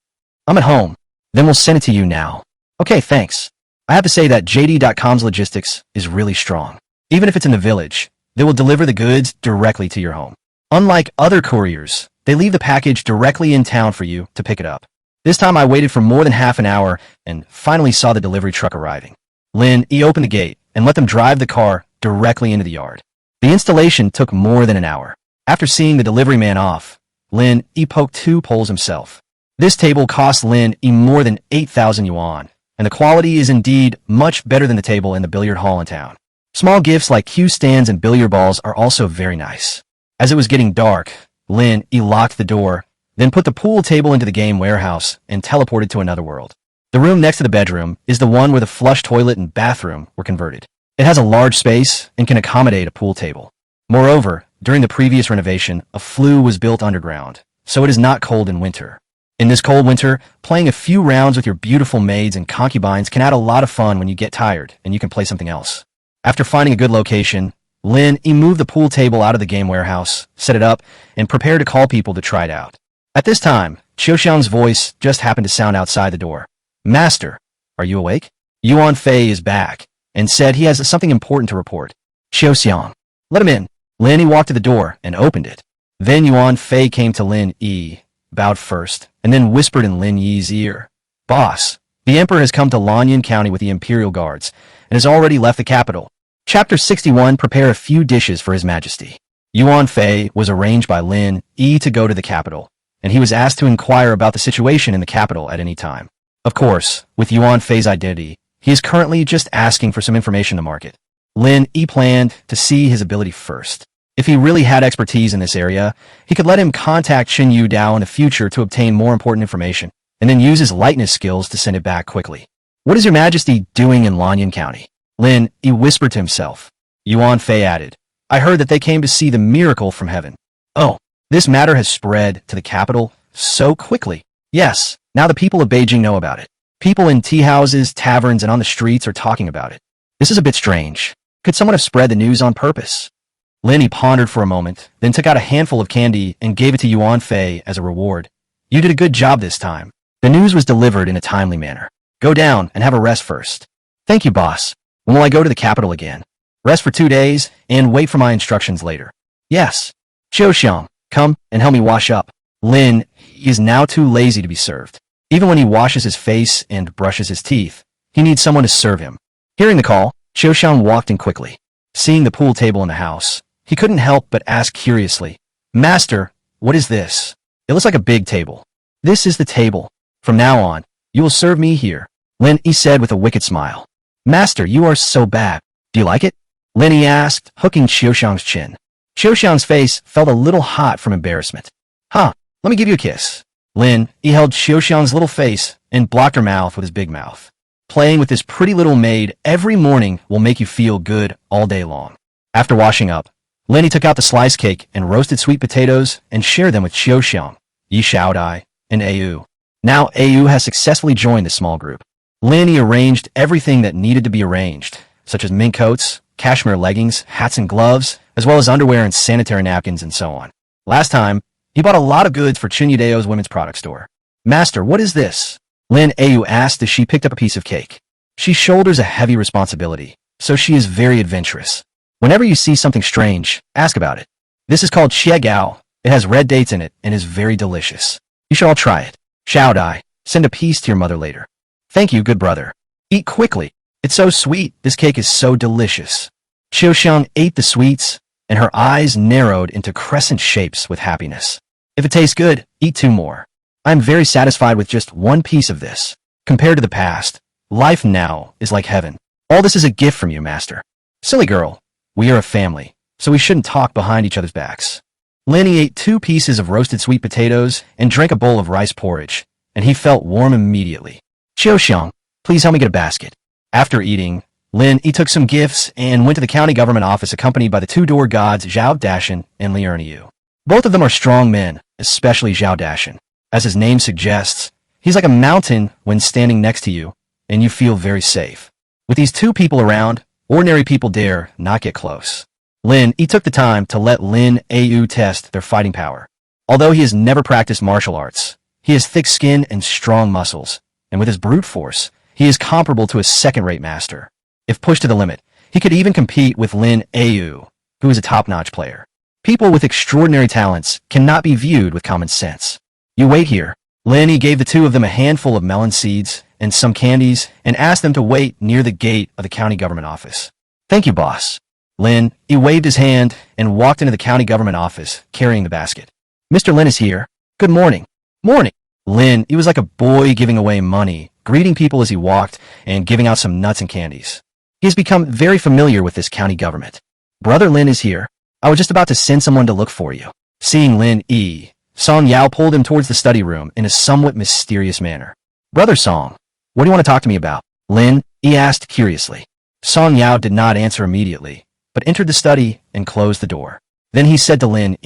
I'm at home. Then we'll send it to you now. Okay, thanks. I have to say that JD.com's logistics is really strong. Even if it's in the village, they will deliver the goods directly to your home. Unlike other couriers, they leave the package directly in town for you to pick it up. This time I waited for more than half an hour and finally saw the delivery truck arriving. Lin Yi opened the gate and let them drive the car directly into the yard. The installation took more than an hour. After seeing the delivery man off, Lin Yi poked 2 poles himself. This table cost Lin Yi more than 8,000 yuan, and the quality is indeed much better than the table in the billiard hall in town. Small gifts like cue stands and billiard balls are also very nice. As it was getting dark, Lin Yi locked the door, then put the pool table into the game warehouse and teleported to another world. The room next to the bedroom is the one where the flush toilet and bathroom were converted. It has a large space and can accommodate a pool table. Moreover, during the previous renovation, a flue was built underground, so it is not cold in winter. In this cold winter, playing a few rounds with your beautiful maids and concubines can add a lot of fun when you get tired and you can play something else. After finding a good location, Lin Yi moved the pool table out of the game warehouse, set it up, and prepared to call people to try it out. At this time, Qiuxiang's voice just happened to sound outside the door. Master, are you awake? Yuan Fei is back, and said he has something important to report. Qiuxiang, let him in. Lin Yi walked to the door and opened it. Then Yuan Fei came to Lin Yi, bowed first, and then whispered in Lin Yi's ear. Boss, the emperor has come to Lanyan County with the imperial guards, and has already left the capital. Chapter 61, prepare a few dishes for his majesty. Yuan Fei was arranged by Lin Yi to go to the capital, and he was asked to inquire about the situation in the capital at any time. Of course, with Yuan Fei's identity, he is currently just asking for some information to market. Lin Yi planned to see his ability first. If he really had expertise in this area, he could let him contact Qin Yu Dao in the future to obtain more important information, and then use his lightness skills to send it back quickly. What is your majesty doing in Lanyan County? Lin Yi whispered to himself. Yuan Fei added, I heard that they came to see the miracle from heaven. Oh, this matter has spread to the capital so quickly. Yes, now the people of Beijing know about it. People in tea houses, taverns, and on the streets are talking about it. This is a bit strange. Could someone have spread the news on purpose? Lin Yi pondered for a moment, then took out a handful of candy and gave it to Yuan Fei as a reward. You did a good job this time. The news was delivered in a timely manner. Go down and have a rest first. Thank you, boss. When will I go to the capital again? Rest for 2 days and wait for my instructions later. Yes. Qiuxiang, come and help me wash up. Lin is now too lazy to be served. Even when he washes his face and brushes his teeth, he needs someone to serve him. Hearing the call, Qiuxiang walked in quickly. Seeing the pool table in the house, he couldn't help but ask curiously, Master, what is this? It looks like a big table. This is the table. From now on, you will serve me here. Lin Yi said with a wicked smile. Master, you are so bad. Do you like it? Lin asked, hooking Xiaoxiang's chin. Xiaoxiang's face felt a little hot from embarrassment. Huh, let me give you a kiss. Lin held Xiaoxiang's little face and blocked her mouth with his big mouth. Playing with this pretty little maid every morning will make you feel good all day long. After washing up, Lin took out the sliced cake and roasted sweet potatoes and shared them with Xiaoxiang, Yi Xiaodai, and Au. Now Au has successfully joined the small group. Lin arranged everything that needed to be arranged, such as mink coats, cashmere leggings, hats and gloves, as well as underwear and sanitary napkins and so on. Last time, he bought a lot of goods for Chunyadeo's women's product store. Master, what is this? Lin Au asked as she picked up a piece of cake. She shoulders a heavy responsibility, so she is very adventurous. Whenever you see something strange, ask about it. This is called Xiegao. It has red dates in it and is very delicious. You should all try it. Xiaodai, send a piece to your mother later. Thank you, good brother. Eat quickly. It's so sweet. This cake is so delicious. Xiaoxiang ate the sweets, and her eyes narrowed into crescent shapes with happiness. If it tastes good, eat 2 more. I am very satisfied with just 1 piece of this. Compared to the past, life now is like heaven. All this is a gift from you, master. Silly girl. We are a family, so we shouldn't talk behind each other's backs. Lin ate 2 pieces of roasted sweet potatoes and drank a bowl of rice porridge, and he felt warm immediately. Xiaoxiang, please help me get a basket. After eating, Lin took some gifts and went to the county government office accompanied by the 2-door gods Zhao Dashan and Li Erniu. Both of them are strong men, especially Zhao Dashan. As his name suggests, he's like a mountain when standing next to you, and you feel very safe. With these 2 people around, ordinary people dare not get close. Lin took the time to let Lin Au test their fighting power. Although he has never practiced martial arts, he has thick skin and strong muscles, and with his brute force, he is comparable to a second-rate master. If pushed to the limit, he could even compete with Lin Au, who is a top-notch player. People with extraordinary talents cannot be viewed with common sense. You wait here. Lin gave the 2 of them a handful of melon seeds and some candies and asked them to wait near the gate of the county government office. Thank you, boss. Lin waved his hand and walked into the county government office, carrying the basket. Mr. Lin is here. Good morning. Morning. Lin was like a boy giving away money, greeting people as he walked and giving out some nuts and candies. He has become very familiar with this county government. Brother Lin is here. I was just about to send someone to look for you. Seeing Lin Song Yao pulled him towards the study room in a somewhat mysterious manner. Brother Song, what do you want to talk to me about? Lin asked curiously. Song Yao did not answer immediately, but entered the study and closed the door. Then he said to Lin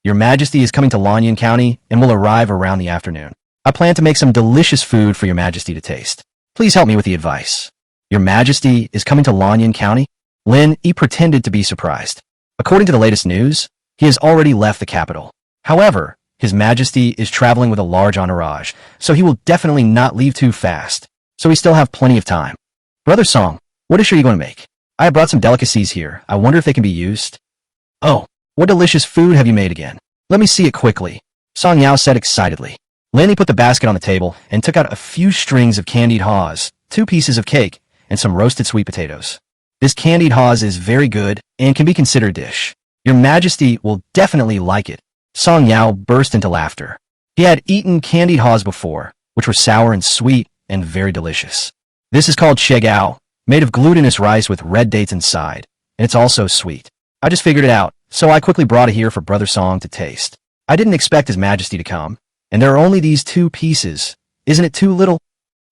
Your Majesty is coming to Lanyan County and will arrive around the afternoon. I plan to make some delicious food for Your Majesty to taste. Please help me with the advice. Your Majesty is coming to Lanyan County? Lin pretended to be surprised. According to the latest news, he has already left the capital. However, His Majesty is traveling with a large entourage, so he will definitely not leave too fast, so we still have plenty of time. Brother Song, what dish are you going to make? I have brought some delicacies here. I wonder if they can be used. Oh, what delicious food have you made again? Let me see it quickly, Song Yao said excitedly. Lin put the basket on the table and took out a few strings of candied haws, 2 pieces of cake, and some roasted sweet potatoes. This candied haws is very good and can be considered a dish. Your Majesty will definitely like it. Song Yao burst into laughter. He had eaten candied haws before, which were sour and sweet and very delicious. This is called Xiegao, made of glutinous rice with red dates inside, and it's also sweet. I just figured it out, so I quickly brought it here for Brother Song to taste. I didn't expect His Majesty to come, and there are only these 2 pieces. Isn't it too little?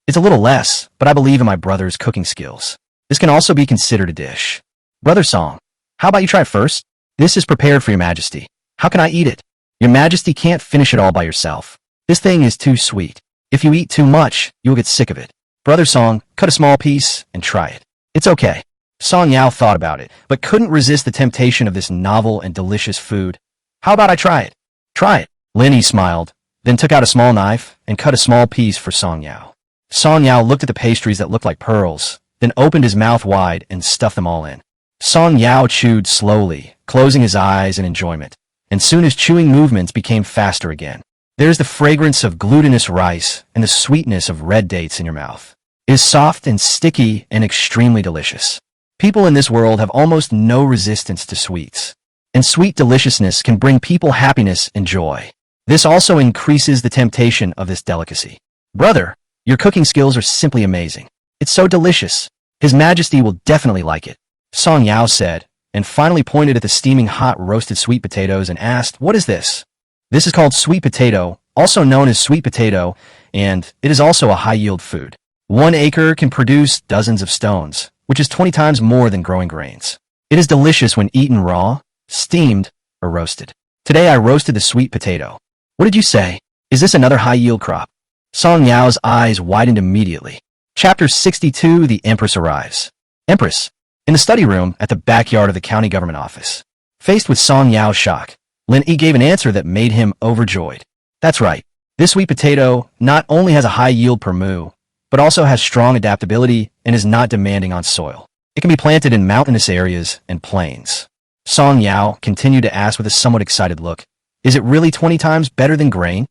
It's a little less, but I believe in my brother's cooking skills. This can also be considered a dish. Brother Song, how about you try it first? This is prepared for Your Majesty. How can I eat it? Your Majesty can't finish it all by yourself. This thing is too sweet. If you eat too much, you'll get sick of it. Brother Song, cut a small piece and try it. It's okay. Song Yao thought about it, but couldn't resist the temptation of this novel and delicious food. How about I try it? Try it. Lin smiled, then took out a small knife and cut a small piece for Song Yao. Song Yao looked at the pastries that looked like pearls, then opened his mouth wide and stuffed them all in. Song Yao chewed slowly, closing his eyes in enjoyment, and soon his chewing movements became faster again. There's the fragrance of glutinous rice and the sweetness of red dates in your mouth. It is soft and sticky and extremely delicious. People in this world have almost no resistance to sweets, and sweet deliciousness can bring people happiness and joy. This also increases the temptation of this delicacy. Brother, your cooking skills are simply amazing. It's so delicious. His Majesty will definitely like it. Song Yao said, and finally pointed at the steaming hot roasted sweet potatoes and asked, "What is this?" "This is called sweet potato, also known as sweet potato, and it is also a high-yield food. 1 acre can produce dozens of stones, which is 20 times more than growing grains. It is delicious when eaten raw, steamed, or roasted. Today I roasted the sweet potato." "What did you say? Is this another high-yield crop?" Song Yao's eyes widened immediately. Chapter 62, The Empress Arrives. Empress. In the study room at the backyard of the county government office. Faced with Song Yao's shock, Lin Yi gave an answer that made him overjoyed. "That's right. This sweet potato not only has a high yield per moo, but also has strong adaptability and is not demanding on soil. It can be planted in mountainous areas and plains." Song Yao continued to ask with a somewhat excited look, "Is it really 20 times better than grain?"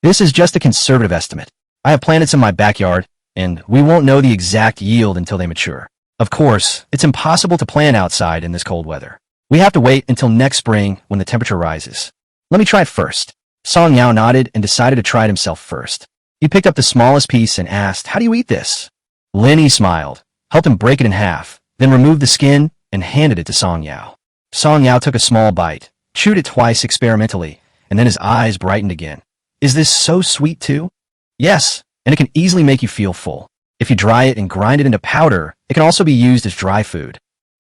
"This is just a conservative estimate. I have planted some in my backyard, and we won't know the exact yield until they mature. Of course, it's impossible to plant outside in this cold weather. We have to wait until next spring when the temperature rises. Let me try it first." Song Yao nodded and decided to try it himself first. He picked up the smallest piece and asked, "How do you eat this?" Lin Yi smiled, helped him break it in half, then removed the skin and handed it to Song Yao. Song Yao took a small bite, chewed it twice experimentally, and then his eyes brightened again. "Is this so sweet too?" "Yes, and it can easily make you feel full. If you dry it and grind it into powder, it can also be used as dry food."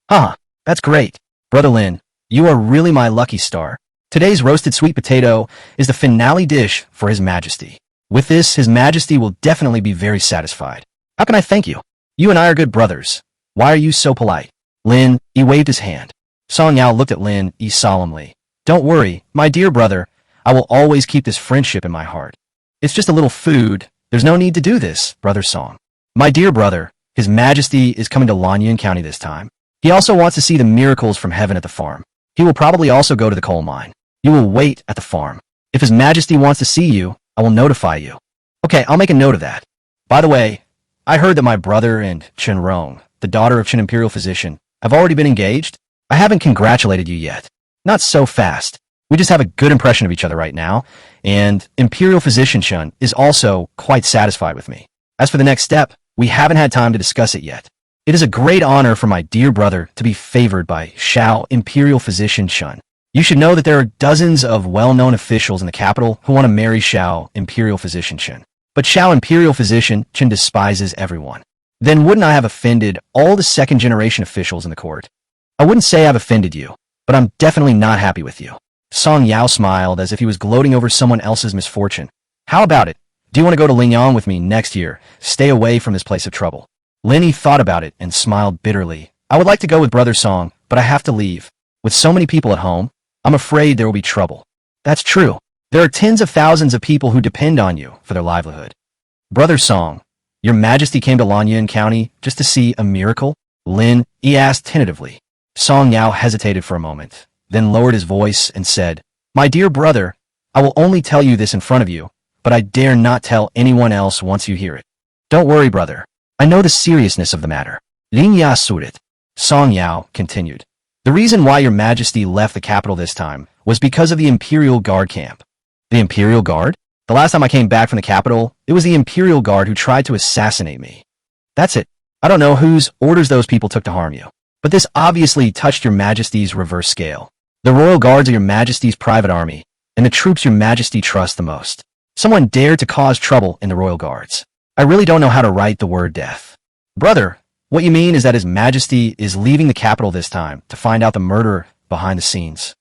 "Huh, that's great. Brother Lin, you are really my lucky star. Today's roasted sweet potato is the finale dish for His Majesty. With this, His Majesty will definitely be very satisfied. How can I thank you? You and I are good brothers. Why are you so polite?" Lin Yi waved his hand. Song Yao looked at Lin Yi solemnly. "Don't worry, my dear brother. I will always keep this friendship in my heart. It's just a little food. There's no need to do this, Brother Song. My dear brother, His Majesty is coming to Lanyun County this time. He also wants to see the miracles from heaven at the farm. He will probably also go to the coal mine. You will wait at the farm. If His Majesty wants to see you, I will notify you." "Okay, I'll make a note of that. By the way, I heard that my brother and Chen Rong, the daughter of Chen Imperial Physician, have already been engaged. I haven't congratulated you yet. Not so fast. We just have a good impression of each other right now, and Imperial Physician Chen is also quite satisfied with me. As for the next step, we haven't had time to discuss it yet. It is a great honor for my dear brother to be favored by Shao Imperial Physician Chen. You should know that there are dozens of well-known officials in the capital who want to marry Shao Imperial Physician Chen. But Shao Imperial Physician Chen despises everyone. Then wouldn't I have offended all the second-generation officials in the court? I wouldn't say I've offended you, but I'm definitely not happy with you." Song Yao smiled as if he was gloating over someone else's misfortune. "How about it? Do you want to go to Lingyang with me next year? Stay away from this place of trouble." Lin Yi thought about it and smiled bitterly. "I would like to go with Brother Song, but I have to leave. With so many people at home, I'm afraid there will be trouble." "That's true. There are tens of thousands of people who depend on you for their livelihood." "Brother Song, Your Majesty came to Lanyun County just to see a miracle?" Lin Yi asked tentatively. Song Yao hesitated for a moment, then lowered his voice and said, "My dear brother, I will only tell you this in front of you, but I dare not tell anyone else once you hear it. Don't worry, brother. I know the seriousness of the matter." Lin Ya surit. Song Yao continued. "The reason why Your Majesty left the capital this time was because of the Imperial Guard camp." "The Imperial Guard? The last time I came back from the capital, it was the Imperial Guard who tried to assassinate me." "That's it. I don't know whose orders those people took to harm you. But this obviously touched Your Majesty's reverse scale. The Royal Guards are Your Majesty's private army, and the troops Your Majesty trusts the most. Someone dared to cause trouble in the Royal Guards. I really don't know how to write the word death." "Brother, what you mean is that His Majesty is leaving the capital this time to find out the murderer behind the scenes."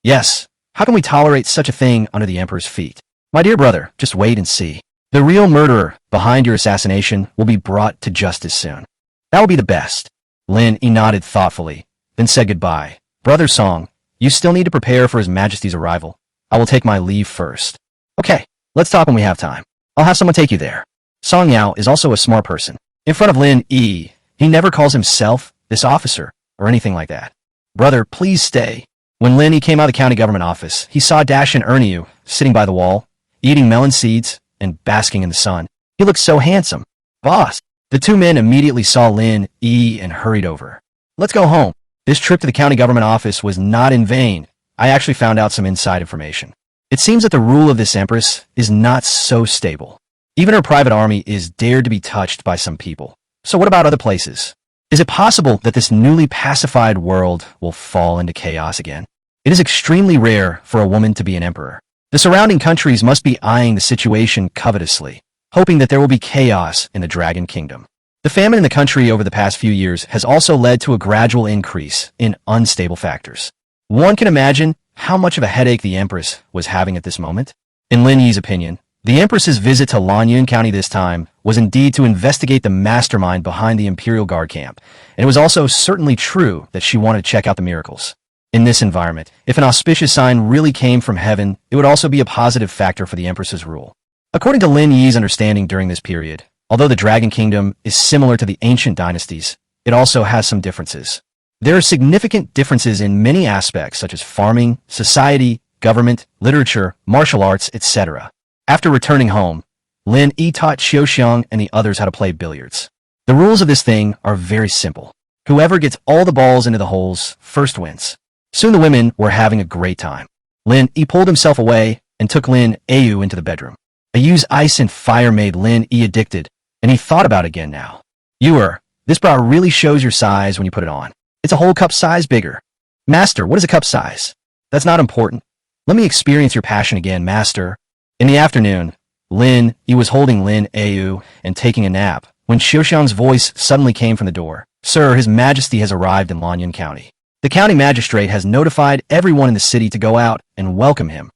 "Yes. How can we tolerate such a thing under the Emperor's feet? My dear brother, just wait and see. The real murderer behind your assassination will be brought to justice soon. That will be the best." Lin Yi nodded thoughtfully, then said goodbye. "Brother Song, you still need to prepare for His Majesty's arrival. I will take my leave first." "Okay, let's talk when we have time. I'll have someone take you there." Song Yao is also a smart person. In front of Lin Yi, he never calls himself this officer or anything like that. "Brother, please stay." When Lin Yi came out of the county government office, he saw Dash and Erniu sitting by the wall, eating melon seeds and basking in the sun. He looked so handsome. "Boss." The two men immediately saw Lin Yi and hurried over. "Let's go home. This trip to the county government office was not in vain. I actually found out some inside information. It seems that the rule of this empress is not so stable. Even her private army is dared to be touched by some people. So what about other places?" Is it possible that this newly pacified world will fall into chaos again? It is extremely rare for a woman to be an emperor. The surrounding countries must be eyeing the situation covetously, hoping that there will be chaos in the Dragon Kingdom. The famine in the country over the past few years has also led to a gradual increase in unstable factors. One can imagine how much of a headache the Empress was having at this moment. In Lin Yi's opinion, the Empress's visit to Lanyun County this time was indeed to investigate the mastermind behind the Imperial Guard camp, and it was also certainly true that she wanted to check out the miracles. In this environment, if an auspicious sign really came from heaven, it would also be a positive factor for the Empress's rule. According to Lin Yi's understanding during this period, although the Dragon Kingdom is similar to the ancient dynasties, it also has some differences. There are significant differences in many aspects such as farming, society, government, literature, martial arts, etc. After returning home, Lin Yi taught Xiaoxiang and the others how to play billiards. The rules of this thing are very simple. Whoever gets all the balls into the holes first wins. Soon the women were having a great time. Lin Yi pulled himself away and took Lin Yu into the bedroom. A Yu's ice and fire made Lin Yi addicted, and he thought about it again now. This bra really shows your size when you put it on. It's a whole cup size bigger. Master, what is a cup size? That's not important. Let me experience your passion again, master. In the afternoon, Lin Yi was holding Lin Yu and taking a nap when Xiaoxiang's voice suddenly came from the door. Sir, His Majesty has arrived in Lanyun County. The county magistrate has notified everyone in the city to go out and welcome him.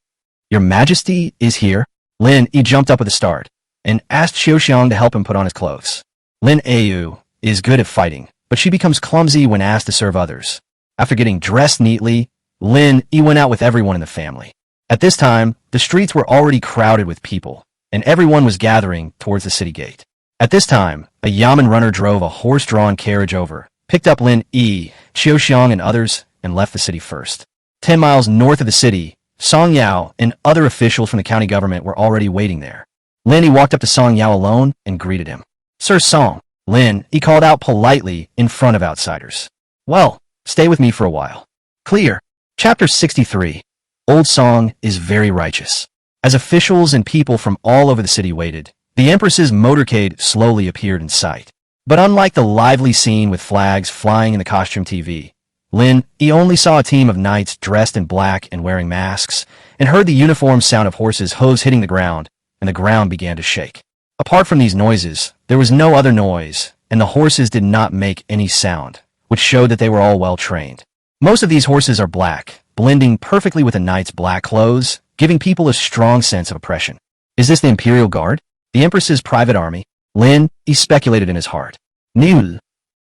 Your Majesty is here? Lin Yi jumped up with a start and asked Xiaoxiang to help him put on his clothes. Lin Yu is good at fighting, but she becomes clumsy when asked to serve others. After getting dressed neatly, Lin Yi went out with everyone in the family. At this time, the streets were already crowded with people, and everyone was gathering towards the city gate. At this time, a yamen runner drove a horse-drawn carriage over, picked up Lin Yi, Xiaoxiang, and others, and left the city first. 10 miles north of the city, Song Yao and other officials from the county government were already waiting there. Lin Yi walked up to Song Yao alone and greeted him. Sir Song, Lin Yi called out politely in front of outsiders. Well, stay with me for a while. Clear. Chapter 63. Old Song is very righteous. As officials and people from all over the city waited, the Empress's motorcade slowly appeared in sight. But unlike the lively scene with flags flying in the costume TV, Lin Yi only saw a team of knights dressed in black and wearing masks, and heard the uniform sound of horses' hooves hitting the ground, and the ground began to shake. Apart from these noises, there was no other noise, and the horses did not make any sound, which showed that they were all well trained. Most of these horses are black, blending perfectly with the knight's black clothes, giving people a strong sense of oppression. Is this the Imperial Guard? The Empress's private army? Lin Yi speculated in his heart. Nul.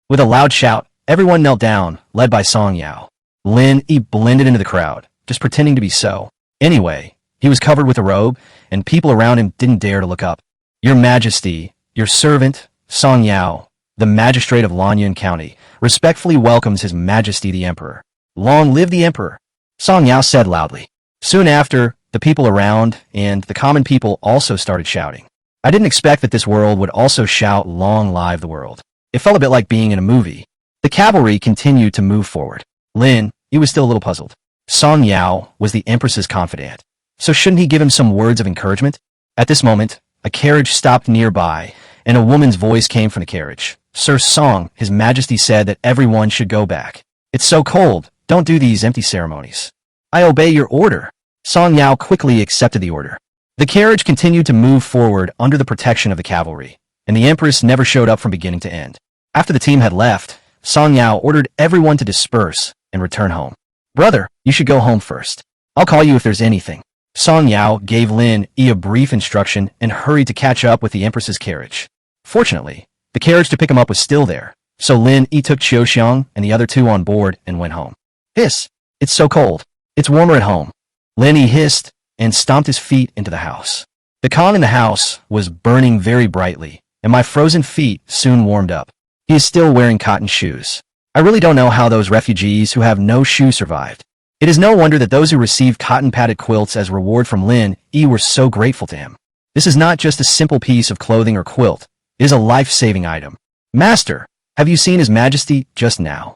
With a loud shout, everyone knelt down, led by Song Yao. Lin Yi blended into the crowd, just pretending to be so. Anyway, he was covered with a robe, and people around him didn't dare to look up. Your Majesty, your servant, Song Yao, the magistrate of Lanyun County, respectfully welcomes His Majesty the Emperor. Long live the Emperor! Song Yao said loudly. Soon after, the people around and the common people also started shouting. I didn't expect that this world would also shout long live the world. It felt a bit like being in a movie. The cavalry continued to move forward. Lin Yi was still a little puzzled. Song Yao was the Empress's confidant, so shouldn't he give him some words of encouragement? At this moment, a carriage stopped nearby, and a woman's voice came from the carriage. Sir Song, His Majesty said that everyone should go back. It's so cold, don't do these empty ceremonies. I obey your order. Song Yao quickly accepted the order. The carriage continued to move forward under the protection of the cavalry, and the Empress never showed up from beginning to end. After the team had left, Song Yao ordered everyone to disperse and return home. Brother, you should go home first. I'll call you if there's anything. Song Yao gave Lin Yi a brief instruction and hurried to catch up with the Empress's carriage. Fortunately, the carriage to pick him up was still there, so Lin Yi took Xiaoxiang and the other two on board and went home. Hiss! It's so cold. It's warmer at home. Lin Yi hissed and stomped his feet into the house. The Khan in the house was burning very brightly, and my frozen feet soon warmed up. He is still wearing cotton shoes. I really don't know how those refugees who have no shoes survived. It is no wonder that those who received cotton-padded quilts as reward from Lin Yi were so grateful to him. This is not just a simple piece of clothing or quilt. It is a life-saving item. Master, have you seen His Majesty just now?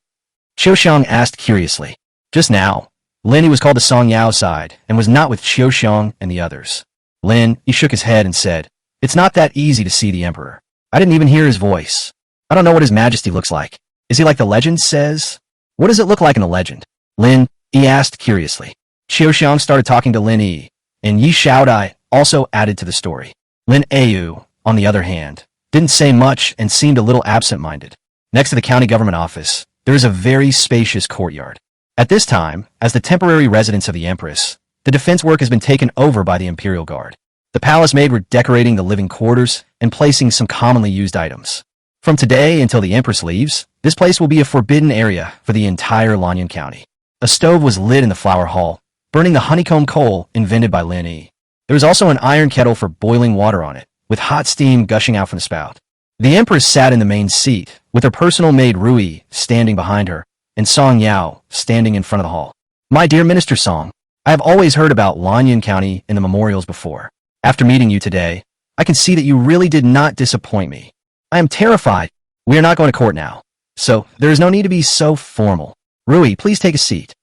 Xiaoxiang asked curiously. Just now. Lin Yi was called to Song Yao's side and was not with Xiaoxiang and the others. Lin Yi shook his head and said, It's not that easy to see the Emperor. I didn't even hear his voice. I don't know what His Majesty looks like. Is he like the legend says? What does it look like in the legend? Lin Yi asked curiously. Xiao started talking to Lin Yi, and Yi Xiaodai also added to the story. Lin Ayu, on the other hand, didn't say much and seemed a little absent-minded. Next to the county government office, there is a very spacious courtyard. At this time, as the temporary residence of the Empress, the defense work has been taken over by the Imperial Guard. The palace maid were decorating the living quarters and placing some commonly used items. From today until the Empress leaves, this place will be a forbidden area for the entire Lanyan County. A stove was lit in the flower hall, burning the honeycomb coal invented by Lin Yi. There was also an iron kettle for boiling water on it, with hot steam gushing out from the spout. The Empress sat in the main seat, with her personal maid Rui standing behind her, and Song Yao standing in front of the hall. My dear Minister Song, I have always heard about Lanyan County in the memorials before. After meeting you today, I can see that you really did not disappoint me. I am terrified. We are not going to court now, so there is no need to be so formal. Rui, please take a seat.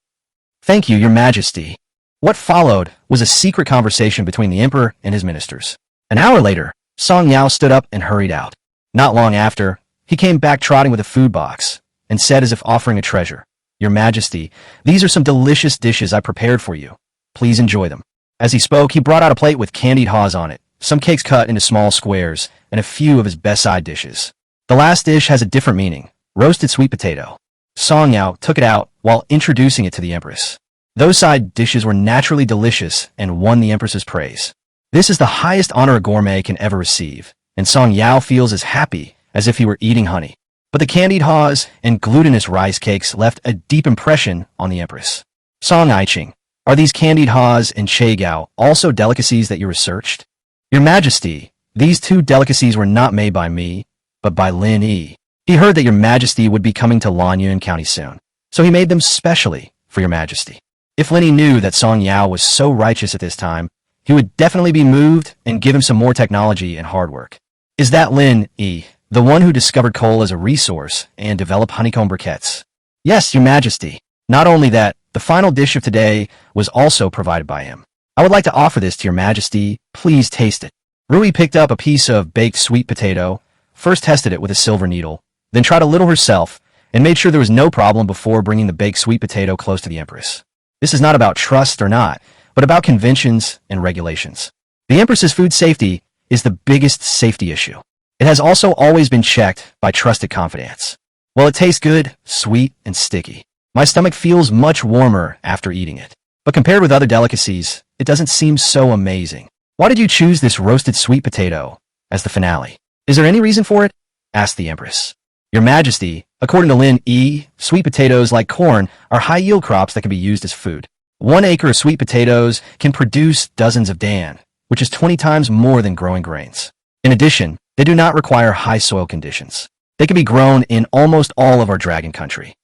Thank you, Your Majesty. What followed was a secret conversation between the Emperor and his ministers. An hour later, Song Yao stood up and hurried out. Not long after, he came back trotting with a food box and said as if offering a treasure, Your Majesty, these are some delicious dishes I prepared for you. Please enjoy them. As he spoke, he brought out a plate with candied haws on it, some cakes cut into small squares, and a few of his best side dishes. The last dish has a different meaning, roasted sweet potato. Song Yao took it out while introducing it to the Empress. Those side dishes were naturally delicious and won the Empress's praise. This is the highest honor a gourmet can ever receive, and Song Yao feels as happy as if he were eating honey. But the candied haws and glutinous rice cakes left a deep impression on the Empress. Song Aiqing, are these candied haws and chaigao also delicacies that you researched? Your Majesty, these two delicacies were not made by me, but by Lin Yi. He heard that Your Majesty would be coming to Lanyan County soon, so he made them specially for Your Majesty. If Lin Yi knew that Song Yao was so righteous at this time, he would definitely be moved and give him some more technology and hard work. Is that Lin Yi, the one who discovered coal as a resource and developed honeycomb briquettes? Yes, Your Majesty. Not only that, the final dish of today was also provided by him. I would like to offer this to Your Majesty. Please taste it. Rui picked up a piece of baked sweet potato, first tested it with a silver needle, then tried a little herself, and made sure there was no problem before bringing the baked sweet potato close to the Empress. This is not about trust or not, but about conventions and regulations. The Empress's food safety is the biggest safety issue. It has also always been checked by trusted confidants. Well, it tastes good, sweet, and sticky. My stomach feels much warmer after eating it. But compared with other delicacies, it doesn't seem so amazing. Why did you choose this roasted sweet potato as the finale? Is there any reason for it? Asked the Empress. Your Majesty, according to Lin Yi, sweet potatoes like corn are high-yield crops that can be used as food. 1 acre of sweet potatoes can produce dozens of dan, which is 20 times more than growing grains. In addition, they do not require high soil conditions. They can be grown in almost all of our dragon country.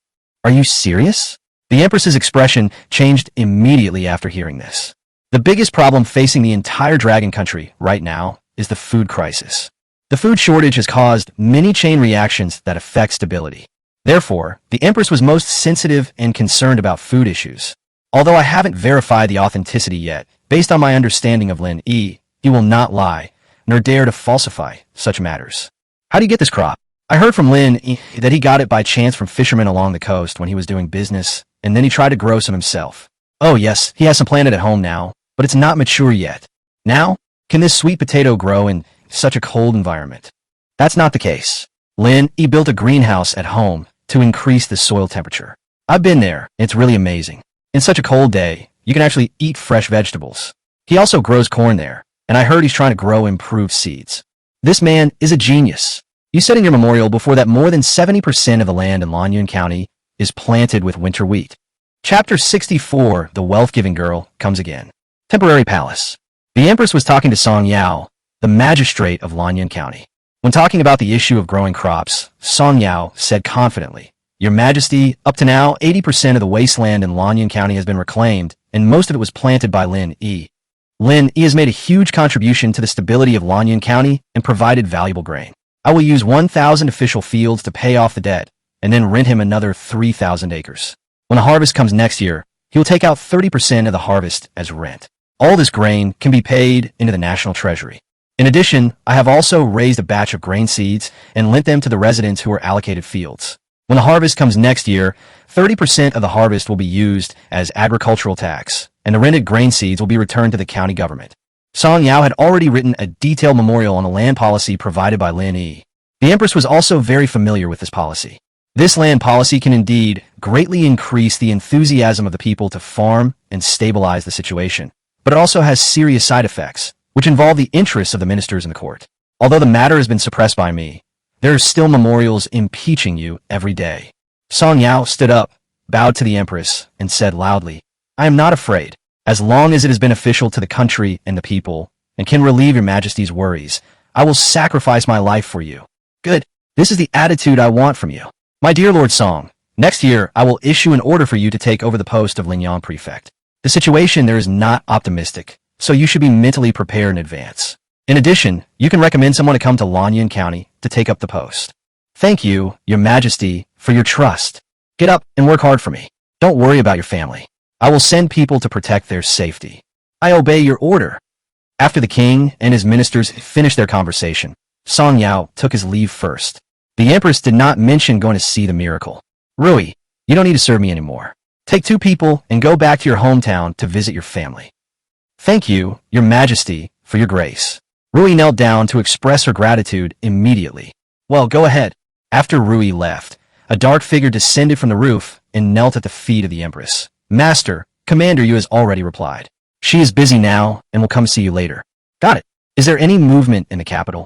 Are you serious? The Empress's expression changed immediately after hearing this. The biggest problem facing the entire dragon country right now is the food crisis. The food shortage has caused many chain reactions that affect stability. Therefore, the Empress was most sensitive and concerned about food issues. Although I haven't verified the authenticity yet, based on my understanding of Lin Yi, he will not lie, nor dare to falsify such matters. How do you get this crop? I heard from Lin Yi that he got it by chance from fishermen along the coast when he was doing business, and then he tried to grow some himself. Oh yes, he has some planted at home now, but it's not mature yet. Now, can this sweet potato grow in such a cold environment? That's not the case. Lin Yi built a greenhouse at home to increase the soil temperature. I've been there, and it's really amazing. In such a cold day, you can actually eat fresh vegetables. He also grows corn there, and I heard he's trying to grow improved seeds. This man is a genius. You said in your memorial before that more than 70% of the land in Lanyan County is planted with winter wheat. Chapter 64, The Wealth-Giving Girl, comes again. Temporary Palace. The Empress was talking to Song Yao, the magistrate of Lanyan County. When talking about the issue of growing crops, Song Yao said confidently, Your Majesty, up to now, 80% of the wasteland in Lanyan County has been reclaimed, and most of it was planted by Lin Yi. Lin Yi has made a huge contribution to the stability of Lanyan County and provided valuable grain. I will use 1,000 official fields to pay off the debt, and then rent him another 3,000 acres. When the harvest comes next year, he will take out 30% of the harvest as rent. All this grain can be paid into the national treasury. In addition, I have also raised a batch of grain seeds and lent them to the residents who were allocated fields. When the harvest comes next year, 30% of the harvest will be used as agricultural tax, and the rented grain seeds will be returned to the county government. Song Yao had already written a detailed memorial on the land policy provided by Lin Yi. The empress was also very familiar with this policy. This land policy can indeed greatly increase the enthusiasm of the people to farm and stabilize the situation, but it also has serious side effects, which involve the interests of the ministers in the court. Although the matter has been suppressed by me, there are still memorials impeaching you every day. Song Yao stood up, bowed to the empress, and said loudly, I am not afraid. As long as it is beneficial to the country and the people, and can relieve your majesty's worries, I will sacrifice my life for you. Good. This is the attitude I want from you. My dear Lord Song, next year I will issue an order for you to take over the post of Linyang prefect. The situation there is not optimistic, so you should be mentally prepared in advance. In addition, you can recommend someone to come to Lanyan County to take up the post. Thank you, Your Majesty, for your trust. Get up and work hard for me. Don't worry about your family. I will send people to protect their safety. I obey your order. After the king and his ministers finished their conversation, Song Yao took his leave first. The empress did not mention going to see the miracle. Rui, you don't need to serve me anymore. Take 2 people and go back to your hometown to visit your family. Thank you, Your Majesty, for your grace. Rui knelt down to express her gratitude immediately. Well, go ahead. After Rui left, a dark figure descended from the roof and knelt at the feet of the empress. Master, Commander Yu has already replied. She is busy now and will come see you later. Got it. Is there any movement in the capital?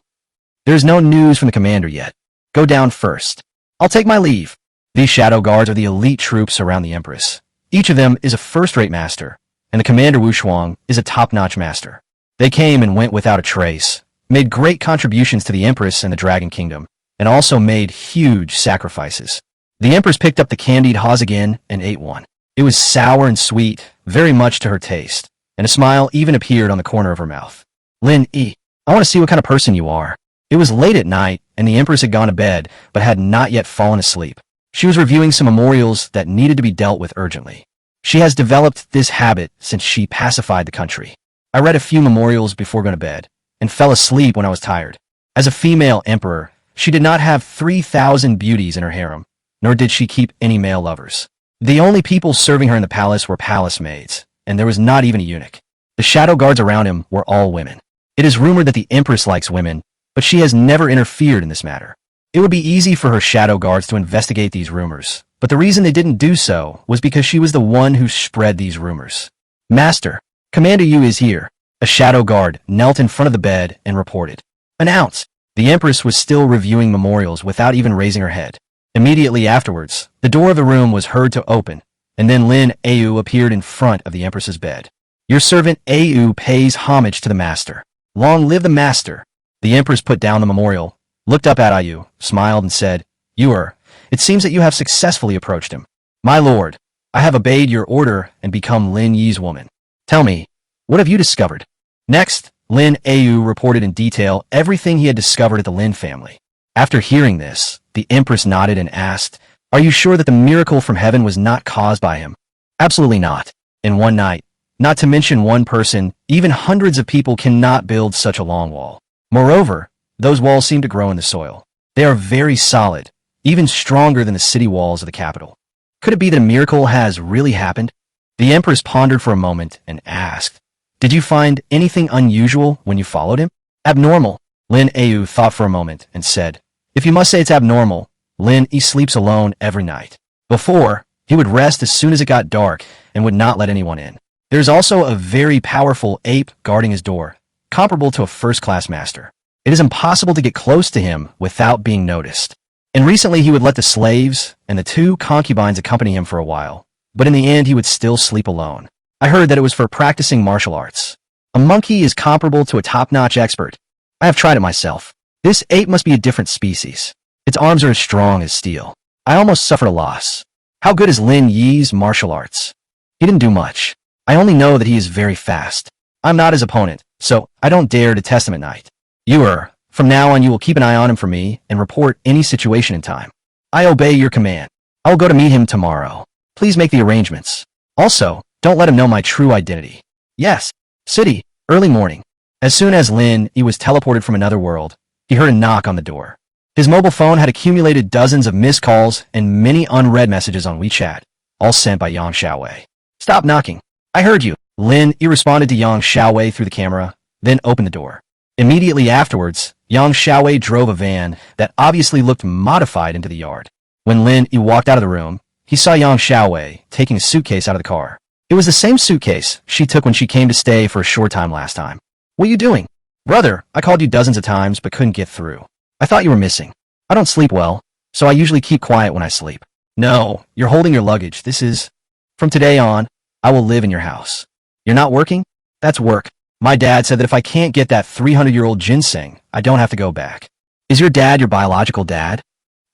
There is no news from the commander yet. Go down first. I'll take my leave. These shadow guards are the elite troops around the empress. Each of them is a first-rate master, and the commander Wu Shuang is a top-notch master. They came and went without a trace, made great contributions to the empress and the Dragon Kingdom, and also made huge sacrifices. The empress picked up the candied haws again and ate one. It was sour and sweet, very much to her taste, and a smile even appeared on the corner of her mouth. Lin Yi, I want to see what kind of person you are. It was late at night, and the empress had gone to bed, but had not yet fallen asleep. She was reviewing some memorials that needed to be dealt with urgently. She has developed this habit since she pacified the country. I read a few memorials before going to bed, and fell asleep when I was tired. As a female emperor, she did not have 3,000 beauties in her harem, nor did she keep any male lovers. The only people serving her in the palace were palace maids, and there was not even a eunuch. The shadow guards around him were all women. It is rumored that the empress likes women, but she has never interfered in this matter. It would be easy for her shadow guards to investigate these rumors, but the reason they didn't do so was because she was the one who spread these rumors. Master, Commander Yu is here. A shadow guard knelt in front of the bed and reported. Announce. The empress was still reviewing memorials without even raising her head. Immediately afterwards, the door of the room was heard to open, and then Lin Ayu appeared in front of the empress's bed. Your servant Ayu pays homage to the master. Long live the master. The empress put down the memorial, looked up at Ayu, smiled and said, it seems that you have successfully approached him. My lord, I have obeyed your order and become Lin Yi's woman. Tell me, what have you discovered? Next, Lin Ayu reported in detail everything he had discovered at the Lin family. After hearing this, the empress nodded and asked, Are you sure that the miracle from heaven was not caused by him? Absolutely not. In one night, not to mention one person, even hundreds of people cannot build such a long wall. Moreover, those walls seem to grow in the soil. They are very solid, even stronger than the city walls of the capital. Could it be that a miracle has really happened? The empress pondered for a moment and asked, Did you find anything unusual when you followed him? Abnormal. Lin Ayu thought for a moment and said, If you must say it's abnormal, Lin Yi sleeps alone every night. Before, he would rest as soon as it got dark and would not let anyone in. There's also a very powerful ape guarding his door, comparable to a first-class master. It is impossible to get close to him without being noticed. And recently he would let the slaves and the 2 concubines accompany him for a while, but in the end he would still sleep alone. I heard that it was for practicing martial arts. A monkey is comparable to a top-notch expert. I have tried it myself. This ape must be a different species. Its arms are as strong as steel. I almost suffered a loss. How good is Lin Yi's martial arts? He didn't do much. I only know that he is very fast. I'm not his opponent, so I don't dare to test him at night. From now on you will keep an eye on him for me and report any situation in time. I obey your command. I will go to meet him tomorrow. Please make the arrangements. Also, don't let him know my true identity. Yes. City, early morning. As soon as Lin Yi was teleported from another world, he heard a knock on the door. His mobile phone had accumulated dozens of missed calls and many unread messages on WeChat, all sent by Yang Xiaowei. Stop knocking. I heard you. Lin Yi responded to Yang Xiaowei through the camera, then opened the door. Immediately afterwards, Yang Xiaowei drove a van that obviously looked modified into the yard. When Lin Yi walked out of the room, he saw Yang Xiaowei taking a suitcase out of the car. It was the same suitcase she took when she came to stay for a short time last time. What are you doing? Brother, I called you dozens of times but couldn't get through. I thought you were missing. I don't sleep well, so I usually keep quiet when I sleep. No, you're holding your luggage. From today on, I will live in your house. You're not working? That's work. My dad said that if I can't get that 300-year-old ginseng, I don't have to go back. Is your dad your biological dad?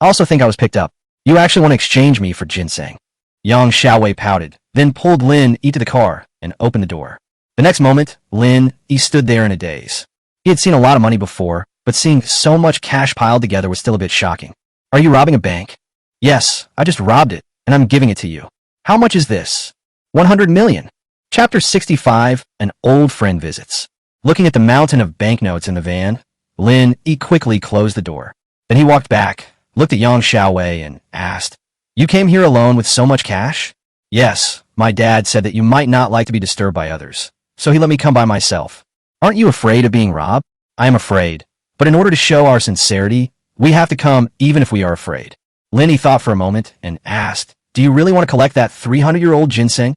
I also think I was picked up. You actually want to exchange me for ginseng. Yang Xiaowei pouted, then pulled Lin Yi to the car and opened the door. The next moment, Lin Yi stood there in a daze. He had seen a lot of money before, but seeing so much cash piled together was still a bit shocking. Are you robbing a bank? Yes, I just robbed it, and I'm giving it to you. How much is this? 100 million. Chapter 65, An Old Friend Visits. Looking at the mountain of banknotes in the van, Lin Yi quickly closed the door. Then he walked back, looked at Yang Xiaowei, and asked, You came here alone with so much cash? Yes, my dad said that you might not like to be disturbed by others, so he let me come by myself. Aren't you afraid of being robbed? I am afraid. But in order to show our sincerity, we have to come even if we are afraid. Lin Yi thought for a moment and asked, Do you really want to collect that 300-year-old ginseng?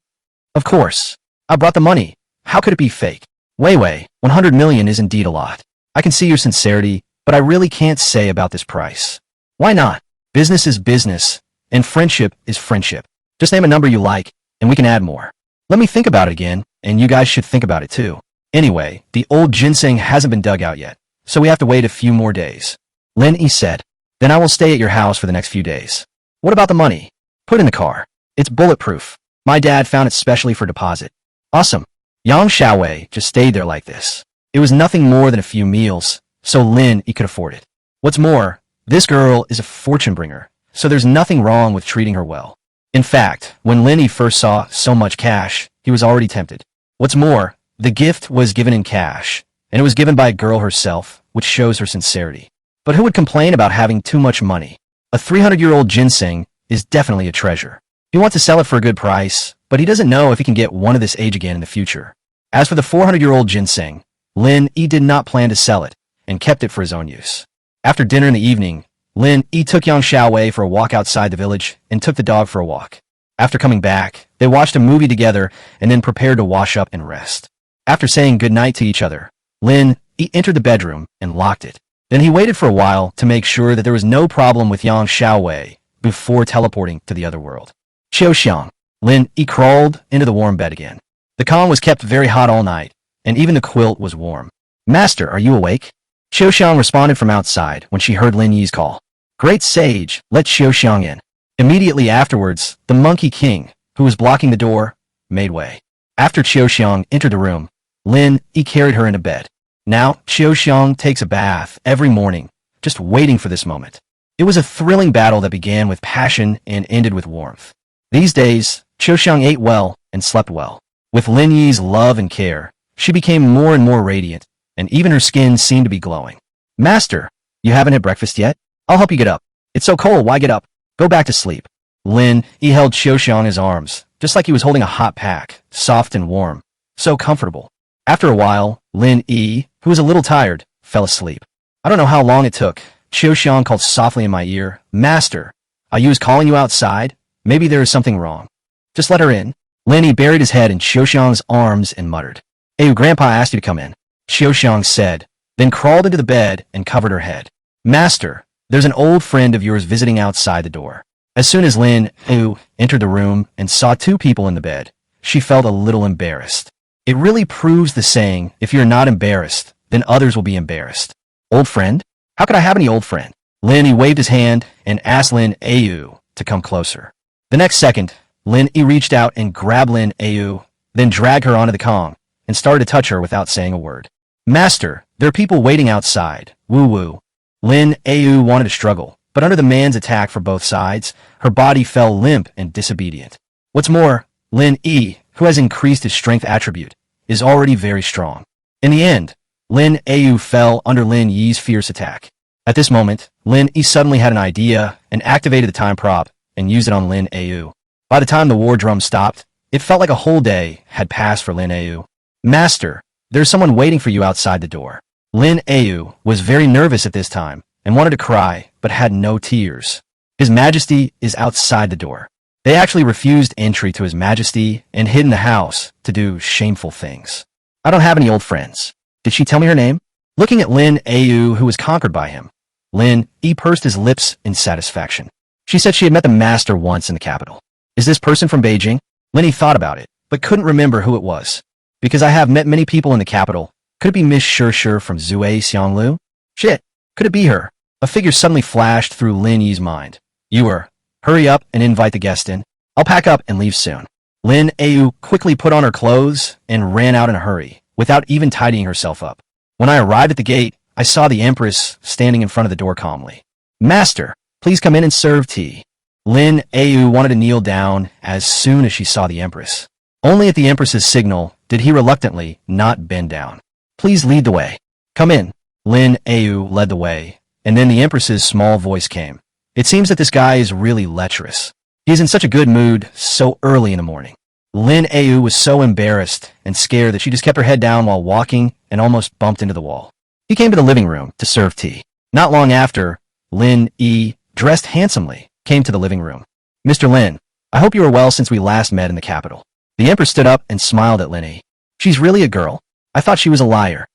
Of course. I brought the money. How could it be fake? Wei, 100 million is indeed a lot. I can see your sincerity, but I really can't say about this price. Why not? Business is business, and friendship is friendship. Just name a number you like, and we can add more. Let me think about it again, and you guys should think about it too. Anyway, the old ginseng hasn't been dug out yet, so we have to wait a few more days. Lin Yi said, Then I will stay at your house for the next few days. What about the money? Put in the car. It's bulletproof. My dad found it specially for deposit. Awesome. Yang Xiaowei just stayed there like this. It was nothing more than a few meals, so Lin Yi could afford it. What's more, this girl is a fortune bringer, so there's nothing wrong with treating her well. In fact, when Lin Yi first saw so much cash, he was already tempted. What's more, the gift was given in cash, and it was given by a girl herself, which shows her sincerity. But who would complain about having too much money? A 300-year-old ginseng is definitely a treasure. He wants to sell it for a good price, but he doesn't know if he can get one of this age again in the future. As for the 400-year-old ginseng, Lin Yi did not plan to sell it, and kept it for his own use. After dinner in the evening, Lin Yi took Yang Xiaowei for a walk outside the village and took the dog for a walk. After coming back, they watched a movie together and then prepared to wash up and rest. After saying goodnight to each other, Lin Yi entered the bedroom and locked it. Then he waited for a while to make sure that there was no problem with Yang Xiaowei before teleporting to the other world. Xiaoxiang. Lin Yi crawled into the warm bed again. The Kong was kept very hot all night, and even the quilt was warm. Master, are you awake? Xiaoxiang responded from outside when she heard Lin Yi's call. Great sage, let Xiaoxiang in. Immediately afterwards, the Monkey King, who was blocking the door, made way. After Xiaoxiang entered the room, Lin Yi carried her into bed. Now, Xiaoxiang takes a bath every morning, just waiting for this moment. It was a thrilling battle that began with passion and ended with warmth. These days, Xiaoxiang ate well and slept well. With Lin Yi's love and care, she became more and more radiant, and even her skin seemed to be glowing. Master, you haven't had breakfast yet? I'll help you get up. It's so cold, why get up? Go back to sleep. Lin Yi held Xiaoxiang in his arms, just like he was holding a hot pack, soft and warm, so comfortable. After a while, Lin Yi, who was a little tired, fell asleep. I don't know how long it took. Xiaoxiang called softly in my ear, Master, I was calling you outside? Maybe there is something wrong. Just let her in. Lin Yi buried his head in Xiaoxiang's arms and muttered. Hey, Grandpa asked you to come in. Xiaoxiang said, then crawled into the bed and covered her head. Master, there's an old friend of yours visiting outside the door. As soon as Lin Yi entered the room and saw two people in the bed, she felt a little embarrassed. It really proves the saying, if you're not embarrassed, then others will be embarrassed. Old friend? How could I have any old friend? Lin Yi waved his hand and asked Lin Yi to come closer. The next second, Lin Yi reached out and grabbed Lin Yi, then dragged her onto the Kong, and started to touch her without saying a word. Master, there are people waiting outside. Woo-woo. Lin Yi wanted to struggle, but under the man's attack from both sides, her body fell limp and disobedient. What's more, Lin Yi, who has increased his strength attribute, is already very strong. In the end, Lin Yi fell under Lin Yi's fierce attack. At this moment, Lin E suddenly had an idea and activated the time prop and used it on Lin Au. By the time the war drum stopped, it felt like a whole day had passed for Lin Au. Master, there's someone waiting for you outside the door. Lin Au was very nervous at this time and wanted to cry, but had no tears. His Majesty is outside the door. They actually refused entry to His Majesty and hid in the house to do shameful things. I don't have any old friends. Did she tell me her name? Looking at Lin Au, who was conquered by him, Lin E pursed his lips in satisfaction. She said she had met the master once in the capital. Is this person from Beijing? Lin E thought about it, but couldn't remember who it was. Because I have met many people in the capital. Could it be Miss Shir from Zhuai Xianglu? Shit, could it be her? A figure suddenly flashed through Lin Yi's mind. Hurry up and invite the guest in. I'll pack up and leave soon. Lin Au quickly put on her clothes and ran out in a hurry, without even tidying herself up. When I arrived at the gate, I saw the empress standing in front of the door calmly. Master, please come in and serve tea. Lin Au wanted to kneel down as soon as she saw the empress. Only at the empress's signal did he reluctantly not bend down. Please lead the way. Come in. Lin Au led the way, and then the empress's small voice came. It seems that this guy is really lecherous. He is in such a good mood so early in the morning. Lin Au was so embarrassed and scared that she just kept her head down while walking and almost bumped into the wall. He came to the living room to serve tea. Not long after, Lin E, dressed handsomely, came to the living room. Mr. Lin, I hope you are well since we last met in the capital. The empress stood up and smiled at Lin E. She's really a girl. I thought she was a liar.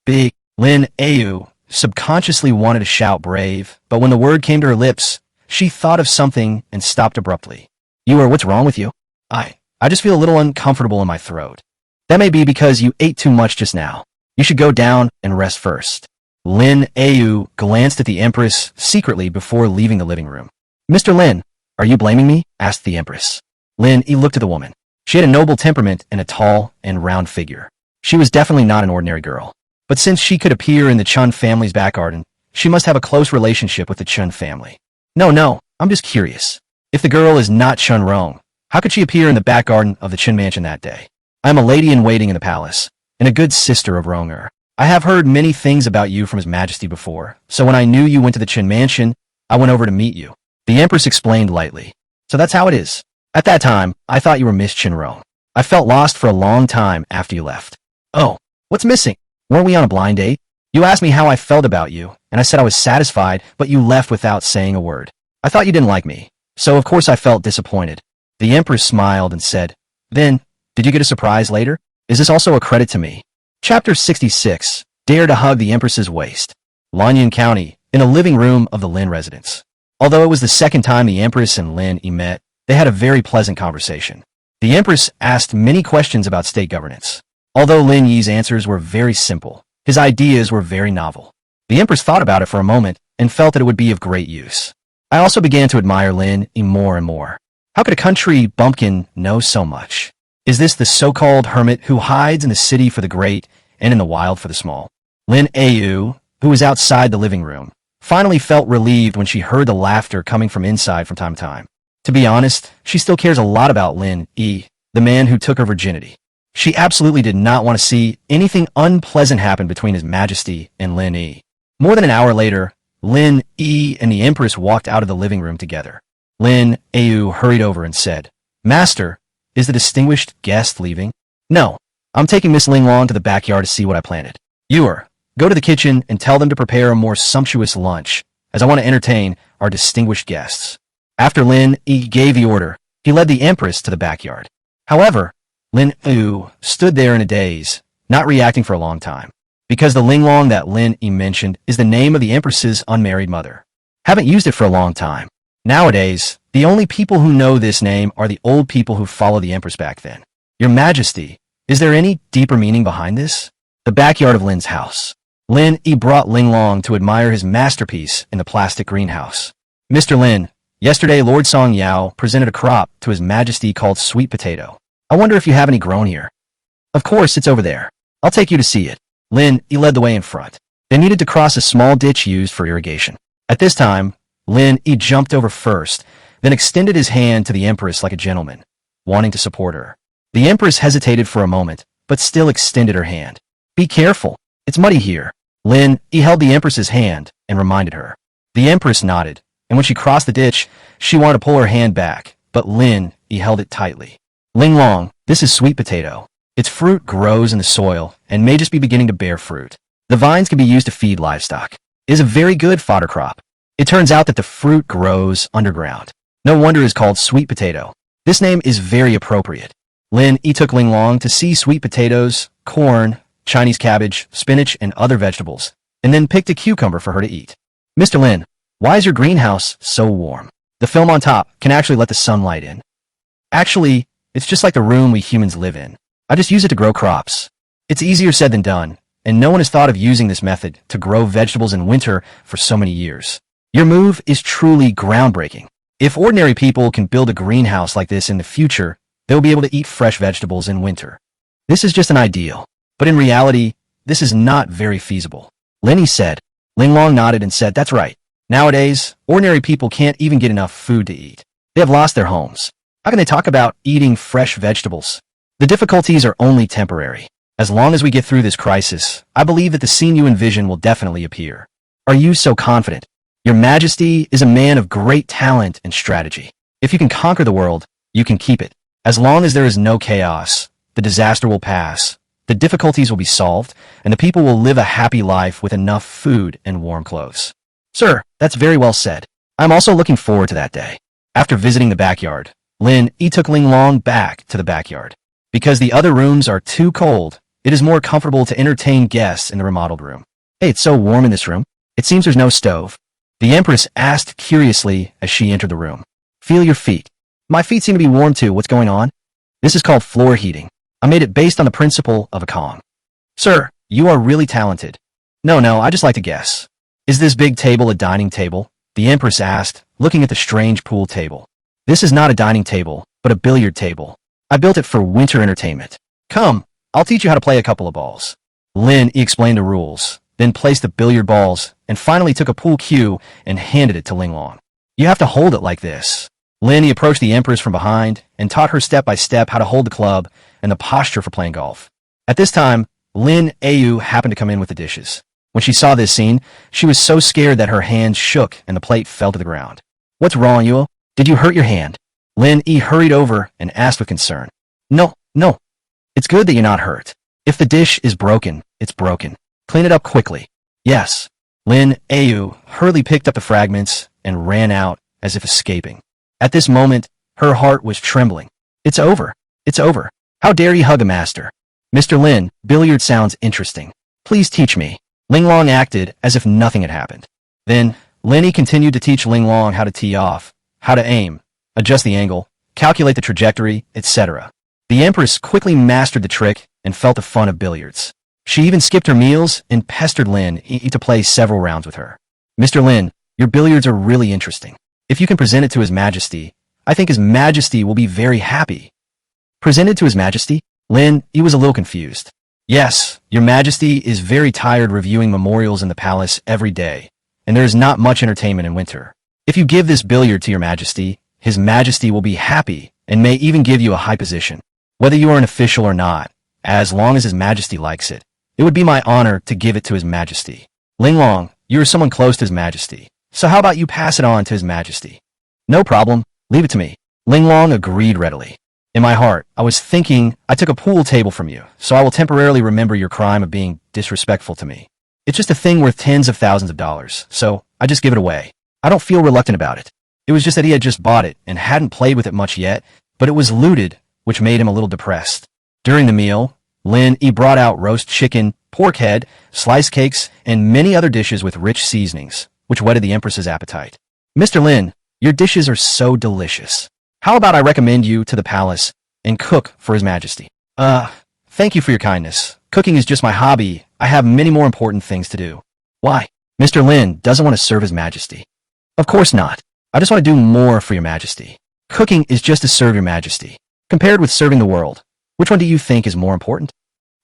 Big Lin Au subconsciously wanted to shout brave, but when the word came to her lips, she thought of something and stopped abruptly. What's wrong with you? I just feel a little uncomfortable in my throat. That may be because you ate too much just now. You should go down and rest first. Lin Au glanced at the empress secretly before leaving the living room. Mr. Lin, are you blaming me? Asked the empress. Lin E looked at the woman. She had a noble temperament and a tall and round figure. She was definitely not an ordinary girl. But since she could appear in the Chun family's back garden, she must have a close relationship with the Chun family. No, I'm just curious. If the girl is not Chun Rong, how could she appear in the back garden of the Chun mansion that day? I am a lady-in-waiting in the palace, and a good sister of Ronger. I have heard many things about you from His Majesty before, so when I knew you went to the Chun mansion, I went over to meet you. The empress explained lightly. So that's how it is. At that time, I thought you were Miss Chun Rong. I felt lost for a long time after you left. Oh, what's missing? Weren't we on a blind date? You asked me how I felt about you, and I said I was satisfied, but you left without saying a word. I thought you didn't like me, so of course I felt disappointed. The empress smiled and said, Then, did you get a surprise later? Is this also a credit to me? Chapter 66, Dare to Hug the Empress's Waist. Lanyan County, in a living room of the Lin residence. Although it was the second time the empress and Lin E met, they had a very pleasant conversation. The empress asked many questions about state governance. Although Lin Yi's answers were very simple, his ideas were very novel. The empress thought about it for a moment and felt that it would be of great use. I also began to admire Lin E more and more. How could a country bumpkin know so much? Is this the so-called hermit who hides in the city for the great and in the wild for the small? Lin Au, who was outside the living room, finally felt relieved when she heard the laughter coming from inside from time to time. To be honest, she still cares a lot about Lin E, the man who took her virginity. She absolutely did not want to see anything unpleasant happen between His Majesty and Lin E. More than an hour later, Lin E and the empress walked out of the living room together. Lin Au hurried over and said, Master, is the distinguished guest leaving? No, I'm taking Miss Ling Long to the backyard to see what I planted. Go to the kitchen and tell them to prepare a more sumptuous lunch, as I want to entertain our distinguished guests. After Lin E gave the order, he led the empress to the backyard. However, Lin Au stood there in a daze, not reacting for a long time, because the Linglong that Lin E mentioned is the name of the empress's unmarried mother. Haven't used it for a long time. Nowadays, the only people who know this name are the old people who followed the empress back then. Your Majesty, is there any deeper meaning behind this? The backyard of Lin's house. Lin E brought Linglong to admire his masterpiece in the plastic greenhouse. Mr. Lin, yesterday Lord Song Yao presented a crop to His Majesty called sweet potato. I wonder if you have any grown here. Of course, it's over there. I'll take you to see it. Lin E led the way in front. They needed to cross a small ditch used for irrigation. At this time, Lin E jumped over first, then extended his hand to the empress like a gentleman, wanting to support her. The empress hesitated for a moment, but still extended her hand. Be careful. It's muddy here. Lin, he held the Empress's hand and reminded her. The Empress nodded, and when she crossed the ditch, she wanted to pull her hand back, but Lin, he held it tightly. Linglong, this is sweet potato. Its fruit grows in the soil and may just be beginning to bear fruit. The vines can be used to feed livestock. It is a very good fodder crop. It turns out that the fruit grows underground. No wonder it is called sweet potato. This name is very appropriate. Lin, he took Linglong to see sweet potatoes, corn, Chinese cabbage, spinach, and other vegetables, and then picked a cucumber for her to eat. Mr. Lin, why is your greenhouse so warm? The film on top can actually let the sunlight in. Actually, it's just like the room we humans live in. I just use it to grow crops. It's easier said than done, and no one has thought of using this method to grow vegetables in winter for so many years. Your move is truly groundbreaking. If ordinary people can build a greenhouse like this in the future, they'll be able to eat fresh vegetables in winter. This is just an ideal, but in reality, this is not very feasible. Lenny said. Linglong nodded and said, that's right. Nowadays, ordinary people can't even get enough food to eat. They have lost their homes. How can they talk about eating fresh vegetables? The difficulties are only temporary. As long as we get through this crisis, I believe that the scene you envision will definitely appear. Are you so confident? Your Majesty is a man of great talent and strategy. If you can conquer the world, you can keep it. As long as there is no chaos, the disaster will pass, the difficulties will be solved, and the people will live a happy life with enough food and warm clothes. Sir, that's very well said. I'm also looking forward to that day. After visiting the backyard, Lin Yi took Linglong back to the backyard. Because the other rooms are too cold, it is more comfortable to entertain guests in the remodeled room. Hey, it's so warm in this room. It seems there's no stove. The Empress asked curiously as she entered the room. Feel your feet. My feet seem to be warm too. What's going on? This is called floor heating. I made it based on the principle of a Kong. Sir, you are really talented. No, I just like to guess. Is this big table a dining table? The Empress asked, looking at the strange pool table. This is not a dining table, but a billiard table. I built it for winter entertainment. Come, I'll teach you how to play a couple of balls. Lin explained the rules, then placed the billiard balls, and finally took a pool cue and handed it to Linglong. You have to hold it like this. Lin approached the Empress from behind and taught her step by step how to hold the club and the posture for playing golf. At this time, Lin Ayu happened to come in with the dishes. When she saw this scene, she was so scared that her hands shook and the plate fell to the ground. What's wrong, Yuo? Did you hurt your hand? Lin Yi hurried over and asked with concern. No. It's good that you're not hurt. If the dish is broken, it's broken. Clean it up quickly. Yes. Lin Ayu hurriedly picked up the fragments and ran out as if escaping. At this moment, her heart was trembling. It's over. How dare you hug a master? Mr. Lin, billiard sounds interesting. Please teach me. Linglong acted as if nothing had happened. Then, Lin continued to teach Linglong how to tee off, how to aim, adjust the angle, calculate the trajectory, etc. The Empress quickly mastered the trick and felt the fun of billiards. She even skipped her meals and pestered Lin to play several rounds with her. Mr. Lin, your billiards are really interesting. If you can present it to His Majesty, I think His Majesty will be very happy. Present it to His Majesty? Lin, he was a little confused. Yes, Your Majesty is very tired reviewing memorials in the palace every day, and there is not much entertainment in winter. If you give this billiard to Your Majesty, His Majesty will be happy and may even give you a high position. Whether you are an official or not, as long as His Majesty likes it, it would be my honor to give it to His Majesty. Linglong, you are someone close to His Majesty, so how about you pass it on to His Majesty? No problem, leave it to me. Linglong agreed readily. In my heart, I was thinking I took a pool table from you, so I will temporarily remember your crime of being disrespectful to me. It's just a thing worth tens of thousands of dollars, so I just give it away. I don't feel reluctant about it. It was just that he had just bought it and hadn't played with it much yet, but it was looted, which made him a little depressed. During the meal, Lin brought out roast chicken, pork head, sliced cakes, and many other dishes with rich seasonings, which whetted the Empress's appetite. Mr. Lin, your dishes are so delicious. How about I recommend you to the palace and cook for His Majesty? Thank you for your kindness. Cooking is just my hobby. I have many more important things to do. Why? Mr. Lin doesn't want to serve His Majesty. Of course not. I just want to do more for Your Majesty. Cooking is just to serve Your Majesty. Compared with serving the world, which one do you think is more important?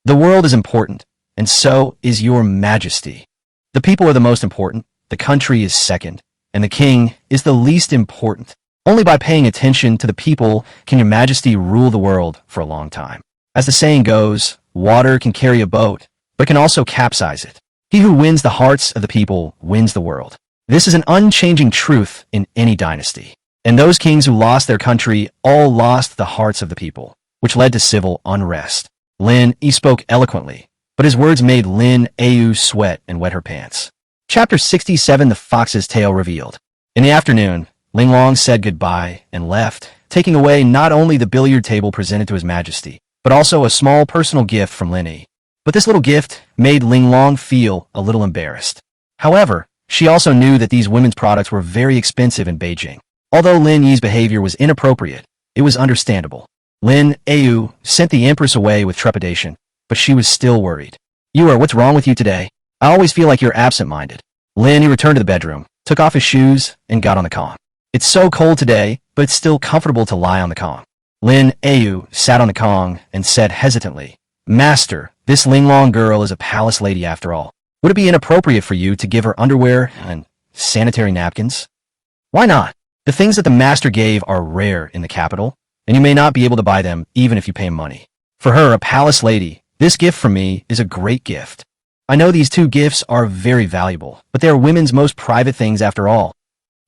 The world is important, and so is Your Majesty. The people are the most important, the country is second, and the king is the least important. Only by paying attention to the people can Your Majesty rule the world for a long time. As the saying goes, water can carry a boat, but can also capsize it. He who wins the hearts of the people wins the world. This is an unchanging truth in any dynasty. And those kings who lost their country all lost the hearts of the people, which led to civil unrest. Lin Yi spoke eloquently, but his words made Lin Au sweat and wet her pants. Chapter 67: The Fox's Tale Revealed. In the afternoon, Ling Long said goodbye and left, taking away not only the billiard table presented to His Majesty, but also a small personal gift from Lin Yi. But this little gift made Ling Long feel a little embarrassed. However, she also knew that these women's products were very expensive in Beijing. Although Lin Yi's behavior was inappropriate, it was understandable. Lin Au sent the Empress away with trepidation, but she was still worried. What's wrong with you today? I always feel like you're absent-minded. Lin Yi returned to the bedroom, took off his shoes, and got on the Kong. It's so cold today, but it's still comfortable to lie on the Kong. Lin Au sat on the Kong and said hesitantly, Master, this Ling Long girl is a palace lady after all. Would it be inappropriate for you to give her underwear and sanitary napkins? Why not? The things that the master gave are rare in the capital, and you may not be able to buy them even if you pay money. For her, a palace lady, this gift from me is a great gift. I know these two gifts are very valuable, but they are women's most private things after all.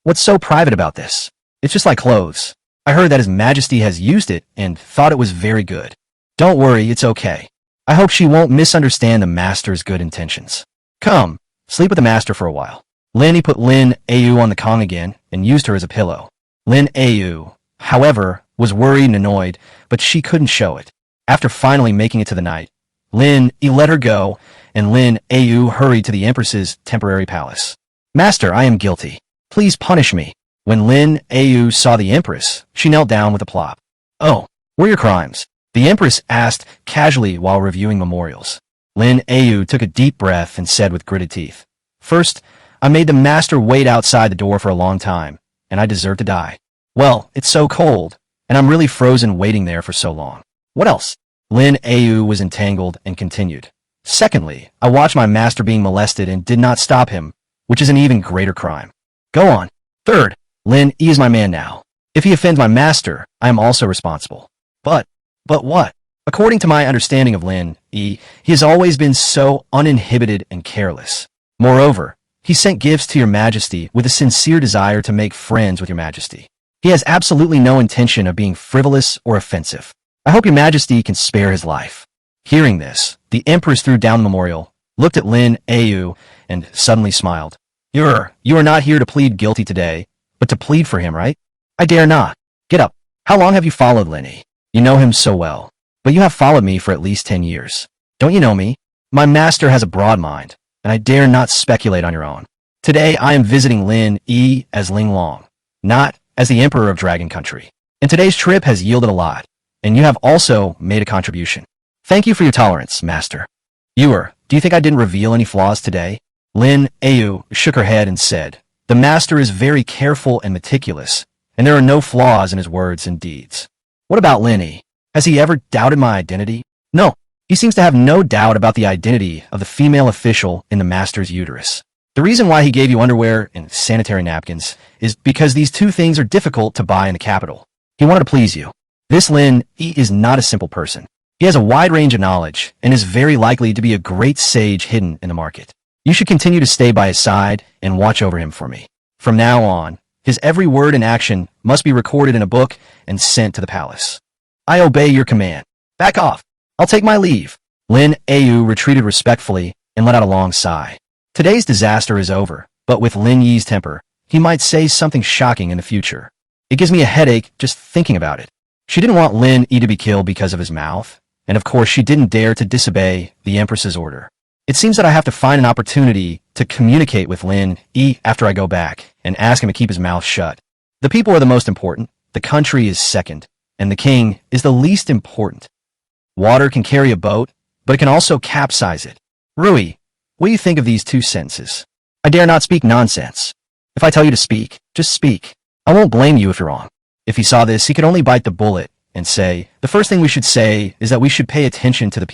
What's so private about this? It's just like clothes. I heard that His Majesty has used it and thought it was very good. Don't worry, it's okay. I hope she won't misunderstand the master's good intentions. Come, sleep with the master for a while. Lin Yi put Lin Au on the Kong again and used her as a pillow. Lin Au, however, was worried and annoyed, but she couldn't show it. After finally making it to the night, Lin Yi let her go, and Lin Au hurried to the Empress's temporary palace. Master, I am guilty. Please punish me. When Lin Au saw the Empress, she knelt down with a plop. Oh, what are your crimes? The Empress asked casually while reviewing memorials. Lin Au took a deep breath and said with gritted teeth, First, I made the master wait outside the door for a long time, and I deserve to die. Well, it's so cold, and I'm really frozen waiting there for so long. What else? Lin Au was entangled and continued. Secondly, I watched my master being molested and did not stop him, which is an even greater crime. Go on. Third, Lin Yi is my man now. If he offends my master, I am also responsible. But what? According to my understanding of Lin Yi, he has always been so uninhibited and careless. Moreover, he sent gifts to your majesty with a sincere desire to make friends with your majesty. He has absolutely no intention of being frivolous or offensive. I hope your majesty can spare his life. Hearing this, the empress threw down the memorial, looked at Lin Au, and suddenly smiled. You are not here to plead guilty today, but to plead for him, right? I dare not. Get up. How long have you followed Lin Yi? You know him so well. But you have followed me for at least 10 years. Don't you know me? My master has a broad mind, and I dare not speculate on your own. Today I am visiting Lin Yi as Ling Long, not as the Emperor of Dragon Country. And today's trip has yielded a lot, and you have also made a contribution. Thank you for your tolerance, master. Do you think I didn't reveal any flaws today? Lin Au shook her head and said, The master is very careful and meticulous, and there are no flaws in his words and deeds. What about Lin Yi? Has he ever doubted my identity? No, he seems to have no doubt about the identity of the female official in the master's uterus. The reason why he gave you underwear and sanitary napkins is because these two things are difficult to buy in the capital. He wanted to please you. This Lin Yi is not a simple person. He has a wide range of knowledge and is very likely to be a great sage hidden in the market. You should continue to stay by his side and watch over him for me. From now on, his every word and action must be recorded in a book and sent to the palace. I obey your command. Back off. I'll take my leave. Lin Au retreated respectfully and let out a long sigh. Today's disaster is over, but with Lin Yi's temper, he might say something shocking in the future. It gives me a headache just thinking about it. She didn't want Lin Yi to be killed because of his mouth, and of course she didn't dare to disobey the Empress's order. It seems that I have to find an opportunity to communicate with Lin Yi after I go back and ask him to keep his mouth shut. The people are the most important, the country is second, and the king is the least important. Water can carry a boat, but it can also capsize it. Rui, what do you think of these two sentences? I dare not speak nonsense. If I tell you to speak, just speak. I won't blame you if you're wrong. If he saw this, he could only bite the bullet and say, the first thing we should say is that we should pay attention to the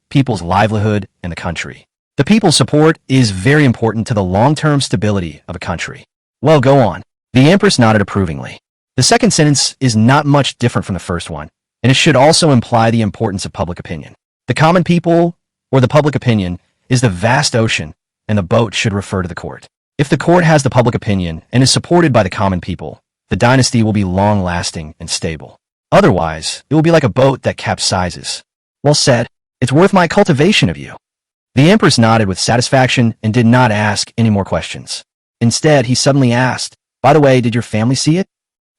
people's livelihood, and the country. The people's support is very important to the long-term stability of a country. Well, go on. The Empress nodded approvingly. The second sentence is not much different from the first one, and it should also imply the importance of public opinion. The common people, or the public opinion, is the vast ocean, and the boat should refer to the court. If the court has the public opinion and is supported by the common people, the dynasty will be long-lasting and stable. Otherwise, it will be like a boat that capsizes. Well said. It's worth my cultivation of you. The empress nodded with satisfaction and did not ask any more questions. Instead, he suddenly asked, "By the way, did your family see it?"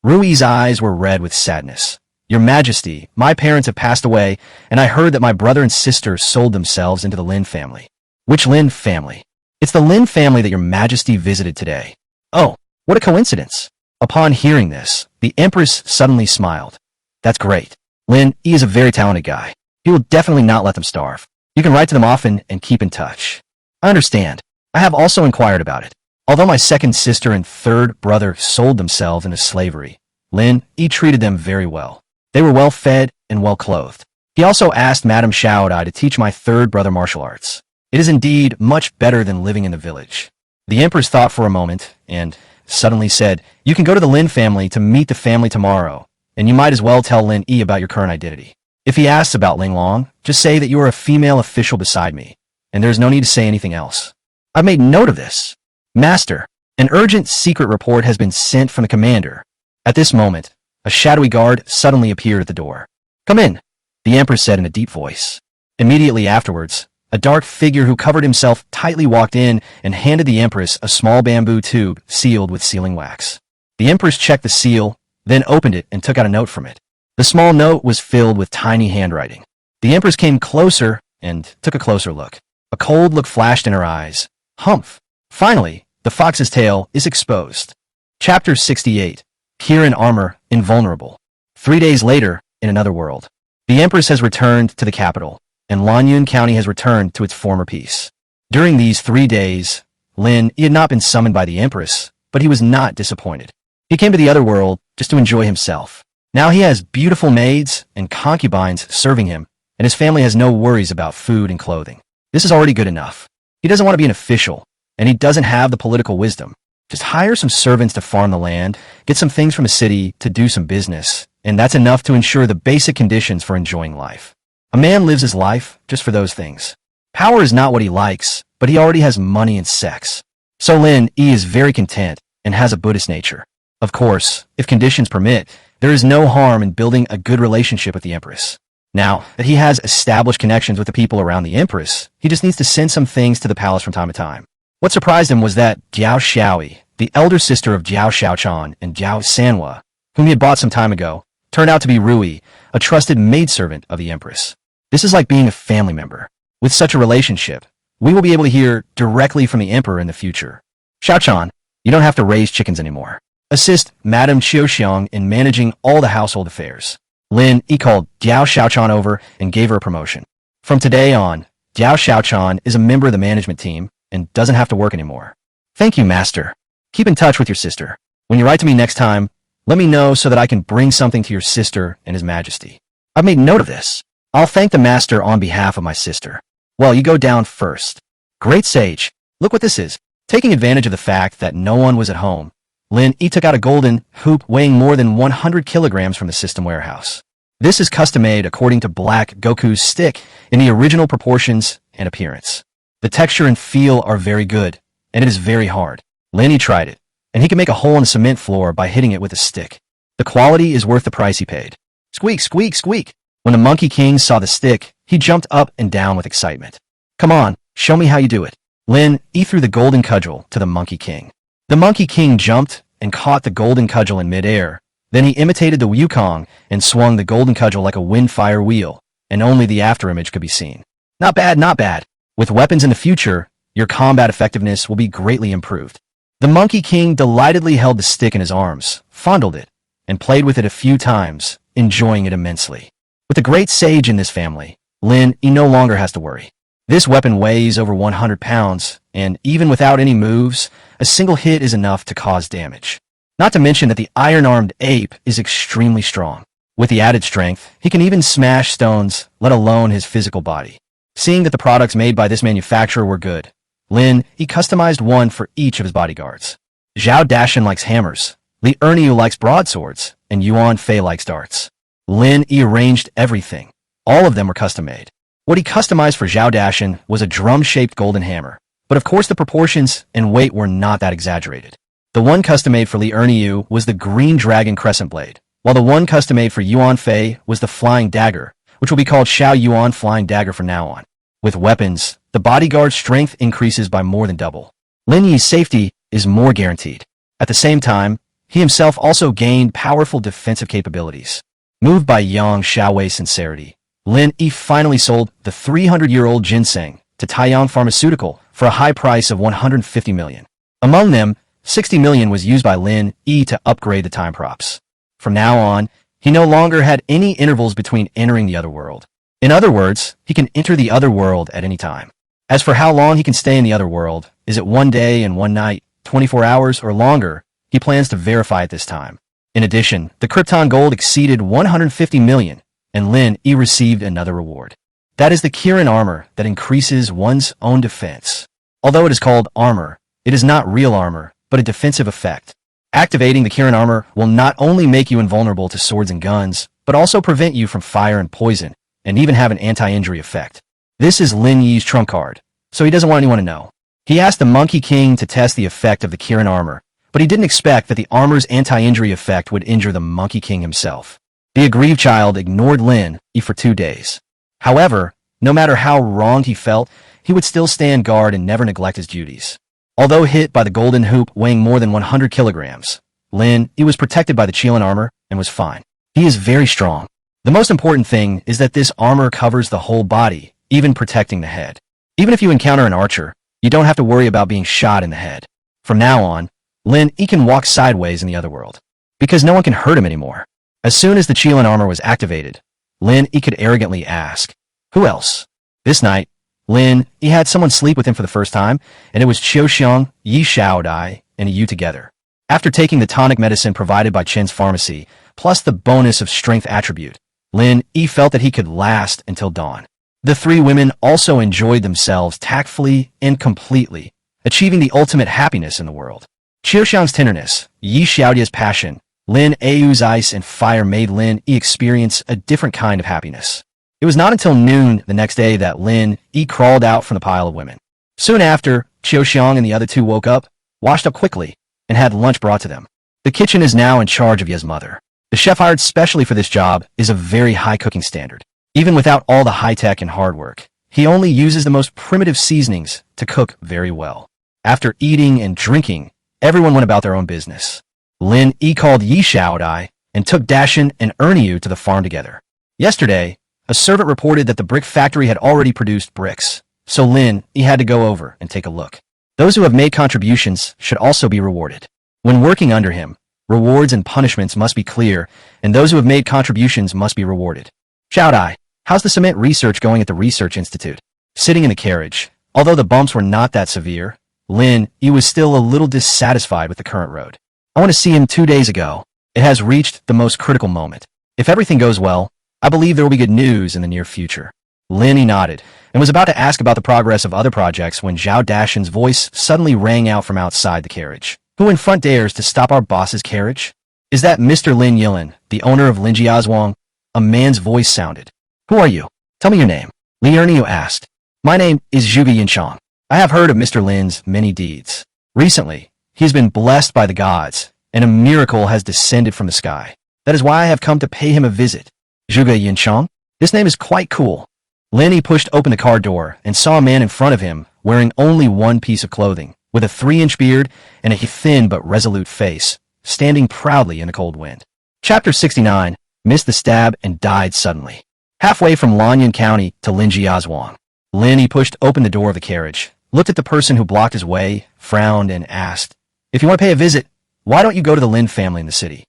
Rui's eyes were red with sadness. "Your Majesty, my parents have passed away, and I heard that my brother and sister sold themselves into the Lin family." "Which Lin family?" "It's the Lin family that your Majesty visited today." "Oh, what a coincidence." Upon hearing this, the empress suddenly smiled. "That's great. Lin Yi is a very talented guy. He will definitely not let them starve. You can write to them often and keep in touch." "I understand. I have also inquired about it. Although my second sister and third brother sold themselves into slavery, Lin Yi treated them very well. They were well fed and well clothed. He also asked Madame Xiaodai to teach my third brother martial arts. It is indeed much better than living in the village." The empress thought for a moment and suddenly said, "You can go to the Lin family to meet the family tomorrow, and you might as well tell Lin Yi about your current identity. If he asks about Ling Long, just say that you are a female official beside me, and there is no need to say anything else." "I've made note of this." "Master, an urgent secret report has been sent from the commander." At this moment, a shadowy guard suddenly appeared at the door. "Come in," the empress said in a deep voice. Immediately afterwards, a dark figure who covered himself tightly walked in and handed the empress a small bamboo tube sealed with sealing wax. The empress checked the seal, then opened it and took out a note from it. The small note was filled with tiny handwriting. The empress came closer and took a closer look. A cold look flashed in her eyes. Humph! Finally, the fox's tail is exposed. Chapter 68. Here in armor, invulnerable. 3 days later, in another world. The empress has returned to the capital, and Lanyun County has returned to its former peace. During these 3 days, Lin Yi had not been summoned by the empress, but he was not disappointed. He came to the other world just to enjoy himself. Now he has beautiful maids and concubines serving him, and his family has no worries about food and clothing. This is already good enough. He doesn't want to be an official, and he doesn't have the political wisdom. Just hire some servants to farm the land, get some things from a city to do some business, and that's enough to ensure the basic conditions for enjoying life. A man lives his life just for those things. Power is not what he likes, but he already has money and sex. So Lin Yi is very content and has a Buddhist nature. Of course, if conditions permit, there is no harm in building a good relationship with the empress. Now that he has established connections with the people around the empress, he just needs to send some things to the palace from time to time. What surprised him was that Jiao Xiaoyi, the elder sister of Jiao Xiaochan and Jiao Sanhua, whom he had bought some time ago, turned out to be Rui, a trusted maidservant of the empress. This is like being a family member. With such a relationship, we will be able to hear directly from the emperor in the future. Xiaochan, you don't have to raise chickens anymore. Assist Madame Qiuxiang in managing all the household affairs. Lin Yi called Jiao Xiaochan over and gave her a promotion. From today on, Jiao Xiaochan is a member of the management team and doesn't have to work anymore. Thank you, Master. Keep in touch with your sister. When you write to me next time, let me know so that I can bring something to your sister and His Majesty. I've made note of this. I'll thank the Master on behalf of my sister. Well, you go down first. Great sage. Look what this is. Taking advantage of the fact that no one was at home, Lin Yi took out a golden hoop weighing more than 100 kilograms from the system warehouse. This is custom-made according to Black Goku's stick in the original proportions and appearance. The texture and feel are very good, and it is very hard. Lin Yi tried it, and he can make a hole in the cement floor by hitting it with a stick. The quality is worth the price he paid. Squeak, squeak, squeak. When the Monkey King saw the stick, he jumped up and down with excitement. Come on, show me how you do it. Lin Yi threw the golden cudgel to the Monkey King. The Monkey King jumped and caught the golden cudgel in midair. Then he imitated the Wukong and swung the golden cudgel like a wind-fire wheel, and only the afterimage could be seen. Not bad, not bad. With weapons in the future, your combat effectiveness will be greatly improved. The Monkey King delightedly held the stick in his arms, fondled it, and played with it a few times, enjoying it immensely. With the great sage in this family, Lin Yi no longer has to worry. This weapon weighs over 100 pounds, and even without any moves, a single hit is enough to cause damage. Not to mention that the iron-armed ape is extremely strong. With the added strength, he can even smash stones, let alone his physical body. Seeing that the products made by this manufacturer were good, Lin Yi customized one for each of his bodyguards. Zhao Dashan likes hammers, Li Erniu likes broadswords, and Yuan Fei likes darts. Lin Yi arranged everything. All of them were custom-made. What he customized for Zhao Dashan was a drum-shaped golden hammer, But of course the proportions and weight were not that exaggerated. The one custom-made for Li Erniu was the green dragon crescent blade, while the one custom-made for Yuan Fei was the flying dagger, which will be called Xiao Yuan Flying Dagger from now on. With weapons, the bodyguard's strength increases by more than double. Lin Yi's safety is more guaranteed. At the same time, he himself also gained powerful defensive capabilities. Moved by Yang Xiaowei's sincerity, Lin Yi finally sold the 300-year-old ginseng to Taiyang Pharmaceutical for a high price of 150 million. Among them, 60 million was used by Lin Yi to upgrade the time props. From now on, he no longer had any intervals between entering the other world. In other words, he can enter the other world at any time. As for how long he can stay in the other world, is it 1 day and 1 night, 24 hours, or longer, he plans to verify at this time. In addition, the Krypton gold exceeded 150 million, and Lin Yi received another reward. That is the Kirin armor that increases one's own defense. Although it is called armor, it is not real armor, but a defensive effect. Activating the Kirin armor will not only make you invulnerable to swords and guns, but also prevent you from fire and poison, and even have an anti-injury effect. This is Lin Yi's trump card, so he doesn't want anyone to know. He asked the Monkey King to test the effect of the Kirin armor, but he didn't expect that the armor's anti-injury effect would injure the Monkey King himself. The aggrieved child ignored Lin Yi for 2 days. However, no matter how wronged he felt, he would still stand guard and never neglect his duties. Although hit by the golden hoop weighing more than 100 kilograms, Lin Yi was protected by the Qilin armor and was fine. He is very strong. The most important thing is that this armor covers the whole body, even protecting the head. Even if you encounter an archer, you don't have to worry about being shot in the head. From now on, Lin Yi can walk sideways in the other world, because no one can hurt him anymore. As soon as the Qilin armor was activated, Lin Yi could arrogantly ask, "Who else?" This night, Lin Yi had someone sleep with him for the first time, and it was Qiu Xiang, Yi Xiaodai, and Yu together. After taking the tonic medicine provided by Chen's pharmacy, plus the bonus of strength attribute, Lin Yi felt that he could last until dawn. The 3 women also enjoyed themselves tactfully and completely, achieving the ultimate happiness in the world. Qiu Xiang's tenderness, Yi Xiaodia's passion, Lin Yu's ice and fire made Lin Yi experience a different kind of happiness. It was not until noon the next day that Lin Yi crawled out from the pile of women. Soon after, Qiu Xiang and the other 2 woke up, washed up quickly, and had lunch brought to them. The kitchen is now in charge of Ye's mother. The chef hired specially for this job is a very high cooking standard. Even without all the high-tech and hard work, he only uses the most primitive seasonings to cook very well. After eating and drinking, everyone went about their own business. Lin Yi called Yi Xiaodai and took Dashin and Erniu to the farm together. Yesterday, a servant reported that the brick factory had already produced bricks, so Lin Yi had to go over and take a look. Those who have made contributions should also be rewarded. When working under him, rewards and punishments must be clear, and those who have made contributions must be rewarded. Xiaodai, how's the cement research going at the Research Institute? Sitting in the carriage, although the bumps were not that severe, Lin Yi was still a little dissatisfied with the current road. I want to see him 2 days ago. It has reached the most critical moment. If everything goes well, I believe there will be good news in the near future. Lin Yi nodded, and was about to ask about the progress of other projects when Zhao Dashin's voice suddenly rang out from outside the carriage. Who in front dares to stop our boss's carriage? Is that Mr. Lin Yilin, the owner of Linjiazhuang? A man's voice sounded. Who are you? Tell me your name. Li Erniu asked. My name is Zhuge Yinchang. I have heard of Mr. Lin's many deeds. Recently, he has been blessed by the gods, and a miracle has descended from the sky. That is why I have come to pay him a visit. Zhuge Yinchang? This name is quite cool. Lin Yi pushed open the car door and saw a man in front of him wearing only one piece of clothing, with a 3-inch beard and a thin but resolute face, standing proudly in the cold wind. Chapter 69, missed the stab and died suddenly. Halfway from Lanyan County to Linjiazhuang, Lin Yi pushed open the door of the carriage, looked at the person who blocked his way, frowned, and asked, "If you want to pay a visit, why don't you go to the Lin family in the city?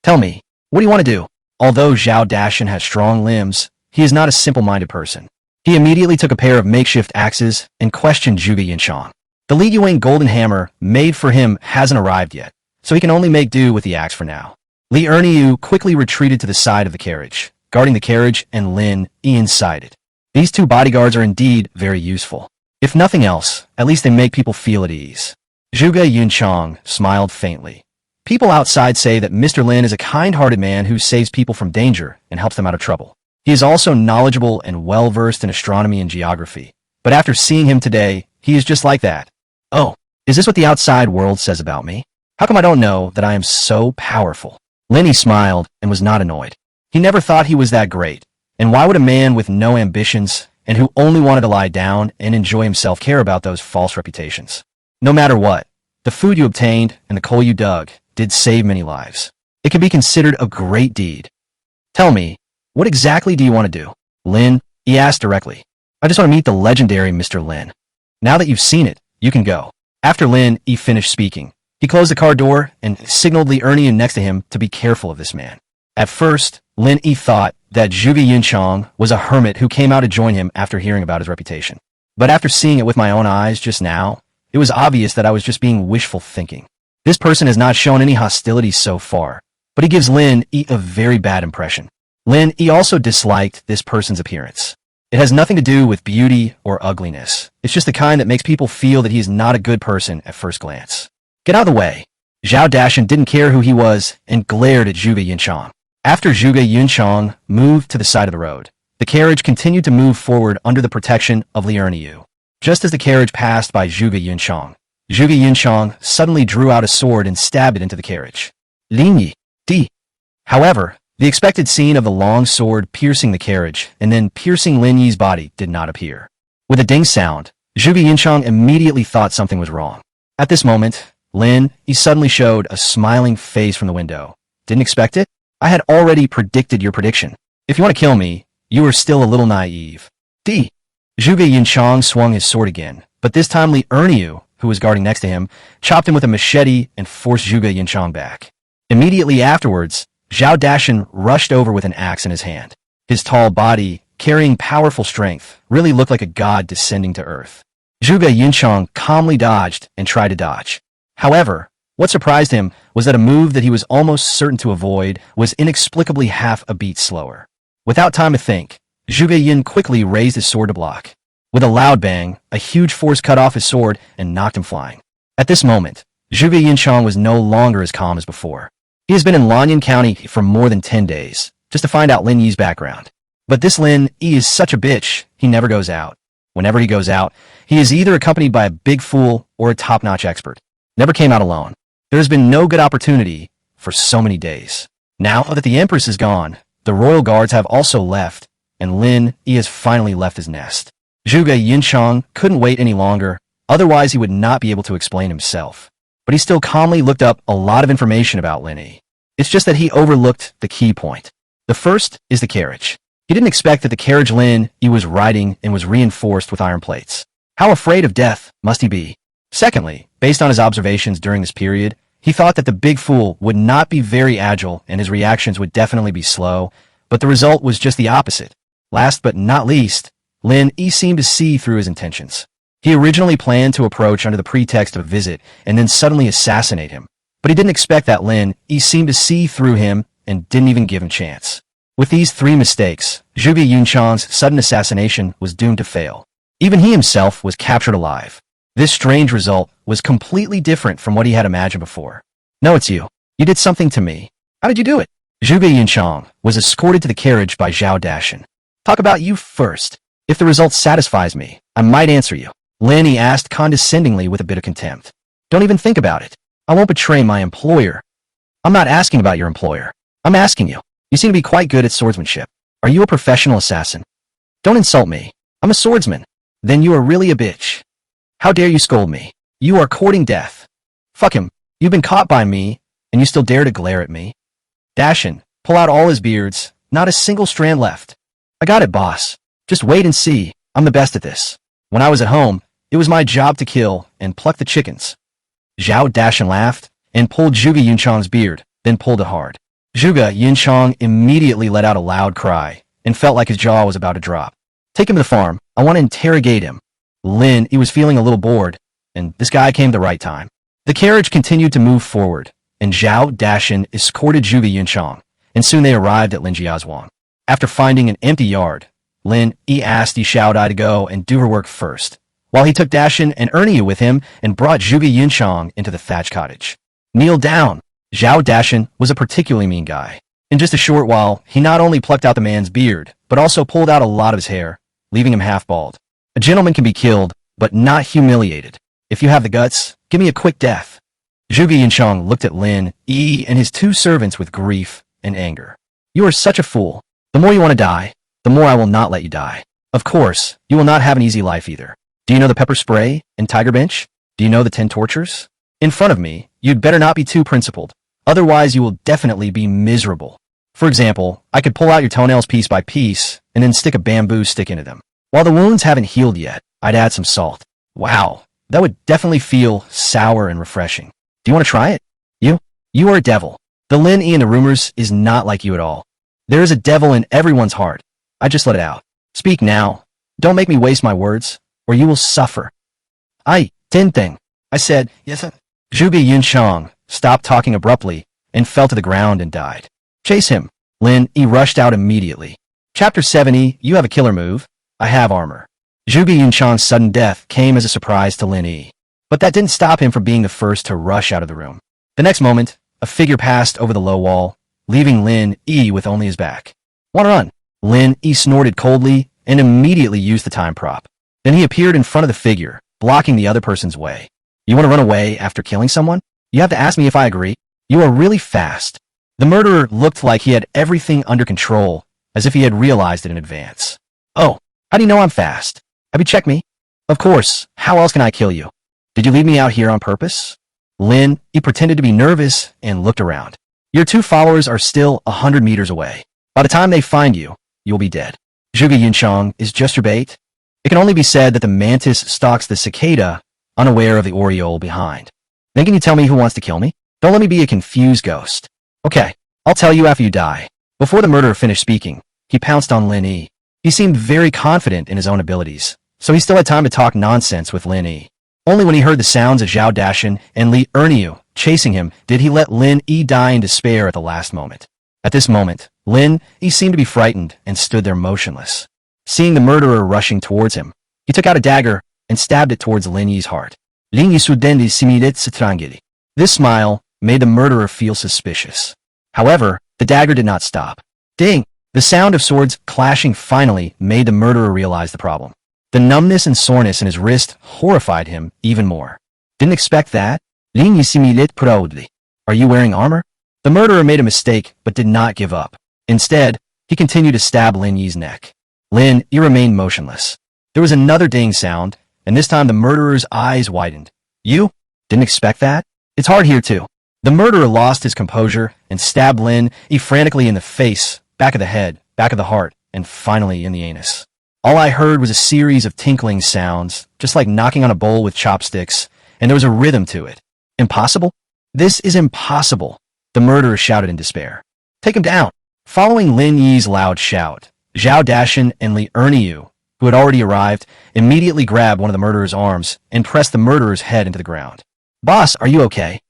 Tell me, what do you want to do?" Although Zhao Dashin has strong limbs, he is not a simple-minded person. He immediately took a pair of makeshift axes and questioned Zhuge Yinchang. The Li Yuan golden hammer made for him hasn't arrived yet, so he can only make do with the axe for now. Li Erniu quickly retreated to the side of the carriage, guarding the carriage and Lin Yi inside it. These 2 bodyguards are indeed very useful. If nothing else, at least they make people feel at ease. Zhuge Yinchang smiled faintly. People outside say that Mr. Lin is a kind-hearted man who saves people from danger and helps them out of trouble. He is also knowledgeable and well-versed in astronomy and geography, but after seeing him today, he is just like that. Oh, is this what the outside world says about me? How come I don't know that I am so powerful? Lenny smiled and was not annoyed. He never thought he was that great. And why would a man with no ambitions and who only wanted to lie down and enjoy himself care about those false reputations? No matter what, the food you obtained and the coal you dug did save many lives. It can be considered a great deed. Tell me, what exactly do you want to do? Lin, he asked directly. I just want to meet the legendary Mr. Lin. Now that you've seen it, you can go. After Lin, he finished speaking. He closed the car door and signaled the Ernie next to him to be careful of this man. At first, Lin Yi thought that Zhuge Yunchang was a hermit who came out to join him after hearing about his reputation. But after seeing it with my own eyes just now, it was obvious that I was just being wishful thinking. This person has not shown any hostility so far, but he gives Lin Yi a very bad impression. Lin Yi also disliked this person's appearance. It has nothing to do with beauty or ugliness. It's just the kind that makes people feel that he is not a good person at first glance. Get out of the way. Zhao Dashan didn't care who he was and glared at Zhuge Yunchang. After Zhuge Yunchang moved to the side of the road, the carriage continued to move forward under the protection of Li Erniu. Just as the carriage passed by Zhuge Yunchang suddenly drew out a sword and stabbed it into the carriage. Lin Yi, Di. However, the expected scene of the long sword piercing the carriage and then piercing Lin Yi's body did not appear. With a ding sound, Zhuge Yunchang immediately thought something was wrong. At this moment, Lin Yi suddenly showed a smiling face from the window. Didn't expect it? I had already predicted your prediction. If you want to kill me, you are still a little naive. D. Zhuge Yunchang swung his sword again, but this time Li Erniu, who was guarding next to him, chopped him with a machete and forced Zhuge Yunchang back. Immediately afterwards, Zhao Dashan rushed over with an axe in his hand. His tall body, carrying powerful strength, really looked like a god descending to earth. Zhuge Yunchang calmly dodged and tried to dodge. However, what surprised him was that a move that he was almost certain to avoid was inexplicably half a beat slower. Without time to think, Zhuge Yun quickly raised his sword to block. With a loud bang, a huge force cut off his sword and knocked him flying. At this moment, Zhuge Yunchang was no longer as calm as before. He has been in Lanyan County for more than 10 days, just to find out Lin Yi's background. But this Lin Yi is such a bitch, he never goes out. Whenever he goes out, he is either accompanied by a big fool or a top-notch expert. Never came out alone. There has been no good opportunity for so many days. Now that the Empress is gone, the royal guards have also left, and Lin Yi has finally left his nest. Zhuge Yunchang couldn't wait any longer, otherwise he would not be able to explain himself. But he still calmly looked up a lot of information about Lin Yi. It's just that he overlooked the key point. The first is the carriage. He didn't expect that the carriage Lin Yi was riding and was reinforced with iron plates. How afraid of death must he be? Secondly, based on his observations during this period, he thought that the big fool would not be very agile and his reactions would definitely be slow, but the result was just the opposite. Last but not least, Lin Yi seemed to see through his intentions. He originally planned to approach under the pretext of a visit and then suddenly assassinate him, but he didn't expect that Lin Yi seemed to see through him and didn't even give him chance. With these three mistakes, Zhuge Yunchang's sudden assassination was doomed to fail. Even he himself was captured alive. This strange result was completely different from what he had imagined before. No, it's you. You did something to me. How did you do it? Zhuge Yunchang was escorted to the carriage by Zhao Dashan. Talk about you first. If the result satisfies me, I might answer you. Lin Yi asked condescendingly with a bit of contempt. Don't even think about it. I won't betray my employer. I'm not asking about your employer. I'm asking you. You seem to be quite good at swordsmanship. Are you a professional assassin? Don't insult me. I'm a swordsman. Then you are really a bitch. How dare you scold me? You are courting death. Fuck him. You've been caught by me, and you still dare to glare at me. Dashan, pull out all his beards. Not a single strand left. I got it, boss. Just wait and see. I'm the best at this. When I was at home, it was my job to kill and pluck the chickens. Zhao Dashan laughed and pulled Zhuge Yunchang's beard, then pulled it hard. Zhuge Yunchang immediately let out a loud cry and felt like his jaw was about to drop. Take him to the farm. I want to interrogate him. Lin, he was feeling a little bored, and this guy came at the right time. The carriage continued to move forward, and Zhao Dashan escorted Zhuge Yunchang, and soon they arrived at Linjiazhuang. After finding an empty yard, Lin Yi asked Yi Xiaodai to go and do her work first, while he took Dashan and Ernie with him and brought Zhuge Yunchang into the thatched cottage. Kneel down. Zhao Dashan was a particularly mean guy. In just a short while, he not only plucked out the man's beard, but also pulled out a lot of his hair, leaving him half bald. A gentleman can be killed but not humiliated. If you have the guts, give me a quick death. Zhuge Yunchang looked at Lin Yi and his two servants with grief and anger. You are such a fool. The more you want to die, the more I will not let you die. Of course, you will not have an easy life either. Do you know the pepper spray and tiger bench? Do you know the 10 tortures? In front of me, you'd better not be too principled. Otherwise, you will definitely be miserable. For example, I could pull out your toenails piece by piece and then stick a bamboo stick into them. While the wounds haven't healed yet, I'd add some salt. Wow, that would definitely feel sour and refreshing. Do you want to try it? You are a devil. The Lin Yi in the rumors is not like you at all. There is a devil in everyone's heart. I just let it out. Speak now. Don't make me waste my words, or you will suffer. Thing. I said, yes, sir. Zhuge Yunchang stopped talking abruptly and fell to the ground and died. Chase him. Lin Yi rushed out immediately. Chapter 70, you have a killer move. I have armor. Zhuge Yunchang's sudden death came as a surprise to Lin Yi, but that didn't stop him from being the first to rush out of the room. The next moment, a figure passed over the low wall, leaving Lin Yi with only his back. Want to run? Lin Yi snorted coldly and immediately used the time prop. Then he appeared in front of the figure, blocking the other person's way. You want to run away after killing someone? You have to ask me if I agree. You are really fast. The murderer looked like he had everything under control, as if he had realized it in advance. Oh, how do you know I'm fast? Have you checked me? Of course, how else can I kill you? Did you leave me out here on purpose? Lin Yi pretended to be nervous and looked around. Your two followers are still 100 meters away. By the time they find you, you'll be dead. Zhuge Yunchang is just your bait? It can only be said that the mantis stalks the cicada, unaware of the oriole behind. Then can you tell me who wants to kill me? Don't let me be a confused ghost. Okay, I'll tell you after you die. Before the murderer finished speaking, he pounced on Lin Yi. He seemed very confident in his own abilities, so he still had time to talk nonsense with Lin Yi. Only when he heard the sounds of Zhao Dashan and Li Erniu chasing him did he let Lin Yi die in despair at the last moment. At this moment, Lin Yi seemed to be frightened and stood there motionless. Seeing the murderer rushing towards him, he took out a dagger and stabbed it towards Lin Yi's heart. Lin Yi sudendi similet strangeli. This smile made the murderer feel suspicious. However, the dagger did not stop. Ding! The sound of swords clashing finally made the murderer realize the problem. The numbness and soreness in his wrist horrified him even more. Didn't expect that? Lin Yi similet proudly. Are you wearing armor? The murderer made a mistake but did not give up. Instead, he continued to stab Lin Yi's neck. Lin Yi remained motionless. There was another ding sound, and this time the murderer's eyes widened. You? Didn't expect that? It's hard here too. The murderer lost his composure and stabbed Lin Yi frantically in the face, back of the head, back of the heart, and finally in the anus. All I heard was a series of tinkling sounds, just like knocking on a bowl with chopsticks, and there was a rhythm to it. Impossible? This is impossible, the murderer shouted in despair. Take him down. Following Lin Yi's loud shout, Zhao Dashan and Li Erniu, who had already arrived, immediately grabbed one of the murderer's arms and pressed the murderer's head into the ground. Boss, are you okay?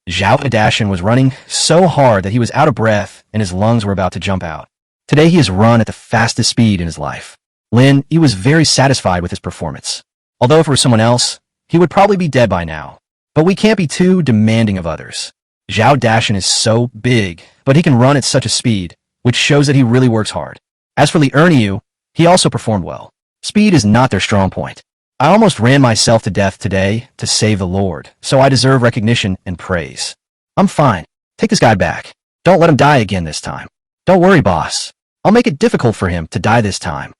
Zhao Dashan was running so hard that he was out of breath and his lungs were about to jump out. Today he has run at the fastest speed in his life. Lin Yi was very satisfied with his performance. Although if it were someone else, he would probably be dead by now. But we can't be too demanding of others. Zhao Dashan is so big, but he can run at such a speed, which shows that he really works hard. As for Li Erniu, he also performed well. Speed is not their strong point. I almost ran myself to death today to save the Lord, so I deserve recognition and praise. I'm fine. Take this guy back. Don't let him die again this time. Don't worry, boss. I'll make it difficult for him to die this time.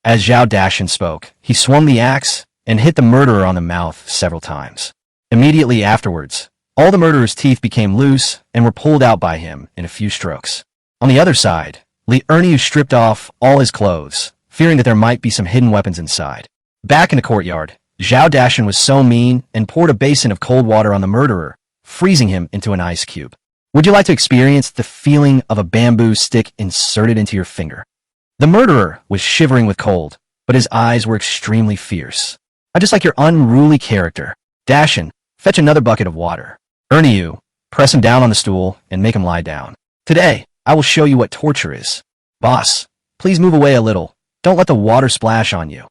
As Zhao Dashan spoke, he swung the axe and hit the murderer on the mouth several times. Immediately afterwards, all the murderer's teeth became loose and were pulled out by him in a few strokes. On the other side, Li Erniu stripped off all his clothes, fearing that there might be some hidden weapons inside. Back in the courtyard, Zhao Dashan was so mean and poured a basin of cold water on the murderer, freezing him into an ice cube. Would you like to experience the feeling of a bamboo stick inserted into your finger? The murderer was shivering with cold, but his eyes were extremely fierce. I just like your unruly character. Dashan, fetch another bucket of water. Erniu, press him down on the stool and make him lie down. Today, I will show you what torture is. Boss, please move away a little. Don't let the water splash on you.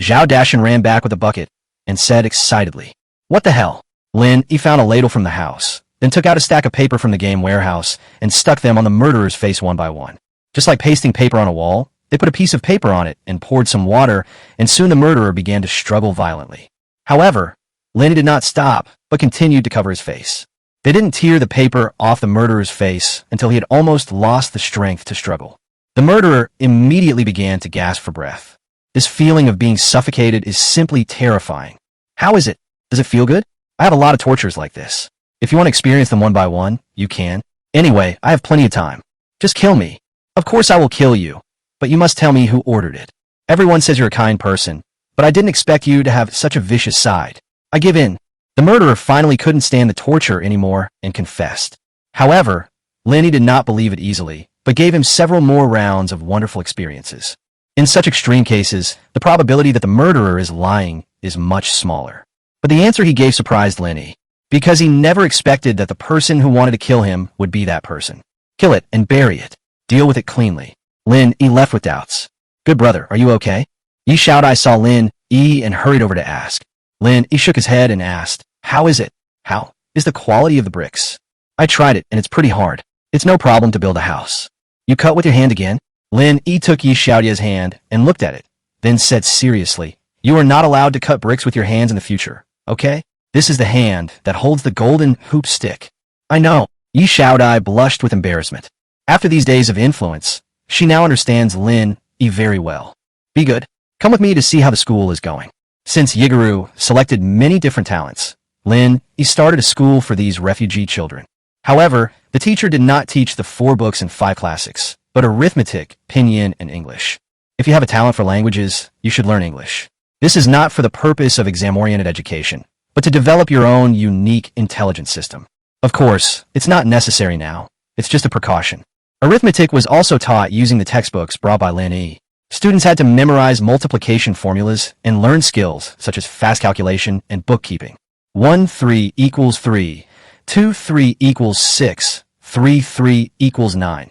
Zhao Dashan ran back with a bucket and said excitedly, What the hell? Lin Yi found a ladle from the house, then took out a stack of paper from the game warehouse and stuck them on the murderer's face one by one. Just like pasting paper on a wall, They put a piece of paper on it and poured some water, and soon the murderer began to struggle violently. However, Lenny did not stop, but continued to cover his face. They didn't tear the paper off the murderer's face until he had almost lost the strength to struggle. The murderer immediately began to gasp for breath. This feeling of being suffocated is simply terrifying. How is it? Does it feel good? I have a lot of tortures like this. If you want to experience them one by one, you can. Anyway, I have plenty of time. Just kill me. Of course I will kill you, but you must tell me who ordered it. Everyone says you're a kind person, but I didn't expect you to have such a vicious side. I give in. The murderer finally couldn't stand the torture anymore and confessed. However, Lenny did not believe it easily, but gave him several more rounds of wonderful experiences. In such extreme cases, the probability that the murderer is lying is much smaller. But the answer he gave surprised Lenny, because he never expected that the person who wanted to kill him would be that person. Kill it and bury it. Deal with it cleanly. Lin E left with doubts. Good brother, are you okay? Yi shouted. I saw Lin E and hurried over to ask. Lin E shook his head and asked, how is it? How is the quality of the bricks? I tried it and it's pretty hard. It's no problem to build a house. You cut with your hand again? Lin E took Yi Xiaodia's hand and looked at it, then said seriously, you are not allowed to cut bricks with your hands in the future, okay? This is the hand that holds the golden hoop stick. I know. Yi Xiaodai blushed with embarrassment. After these days of influence, she now understands Lin E very well. Be good. Come with me to see how the school is going. Since Yigaru selected many different talents, Lin E started a school for these refugee children. However, the teacher did not teach the 4 books and 5 classics, but arithmetic, pinyin, and English. If you have a talent for languages, you should learn English. This is not for the purpose of exam-oriented education, but to develop your own unique intelligence system. Of course, it's not necessary now. It's just a precaution. Arithmetic was also taught using the textbooks brought by Lin E. Students had to memorize multiplication formulas and learn skills such as fast calculation and bookkeeping. 1 3 equals 3, 2 3 equals 6, 3 3 equals 9.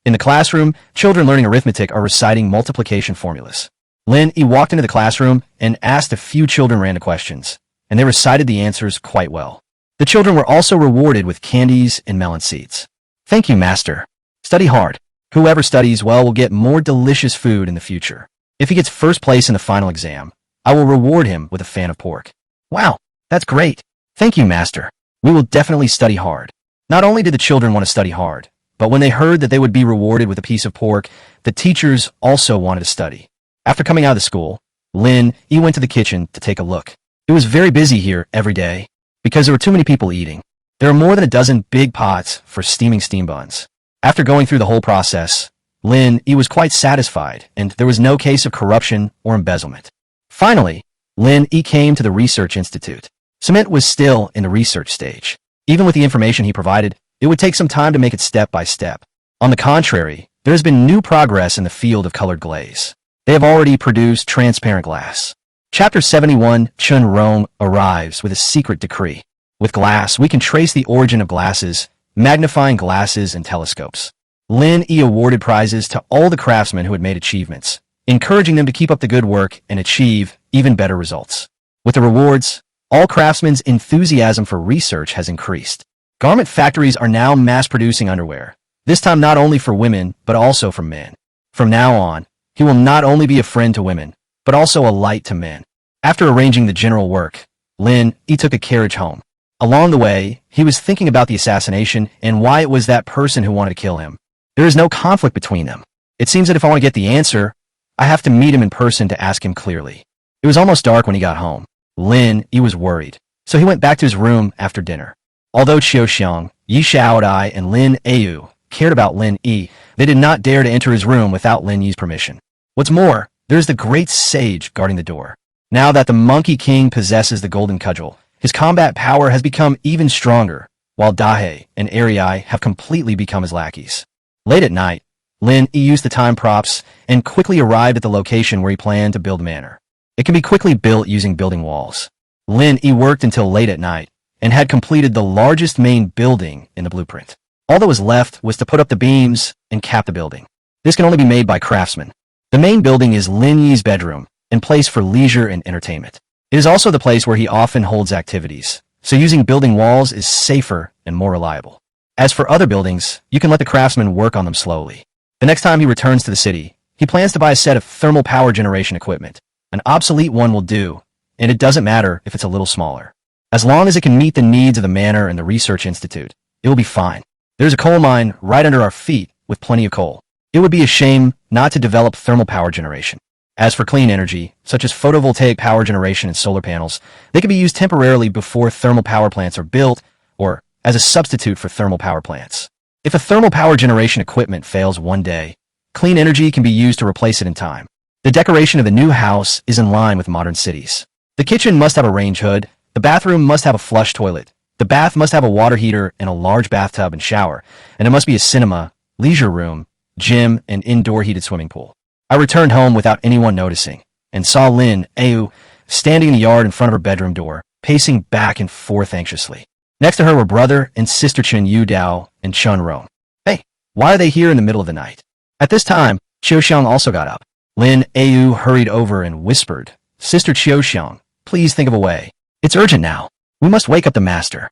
In the classroom, children learning arithmetic are reciting multiplication formulas. Lin E walked into the classroom and asked a few children random questions, and they recited the answers quite well. The children were also rewarded with candies and melon seeds. Thank you, master. Study hard. Whoever studies well will get more delicious food in the future. If he gets first place in the final exam, I will reward him with a fan of pork. Wow, that's great. Thank you, master. We will definitely study hard. Not only did the children want to study hard, but when they heard that they would be rewarded with a piece of pork, the teachers also wanted to study. After coming out of the school, Lin E went to the kitchen to take a look. It was very busy here every day because there were too many people eating. There are more than a dozen big pots for steaming steam buns. After going through the whole process, Lin E was quite satisfied, and there was no case of corruption or embezzlement. Finally, Lin E came to the research institute. Cement was still in the research stage. Even with the information he provided, it would take some time to make it step by step. On the contrary, there has been new progress in the field of colored glaze. They have already produced transparent glass. Chapter 71, Chun Rong arrives with a secret decree. With glass, we can trace the origin of glasses, magnifying glasses and telescopes. Lin E awarded prizes to all the craftsmen who had made achievements, encouraging them to keep up the good work and achieve even better results. With the rewards, all craftsmen's enthusiasm for research has increased. Garment factories are now mass-producing underwear, this time not only for women, but also for men. From now on, he will not only be a friend to women, but also a light to men. After arranging the general work, Lin E took a carriage home. Along the way, he was thinking about the assassination and why it was that person who wanted to kill him. There is no conflict between them. It seems that if I want to get the answer, I have to meet him in person to ask him clearly. It was almost dark when he got home. Lin E was worried, so he went back to his room after dinner. Although Qiu Xiang, Yi Xiaodai, and Lin Ayu cared about Lin E, they did not dare to enter his room without Lin Yi's permission. What's more, there is the great sage guarding the door. Now that the Monkey King possesses the golden cudgel, his combat power has become even stronger, while Dahe and Ariai have completely become his lackeys. Late at night, Lin E used the time props and quickly arrived at the location where he planned to build a manor. It can be quickly built using building walls. Lin E worked until late at night and had completed the largest main building in the blueprint. All that was left was to put up the beams and cap the building. This can only be made by craftsmen. The main building is Lin Yi's bedroom and place for leisure and entertainment. It is also the place where he often holds activities, so using building walls is safer and more reliable. As for other buildings, you can let the craftsman work on them slowly. The next time he returns to the city, He plans to buy a set of thermal power generation equipment. An obsolete one will do, and it doesn't matter if it's a little smaller. As long as it can meet the needs of the manor and the research institute, it will be fine. There's a coal mine right under our feet with plenty of coal. It would be a shame not to develop thermal power generation. As for clean energy, such as photovoltaic power generation and solar panels, they can be used temporarily before thermal power plants are built or as a substitute for thermal power plants. If a thermal power generation equipment fails one day, clean energy can be used to replace it in time. The decoration of the new house is in line with modern cities. The kitchen must have a range hood, the bathroom must have a flush toilet, the bath must have a water heater and a large bathtub and shower, and it must be a cinema, leisure room, gym, and indoor heated swimming pool. I returned home without anyone noticing, and saw Lin Au standing in the yard in front of her bedroom door, pacing back and forth anxiously. Next to her were brother and sister Chen Yu Dao and Chun Rong. Hey, why are they here in the middle of the night? At this time, Qiu Xiang also got up. Lin Au hurried over and whispered, Sister Qiu Xiang, please think of a way. It's urgent now. We must wake up the master.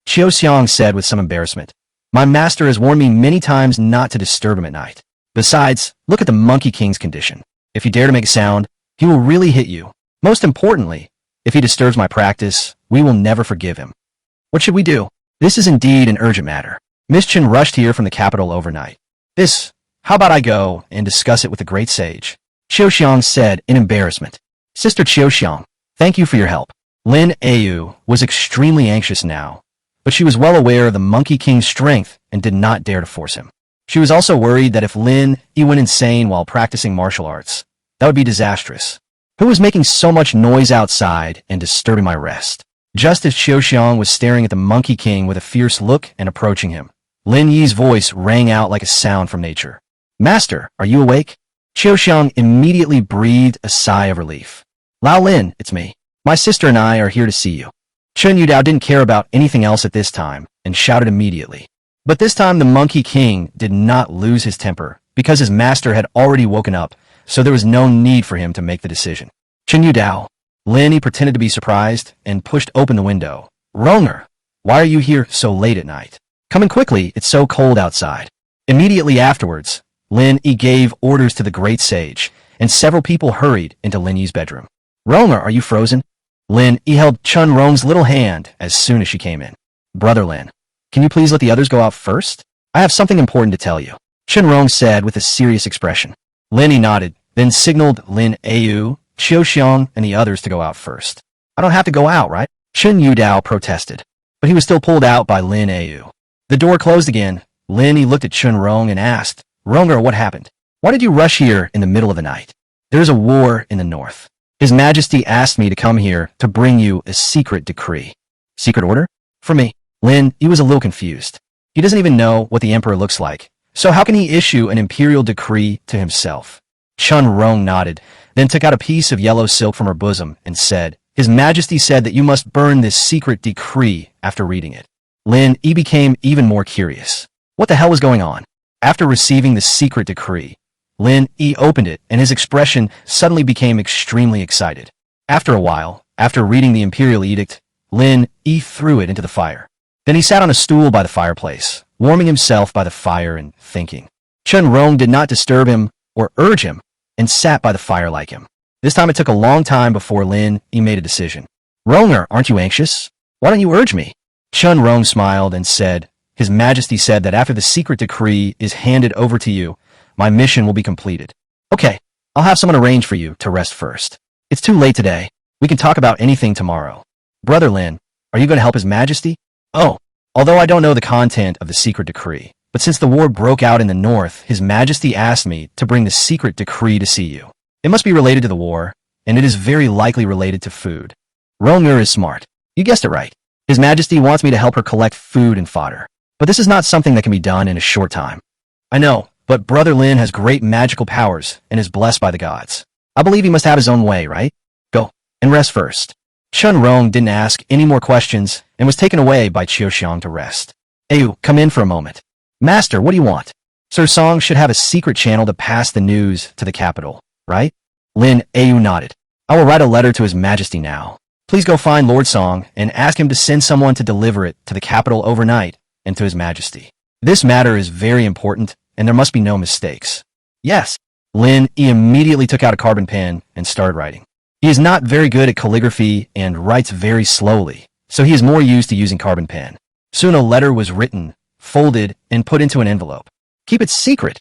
Qiu Xiang said with some embarrassment. My master has warned me many times not to disturb him at night. Besides, look at the Monkey King's condition. If you dare to make a sound, he will really hit you. Most importantly, if he disturbs my practice, we will never forgive him. What should we do? This is indeed an urgent matter. Miss Chen rushed here from the capital overnight. How about I go and discuss it with the great sage? Qiu Xiang said in embarrassment. Sister Qiu Xiang, thank you for your help. Lin Au was extremely anxious now, but she was well aware of the Monkey King's strength and did not dare to force him. She was also worried that if Lin Yi went insane while practicing martial arts, that would be disastrous. Who was making so much noise outside and disturbing my rest? Just as Qiu Xiang was staring at the Monkey King with a fierce look and approaching him, Lin Yi's voice rang out like a sound from nature. Master, are you awake? Qiu Xiang immediately breathed a sigh of relief. Lao Lin, it's me. My sister and I are here to see you. Chen Yudao didn't care about anything else at this time and shouted immediately. But this time the Monkey King did not lose his temper because his master had already woken up, so there was no need for him to make the decision. Chen Yudao. Lin Yi pretended to be surprised and pushed open the window. Ronger, why are you here so late at night? Come in quickly, it's so cold outside. Immediately afterwards, Lin Yi gave orders to the great sage, and several people hurried into Lin Yi's bedroom. Ronger, are you frozen? Lin Yi held Chun Rong's little hand as soon as she came in. Brother Lin, can you please let the others go out first? I have something important to tell you, Chun Rong said with a serious expression. Lin Yi nodded, then signaled Lin Au, Qiu Xiang, and the others to go out first. I don't have to go out, right? Chen Yudao protested, but he was still pulled out by Lin Au. The door closed again. Lin Yi looked at Chun Rong and asked, Ronger, what happened? Why did you rush here in the middle of the night? There's a war in the north. His Majesty asked me to come here to bring you a secret decree. Secret order? For me. Lin Yi was a little confused. He doesn't even know what the emperor looks like, so how can he issue an imperial decree to himself? Chun Rong nodded, then took out a piece of yellow silk from her bosom and said, His Majesty said that you must burn this secret decree after reading it. Lin Yi became even more curious. What the hell was going on? After receiving the secret decree, Lin Yi opened it and his expression suddenly became extremely excited. After a while, after reading the imperial edict, Lin Yi threw it into the fire. Then he sat on a stool by the fireplace, warming himself by the fire and thinking. Chun Rong did not disturb him or urge him, and sat by the fire like him. This time it took a long time before Lin Yi made a decision. Ronger, aren't you anxious? Why don't you urge me? Chun Rong smiled and said, His Majesty said that after the secret decree is handed over to you, my mission will be completed. Okay, I'll have someone arrange for you to rest first. It's too late today. We can talk about anything tomorrow. Brother Lin, are you going to help His Majesty? Oh, although I don't know the content of the secret decree, but since the war broke out in the north, His Majesty asked me to bring the secret decree to see you. It must be related to the war, and it is very likely related to food. Ronger is smart. You guessed it right. His Majesty wants me to help her collect food and fodder. But this is not something that can be done in a short time. I know, but Brother Lin has great magical powers and is blessed by the gods. I believe he must have his own way, right? Go, and rest first. Chun Rong didn't ask any more questions and was taken away by Qiu Xiang to rest. Ayu, come in for a moment. Master, what do you want? Sir Song should have a secret channel to pass the news to the capital, right? Lin Au nodded. I will write a letter to His Majesty now. Please go find Lord Song and ask him to send someone to deliver it to the capital overnight and to His Majesty. This matter is very important, and there must be no mistakes. Yes. Lin immediately took out a carbon pen and started writing. He is not very good at calligraphy and writes very slowly, so he is more used to using carbon pen. Soon a letter was written, folded, and put into an envelope. Keep it secret.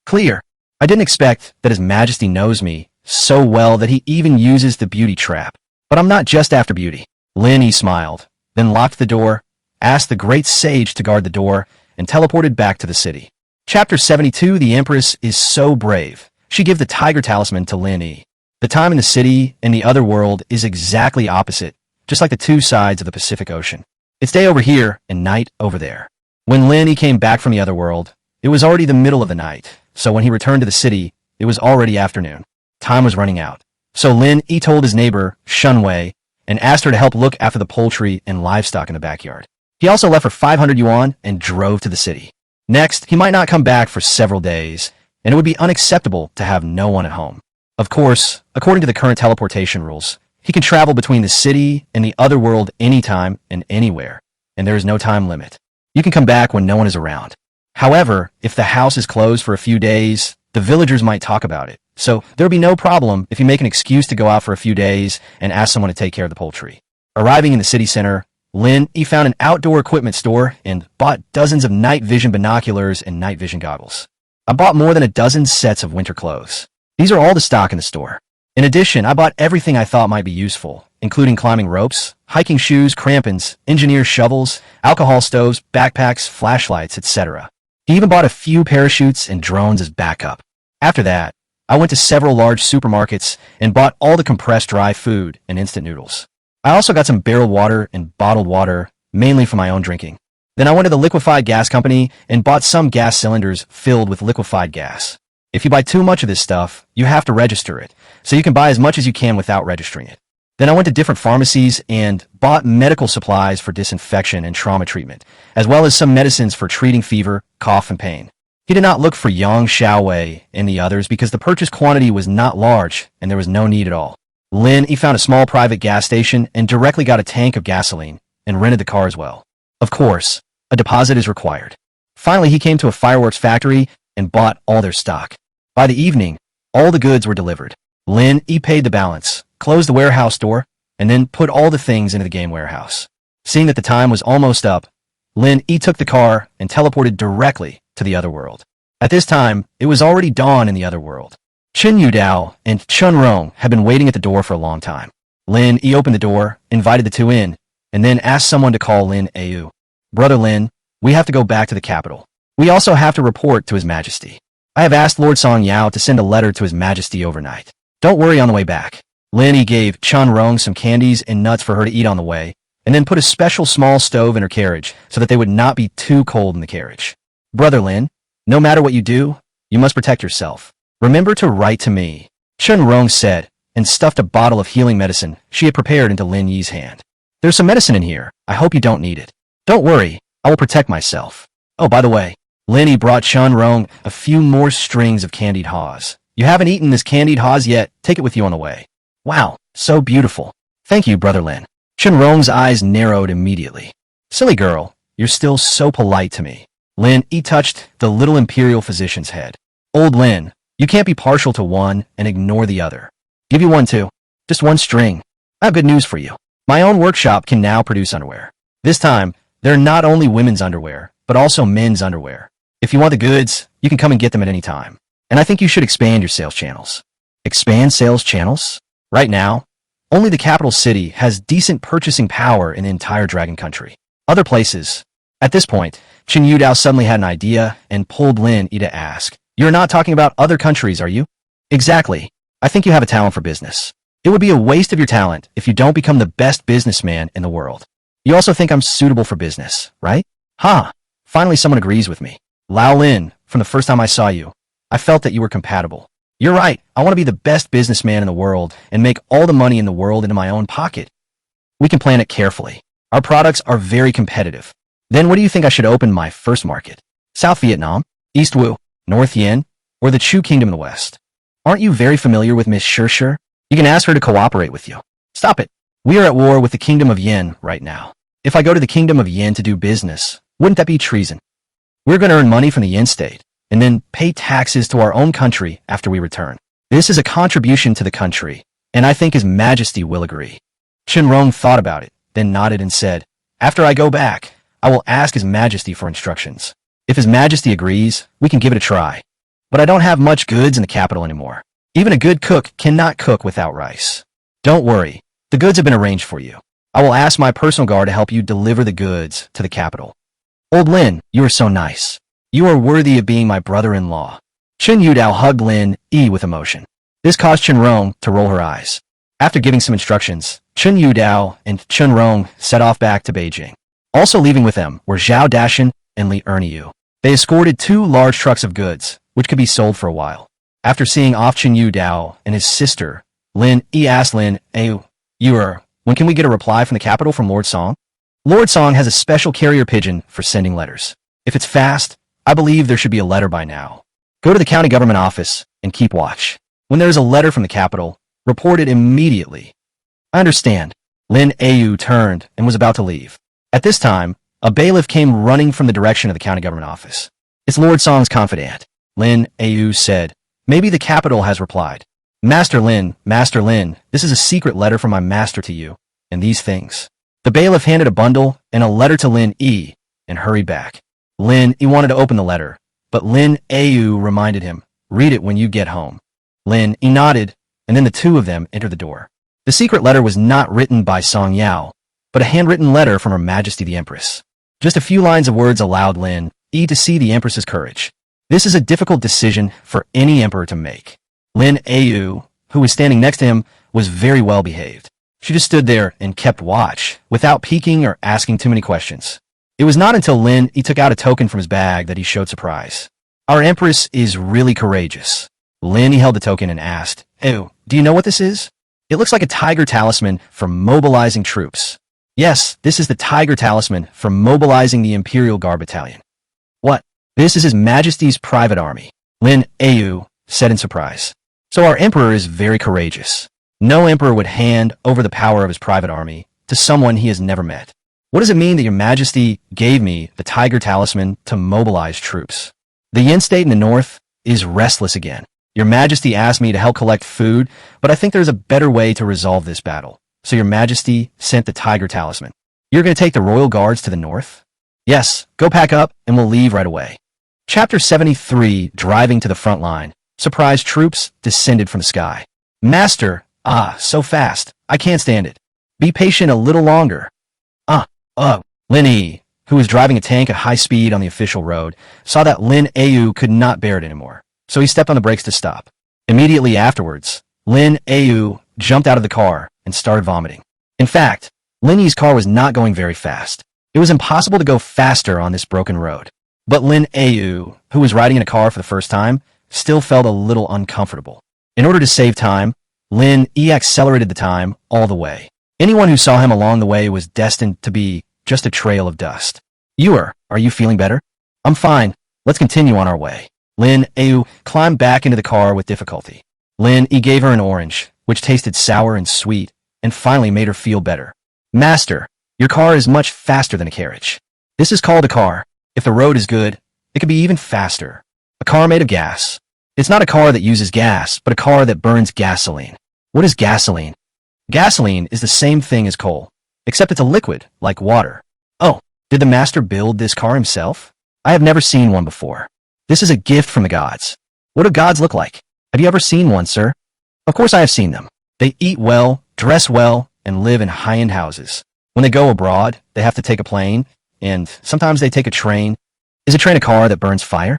Clear. I didn't expect that His Majesty knows me so well that he even uses the beauty trap. But I'm not just after beauty. Lin smiled, then locked the door, asked the great sage to guard the door, and teleported back to the city. Chapter 72, The Empress is so brave. She gave the tiger talisman to Lin Yi. The time in the city and the other world is exactly opposite, just like the two sides of the Pacific Ocean. It's day over here and night over there. When Lin Yi came back from the other world, it was already the middle of the night, so when he returned to the city, it was already afternoon. Time was running out. So Lin Yi told his neighbor, Shun Wei, and asked her to help look after the poultry and livestock in the backyard. He also left for 500 yuan and drove to the city. Next, he might not come back for several days, and it would be unacceptable to have no one at home. Of course, according to the current teleportation rules, he can travel between the city and the other world anytime and anywhere, and there is no time limit. You can come back when no one is around. However, if the house is closed for a few days, the villagers might talk about it. So there would be no problem if you make an excuse to go out for a few days and ask someone to take care of the poultry. Arriving in the city center, Lin Yi found an outdoor equipment store and bought dozens of night vision binoculars and night vision goggles. I bought more than a dozen sets of winter clothes. These are all the stock in the store. In addition, I bought everything I thought might be useful, including climbing ropes, hiking shoes, crampons, engineer shovels, alcohol stoves, backpacks, flashlights, etc. He even bought a few parachutes and drones as backup. After that, I went to several large supermarkets and bought all the compressed dry food and instant noodles. I also got some barrel water and bottled water, mainly for my own drinking. Then I went to the liquefied gas company and bought some gas cylinders filled with liquefied gas. If you buy too much of this stuff, you have to register it, so you can buy as much as you can without registering it. Then I went to different pharmacies and bought medical supplies for disinfection and trauma treatment, as well as some medicines for treating fever, cough, and pain. He did not look for Yang Xiaowei and the others because the purchase quantity was not large and there was no need at all. Lin Yi found a small private gas station and directly got a tank of gasoline and rented the car as well. Of course, a deposit is required. Finally, he came to a fireworks factory and bought all their stock. By the evening, all the goods were delivered. Lin Yi paid the balance, closed the warehouse door, and then put all the things into the game warehouse. Seeing that the time was almost up, Lin Yi took the car and teleported directly to the other world. At this time, it was already dawn in the other world. Chen Yudao and Chun Rong had been waiting at the door for a long time. Lin Yi opened the door, invited the two in, and then asked someone to call Lin Au. Brother Lin, we have to go back to the capital. We also have to report to His Majesty. I have asked Lord Song Yao to send a letter to His Majesty overnight. Don't worry on the way back. Lin Yi gave Chun Rong some candies and nuts for her to eat on the way, and then put a special small stove in her carriage so that they would not be too cold in the carriage. Brother Lin, no matter what you do, you must protect yourself. Remember to write to me, Chun Rong said, and stuffed a bottle of healing medicine she had prepared into Lin Yi's hand. There's some medicine in here. I hope you don't need it. Don't worry, I will protect myself. Oh, by the way, Lin Yi brought Chun Rong a few more strings of candied haws. You haven't eaten this candied haws yet, take it with you on the way. Wow, so beautiful. Thank you, Brother Lin. Chun Rong's eyes narrowed immediately. Silly girl, you're still so polite to me. Lin Yi touched the little imperial physician's head. Old Lin, you can't be partial to one and ignore the other. Give you one too. Just one string. I have good news for you. My own workshop can now produce underwear. This time, there are not only women's underwear, but also men's underwear. If you want the goods, you can come and get them at any time. And I think you should expand your sales channels. Expand sales channels? Right now, only the capital city has decent purchasing power in the entire Dragon Country. Other places. At this point, Chen Yudao suddenly had an idea and pulled Lin Yi to ask, You're not talking about other countries, are you? Exactly. I think you have a talent for business. It would be a waste of your talent if you don't become the best businessman in the world. You also think I'm suitable for business, right? Ha! Finally someone agrees with me. Lao Lin, from the first time I saw you, I felt that you were compatible. You're right, I want to be the best businessman in the world and make all the money in the world into my own pocket. We can plan it carefully. Our products are very competitive. Then what do you think I should open my first market? South Vietnam, East Wu, North Yen, or the Chu Kingdom in the West? Aren't you very familiar with Miss Shir? You can ask her to cooperate with you. Stop it. We are at war with the Kingdom of Yen right now. If I go to the Kingdom of Yen to do business, wouldn't that be treason? We're going to earn money from the Yen state, and then pay taxes to our own country after we return. This is a contribution to the country, and I think His Majesty will agree." Chenrong thought about it, then nodded and said, "After I go back, I will ask His Majesty for instructions. If His Majesty agrees, we can give it a try. But I don't have much goods in the capital anymore. Even a good cook cannot cook without rice. Don't worry, the goods have been arranged for you. I will ask my personal guard to help you deliver the goods to the capital." "Old Lin, you are so nice. You are worthy of being my brother-in-law." Chen Yudao hugged Lin Yi with emotion. This caused Chenrong to roll her eyes. After giving some instructions, Chen Yudao and Chenrong set off back to Beijing. Also leaving with them were Zhao Dashan and Li Erniu. They escorted 2 large trucks of goods, which could be sold for a while. After seeing off Chen Yudao and his sister, Lin Yi asked Lin, "Hey, when can we get a reply from the capital from Lord Song?" "Lord Song has a special carrier pigeon for sending letters. If it's fast, I believe there should be a letter by now. Go to the county government office and keep watch. When there is a letter from the capital, report it immediately." "I understand." Lin Ayu turned and was about to leave. At this time, a bailiff came running from the direction of the county government office. "It's Lord Song's confidant," Lin Ayu said. "Maybe the capital has replied." Master Lin, this is a secret letter from my master to you, and these things." The bailiff handed a bundle and a letter to Lin Yi and hurried back. Lin Yi wanted to open the letter, but Lin Ayu reminded him, "Read it when you get home." Lin Yi nodded, and then the 2 of them entered the door. The secret letter was not written by Song Yao, but a handwritten letter from Her Majesty the Empress. Just a few lines of words allowed Lin Yi to see the Empress's courage. This is a difficult decision for any emperor to make. Lin Ayu, who was standing next to him, was very well behaved. She just stood there and kept watch, without peeking or asking too many questions. It was not until Lin Yi took out a token from his bag that he showed surprise. "Our Empress is really courageous." Lin Yi held the token and asked, "Oh, do you know what this is?" "It looks like a tiger talisman for mobilizing troops." "Yes, this is the tiger talisman for mobilizing the Imperial Guard Battalion." "What? This is His Majesty's private army," Lin Ayu said in surprise. "So our emperor is very courageous. No emperor would hand over the power of his private army to someone he has never met. What does it mean that Your Majesty gave me the tiger talisman to mobilize troops?" "The Yin state in the north is restless again. Your Majesty asked me to help collect food, but I think there's a better way to resolve this battle. So Your Majesty sent the tiger talisman. You're going to take the royal guards to the north?" "Yes, go pack up and we'll leave right away." Chapter 73, Driving to the Front Line. Surprise troops descended from the sky. "Master, so fast. I can't stand it. Be patient a little longer." Lin Yi, who was driving a tank at high speed on the official road, saw that Lin Ayu could not bear it anymore, so he stepped on the brakes to stop. Immediately afterwards, Lin Ayu jumped out of the car and started vomiting. In fact, Lin Yi's car was not going very fast. It was impossible to go faster on this broken road. But Lin Ayu, who was riding in a car for the first time, still felt a little uncomfortable. In order to save time, Lin Yi accelerated the time all the way. Anyone who saw him along the way was destined to be just a trail of dust. Are you feeling better?" "I'm fine. Let's continue on our way." Lin Ayu climbed back into the car with difficulty. Lin Yi gave her an orange, which tasted sour and sweet, and finally made her feel better. "Master, your car is much faster than a carriage. This is called a car. If the road is good, it could be even faster. A car made of gas. It's not a car that uses gas, but a car that burns gasoline." "What is gasoline?" "Gasoline is the same thing as coal, except it's a liquid, like water." "Oh, did the master build this car himself? I have never seen one before. This is a gift from the gods." "What do gods look like? Have you ever seen one, sir?" "Of course I have seen them. They eat well, dress well, and live in high-end houses. When they go abroad, they have to take a plane, and sometimes they take a train." "Is a train a car that burns fire?"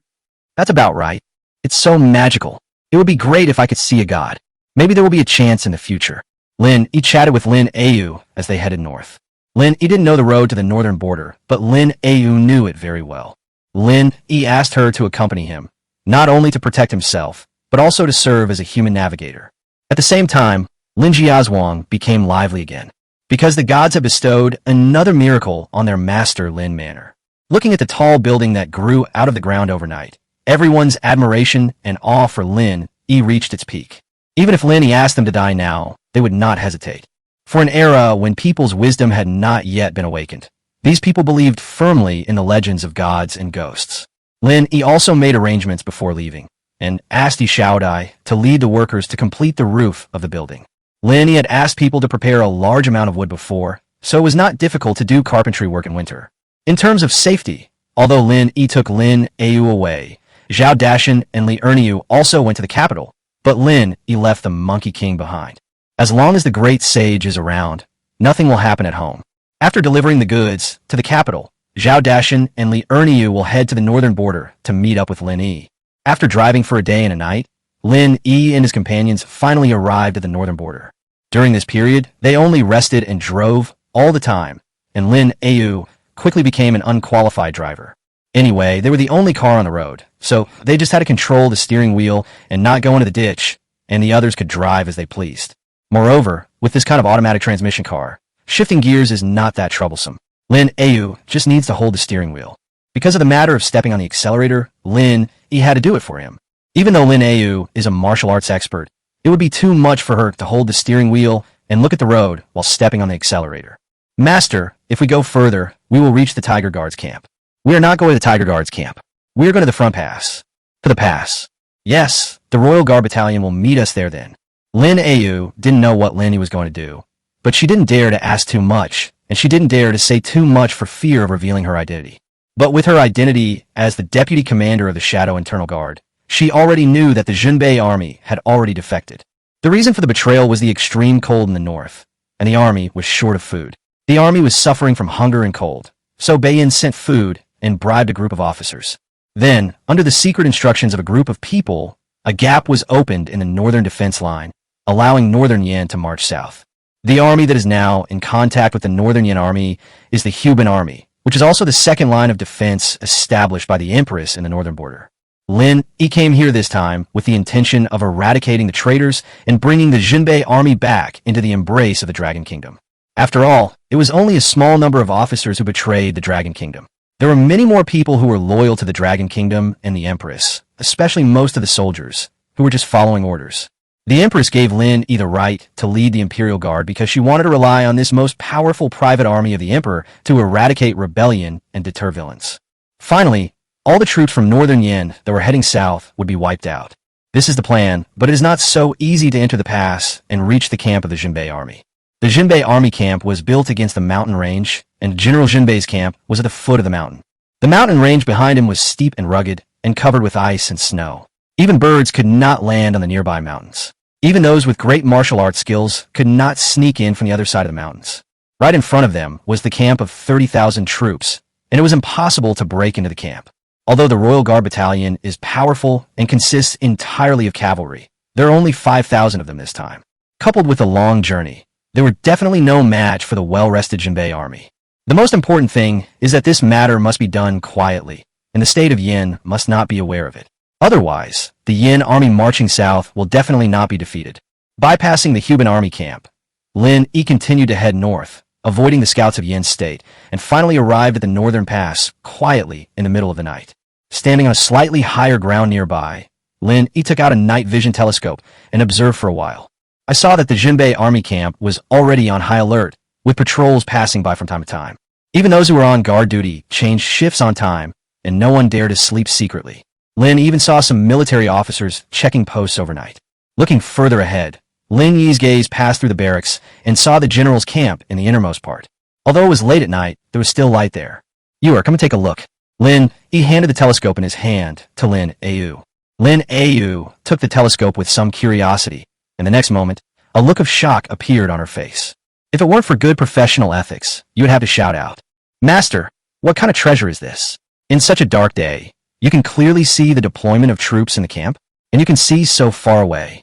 "That's about right. It's so magical. It would be great if I could see a god. Maybe there will be a chance in the future." Lin Yi chatted with Lin Ayu as they headed north. Lin Yi didn't know the road to the northern border, but Lin Ayu knew it very well. Lin Yi asked her to accompany him, not only to protect himself, but also to serve as a human navigator. At the same time, Lin Jiazhuang became lively again, because the gods had bestowed another miracle on their master Lin Manor. Looking at the tall building that grew out of the ground overnight, everyone's admiration and awe for Lin Yi reached its peak. Even if Lin Yi asked them to die now, they would not hesitate. For an era when people's wisdom had not yet been awakened, these people believed firmly in the legends of gods and ghosts. Lin Yi also made arrangements before leaving, and asked Yi Xiaodai to lead the workers to complete the roof of the building. Lin Yi had asked people to prepare a large amount of wood before, so it was not difficult to do carpentry work in winter. In terms of safety, although Lin Yi took Lin Ayu away, Zhao Dashan and Li Erniu also went to the capital, but Lin Yi left the Monkey King behind. As long as the great sage is around, nothing will happen at home. After delivering the goods to the capital, Zhao Dashan and Li Erniu will head to the northern border to meet up with Lin Yi. After driving for a day and a night, Lin Yi and his companions finally arrived at the northern border. During this period, they only rested and drove all the time, and Lin Ayu quickly became an unqualified driver. Anyway, they were the only car on the road, so they just had to control the steering wheel and not go into the ditch, and the others could drive as they pleased. Moreover, with this kind of automatic transmission car, shifting gears is not that troublesome. Lin Ayu just needs to hold the steering wheel. Because of the matter of stepping on the accelerator, Lin Yi had to do it for him. Even though Lin Ayu is a martial arts expert, it would be too much for her to hold the steering wheel and look at the road while stepping on the accelerator. Master, if we go further, we will reach the Tiger Guards camp. We are not going to the Tiger Guards camp. We are going to the front pass. To the pass. Yes, the Royal Guard Battalion will meet us there then. Lin Ayu didn't know what Lin Yi was going to do, but she didn't dare to ask too much, and she didn't dare to say too much for fear of revealing her identity. But with her identity as the deputy commander of the Shadow Internal Guard, she already knew that the Junbei army had already defected. The reason for the betrayal was the extreme cold in the north, and the army was short of food. The army was suffering from hunger and cold, so Beiyin sent food and bribed a group of officers. Then, under the secret instructions of a group of people, a gap was opened in the northern defense line, allowing Northern Yan to march south. The army that is now in contact with the Northern Yan army is the Huban army, which is also the second line of defense established by the empress in the northern border. Lin Yi came here this time with the intention of eradicating the traitors and bringing the Junbei army back into the embrace of the Dragon Kingdom. After all, it was only a small number of officers who betrayed the Dragon Kingdom. There were many more people who were loyal to the Dragon Kingdom and the Empress, especially most of the soldiers, who were just following orders. The Empress gave Lin Yi the right to lead the Imperial Guard because she wanted to rely on this most powerful private army of the Emperor to eradicate rebellion and deter villains. Finally, all the troops from Northern Yan that were heading south would be wiped out. This is the plan, but it is not so easy to enter the pass and reach the camp of the Junbei army. The Junbei army camp was built against the mountain range, and General Junbei's camp was at the foot of the mountain. The mountain range behind him was steep and rugged, and covered with ice and snow. Even birds could not land on the nearby mountains. Even those with great martial arts skills could not sneak in from the other side of the mountains. Right in front of them was the camp of 30,000 troops, and it was impossible to break into the camp. Although the Royal Guard Battalion is powerful and consists entirely of cavalry, there are only 5,000 of them this time. Coupled with a long journey, they were definitely no match for the well-rested Junbei army. The most important thing is that this matter must be done quietly, and the state of Yin must not be aware of it. Otherwise, the Yin army marching south will definitely not be defeated. Bypassing the Huban army camp, Lin Yi continued to head north, avoiding the scouts of Yin's state, and finally arrived at the northern pass quietly in the middle of the night. Standing on a slightly higher ground nearby, Lin Yi took out a night vision telescope and observed for a while. I saw that the Junbei army camp was already on high alert, with patrols passing by from time to time. Even those who were on guard duty changed shifts on time, and no one dared to sleep secretly. Lin even saw some military officers checking posts overnight. Looking further ahead, Lin Yi's gaze passed through the barracks and saw the general's camp in the innermost part. Although it was late at night, there was still light there. "You come and take a look." Lin Yi handed the telescope in his hand to Lin Ayu. Lin Ayu took the telescope with some curiosity, and the next moment, a look of shock appeared on her face. If it weren't for good professional ethics, you would have to shout out, "Master, what kind of treasure is this?" In such a dark day, you can clearly see the deployment of troops in the camp, and you can see so far away.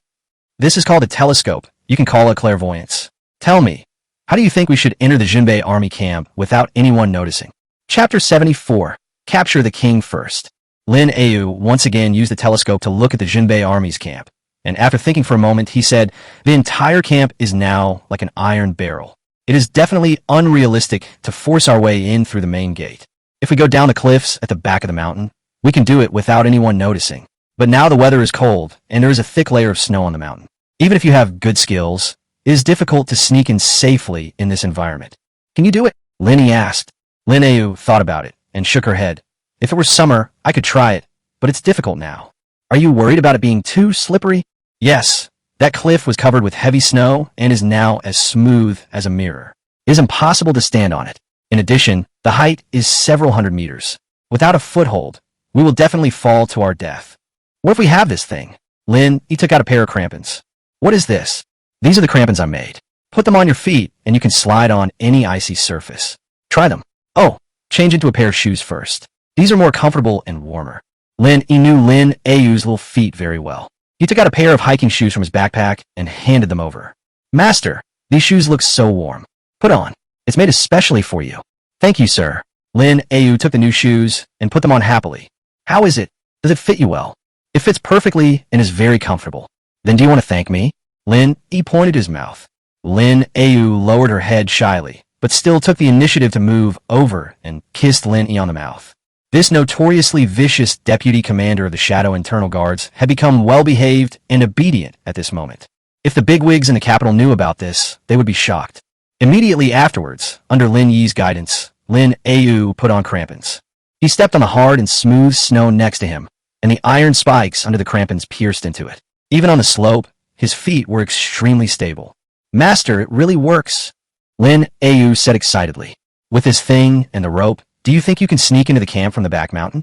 This is called a telescope. You can call it clairvoyance. Tell me, how do you think we should enter the Junbei army camp without anyone noticing? Chapter 74. Capture the king first. Lin Ayu once again used the telescope to look at the Junbei army's camp, and after thinking for a moment, he said, "The entire camp is now like an iron barrel. It is definitely unrealistic to force our way in through the main gate. If we go down the cliffs at the back of the mountain, we can do it without anyone noticing. But now the weather is cold, and there is a thick layer of snow on the mountain. Even if you have good skills, it is difficult to sneak in safely in this environment. Can you do it?" Lin Yi asked. Lin Ayu thought about it and shook her head. If it were summer, I could try it, but it's difficult now. Are you worried about it being too slippery? Yes. That cliff was covered with heavy snow and is now as smooth as a mirror. It is impossible to stand on it. In addition, the height is several hundred meters. Without a foothold, we will definitely fall to our death. What if we have this thing? Lin, he took out a pair of crampons. What is this? These are the crampons I made. Put them on your feet, and you can slide on any icy surface. Try them. Oh, change into a pair of shoes first. These are more comfortable and warmer. He knew Lin Ayu's little feet very well. He took out a pair of hiking shoes from his backpack and handed them over. Master, these shoes look so warm. Put on. It's made especially for you. Thank you, sir. Lin Ayu took the new shoes and put them on happily. How is it? Does it fit you well? It fits perfectly and is very comfortable. Then do you want to thank me? Lin E pointed his mouth. Lin Ayu lowered her head shyly, but still took the initiative to move over and kissed Lin E on the mouth. This notoriously vicious deputy commander of the Shadow Internal Guards had become well-behaved and obedient at this moment. If the bigwigs in the capital knew about this, they would be shocked. Immediately afterwards, under Lin Yi's guidance, Lin Ayu put on crampons. He stepped on the hard and smooth snow next to him, and the iron spikes under the crampons pierced into it. Even on the slope, his feet were extremely stable. Master, it really works, Lin Ayu said excitedly. With this thing and the rope, do you think you can sneak into the camp from the back mountain?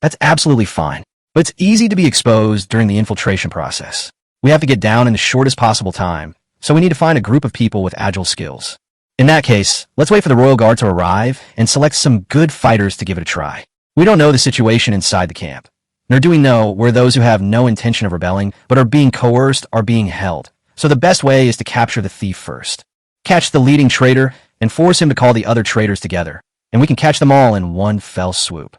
That's absolutely fine, but it's easy to be exposed during the infiltration process. We have to get down in the shortest possible time, so we need to find a group of people with agile skills. In that case, let's wait for the Royal Guard to arrive and select some good fighters to give it a try. We don't know the situation inside the camp, nor do we know where those who have no intention of rebelling but are being coerced are being held, so the best way is to capture the thief first. Catch the leading traitor and force him to call the other traitors together, and we can catch them all in one fell swoop.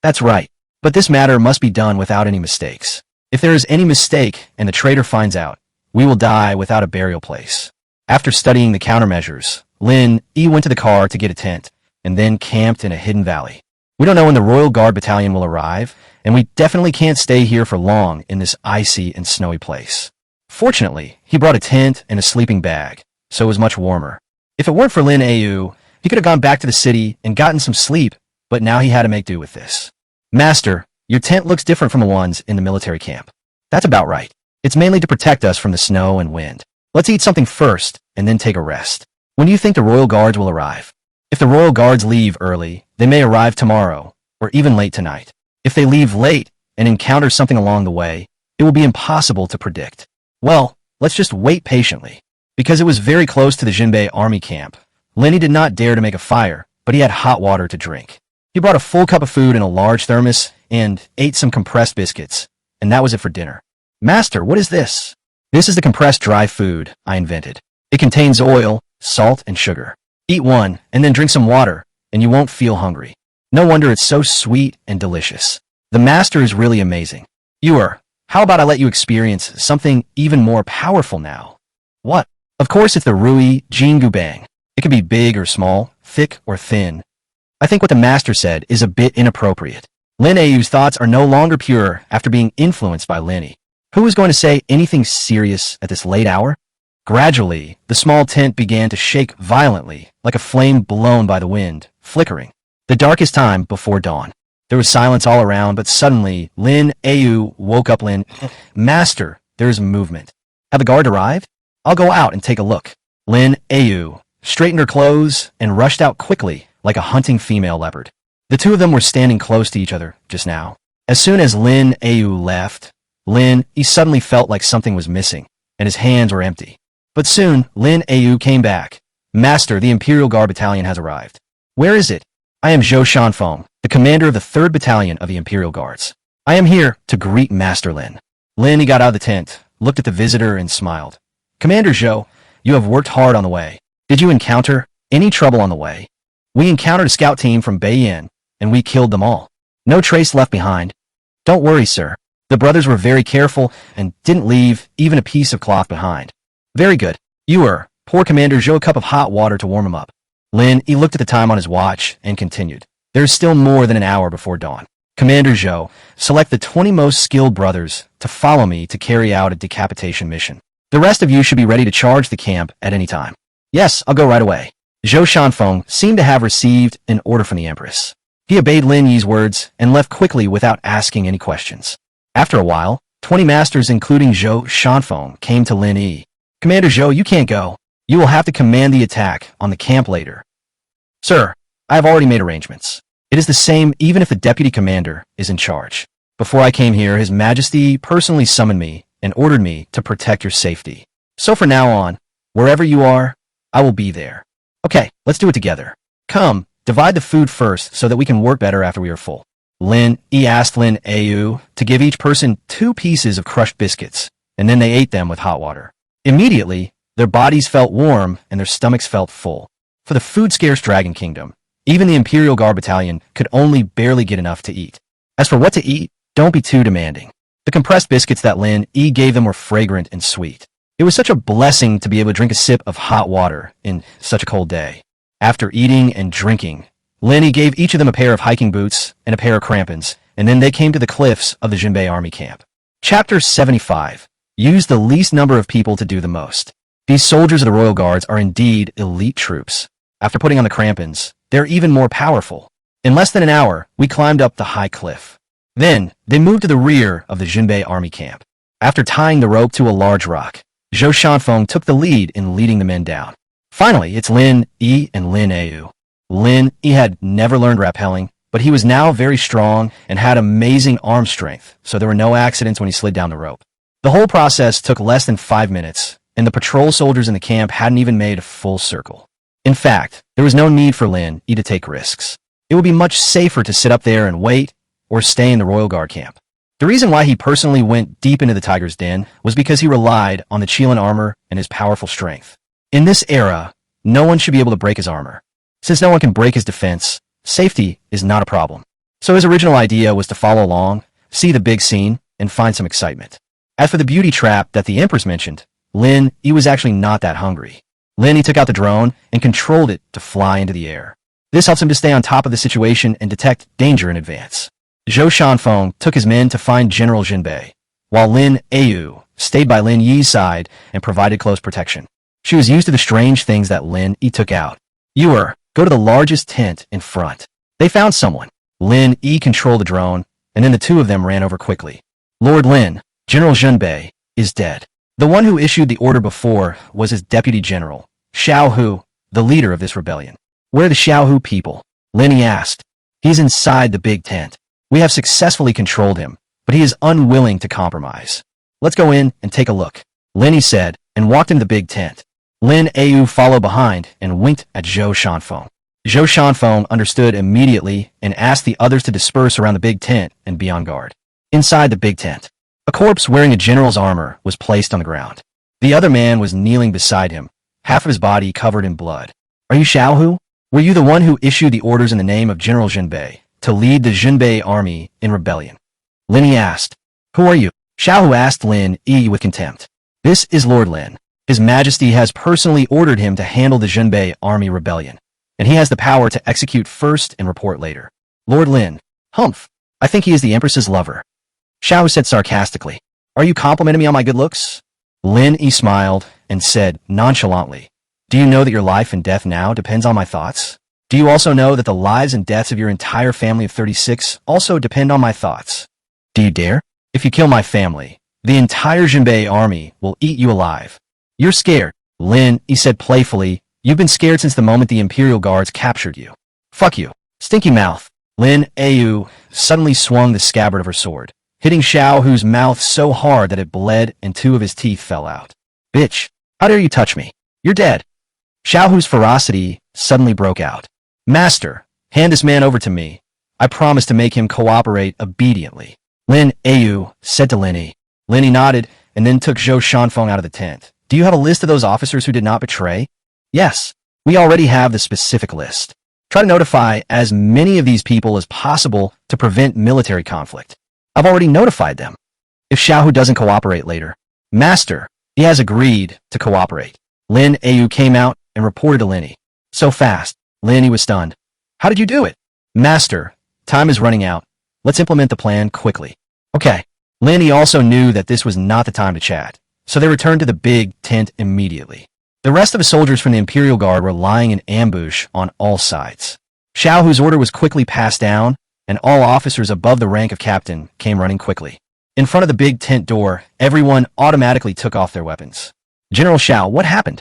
That's right, but this matter must be done without any mistakes. If there is any mistake and the traitor finds out, we will die without a burial place. After studying the countermeasures, Lin E went to the car to get a tent, and then camped in a hidden valley. We don't know when the Royal Guard Battalion will arrive, and we definitely can't stay here for long in this icy and snowy place. Fortunately, he brought a tent and a sleeping bag, so it was much warmer. If it weren't for Lin Ayu, he could have gone back to the city and gotten some sleep, but now he had to make do with this. Master, your tent looks different from the ones in the military camp. That's about right. It's mainly to protect us from the snow and wind. Let's eat something first, and then take a rest. When do you think the Royal Guards will arrive? If the Royal Guards leave early, they may arrive tomorrow, or even late tonight. If they leave late and encounter something along the way, it will be impossible to predict. Well, let's just wait patiently. Because it was very close to the Jinbei army camp, Lenny did not dare to make a fire, but he had hot water to drink. He brought a full cup of food in a large thermos and ate some compressed biscuits, and that was it for dinner. Master, what is this? This is the compressed dry food I invented. It contains oil, salt, and sugar. Eat one, and then drink some water, and you won't feel hungry. No wonder it's so sweet and delicious. The master is really amazing. How about I let you experience something even more powerful now? What? Of course it's the Rui Jingu Bang. It can be big or small, thick or thin. I think what the master said is a bit inappropriate. Lin Ayu's thoughts are no longer pure after being influenced by Linny. Who is going to say anything serious at this late hour? Gradually, the small tent began to shake violently, like a flame blown by the wind, flickering. The darkest time before dawn. There was silence all around, but suddenly, Lin Ayu woke up. Master, there is movement. Have the guard arrived? I'll go out and take a look. Lin Ayu straightened her clothes and rushed out quickly, like a hunting female leopard. The two of them were standing close to each other just now. As soon as Lin Ayu left, he suddenly felt like something was missing, and his hands were empty. But soon, Lin Ayu came back. Master, the Imperial Guard Battalion has arrived. Where is it? I am Zhou Shanfeng, the commander of the 3rd Battalion of the Imperial Guards. I am here to greet Master Lin. He got out of the tent, looked at the visitor, and smiled. Commander Zhou, you have worked hard on the way. Did you encounter any trouble on the way? We encountered a scout team from Beiyin, and we killed them all. No trace left behind. Don't worry, sir. The brothers were very careful and didn't leave even a piece of cloth behind. Very good. Pour Commander Zhou a cup of hot water to warm him up. He looked at the time on his watch and continued. There is still more than an hour before dawn. Commander Zhou, select the 20 most skilled brothers to follow me to carry out a decapitation mission. The rest of you should be ready to charge the camp at any time. Yes, I'll go right away. Zhou Shanfeng seemed to have received an order from the Empress. He obeyed Lin Yi's words and left quickly without asking any questions. After a while, 20 masters including Zhou Shanfeng came to Lin Yi. Commander Zhou, you can't go. You will have to command the attack on the camp later. Sir, I have already made arrangements. It is the same even if the deputy commander is in charge. Before I came here, His Majesty personally summoned me and ordered me to protect your safety. So from now on, wherever you are, I will be there. Okay, let's do it together. Come, divide the food first so that we can work better after we are full. Lin Yi asked Lin Yu to give each person 2 pieces of crushed biscuits, and then they ate them with hot water. Immediately, their bodies felt warm and their stomachs felt full. For the food-scarce Dragon Kingdom, even the Imperial Guard Battalion could only barely get enough to eat. As for what to eat, don't be too demanding. The compressed biscuits that Lin Yi gave them were fragrant and sweet. It was such a blessing to be able to drink a sip of hot water in such a cold day. After eating and drinking, Lin Yi gave each of them a pair of hiking boots and a pair of crampons, and then they came to the cliffs of the Jinbei army camp. Chapter 75. Use the least number of people to do the most. These soldiers of the Royal Guards are indeed elite troops. After putting on the crampons, they're even more powerful. In less than an hour, we climbed up the high cliff. Then, they moved to the rear of the Jinbei army camp. After tying the rope to a large rock, Zhou Shanfeng took the lead in leading the men down. Finally, it's Lin Yi and Lin Yu. Lin Yi had never learned rappelling, but he was now very strong and had amazing arm strength, so there were no accidents when he slid down the rope. The whole process took less than 5 minutes, and the patrol soldiers in the camp hadn't even made a full circle. In fact, there was no need for Lin Yi to take risks. It would be much safer to sit up there and wait, or stay in the Royal Guard camp. The reason why he personally went deep into the tiger's den was because he relied on the Qilin armor and his powerful strength. In this era, no one should be able to break his armor. Since no one can break his defense, safety is not a problem. So his original idea was to follow along, see the big scene, and find some excitement. As for the beauty trap that the Empress mentioned, Lin Yi was actually not that hungry. Lin Yi took out the drone and controlled it to fly into the air. This helps him to stay on top of the situation and detect danger in advance. Zhou Shanfeng took his men to find General Jinbei, while Lin Yu stayed by Lin Yi's side and provided close protection. She was used to the strange things that Lin Yi took out. Go to the largest tent in front. They found someone. Lin Yi controlled the drone, and then the two of them ran over quickly. Lord Lin, General Jinbei, is dead. The one who issued the order before was his deputy general, Xiaohu, the leader of this rebellion. Where are the Xiaohu people? Lin Yi asked. He's inside the big tent. We have successfully controlled him, but he is unwilling to compromise. Let's go in and take a look, Lin Yi said, and walked into the big tent. Lin Yu followed behind and winked at Zhou Shanfeng. Zhou Shanfeng understood immediately and asked the others to disperse around the big tent and be on guard. Inside the big tent, a corpse wearing a general's armor was placed on the ground. The other man was kneeling beside him, half of his body covered in blood. Are you Xiaohu? Were you the one who issued the orders in the name of General Jinbei to lead the Jinbei army in rebellion? Lin Yi asked. Who are you? Xiaohu asked Lin Yi with contempt. This is Lord Lin. His Majesty has personally ordered him to handle the Jinbei army rebellion, and he has the power to execute first and report later. Lord Lin. Humph. I think he is the Empress's lover. Xiaohu said sarcastically. Are you complimenting me on my good looks? Lin Yi smiled and said nonchalantly. Do you know that your life and death now depends on my thoughts? Do you also know that the lives and deaths of your entire family of 36 also depend on my thoughts? Do you dare? If you kill my family, the entire Jinbei army will eat you alive. You're scared, Lin Yi said playfully. You've been scared since the moment the Imperial Guards captured you. Fuck you, stinky mouth. Lin Yu suddenly swung the scabbard of her sword, hitting Xiaohu's mouth so hard that it bled and 2 of his teeth fell out. Bitch, how dare you touch me? You're dead. Xiaohu's ferocity suddenly broke out. Master, hand this man over to me. I promise to make him cooperate obediently, Lin Yu said to Lin Yi. Lin Yi nodded and then took Zhou Shanfeng out of the tent. Do you have a list of those officers who did not betray? Yes, we already have the specific list. Try to notify as many of these people as possible to prevent military conflict. I've already notified them. If Xiaohu doesn't cooperate later, Master, he has agreed to cooperate. Lin Yu came out and reported to Lin Yi. So fast, Lin Yi was stunned. How did you do it? Master, time is running out. Let's implement the plan quickly. Okay. Lin Yi also knew that this was not the time to chat, so they returned to the big tent immediately. The rest of the soldiers from the Imperial Guard were lying in ambush on all sides. Xiao, whose order was quickly passed down, and all officers above the rank of captain came running quickly. In front of the big tent door, everyone automatically took off their weapons. General Xiao, what happened?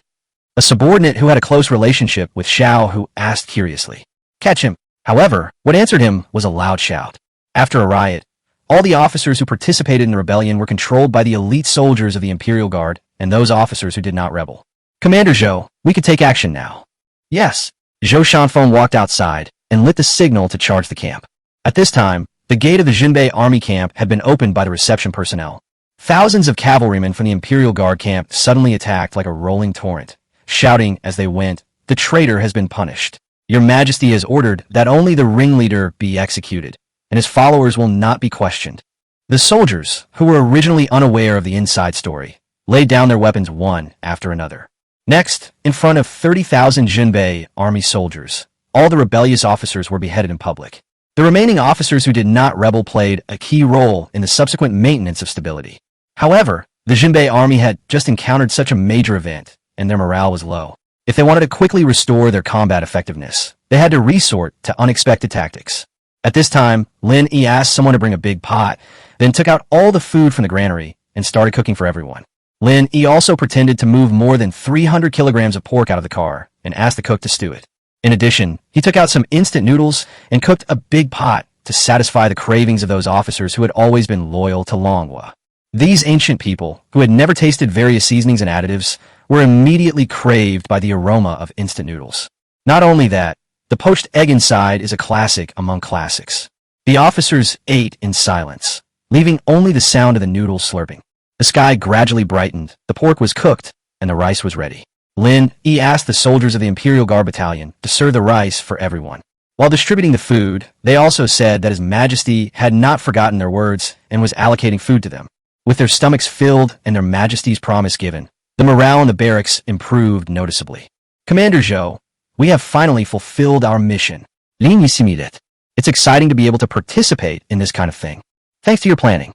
A subordinate who had a close relationship with Xiao who asked curiously. Catch him. However, what answered him was a loud shout. After a riot, all the officers who participated in the rebellion were controlled by the elite soldiers of the Imperial Guard and those officers who did not rebel. Commander Zhou, we could take action now. Yes. Zhou Shanfeng walked outside and lit the signal to charge the camp. At this time, the gate of the Jinbei army camp had been opened by the reception personnel. Thousands of cavalrymen from the Imperial Guard camp suddenly attacked like a rolling torrent, shouting as they went, "The traitor has been punished. Your Majesty has ordered that only the ringleader be executed, and his followers will not be questioned." The soldiers, who were originally unaware of the inside story, laid down their weapons one after another. Next, in front of 30,000 Jinbei army soldiers, all the rebellious officers were beheaded in public. The remaining officers who did not rebel played a key role in the subsequent maintenance of stability. However, the Jinbei army had just encountered such a major event, and their morale was low. If they wanted to quickly restore their combat effectiveness, they had to resort to unexpected tactics. At this time, Lin Yi asked someone to bring a big pot, then took out all the food from the granary and started cooking for everyone. Lin Yi also pretended to move more than 300 kilograms of pork out of the car and asked the cook to stew it. In addition, he took out some instant noodles and cooked a big pot to satisfy the cravings of those officers who had always been loyal to Longhua. These ancient people, who had never tasted various seasonings and additives, were immediately craved by the aroma of instant noodles. Not only that, the poached egg inside is a classic among classics. The officers ate in silence, leaving only the sound of the noodles slurping. The sky gradually brightened, the pork was cooked, and the rice was ready. Lin Yi asked the soldiers of the Imperial Guard Battalion to serve the rice for everyone. While distributing the food, they also said that His Majesty had not forgotten their words and was allocating food to them. With their stomachs filled and their Majesty's promise given, the morale in the barracks improved noticeably. Commander Zhou, we have finally fulfilled our mission. Lin Yi similed. It's exciting to be able to participate in this kind of thing. Thanks to your planning.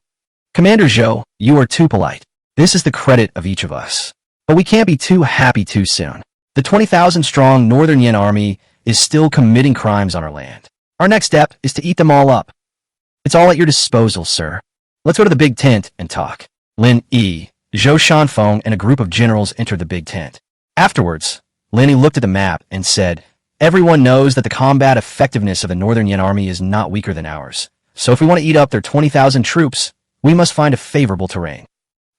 Commander Zhou, you are too polite. This is the credit of each of us. But we can't be too happy too soon. The 20,000-strong Northern Yin army is still committing crimes on our land. Our next step is to eat them all up. It's all at your disposal, sir. Let's go to the big tent and talk. Lin Yi, Zhou Shanfeng, and a group of generals entered the big tent. Afterwards, Lin Yi looked at the map and said, "Everyone knows that the combat effectiveness of the Northern Yin army is not weaker than ours. So if we want to eat up their 20,000 troops, we must find a favorable terrain."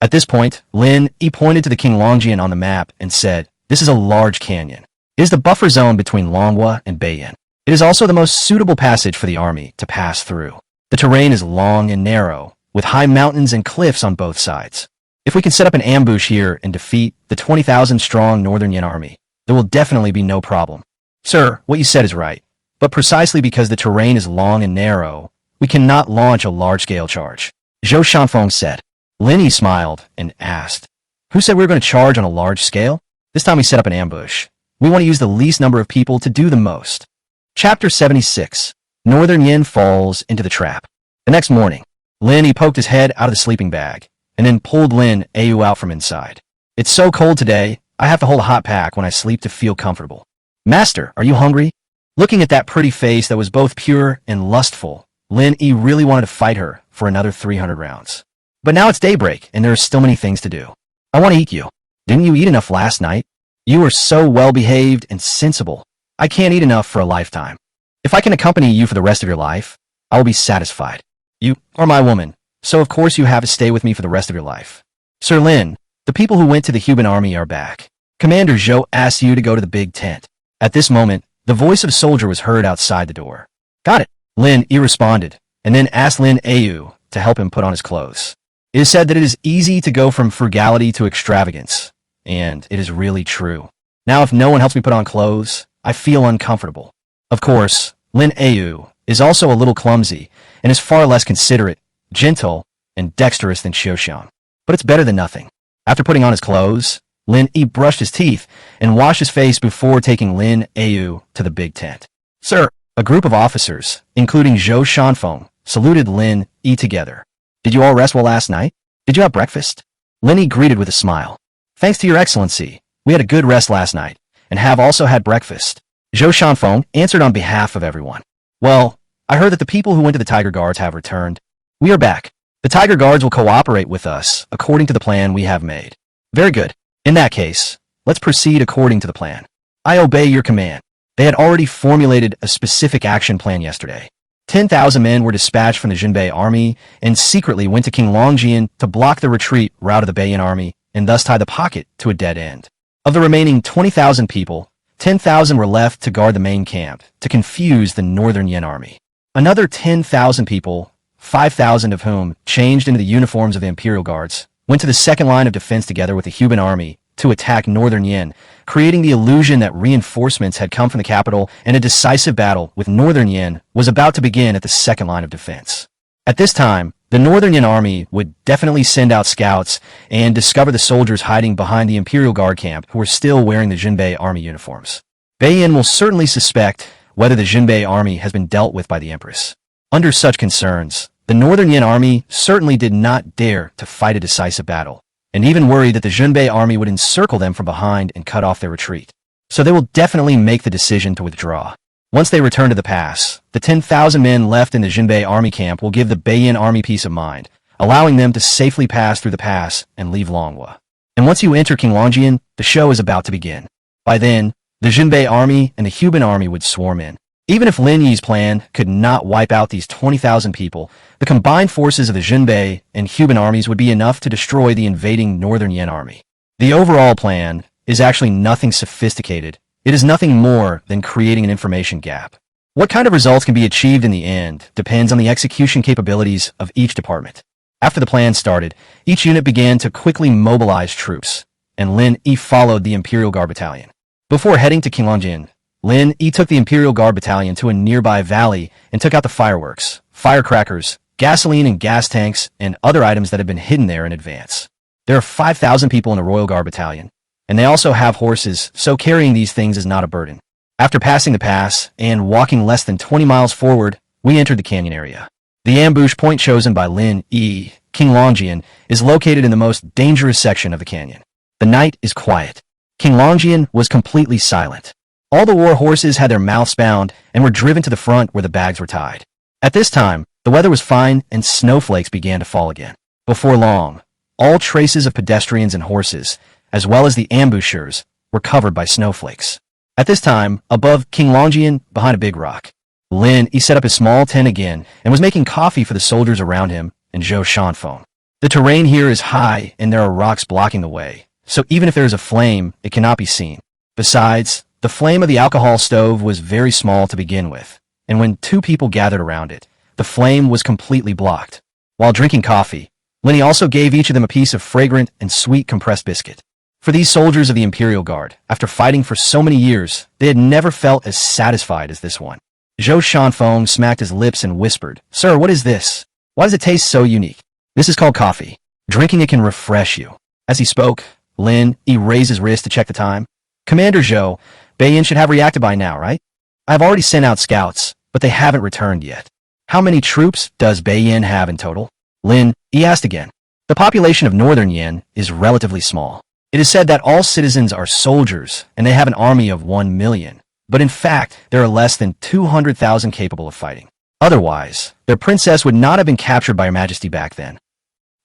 At this point, Lin Yi pointed to the King Longjian on the map and said, "This is a large canyon. It is the buffer zone between Longhua and Beiyin. It is also the most suitable passage for the army to pass through. The terrain is long and narrow, with high mountains and cliffs on both sides. If we can set up an ambush here and defeat the 20,000-strong Northern Yin army, there will definitely be no problem." Sir, what you said is right, but precisely because the terrain is long and narrow, we cannot launch a large-scale charge, Zhou Shanfeng said. Lin Yi smiled and asked, "Who said we were going to charge on a large scale? This time we set up an ambush. We want to use the least number of people to do the most." Chapter 76. Northern Yin falls into the trap. The next morning, Lin Yi poked his head out of the sleeping bag and then pulled Lin Ayu out from inside. "It's so cold today, I have to hold a hot pack when I sleep to feel comfortable." "Master, are you hungry?" Looking at that pretty face that was both pure and lustful, Lin Yi really wanted to fight her for another 300 rounds. But now it's daybreak, and there are still many things to do. "I want to eat you. Didn't you eat enough last night? You are so well-behaved and sensible. I can't eat enough for a lifetime. If I can accompany you for the rest of your life, I will be satisfied. You are my woman, so of course you have to stay with me for the rest of your life." "Sir Lin, the people who went to the Huban army are back. Commander Zhou asked you to go to the big tent." At this moment, the voice of a soldier was heard outside the door. "Got it," Lin Yi responded, and then asked Lin Ayu to help him put on his clothes. It is said that it is easy to go from frugality to extravagance, and it is really true. Now if no one helps me put on clothes, I feel uncomfortable. Of course, Lin Ayu is also a little clumsy and is far less considerate, gentle, and dexterous than Xiaoshan. But it's better than nothing. After putting on his clothes, Lin Yi brushed his teeth and washed his face before taking Lin Ayu to the big tent. "Sir," a group of officers, including Zhou Shanfeng, saluted Lin Yi together. "Did you all rest well last night? Did you have breakfast?" Lin Yi greeted with a smile. "Thanks to your excellency, we had a good rest last night, and have also had breakfast. Zhou Shanfeng answered on behalf of everyone. Well, I heard that the people who went to the Tiger Guards have returned. We are back. The Tiger Guards will cooperate with us according to the plan we have made. Very good. In that case, let's proceed according to the plan. I obey your command. They had already formulated a specific action plan yesterday. 10,000 men were dispatched from the Jinbei army and secretly went to King Longjian to block the retreat route of the Beiyan army and thus tie the pocket to a dead end. Of the remaining 20,000 people, 10,000 were left to guard the main camp to confuse the Northern Yen army. Another 10,000 people, 5,000 of whom changed into the uniforms of the Imperial Guards, went to the second line of defense together with the Huban army to attack Northern Yen, creating the illusion that reinforcements had come from the capital and a decisive battle with Northern Yen was about to begin at the second line of defense. At this time, the Northern Yen army would definitely send out scouts and discover the soldiers hiding behind the Imperial Guard camp who were still wearing the Jinbei army uniforms. Beiyan will certainly suspect whether the Jinbei army has been dealt with by the Empress. Under such concerns, the Northern Yen army certainly did not dare to fight a decisive battle, and even worried that the Jinbei army would encircle them from behind and cut off their retreat. So they will definitely make the decision to withdraw. Once they return to the pass, the 10,000 men left in the Jinbei army camp will give the Beiyan army peace of mind, allowing them to safely pass through the pass and leave Longhua. And once you enter King Longjian, the show is about to begin. By then, the Jinbei army and the Huban army would swarm in. Even if Lin Yi's plan could not wipe out these 20,000 people, the combined forces of the Jinbei and Huban armies would be enough to destroy the invading Northern Yen army. The overall plan is actually nothing sophisticated. It is nothing more than creating an information gap. What kind of results can be achieved in the end depends on the execution capabilities of each department. After the plan started, each unit began to quickly mobilize troops, and Lin Yi followed the Imperial Guard Battalion. Before heading to King Longjian, Lin Yi took the Imperial Guard Battalion to a nearby valley and took out the fireworks, firecrackers, gasoline and gas tanks, and other items that had been hidden there in advance. There are 5,000 people in the Royal Guard Battalion, and they also have horses, so carrying these things is not a burden. After passing the pass and walking less than 20 miles forward, we entered the canyon area. The ambush point chosen by Lin Yi, King Longjian, is located in the most dangerous section of the canyon. The night is quiet. King Longjian was completely silent. All the war horses had their mouths bound and were driven to the front where the bags were tied. At this time, the weather was fine and snowflakes began to fall again. Before long, all traces of pedestrians and horses, as well as the ambushers, were covered by snowflakes. At this time, above King Longjian, behind a big rock, Lin Yi set up his small tent again and was making coffee for the soldiers around him and Zhou Shanfeng. The terrain here is high and there are rocks blocking the way, so even if there is a flame, it cannot be seen. Besides, the flame of the alcohol stove was very small to begin with, and when two people gathered around it, the flame was completely blocked. While drinking coffee, Lin Yi also gave each of them a piece of fragrant and sweet compressed biscuit. For these soldiers of the Imperial Guard, after fighting for so many years, they had never felt as satisfied as this one. Zhou Shanfeng smacked his lips and whispered, "Sir, what is this? Why does it taste so unique? This is called coffee. Drinking it can refresh you." As he spoke, Lin Yi raised his wrist to check the time. "Commander Zhou, Beiyan should have reacted by now, right? I've already sent out scouts, but they haven't returned yet. How many troops does Beiyan have in total?" Lin Yi asked again. The population of Northern Yen is relatively small. It is said that all citizens are soldiers, and they have an army of 1 million. But in fact, there are less than 200,000 capable of fighting. Otherwise, their princess would not have been captured by Her Majesty back then.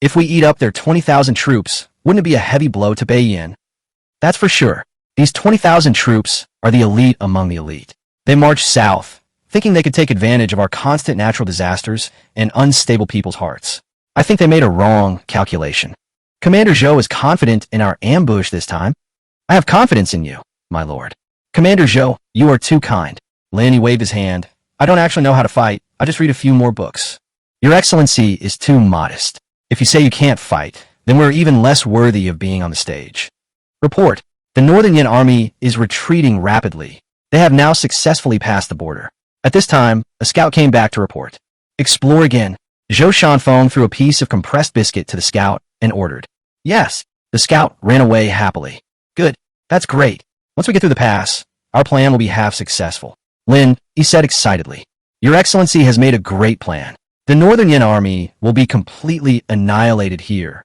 If we eat up their 20,000 troops, wouldn't it be a heavy blow to Beiyan? That's for sure. These 20,000 troops are the elite among the elite. They march south, thinking they could take advantage of our constant natural disasters and unstable people's hearts. I think they made a wrong calculation. Commander Zhou is confident in our ambush this time. I have confidence in you, my lord. Commander Zhou, you are too kind. Lin Yi waved his hand. I don't actually know how to fight. I just read a few more books. Your Excellency is too modest. If you say you can't fight, then we're even less worthy of being on the stage. Report. The Northern Yen army is retreating rapidly. They have now successfully passed the border. At this time, a scout came back to report. Explore again. Zhou Shanfeng threw a piece of compressed biscuit to the scout and ordered. Yes. The scout ran away happily. Good. That's great. Once we get through the pass, our plan will be half successful. Lin, he said excitedly. Your Excellency has made a great plan. The Northern Yen army will be completely annihilated here.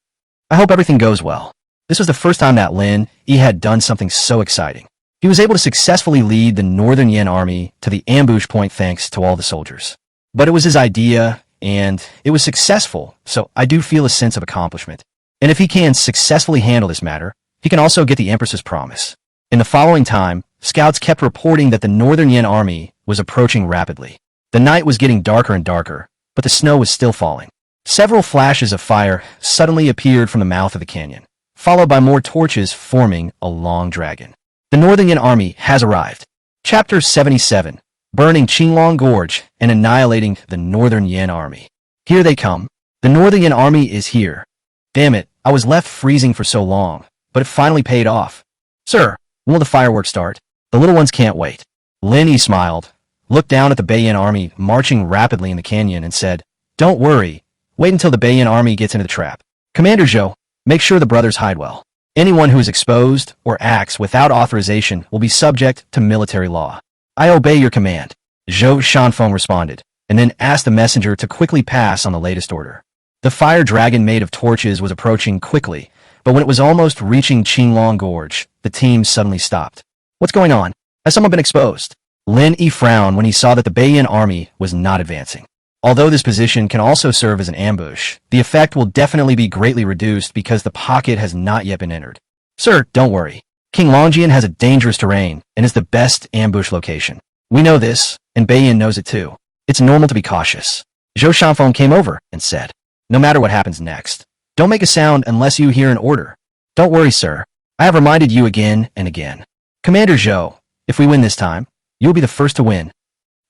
I hope everything goes well. This was the first time that Lin Yi had done something so exciting. He was able to successfully lead the Northern Yen army to the ambush point thanks to all the soldiers. But it was his idea, and it was successful, so I do feel a sense of accomplishment. And if he can successfully handle this matter, he can also get the Empress's promise. In the following time, scouts kept reporting that the Northern Yen army was approaching rapidly. The night was getting darker and darker, but the snow was still falling. Several flashes of fire suddenly appeared from the mouth of the canyon, followed by more torches forming a long dragon. The Northern Yen army has arrived. Chapter 77. Burning Qinglong Gorge and annihilating the Northern Yen army. Here they come. The Northern Yen army is here. Damn it, I was left freezing for so long, but it finally paid off. Sir, when will the fireworks start? The little ones can't wait. Lin smiled, looked down at the Beiyan army marching rapidly in the canyon and said, Don't worry, wait until the Beiyan army gets into the trap. Commander Zhou, make sure the brothers hide well. Anyone who is exposed or acts without authorization will be subject to military law. I obey your command. Zhou Shanfeng responded, and then asked the messenger to quickly pass on the latest order. The fire dragon made of torches was approaching quickly, but when it was almost reaching Qinglong Gorge, the team suddenly stopped. What's going on? Has someone been exposed? Lin frowned when he saw that the Beiyan army was not advancing. Although this position can also serve as an ambush, the effect will definitely be greatly reduced because the pocket has not yet been entered. Sir, don't worry. King Longjian has a dangerous terrain and is the best ambush location. We know this, and Beiyan knows it too. It's normal to be cautious. Zhou Shanfeng came over and said, No matter what happens next, don't make a sound unless you hear an order. Don't worry, sir. I have reminded you again and again. Commander Zhou, if we win this time, you'll be the first to win.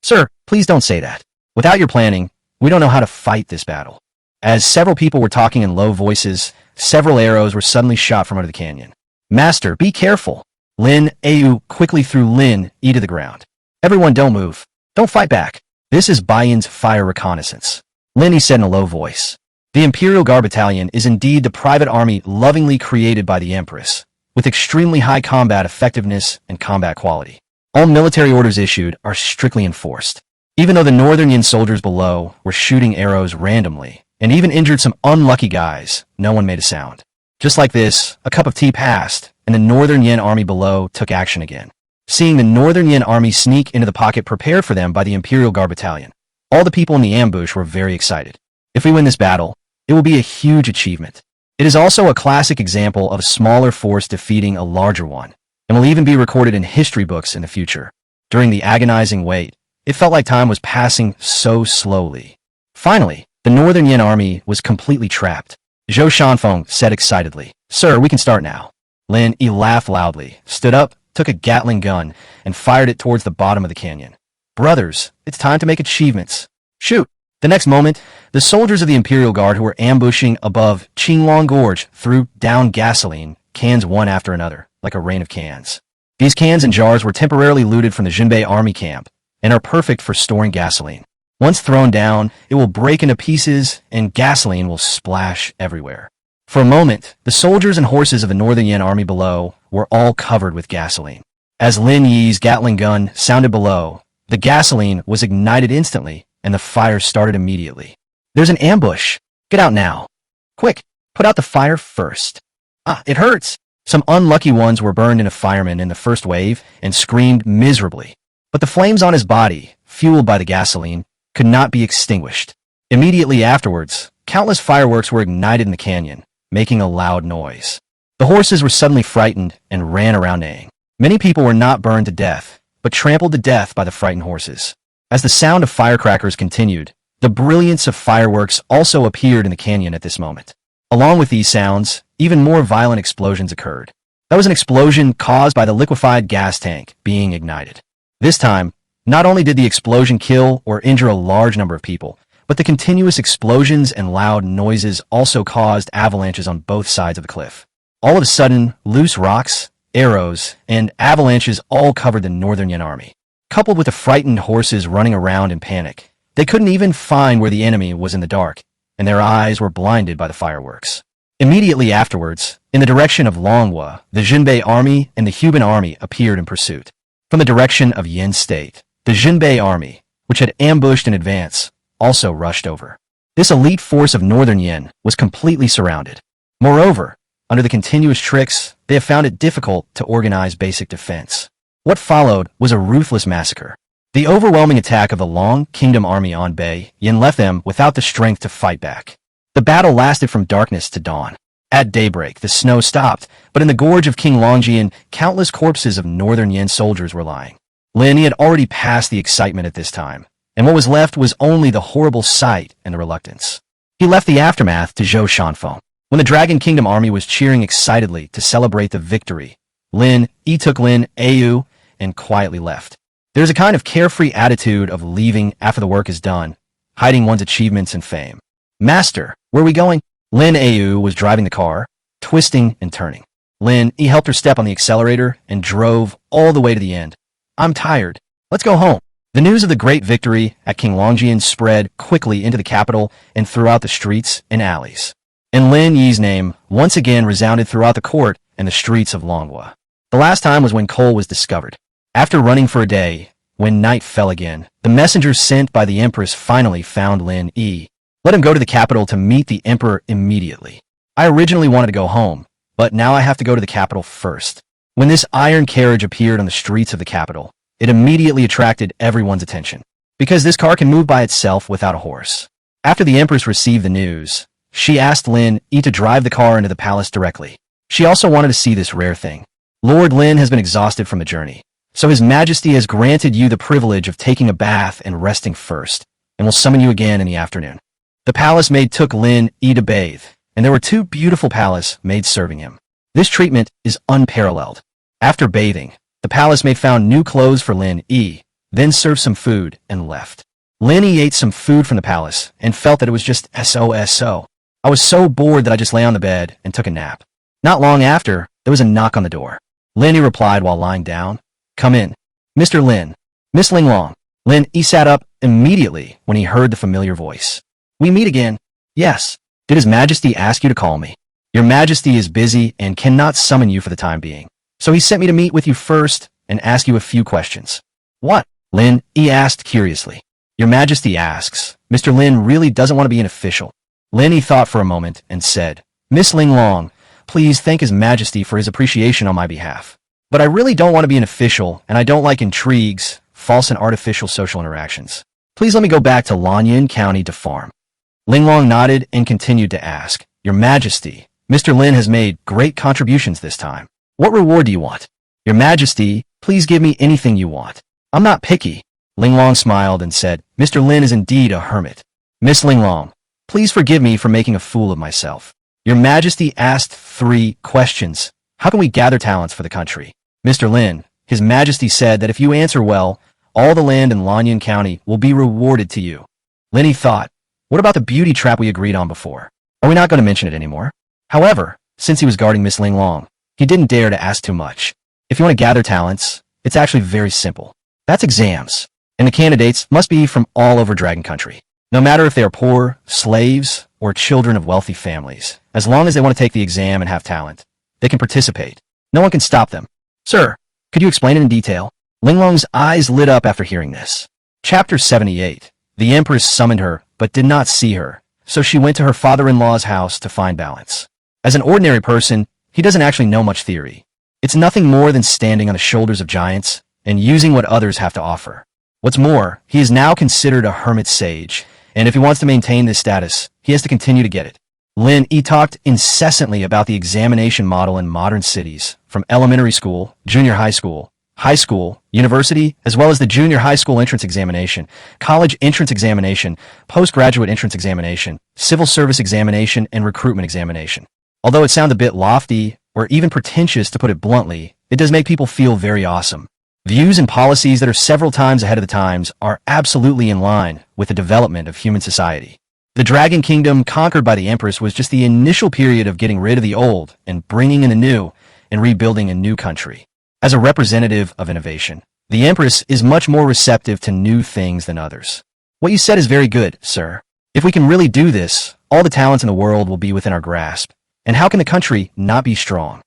Sir, please don't say that. Without your planning, we don't know how to fight this battle. As several people were talking in low voices, several arrows were suddenly shot from under the canyon. Master, be careful. Lin Au quickly threw Lin to the ground. Everyone don't move. Don't fight back. This is Beiyan's fire reconnaissance. Lin said in a low voice. The Imperial Guard Battalion is indeed the private army lovingly created by the Empress, with extremely high combat effectiveness and combat quality. All military orders issued are strictly enforced. Even though the Northern Yen soldiers below were shooting arrows randomly, and even injured some unlucky guys, no one made a sound. Just like this, a cup of tea passed, and the Northern Yen army below took action again. Seeing the Northern Yen army sneak into the pocket prepared for them by the Imperial Guard Battalion, all the people in the ambush were very excited. If we win this battle, it will be a huge achievement. It is also a classic example of a smaller force defeating a larger one, and will even be recorded in history books in the future. During the agonizing wait, it felt like time was passing so slowly. Finally, the Northern Yen army was completely trapped. Zhou Shanfeng said excitedly, Sir, we can start now. Lin laughed loudly, stood up, took a Gatling gun, and fired it towards the bottom of the canyon. Brothers, it's time to make achievements. Shoot! The next moment, the soldiers of the Imperial Guard who were ambushing above Qinglong Gorge threw down gasoline, cans one after another, like a rain of cans. These cans and jars were temporarily looted from the Jinbei army camp, and are perfect for storing gasoline. Once thrown down, it will break into pieces and gasoline will splash everywhere. For a moment, the soldiers and horses of the Northern Yen army below were all covered with gasoline. As Lin Yi's Gatling gun sounded below, the gasoline was ignited instantly and the fire started immediately. There's an ambush. Get out now. Quick, put out the fire first. Ah, it hurts. Some unlucky ones were burned into firemen in the first wave and screamed miserably. But the flames on his body, fueled by the gasoline, could not be extinguished. Immediately afterwards, countless fireworks were ignited in the canyon, making a loud noise. The horses were suddenly frightened and ran around neighing. Many people were not burned to death, but trampled to death by the frightened horses. As the sound of firecrackers continued, the brilliance of fireworks also appeared in the canyon at this moment. Along with these sounds, even more violent explosions occurred. That was an explosion caused by the liquefied gas tank being ignited. This time, not only did the explosion kill or injure a large number of people, but the continuous explosions and loud noises also caused avalanches on both sides of the cliff. All of a sudden, loose rocks, arrows, and avalanches all covered the Northern Yen army. Coupled with the frightened horses running around in panic, they couldn't even find where the enemy was in the dark, and their eyes were blinded by the fireworks. Immediately afterwards, in the direction of Longhua, the Jinbei army and the Huban army appeared in pursuit. From the direction of Yen State, the Jinbei army, which had ambushed in advance, also rushed over. This elite force of Northern Yen was completely surrounded. Moreover, under the continuous tricks, they have found it difficult to organize basic defense. What followed was a ruthless massacre. The overwhelming attack of the Long Kingdom army on Bai Yin left them without the strength to fight back. The battle lasted from darkness to dawn. At daybreak, the snow stopped, but in the gorge of King Longjian, countless corpses of northern Yin soldiers were lying. Lin had already passed the excitement at this time, and what was left was only the horrible sight and the reluctance. He left the aftermath to Zhou Shanfeng. When the Dragon Kingdom army was cheering excitedly to celebrate the victory, Lin took Lin Au and quietly left. There's a kind of carefree attitude of leaving after the work is done, hiding one's achievements and fame. Master, where are we going? Lin Au was driving the car, twisting and turning. Lin helped her step on the accelerator and drove all the way to the end. I'm tired. Let's go home. The news of the great victory at King Longjian spread quickly into the capital and throughout the streets and alleys. And Lin Yi's name once again resounded throughout the court and the streets of Longhua. The last time was when coal was discovered. After running for a day, when night fell again, the messengers sent by the empress finally found Lin Yi. Let him go to the capital to meet the emperor immediately. I originally wanted to go home, but now I have to go to the capital first. When this iron carriage appeared on the streets of the capital, it immediately attracted everyone's attention, because this car can move by itself without a horse. After the empress received the news, she asked Lin Yi to drive the car into the palace directly. She also wanted to see this rare thing. Lord Lin has been exhausted from the journey, so His Majesty has granted you the privilege of taking a bath and resting first, and will summon you again in the afternoon. The palace maid took Lin Yi to bathe, and there were two beautiful palace maids serving him. This treatment is unparalleled. After bathing, the palace maid found new clothes for Lin Yi, then served some food and left. Lin Yi ate some food from the palace and felt that it was just so. I was so bored that I just lay on the bed and took a nap. Not long after, there was a knock on the door. Lin Yi replied while lying down, "Come in. Mr. Lin." Miss Linglong. Lin Yi sat up immediately when he heard the familiar voice. "We meet again." "Yes. Did His Majesty ask you to call me?" "Your Majesty is busy and cannot summon you for the time being. So he sent me to meet with you first and ask you a few questions." "What?" Lin Yi asked curiously. "Your Majesty asks, Mr. Lin really doesn't want to be an official." Lin Yi thought for a moment and said, "Miss Linglong, please thank His Majesty for his appreciation on my behalf. But I really don't want to be an official, and I don't like intrigues, false and artificial social interactions. Please let me go back to Lanyan County to farm." Linglong nodded and continued to ask, "Your Majesty, Mr. Lin has made great contributions this time. What reward do you want?" "Your Majesty, please give me anything you want. I'm not picky." Linglong smiled and said, "Mr. Lin is indeed a hermit." "Miss Linglong, please forgive me for making a fool of myself. Your Majesty asked 3 questions. How can we gather talents for the country?" "Mr. Lin, His Majesty said that if you answer well, all the land in Lanyan County will be rewarded to you." Lin Yi thought, what about the beauty trap we agreed on before? Are we not going to mention it anymore? However, since he was guarding Miss Linglong, he didn't dare to ask too much. If you want to gather talents, it's actually very simple. That's exams. And the candidates must be from all over Dragon Country. No matter if they are poor, slaves, or children of wealthy families, as long as they want to take the exam and have talent, they can participate. No one can stop them. "Sir, could you explain it in detail?" Linglong's eyes lit up after hearing this. Chapter 78. The Empress summoned her, but did not see her, so she went to her father-in-law's house to find balance. As an ordinary person, he doesn't actually know much theory. It's nothing more than standing on the shoulders of giants and using what others have to offer. What's more, he is now considered a hermit sage, and if he wants to maintain this status, he has to continue to get it. Lin Yi talked incessantly about the examination model in modern cities, from elementary school, junior high school, university, as well as the junior high school entrance examination, college entrance examination, postgraduate entrance examination, civil service examination, and recruitment examination. Although it sounds a bit lofty, or even pretentious to put it bluntly, it does make people feel very awesome. Views and policies that are several times ahead of the times are absolutely in line with the development of human society. The Dragon Kingdom conquered by the Empress was just the initial period of getting rid of the old and bringing in the new and rebuilding a new country. As a representative of innovation, the Empress is much more receptive to new things than others. What you said is very good, sir. If we can really do this, all the talents in the world will be within our grasp. And how can the country not be strong?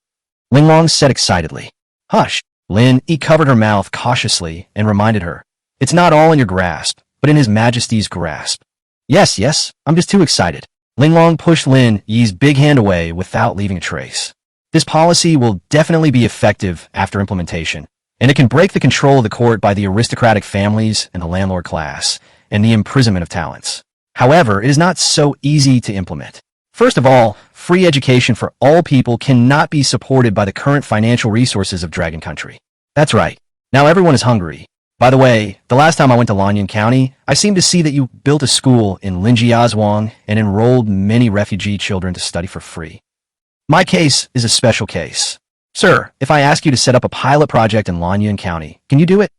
Linglong said excitedly. Hush. Lin Yi covered her mouth cautiously and reminded her. It's not all in your grasp, but in His Majesty's grasp. Yes, I'm just too excited. Linglong pushed Lin Yi's big hand away without leaving a trace. This policy will definitely be effective after implementation, and it can break the control of the court by the aristocratic families and the landlord class, and the imprisonment of talents. However, it is not so easy to implement. First of all, free education for all people cannot be supported by the current financial resources of Dragon Country. That's right. Now everyone is hungry. By the way, the last time I went to Lanyan County, I seemed to see that you built a school in Linjiazhuang and enrolled many refugee children to study for free. My case is a special case. Sir, if I ask you to set up a pilot project in Lanyan County, can you do it?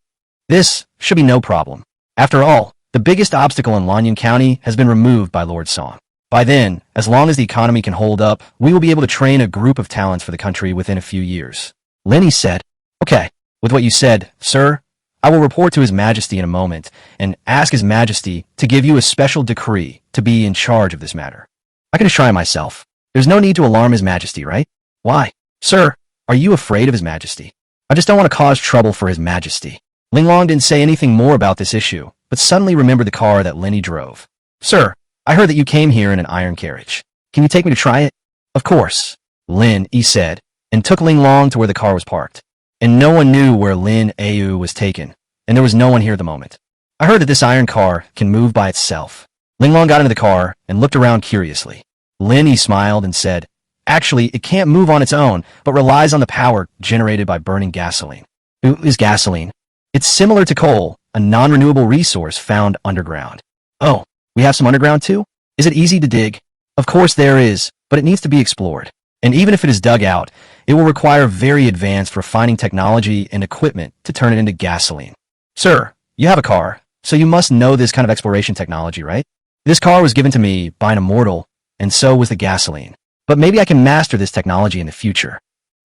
This should be no problem. After all, the biggest obstacle in Lanyan County has been removed by Lord Song. By then, as long as the economy can hold up, we will be able to train a group of talents for the country within a few years. Lenny said, Okay, with what you said, sir, I will report to His Majesty in a moment and ask His Majesty to give you a special decree to be in charge of this matter. I can assure myself. There's no need to alarm His Majesty, right? Why? Sir, are you afraid of His Majesty? I just don't want to cause trouble for His Majesty. Linglong didn't say anything more about this issue, but suddenly remembered the car that Lenny drove. Sir, I heard that you came here in an iron carriage. Can you take me to try it? Of course, Lin Yi said, and took Linglong to where the car was parked. And no one knew where Lin Ayu was taken, and there was no one here at the moment. I heard that this iron car can move by itself. Linglong got into the car and looked around curiously. Lin Yi smiled and said, Actually, it can't move on its own, but relies on the power generated by burning gasoline. Who is gasoline? It's similar to coal, a non-renewable resource found underground. Oh, we have some underground too? Is it easy to dig? Of course there is, but it needs to be explored. And even if it is dug out, it will require very advanced refining technology and equipment to turn it into gasoline. Sir, you have a car, so you must know this kind of exploration technology, right? This car was given to me by an immortal, and so was the gasoline. But maybe I can master this technology in the future.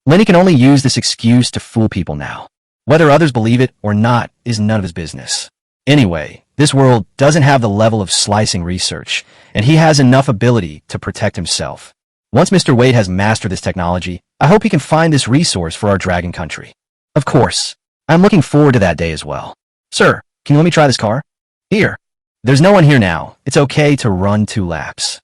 Lenny can only use this excuse to fool people now. Whether others believe it or not is none of his business. Anyway, this world doesn't have the level of slicing research, and he has enough ability to protect himself. Once Mr. Wade has mastered this technology, I hope he can find this resource for our Dragon Country. Of course, I'm looking forward to that day as well. Sir, can you let me try this car? Here. There's no one here now. It's okay to run 2 laps.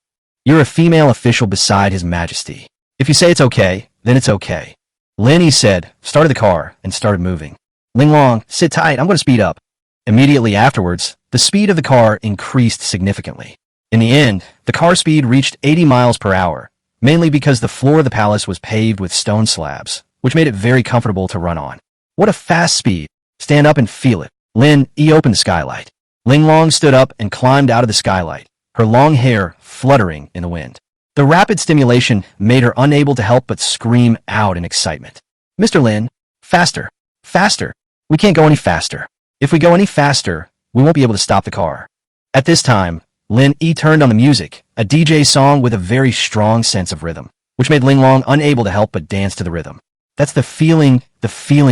You're a female official beside His Majesty. If you say it's okay, then it's okay. Lenny said, started the car, and started moving. Linglong, sit tight, I'm going to speed up. Immediately afterwards, the speed of the car increased significantly. In the end, the car speed reached 80 miles per hour, mainly because the floor of the palace was paved with stone slabs, which made it very comfortable to run on. What a fast speed. Stand up and feel it. Lin Yi opened the skylight. Linglong stood up and climbed out of the skylight, her long hair fluttering in the wind. The rapid stimulation made her unable to help but scream out in excitement. Mr. Lin, faster, faster. We can't go any faster. If we go any faster, we won't be able to stop the car. At this time, Lin Yi turned on the music, a DJ song with a very strong sense of rhythm, which made Linglong unable to help but dance to the rhythm. That's the feeling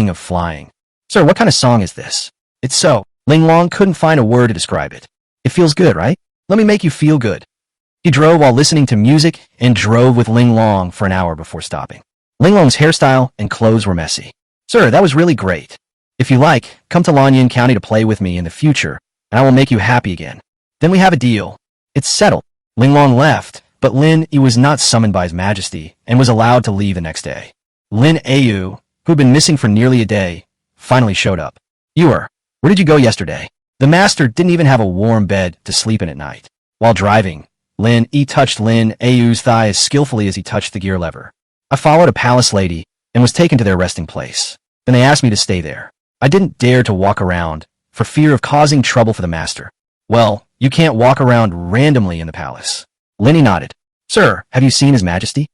of flying. Sir, what kind of song is this? It's so. Linglong couldn't find a word to describe it. It feels good, right? Let me make you feel good. He drove while listening to music and drove with Linglong for an hour before stopping. Linglong's hairstyle and clothes were messy. Sir, that was really great. If you like, come to Lanyan County to play with me in the future, and I will make you happy again. Then we have a deal. It's settled. Linglong left, but Lin Yi was not summoned by His Majesty and was allowed to leave the next day. Lin Ayu, who'd been missing for nearly a day, finally showed up. Where did you go yesterday? The master didn't even have a warm bed to sleep in at night. While driving, Lin Yi touched Lin Ayu's thigh as skillfully as he touched the gear lever. I followed a palace lady and was taken to their resting place. Then they asked me to stay there. I didn't dare to walk around for fear of causing trouble for the master. Well, you can't walk around randomly in the palace. Lenny nodded. Sir, have you seen His Majesty?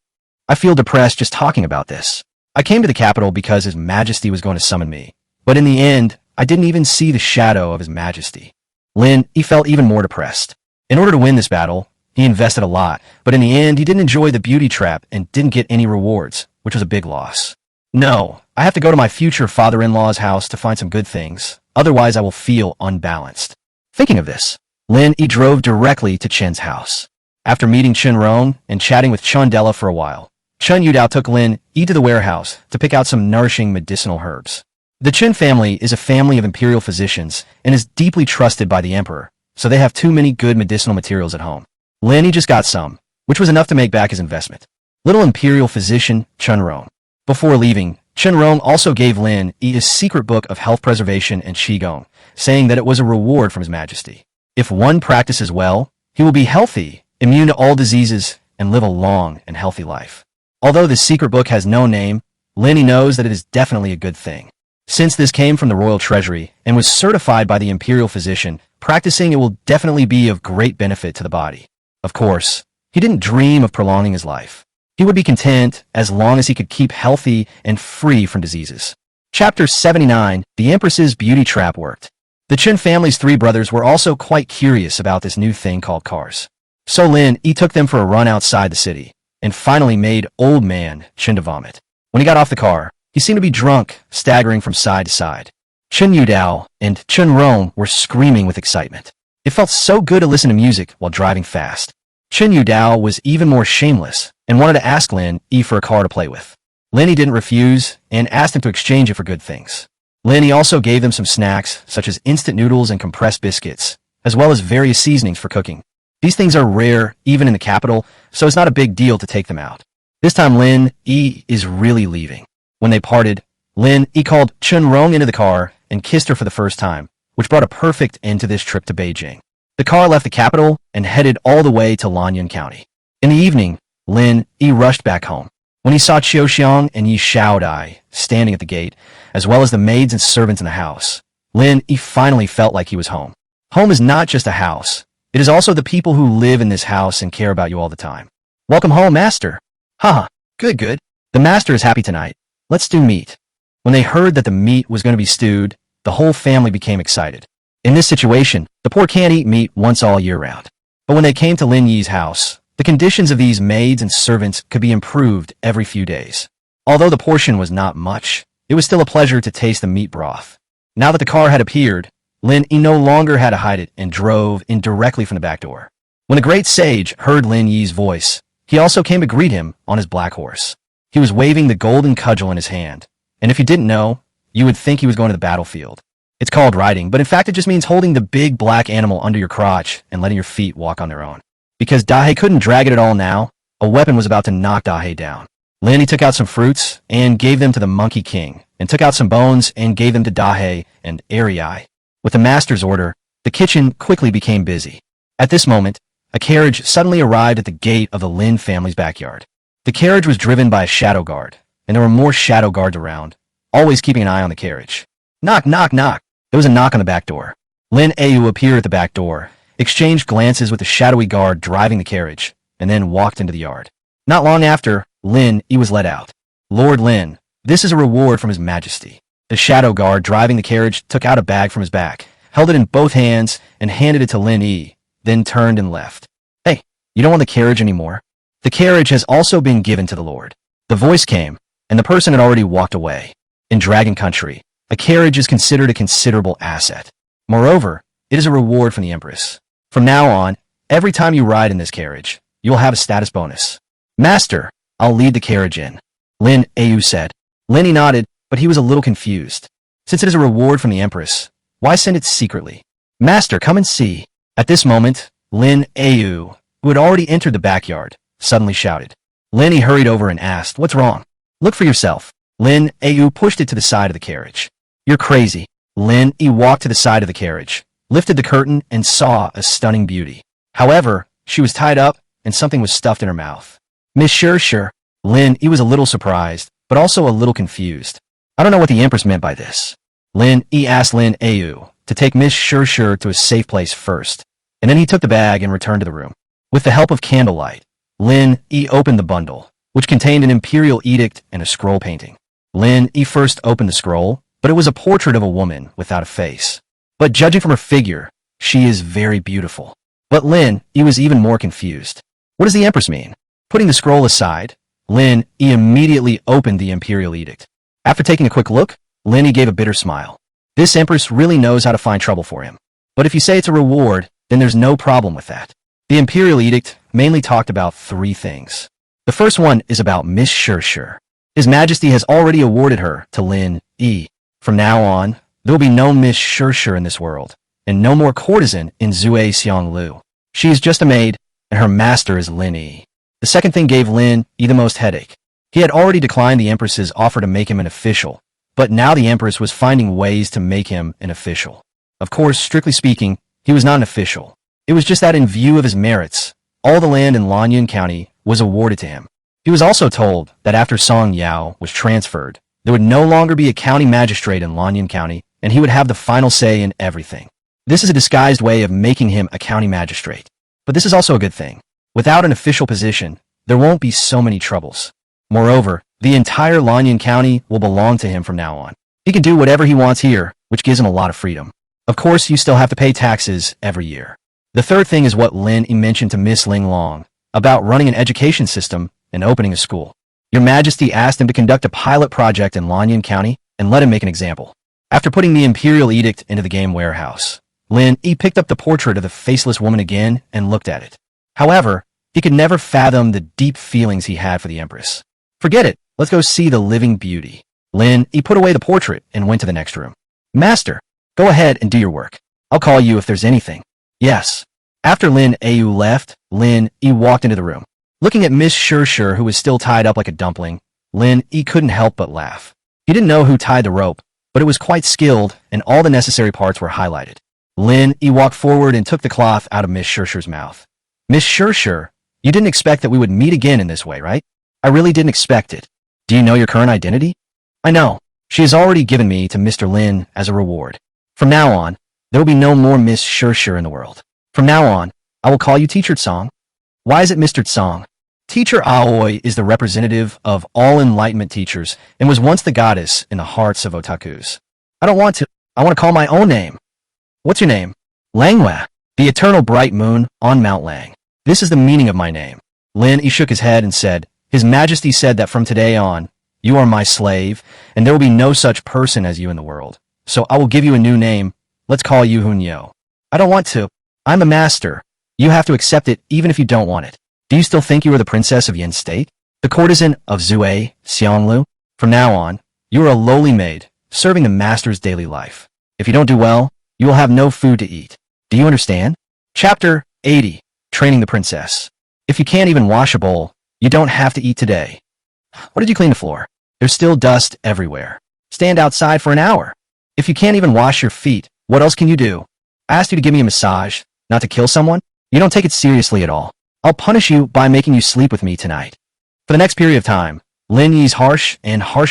I feel depressed just talking about this. I came to the capital because His Majesty was going to summon me. But in the end, I didn't even see the shadow of His Majesty. He felt even more depressed. In order to win this battle, he invested a lot, but in the end, he didn't enjoy the beauty trap and didn't get any rewards, which was a big loss. No, I have to go to my future father-in-law's house to find some good things. Otherwise, I will feel unbalanced. Thinking of this, Lin Yi drove directly to Chen's house. After meeting Chen Rong and chatting with Chun Della for a while, Chen Yudao took Lin Yi to the warehouse to pick out some nourishing medicinal herbs. The Chen family is a family of imperial physicians and is deeply trusted by the emperor, so they have too many good medicinal materials at home. Lin Yi just got some, which was enough to make back his investment. Little imperial physician Chen Rong. Before leaving, Rong also gave Lin Yi a secret book of health preservation and qigong, saying that it was a reward from His Majesty. If one practices well, he will be healthy, immune to all diseases, and live a long and healthy life. Although this secret book has no name, Lin Yi knows that it is definitely a good thing. Since this came from the royal treasury and was certified by the imperial physician, practicing it will definitely be of great benefit to the body. Of course, he didn't dream of prolonging his life. He would be content as long as he could keep healthy and free from diseases. Chapter 79, The Empress's Beauty Trap Worked. The Chen family's 3 brothers were also quite curious about this new thing called cars. So Lin Yi took them for a run outside the city, and finally made old man Chen to vomit. When he got off the car, he seemed to be drunk, staggering from side to side. Chen Yudao and Chen Rong were screaming with excitement. It felt so good to listen to music while driving fast. Chen Yudao was even more shameless and wanted to ask Lin Yi for a car to play with. Lin Yi didn't refuse and asked him to exchange it for good things. Lin Yi also gave them some snacks such as instant noodles and compressed biscuits, as well as various seasonings for cooking. These things are rare even in the capital, so it's not a big deal to take them out. This time Lin Yi is really leaving. When they parted, Lin Yi called Chen Rong into the car and kissed her for the first time, which brought a perfect end to this trip to Beijing. The car left the capital and headed all the way to Lanyan County. In the evening, Lin Yi rushed back home. When he saw Qiu Xiang and Yi Shaodai standing at the gate, as well as the maids and servants in the house, Lin Yi finally felt like he was home. Home is not just a house. It is also the people who live in this house and care about you all the time. Welcome home, master. Haha, good. The master is happy tonight. Let's do meat. When they heard that the meat was going to be stewed, the whole family became excited. In this situation, the poor can't eat meat once all year round. But when they came to Lin Yi's house, the conditions of these maids and servants could be improved every few days. Although the portion was not much, it was still a pleasure to taste the meat broth. Now that the car had appeared, Lin Yi no longer had to hide it and drove in directly from the back door. When the great sage heard Lin Yi's voice, he also came to greet him on his black horse. He was waving the golden cudgel in his hand, and if you didn't know, you would think he was going to the battlefield. It's called riding, but in fact it just means holding the big black animal under your crotch and letting your feet walk on their own. Because Dahei couldn't drag it at all now, a weapon was about to knock Dahei down. Lin Yi took out some fruits and gave them to the Monkey King, and took out some bones and gave them to Dahei and Ariai. With the master's order, the kitchen quickly became busy. At this moment, a carriage suddenly arrived at the gate of the Lin family's backyard. The carriage was driven by a shadow guard, and there were more shadow guards around, always keeping an eye on the carriage. Knock, knock, knock. There was a knock on the back door. Lin Ayu appeared at the back door, exchanged glances with the shadowy guard driving the carriage, and then walked into the yard. Not long after, Lin Yi was let out. Lord Lin, this is a reward from His Majesty. The shadow guard driving the carriage took out a bag from his back, held it in both hands, and handed it to Lin Yi, then turned and left. Hey, you don't want the carriage anymore? The carriage has also been given to the Lord. The voice came, and the person had already walked away. In Dragon Country, a carriage is considered a considerable asset. Moreover, it is a reward from the Empress. From now on, every time you ride in this carriage, you will have a status bonus. Master, I'll lead the carriage in. Lin Ayu said. Lin Yi nodded, but he was a little confused. Since it is a reward from the Empress, why send it secretly? Master, come and see. At this moment, Lin Ayu, who had already entered the backyard, suddenly shouted. Lin Yi hurried over and asked, what's wrong? Look for yourself. Lin Ayu pushed it to the side of the carriage. You're crazy. Lin Yi walked to the side of the carriage, lifted the curtain, and saw a stunning beauty. However, she was tied up, and something was stuffed in her mouth. Miss Sure. Lin Yi was a little surprised, but also a little confused. I don't know what the Empress meant by this. Lin Yi asked Lin Ayu to take Miss Sure to a safe place first, and then he took the bag and returned to the room. With the help of candlelight, Lin Yi opened the bundle, which contained an imperial edict and a scroll painting. Lin Yi first opened the scroll, but it was a portrait of a woman without a face. But judging from her figure, she is very beautiful. But Lin Yi was even more confused. What does the Empress mean? Putting the scroll aside, Lin Yi immediately opened the imperial edict. After taking a quick look, Lin Yi gave a bitter smile. This Empress really knows how to find trouble for him. But if you say it's a reward, then there's no problem with that. The imperial edict mainly talked about 3 things. The first one is about Miss Sure. His Majesty has already awarded her to Lin Yi. From now on, there will be no Miss Sure in this world, and no more courtesan in Zue Xianglu. She is just a maid, and her master is Lin Yi. The second thing gave Lin Yi the most headache. He had already declined the Empress's offer to make him an official, but now the Empress was finding ways to make him an official. Of course, strictly speaking, he was not an official. It was just that in view of his merits, all the land in Lanyan County was awarded to him. He was also told that after Song Yao was transferred, there would no longer be a county magistrate in Lanyan County, and he would have the final say in everything. This is a disguised way of making him a county magistrate. But this is also a good thing. Without an official position, there won't be so many troubles. Moreover, the entire Lanyan County will belong to him from now on. He can do whatever he wants here, which gives him a lot of freedom. Of course, you still have to pay taxes every year. The third thing is what Lin Yi mentioned to Miss Ling Long about running an education system and opening a school. Your Majesty asked him to conduct a pilot project in Lanyan County and let him make an example. After putting the imperial edict into the game warehouse, Lin Yi picked up the portrait of the faceless woman again and looked at it. However, he could never fathom the deep feelings he had for the Empress. Forget it, let's go see the living beauty. Lin Yi put away the portrait and went to the next room. Master, go ahead and do your work. I'll call you if there's anything. Yes. After Lin Yu left, Lin Yi walked into the room. Looking at Miss Shirshir, who was still tied up like a dumpling, Lin Yi couldn't help but laugh. He didn't know who tied the rope, but it was quite skilled and all the necessary parts were highlighted. Lin Yi walked forward and took the cloth out of Miss Shirshir's mouth. Miss Shirshir, you didn't expect that we would meet again in this way, right? I really didn't expect it. Do you know your current identity? I know. She has already given me to Mr. Lin as a reward. From now on, there will be no more Miss Shirshir in the world. From now on, I will call you Teacher Tsong. Why is it Mr. Tsong? Teacher Aoi is the representative of all enlightenment teachers and was once the goddess in the hearts of otakus. I don't want to. I want to call my own name. What's your name? Langhua, the eternal bright moon on Mount Lang. This is the meaning of my name. Lin Yi shook his head and said, His Majesty said that from today on, you are my slave, and there will be no such person as you in the world. So I will give you a new name. Let's call you Hunyo. I don't want to. I'm a master. You have to accept it even if you don't want it. Do you still think you are the princess of Yin State? The courtesan of Zue, Xianglu? From now on, you are a lowly maid, serving the master's daily life. If you don't do well, you will have no food to eat. Do you understand? Chapter 80. Training the Princess. If you can't even wash a bowl, you don't have to eat today. What did you clean the floor? There's still dust everywhere. Stand outside for an hour. If you can't even wash your feet, what else can you do? I asked you to give me a massage, not to kill someone? You don't take it seriously at all. I'll punish you by making you sleep with me tonight. For the next period of time, Lin Yi's harsh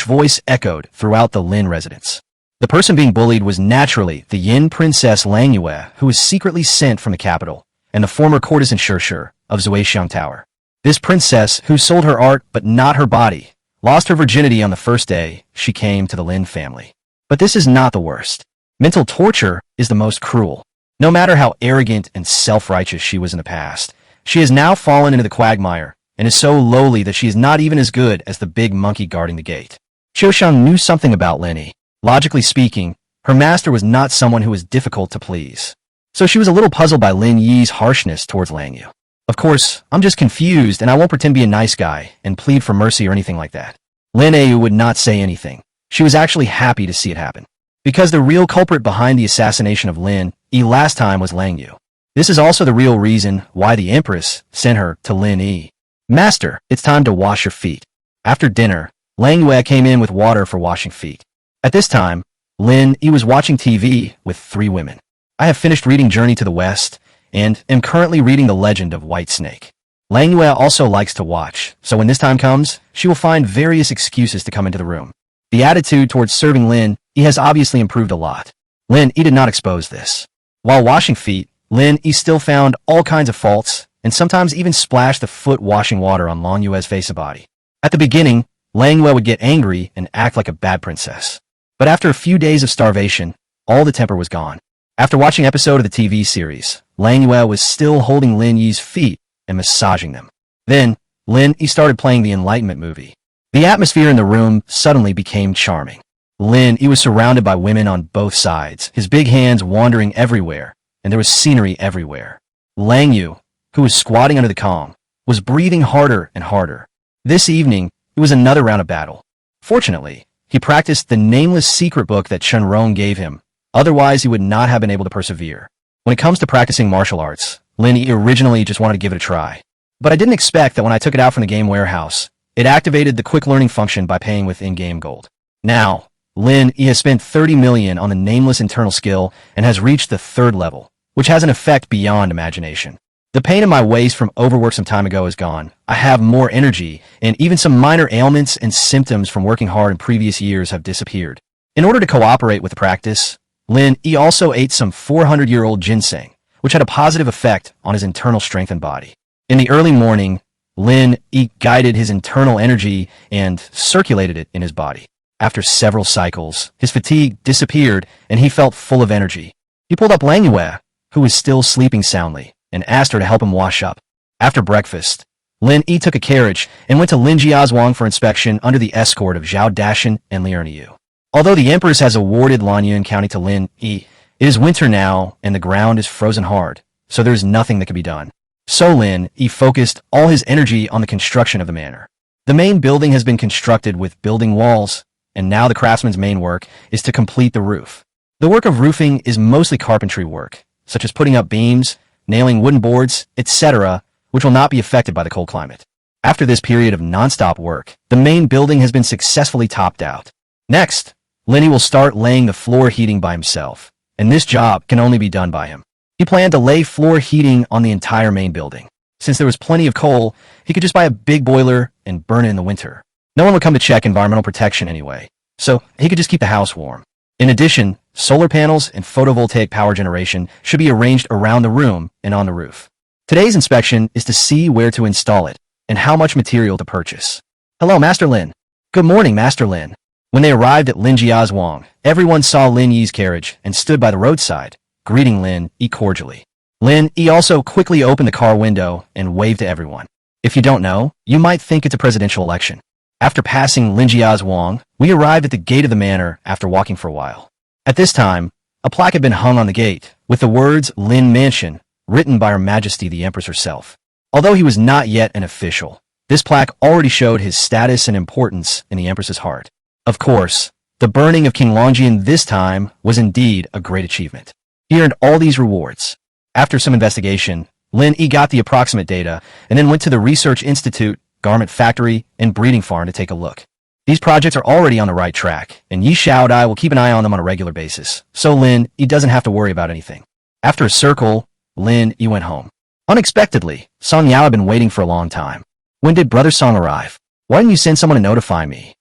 voice echoed throughout the Lin residence. The person being bullied was naturally the Yin princess Langhua, who was secretly sent from the capital, and the former courtesan Shirshir of Zuexiang Tower. This princess, who sold her art but not her body, lost her virginity on the first day she came to the Lin family. But this is not the worst. Mental torture is the most cruel. No matter how arrogant and self-righteous she was in the past, she has now fallen into the quagmire and is so lowly that she is not even as good as the big monkey guarding the gate. Qiusheng knew something about Lin Yi. Logically speaking, her master was not someone who was difficult to please. So she was a little puzzled by Lin Yi's harshness towards Langyu. Of course, I'm just confused and I won't pretend to be a nice guy and plead for mercy or anything like that. Lin Yu would not say anything. She was actually happy to see it happen. Because the real culprit behind the assassination of Lin Yi last time was Langyu. This is also the real reason why the Empress sent her to Lin Yi. Master, it's time to wash your feet. After dinner, Langhua came in with water for washing feet. At this time, Lin Yi was watching TV with 3 women. I have finished reading Journey to the West and am currently reading The Legend of White Snake. Langhua also likes to watch, so when this time comes, she will find various excuses to come into the room. The attitude towards serving Lin Yi has obviously improved a lot. Lin Yi did not expose this. While washing feet, Lin Yi still found all kinds of faults and sometimes even splashed the foot washing water on Langhua's face and body. At the beginning, Langhua would get angry and act like a bad princess. But after a few days of starvation, all the temper was gone. After watching an episode of the TV series, Langhua was still holding Lin Yi's feet and massaging them. Then, Lin Yi started playing the Enlightenment movie. The atmosphere in the room suddenly became charming. Lin Yi was surrounded by women on both sides, his big hands wandering everywhere, and there was scenery everywhere. Langyu, who was squatting under the Kong, was breathing harder and harder. This evening, it was another round of battle. Fortunately, he practiced the nameless secret book that Chen Rong gave him. Otherwise, he would not have been able to persevere. When it comes to practicing martial arts, Lin Yi originally just wanted to give it a try. But I didn't expect that when I took it out from the game warehouse, It activated the quick learning function by paying with in-game gold. Now, Lin Yi has spent 30 million on the nameless internal skill and has reached the 3rd level, which has an effect beyond imagination. The pain in my waist from overwork some time ago is gone. I have more energy, and even some minor ailments and symptoms from working hard in previous years have disappeared. In order to cooperate with the practice, Lin Yi also ate some 400-year-old ginseng, which had a positive effect on his internal strength and body. In the early morning, Lin Yi guided his internal energy and circulated it in his body. After several cycles, his fatigue disappeared and he felt full of energy. He pulled up Lang Yue, who was still sleeping soundly, and asked her to help him wash up. After breakfast, Lin Yi took a carriage and went to Lin Jiazhuang for inspection under the escort of Zhao Dashan and Liu Yu. Although the empress has awarded Lanyun County to Lin Yi, it is winter now and the ground is frozen hard, so there is nothing that can be done. So Lin Yi focused all his energy on the construction of the manor. The main building has been constructed with building walls, and now the craftsman's main work is to complete the roof. The work of roofing is mostly carpentry work, such as putting up beams, nailing wooden boards, etc., which will not be affected by the cold climate. After this period of non-stop work, the main building has been successfully topped out. Next, Lin Yi will start laying the floor heating by himself, and this job can only be done by him. He planned to lay floor heating on the entire main building. Since there was plenty of coal, he could just buy a big boiler and burn it in the winter. No one would come to check environmental protection anyway, so he could just keep the house warm. In addition, solar panels and photovoltaic power generation should be arranged around the room and on the roof. Today's inspection is to see where to install it and how much material to purchase. Hello, Master Lin. Good morning, Master Lin. When they arrived at Lin Jiazhuang, everyone saw Lin Yi's carriage and stood by the roadside, greeting Lin Yi cordially. Lin Yi also quickly opened the car window and waved to everyone. If you don't know, you might think it's a presidential election. After passing Lin Jiazhuang, we arrived at the gate of the manor after walking for a while. At this time, a plaque had been hung on the gate with the words Lin Mansion, written by Her Majesty the Empress herself. Although he was not yet an official, this plaque already showed his status and importance in the Empress's heart. Of course, the burning of King Longjian this time was indeed a great achievement. He earned all these rewards. After some investigation, Lin Yi got the approximate data and then went to the Research Institute, Garment Factory, and Breeding Farm to take a look. These projects are already on the right track, and Yi Xiaodai will keep an eye on them on a regular basis, so Lin Yi doesn't have to worry about anything. After a circle, Lin Yi went home. Unexpectedly, Song Yao had been waiting for a long time. When did Brother Song arrive? Why didn't you send someone to notify me?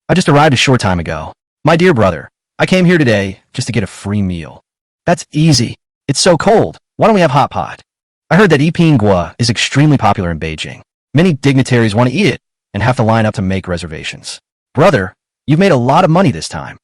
I just arrived a short time ago. My dear brother, I came here today just to get a free meal. That's easy. It's so cold. Why don't we have hot pot? I heard that Yiping is extremely popular in Beijing. Many dignitaries want to eat it and have to line up to make reservations. Brother, you've made a lot of money this time.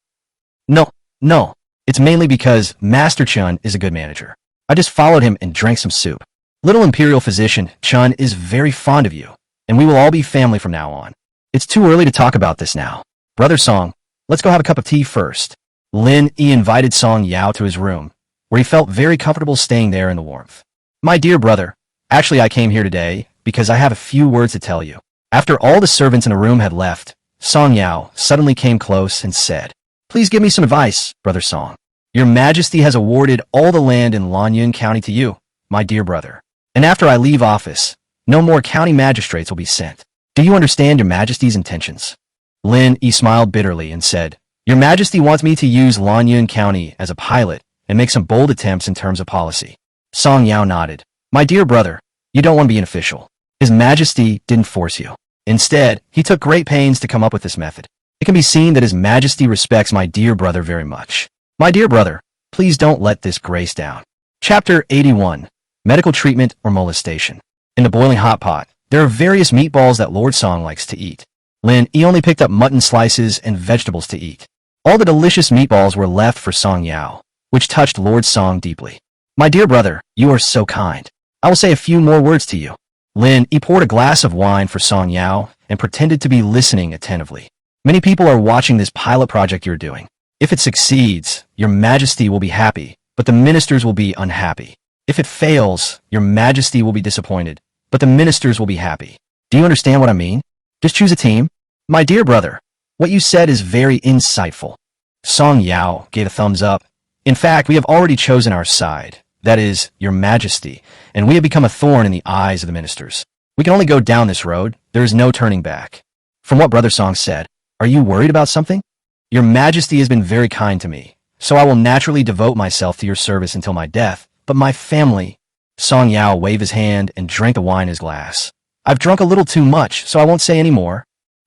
No. It's mainly because Master Chun is a good manager. I just followed him and drank some soup. Little Imperial Physician Chun is very fond of you, and we will all be family from now on. It's too early to talk about this now. Brother Song, let's go have a cup of tea first. Lin Yi invited Song Yao to his room, where he felt very comfortable staying there in the warmth. My dear brother, actually I came here today because I have a few words to tell you. After all the servants in the room had left, Song Yao suddenly came close and said, Please give me some advice, Brother Song. Your Majesty has awarded all the land in Lanyun County to you, my dear brother. And after I leave office, no more county magistrates will be sent. Do you understand Your Majesty's intentions? Lin Yi smiled bitterly and said, Your Majesty wants me to use Lanyun County as a pilot and make some bold attempts in terms of policy. Song Yao nodded. My dear brother, you don't want to be an official. His Majesty didn't force you. Instead, he took great pains to come up with this method. It can be seen that His Majesty respects my dear brother very much. My dear brother, please don't let this grace down. Chapter 81. Medical Treatment or Molestation. In the boiling hot pot, there are various meatballs that Lord Song likes to eat. Lin Yi only picked up mutton slices and vegetables to eat. All the delicious meatballs were left for Song Yao, which touched Lord Song deeply. My dear brother, you are so kind. I will say a few more words to you. Lin Yi poured a glass of wine for Song Yao and pretended to be listening attentively. Many people are watching this pilot project you're doing. If it succeeds, Your Majesty will be happy, but the ministers will be unhappy. If it fails, Your Majesty will be disappointed, but the ministers will be happy. Do you understand what I mean? Just choose a team. My dear brother, what you said is very insightful. Song Yao gave a thumbs up. In fact, we have already chosen our side, that is, Your Majesty, and we have become a thorn in the eyes of the ministers. We can only go down this road. There is no turning back. From what Brother Song said, "Are you worried about something? Your Majesty has been very kind to me, so I will naturally devote myself to your service until my death, but my family—" Song Yao waved his hand and drank the wine in his glass. "I've drunk a little too much, so I won't say any more.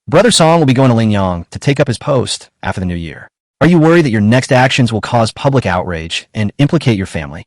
Brother Song will be going to Lingyang to take up his post after the new year. Are you worried that your next actions will cause public outrage and implicate your family?"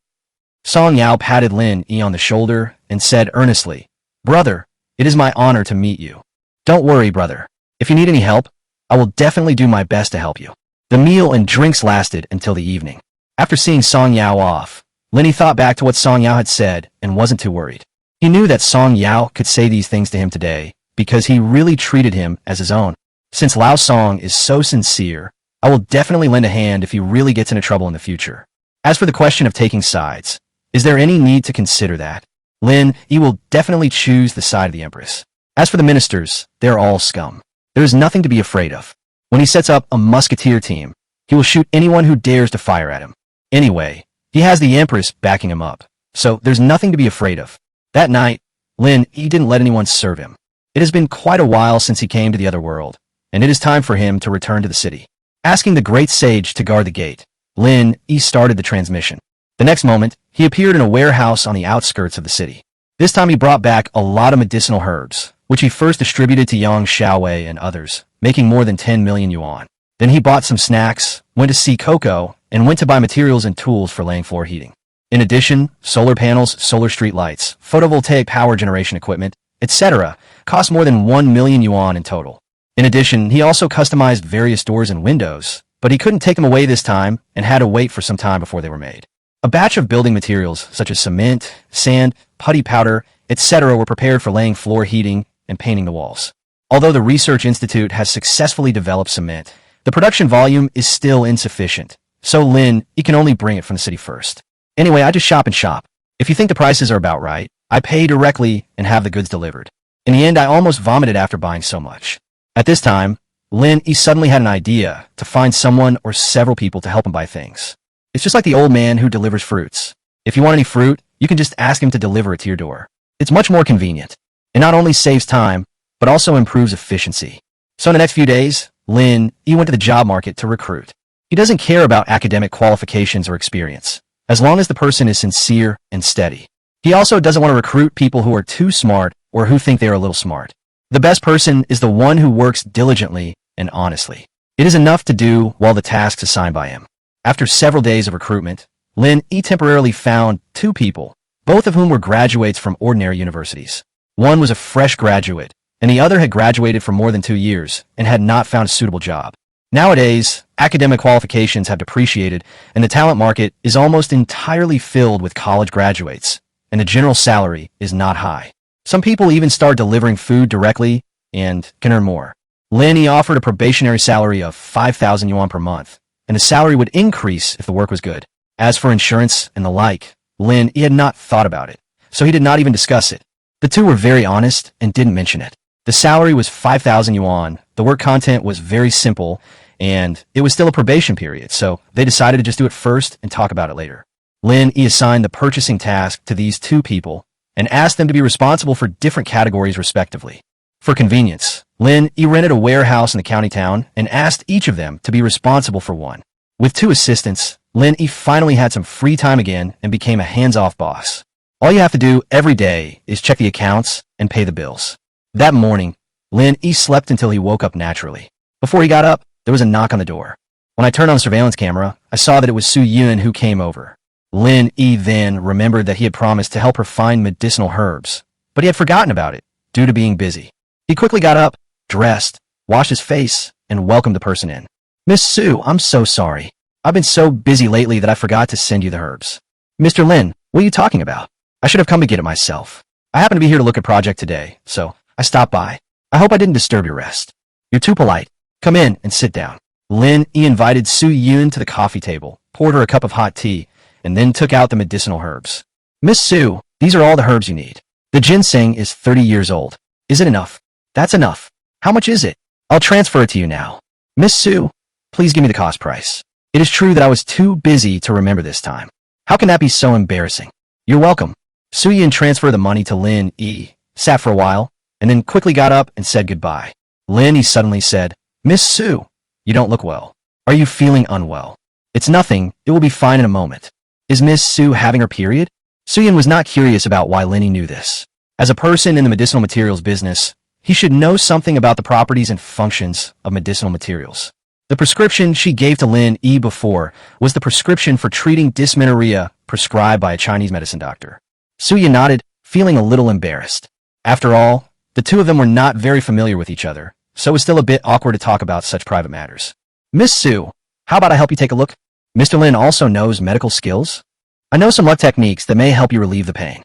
Song Yao patted Lin Yi on the shoulder and said earnestly, "Brother, it is my honor to meet you. Don't worry, brother. If you need any help, I will definitely do my best to help you." The meal and drinks lasted until the evening. After seeing Song Yao off, Lin Yi thought back to what Song Yao had said and wasn't too worried. He knew that Song Yao could say these things to him today because he really treated him as his own. Since Lao Song is so sincere, I will definitely lend a hand if he really gets into trouble in the future. As for the question of taking sides, is there any need to consider that? Lin Yi will definitely choose the side of the Empress. As for the ministers, they're all scum. There is nothing to be afraid of. When he sets up a musketeer team, he will shoot anyone who dares to fire at him. Anyway, he has the Empress backing him up, so there's nothing to be afraid of. That night, Lin Yi didn't let anyone serve him. It has been quite a while since he came to the other world, and it is time for him to return to the city. Asking the great sage to guard the gate, Lin Yi started the transmission. The next moment, he appeared in a warehouse on the outskirts of the city. This time he brought back a lot of medicinal herbs, which he first distributed to Yang Xiaowei and others, making more than 10 million yuan. Then he bought some snacks, went to see Coco, and went to buy materials and tools for laying floor heating. In addition, solar panels, solar street lights, photovoltaic power generation equipment, etc., cost more than 1 million yuan in total. In addition, he also customized various doors and windows, but he couldn't take them away this time and had to wait for some time before they were made. A batch of building materials such as cement, sand, putty powder, etc. were prepared for laying floor heating and painting the walls. Although the Research Institute has successfully developed cement, the production volume is still insufficient, so Lin Yi can only bring it from the city first. Anyway, I just shop and shop. If you think the prices are about right, I pay directly and have the goods delivered. In the end, I almost vomited after buying so much. At this time, Lin Yi suddenly had an idea to find someone or several people to help him buy things. It's just like the old man who delivers fruits. If you want any fruit, you can just ask him to deliver it to your door. It's much more convenient. It not only saves time, but also improves efficiency. So in the next few days, Lin Yi went to the job market to recruit. He doesn't care about academic qualifications or experience, as long as the person is sincere and steady. He also doesn't want to recruit people who are too smart or who think they are a little smart. The best person is the one who works diligently and honestly. It is enough to do while the tasks assigned by him. After several days of recruitment, Lin Yi temporarily found 2 people, both of whom were graduates from ordinary universities. One was a fresh graduate, and the other had graduated for more than 2 years and had not found a suitable job. Nowadays, academic qualifications have depreciated, and the talent market is almost entirely filled with college graduates, and the general salary is not high. Some people even start delivering food directly and can earn more. Lin Yi offered a probationary salary of 5,000 yuan per month, and the salary would increase if the work was good. As for insurance and the like, Lin Yi had not thought about it, so he did not even discuss it. The two were very honest and didn't mention it. The salary was 5,000 yuan, the work content was very simple, and it was still a probation period, so they decided to just do it first and talk about it later. Lin Yi assigned the purchasing task to these 2 people and asked them to be responsible for different categories respectively. For convenience, Lin Yi rented a warehouse in the county town and asked each of them to be responsible for one. With 2 assistants, Lin Yi finally had some free time again and became a hands-off boss. All you have to do every day is check the accounts and pay the bills. That morning, Lin Yi slept until he woke up naturally. Before he got up, there was a knock on the door. When I turned on the surveillance camera, I saw that it was Su Yun who came over. Lin Yi then remembered that he had promised to help her find medicinal herbs, but he had forgotten about it due to being busy. He quickly got up, dressed, washed his face, and welcomed the person in. "Miss Su, I'm so sorry. I've been so busy lately that I forgot to send you the herbs." "Mr. Lin, what are you talking about? I should have come to get it myself. I happen to be here to look at a project today, so I stopped by. I hope I didn't disturb your rest." "You're too polite. Come in and sit down." Lin Yi invited Su Yun to the coffee table, poured her a cup of hot tea, and then took out the medicinal herbs. "Miss Su, these are all the herbs you need. The ginseng is 30 years old. Is it enough?" "That's enough. How much is it?" "I'll transfer it to you now." "Miss Su, please give me the cost price. It is true that I was too busy to remember this time. How can that be so embarrassing?" "You're welcome." Su Yun transferred the money to Lin Yi, sat for a while, and then quickly got up and said goodbye. Lin Yi suddenly said, Miss Su, you don't look well. Are you feeling unwell? It's nothing, it will be fine in a moment. Is Miss Su having her period? Suyin was not curious about why Lin Yi knew this. As a person in the medicinal materials business, he should know something about the properties and functions of medicinal materials. The prescription she gave to Lin Yi before was the prescription for treating dysmenorrhea prescribed by a Chinese medicine doctor. Suyin nodded, feeling a little embarrassed. After all, the two of them were not very familiar with each other, so it was still a bit awkward to talk about such private matters. Miss Su, how about I help you take a look? Mr. Lin also knows medical skills. I know some luck techniques that may help you relieve the pain.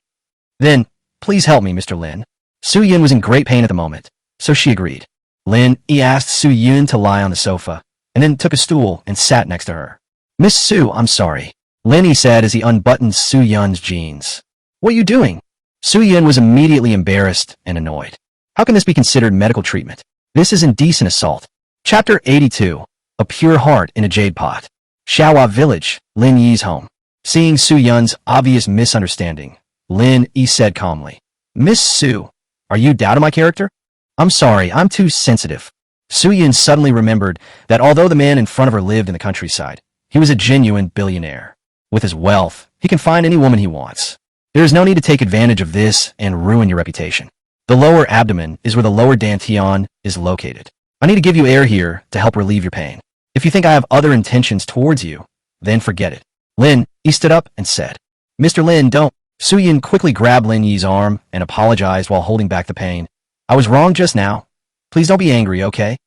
Then, please help me, Mr. Lin. Su Yun was in great pain at the moment, so she agreed. Lin Yi asked Su Yun to lie on the sofa, and then took a stool and sat next to her. Miss Su, I'm sorry, Lin Yi said as he unbuttoned Su Yun's jeans. What are you doing? Su Yun was immediately embarrassed and annoyed. How can this be considered medical treatment? This is indecent assault. Chapter 82. A Pure Heart in a Jade Pot. Xiaohua Village, Lin Yi's home. Seeing Su Yun's obvious misunderstanding, Lin Yi said calmly, Miss Su, are you doubting my character? I'm sorry, I'm too sensitive. Su Yun suddenly remembered that although the man in front of her lived in the countryside, he was a genuine billionaire. With his wealth, he can find any woman he wants. There is no need to take advantage of this and ruin your reputation. The lower abdomen is where the lower dantian is located. I need to give you air here to help relieve your pain. If you think I have other intentions towards you, then forget it. Lin Yi stood up and said, Mr. Lin, don't. Su Yun quickly grabbed Lin Yi's arm and apologized while holding back the pain. I was wrong just now. Please don't be angry, okay?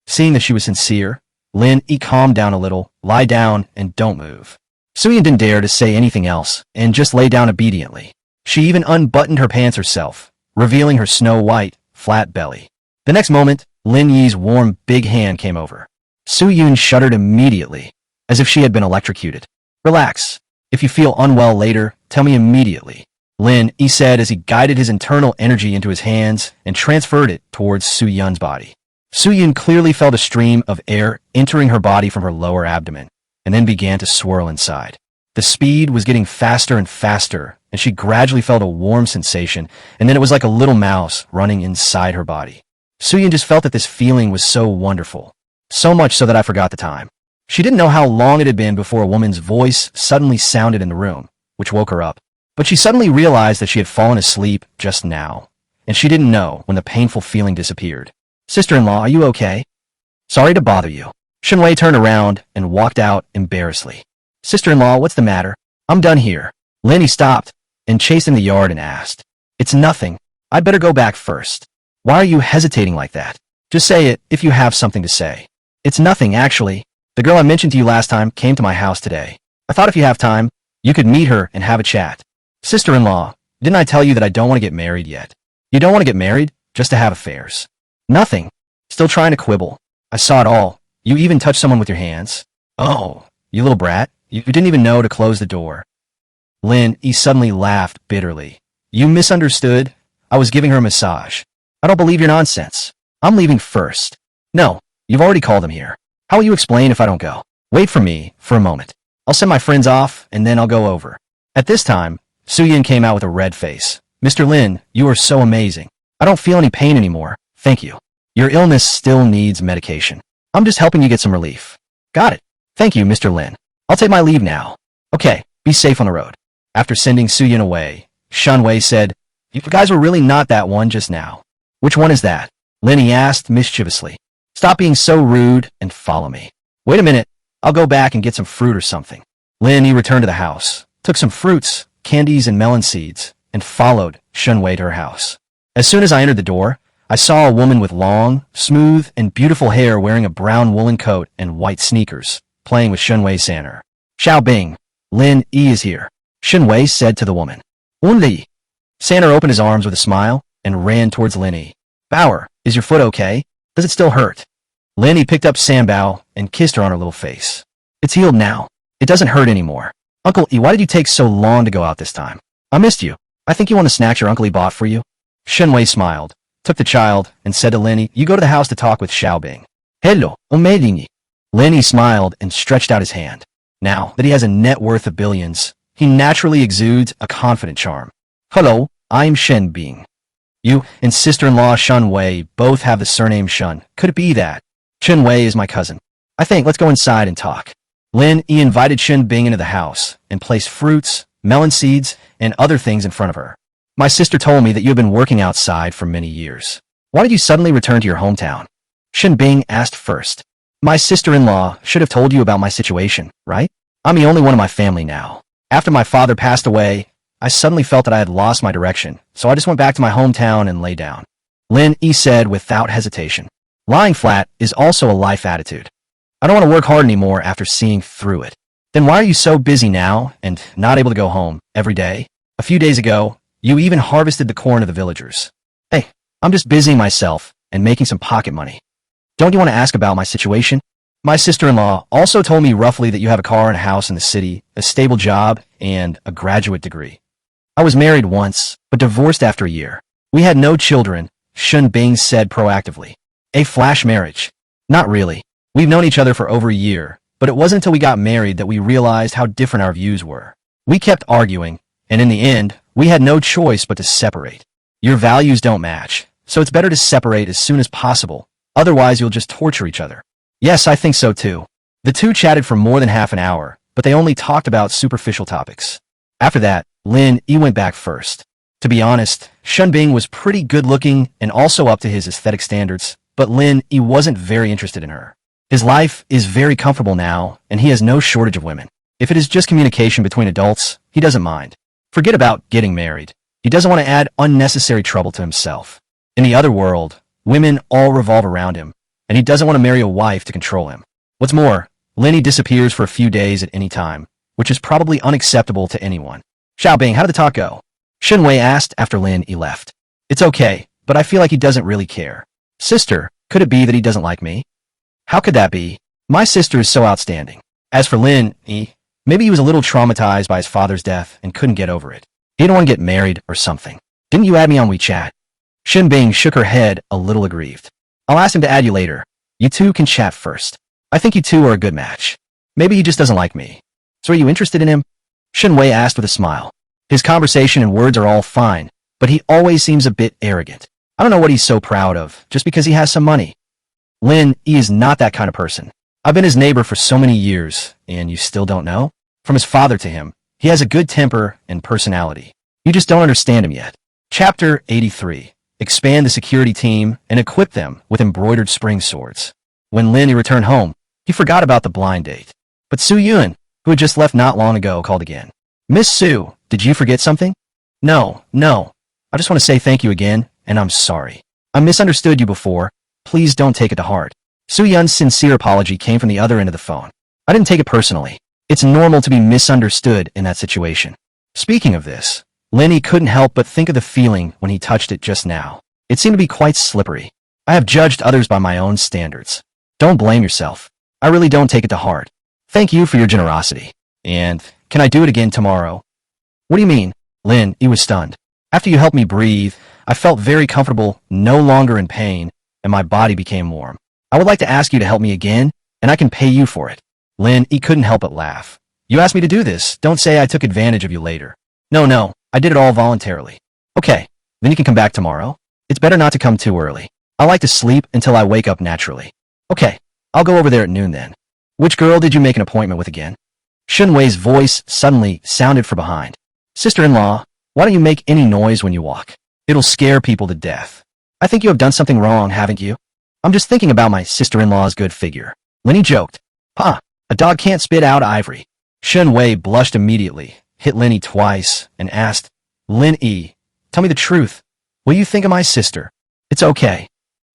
Seeing that she was sincere, Lin Yi calmed down a little, lie down, and don't move. Su Yun didn't dare to say anything else, and just lay down obediently. She even unbuttoned her pants herself, revealing her snow-white, flat belly. The next moment, Lin Yi's warm, big hand came over. Su Yun shuddered immediately, as if she had been electrocuted. Relax. If you feel unwell later, tell me immediately, Lin Yi said as he guided his internal energy into his hands and transferred it towards Su Yun's body. Su Yun clearly felt a stream of air entering her body from her lower abdomen, and then began to swirl inside. The speed was getting faster and faster, and she gradually felt a warm sensation, and then it was like a little mouse running inside her body. Su Yun just felt that this feeling was so wonderful. So much so that I forgot the time. She didn't know how long it had been before a woman's voice suddenly sounded in the room, which woke her up. But she suddenly realized that she had fallen asleep just now, and she didn't know when the painful feeling disappeared. Sister-in-law, are you okay? Sorry to bother you. Shunwei turned around and walked out embarrassedly. Sister-in-law, what's the matter? I'm done here. Lin Yi stopped and chased in the yard and asked, It's nothing. I'd better go back first. Why are you hesitating like that? Just say it if you have something to say. It's nothing, actually. The girl I mentioned to you last time came to my house today. I thought if you have time, you could meet her and have a chat. Sister-in-law, didn't I tell you that I don't want to get married yet? You don't want to get married, just to have affairs. Nothing. Still trying to quibble. I saw it all. You even touched someone with your hands. Oh, you little brat. You didn't even know to close the door. Lin Yi suddenly laughed bitterly. You misunderstood. I was giving her a massage. I don't believe your nonsense. I'm leaving first. No, you've already called them here. How will you explain if I don't go? Wait for me for a moment. I'll send my friends off, and then I'll go over. At this time, Su Yun came out with a red face. Mr. Lin, you are so amazing. I don't feel any pain anymore. Thank you. Your illness still needs medication. I'm just helping you get some relief. Got it. Thank you, Mr. Lin. I'll take my leave now. Okay, be safe on the road. After sending Su Yun away, Shunwei said, You guys were really not that one just now. Which one is that? Lin Yi asked mischievously. Stop being so rude and follow me. Wait a minute. I'll go back and get some fruit or something. Lin Yi returned to the house, took some fruits, candies, and melon seeds, and followed Shunwei to her house. As soon as I entered the door, I saw a woman with long, smooth, and beautiful hair wearing a brown woolen coat and white sneakers, playing with Shunwei's Sanner. Xiao Bing, Lin Yi is here, Shunwei said to the woman. Li. Sanner opened his arms with a smile and ran towards Lin Yi. Bauer, is your foot okay? Does it still hurt? Lin Yi picked up Sanbao and kissed her on her little face. It's healed now. It doesn't hurt anymore. Uncle Yi, why did you take so long to go out this time? I missed you. I think you want the snacks your Uncle Yi bought for you? Shunwei smiled, took the child, and said to Lin Yi, You go to the house to talk with Xiao Bing. Hello, Omedingi. Lin Yi smiled and stretched out his hand. Now that he has a net worth of billions, he naturally exudes a confident charm. Hello, I'm Shen Bing. You and sister-in-law Shun Wei both have the surname Shun. Could it be that? Shun Wei is my cousin. I think let's go inside and talk. Lin Yi invited Shun Bing into the house and placed fruits, melon seeds, and other things in front of her. My sister told me that you have been working outside for many years. Why did you suddenly return to your hometown? Shun Bing asked first. My sister-in-law should have told you about my situation, right? I'm the only one in my family now. After my father passed away, I suddenly felt that I had lost my direction, so I just went back to my hometown and lay down. Lin Yi said without hesitation. Lying flat is also a life attitude. I don't want to work hard anymore after seeing through it. Then why are you so busy now and not able to go home every day? A few days ago, you even harvested the corn of the villagers. Hey, I'm just busying myself and making some pocket money. Don't you want to ask about my situation? My sister-in-law also told me roughly that you have a car and a house in the city, a stable job, and a graduate degree. I was married once, but divorced after a year. We had no children, Shun Bing said proactively. A flash marriage. Not really. We've known each other for over a year, but it wasn't until we got married that we realized how different our views were. We kept arguing, and in the end, we had no choice but to separate. Your values don't match, so it's better to separate as soon as possible. Otherwise, you'll just torture each other. Yes, I think so too. The two chatted for more than half an hour, but they only talked about superficial topics. After that, Lin Yi went back first. To be honest, Shun Bing was pretty good looking and also up to his aesthetic standards, but Lin Yi wasn't very interested in her. His life is very comfortable now, and he has no shortage of women. If it is just communication between adults, he doesn't mind. Forget about getting married. He doesn't want to add unnecessary trouble to himself. In the other world, women all revolve around him, and he doesn't want to marry a wife to control him. What's more, Lin Yi disappears for a few days at any time, which is probably unacceptable to anyone. Xiaobing, how did the talk go? Shun Wei asked after Lin Yi left. It's okay, but I feel like he doesn't really care. Sister, could it be that he doesn't like me? How could that be? My sister is so outstanding. As for Lin Yi, maybe he was a little traumatized by his father's death and couldn't get over it. He didn't want to get married or something. Didn't you add me on WeChat? Shun Bing shook her head a little aggrieved. I'll ask him to add you later. You two can chat first. I think you two are a good match. Maybe he just doesn't like me. So are you interested in him? Shun Wei asked with a smile. His conversation and words are all fine, but he always seems a bit arrogant. I don't know what he's so proud of, just because he has some money. Lin Yi is not that kind of person. I've been his neighbor for so many years, and you still don't know? From his father to him, he has a good temper and personality. You just don't understand him yet. Chapter 83. Expand the security team and equip them with embroidered spring swords. When Lin Yi returned home, he forgot about the blind date. But Su Yun, who had just left not long ago, called again. Miss Su, did you forget something? No. I just want to say thank you again, and I'm sorry. I misunderstood you before. Please don't take it to heart. Su Yun's sincere apology came from the other end of the phone. I didn't take it personally. It's normal to be misunderstood in that situation. Speaking of this, Lin Yi couldn't help but think of the feeling when he touched it just now. It seemed to be quite slippery. I have judged others by my own standards. Don't blame yourself. I really don't take it to heart. Thank you for your generosity. And can I do it again tomorrow? What do you mean? Lin Yi was stunned. After you helped me breathe, I felt very comfortable, no longer in pain, and my body became warm. I would like to ask you to help me again, and I can pay you for it. Lin Yi couldn't help but laugh. You asked me to do this. Don't say I took advantage of you later. No, I did it all voluntarily. Okay, then you can come back tomorrow. It's better not to come too early. I like to sleep until I wake up naturally. Okay, I'll go over there at noon then. Which girl did you make an appointment with again? Shun Wei's voice suddenly sounded from behind. Sister-in-law, why don't you make any noise when you walk? It'll scare people to death. I think you have done something wrong, haven't you? I'm just thinking about my sister-in-law's good figure. Lin Yi joked. Pa, a dog can't spit out ivory. Shun Wei blushed immediately, hit Lin Yi twice, and asked, Lin Yi, tell me the truth. What do you think of my sister? It's okay.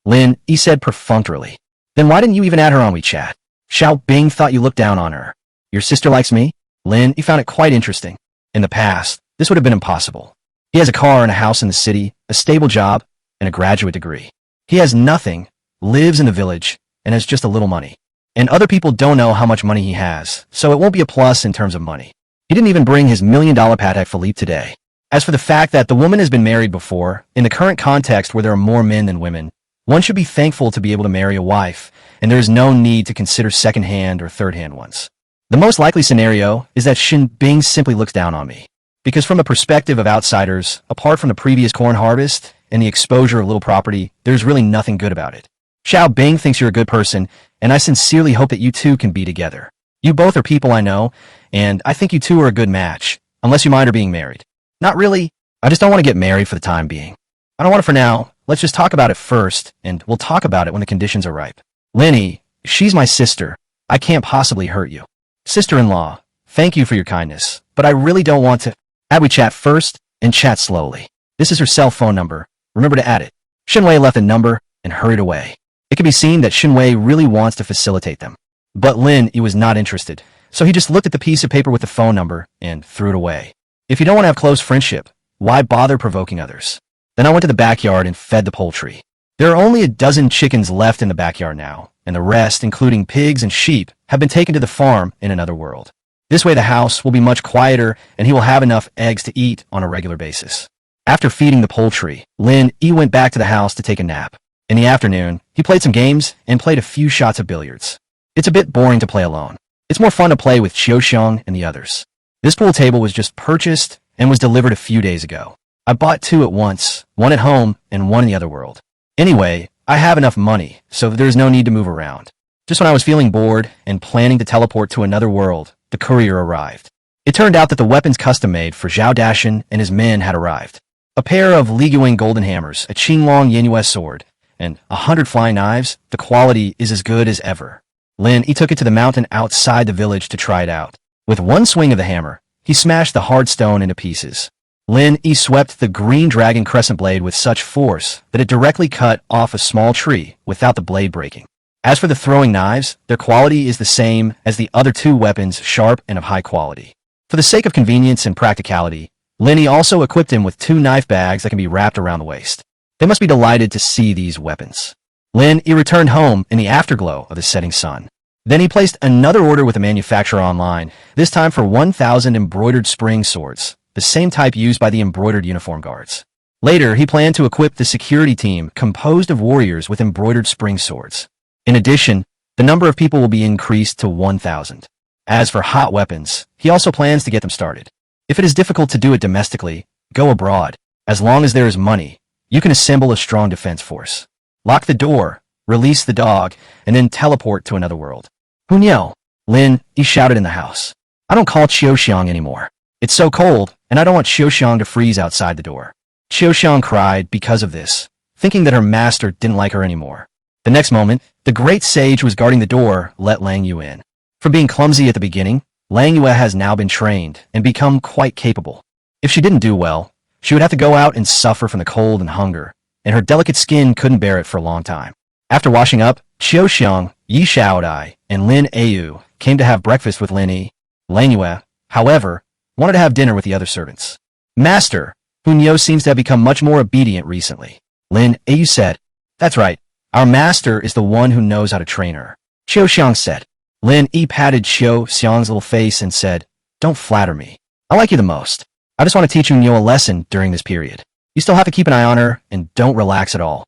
Lin Yi said perfunctorily. Then why didn't you even add her on WeChat? Xiao Bing thought you looked down on her. Your sister likes me? Lin Yi found it quite interesting. In the past, this would have been impossible. He has a car and a house in the city, a stable job, and a graduate degree. He has nothing, lives in the village, and has just a little money. And other people don't know how much money he has, so it won't be a plus in terms of money. He didn't even bring his $1 million Patek Philippe today. As for the fact that the woman has been married before, in the current context where there are more men than women, one should be thankful to be able to marry a wife, and there is no need to consider second-hand or third-hand ones. The most likely scenario is that Shun Bing simply looks down on me. Because from the perspective of outsiders, apart from the previous corn harvest, and the exposure of little property, there's really nothing good about it. Xiao Bing thinks you're a good person, and I sincerely hope that you two can be together. You both are people I know, and I think you two are a good match, unless you mind her being married. Not really. I just don't want to get married for the time being. I don't want it for now. Let's just talk about it first, and we'll talk about it when the conditions are ripe. Linny, she's my sister. I can't possibly hurt you. Sister-in-law, thank you for your kindness, but I really don't want to. We chat first, and chat slowly. This is her cell phone number. Remember to add it. Xinwei left a number and hurried away. It could be seen that Xinwei really wants to facilitate them. But Lin, he was not interested, so he just looked at the piece of paper with the phone number and threw it away. If you don't want to have close friendship, why bother provoking others? Then I went to the backyard and fed the poultry. There are only a dozen chickens left in the backyard now, and the rest, including pigs and sheep, have been taken to the farm in another world. This way the house will be much quieter and he will have enough eggs to eat on a regular basis. After feeding the poultry, Lin Yi went back to the house to take a nap. In the afternoon, he played some games and played a few shots of billiards. It's a bit boring to play alone. It's more fun to play with Xiaoxiang and the others. This pool table was just purchased and was delivered a few days ago. I bought two at once, one at home and one in the other world. Anyway, I have enough money, so there's no need to move around. Just when I was feeling bored and planning to teleport to another world, the courier arrived. It turned out that the weapons custom made for Zhao Dashan and his men had arrived. A pair of Li Guiying golden hammers, a Qinglong Yinyue sword, and 100 flying knives. The quality is as good as ever. Lin Yi took it to the mountain outside the village to try it out. With one swing of the hammer, he smashed the hard stone into pieces. Lin Yi swept the green dragon crescent blade with such force that it directly cut off a small tree without the blade breaking. As for the throwing knives, their quality is the same as the other two weapons, sharp and of high quality. For the sake of convenience and practicality, Lin Yi also equipped him with two knife bags that can be wrapped around the waist. They must be delighted to see these weapons. Lin Yi returned home in the afterglow of the setting sun. Then he placed another order with a manufacturer online, this time for 1,000 embroidered spring swords, the same type used by the embroidered uniform guards. Later, he planned to equip the security team composed of warriors with embroidered spring swords. In addition, the number of people will be increased to 1,000. As for hot weapons, he also plans to get them started. If it is difficult to do it domestically, go abroad. As long as there is money, you can assemble a strong defense force. Lock the door, release the dog, and then teleport to another world. Hunyeo, Lin Yi shouted in the house. I don't call Xiaoxiang anymore. It's so cold, and I don't want Xiaoxiang to freeze outside the door. Xiaoxiang cried because of this, thinking that her master didn't like her anymore. The next moment, the great sage who was guarding the door let Lang Yu in. From being clumsy at the beginning, Lang Yu has now been trained and become quite capable. If she didn't do well, she would have to go out and suffer from the cold and hunger, and her delicate skin couldn't bear it for a long time. After washing up, Xiaoxiang, Yi Xiaodai, and Lin Ayu came to have breakfast with Lin Yi. Lang Yu, however, wanted to have dinner with the other servants. Master, Hunyeo seems to have become much more obedient recently. Lin Ayu said, That's right. Our master is the one who knows how to train her. Xiaoxiang said. Lin Yi patted Xiaoxiang's little face and said, Don't flatter me. I like you the most. I just want to teach Hunyeo a lesson during this period. You still have to keep an eye on her and don't relax at all.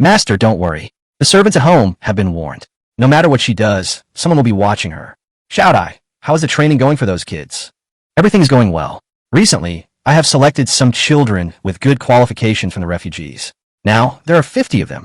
Master, don't worry. The servants at home have been warned. No matter what she does, someone will be watching her. Xiaodai, how is the training going for those kids? Everything is going well. Recently, I have selected some children with good qualifications from the refugees. Now, there are 50 of them.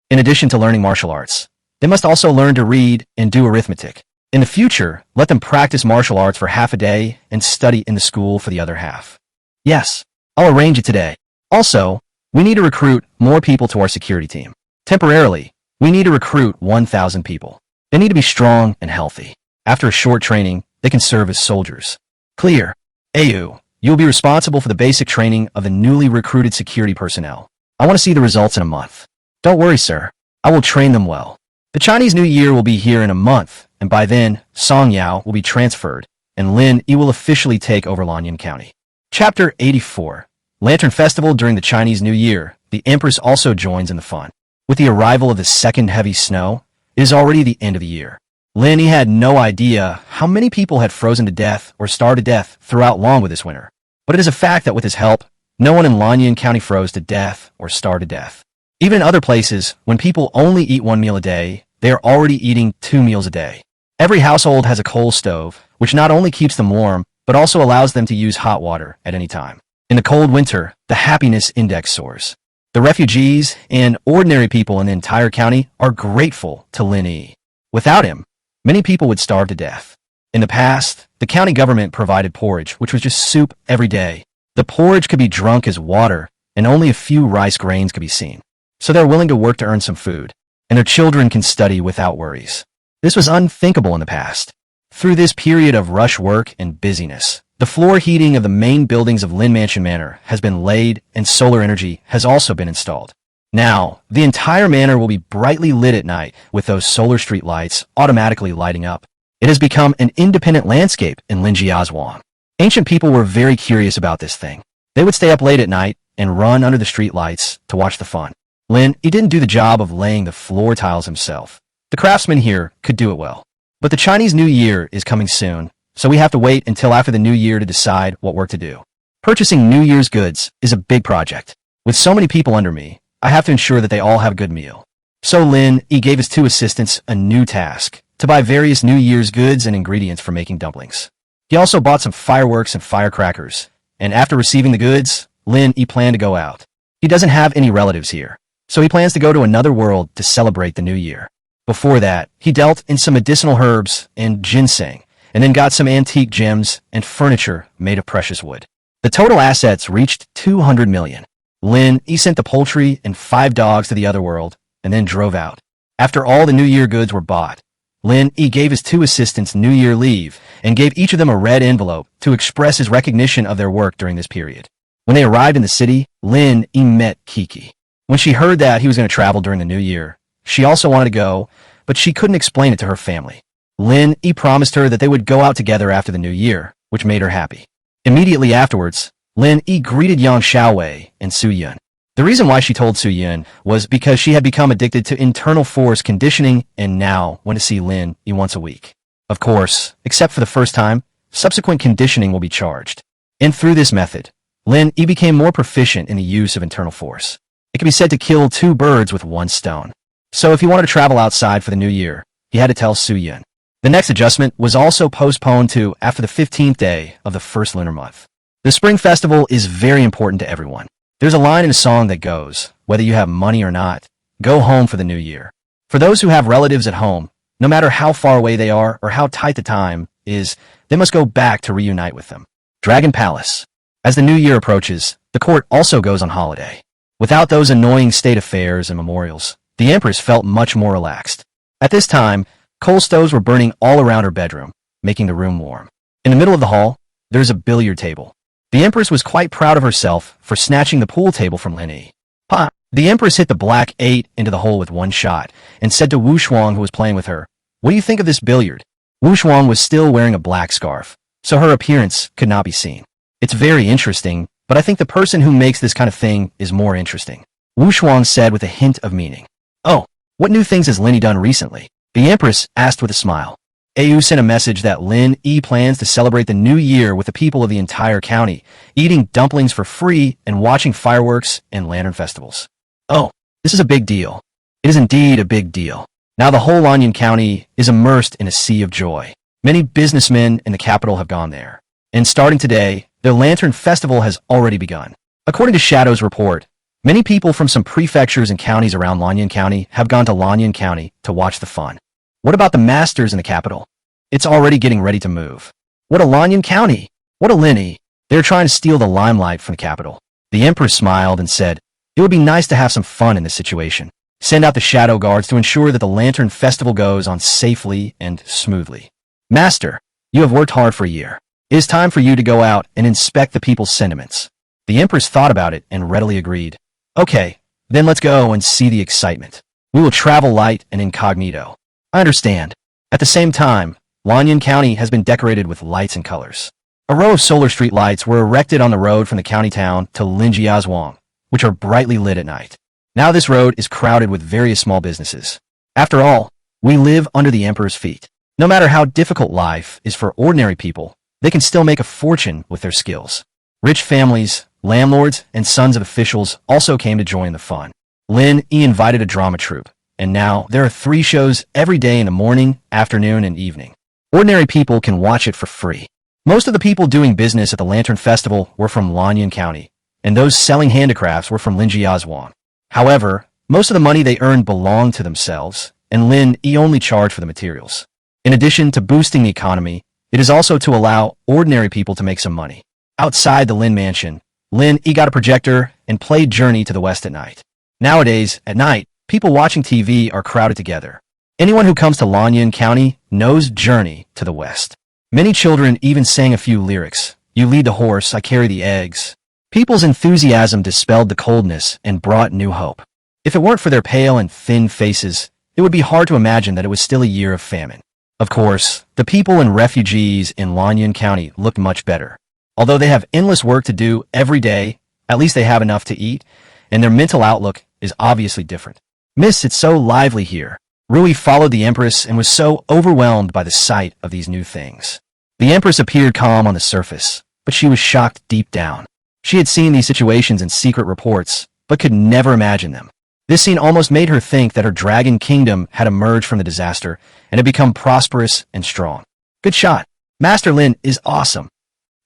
In addition to learning martial arts, they must also learn to read and do arithmetic. In the future, let them practice martial arts for half a day and study in the school for the other half. Yes, I'll arrange it today. Also, we need to recruit more people to our security team. Temporarily, we need to recruit 1,000 people. They need to be strong and healthy. After a short training, they can serve as soldiers. Clear. Ayu, you will be responsible for the basic training of the newly recruited security personnel. I want to see the results in a month. Don't worry, sir. I will train them well. The Chinese New Year will be here in a month, and by then, Song Yao will be transferred, and Lin Yi will officially take over Lanyan County. Chapter 84. Lantern Festival during the Chinese New Year. The Empress also joins in the fun. With the arrival of the second heavy snow, it is already the end of the year. Lin Yi had no idea how many people had frozen to death or starved to death throughout long with this winter. But it is a fact that with his help, no one in Lanyan County froze to death or starved to death. Even in other places, when people only eat 1 meal a day, they are already eating 2 meals a day. Every household has a coal stove, which not only keeps them warm, but also allows them to use hot water at any time. In the cold winter, the happiness index soars. The refugees and ordinary people in the entire county are grateful to Lin Yi. Without him, many people would starve to death. In the past, the county government provided porridge, which was just soup every day. The porridge could be drunk as water, and only a few rice grains could be seen. So they're willing to work to earn some food, and their children can study without worries. This was unthinkable in the past. Through this period of rush work and busyness, the floor heating of the main buildings of Lin Mansion Manor has been laid and solar energy has also been installed. Now, the entire manor will be brightly lit at night with those solar street lights automatically lighting up. It has become an independent landscape in Linjiazhuang. Ancient people were very curious about this thing. They would stay up late at night and run under the street lights to watch the fun. Lin, he didn't do the job of laying the floor tiles himself. The craftsman here could do it well. But the Chinese New Year is coming soon, so we have to wait until after the New Year to decide what work to do. Purchasing New Year's goods is a big project. With so many people under me, I have to ensure that they all have a good meal. So Lin, he gave his 2 assistants a new task, to buy various New Year's goods and ingredients for making dumplings. He also bought some fireworks and firecrackers, and after receiving the goods, Lin, he planned to go out. He doesn't have any relatives here, so he plans to go to another world to celebrate the New Year. Before that, he dealt in some medicinal herbs and ginseng, and then got some antique gems and furniture made of precious wood. The total assets reached 200 million. Lin, he sent the poultry and 5 dogs to the other world, and then drove out. After all the New Year goods were bought, Lin, he gave his 2 assistants New Year leave and gave each of them a red envelope to express his recognition of their work during this period. When they arrived in the city, Lin, he met Kiki. When she heard that he was going to travel during the New Year, she also wanted to go, but she couldn't explain it to her family. Lin, he promised her that they would go out together after the New Year, which made her happy. Immediately afterwards, Lin, he greeted Yang Xiaowei and Su Yun. The reason why she told Su Yun was because she had become addicted to internal force conditioning and now went to see Lin once a week. Of course, except for the first time, subsequent conditioning will be charged. And through this method, Lin, he became more proficient in the use of internal force. It can be said to kill 2 birds with 1 stone. So if he wanted to travel outside for the New Year, he had to tell Su Yun. The next adjustment was also postponed to after the 15th day of the first lunar month. The Spring Festival is very important to everyone. There's a line in a song that goes, whether you have money or not, go home for the New Year. For those who have relatives at home, no matter how far away they are or how tight the time is, they must go back to reunite with them. Dragon Palace. As the New Year approaches, the court also goes on holiday. Without those annoying state affairs and memorials, the Empress felt much more relaxed. At this time, coal stoves were burning all around her bedroom, making the room warm. In the middle of the hall, there's a billiard table. The Empress was quite proud of herself for snatching the pool table from Lin Yi. Pa! The Empress hit the black 8 into the hole with 1 shot and said to Wu Shuang, who was playing with her, "What do you think of this billiard?" Wu Shuang was still wearing a black scarf, so her appearance could not be seen. "It's very interesting, but I think the person who makes this kind of thing is more interesting," Wu Shuang said with a hint of meaning. "Oh, what new things has Lin Yi done recently?" The Empress asked with a smile. Au sent a message that Lin Yi plans to celebrate the New Year with the people of the entire county, eating dumplings for free and watching fireworks and lantern festivals. Oh, this is a big deal. It is indeed a big deal. Now the whole Lanyan County is immersed in a sea of joy. Many businessmen in the capital have gone there. And starting today, their lantern festival has already begun. According to Shadow's report, many people from some prefectures and counties around Lanyan County have gone to Lanyan County to watch the fun. What about the masters in the capital? It's already getting ready to move. What a Lanyan County! What a Lin Yi! They're trying to steal the limelight from the capital. The Empress smiled and said, "It would be nice to have some fun in this situation. Send out the shadow guards to ensure that the Lantern Festival goes on safely and smoothly. Master, you have worked hard for a year. It is time for you to go out and inspect the people's sentiments." The Empress thought about it and readily agreed. "Okay, then let's go and see the excitement. We will travel light and incognito." "I understand." At the same time, Lanyan County has been decorated with lights and colors. A row of solar street lights were erected on the road from the county town to Linjiazhuang, which are brightly lit at night. Now this road is crowded with various small businesses. After all, we live under the emperor's feet. No matter how difficult life is for ordinary people, they can still make a fortune with their skills. Rich families, landlords, and sons of officials also came to join the fun. Lin Yi invited a drama troupe, and now there are 3 shows every day in the morning, afternoon, and evening. Ordinary people can watch it for free. Most of the people doing business at the Lantern Festival were from Lanyan County, and those selling handicrafts were from Linjiazhuang. However, most of the money they earned belonged to themselves, and Lin Yi only charged for the materials. In addition to boosting the economy, it is also to allow ordinary people to make some money. Outside the Lin mansion, Lin Yi got a projector and played Journey to the West at night. Nowadays, at night, people watching TV are crowded together. Anyone who comes to Lanyan County knows Journey to the West. Many children even sang a few lyrics. You lead the horse, I carry the eggs. People's enthusiasm dispelled the coldness and brought new hope. If it weren't for their pale and thin faces, it would be hard to imagine that it was still a year of famine. Of course, the people and refugees in Lanyan County looked much better. Although they have endless work to do every day, at least they have enough to eat, and their mental outlook is obviously different. Miss, it's so lively here. Rui followed the Empress and was so overwhelmed by the sight of these new things. The Empress appeared calm on the surface, but she was shocked deep down. She had seen these situations in secret reports, but could never imagine them. This scene almost made her think that her dragon kingdom had emerged from the disaster and had become prosperous and strong. Good shot. Master Lin is awesome.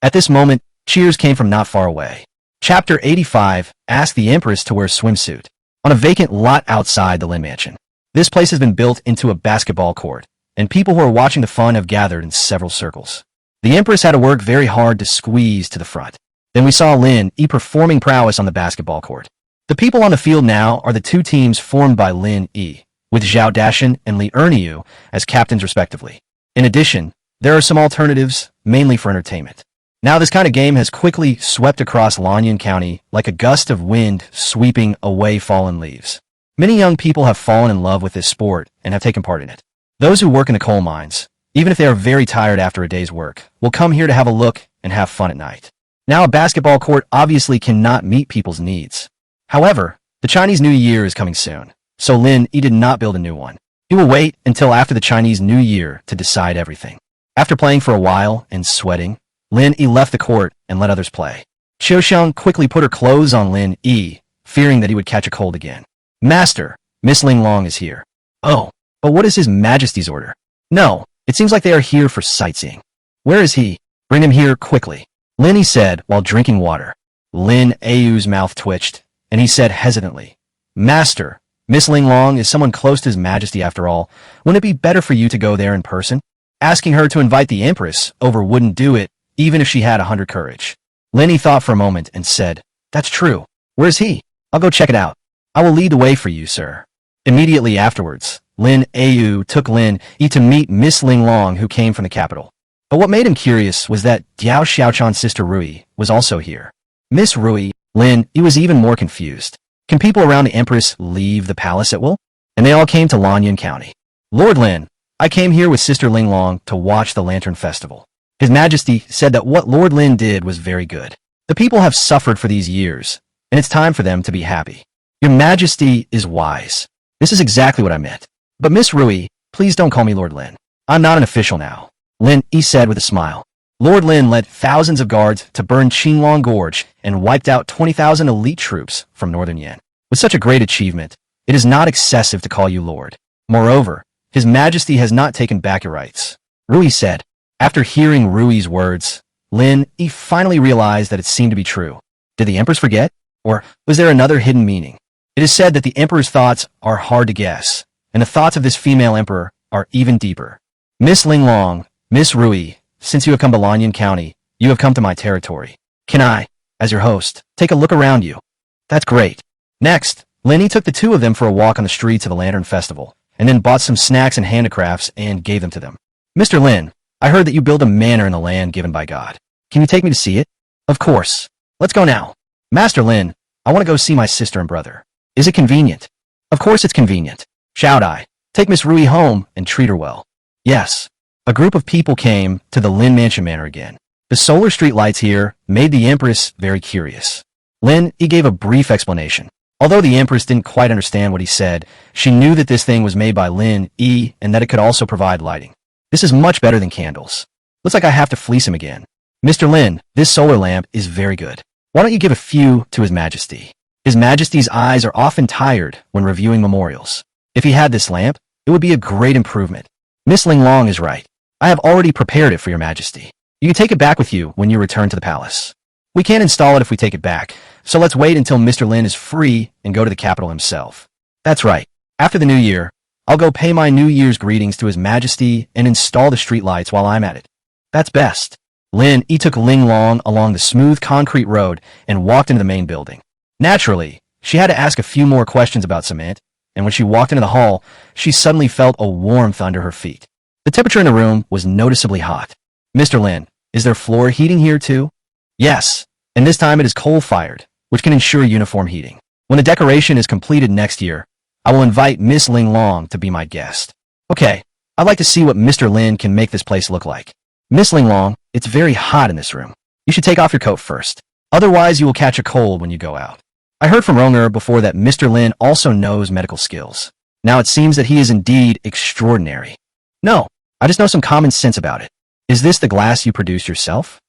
At this moment, cheers came from not far away. Chapter 85 asked the Empress to wear a swimsuit. On a vacant lot outside the Lin mansion. This place has been built into a basketball court, and people who are watching the fun have gathered in several circles. The Empress had to work very hard to squeeze to the front. Then we saw Lin Yi performing prowess on the basketball court. The people on the field now are the two teams formed by Lin Yi, with Zhao Dashan and Li Erniu as captains respectively. In addition, there are some alternatives, mainly for entertainment. Now this kind of game has quickly swept across Lanyan County like a gust of wind sweeping away fallen leaves. Many young people have fallen in love with this sport and have taken part in it. Those who work in the coal mines, even if they are very tired after a day's work, will come here to have a look and have fun at night. Now a basketball court obviously cannot meet people's needs. However, the Chinese New Year is coming soon, so Lin Yi did not build a new one. He will wait until after the Chinese New Year to decide everything. After playing for a while and sweating, Lin Yi left the court and let others play. Qiu Xiang quickly put her clothes on Lin Yi, fearing that he would catch a cold again. Master, Miss Ling Long is here. Oh, but what is His Majesty's order? No, it seems like they are here for sightseeing. Where is he? Bring him here quickly, Lin Yi said while drinking water. Lin Yu's mouth twitched, and he said hesitantly, Master, Miss Ling Long is someone close to His Majesty after all. Wouldn't it be better for you to go there in person? Asking her to invite the Empress over wouldn't do it, even if she had 100 courage. Lin Yi thought for a moment and said, That's true. Where's he? I'll go check it out. I will lead the way for you, sir. Immediately afterwards, Lin Yu took Lin Yi to meet Miss Ling Long, who came from the capital. But what made him curious was that Diao Xiaochan's sister Rui was also here. Miss Rui, Lin Yi was even more confused. Can people around the Empress leave the palace at will? And they all came to Lanyan County. Lord Lin, I came here with Sister Ling Long to watch the Lantern Festival. His Majesty said that what Lord Lin did was very good. The people have suffered for these years, and it's time for them to be happy. Your Majesty is wise. This is exactly what I meant. But Miss Rui, please don't call me Lord Lin. I'm not an official now, Lin Yi said with a smile. Lord Lin led thousands of guards to burn Qinglong Gorge and wiped out 20,000 elite troops from northern Yan. With such a great achievement, it is not excessive to call you Lord. Moreover, His Majesty has not taken back your rights, Rui said. After hearing Rui's words, Lin Yi finally realized that it seemed to be true. Did the Empress forget? Or was there another hidden meaning? It is said that the Emperor's thoughts are hard to guess, and the thoughts of this female Emperor are even deeper. Miss Ling Long, Miss Rui, since you have come to Lanyan County, you have come to my territory. Can I, as your host, take a look around you? That's great. Next, Lin Yi took the two of them for a walk on the streets of the Lantern Festival, and then bought some snacks and handicrafts and gave them to them. Mr. Lin, I heard that you build a manor in the land given by God. Can you take me to see it? Of course. Let's go now. Master Lin, I want to go see my sister and brother. Is it convenient? Of course it's convenient. Shout I. Take Miss Rui home and treat her well. Yes. A group of people came to the Lin Mansion Manor again. The solar street lights here made the Empress very curious. Lin Yi gave a brief explanation. Although the Empress didn't quite understand what he said, she knew that this thing was made by Lin Yi and that it could also provide lighting. This is much better than candles. Looks like I have to fleece him again. Mr. Lin, this solar lamp is very good. Why don't you give a few to His Majesty? His Majesty's eyes are often tired when reviewing memorials. If he had this lamp, it would be a great improvement. Miss Ling Long is right. I have already prepared it for your Majesty. You can take it back with you when you return to the palace. We can't install it if we take it back, So let's wait until Mr. Lin is free and go to the capital himself. That's right. After the new year, I'll go pay my New Year's greetings to His Majesty and install the streetlights while I'm at it. That's best. Lin Yi took Ling Long along the smooth concrete road and walked into the main building. Naturally, she had to ask a few more questions about cement, and when she walked into the hall, she suddenly felt a warmth under her feet. The temperature in the room was noticeably hot. Mr. Lin, is there floor heating here too? Yes, and this time it is coal-fired, which can ensure uniform heating. When the decoration is completed next year, I will invite Miss Ling Long to be my guest. Okay, I'd like to see what Mr. Lin can make this place look like. Miss Ling Long, it's very hot in this room. You should take off your coat first. Otherwise, you will catch a cold when you go out. I heard from Ronger before that Mr. Lin also knows medical skills. Now it seems that he is indeed extraordinary. No, I just know some common sense about it. Is this the glass you produce yourself?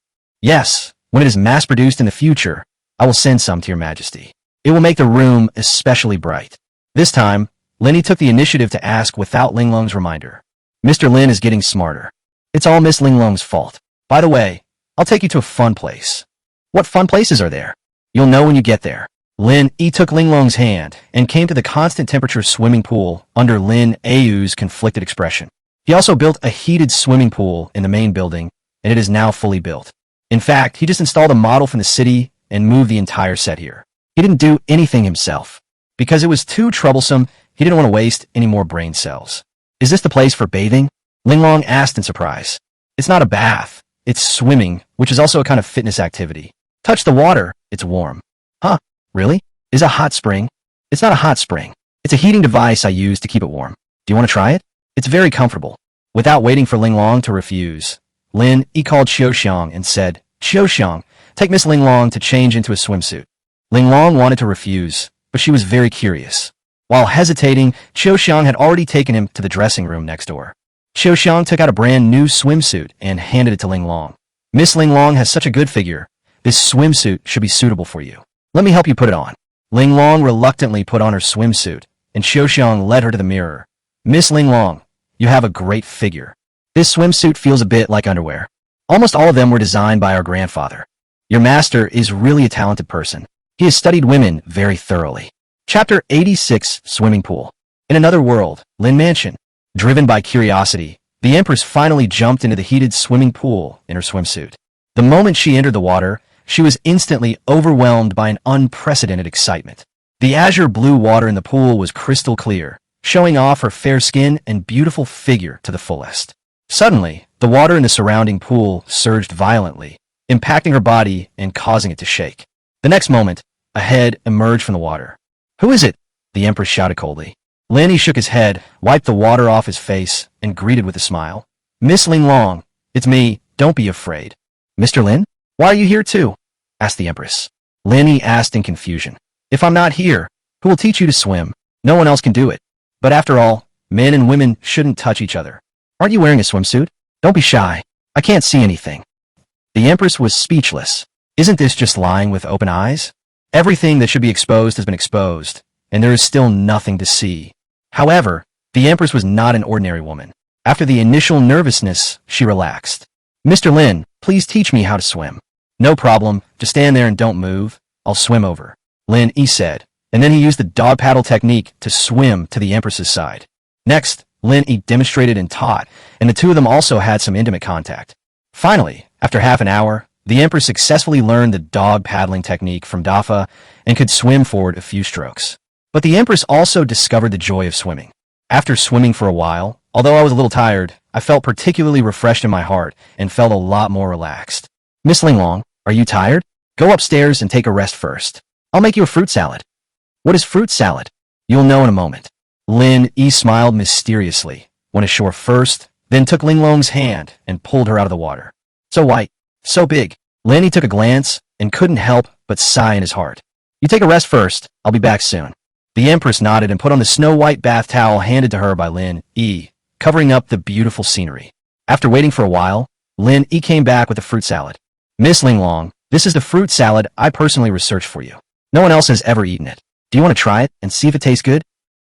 Yes, when it is mass-produced in the future, I will send some to your majesty. It will make the room especially bright. This time, Lin took the initiative to ask without Ling Long's reminder. Mr. Lin is getting smarter. It's all Miss Ling Long's fault. By the way, I'll take you to a fun place. What fun places are there? You'll know when you get there. Lin Yi took Ling Long's hand and came to the constant temperature swimming pool under Lin Ayu's conflicted expression. He also built a heated swimming pool in the main building, and it is now fully built. In fact, he just installed a model from the city and moved the entire set here. He didn't do anything himself. Because it was too troublesome, he didn't want to waste any more brain cells. Is this the place for bathing? Ling Long asked in surprise. It's not a bath. It's swimming, which is also a kind of fitness activity. Touch the water, it's warm. Huh, really? Is a hot spring? It's not a hot spring. It's a heating device I use to keep it warm. Do you want to try it? It's very comfortable. Without waiting for Ling Long to refuse, Lin Yi called Qiu Xiang and said, Qiu Xiang, take Miss Ling Long to change into a swimsuit. Ling Long wanted to refuse, but she was very curious. While hesitating, Qiu Xiang had already taken him to the dressing room next door. Qiu Xiang took out a brand new swimsuit and handed it to Ling Long. Miss Ling Long has such a good figure. This swimsuit should be suitable for you. Let me help you put it on. Ling Long reluctantly put on her swimsuit, and Qiu Xiang led her to the mirror. Miss Ling Long, you have a great figure. This swimsuit feels a bit like underwear. Almost all of them were designed by our grandfather. Your master is really a talented person. He has studied women very thoroughly. Chapter 86, Swimming Pool. In another world, Lin Mansion. Driven by curiosity, the Empress finally jumped into the heated swimming pool in her swimsuit. The moment she entered the water, she was instantly overwhelmed by an unprecedented excitement. The azure blue water in the pool was crystal clear, showing off her fair skin and beautiful figure to the fullest. Suddenly, the water in the surrounding pool surged violently, impacting her body and causing it to shake. The next moment, a head emerged from the water. Who is it? The Empress shouted coldly. Lin Yi shook his head, wiped the water off his face, and greeted with a smile. Miss Ling Long, it's me, don't be afraid. Mr. Lin? Why are you here too? Asked the Empress. Lin Yi asked in confusion. If I'm not here, who will teach you to swim? No one else can do it. But after all, men and women shouldn't touch each other. Aren't you wearing a swimsuit? Don't be shy. I can't see anything. The Empress was speechless. Isn't this just lying with open eyes? Everything that should be exposed has been exposed, and there is still nothing to see. However, the Empress was not an ordinary woman. After the initial nervousness, she relaxed. Mr. Lin, please teach me how to swim. No problem, just stand there and don't move. I'll swim over. Lin Yi said, and then he used the dog paddle technique to swim to the Empress's side. Next, Lin Yi demonstrated and taught, and the two of them also had some intimate contact. Finally, after half an hour, the Empress successfully learned the dog paddling technique from Dafa and could swim forward a few strokes. But the Empress also discovered the joy of swimming. After swimming for a while, although I was a little tired, I felt particularly refreshed in my heart and felt a lot more relaxed. Miss Ling Long, are you tired? Go upstairs and take a rest first. I'll make you a fruit salad. What is fruit salad? You'll know in a moment. Lin Yi smiled mysteriously, went ashore first, then took Ling Long's hand and pulled her out of the water. So white, so big. Lin Yi took a glance and couldn't help but sigh in his heart. You take a rest first, I'll be back soon. The Empress nodded and put on the snow-white bath towel handed to her by Lin Yi, covering up the beautiful scenery. After waiting for a while, Lin Yi came back with the fruit salad. Miss Ling Long, this is the fruit salad I personally researched for you. No one else has ever eaten it. Do you want to try it and see if it tastes good?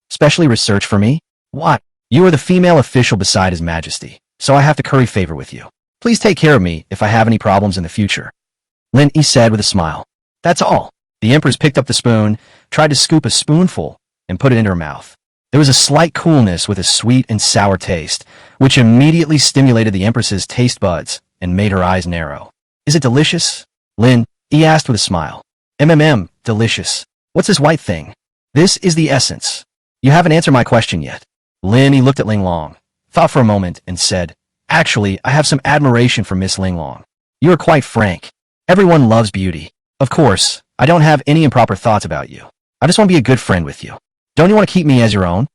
Specially researched for me? What? You are the female official beside His Majesty, so I have to curry favor with you. Please take care of me if I have any problems in the future. Lin Yi said with a smile. That's all. The empress picked up the spoon, tried to scoop a spoonful, and put it into her mouth. There was a slight coolness with a sweet and sour taste, which immediately stimulated the empress's taste buds and made her eyes narrow. Is it delicious? Lin, he asked with a smile. Delicious. What's this white thing? This is the essence. You haven't answered my question yet. Lin, he looked at Ling Long, thought for a moment, and said, Actually, I have some admiration for Miss Ling Long. You are quite frank. Everyone loves beauty. Of course, I don't have any improper thoughts about you. I just want to be a good friend with you. Don't you want to keep me as your own?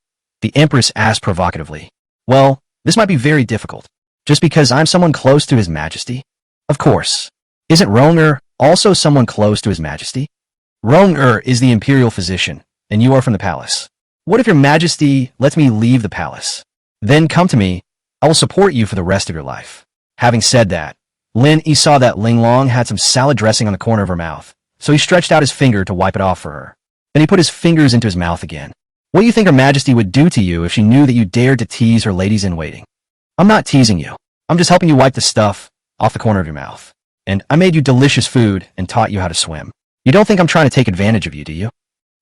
The empress asked provocatively. Well, this might be very difficult. Just because I'm someone close to His Majesty? Of course. Isn't Ronger also someone close to His Majesty? Ronger is the imperial physician, and you are from the palace. What if Your Majesty lets me leave the palace? Then come to me. I will support you for the rest of your life. Having said that, Lin Yi saw that Ling Long had some salad dressing on the corner of her mouth, so he stretched out his finger to wipe it off for her. Then he put his fingers into his mouth again. What do you think Her Majesty would do to you if she knew that you dared to tease her ladies-in-waiting? I'm not teasing you. I'm just helping you wipe the stuff off the corner of your mouth. And I made you delicious food and taught you how to swim. You don't think I'm trying to take advantage of you, do you?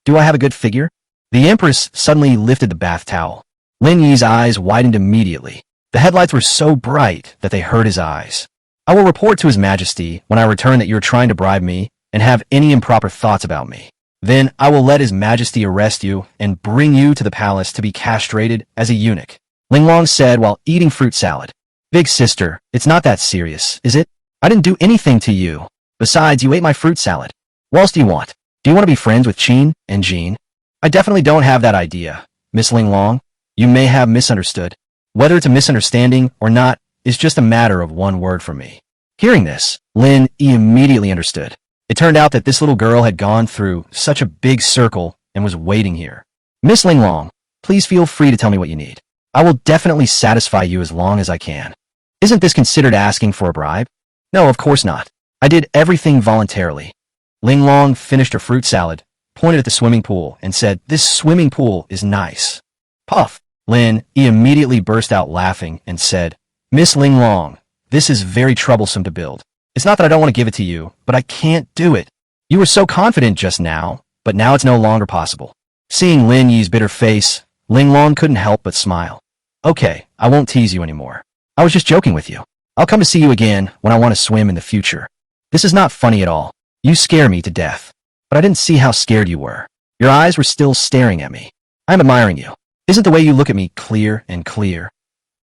Do I have a good figure? The empress suddenly lifted the bath towel. Lin Yi's eyes widened immediately. The headlights were so bright that they hurt his eyes. I will report to His Majesty when I return that you're trying to bribe me and have any improper thoughts about me. Then I will let His Majesty arrest you and bring you to the palace to be castrated as a eunuch. Ling Long said while eating fruit salad. Big sister, it's not that serious, is it? I didn't do anything to you. Besides, you ate my fruit salad. What else do you want? Do you want to be friends with Qin and Jean? I definitely don't have that idea, Miss Ling Long. You may have misunderstood. Whether it's a misunderstanding or not is just a matter of one word for me. Hearing this, Lin Yi immediately understood. It turned out that this little girl had gone through such a big circle and was waiting here. Miss Ling Long, please feel free to tell me what you need. I will definitely satisfy you as long as I can. Isn't this considered asking for a bribe? No, of course not. I did everything voluntarily. Ling Long finished her fruit salad, pointed at the swimming pool, and said, This swimming pool is nice. Puff! Lin Yi immediately burst out laughing and said, Miss Ling Long, this is very troublesome to build. It's not that I don't want to give it to you, but I can't do it. You were so confident just now, but now it's no longer possible. Seeing Lin Yi's bitter face, Ling Long couldn't help but smile. Okay, I won't tease you anymore. I was just joking with you. I'll come to see you again when I want to swim in the future. This is not funny at all. You scare me to death. But I didn't see how scared you were. Your eyes were still staring at me. I'm admiring you. Isn't the way you look at me clear and clear?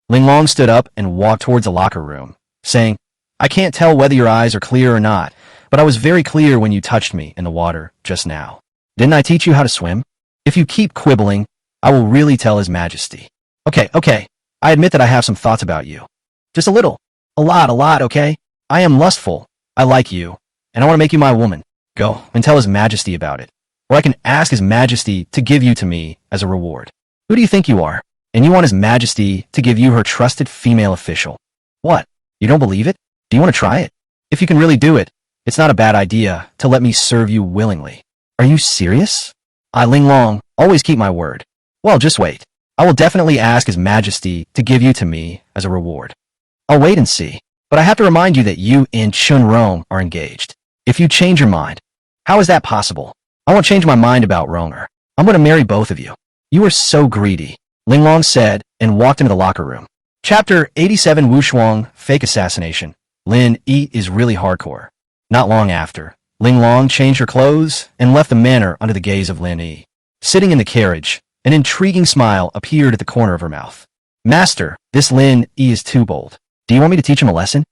Ling Long stood up and walked towards the locker room, saying, I can't tell whether your eyes are clear or not, but I was very clear when you touched me in the water just now. Didn't I teach you how to swim? If you keep quibbling, I will really tell His Majesty. Okay, I admit that I have some thoughts about you. Just a little. A lot, okay? I am lustful. I like you, and I want to make you my woman. Go and tell His Majesty about it. Or I can ask His Majesty to give you to me as a reward. Who do you think you are? And you want His Majesty to give you her trusted female official. What? You don't believe it? Do you want to try it? If you can really do it, it's not a bad idea to let me serve you willingly. Are you serious? I, Ling Long, always keep my word. Well, just wait. I will definitely ask His Majesty to give you to me as a reward. I'll wait and see. But I have to remind you that you and Chun Rong are engaged. If you change your mind, how is that possible? I won't change my mind about Ronger. I'm going to marry both of you. You are so greedy, Ling Long said and walked into the locker room. Chapter 87 Wu Shuang, Fake Assassination. Lin Yi is really hardcore. Not long after, Ling Long changed her clothes and left the manor under the gaze of Lin Yi. Sitting in the carriage, an intriguing smile appeared at the corner of her mouth. Master, this Lin Yi is too bold. Do you want me to teach him a lesson?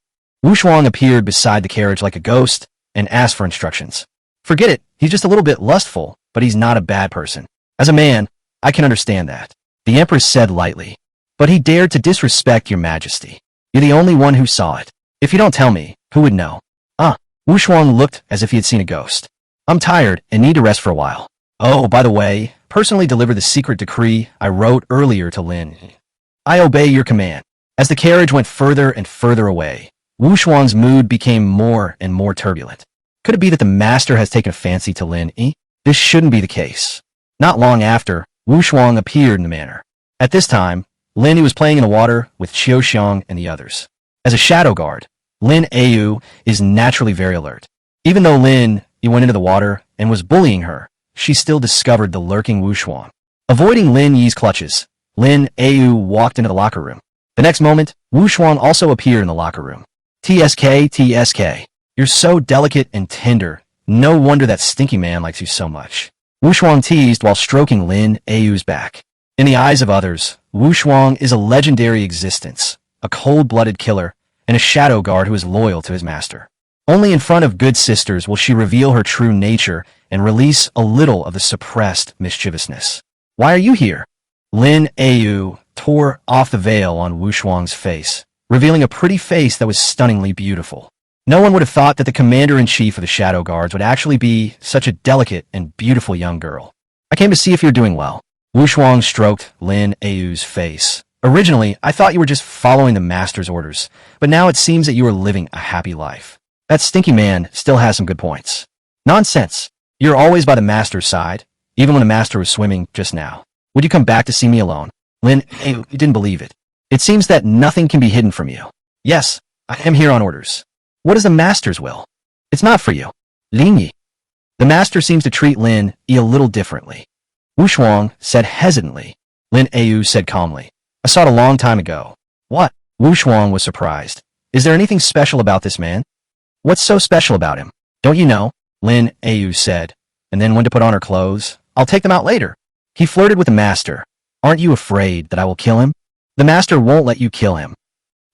Wu Shuang appeared beside the carriage like a ghost and asked for instructions. Forget it, he's just a little bit lustful, but he's not a bad person. As a man, I can understand that, the Empress said lightly. But he dared to disrespect Your Majesty. You're the only one who saw it. If you don't tell me, who would know? Wu Shuang looked as if he had seen a ghost. I'm tired and need to rest for a while. Oh, by the way, personally deliver the secret decree I wrote earlier to Lin. I obey your command. As the carriage went further and further away, Wu Shuang's mood became more and more turbulent. Could it be that the master has taken a fancy to Lin Yi? This shouldn't be the case. Not long after, Wu Shuang appeared in the manor. At this time, Lin Yi was playing in the water with Qiu Xiang and the others. As a shadow guard, Lin Yu is naturally very alert. Even though Lin Yi went into the water and was bullying her, she still discovered the lurking Wu Shuang. Avoiding Lin Yi's clutches, Lin Yu walked into the locker room. The next moment, Wu Shuang also appeared in the locker room. TSK, TSK. You're so delicate and tender. No wonder that stinky man likes you so much. Wu Shuang teased while stroking Lin Yu's back. In the eyes of others, Wu Shuang is a legendary existence, a cold-blooded killer, and a shadow guard who is loyal to his master. Only in front of good sisters will she reveal her true nature and release a little of the suppressed mischievousness. Why are you here? Lin Yu tore off the veil on Wu Shuang's face, revealing a pretty face that was stunningly beautiful. No one would have thought that the commander-in-chief of the Shadow Guards would actually be such a delicate and beautiful young girl. I came to see if you're doing well. Wu Shuang stroked Lin Yu's face. Originally, I thought you were just following the master's orders, but now it seems that you are living a happy life. That stinky man still has some good points. Nonsense. You're always by the master's side, even when the master was swimming just now. Would you come back to see me alone? Lin Yu didn't believe it. It seems that nothing can be hidden from you. Yes, I am here on orders. What is the master's will? It's not for you. Lin Yi. The master seems to treat Lin Yi a little differently. Wu Shuang said hesitantly. Lin Yu said calmly. I saw it a long time ago. What? Wu Shuang was surprised. Is there anything special about this man? What's so special about him? Don't you know? Lin Yu said, and then went to put on her clothes. I'll take them out later. He flirted with the master. Aren't you afraid that I will kill him? The master won't let you kill him.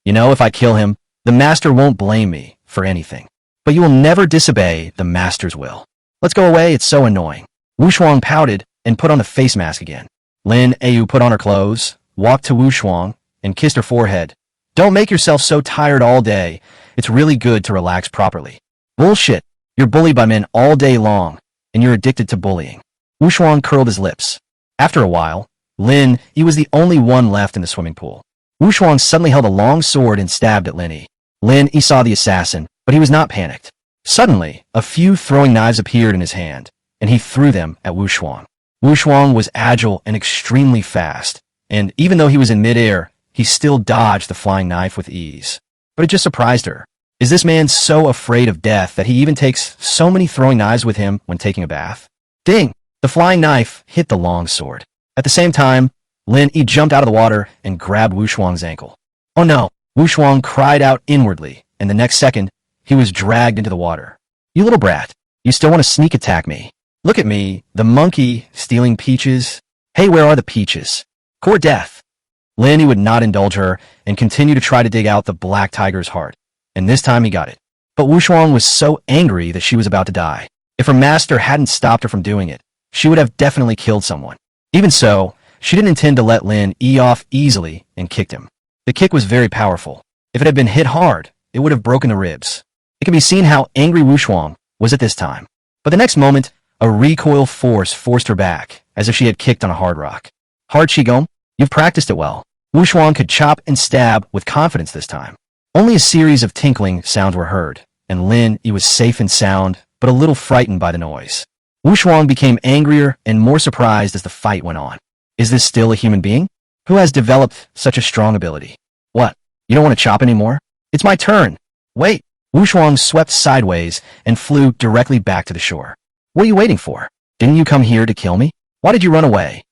You know, if I kill him, the master won't blame me for anything. But you will never disobey the master's will. Let's go away, it's so annoying. Wu Shuang pouted and put on the face mask again. Lin Yu put on her clothes, walked to Wu Shuang, and kissed her forehead. Don't make yourself so tired all day. It's really good to relax properly. Bullshit. You're bullied by men all day long, and you're addicted to bullying. Wu Shuang curled his lips. After a while, Lin Yi was the only one left in the swimming pool. Wu Shuang suddenly held a long sword and stabbed at Lin Yi. Lin Yi saw the assassin, but he was not panicked. Suddenly, a few throwing knives appeared in his hand, and he threw them at Wu Shuang. Wu Shuang was agile and extremely fast, and even though he was in midair, he still dodged the flying knife with ease. But it just surprised her. Is this man so afraid of death that he even takes so many throwing knives with him when taking a bath? Ding! The flying knife hit the long sword. At the same time, Lin Yi jumped out of the water and grabbed Wu Shuang's ankle. Oh no! Wu Shuang cried out inwardly, and the next second, he was dragged into the water. You little brat, you still want to sneak attack me? Look at me, the monkey, stealing peaches. Hey, where are the peaches? Core death. Lin Yi would not indulge her and continue to try to dig out the black tiger's heart. And this time he got it. But Wu Shuang was so angry that she was about to die. If her master hadn't stopped her from doing it, she would have definitely killed someone. Even so, she didn't intend to let Lin Yi off easily and kicked him. The kick was very powerful. If it had been hit hard, it would have broken the ribs. It can be seen how angry Wu Shuang was at this time. But the next moment, a recoil force forced her back, as if she had kicked on a hard rock. Hard Qigong? You've practiced it well. Wu Shuang could chop and stab with confidence this time. Only a series of tinkling sounds were heard, and Lin Yi was safe and sound, but a little frightened by the noise. Wu Shuang became angrier and more surprised as the fight went on. Is this still a human being? Who has developed such a strong ability? What? You don't want to chop anymore? It's my turn. Wait. Wu Shuang swept sideways and flew directly back to the shore. What are you waiting for? Didn't you come here to kill me? Why did you run away?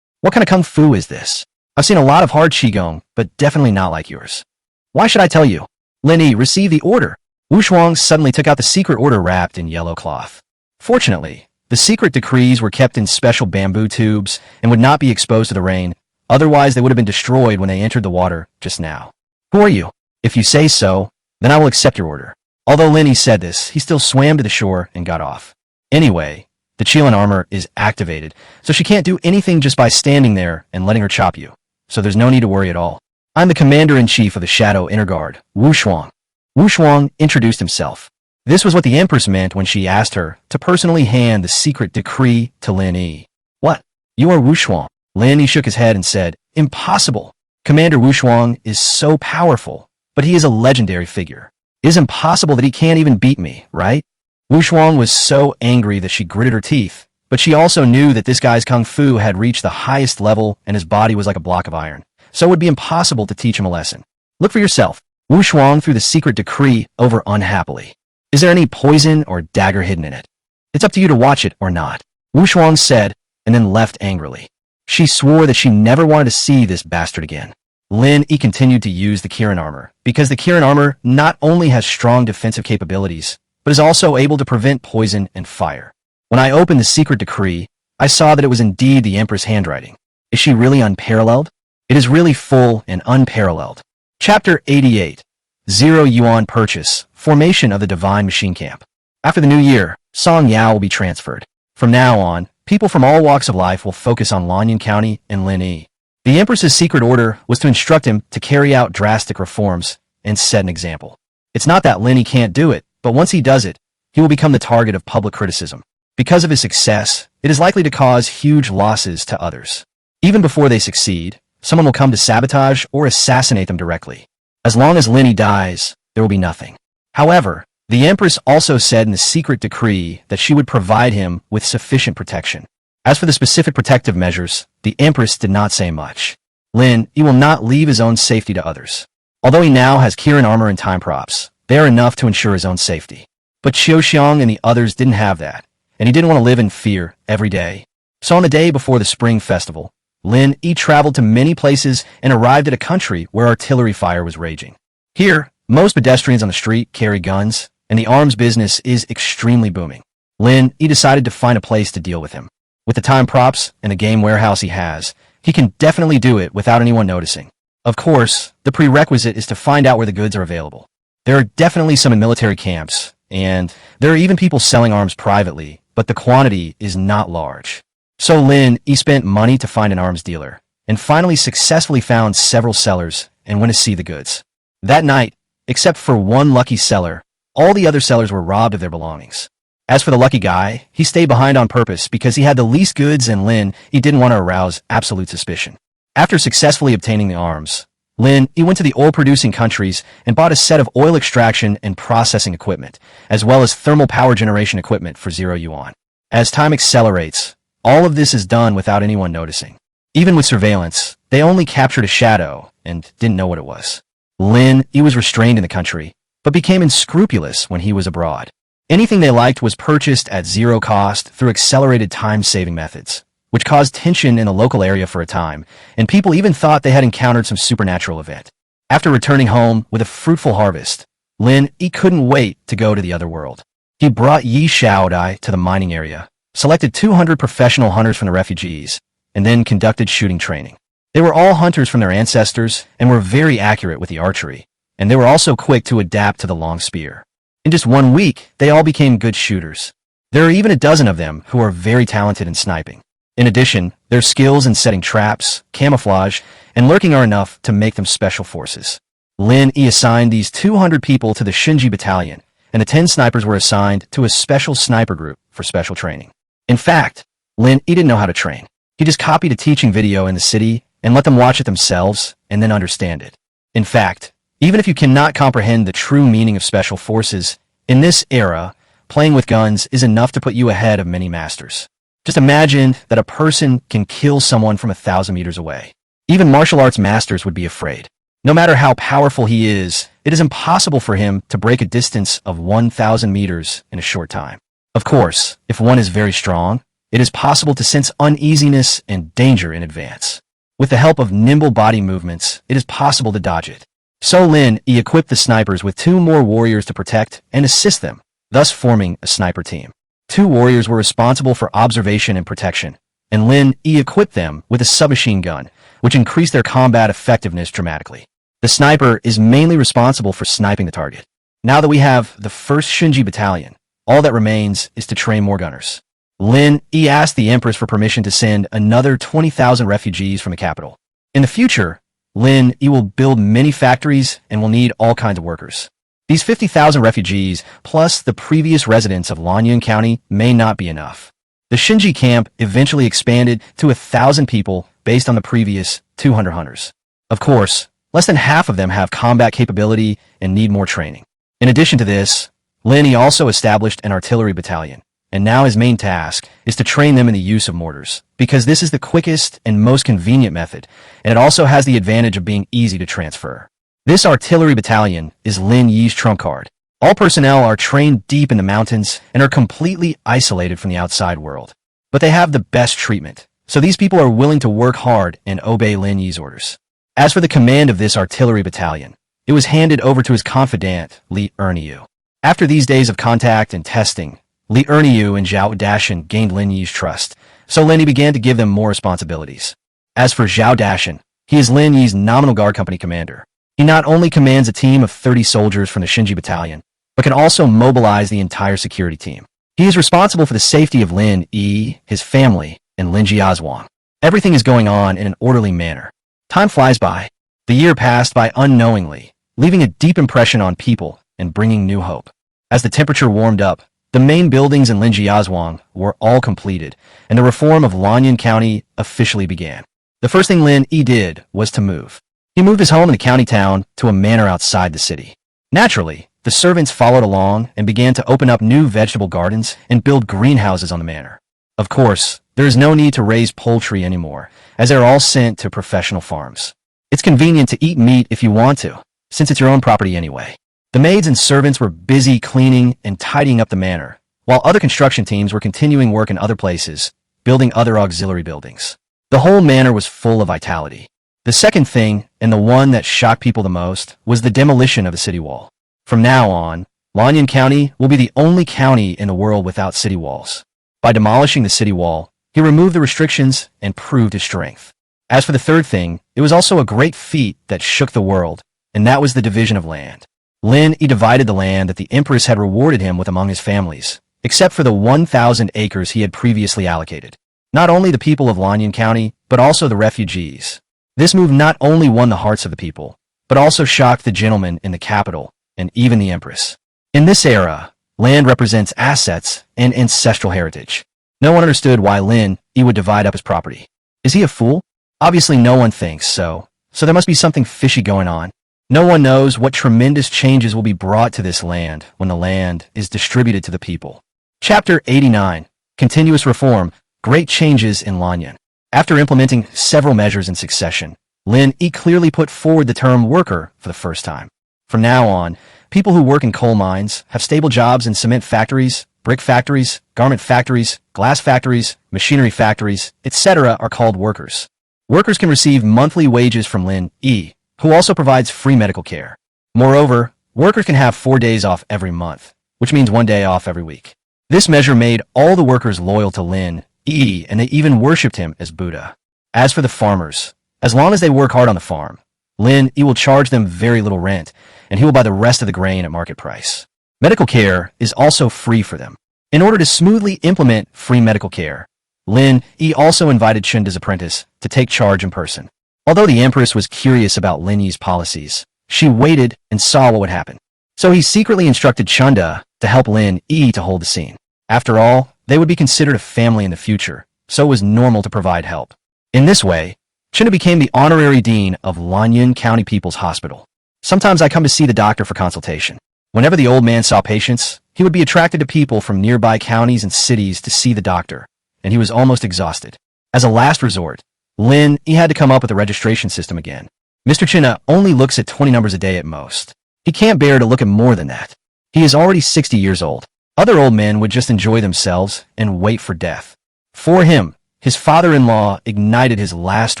What kind of kung fu is this? I've seen a lot of hard Qigong, but definitely not like yours. Why should I tell you? Lin Yi, receive the order. Wu Shuang suddenly took out the secret order wrapped in yellow cloth. Fortunately, the secret decrees were kept in special bamboo tubes and would not be exposed to the rain, otherwise they would have been destroyed when they entered the water just now. Who are you? If you say so, then I will accept your order. Although Lin Yi said this, he still swam to the shore and got off. Anyway, the Qilin armor is activated, so she can't do anything just by standing there and letting her chop you. So there's no need to worry at all. I'm the commander-in-chief of the Shadow Inner Guard, Wu Shuang. Wu Shuang introduced himself. This was what the Empress meant when she asked her to personally hand the secret decree to Lin Yi. What? You are Wu Shuang? Lin Yi shook his head and said, Impossible. Commander Wu Shuang is so powerful, but he is a legendary figure. It is impossible that he can't even beat me, right? Wu Shuang was so angry that she gritted her teeth, but she also knew that this guy's kung fu had reached the highest level and his body was like a block of iron, so it would be impossible to teach him a lesson. Look for yourself. Wu Shuang threw the secret decree over unhappily. Is there any poison or dagger hidden in it? It's up to you to watch it or not, Wu Shuang said, and then left angrily. She swore that she never wanted to see this bastard again. Lin Yi continued to use the Kirin armor, because the Kirin armor not only has strong defensive capabilities, but is also able to prevent poison and fire. When I opened the secret decree, I saw that it was indeed the Empress' handwriting. Is she really unparalleled? It is really full and unparalleled. Chapter 88. 0 Yuan Purchase, Formation of the Divine Machine Camp. After the new year, Song Yao will be transferred. From now on, people from all walks of life will focus on Lanyan County and Lin Yi. The Empress's secret order was to instruct him to carry out drastic reforms and set an example. It's not that Lin Yi can't do it, but once he does it, he will become the target of public criticism. Because of his success, it is likely to cause huge losses to others. Even before they succeed, someone will come to sabotage or assassinate them directly. As long as Lin Yi dies, there will be nothing. However, the Empress also said in the secret decree that she would provide him with sufficient protection. As for the specific protective measures, the Empress did not say much. Lin Yi will not leave his own safety to others. Although he now has Kirin armor and time props, they are enough to ensure his own safety. But Qiu Xiang and the others didn't have that, and he didn't want to live in fear every day. So on the day before the Spring Festival, Lin Yi traveled to many places and arrived at a country where artillery fire was raging. Here, most pedestrians on the street carry guns, and the arms business is extremely booming. Lin Yi decided to find a place to deal with him. With the time props and the game warehouse he has, he can definitely do it without anyone noticing. Of course, the prerequisite is to find out where the goods are available. There are definitely some in military camps, and there are even people selling arms privately, but the quantity is not large. So Lin Yi spent money to find an arms dealer, and finally successfully found several sellers and went to see the goods. That night, except for one lucky seller, all the other sellers were robbed of their belongings. As for the lucky guy, he stayed behind on purpose because he had the least goods and Lin Yi didn't want to arouse absolute suspicion. After successfully obtaining the arms, Lin Yi went to the oil-producing countries and bought a set of oil extraction and processing equipment, as well as thermal power generation equipment for 0 yuan. As time accelerates, all of this is done without anyone noticing. Even with surveillance, they only captured a shadow and didn't know what it was. Lin Yi was restrained in the country, but became unscrupulous when he was abroad. Anything they liked was purchased at zero cost through accelerated time-saving methods, which caused tension in the local area for a time, and people even thought they had encountered some supernatural event. After returning home with a fruitful harvest, Lin Yi couldn't wait to go to the other world. He brought Yi Xiaodai to the mining area, selected 200 professional hunters from the refugees, and then conducted shooting training. They were all hunters from their ancestors and were very accurate with the archery, and they were also quick to adapt to the long spear. In just 1 week, they all became good shooters. There are even a dozen of them who are very talented in sniping. In addition, their skills in setting traps, camouflage, and lurking are enough to make them special forces. Lin Yi assigned these 200 people to the Shinji Battalion, and the 10 snipers were assigned to a special sniper group for special training. In fact, Lin Yi didn't know how to train. He just copied a teaching video in the city and let them watch it themselves and then understand it. In fact, even if you cannot comprehend the true meaning of special forces, in this era, playing with guns is enough to put you ahead of many masters. Just imagine that a person can kill someone from 1,000 meters away. Even martial arts masters would be afraid. No matter how powerful he is, it is impossible for him to break a distance of 1,000 meters in a short time. Of course, if one is very strong, it is possible to sense uneasiness and danger in advance. With the help of nimble body movements, it is possible to dodge it. So Lin Yi equipped the snipers with 2 more warriors to protect and assist them, thus forming a sniper team. 2 warriors were responsible for observation and protection, and Lin Yi equipped them with a submachine gun, which increased their combat effectiveness dramatically. The sniper is mainly responsible for sniping the target. Now that we have the 1st Shinji Battalion, all that remains is to train more gunners. Lin Yi asked the Empress for permission to send another 20,000 refugees from the capital. In the future, Lin Yi will build many factories and will need all kinds of workers. These 50,000 refugees, plus the previous residents of Lanyan County, may not be enough. The Shinji camp eventually expanded to 1,000 people based on the previous 200 hunters. Of course, less than half of them have combat capability and need more training. In addition to this, Lin Yi also established an artillery battalion, and now his main task is to train them in the use of mortars, because this is the quickest and most convenient method, and it also has the advantage of being easy to transfer. This artillery battalion is Lin Yi's trump card. All personnel are trained deep in the mountains and are completely isolated from the outside world. But they have the best treatment, so these people are willing to work hard and obey Lin Yi's orders. As for the command of this artillery battalion, it was handed over to his confidant, Li Erniu. After these days of contact and testing, Li Erniu and Zhao Dashan gained Lin Yi's trust, so Lin Yi began to give them more responsibilities. As for Zhao Dashan, he is Lin Yi's nominal guard company commander. He not only commands a team of 30 soldiers from the Shinji battalion, but can also mobilize the entire security team. He is responsible for the safety of Lin Yi, his family, and Lin Jiazhuang. Everything is going on in an orderly manner. Time flies by. The year passed by unknowingly, leaving a deep impression on people and bringing new hope. As the temperature warmed up, the main buildings in Lin Jiazhuang were all completed, and the reform of Lanyan County officially began. The first thing Lin Yi did was to move. He moved his home in the county town to a manor outside the city. Naturally, the servants followed along and began to open up new vegetable gardens and build greenhouses on the manor. Of course, there is no need to raise poultry anymore, as they are all sent to professional farms. It's convenient to eat meat if you want to, since it's your own property anyway. The maids and servants were busy cleaning and tidying up the manor, while other construction teams were continuing work in other places, building other auxiliary buildings. The whole manor was full of vitality. The second thing, and the one that shocked people the most, was the demolition of the city wall. From now on, Lanyan County will be the only county in the world without city walls. By demolishing the city wall, he removed the restrictions and proved his strength. As for the third thing, it was also a great feat that shook the world, and that was the division of land. Lin Yi divided the land that the empress had rewarded him with among his families, except for the 1,000 acres he had previously allocated. Not only the people of Lanyan County, but also the refugees. This move not only won the hearts of the people, but also shocked the gentlemen in the capital, and even the empress. In this era, land represents assets and ancestral heritage. No one understood why Lin Yi would divide up his property. Is he a fool? Obviously no one thinks so there must be something fishy going on. No one knows what tremendous changes will be brought to this land when the land is distributed to the people. Chapter 89, Continuous Reform, Great Changes in Lanyan. After implementing several measures in succession, Lin Yi clearly put forward the term worker for the first time. From now on, people who work in coal mines have stable jobs in cement factories, brick factories, garment factories, glass factories, machinery factories, etc. are called workers. Workers can receive monthly wages from Lin Yi, who also provides free medical care. Moreover, workers can have 4 days off every month, which means 1 day off every week. This measure made all the workers loyal to Lin Yi, and they even worshipped him as Buddha. As for the farmers, as long as they work hard on the farm, Lin Yi will charge them very little rent, and he will buy the rest of the grain at market price. Medical care is also free for them. In order to smoothly implement free medical care, Lin Yi also invited Chunda's apprentice to take charge in person. Although the empress was curious about Lin Yi's policies, she waited and saw what would happen. So he secretly instructed Chunda to help Lin Yi to hold the scene. After all, they would be considered a family in the future, so it was normal to provide help. In this way, Chunda became the honorary dean of Lanyan County People's Hospital. Sometimes I come to see the doctor for consultation. Whenever the old man saw patients, he would be attracted to people from nearby counties and cities to see the doctor, and he was almost exhausted. As a last resort, Lin Yi had to come up with a registration system again. Mr. Chunda only looks at 20 numbers a day at most. He can't bear to look at more than that. He is already 60 years old. Other old men would just enjoy themselves and wait for death. For him, his father-in-law ignited his last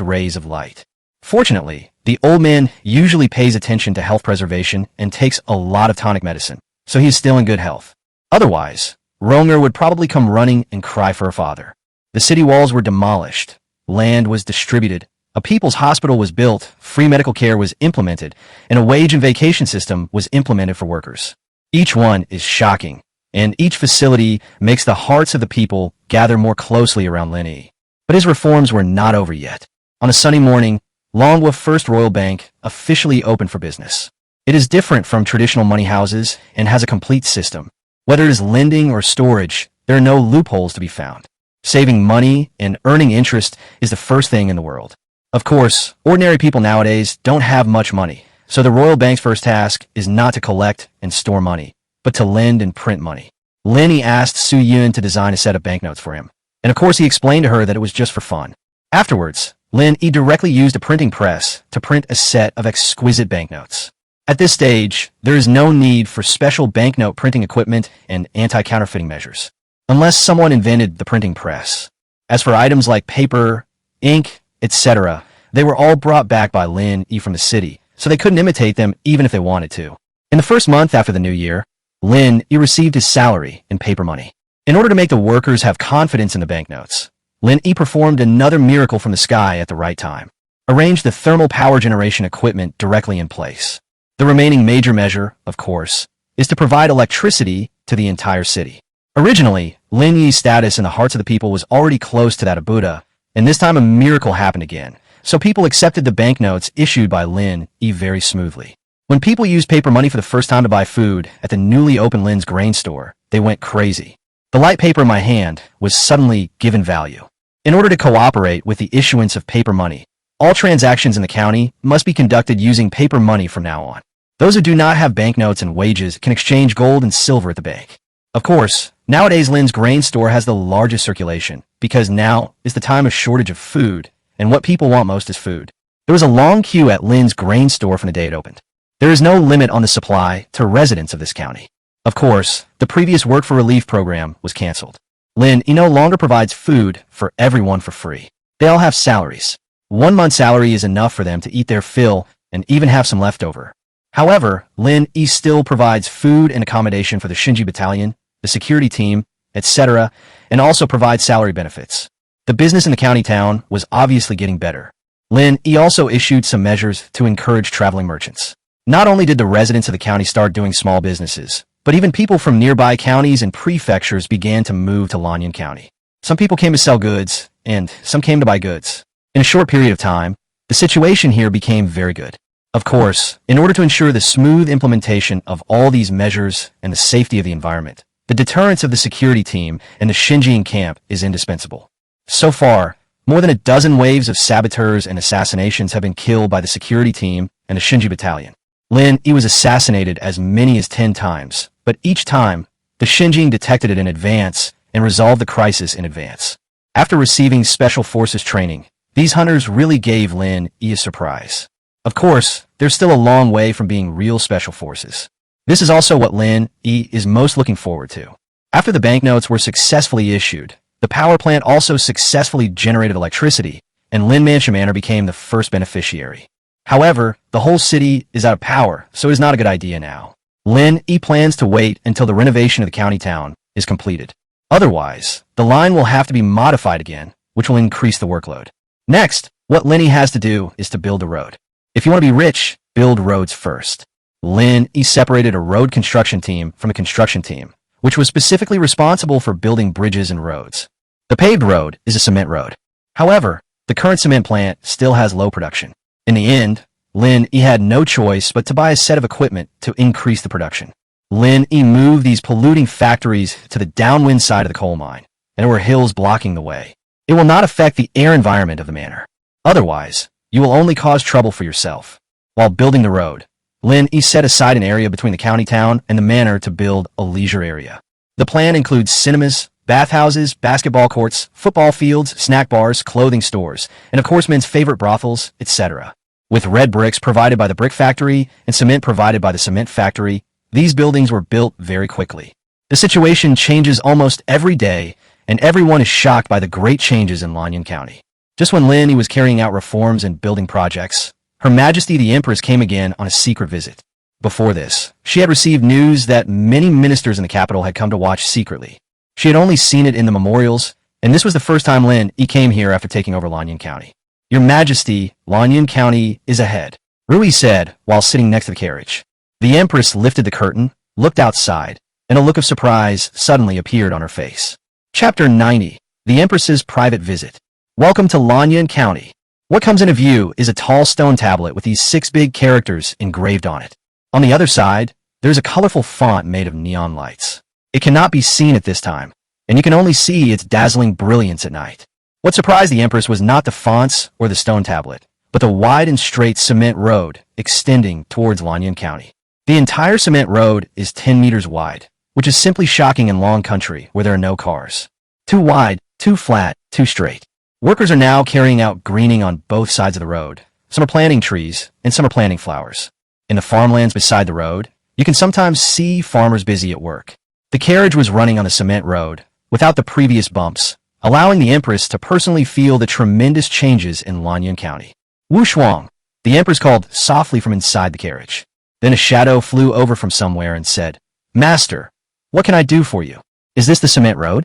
rays of light. Fortunately, the old man usually pays attention to health preservation and takes a lot of tonic medicine, so he is still in good health. Otherwise, Ronger would probably come running and cry for her father. The city walls were demolished. Land was distributed. A people's hospital was built, free medical care was implemented, and a wage and vacation system was implemented for workers. Each one is shocking, and each facility makes the hearts of the people gather more closely around Lin Yi. But his reforms were not over yet. On a sunny morning, Longhua First Royal Bank officially opened for business. It is different from traditional money houses and has a complete system. Whether it is lending or storage, there are no loopholes to be found. Saving money and earning interest is the first thing in the world. Of course, ordinary people nowadays don't have much money, so the Royal Bank's first task is not to collect and store money, but to lend and print money. Lin Yi asked Su Yun to design a set of banknotes for him, and of course he explained to her that it was just for fun. Afterwards, Lin Yi directly used a printing press to print a set of exquisite banknotes. At this stage, there is no need for special banknote printing equipment and anti-counterfeiting measures, unless someone invented the printing press. As for items like paper, ink, etc., they were all brought back by Lin Yi from the city, so they couldn't imitate them even if they wanted to. In the first month after the new year, Lin Yi received his salary in paper money. In order to make the workers have confidence in the banknotes, Lin Yi performed another miracle from the sky at the right time. Arranged the thermal power generation equipment directly in place. The remaining major measure, of course, is to provide electricity to the entire city. Originally, Lin Yi's status in the hearts of the people was already close to that of Buddha, and this time a miracle happened again, so people accepted the banknotes issued by Lin Yi very smoothly. When people used paper money for the first time to buy food at the newly opened Lin's grain store, they went crazy. The light paper in my hand was suddenly given value. In order to cooperate with the issuance of paper money, all transactions in the county must be conducted using paper money from now on. Those who do not have banknotes and wages can exchange gold and silver at the bank. Of course, nowadays Lin's grain store has the largest circulation, because now is the time of shortage of food, and what people want most is food. There was a long queue at Lin's grain store from the day it opened. There is no limit on the supply to residents of this county. Of course, the previous Work for Relief program was canceled. Lin Yi no longer provides food for everyone for free. They all have salaries. 1 month's salary is enough for them to eat their fill and even have some leftover. However, Lin Yi still provides food and accommodation for the Shinji Battalion, the security team, etc., and also provides salary benefits. The business in the county town was obviously getting better. Lin Yi also issued some measures to encourage traveling merchants. Not only did the residents of the county start doing small businesses, but even people from nearby counties and prefectures began to move to Lanyan County. Some people came to sell goods, and some came to buy goods. In a short period of time, the situation here became very good. Of course, in order to ensure the smooth implementation of all these measures and the safety of the environment, the deterrence of the security team and the Xinjiang camp is indispensable. So far, more than a dozen waves of saboteurs and assassinations have been killed by the security team and the Shinji Battalion. Lin Yi was assassinated as many as 10 times, but each time, the Xinjiang detected it in advance and resolved the crisis in advance. After receiving Special Forces training, these hunters really gave Lin Yi a surprise. Of course, they're still a long way from being real special forces. This is also what Lin Yi is most looking forward to. After the banknotes were successfully issued, the power plant also successfully generated electricity, and Lin Mansion Manor became the first beneficiary. However, the whole city is out of power, so it is not a good idea now. Lin Yi plans to wait until the renovation of the county town is completed. Otherwise, the line will have to be modified again, which will increase the workload. Next, what Lin Yi has to do is to build a road. If you want to be rich, build roads first. Lin Yi separated a road construction team from a construction team, which was specifically responsible for building bridges and roads. The paved road is a cement road. However, the current cement plant still has low production. In the end, Lin Yi had no choice but to buy a set of equipment to increase the production. Lin Yi moved these polluting factories to the downwind side of the coal mine, and there were hills blocking the way. It will not affect the air environment of the manor. Otherwise, you will only cause trouble for yourself. While building the road, Lin Yi set aside an area between the county town and the manor to build a leisure area. The plan includes cinemas, bathhouses, basketball courts, football fields, snack bars, clothing stores, and of course men's favorite brothels, etc. With red bricks provided by the brick factory and cement provided by the cement factory, these buildings were built very quickly. The situation changes almost every day, and everyone is shocked by the great changes in Lanyan County. Just when Lin Yi was carrying out reforms and building projects, Her Majesty the Empress came again on a secret visit. Before this, she had received news that many ministers in the capital had come to watch secretly. She had only seen it in the memorials, and this was the first time Lin Yi came here after taking over Lanyan County. "Your Majesty, Lanyan County is ahead," Rui said while sitting next to the carriage. The Empress lifted the curtain, looked outside, and a look of surprise suddenly appeared on her face. Chapter 90. The Empress's Private Visit. Welcome to Lanyan County. What comes into view is a tall stone tablet with these 6 big characters engraved on it. On the other side, there's a colorful font made of neon lights. It cannot be seen at this time, and you can only see its dazzling brilliance at night. What surprised the Empress was not the fonts or the stone tablet, but the wide and straight cement road extending towards Lanyan County. The entire cement road is 10 meters wide, which is simply shocking in long country where there are no cars. Too wide, too flat, too straight. Workers are now carrying out greening on both sides of the road. Some are planting trees, and some are planting flowers. In the farmlands beside the road, you can sometimes see farmers busy at work. The carriage was running on the cement road, without the previous bumps, allowing the Empress to personally feel the tremendous changes in Lanyan County. Wu Shuang, the Empress called softly from inside the carriage. Then a shadow flew over from somewhere and said, "Master, what can I do for you? Is this the cement road?"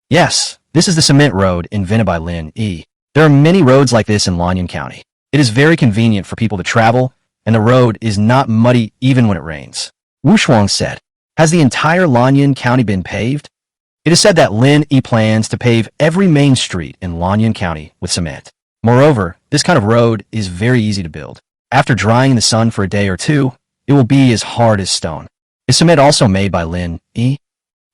"Yes, this is the cement road invented by Lin Yi. There are many roads like this in Lanyan County. It is very convenient for people to travel, and the road is not muddy even when it rains." Wu Shuang said, "Has the entire Lanyan County been paved?" It is said that Lin Yi plans to pave every main street in Lanyan County with cement. Moreover, this kind of road is very easy to build. After drying in the sun for a day or two, it will be as hard as stone. Is cement also made by Lin Yi?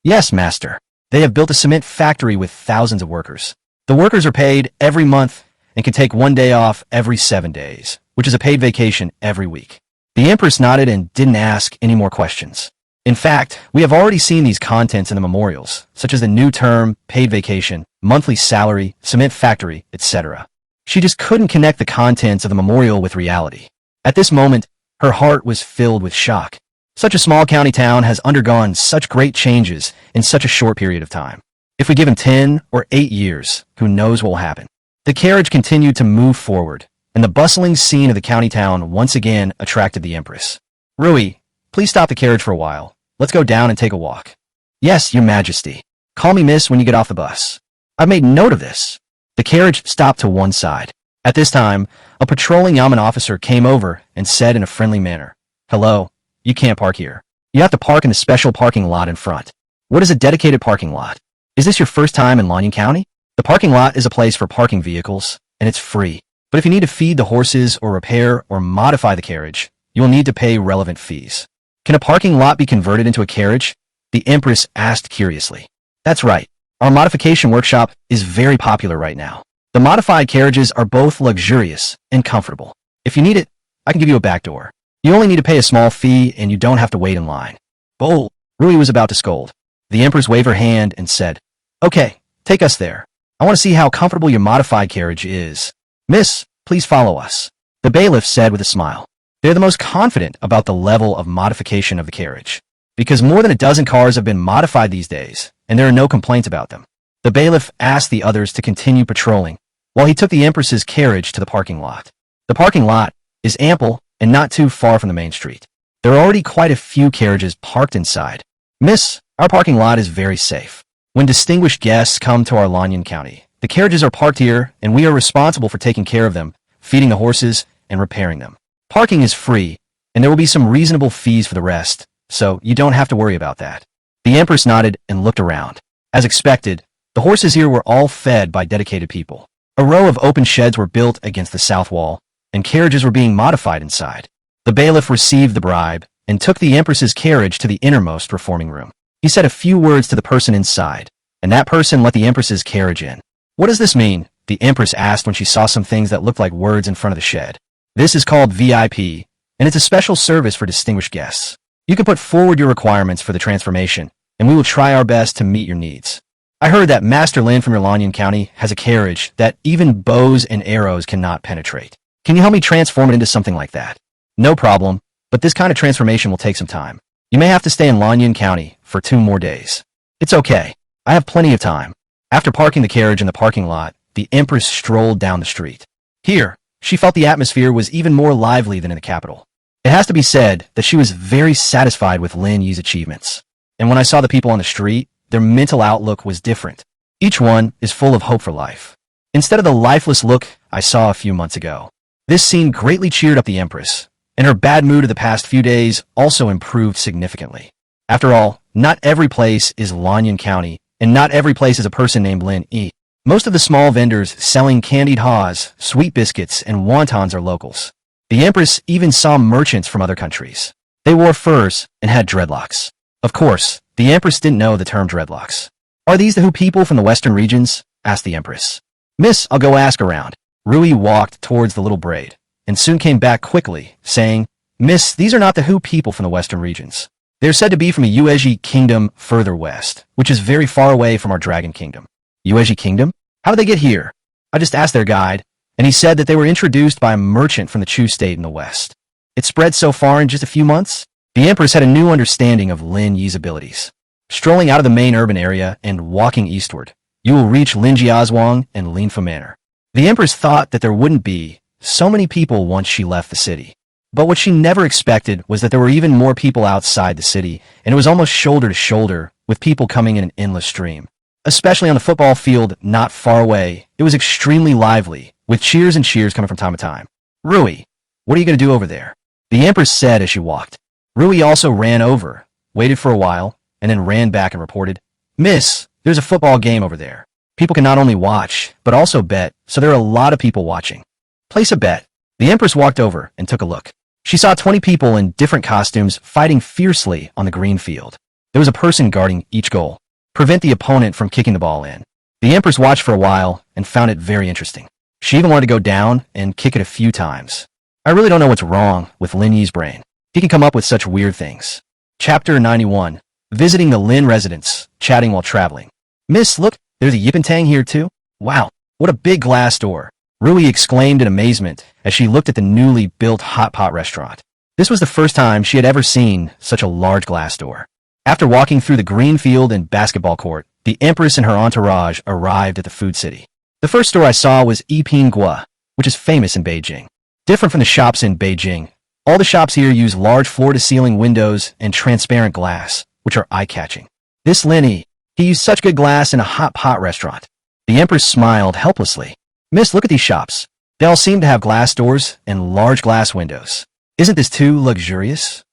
"Yes, master. They have built a cement factory with thousands of workers. The workers are paid every month and can take one day off every 7 days, which is a paid vacation every week." The Empress nodded and didn't ask any more questions. In fact, we have already seen these contents in the memorials, such as the new term, paid vacation, monthly salary, cement factory, etc. She just couldn't connect the contents of the memorial with reality. At this moment, her heart was filled with shock. Such a small county town has undergone such great changes in such a short period of time. If we give him 10 or 8 years, who knows what will happen? The carriage continued to move forward, and the bustling scene of the county town once again attracted the Empress. "Rui, please stop the carriage for a while. Let's go down and take a walk." "Yes, Your Majesty. Call me Miss when you get off the bus." "I've made note of this." The carriage stopped to one side. At this time, a patrolling Yamen officer came over and said in a friendly manner, "Hello, you can't park here. You have to park in the special parking lot in front." "What is a dedicated parking lot? Is this your first time in Lanyan County?" "The parking lot is a place for parking vehicles, and it's free. But if you need to feed the horses or repair or modify the carriage, you will need to pay relevant fees." "Can a parking lot be converted into a carriage?" the Empress asked curiously. "That's right. Our modification workshop is very popular right now. The modified carriages are both luxurious and comfortable. If you need it, I can give you a back door. You only need to pay a small fee and you don't have to wait in line." "Bull!" Rui was about to scold. The Empress waved her hand and said, "Okay, take us there. I want to see how comfortable your modified carriage is." "Miss, please follow us," the bailiff said with a smile. They're the most confident about the level of modification of the carriage, because more than a dozen cars have been modified these days, and there are no complaints about them. The bailiff asked the others to continue patrolling, while he took the Empress's carriage to the parking lot. The parking lot is ample and not too far from the main street. There are already quite a few carriages parked inside. "Miss, our parking lot is very safe. When distinguished guests come to our Lanyan County, the carriages are parked here, and we are responsible for taking care of them, feeding the horses, and repairing them. Parking is free, and there will be some reasonable fees for the rest, so you don't have to worry about that." The Empress nodded and looked around. As expected, the horses here were all fed by dedicated people. A row of open sheds were built against the south wall, and carriages were being modified inside. The bailiff received the bribe and took the Empress's carriage to the innermost reforming room. He said a few words to the person inside, and that person let the Empress's carriage in. "What does this mean?" the Empress asked when she saw some things that looked like words in front of the shed. "This is called VIP, and it's a special service for distinguished guests. You can put forward your requirements for the transformation, and we will try our best to meet your needs. I heard that Master Lin from your Lanyan County has a carriage that even bows and arrows cannot penetrate. Can you help me transform it into something like that?" "No problem, but this kind of transformation will take some time. You may have to stay in Lanyan County for 2 more days." "It's okay. I have plenty of time." After parking the carriage in the parking lot, the Empress strolled down the street. Here, she felt the atmosphere was even more lively than in the capital. It has to be said that she was very satisfied with Lin Yi's achievements. And when I saw the people on the street, their mental outlook was different. Each one is full of hope for life, instead of the lifeless look I saw a few months ago. This scene greatly cheered up the Empress, and her bad mood of the past few days also improved significantly. After all, not every place is Lanyan County, and not every place is a person named Lin Yi. Most of the small vendors selling candied haws, sweet biscuits, and wontons are locals. The Empress even saw merchants from other countries. They wore furs and had dreadlocks. Of course, the Empress didn't know the term dreadlocks. "Are these the Hu people from the western regions?" asked the Empress. "Miss, I'll go ask around." Rui walked towards the little braid, and soon came back quickly, saying, "Miss, these are not the Hu people from the western regions. They're said to be from a Yuezhi kingdom further west, which is very far away from our dragon kingdom." "Yuezhi kingdom? How did they get here?" "I just asked their guide, and he said that they were introduced by a merchant from the Chu state in the west. It spread so far in just a few months? The Empress had a new understanding of Lin Yi's abilities. Strolling out of the main urban area and walking eastward, you will reach Linjiazhuang and Linfa Manor. The Empress thought that there wouldn't be so many people once she left the city. But what she never expected was that there were even more people outside the city, and it was almost shoulder to shoulder with people coming in an endless stream. Especially on the football field not far away, it was extremely lively, with cheers and cheers coming from time to time. Rui, what are you going to do over there? The Empress said as she walked. Rui also ran over, waited for a while, and then ran back and reported, Miss, there's a football game over there. People can not only watch, but also bet, so there are a lot of people watching. Place a bet. The Empress walked over and took a look. She saw 20 people in different costumes fighting fiercely on the green field. There was a person guarding each goal. Prevent the opponent from kicking the ball in. The Empress watched for a while and found it very interesting. She even wanted to go down and kick it a few times. I really don't know what's wrong with Lin Yi's brain. He can come up with such weird things. Chapter 91. Visiting the Lin residence, chatting while traveling. Miss, look, there's a Yippentang here too. Wow, what a big glass door. Rui exclaimed in amazement as she looked at the newly built hot pot restaurant. This was the first time she had ever seen such a large glass door. After walking through the green field and basketball court, the Empress and her entourage arrived at the food city. The first store I saw was Yiping Gua, which is famous in Beijing. Different from the shops in Beijing, all the shops here use large floor-to-ceiling windows and transparent glass, which are eye-catching. This Lin Yi, he used such good glass in a hot pot restaurant. The Empress smiled helplessly. Miss, look at these shops. They all seem to have glass doors and large glass windows. Isn't this too luxurious?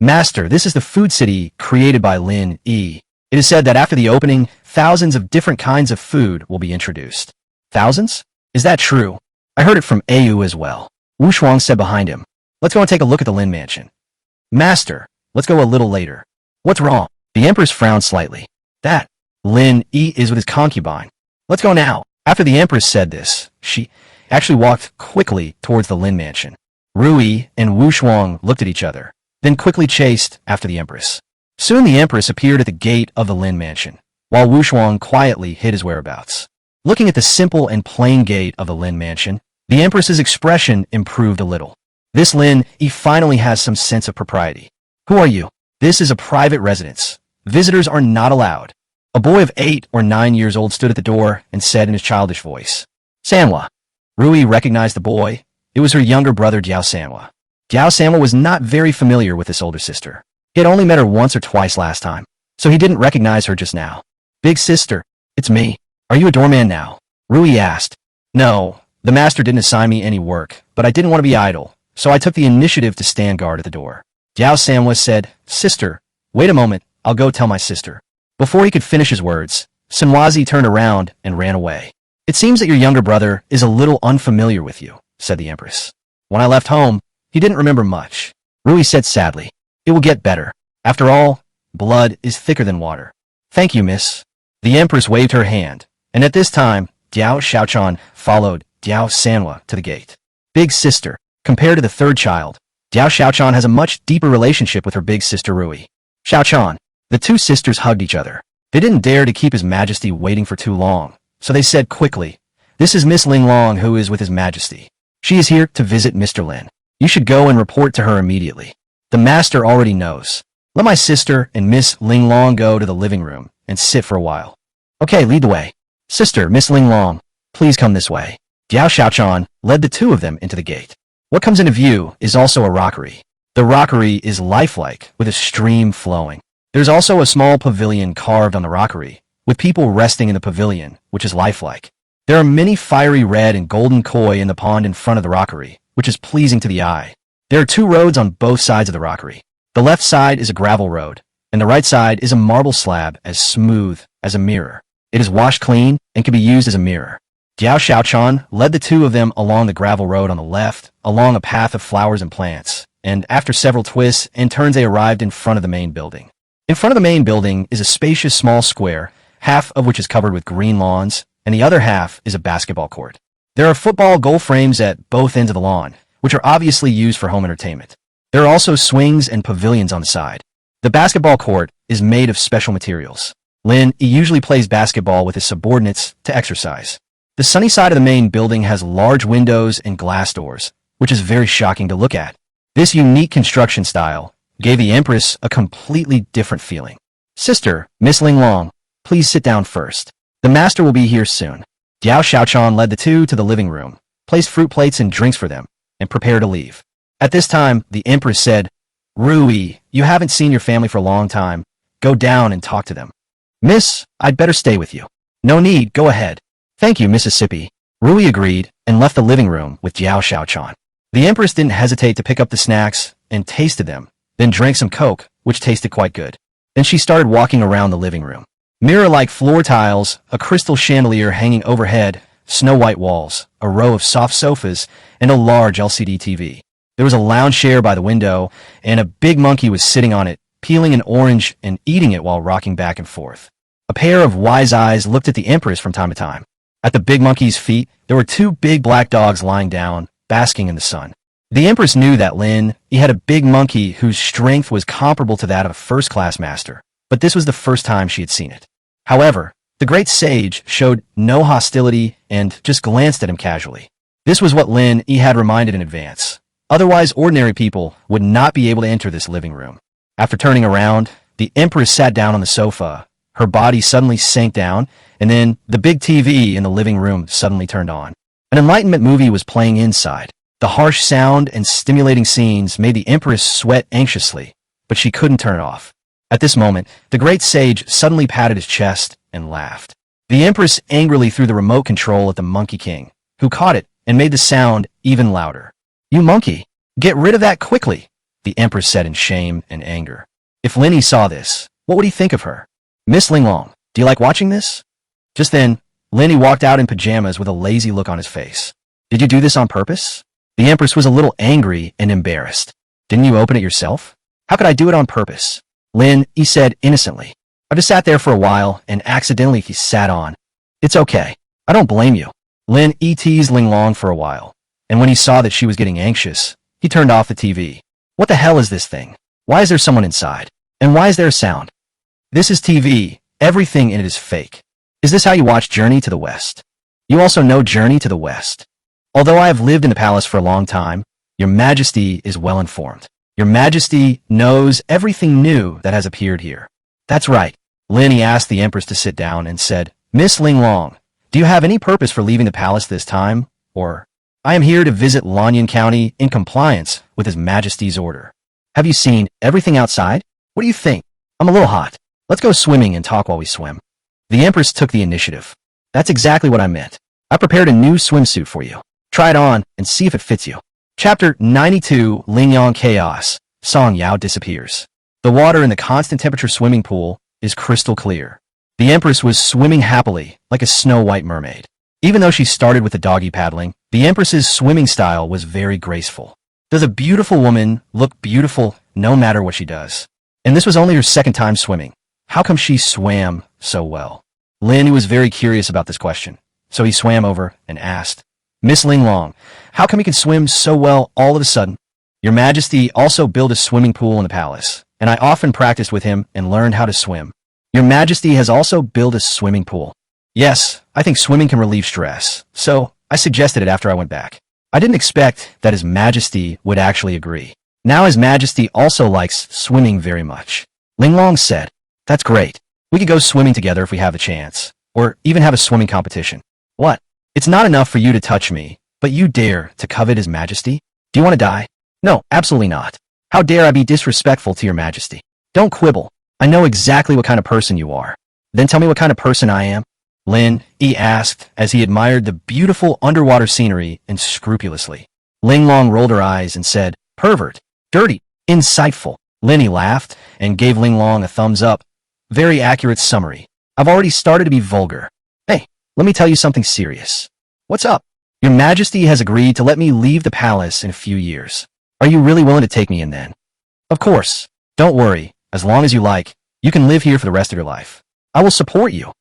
Master, this is the food city created by Lin Yi. It is said that after the opening, thousands of different kinds of food will be introduced. Thousands? Is that true? I heard it from Ayu as well. Wu Shuang said behind him. Let's go and take a look at the Lin mansion. Master, let's go a little later. What's wrong? The Empress frowned slightly. That Lin Yi is with his concubine. Let's go now. After the Empress said this, she actually walked quickly towards the Lin mansion. Rui and Wu Shuang looked at each other, then quickly chased after the Empress. Soon the Empress appeared at the gate of the Lin mansion, while Wu Shuang quietly hid his whereabouts. Looking at the simple and plain gate of the Lin mansion, the Empress's expression improved a little. This Lin Yi finally has some sense of propriety. Who are you? This is a private residence. Visitors are not allowed. A boy of 8 or 9 years old stood at the door and said in his childish voice, Sanwa. Rui recognized the boy. It was her younger brother, Jiao Sanwa. Jiao Sanwa was not very familiar with this older sister. He had only met her once or twice last time, so he didn't recognize her just now. Big sister, it's me. Are you a doorman now? Rui asked. No, the master didn't assign me any work, but I didn't want to be idle, so I took the initiative to stand guard at the door. Jiao Sanwa said, Sister, wait a moment, I'll go tell my sister. Before he could finish his words, Sunwazi turned around and ran away. It seems that your younger brother is a little unfamiliar with you, said the Empress. When I left home, he didn't remember much. Rui said sadly, It will get better. After all, blood is thicker than water. Thank you, miss. The Empress waved her hand, and at this time, Jiao Xiaochan followed Jiao Sanwa to the gate. Big sister, compared to the third child, Jiao Xiaochan has a much deeper relationship with her big sister Rui. Xiaochan. The two sisters hugged each other. They didn't dare to keep His Majesty waiting for too long, so they said quickly, This is Miss Ling Long who is with His Majesty. She is here to visit Mr. Lin. You should go and report to her immediately. The master already knows. Let my sister and Miss Ling Long go to the living room and sit for a while. Okay, lead the way. Sister, Miss Ling Long, please come this way. Jiao Xiaochan led the two of them into the gate. What comes into view is also a rockery. The rockery is lifelike, with a stream flowing. There's also a small pavilion carved on the rockery, with people resting in the pavilion, which is lifelike. There are many fiery red and golden koi in the pond in front of the rockery, which is pleasing to the eye. There are 2 roads on both sides of the rockery. The left side is a gravel road, and the right side is a marble slab as smooth as a mirror. It is washed clean and can be used as a mirror. Jiao Xiaochan led the two of them along the gravel road on the left, along a path of flowers and plants, and after several twists and turns they arrived in front of the main building. In front of the main building is a spacious small square, half of which is covered with green lawns, and the other half is a basketball court. There are football goal frames at both ends of the lawn, which are obviously used for home entertainment. There are also swings and pavilions on the side. The basketball court is made of special materials. Lin usually plays basketball with his subordinates to exercise. The sunny side of the main building has large windows and glass doors, which is very shocking to look at. This unique construction style gave the Empress a completely different feeling. Sister, Miss Ling Long, please sit down first. The master will be here soon. Diao Xiaochan led the two to the living room, placed fruit plates and drinks for them, and prepared to leave. At this time, the Empress said, Rui, you haven't seen your family for a long time. Go down and talk to them. Miss, I'd better stay with you. No need, go ahead. Thank you, Mississippi. Rui agreed and left the living room with Jiao Xiaochan. The Empress didn't hesitate to pick up the snacks and tasted them, then drank some Coke, which tasted quite good. Then she started walking around the living room. Mirror-like floor tiles, a crystal chandelier hanging overhead, snow-white walls, a row of soft sofas, and a large LCD TV. There was a lounge chair by the window, and a big monkey was sitting on it, peeling an orange and eating it while rocking back and forth. A pair of wise eyes looked at the Empress from time to time. At the big monkey's feet, there were two big black dogs lying down, basking in the sun. The Empress knew that Lin Yi had a big monkey whose strength was comparable to that of a first-class master, but this was the first time she had seen it. However, the great sage showed no hostility and just glanced at him casually. This was what Lin Yi had reminded in advance. Otherwise, ordinary people would not be able to enter this living room. After turning around, the Empress sat down on the sofa. Her body suddenly sank down, and then the big TV in the living room suddenly turned on. An Enlightenment movie was playing inside. The harsh sound and stimulating scenes made the Empress sweat anxiously, but she couldn't turn it off. At this moment, the great sage suddenly patted his chest and laughed. The Empress angrily threw the remote control at the Monkey King, who caught it and made the sound even louder. You monkey! Get rid of that quickly! The Empress said in shame and anger. If Lin Yi saw this, what would he think of her? Miss Ling Long, do you like watching this? Just then, Lin Yi walked out in pajamas with a lazy look on his face. Did you do this on purpose? The Empress was a little angry and embarrassed. Didn't you open it yourself? How could I do it on purpose? Lin Yi said innocently. I just sat there for a while and accidentally he sat on. It's okay. I don't blame you. Lin Yi teased Ling Long for a while, and when he saw that she was getting anxious, he turned off the TV. What the hell is this thing? Why is there someone inside? And why is there a sound? This is TV. Everything in it is fake. Is this how you watch Journey to the West? You also know Journey to the West. Although I have lived in the palace for a long time, Your Majesty is well informed. Your Majesty knows everything new that has appeared here. That's right. Lin Yi asked the Empress to sit down and said, Miss Ling Long, do you have any purpose for leaving the palace this time? Or, I am here to visit Lanyan County in compliance with His Majesty's order. Have you seen everything outside? What do you think? I'm a little hot. Let's go swimming and talk while we swim. The Empress took the initiative. That's exactly what I meant. I prepared a new swimsuit for you. Try it on and see if it fits you. Chapter 92, Lingyang Chaos. Song Yao disappears. The water in the constant temperature swimming pool is crystal clear. The Empress was swimming happily, like a snow-white mermaid. Even though she started with the doggy paddling, the Empress's swimming style was very graceful. Does a beautiful woman look beautiful no matter what she does? And this was only her second time swimming. How come she swam so well? Lin was very curious about this question, so he swam over and asked, Miss Ling Long, how come you can swim so well all of a sudden? Your Majesty also built a swimming pool in the palace, and I often practiced with him and learned how to swim. Your Majesty has also built a swimming pool. Yes, I think swimming can relieve stress, so I suggested it after I went back. I didn't expect that His Majesty would actually agree. Now His Majesty also likes swimming very much. Ling Long said, That's great. We could go swimming together if we have the chance, or even have a swimming competition. What? It's not enough for you to touch me, but you dare to covet His Majesty? Do you want to die? No, absolutely not. How dare I be disrespectful to Your Majesty? Don't quibble. I know exactly what kind of person you are. Then tell me what kind of person I am. Lin Yi asked as he admired the beautiful underwater scenery unscrupulously. Ling Long rolled her eyes and said, Pervert, dirty, insightful. Lin Yi laughed and gave Ling Long a thumbs up. Very accurate summary. I've already started to be vulgar. Hey, let me tell you something serious. What's up? Your Majesty has agreed to let me leave the palace in a few years. Are you really willing to take me in then? Of course. Don't worry. As long as you like, you can live here for the rest of your life. I will support you.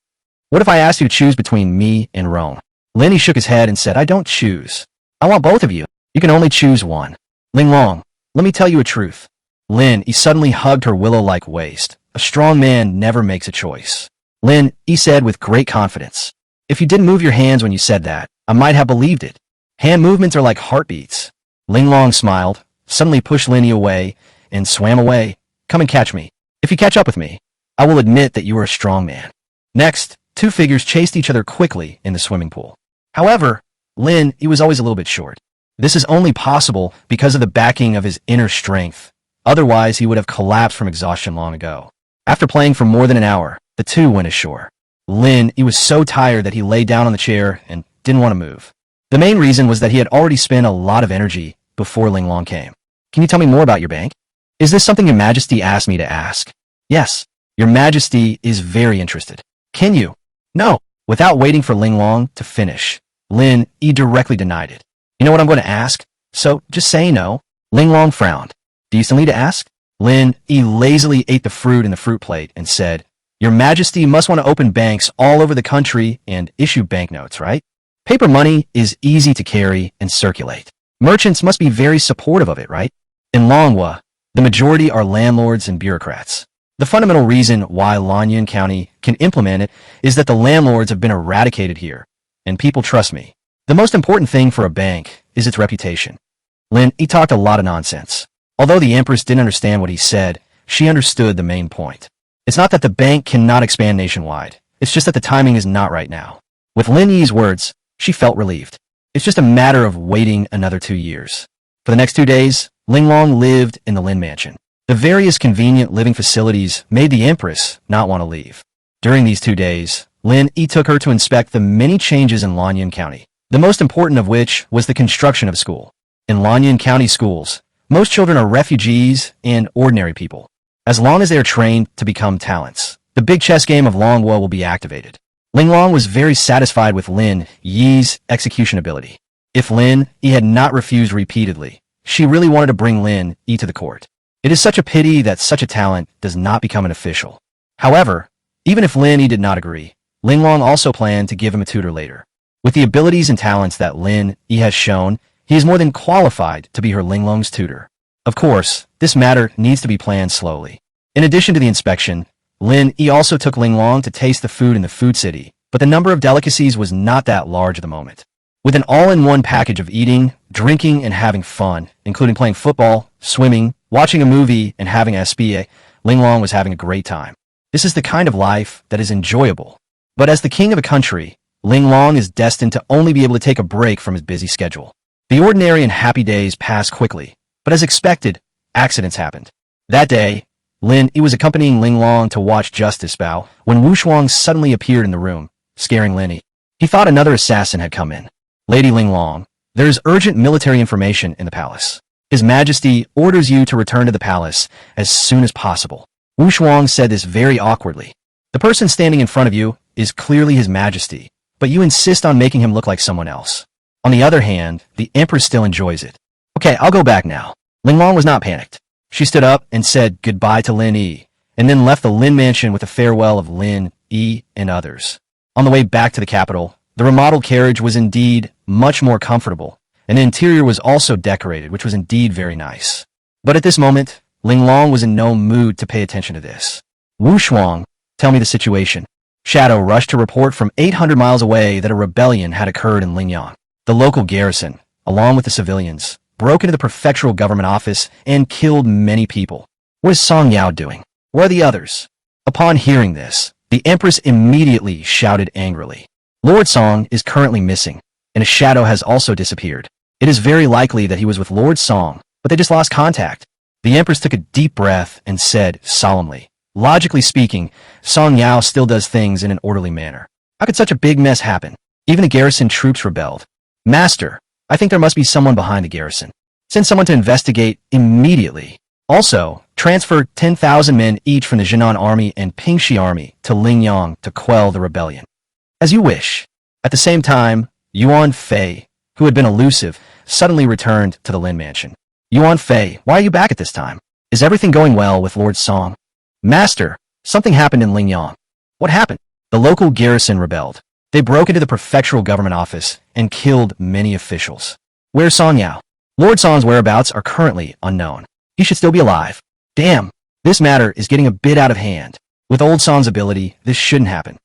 What if I asked you to choose between me and Rome? Lin Yi shook his head and said, I don't choose. I want both of you. You can only choose one. Ling Long, let me tell you a truth. Lin Yi suddenly hugged her willow-like waist. A strong man never makes a choice. Lin Yi said with great confidence. If you didn't move your hands when you said that, I might have believed it. Hand movements are like heartbeats. Ling Long smiled, suddenly pushed Lin Yi away and swam away. Come and catch me. If you catch up with me, I will admit that you are a strong man. Next, two figures chased each other quickly in the swimming pool. However, Lin Yi was always a little bit short. This is only possible because of the backing of his inner strength. Otherwise, he would have collapsed from exhaustion long ago. After playing for more than an hour, the two went ashore. Lin Yi was so tired that he lay down on the chair and didn't want to move. The main reason was that he had already spent a lot of energy before Ling Long came. Can you tell me more about your bank? Is this something Your Majesty asked me to ask? Yes, Your Majesty is very interested. Can you? No. Without waiting for Ling Long to finish, Lin Yi directly denied it. You know what I'm going to ask? So just say no. Ling Long frowned. Do you still need to ask? Lin Yi lazily ate the fruit in the fruit plate and said, Your Majesty must want to open banks all over the country and issue banknotes, right? Paper money is easy to carry and circulate. Merchants must be very supportive of it, right? In Longhua, the majority are landlords and bureaucrats. The fundamental reason why Lanyan County can implement it is that the landlords have been eradicated here, and people trust me. The most important thing for a bank is its reputation. Lin Yi talked a lot of nonsense. Although the Empress didn't understand what he said, she understood the main point. It's not that the bank cannot expand nationwide. It's just that the timing is not right now. With Lin Yi's words, she felt relieved. It's just a matter of waiting another 2 years. For the next 2 days, Ling Long lived in the Lin Mansion. The various convenient living facilities made the Empress not want to leave. During these 2 days, Lin Yi took her to inspect the many changes in Lanyan County, the most important of which was the construction of a school. In Lanyan County schools, most children are refugees and ordinary people. As long as they are trained to become talents, the big chess game of Longhua will be activated. Ling Long was very satisfied with Lin Yi's execution ability. If Lin Yi had not refused repeatedly, she really wanted to bring Lin Yi to the court. It is such a pity that such a talent does not become an official. However, even if Lin Yi did not agree, Ling Long also planned to give him a tutor later. With the abilities and talents that Lin Yi has shown, he is more than qualified to be her Ling Long's tutor. Of course, this matter needs to be planned slowly. In addition to the inspection, Lin Yi also took Ling Long to taste the food in the food city, but the number of delicacies was not that large at the moment. With an all-in-one package of eating, drinking, and having fun, including playing football, swimming, watching a movie, and having a SPA, Ling Long was having a great time. This is the kind of life that is enjoyable. But as the king of a country, Ling Long is destined to only be able to take a break from his busy schedule. The ordinary and happy days passed quickly, but as expected, accidents happened. That day, Lin Yi was accompanying Ling Long to watch Justice Bao when Wu Shuang suddenly appeared in the room, scaring Lin Yi. He thought another assassin had come in. Lady Ling Long, there is urgent military information in the palace. His Majesty orders you to return to the palace as soon as possible. Wu Shuang said this very awkwardly. The person standing in front of you is clearly His Majesty, but you insist on making him look like someone else. On the other hand, the Empress still enjoys it. Okay, I'll go back now. Ling Long was not panicked. She stood up and said goodbye to Lin Yi, and then left the Lin Mansion with a farewell of Lin Yi and others. On the way back to the capital, the remodeled carriage was indeed much more comfortable, and the interior was also decorated, which was indeed very nice. But at this moment, Ling Long was in no mood to pay attention to this. Wu Shuang, tell me the situation. Shadow rushed to report from 800 miles away that a rebellion had occurred in Lingyang. The local garrison, along with the civilians, broke into the prefectural government office and killed many people. What is Song Yao doing? Where are the others? Upon hearing this, the Empress immediately shouted angrily. Lord Song is currently missing, and a shadow has also disappeared. It is very likely that he was with Lord Song, but they just lost contact. The Empress took a deep breath and said solemnly, logically speaking, Song Yao still does things in an orderly manner. How could such a big mess happen? Even the garrison troops rebelled. Master, I think there must be someone behind the garrison. Send someone to investigate immediately. Also, transfer 10,000 men each from the Jinan army and Pingxi army to Lingyang to quell the rebellion. As you wish. At the same time, Yuan Fei, who had been elusive, suddenly returned to the Lin Mansion. Yuan Fei, why are you back at this time? Is everything going well with Lord Song? Master, something happened in Lingyang. What happened? The local garrison rebelled. They broke into the prefectural government office and killed many officials. Where's Song Yao? Lord Song's whereabouts are currently unknown. He should still be alive. Damn, this matter is getting a bit out of hand. With old Song's ability, this shouldn't happen.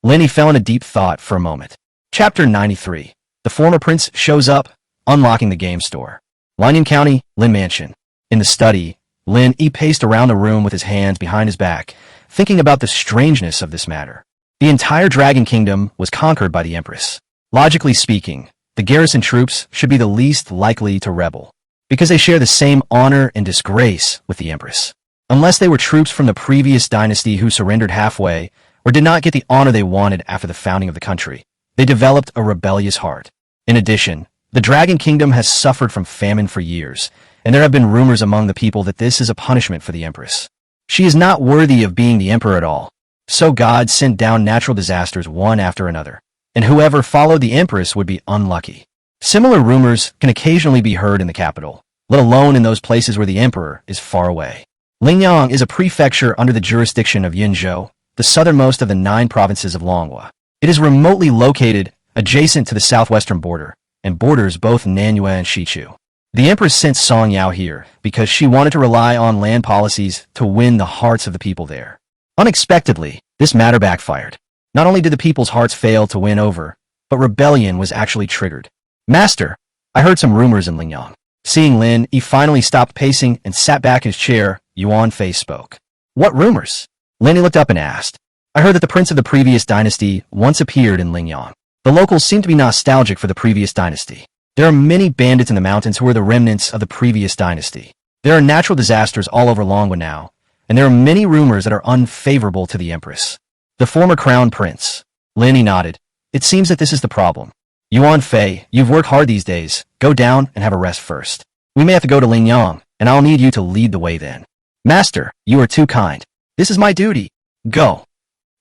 Lin Yi fell into deep thought for a moment. Chapter 93. The former prince shows up, unlocking the game store. Lanyan County, Lin Mansion. In the study, Lin Yi paced around the room with his hands behind his back, thinking about the strangeness of this matter. The entire Dragon Kingdom was conquered by the Empress. Logically speaking, the garrison troops should be the least likely to rebel, because they share the same honor and disgrace with the Empress. Unless they were troops from the previous dynasty who surrendered halfway, or did not get the honor they wanted after the founding of the country, they developed a rebellious heart. In addition, the Dragon Kingdom has suffered from famine for years, and there have been rumors among the people that this is a punishment for the Empress. She is not worthy of being the emperor at all. So God sent down natural disasters one after another, and whoever followed the Empress would be unlucky. Similar rumors can occasionally be heard in the capital, let alone in those places where the emperor is far away. Lingyang is a prefecture under the jurisdiction of Yinzhou, the southernmost of the 9 provinces of Longhua. It is remotely located adjacent to the southwestern border, and borders both Nanyue and Shichu. The Empress sent Song Yao here because she wanted to rely on land policies to win the hearts of the people there. Unexpectedly, this matter backfired. Not only did the people's hearts fail to win over, but rebellion was actually triggered. Master, I heard some rumors in Lingyang. Seeing Lin, he finally stopped pacing and sat back in his chair. Yuan Fei spoke. What rumors? Lin looked up and asked. I heard that the prince of the previous dynasty once appeared in Lingyang. The locals seem to be nostalgic for the previous dynasty. There are many bandits in the mountains who are the remnants of the previous dynasty. There are natural disasters all over Longhua now, and there are many rumors that are unfavorable to the Empress. The former crown prince. Lin nodded. It seems that this is the problem. Yuan Fei, you've worked hard these days. Go down and have a rest first. We may have to go to Lingyang, and I'll need you to lead the way then. Master, you are too kind. This is my duty. Go.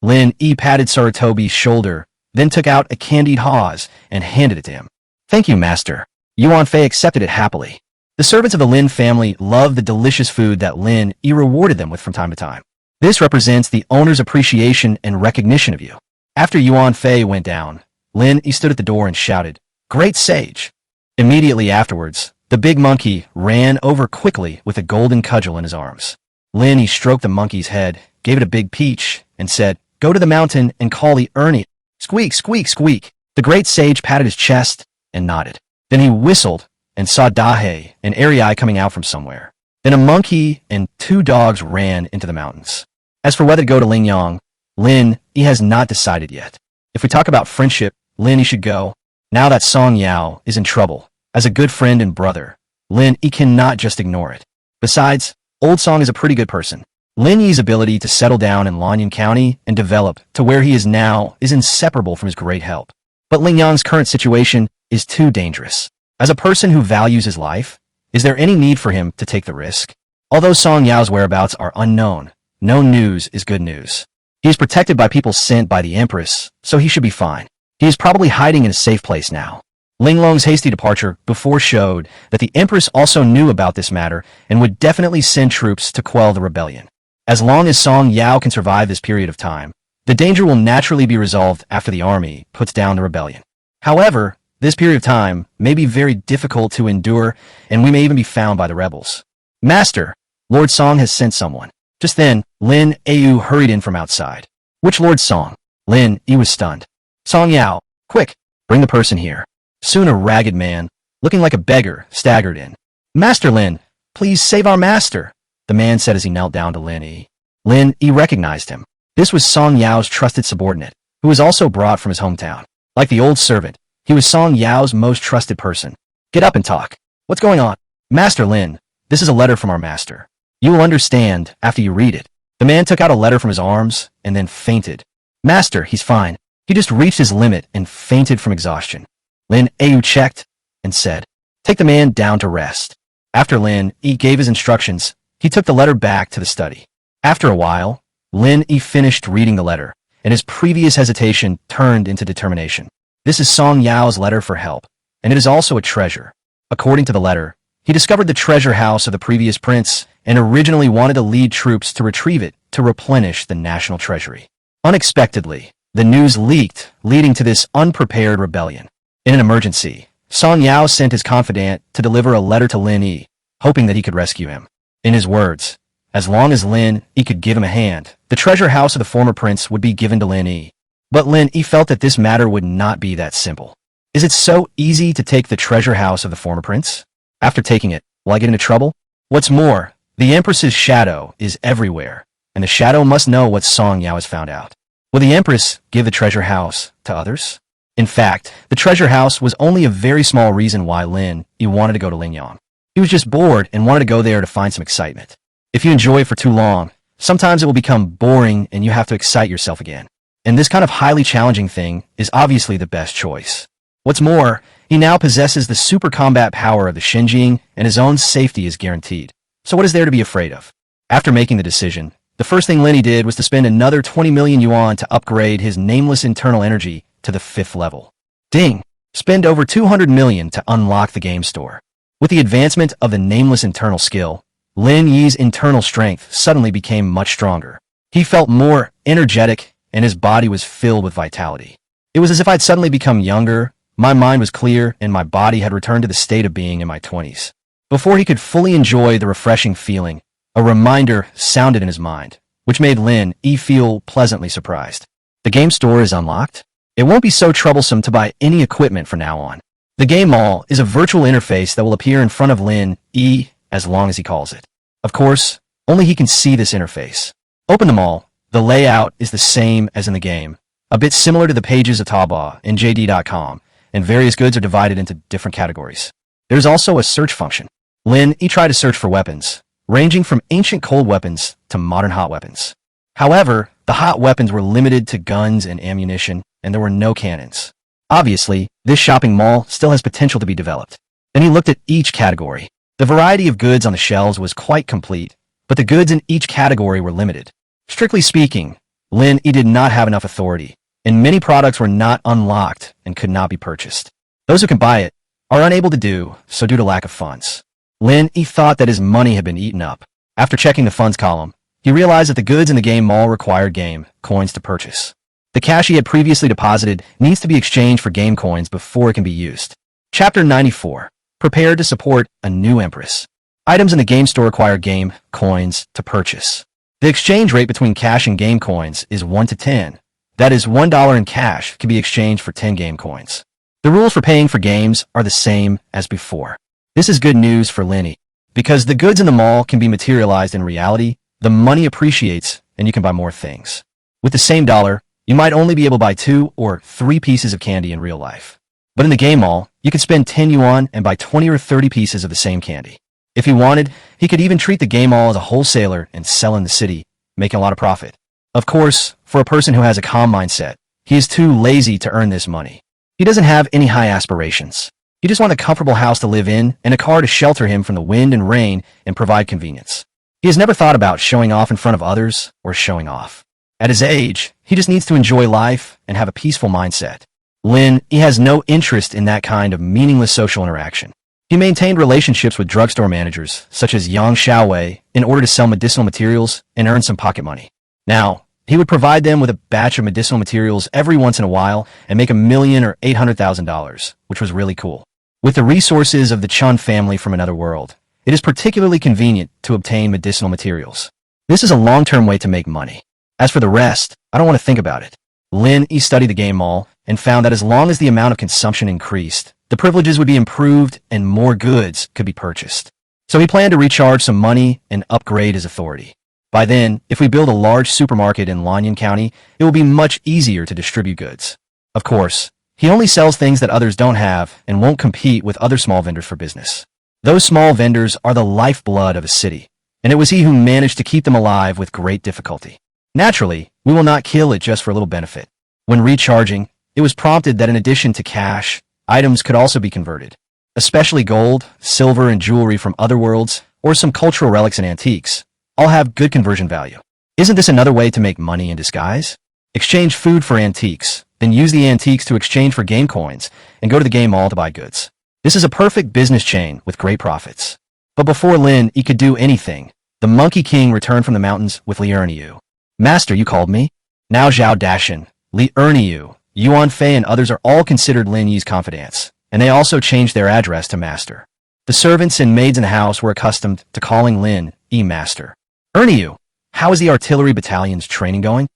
Lin Yi patted Sarutobi's shoulder, then took out a candied Haws and handed it to him. Thank you, Master. Yuan Fei accepted it happily. The servants of the Lin family love the delicious food that Lin Yi rewarded them with from time to time. This represents the owner's appreciation and recognition of you. After Yuan Fei went down, Lin Yi stood at the door and shouted, Great sage! Immediately afterwards, the big monkey ran over quickly with a golden cudgel in his arms. Lin Yi stroked the monkey's head, gave it a big peach, and said, Go to the mountain and call the Ernie. Squeak, squeak, squeak. The great sage patted his chest and nodded. Then he whistled and saw Dahe and Ariai coming out from somewhere. Then a monkey and 2 dogs ran into the mountains. As for whether to go to Lingyang, Lin Yi has not decided yet. If we talk about friendship, Lin Yi should go. Now that Song Yao is in trouble, as a good friend and brother, Lin Yi cannot just ignore it. Besides, Old Song is a pretty good person. Lin Yi's ability to settle down in Lanyan County and develop to where he is now is inseparable from his great help. But Lingyang's current situation is too dangerous. As a person who values his life, is there any need for him to take the risk? Although Song Yao's whereabouts are unknown, no news is good news. He is protected by people sent by the Empress, so he should be fine. He is probably hiding in a safe place now. Linglong's hasty departure before showed that the Empress also knew about this matter and would definitely send troops to quell the rebellion. As long as Song Yao can survive this period of time, the danger will naturally be resolved after the army puts down the rebellion. However, this period of time may be very difficult to endure, and we may even be found by the rebels. Master, Lord Song has sent someone. Just then, Lin Au hurried in from outside. Which Lord Song? Lin Yi was stunned. Song Yao, quick, bring the person here. Soon a ragged man, looking like a beggar, staggered in. Master Lin, please save our master, the man said as he knelt down to Lin Yi. Lin Yi recognized him. This was Song Yao's trusted subordinate, who was also brought from his hometown. Like the old servant, he was Song Yao's most trusted person. Get up and talk. What's going on? Master Lin, this is a letter from our master. You will understand after you read it. The man took out a letter from his arms and then fainted. Master, he's fine. He just reached his limit and fainted from exhaustion. Lin Au checked and said, Take the man down to rest. After Lin Yi gave his instructions, he took the letter back to the study. After a while, Lin Yi finished reading the letter, and his previous hesitation turned into determination. This is Song Yao's letter for help, and it is also a treasure. According to the letter, he discovered the treasure house of the previous prince and originally wanted to lead troops to retrieve it to replenish the national treasury. Unexpectedly, the news leaked, leading to this unprepared rebellion. In an emergency, Song Yao sent his confidant to deliver a letter to Lin Yi, hoping that he could rescue him. In his words, as long as Lin Yi could give him a hand, the treasure house of the former prince would be given to Lin Yi. But Lin Yi felt that this matter would not be that simple. Is it so easy to take the treasure house of the former prince? After taking it, will I get into trouble? What's more, the Empress's shadow is everywhere, and the shadow must know what Song Yao has found out. Will the Empress give the treasure house to others? In fact, the treasure house was only a very small reason why Lin Yi wanted to go to Lingyang. He was just bored and wanted to go there to find some excitement. If you enjoy it for too long, sometimes it will become boring and you have to excite yourself again. And this kind of highly challenging thing is obviously the best choice. What's more, he now possesses the super combat power of the Xinjiang and his own safety is guaranteed. So what is there to be afraid of? After making the decision, the first thing Lin Yi did was to spend another 20 million yuan to upgrade his nameless internal energy to the 5th level. Ding! Spend over 200 million to unlock the game store. With the advancement of the nameless internal skill, Lin Yi's internal strength suddenly became much stronger. He felt more energetic and his body was filled with vitality. It was as if I'd suddenly become younger, my mind was clear, and my body had returned to the state of being in my 20s. Before he could fully enjoy the refreshing feeling, a reminder sounded in his mind, which made Lin Yi feel pleasantly surprised. The game store is unlocked? It won't be so troublesome to buy any equipment from now on. The game mall is a virtual interface that will appear in front of Lin Yi as long as he calls it. Of course, only he can see this interface. Open the mall. The layout is the same as in the game, a bit similar to the pages of Taobao and JD.com, and various goods are divided into different categories. There's also a search function. Lin Yi tried to search for weapons, ranging from ancient cold weapons to modern hot weapons. However, the hot weapons were limited to guns and ammunition, and there were no cannons. Obviously, this shopping mall still has potential to be developed. Then he looked at each category. The variety of goods on the shelves was quite complete, but the goods in each category were limited. Strictly speaking, Lin Yi did not have enough authority, and many products were not unlocked and could not be purchased. Those who can buy it are unable to do so due to lack of funds. Lin Yi thought that his money had been eaten up. After checking the funds column, he realized that the goods in the game mall required game coins to purchase. The cash he had previously deposited needs to be exchanged for game coins before it can be used. Chapter 94. Prepare to support a new empress. Items in the game store require game coins to purchase. The exchange rate between cash and game coins is 1 to 10. That is, $1 in cash can be exchanged for 10 game coins. The rules for paying for games are the same as before. This is good news for Lin Yi. Because the goods in the mall can be materialized in reality, the money appreciates and you can buy more things. With the same dollar, you might only be able to buy 2 or 3 pieces of candy in real life. But in the game mall, you could spend 10 yuan and buy 20 or 30 pieces of the same candy. If he wanted, he could even treat the game mall as a wholesaler and sell in the city, making a lot of profit. Of course, for a person who has a calm mindset, he is too lazy to earn this money. He doesn't have any high aspirations. He just wants a comfortable house to live in and a car to shelter him from the wind and rain and provide convenience. He has never thought about showing off in front of others or showing off. At his age, he just needs to enjoy life and have a peaceful mindset. Lin Yi has no interest in that kind of meaningless social interaction. He maintained relationships with drugstore managers, such as Yang Xiaowei, in order to sell medicinal materials and earn some pocket money. Now, he would provide them with a batch of medicinal materials every once in a while and make $1 million or $800,000, which was really cool. With the resources of the Chun family from another world, it is particularly convenient to obtain medicinal materials. This is a long-term way to make money. As for the rest, I don't want to think about it. Lin Yi studied the game mall and found that as long as the amount of consumption increased, the privileges would be improved and more goods could be purchased. So he planned to recharge some money and upgrade his authority. By then, if we build a large supermarket in Lanyan County, it will be much easier to distribute goods. Of course, he only sells things that others don't have and won't compete with other small vendors for business. Those small vendors are the lifeblood of a city, and it was he who managed to keep them alive with great difficulty. Naturally, we will not kill it just for a little benefit. When recharging, it was prompted that in addition to cash, items could also be converted, especially gold, silver, and jewelry from other worlds, or some cultural relics and antiques, all have good conversion value. Isn't this another way to make money in disguise? Exchange food for antiques, then use the antiques to exchange for game coins, and go to the game mall to buy goods. This is a perfect business chain with great profits. But before Lin Yi could do anything, the Monkey King returned from the mountains with Li Erniu. Master, you called me? Now Zhao Dashin, Li Erniu, Yuan Fei and others are all considered Lin Yi's confidants, and they also changed their address to Master. The servants and maids in the house were accustomed to calling Lin Yi Master. Erniu, how is the artillery battalion's training going?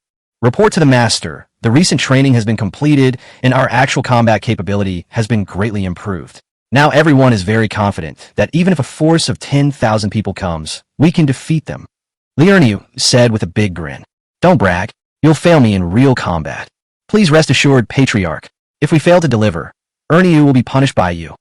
Report to the Master. The recent training has been completed, and our actual combat capability has been greatly improved. Now everyone is very confident that even if a force of 10,000 people comes, we can defeat them. Liurniu said with a big grin. Don't brag. You'll fail me in real combat. Please rest assured, Patriarch. If we fail to deliver, Erniu will be punished by you.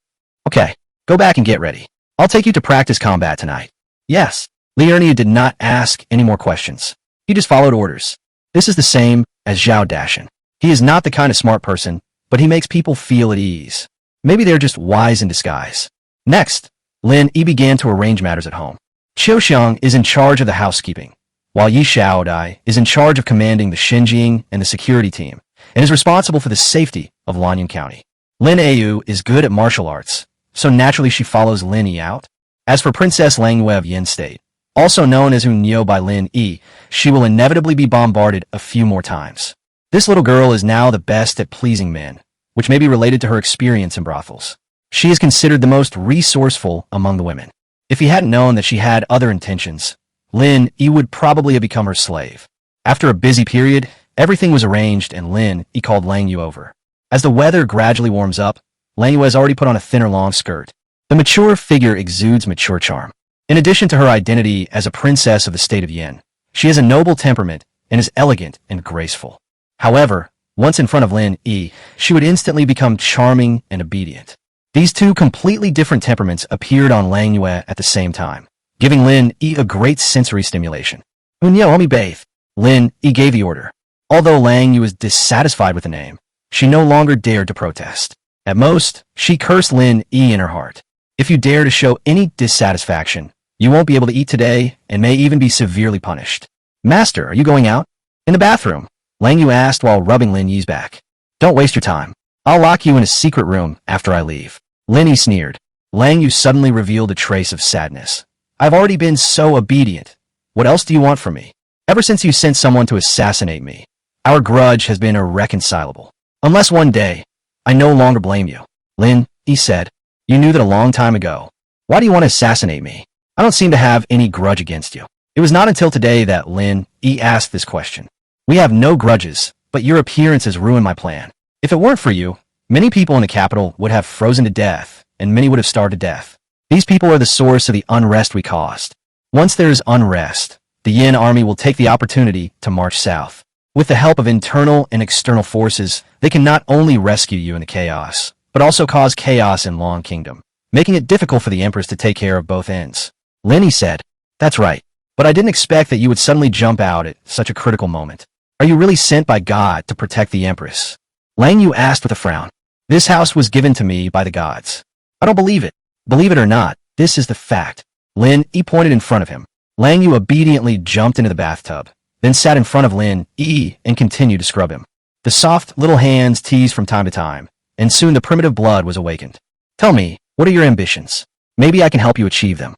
Okay, go back and get ready. I'll take you to practice combat tonight. Yes. Liurniu did not ask any more questions. He just followed orders. This is the same as Zhao Dashan. He is not the kind of smart person, but he makes people feel at ease. Maybe they're just wise in disguise. Next, Lin Yi began to arrange matters at home. Qiu Xiang is in charge of the housekeeping, while Yi Xiaodai is in charge of commanding the Xinjiang and the security team, and is responsible for the safety of Lanyan County. Lin Ayu is good at martial arts, so naturally she follows Lin Yi out. As for Princess Langyue of Yin State, also known as Hunyo by Lin Yi, she will inevitably be bombarded a few more times. This little girl is now the best at pleasing men, which may be related to her experience in brothels. She is considered the most resourceful among the women. If he hadn't known that she had other intentions, Lin Yi would probably have become her slave. After a busy period, everything was arranged and Lin Yi called Lang Yu over. As the weather gradually warms up, Lang Yu has already put on a thinner long skirt. The mature figure exudes mature charm. In addition to her identity as a princess of the state of Yin, she has a noble temperament and is elegant and graceful. However, once in front of Lin Yi, she would instantly become charming and obedient. These two completely different temperaments appeared on Lang Yue at the same time, giving Lin Yi a great sensory stimulation. Hunyo, let me bathe. Lin Yi gave the order. Although Lang Yu was dissatisfied with the name, she no longer dared to protest. At most, she cursed Lin Yi in her heart. If you dare to show any dissatisfaction, you won't be able to eat today and may even be severely punished. Master, are you going out? In the bathroom, Lang Yu asked while rubbing Lin Yi's back. Don't waste your time. I'll lock you in a secret room after I leave. Lin Yi sneered. Lang Yu suddenly revealed a trace of sadness. I've already been so obedient. What else do you want from me? Ever since you sent someone to assassinate me, our grudge has been irreconcilable. Unless one day, I no longer blame you. Lin Yi said. You knew that a long time ago. Why do you want to assassinate me? I don't seem to have any grudge against you. It was not until today that Lin Yi asked this question. We have no grudges, but your appearance has ruined my plan. If it weren't for you, many people in the capital would have frozen to death, and many would have starved to death. These people are the source of the unrest we caused. Once there is unrest, the Yin army will take the opportunity to march south. With the help of internal and external forces, they can not only rescue you in the chaos, but also cause chaos in Long Kingdom, making it difficult for the Empress to take care of both ends. Lin Yi said, That's right, but I didn't expect that you would suddenly jump out at such a critical moment. Are you really sent by God to protect the Empress? Lang Yu asked with a frown. This house was given to me by the gods. I don't believe it. Believe it or not, this is the fact. Lin Yi pointed in front of him. Lang Yu obediently jumped into the bathtub, then sat in front of Lin Yi and continued to scrub him. The soft little hands teased from time to time, and soon the primitive blood was awakened. Tell me, what are your ambitions? Maybe I can help you achieve them.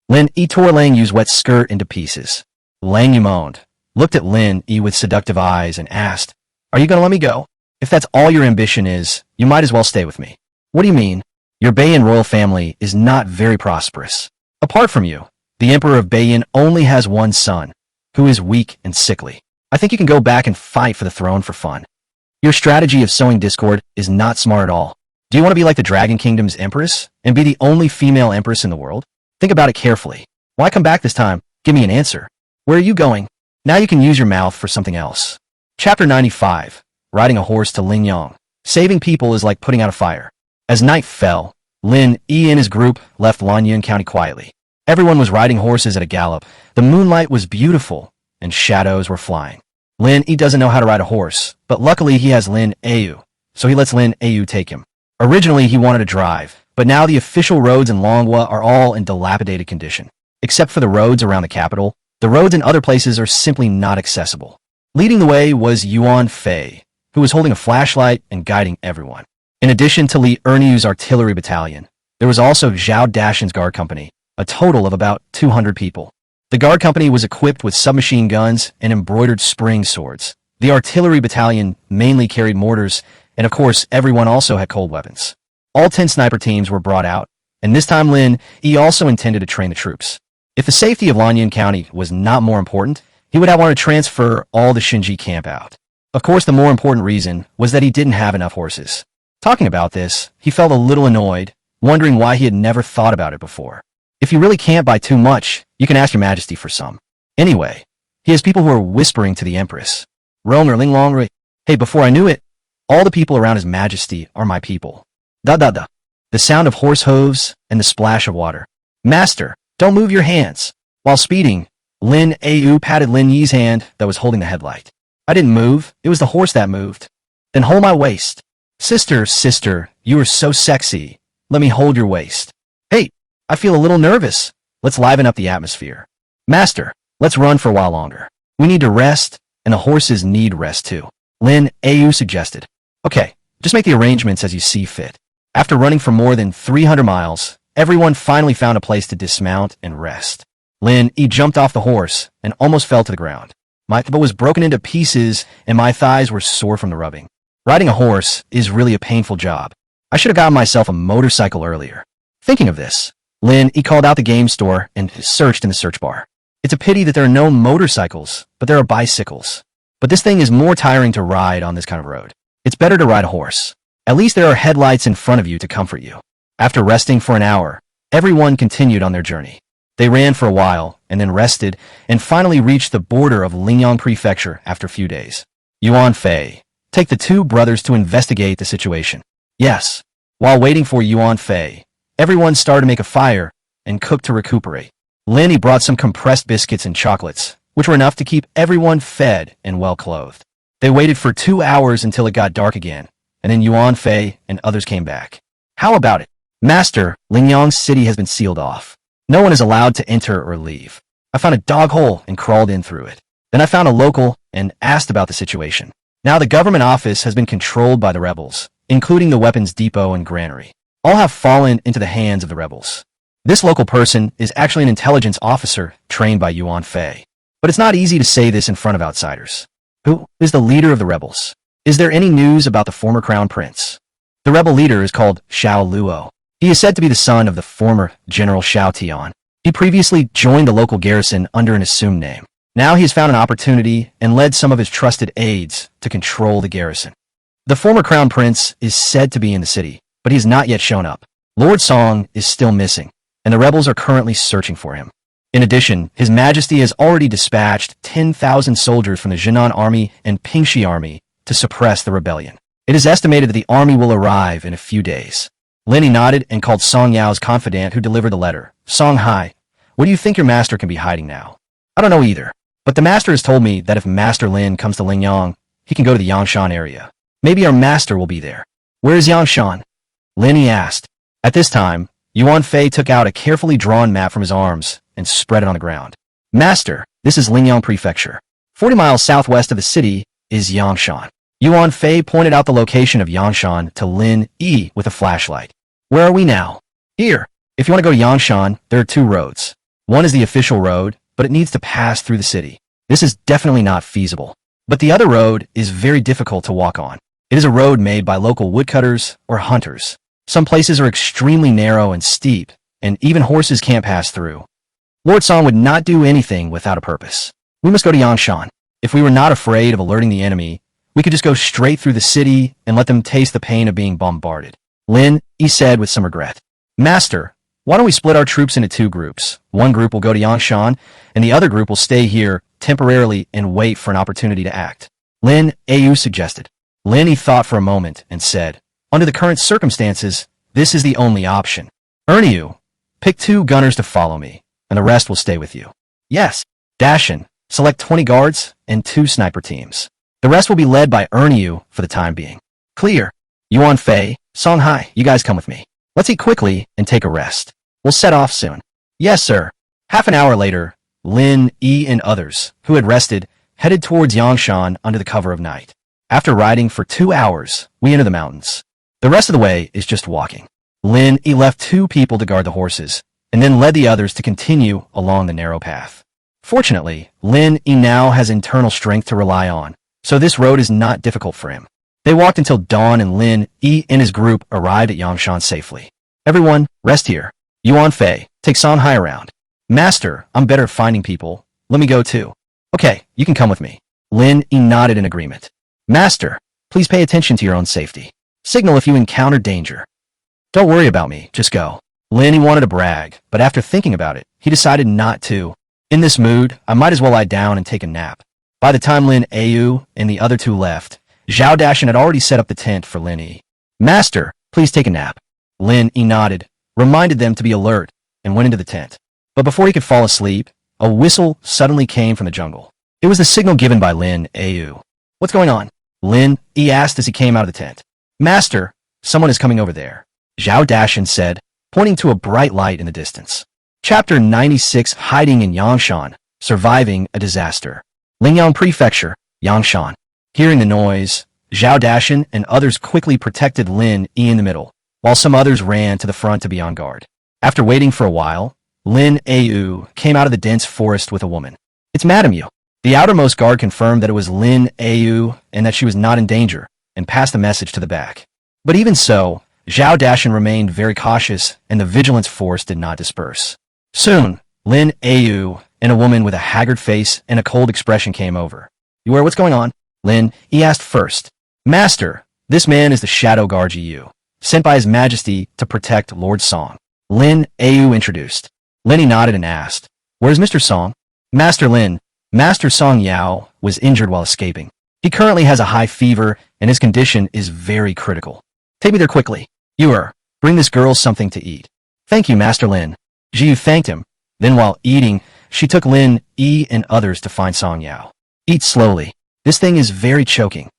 Lin Yi tore Lang Yu's wet skirt into pieces. Lang Yu moaned, looked at Lin Yi with seductive eyes and asked, Are you going to let me go? If that's all your ambition is, you might as well stay with me. What do you mean? Your Beiyin royal family is not very prosperous. Apart from you, the Emperor of Beiyin only has one son, who is weak and sickly. I think you can go back and fight for the throne for fun. Your strategy of sowing discord is not smart at all. Do you want to be like the Dragon Kingdom's Empress and be the only female Empress in the world? Think about it carefully. Why come back this time? Give me an answer. Where are you going? Now you can use your mouth for something else. Chapter 95. Riding a horse to Lingyang. Saving people is like putting out a fire. As night fell, Lin Yi and his group left Lanyan County quietly. Everyone was riding horses at a gallop. The moonlight was beautiful, and shadows were flying. Lin Yi doesn't know how to ride a horse, but luckily he has Lin Ayu, so he lets Lin Ayu take him. Originally he wanted to drive, but now the official roads in Longhua are all in dilapidated condition. Except for the roads around the capital, the roads in other places are simply not accessible. Leading the way was Yuan Fei, who was holding a flashlight and guiding everyone. In addition to Li Erniu's artillery battalion, there was also Zhao Dashan's guard company, a total of about 200 people. The guard company was equipped with submachine guns and embroidered spring swords. The artillery battalion mainly carried mortars, and of course everyone also had cold weapons. All 10 sniper teams were brought out, and this time Lin Yi also intended to train the troops. If the safety of Lanyan County was not more important, he would have wanted to transfer all the Shinji camp out. Of course, the more important reason was that he didn't have enough horses. Talking about this, he felt a little annoyed wondering why he had never thought about it before. If you really can't buy too much, you can ask your majesty for some. Anyway, he has people who are whispering to the empress. Romer Ling Long. Hey, before I knew it, all the people around his majesty are my people. Da da da. The sound of horse hooves and the splash of water. Master, don't move your hands. While speeding, Lin Au patted Lin Yi's hand that was holding the headlight. I didn't move, it was the horse that moved. Then hold my waist. Sister, you are so sexy. Let me hold your waist. Hey, I feel a little nervous. Let's liven up the atmosphere. Master, let's run for a while longer. We need to rest, and the horses need rest too. Lin Au suggested. Okay, just make the arrangements as you see fit. After running for more than 300 miles, everyone finally found a place to dismount and rest. Lin Yi jumped off the horse and almost fell to the ground. My thigh was broken into pieces and my thighs were sore from the rubbing. Riding a horse is really a painful job. I should have gotten myself a motorcycle earlier. Thinking of this, Lin Yi called out the game store and searched in the search bar. It's a pity that there are no motorcycles, but there are bicycles. But this thing is more tiring to ride on this kind of road. It's better to ride a horse. At least there are headlights in front of you to comfort you. After resting for an hour, everyone continued on their journey. They ran for a while, and then rested, and finally reached the border of Lingyang Prefecture after a few days. Yuan Fei, take the two brothers to investigate the situation. Yes. While waiting for Yuan Fei, everyone started to make a fire and cook to recuperate. Lin Yi brought some compressed biscuits and chocolates, which were enough to keep everyone fed and well-clothed. They waited for 2 hours until it got dark again, and then Yuan Fei and others came back. How about it? Master, Lingyang's city has been sealed off. No one is allowed to enter or leave. I found a dog hole and crawled in through it. Then I found a local and asked about the situation. Now the government office has been controlled by the rebels, including the weapons depot and granary. All have fallen into the hands of the rebels. This local person is actually an intelligence officer trained by Yuan Fei. But it's not easy to say this in front of outsiders. Who is the leader of the rebels? Is there any news about the former crown prince? The rebel leader is called Xiao Luo. He is said to be the son of the former General Xiao Tian. He previously joined the local garrison under an assumed name. Now he has found an opportunity and led some of his trusted aides to control the garrison. The former crown prince is said to be in the city, but he has not yet shown up. Lord Song is still missing, and the rebels are currently searching for him. In addition, His Majesty has already dispatched 10,000 soldiers from the Jinan army and Pingxi army to suppress the rebellion. It is estimated that the army will arrive in a few days. Lin Yi nodded and called Song Yao's confidant who delivered the letter. Song Hai, what do you think your master can be hiding now? I don't know either, but the master has told me that if Master Lin comes to Lingyang, he can go to the Yangshan area. Maybe our master will be there. Where is Yangshan? Lin Yi asked. At this time, Yuan Fei took out a carefully drawn map from his arms and spread it on the ground. Master, this is Lingyang Prefecture. 40 miles southwest of the city is Yangshan. Yuan Fei pointed out the location of Yangshan to Lin Yi with a flashlight. Where are we now? Here. If you want to go to Yangshan, there are 2 roads. One is the official road, but it needs to pass through the city. This is definitely not feasible. But the other road is very difficult to walk on. It is a road made by local woodcutters or hunters. Some places are extremely narrow and steep, and even horses can't pass through. Lord Song would not do anything without a purpose. We must go to Yangshan. If we were not afraid of alerting the enemy, we could just go straight through the city and let them taste the pain of being bombarded. Lin Yi said with some regret. Master, why don't we split our troops into 2 groups? One group will go to Yangshan, and the other group will stay here temporarily and wait for an opportunity to act. Lin Au suggested. Lin Yi thought for a moment and said, under the current circumstances, this is the only option. Erniu, pick 2 gunners to follow me, and the rest will stay with you. Yes. Dashin, select 20 guards and 2 sniper teams. The rest will be led by Erniu for the time being. Clear. Yuan Fei, Song Hai, you guys come with me. Let's eat quickly and take a rest. We'll set off soon. Yes, sir. Half an hour later, Lin Yi and others, who had rested, headed towards Yangshan under the cover of night. After riding for 2 hours, we enter the mountains. The rest of the way is just walking. Lin Yi left 2 people to guard the horses, and then led the others to continue along the narrow path. Fortunately, Lin Yi now has internal strength to rely on, so this road is not difficult for him. They walked until dawn and Lin Yi and his group arrived at Yangshan safely. Everyone, rest here. Yuan Fei, take Song Hai around. Master, I'm better at finding people. Let me go too. Okay, you can come with me. Lin Yi nodded in agreement. Master, please pay attention to your own safety. Signal if you encounter danger. Don't worry about me, just go. Lin, he wanted to brag, but after thinking about it, he decided not to. In this mood, I might as well lie down and take a nap. By the time Lin Au and the other two left, Zhao Dashan had already set up the tent for Lin Yi. Master, please take a nap. Lin Yi nodded, reminded them to be alert, and went into the tent. But before he could fall asleep, a whistle suddenly came from the jungle. It was the signal given by Lin Au. What's going on? Lin Yi asked as he came out of the tent. Master, someone is coming over there. Zhao Dashan said, pointing to a bright light in the distance. Chapter 96, Hiding in Yangshan, Surviving a Disaster. Lingyang Prefecture, Yangshan. Hearing the noise, Zhao Dashan and others quickly protected Lin Yi in the middle, while some others ran to the front to be on guard. After waiting for a while, Lin Au came out of the dense forest with a woman. It's Madame Yu. The outermost guard confirmed that it was Lin Au and that she was not in danger, and passed the message to the back. But even so, Zhao Dashan remained very cautious, and the vigilance force did not disperse. Soon, Lin Au and a woman with a haggard face and a cold expression came over. You what's going on? Lin Yi asked first. Master, this man is the Shadow Guard Yu, sent by His Majesty to protect Lord Song. Lin Au introduced. Lin Yi nodded and asked, Where's Mr. Song? Master Lin, Master Song Yao was injured while escaping. He currently has a high fever, and his condition is very critical. Take me there quickly. Bring this girl something to eat. Thank you, Master Lin. Jiu thanked him. Then while eating, she took Lin Yi and others to find Song Yao. Eat slowly. This thing is very choking.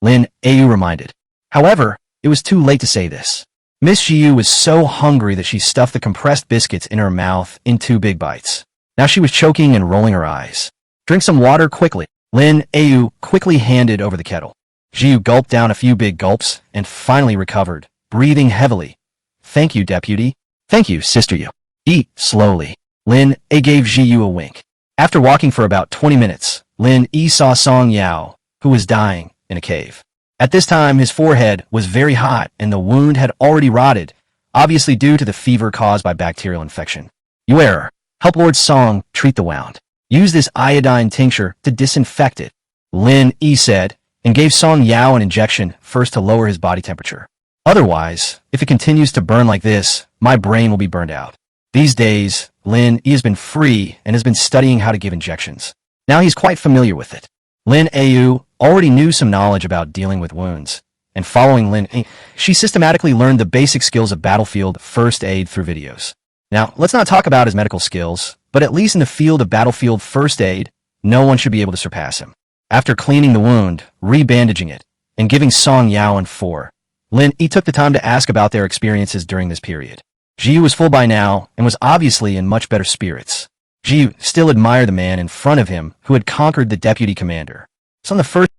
Lin Au reminded. However, it was too late to say this. Miss Jiu was so hungry that she stuffed the compressed biscuits in her mouth in 2 big bites. Now she was choking and rolling her eyes. Drink some water quickly. Lin Au quickly handed over the kettle. Jiu gulped down a few big gulps and finally recovered, breathing heavily. Thank you, Deputy. Thank you, Sister Yu. Eat slowly. Lin A gave Jiu a wink. After walking for about 20 minutes, Lin Yi saw Song Yao, who was dying, in a cave. At this time, his forehead was very hot and the wound had already rotted, obviously due to the fever caused by bacterial infection. Help Lord Song treat the wound. Use this iodine tincture to disinfect it, Lin Yi said, and gave Song Yao an injection first to lower his body temperature. Otherwise, if it continues to burn like this, my brain will be burned out. These days, Lin Yi has been free and has been studying how to give injections. Now he's quite familiar with it. Lin Au already knew some knowledge about dealing with wounds, and following Lin Yi, she systematically learned the basic skills of battlefield first aid through videos. Now, let's not talk about his medical skills, but at least in the field of battlefield first aid, no one should be able to surpass him. After cleaning the wound, rebandaging it, and giving Song Yao and 4, Lin Yi took the time to ask about their experiences during this period. Jiu was full by now and was obviously in much better spirits. Jiu still admired the man in front of him who had conquered the deputy commander. So on the first